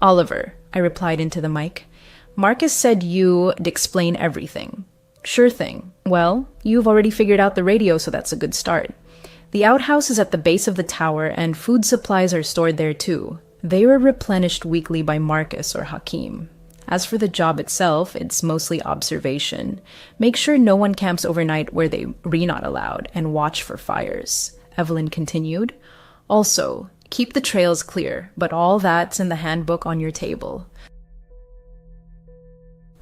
"Oliver," I replied into the mic. "Marcus said you'd explain everything." "Sure thing. Well, you've already figured out the radio, so that's a good start. The outhouse is at the base of the tower, and food supplies are stored there too. They were replenished weekly by Marcus or Hakim. As for the job itself, it's mostly observation. Make sure no one camps overnight where they're not allowed, and watch for fires," Evelyn continued. "Also, keep the trails clear, but all that's in the handbook on your table."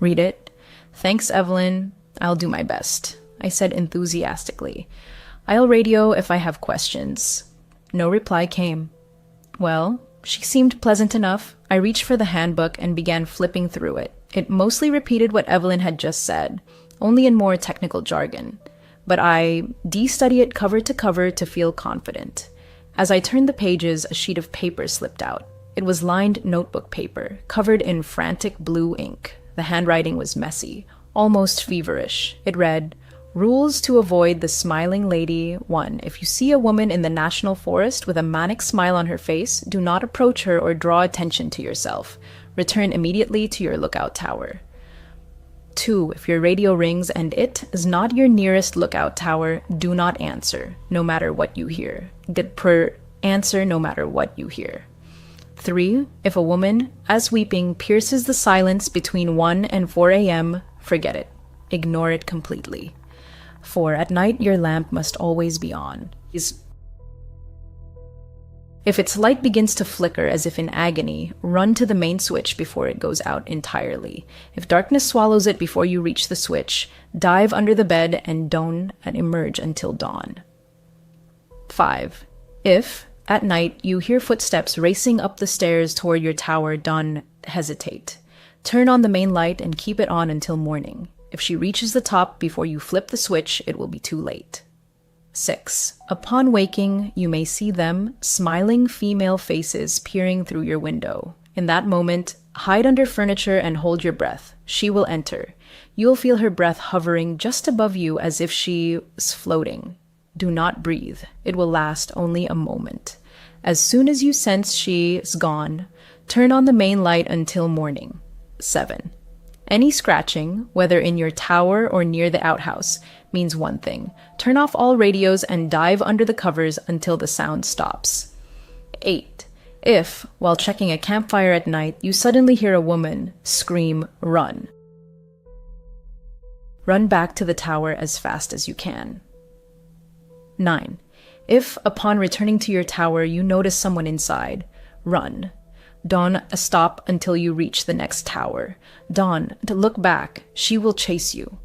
"Read it." "Thanks, Evelyn. I'll do my best," I said enthusiastically. "I'll radio if I have questions." No reply came. Well, she seemed pleasant enough. I reached for the handbook and began flipping through it. It mostly repeated what Evelyn had just said, only in more technical jargon. But I de-studied it cover to cover to feel confident. As I turned the pages, a sheet of paper slipped out. It was lined notebook paper, covered in frantic blue ink. The handwriting was messy, almost feverish. It read, "Rules to avoid the smiling lady. 1. If you see a woman in the national forest with a manic smile on her face, do not approach her or draw attention to yourself. Return immediately to your lookout tower. 2. If your radio rings and it is not your nearest lookout tower, do not answer, no matter what you hear. Answer no matter what you hear. 3. If a woman, as weeping, pierces the silence between 1 and 4 a.m., forget it. Ignore it completely. 4. At night, your lamp must always be on." If its light begins to flicker as if in agony, run to the main switch before it goes out entirely. If darkness swallows it before you reach the switch, dive under the bed and don't emerge until dawn. 5. If, at night, you hear footsteps racing up the stairs toward your tower, don't hesitate. Turn on the main light and keep it on until morning. If she reaches the top before you flip the switch, it will be too late. 6. Upon waking, you may see them, smiling female faces peering through your window. In that moment, hide under furniture and hold your breath. She will enter. You'll feel her breath hovering just above you as if she is floating. Do not breathe. It will last only a moment. As soon as you sense she is gone, turn on the main light until morning. 7. Any scratching, whether in your tower or near the outhouse, means one thing. Turn off all radios and dive under the covers until the sound stops. 8. If, while checking a campfire at night, you suddenly hear a woman scream, run. Run back to the tower as fast as you can. 9. If, upon returning to your tower, you notice someone inside, run. Don't stop until you reach the next tower. Don't look back. She will chase you.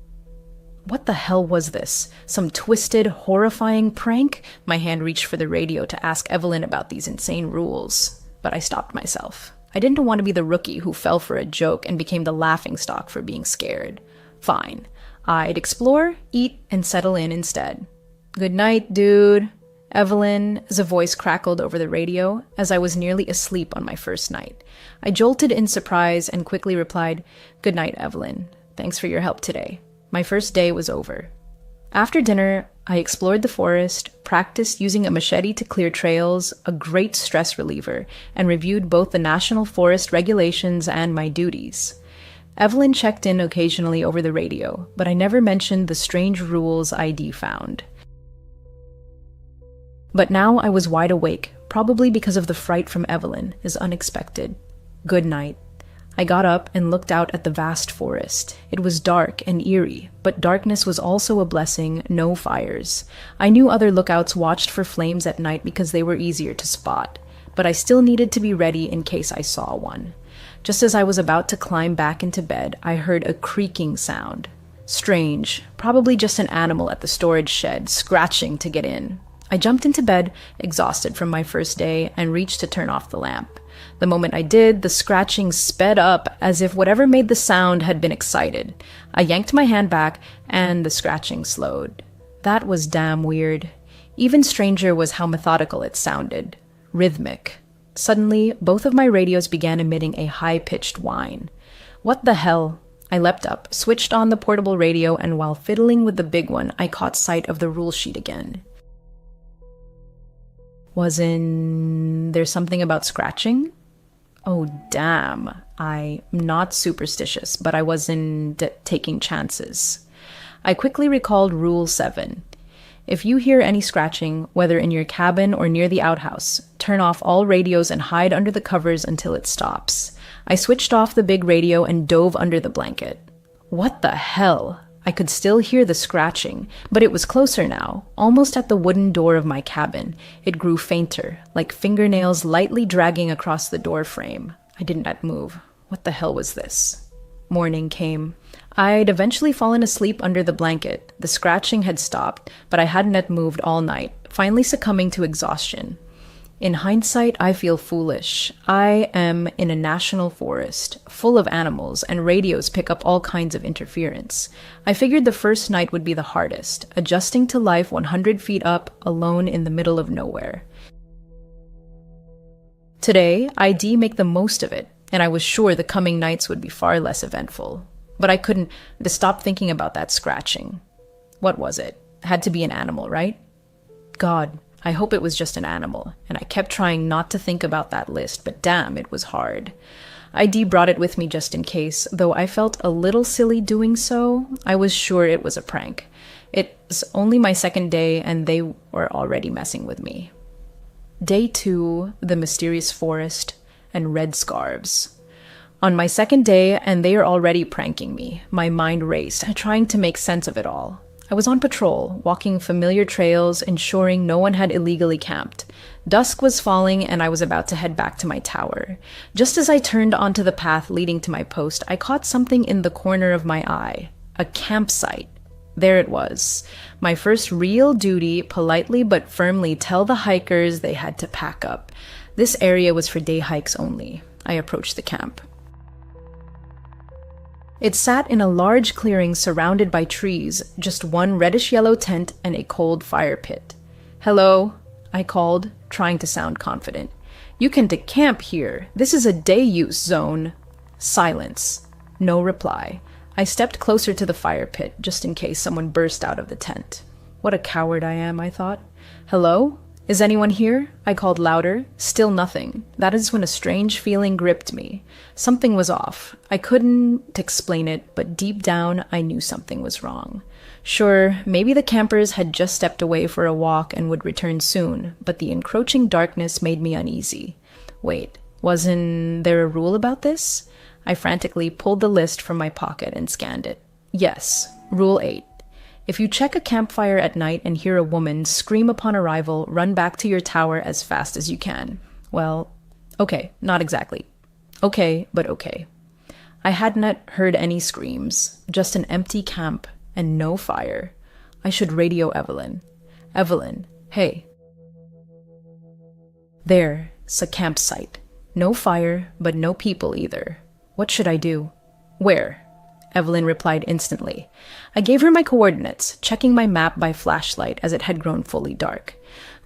What the hell was this? Some twisted, horrifying prank? My hand reached for the radio to ask Evelyn about these insane rules, but I stopped myself. I didn't want to be the rookie who fell for a joke and became the laughingstock for being scared. Fine. I'd explore, eat, and settle in instead. Good night, dude. Evelyn, as a voice crackled over the radio, as I was nearly asleep on my first night. I jolted in surprise and quickly replied, Good night, Evelyn. Thanks for your help today. My first day was over. After dinner, I explored the forest, practiced using a machete to clear trails, a great stress reliever, and reviewed both the national forest regulations and my duties. Evelyn checked in occasionally over the radio, but I never mentioned the strange rules ID found. But now I was wide awake, probably because of the fright from Evelyn, is unexpected. Good night. I got up and looked out at the vast forest. It was dark and eerie, but darkness was also a blessing, no fires. I knew other lookouts watched for flames at night because they were easier to spot, but I still needed to be ready in case I saw one. Just as I was about to climb back into bed, I heard a creaking sound. Strange, probably just an animal at the storage shed, scratching to get in. I jumped into bed, exhausted from my first day, and reached to turn off the lamp. The moment I did, the scratching sped up as if whatever made the sound had been excited. I yanked my hand back, and the scratching slowed. That was damn weird. Even stranger was how methodical it sounded. Rhythmic. Suddenly, both of my radios began emitting a high-pitched whine. What the hell? I leapt up, switched on the portable radio, and while fiddling with the big one, I caught sight of the rule sheet again. Wasn't there something about scratching? Oh, damn. I'm not superstitious, but I wasn't taking chances. I quickly recalled Rule 7. If you hear any scratching, whether in your cabin or near the outhouse, turn off all radios and hide under the covers until it stops. I switched off the big radio and dove under the blanket. What the hell? I could still hear the scratching, but it was closer now, almost at the wooden door of my cabin. It grew fainter, like fingernails lightly dragging across the door frame. I didn't move. What the hell was this? Morning came. I'd eventually fallen asleep under the blanket. The scratching had stopped, but I hadn't moved all night, finally succumbing to exhaustion. In hindsight, I feel foolish. I am in a national forest, full of animals, and radios pick up all kinds of interference. I figured the first night would be the hardest, adjusting to life 100 feet up, alone in the middle of nowhere. Today, I'd make the most of it, and I was sure the coming nights would be far less eventful. But I couldn't stop thinking about that scratching. What was it? Had to be an animal, right? God, I hope it was just an animal, and I kept trying not to think about that list, but damn, it was hard. ID brought it with me just in case, though I felt a little silly doing so. I was sure it was a prank. It's only my second day, and they were already messing with me. Day 2, the mysterious forest, and red scarves. On my second day, and they are already pranking me. My mind raced, trying to make sense of it all. I was on patrol, walking familiar trails, ensuring no one had illegally camped. Dusk was falling, and I was about to head back to my tower. Just as I turned onto the path leading to my post, I caught something in the corner of my eye. A campsite. There it was. My first real duty, politely but firmly tell the hikers they had to pack up. This area was for day hikes only. I approached the camp. It sat in a large clearing surrounded by trees, just one reddish-yellow tent and a cold fire pit. "Hello," I called, trying to sound confident. "You can decamp here. This is a day-use zone." Silence. No reply. I stepped closer to the fire pit, just in case someone burst out of the tent. What a coward I am, I thought. "Hello? Is anyone here?" I called louder. Still nothing. That is when a strange feeling gripped me. Something was off. I couldn't explain it, but deep down, I knew something was wrong. Sure, maybe the campers had just stepped away for a walk and would return soon, but the encroaching darkness made me uneasy. Wait, wasn't there a rule about this? I frantically pulled the list from my pocket and scanned it. Yes, Rule 8. If you check a campfire at night and hear a woman scream upon arrival, run back to your tower as fast as you can. Well, okay, not exactly. Okay, but okay. I hadn't heard any screams, just an empty camp and no fire. I should radio Evelyn. "Evelyn, hey." There's a campsite. No fire, but no people either. What should I do? "Where?" Evelyn replied instantly. I gave her my coordinates, checking my map by flashlight as it had grown fully dark.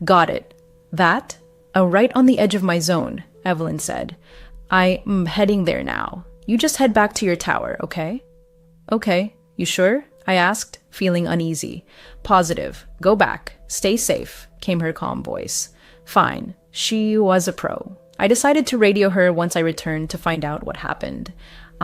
"Got it. That? Right on the edge of my zone," Evelyn said. "I'm heading there now. You just head back to your tower, okay?" "Okay. You sure?" I asked, feeling uneasy. "Positive. Go back. Stay safe," came her calm voice. Fine. She was a pro. I decided to radio her once I returned to find out what happened.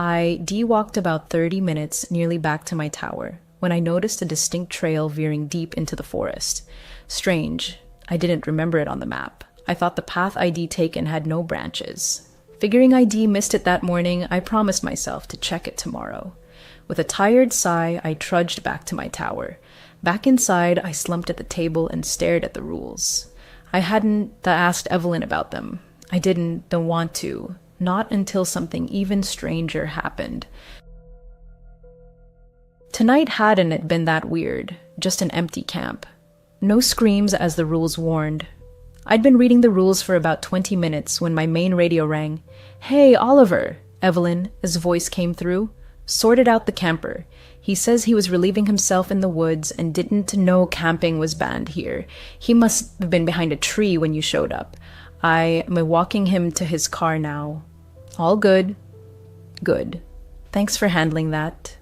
I walked about 30 minutes, nearly back to my tower, when I noticed a distinct trail veering deep into the forest. Strange. I didn't remember it on the map. I thought the path ID taken had no branches. Figuring ID missed it that morning, I promised myself to check it tomorrow. With a tired sigh, I trudged back to my tower. Back inside, I slumped at the table and stared at the rules. I hadn't asked Evelyn about them. I didn't want to. Not until something even stranger happened. Tonight hadn't been that weird, just an empty camp. No screams as the rules warned. I'd been reading the rules for about 20 minutes when my main radio rang. "Hey, Oliver," Evelyn's voice came through. "Sorted out the camper. He says he was relieving himself in the woods and didn't know camping was banned here. He must have been behind a tree when you showed up. I'm walking him to his car now." "All good." "Good. Thanks for handling that."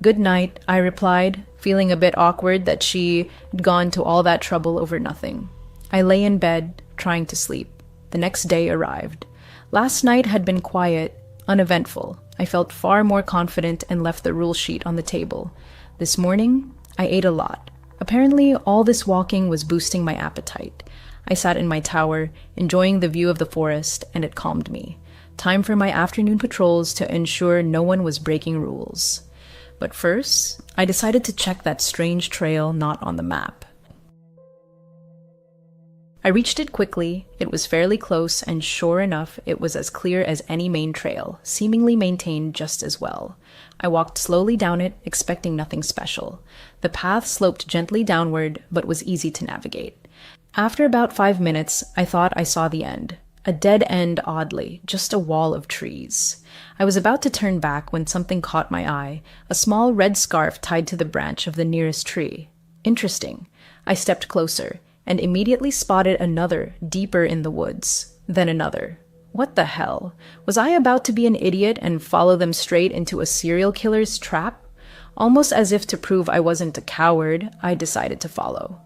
"Good night," I replied, feeling a bit awkward that she'd gone to all that trouble over nothing. I lay in bed, trying to sleep. The next day arrived. Last night had been quiet, uneventful. I felt far more confident and left the rule sheet on the table. This morning, I ate a lot. Apparently, all this walking was boosting my appetite. I sat in my tower, enjoying the view of the forest, and it calmed me. Time for my afternoon patrols to ensure no one was breaking rules. But first, I decided to check that strange trail not on the map. I reached it quickly. It was fairly close, and sure enough, it was as clear as any main trail, seemingly maintained just as well. I walked slowly down it, expecting nothing special. The path sloped gently downward, but was easy to navigate. After about 5 minutes, I thought I saw the end. A dead end, oddly, just a wall of trees. I was about to turn back when something caught my eye, a small red scarf tied to the branch of the nearest tree. Interesting. I stepped closer, and immediately spotted another, deeper in the woods. Then another. What the hell? Was I about to be an idiot and follow them straight into a serial killer's trap? Almost as if to prove I wasn't a coward, I decided to follow.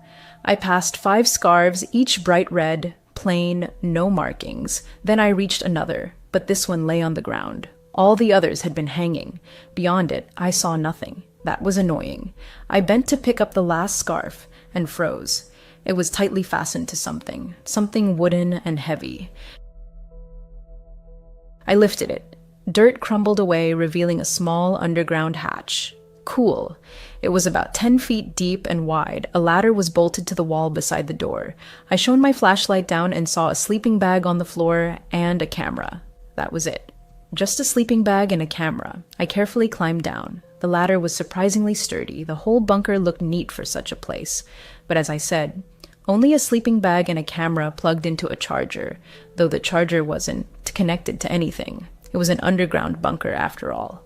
I passed 5 scarves, each bright red, plain, no markings. Then I reached another, but this one lay on the ground. All the others had been hanging. Beyond it, I saw nothing. That was annoying. I bent to pick up the last scarf and froze. It was tightly fastened to something wooden and heavy. I lifted it. Dirt crumbled away, revealing a small underground hatch. Cool. It was about 10 feet deep and wide. A ladder was bolted to the wall beside the door. I shone my flashlight down and saw a sleeping bag on the floor and a camera. That was it. Just a sleeping bag and a camera. I carefully climbed down. The ladder was surprisingly sturdy. The whole bunker looked neat for such a place. But as I said, only a sleeping bag and a camera plugged into a charger, though the charger wasn't connected to anything. It was an underground bunker after all.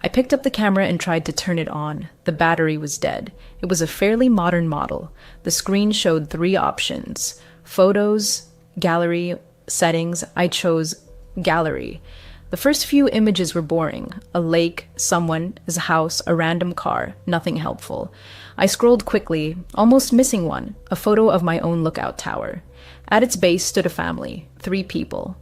I picked up the camera and tried to turn it on. The battery was dead. It was a fairly modern model. The screen showed 3 options: photos, gallery, settings. I chose gallery. The first few images were boring. A lake, someone, his house, a random car, nothing helpful. I scrolled quickly, almost missing one, a photo of my own lookout tower. At its base stood a family, 3 people.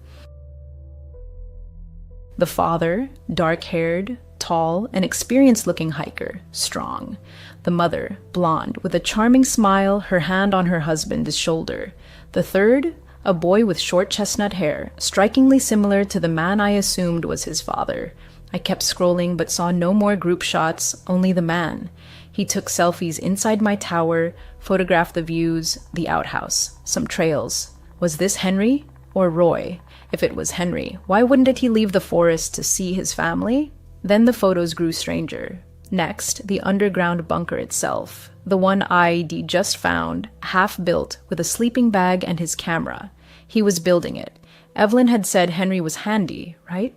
The father, dark-haired, tall, an experienced-looking hiker, strong. The mother, blonde, with a charming smile, her hand on her husband's shoulder. The third, a boy with short chestnut hair, strikingly similar to the man I assumed was his father. I kept scrolling but saw no more group shots, only the man. He took selfies inside my tower, photographed the views, the outhouse, some trails. Was this Henry or Roy? If it was Henry, why wouldn't he leave the forest to see his family? Then the photos grew stranger. Next, the underground bunker itself, the one I.D. just found, half-built, with a sleeping bag and his camera. He was building it. Evelyn had said Henry was handy, right?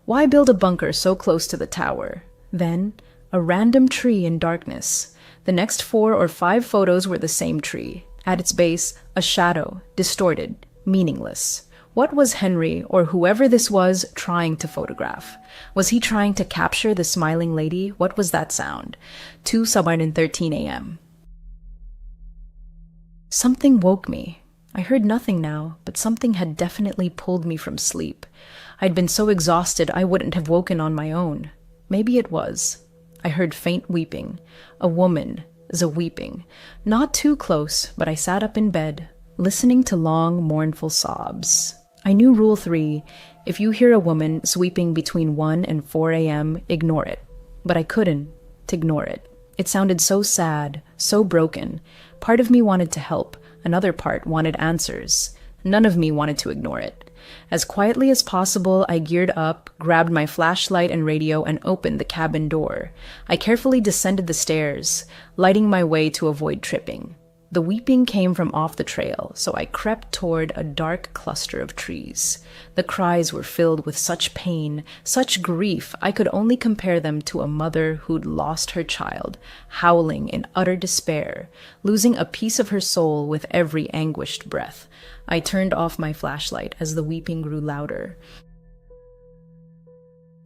Why build a bunker so close to the tower? Then, a random tree in darkness. The next 4 or 5 photos were the same tree. At its base, a shadow, distorted, meaningless. What was Henry, or whoever this was, trying to photograph? Was he trying to capture the smiling lady? What was that sound? 2:13 a.m. Something woke me. I heard nothing now, but something had definitely pulled me from sleep. I'd been so exhausted I wouldn't have woken on my own. Maybe it was. I heard faint weeping. A woman, weeping. Not too close, but I sat up in bed, listening to long, mournful sobs. I knew Rule 3, if you hear a woman weeping between 1 and 4 a.m., ignore it. But I couldn't ignore it. It sounded so sad, so broken. Part of me wanted to help, another part wanted answers. None of me wanted to ignore it. As quietly as possible, I geared up, grabbed my flashlight and radio, and opened the cabin door. I carefully descended the stairs, lighting my way to avoid tripping. The weeping came from off the trail, so I crept toward a dark cluster of trees. The cries were filled with such pain, such grief, I could only compare them to a mother who'd lost her child, howling in utter despair, losing a piece of her soul with every anguished breath. I turned off my flashlight as the weeping grew louder.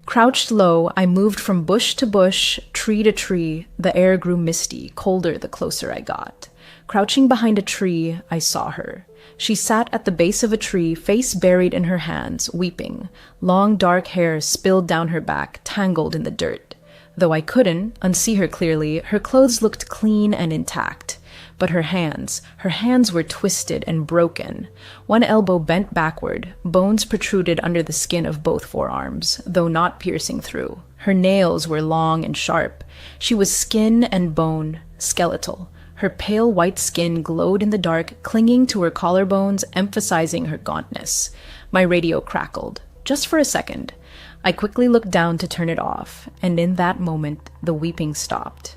Crouched low, I moved from bush to bush, tree to tree. The air grew misty, colder the closer I got. Crouching behind a tree, I saw her. She sat at the base of a tree, face buried in her hands, weeping. Long dark hair spilled down her back, tangled in the dirt. Though I couldn't unsee her clearly, her clothes looked clean and intact. But her hands were twisted and broken. One elbow bent backward, bones protruded under the skin of both forearms, though not piercing through. Her nails were long and sharp. She was skin and bone, skeletal. Her pale white skin glowed in the dark, clinging to her collarbones, emphasizing her gauntness. My radio crackled, just for a second. I quickly looked down to turn it off, and in that moment, the weeping stopped.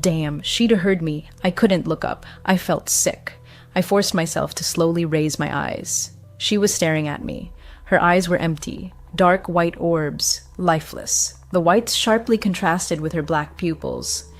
Damn, she'd heard me. I couldn't look up. I felt sick. I forced myself to slowly raise my eyes. She was staring at me. Her eyes were empty, dark white orbs, lifeless. The whites sharply contrasted with her black pupils.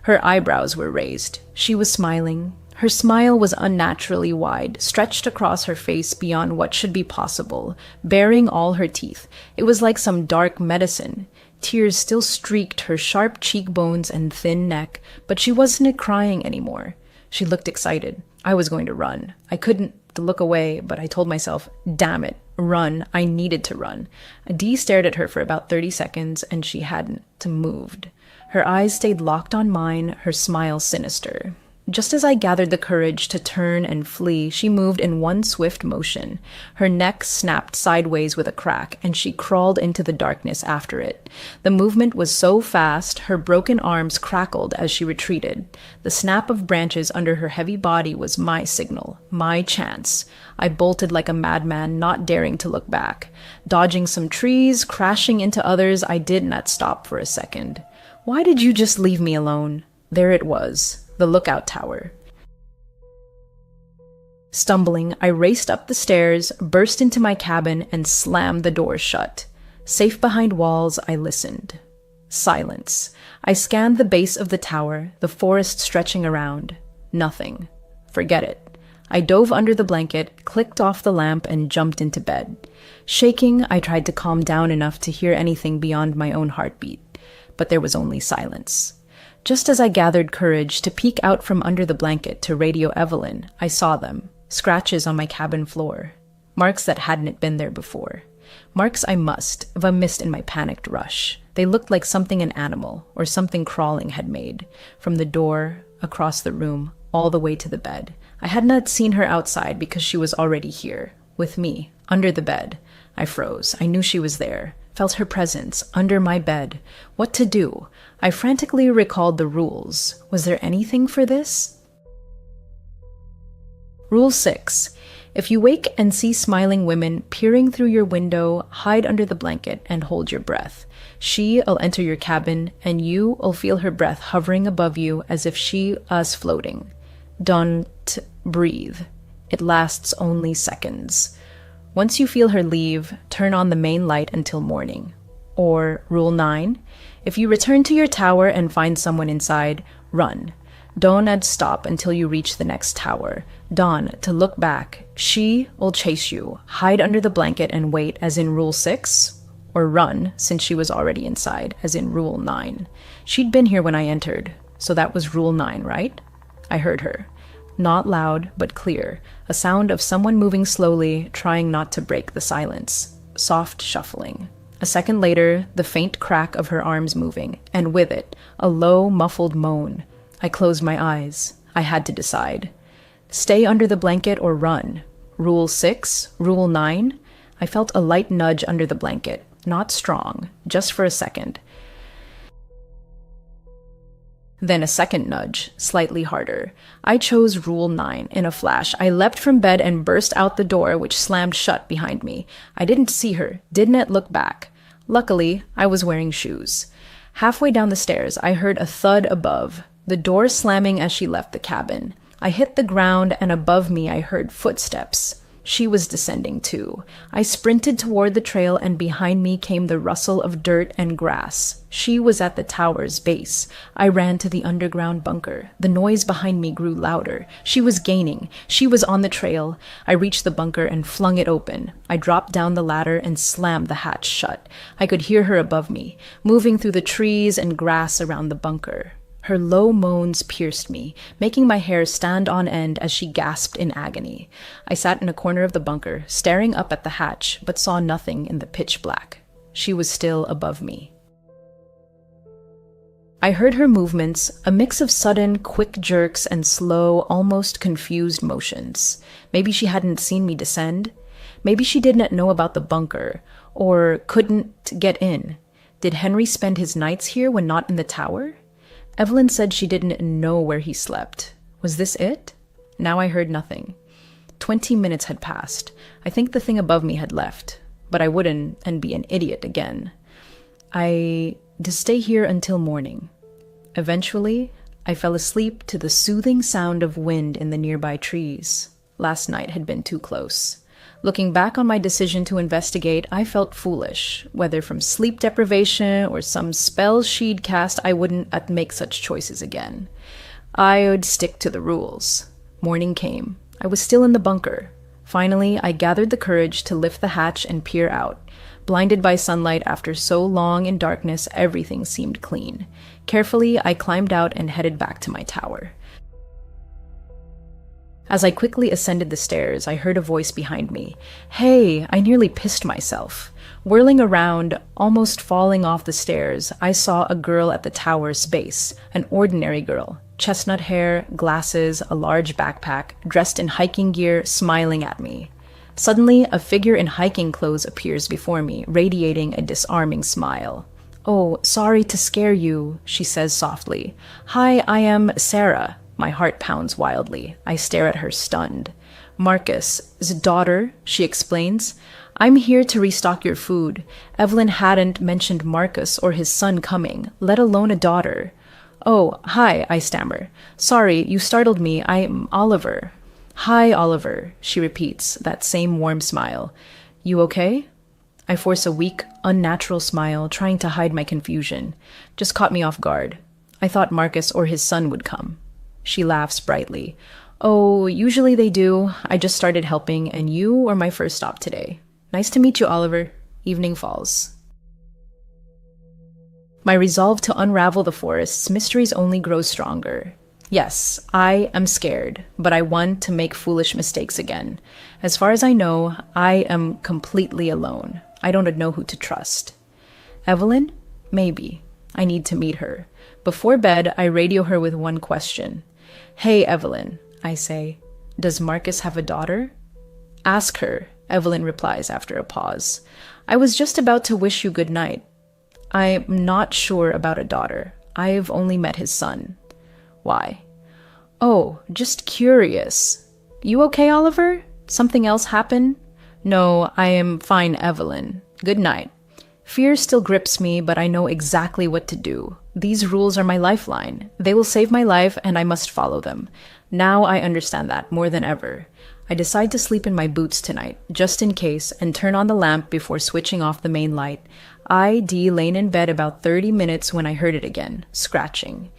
Her eyebrows were raised. She was smiling. Her smile was unnaturally wide, stretched across her face beyond what should be possible, baring all her teeth. It was like some dark medicine. Tears still streaked her sharp cheekbones and thin neck, but she wasn't crying anymore. She looked excited. I was going to run. I couldn't look away, but I told myself, damn it, run. I needed to run. Dee stared at her for about 30 seconds, and she hadn't moved. Her eyes stayed locked on mine, her smile sinister. Just as I gathered the courage to turn and flee, she moved in one swift motion. Her neck snapped sideways with a crack, and she crawled into the darkness after it. The movement was so fast, her broken arms crackled as she retreated. The snap of branches under her heavy body was my signal, my chance. I bolted like a madman, not daring to look back. Dodging some trees, crashing into others, I did not stop for a second. Why did you just leave me alone? There it was. The lookout tower. Stumbling, I raced up the stairs, burst into my cabin, and slammed the door shut. Safe behind walls, I listened. Silence. I scanned the base of the tower, the forest stretching around. Nothing. Forget it. I dove under the blanket, clicked off the lamp, and jumped into bed. Shaking, I tried to calm down enough to hear anything beyond my own heartbeat. But there was only silence. Just as I gathered courage to peek out from under the blanket to radio Evelyn, I saw them, scratches on my cabin floor, marks that hadn't been there before. Marks I must have missed in my panicked rush. They looked like something an animal or something crawling had made, from the door, across the room, all the way to the bed. I had not seen her outside because she was already here, with me, under the bed. I froze. I knew she was there. Felt her presence, under my bed. What to do? I frantically recalled the rules. Was there anything for this? Rule 6. If you wake and see smiling women peering through your window, hide under the blanket and hold your breath. She'll enter your cabin, and you'll feel her breath hovering above you as if she was floating. Don't breathe. It lasts only seconds. Once you feel her leave, turn on the main light until morning. Or Rule 9. If you return to your tower and find someone inside, run. Don't stop until you reach the next tower. Don't look back. She'll chase you. Hide under the blanket and wait, as in Rule 6. Or run, since she was already inside, as in Rule 9. She'd been here when I entered, so that was Rule 9, right? I heard her. Not loud, but clear. A sound of someone moving slowly, trying not to break the silence. Soft shuffling. A second later, the faint crack of her arms moving, and with it, a low, muffled moan. I closed my eyes. I had to decide. Stay under the blanket or run. Rule 6, Rule 9. I felt a light nudge under the blanket. Not strong, just for a second. Then a second nudge, slightly harder. I chose Rule 9 in a flash. I leapt from bed and burst out the door, which slammed shut behind me. I didn't see her, didn't look back. Luckily, I was wearing shoes. Halfway down the stairs, I heard a thud above, the door slamming as she left the cabin. I hit the ground, and above me I heard footsteps. She was descending too. I sprinted toward the trail, and behind me came the rustle of dirt and grass. She was at the tower's base. I ran to the underground bunker. The noise behind me grew louder. She was gaining. She was on the trail. I reached the bunker and flung it open. I dropped down the ladder and slammed the hatch shut. I could hear her above me, moving through the trees and grass around the bunker. Her low moans pierced me, making my hair stand on end as she gasped in agony. I sat in a corner of the bunker, staring up at the hatch, but saw nothing in the pitch black. She was still above me. I heard her movements, a mix of sudden, quick jerks and slow, almost confused motions. Maybe she hadn't seen me descend. Maybe she didn't know about the bunker, or couldn't get in. Did Henry spend his nights here when not in the tower? Evelyn said she didn't know where he slept. Was this it? Now I heard nothing. 20 minutes had passed. I think the thing above me had left, but I wouldn't and be an idiot again. To stay here until morning. Eventually, I fell asleep to the soothing sound of wind in the nearby trees. Last night had been too close. Looking back on my decision to investigate, I felt foolish. Whether from sleep deprivation or some spell she'd cast, I wouldn't make such choices again. I would stick to the rules. Morning came. I was still in the bunker. Finally, I gathered the courage to lift the hatch and peer out. Blinded by sunlight after so long in darkness, everything seemed clean. Carefully, I climbed out and headed back to my tower. As I quickly ascended the stairs, I heard a voice behind me. Hey, I nearly pissed myself. Whirling around, almost falling off the stairs, I saw a girl at the tower's base, an ordinary girl, chestnut hair, glasses, a large backpack, dressed in hiking gear, smiling at me. Suddenly, a figure in hiking clothes appears before me, radiating a disarming smile. "Oh, sorry to scare you," she says softly. "Hi, I am Sarah." My heart pounds wildly. I stare at her stunned. "Marcus's daughter," she explains. "I'm here to restock your food. Evelyn hadn't mentioned Marcus or his son coming, let alone a daughter." "Oh, hi," I stammer. "Sorry, you startled me. I'm Oliver." "Hi, Oliver," she repeats, that same warm smile. "You okay?" I force a weak, unnatural smile, trying to hide my confusion. Just caught me off guard. I thought Marcus or his son would come. She laughs brightly. "Oh, usually they do. I just started helping, and you were my first stop today. Nice to meet you, Oliver." Evening falls. My resolve to unravel the forest's mysteries only grows stronger. Yes, I am scared, but I want to make foolish mistakes again. As far as I know, I am completely alone. I don't know who to trust. Evelyn? Maybe. I need to meet her. Before bed, I radio her with one question. "Hey, Evelyn," I say. "Does Marcus have a daughter?" "Ask her," Evelyn replies after a pause. "I was just about to wish you good night." "I'm not sure about a daughter. I've only met his son." "Why?" "Oh, just curious." "You okay, Oliver? Something else happen?" "No, I am fine, Evelyn. Good night." Fear still grips me, but I know exactly what to do. These rules are my lifeline. They will save my life, and I must follow them. Now I understand that more than ever. I decide to sleep in my boots tonight, just in case, and turn on the lamp before switching off the main light. I.D. lain in bed about 30 minutes when I heard it again, scratching.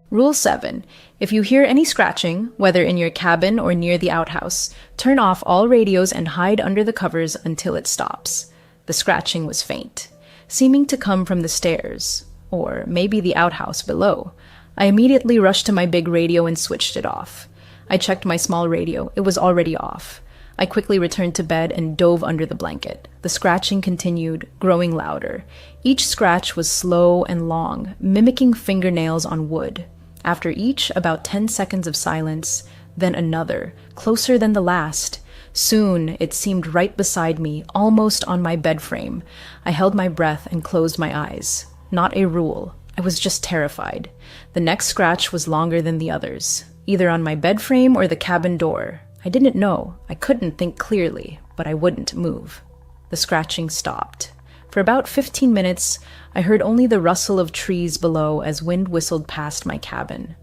Rule 7. If you hear any scratching, whether in your cabin or near the outhouse, turn off all radios and hide under the covers until it stops. The scratching was faint, seeming to come from the stairs, or maybe the outhouse below. I immediately rushed to my big radio and switched it off. I checked my small radio. It was already off. I quickly returned to bed and dove under the blanket. The scratching continued, growing louder. Each scratch was slow and long, mimicking fingernails on wood. After each, about 10 seconds of silence, then another, closer than the last. Soon, it seemed right beside me, almost on my bed frame. I held my breath and closed my eyes. Not a rule. I was just terrified. The next scratch was longer than the others, either on my bed frame or the cabin door. I didn't know. I couldn't think clearly, but I wouldn't move. The scratching stopped. For about 15 minutes, I heard only the rustle of trees below as wind whistled past my cabin.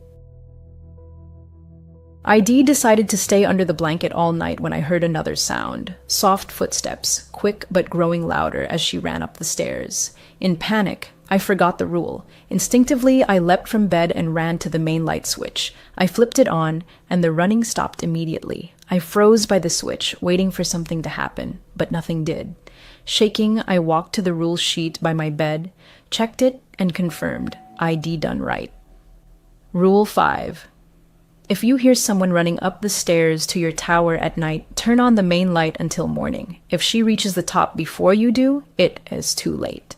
ID decided to stay under the blanket all night when I heard another sound. Soft footsteps, quick but growing louder as she ran up the stairs. In panic, I forgot the rule. Instinctively, I leapt from bed and ran to the main light switch. I flipped it on, and the running stopped immediately. I froze by the switch, waiting for something to happen, but nothing did. Shaking, I walked to the rule sheet by my bed, checked it, and confirmed. ID done right. Rule 5. If you hear someone running up the stairs to your tower at night, turn on the main light until morning. If she reaches the top before you do, it is too late.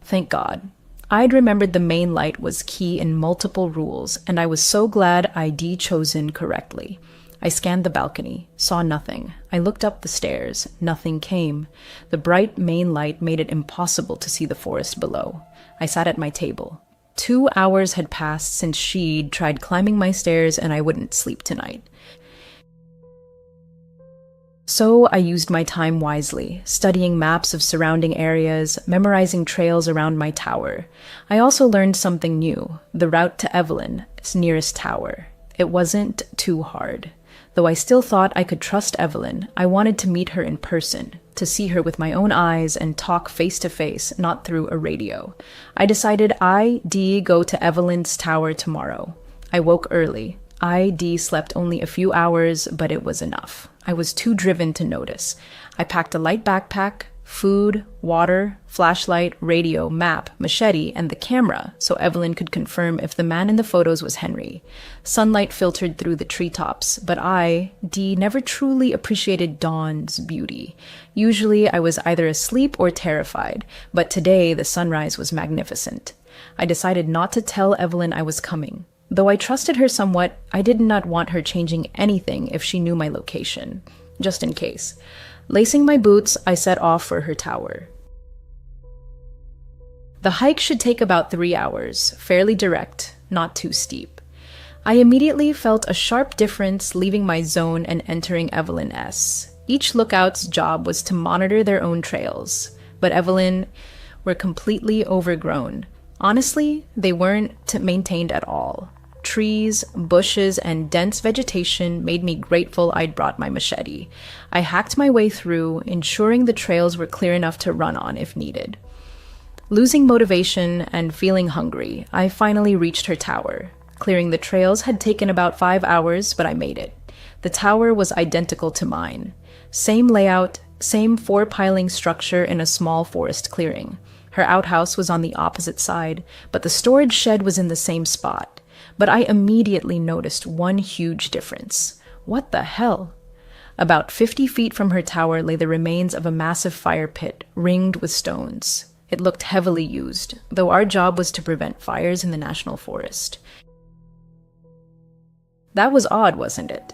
Thank God. I'd remembered the main light was key in multiple rules, and I was so glad ID chosen correctly. I scanned the balcony, saw nothing. I looked up the stairs. Nothing came. The bright main light made it impossible to see the forest below. I sat at my table. 2 hours had passed since she'd tried climbing my stairs, and I wouldn't sleep tonight. So I used my time wisely, studying maps of surrounding areas, memorizing trails around my tower. I also learned something new, the route to Evelyn's nearest tower. It wasn't too hard. Though I still thought I could trust Evelyn, I wanted to meet her in person, to see her with my own eyes and talk face to face, not through a radio. I decided ID go to Evelyn's tower tomorrow. I woke early. ID slept only a few hours, but it was enough. I was too driven to notice. I packed a light backpack, food, water, flashlight, radio, map, machete, and the camera so Evelyn could confirm if the man in the photos was Henry. Sunlight filtered through the treetops, but D, never truly appreciated dawn's beauty. Usually I was either asleep or terrified, but today the sunrise was magnificent. I decided not to tell Evelyn I was coming. Though I trusted her somewhat, I did not want her changing anything if she knew my location, just in case. Lacing my boots, I set off for her tower. The hike should take about 3 hours, fairly direct, not too steep. I immediately felt a sharp difference leaving my zone and entering Evelyn S. Each lookout's job was to monitor their own trails, but Evelyn were completely overgrown. Honestly, they weren't maintained at all. Trees, bushes, and dense vegetation made me grateful I'd brought my machete. I hacked my way through, ensuring the trails were clear enough to run on if needed. Losing motivation and feeling hungry, I finally reached her tower. Clearing the trails had taken about 5 hours, but I made it. The tower was identical to mine. Same layout, same 4-piling structure in a small forest clearing. Her outhouse was on the opposite side, but the storage shed was in the same spot. But I immediately noticed one huge difference. What the hell? About 50 feet from her tower lay the remains of a massive fire pit, ringed with stones. It looked heavily used, though our job was to prevent fires in the national forest. That was odd, wasn't it?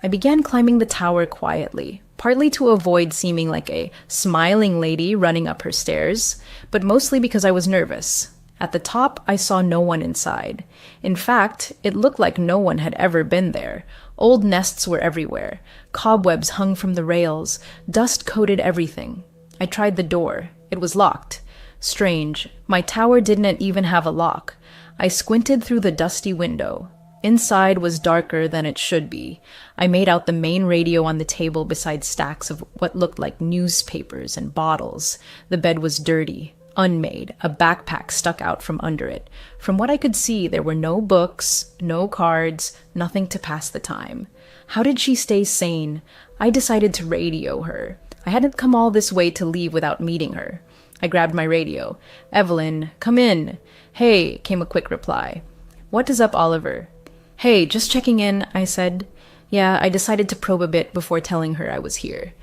I began climbing the tower quietly, partly to avoid seeming like a smiling lady running up her stairs, but mostly because I was nervous. At the top, I saw no one inside. In fact, it looked like no one had ever been there. Old nests were everywhere. Cobwebs hung from the rails. Dust coated everything. I tried the door. It was locked. Strange. My tower didn't even have a lock. I squinted through the dusty window. Inside was darker than it should be. I made out the main radio on the table beside stacks of what looked like newspapers and bottles. The bed was dirty, unmade, a backpack stuck out from under it. From what I could see, there were no books, no cards, nothing to pass the time. How did she stay sane? I decided to radio her. I hadn't come all this way to leave without meeting her. I grabbed my radio. "Evelyn, come in." "Hey," came a quick reply. "What is up, Oliver?" "Hey, just checking in," I said. Yeah, I decided to probe a bit before telling her I was here.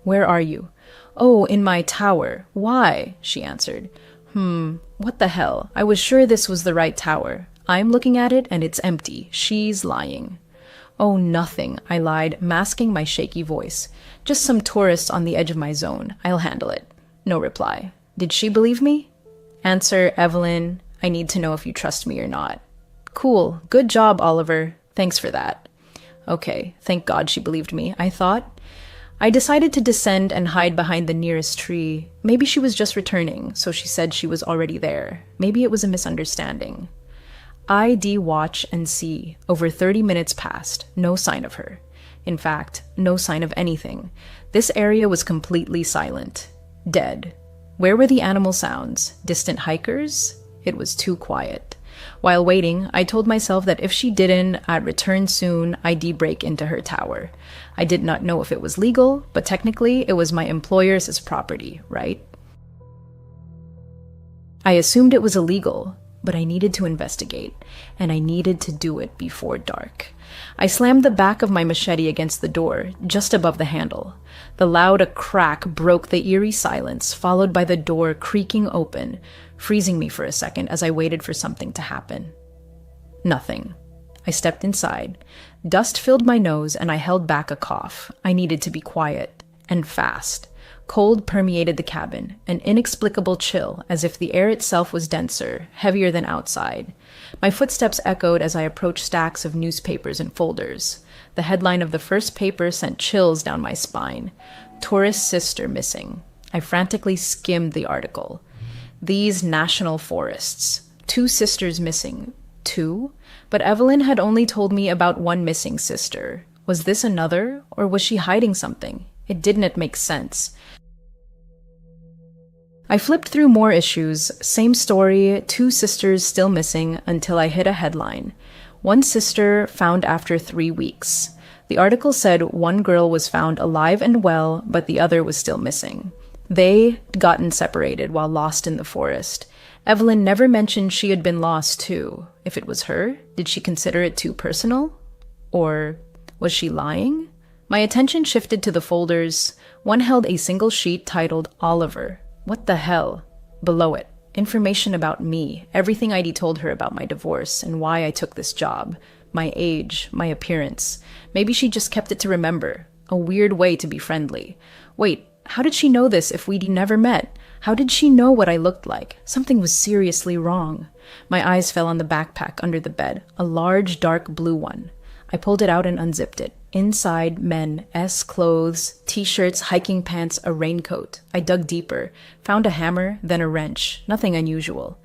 "Where are you?" "Oh, in my tower." "Why?" she answered. What the hell? I was sure this was the right tower. I'm looking at it and it's empty. She's lying. "Oh, nothing," I lied, masking my shaky voice. "Just some tourists on the edge of my zone. I'll handle it." No reply. Did she believe me? Answer, "Evelyn, I need to know if you trust me or not." "Cool. Good job, Oliver. Thanks for that." Okay, thank God she believed me, I thought. I decided to descend and hide behind the nearest tree. Maybe she was just returning, so she said she was already there. Maybe it was a misunderstanding. ID watch and see. Over 30 minutes passed. No sign of her. In fact, no sign of anything. This area was completely silent. Dead. Where were the animal sounds? Distant hikers? It was too quiet. While waiting, I told myself that if she didn't, I'd return soon, I'd break into her tower. I did not know if it was legal, but technically it was my employer's property, right? I assumed it was illegal, but I needed to investigate, and I needed to do it before dark. I slammed the back of my machete against the door, just above the handle. The loud crack broke the eerie silence, followed by the door creaking open, freezing me for a second as I waited for something to happen. Nothing. I stepped inside. Dust filled my nose, and I held back a cough. I needed to be quiet, and fast. Cold permeated the cabin, an inexplicable chill, as if the air itself was denser, heavier than outside. My footsteps echoed as I approached stacks of newspapers and folders. The headline of the first paper sent chills down my spine. "Tourist sister missing." I frantically skimmed the article. These national forests. 2 sisters missing. 2? But Evelyn had only told me about one missing sister. Was this another, or was she hiding something? It didn't make sense. I flipped through more issues, same story, 2 sisters still missing, until I hit a headline. One sister found after 3 weeks. The article said one girl was found alive and well, but the other was still missing. They'd gotten separated while lost in the forest. Evelyn never mentioned she had been lost too. If it was her, did she consider it too personal? Or was she lying? My attention shifted to the folders. One held a single sheet titled Oliver. What the hell? Below it, information about me, everything Heidi told her about my divorce and why I took this job, my age, my appearance. Maybe she just kept it to remember. A weird way to be friendly. Wait, how did she know this if we'd never met? How did she know what I looked like? Something was seriously wrong. My eyes fell on the backpack under the bed, a large dark blue one. I pulled it out and unzipped it. Inside, men, clothes, t-shirts, hiking pants, a raincoat. I dug deeper, found a hammer, then a wrench. Nothing unusual.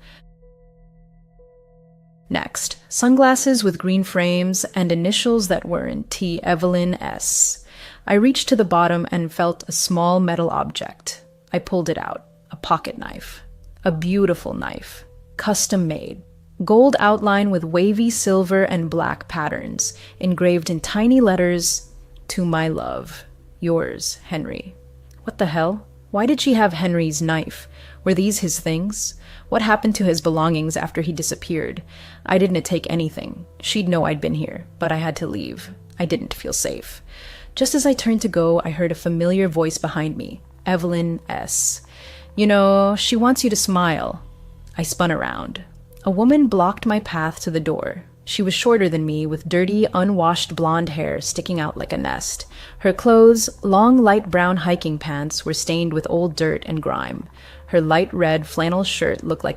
Next, sunglasses with green frames and initials that weren't T. Evelyn S. I reached to the bottom and felt a small metal object. I pulled it out. A pocket knife. A beautiful knife. Custom made. Gold outline with wavy silver and black patterns, engraved in tiny letters, "To my love. Yours, Henry." What the hell? Why did she have Henry's knife? Were these his things? What happened to his belongings after he disappeared? I didn't take anything. She'd know I'd been here, but I had to leave. I didn't feel safe. Just as I turned to go, I heard a familiar voice behind me. Evelyn S. "You know, she wants you to smile." I spun around. A woman blocked my path to the door. She was shorter than me, with dirty, unwashed blonde hair sticking out like a nest. Her clothes, long light brown hiking pants, were stained with old dirt and grime. Her light red flannel shirt looked like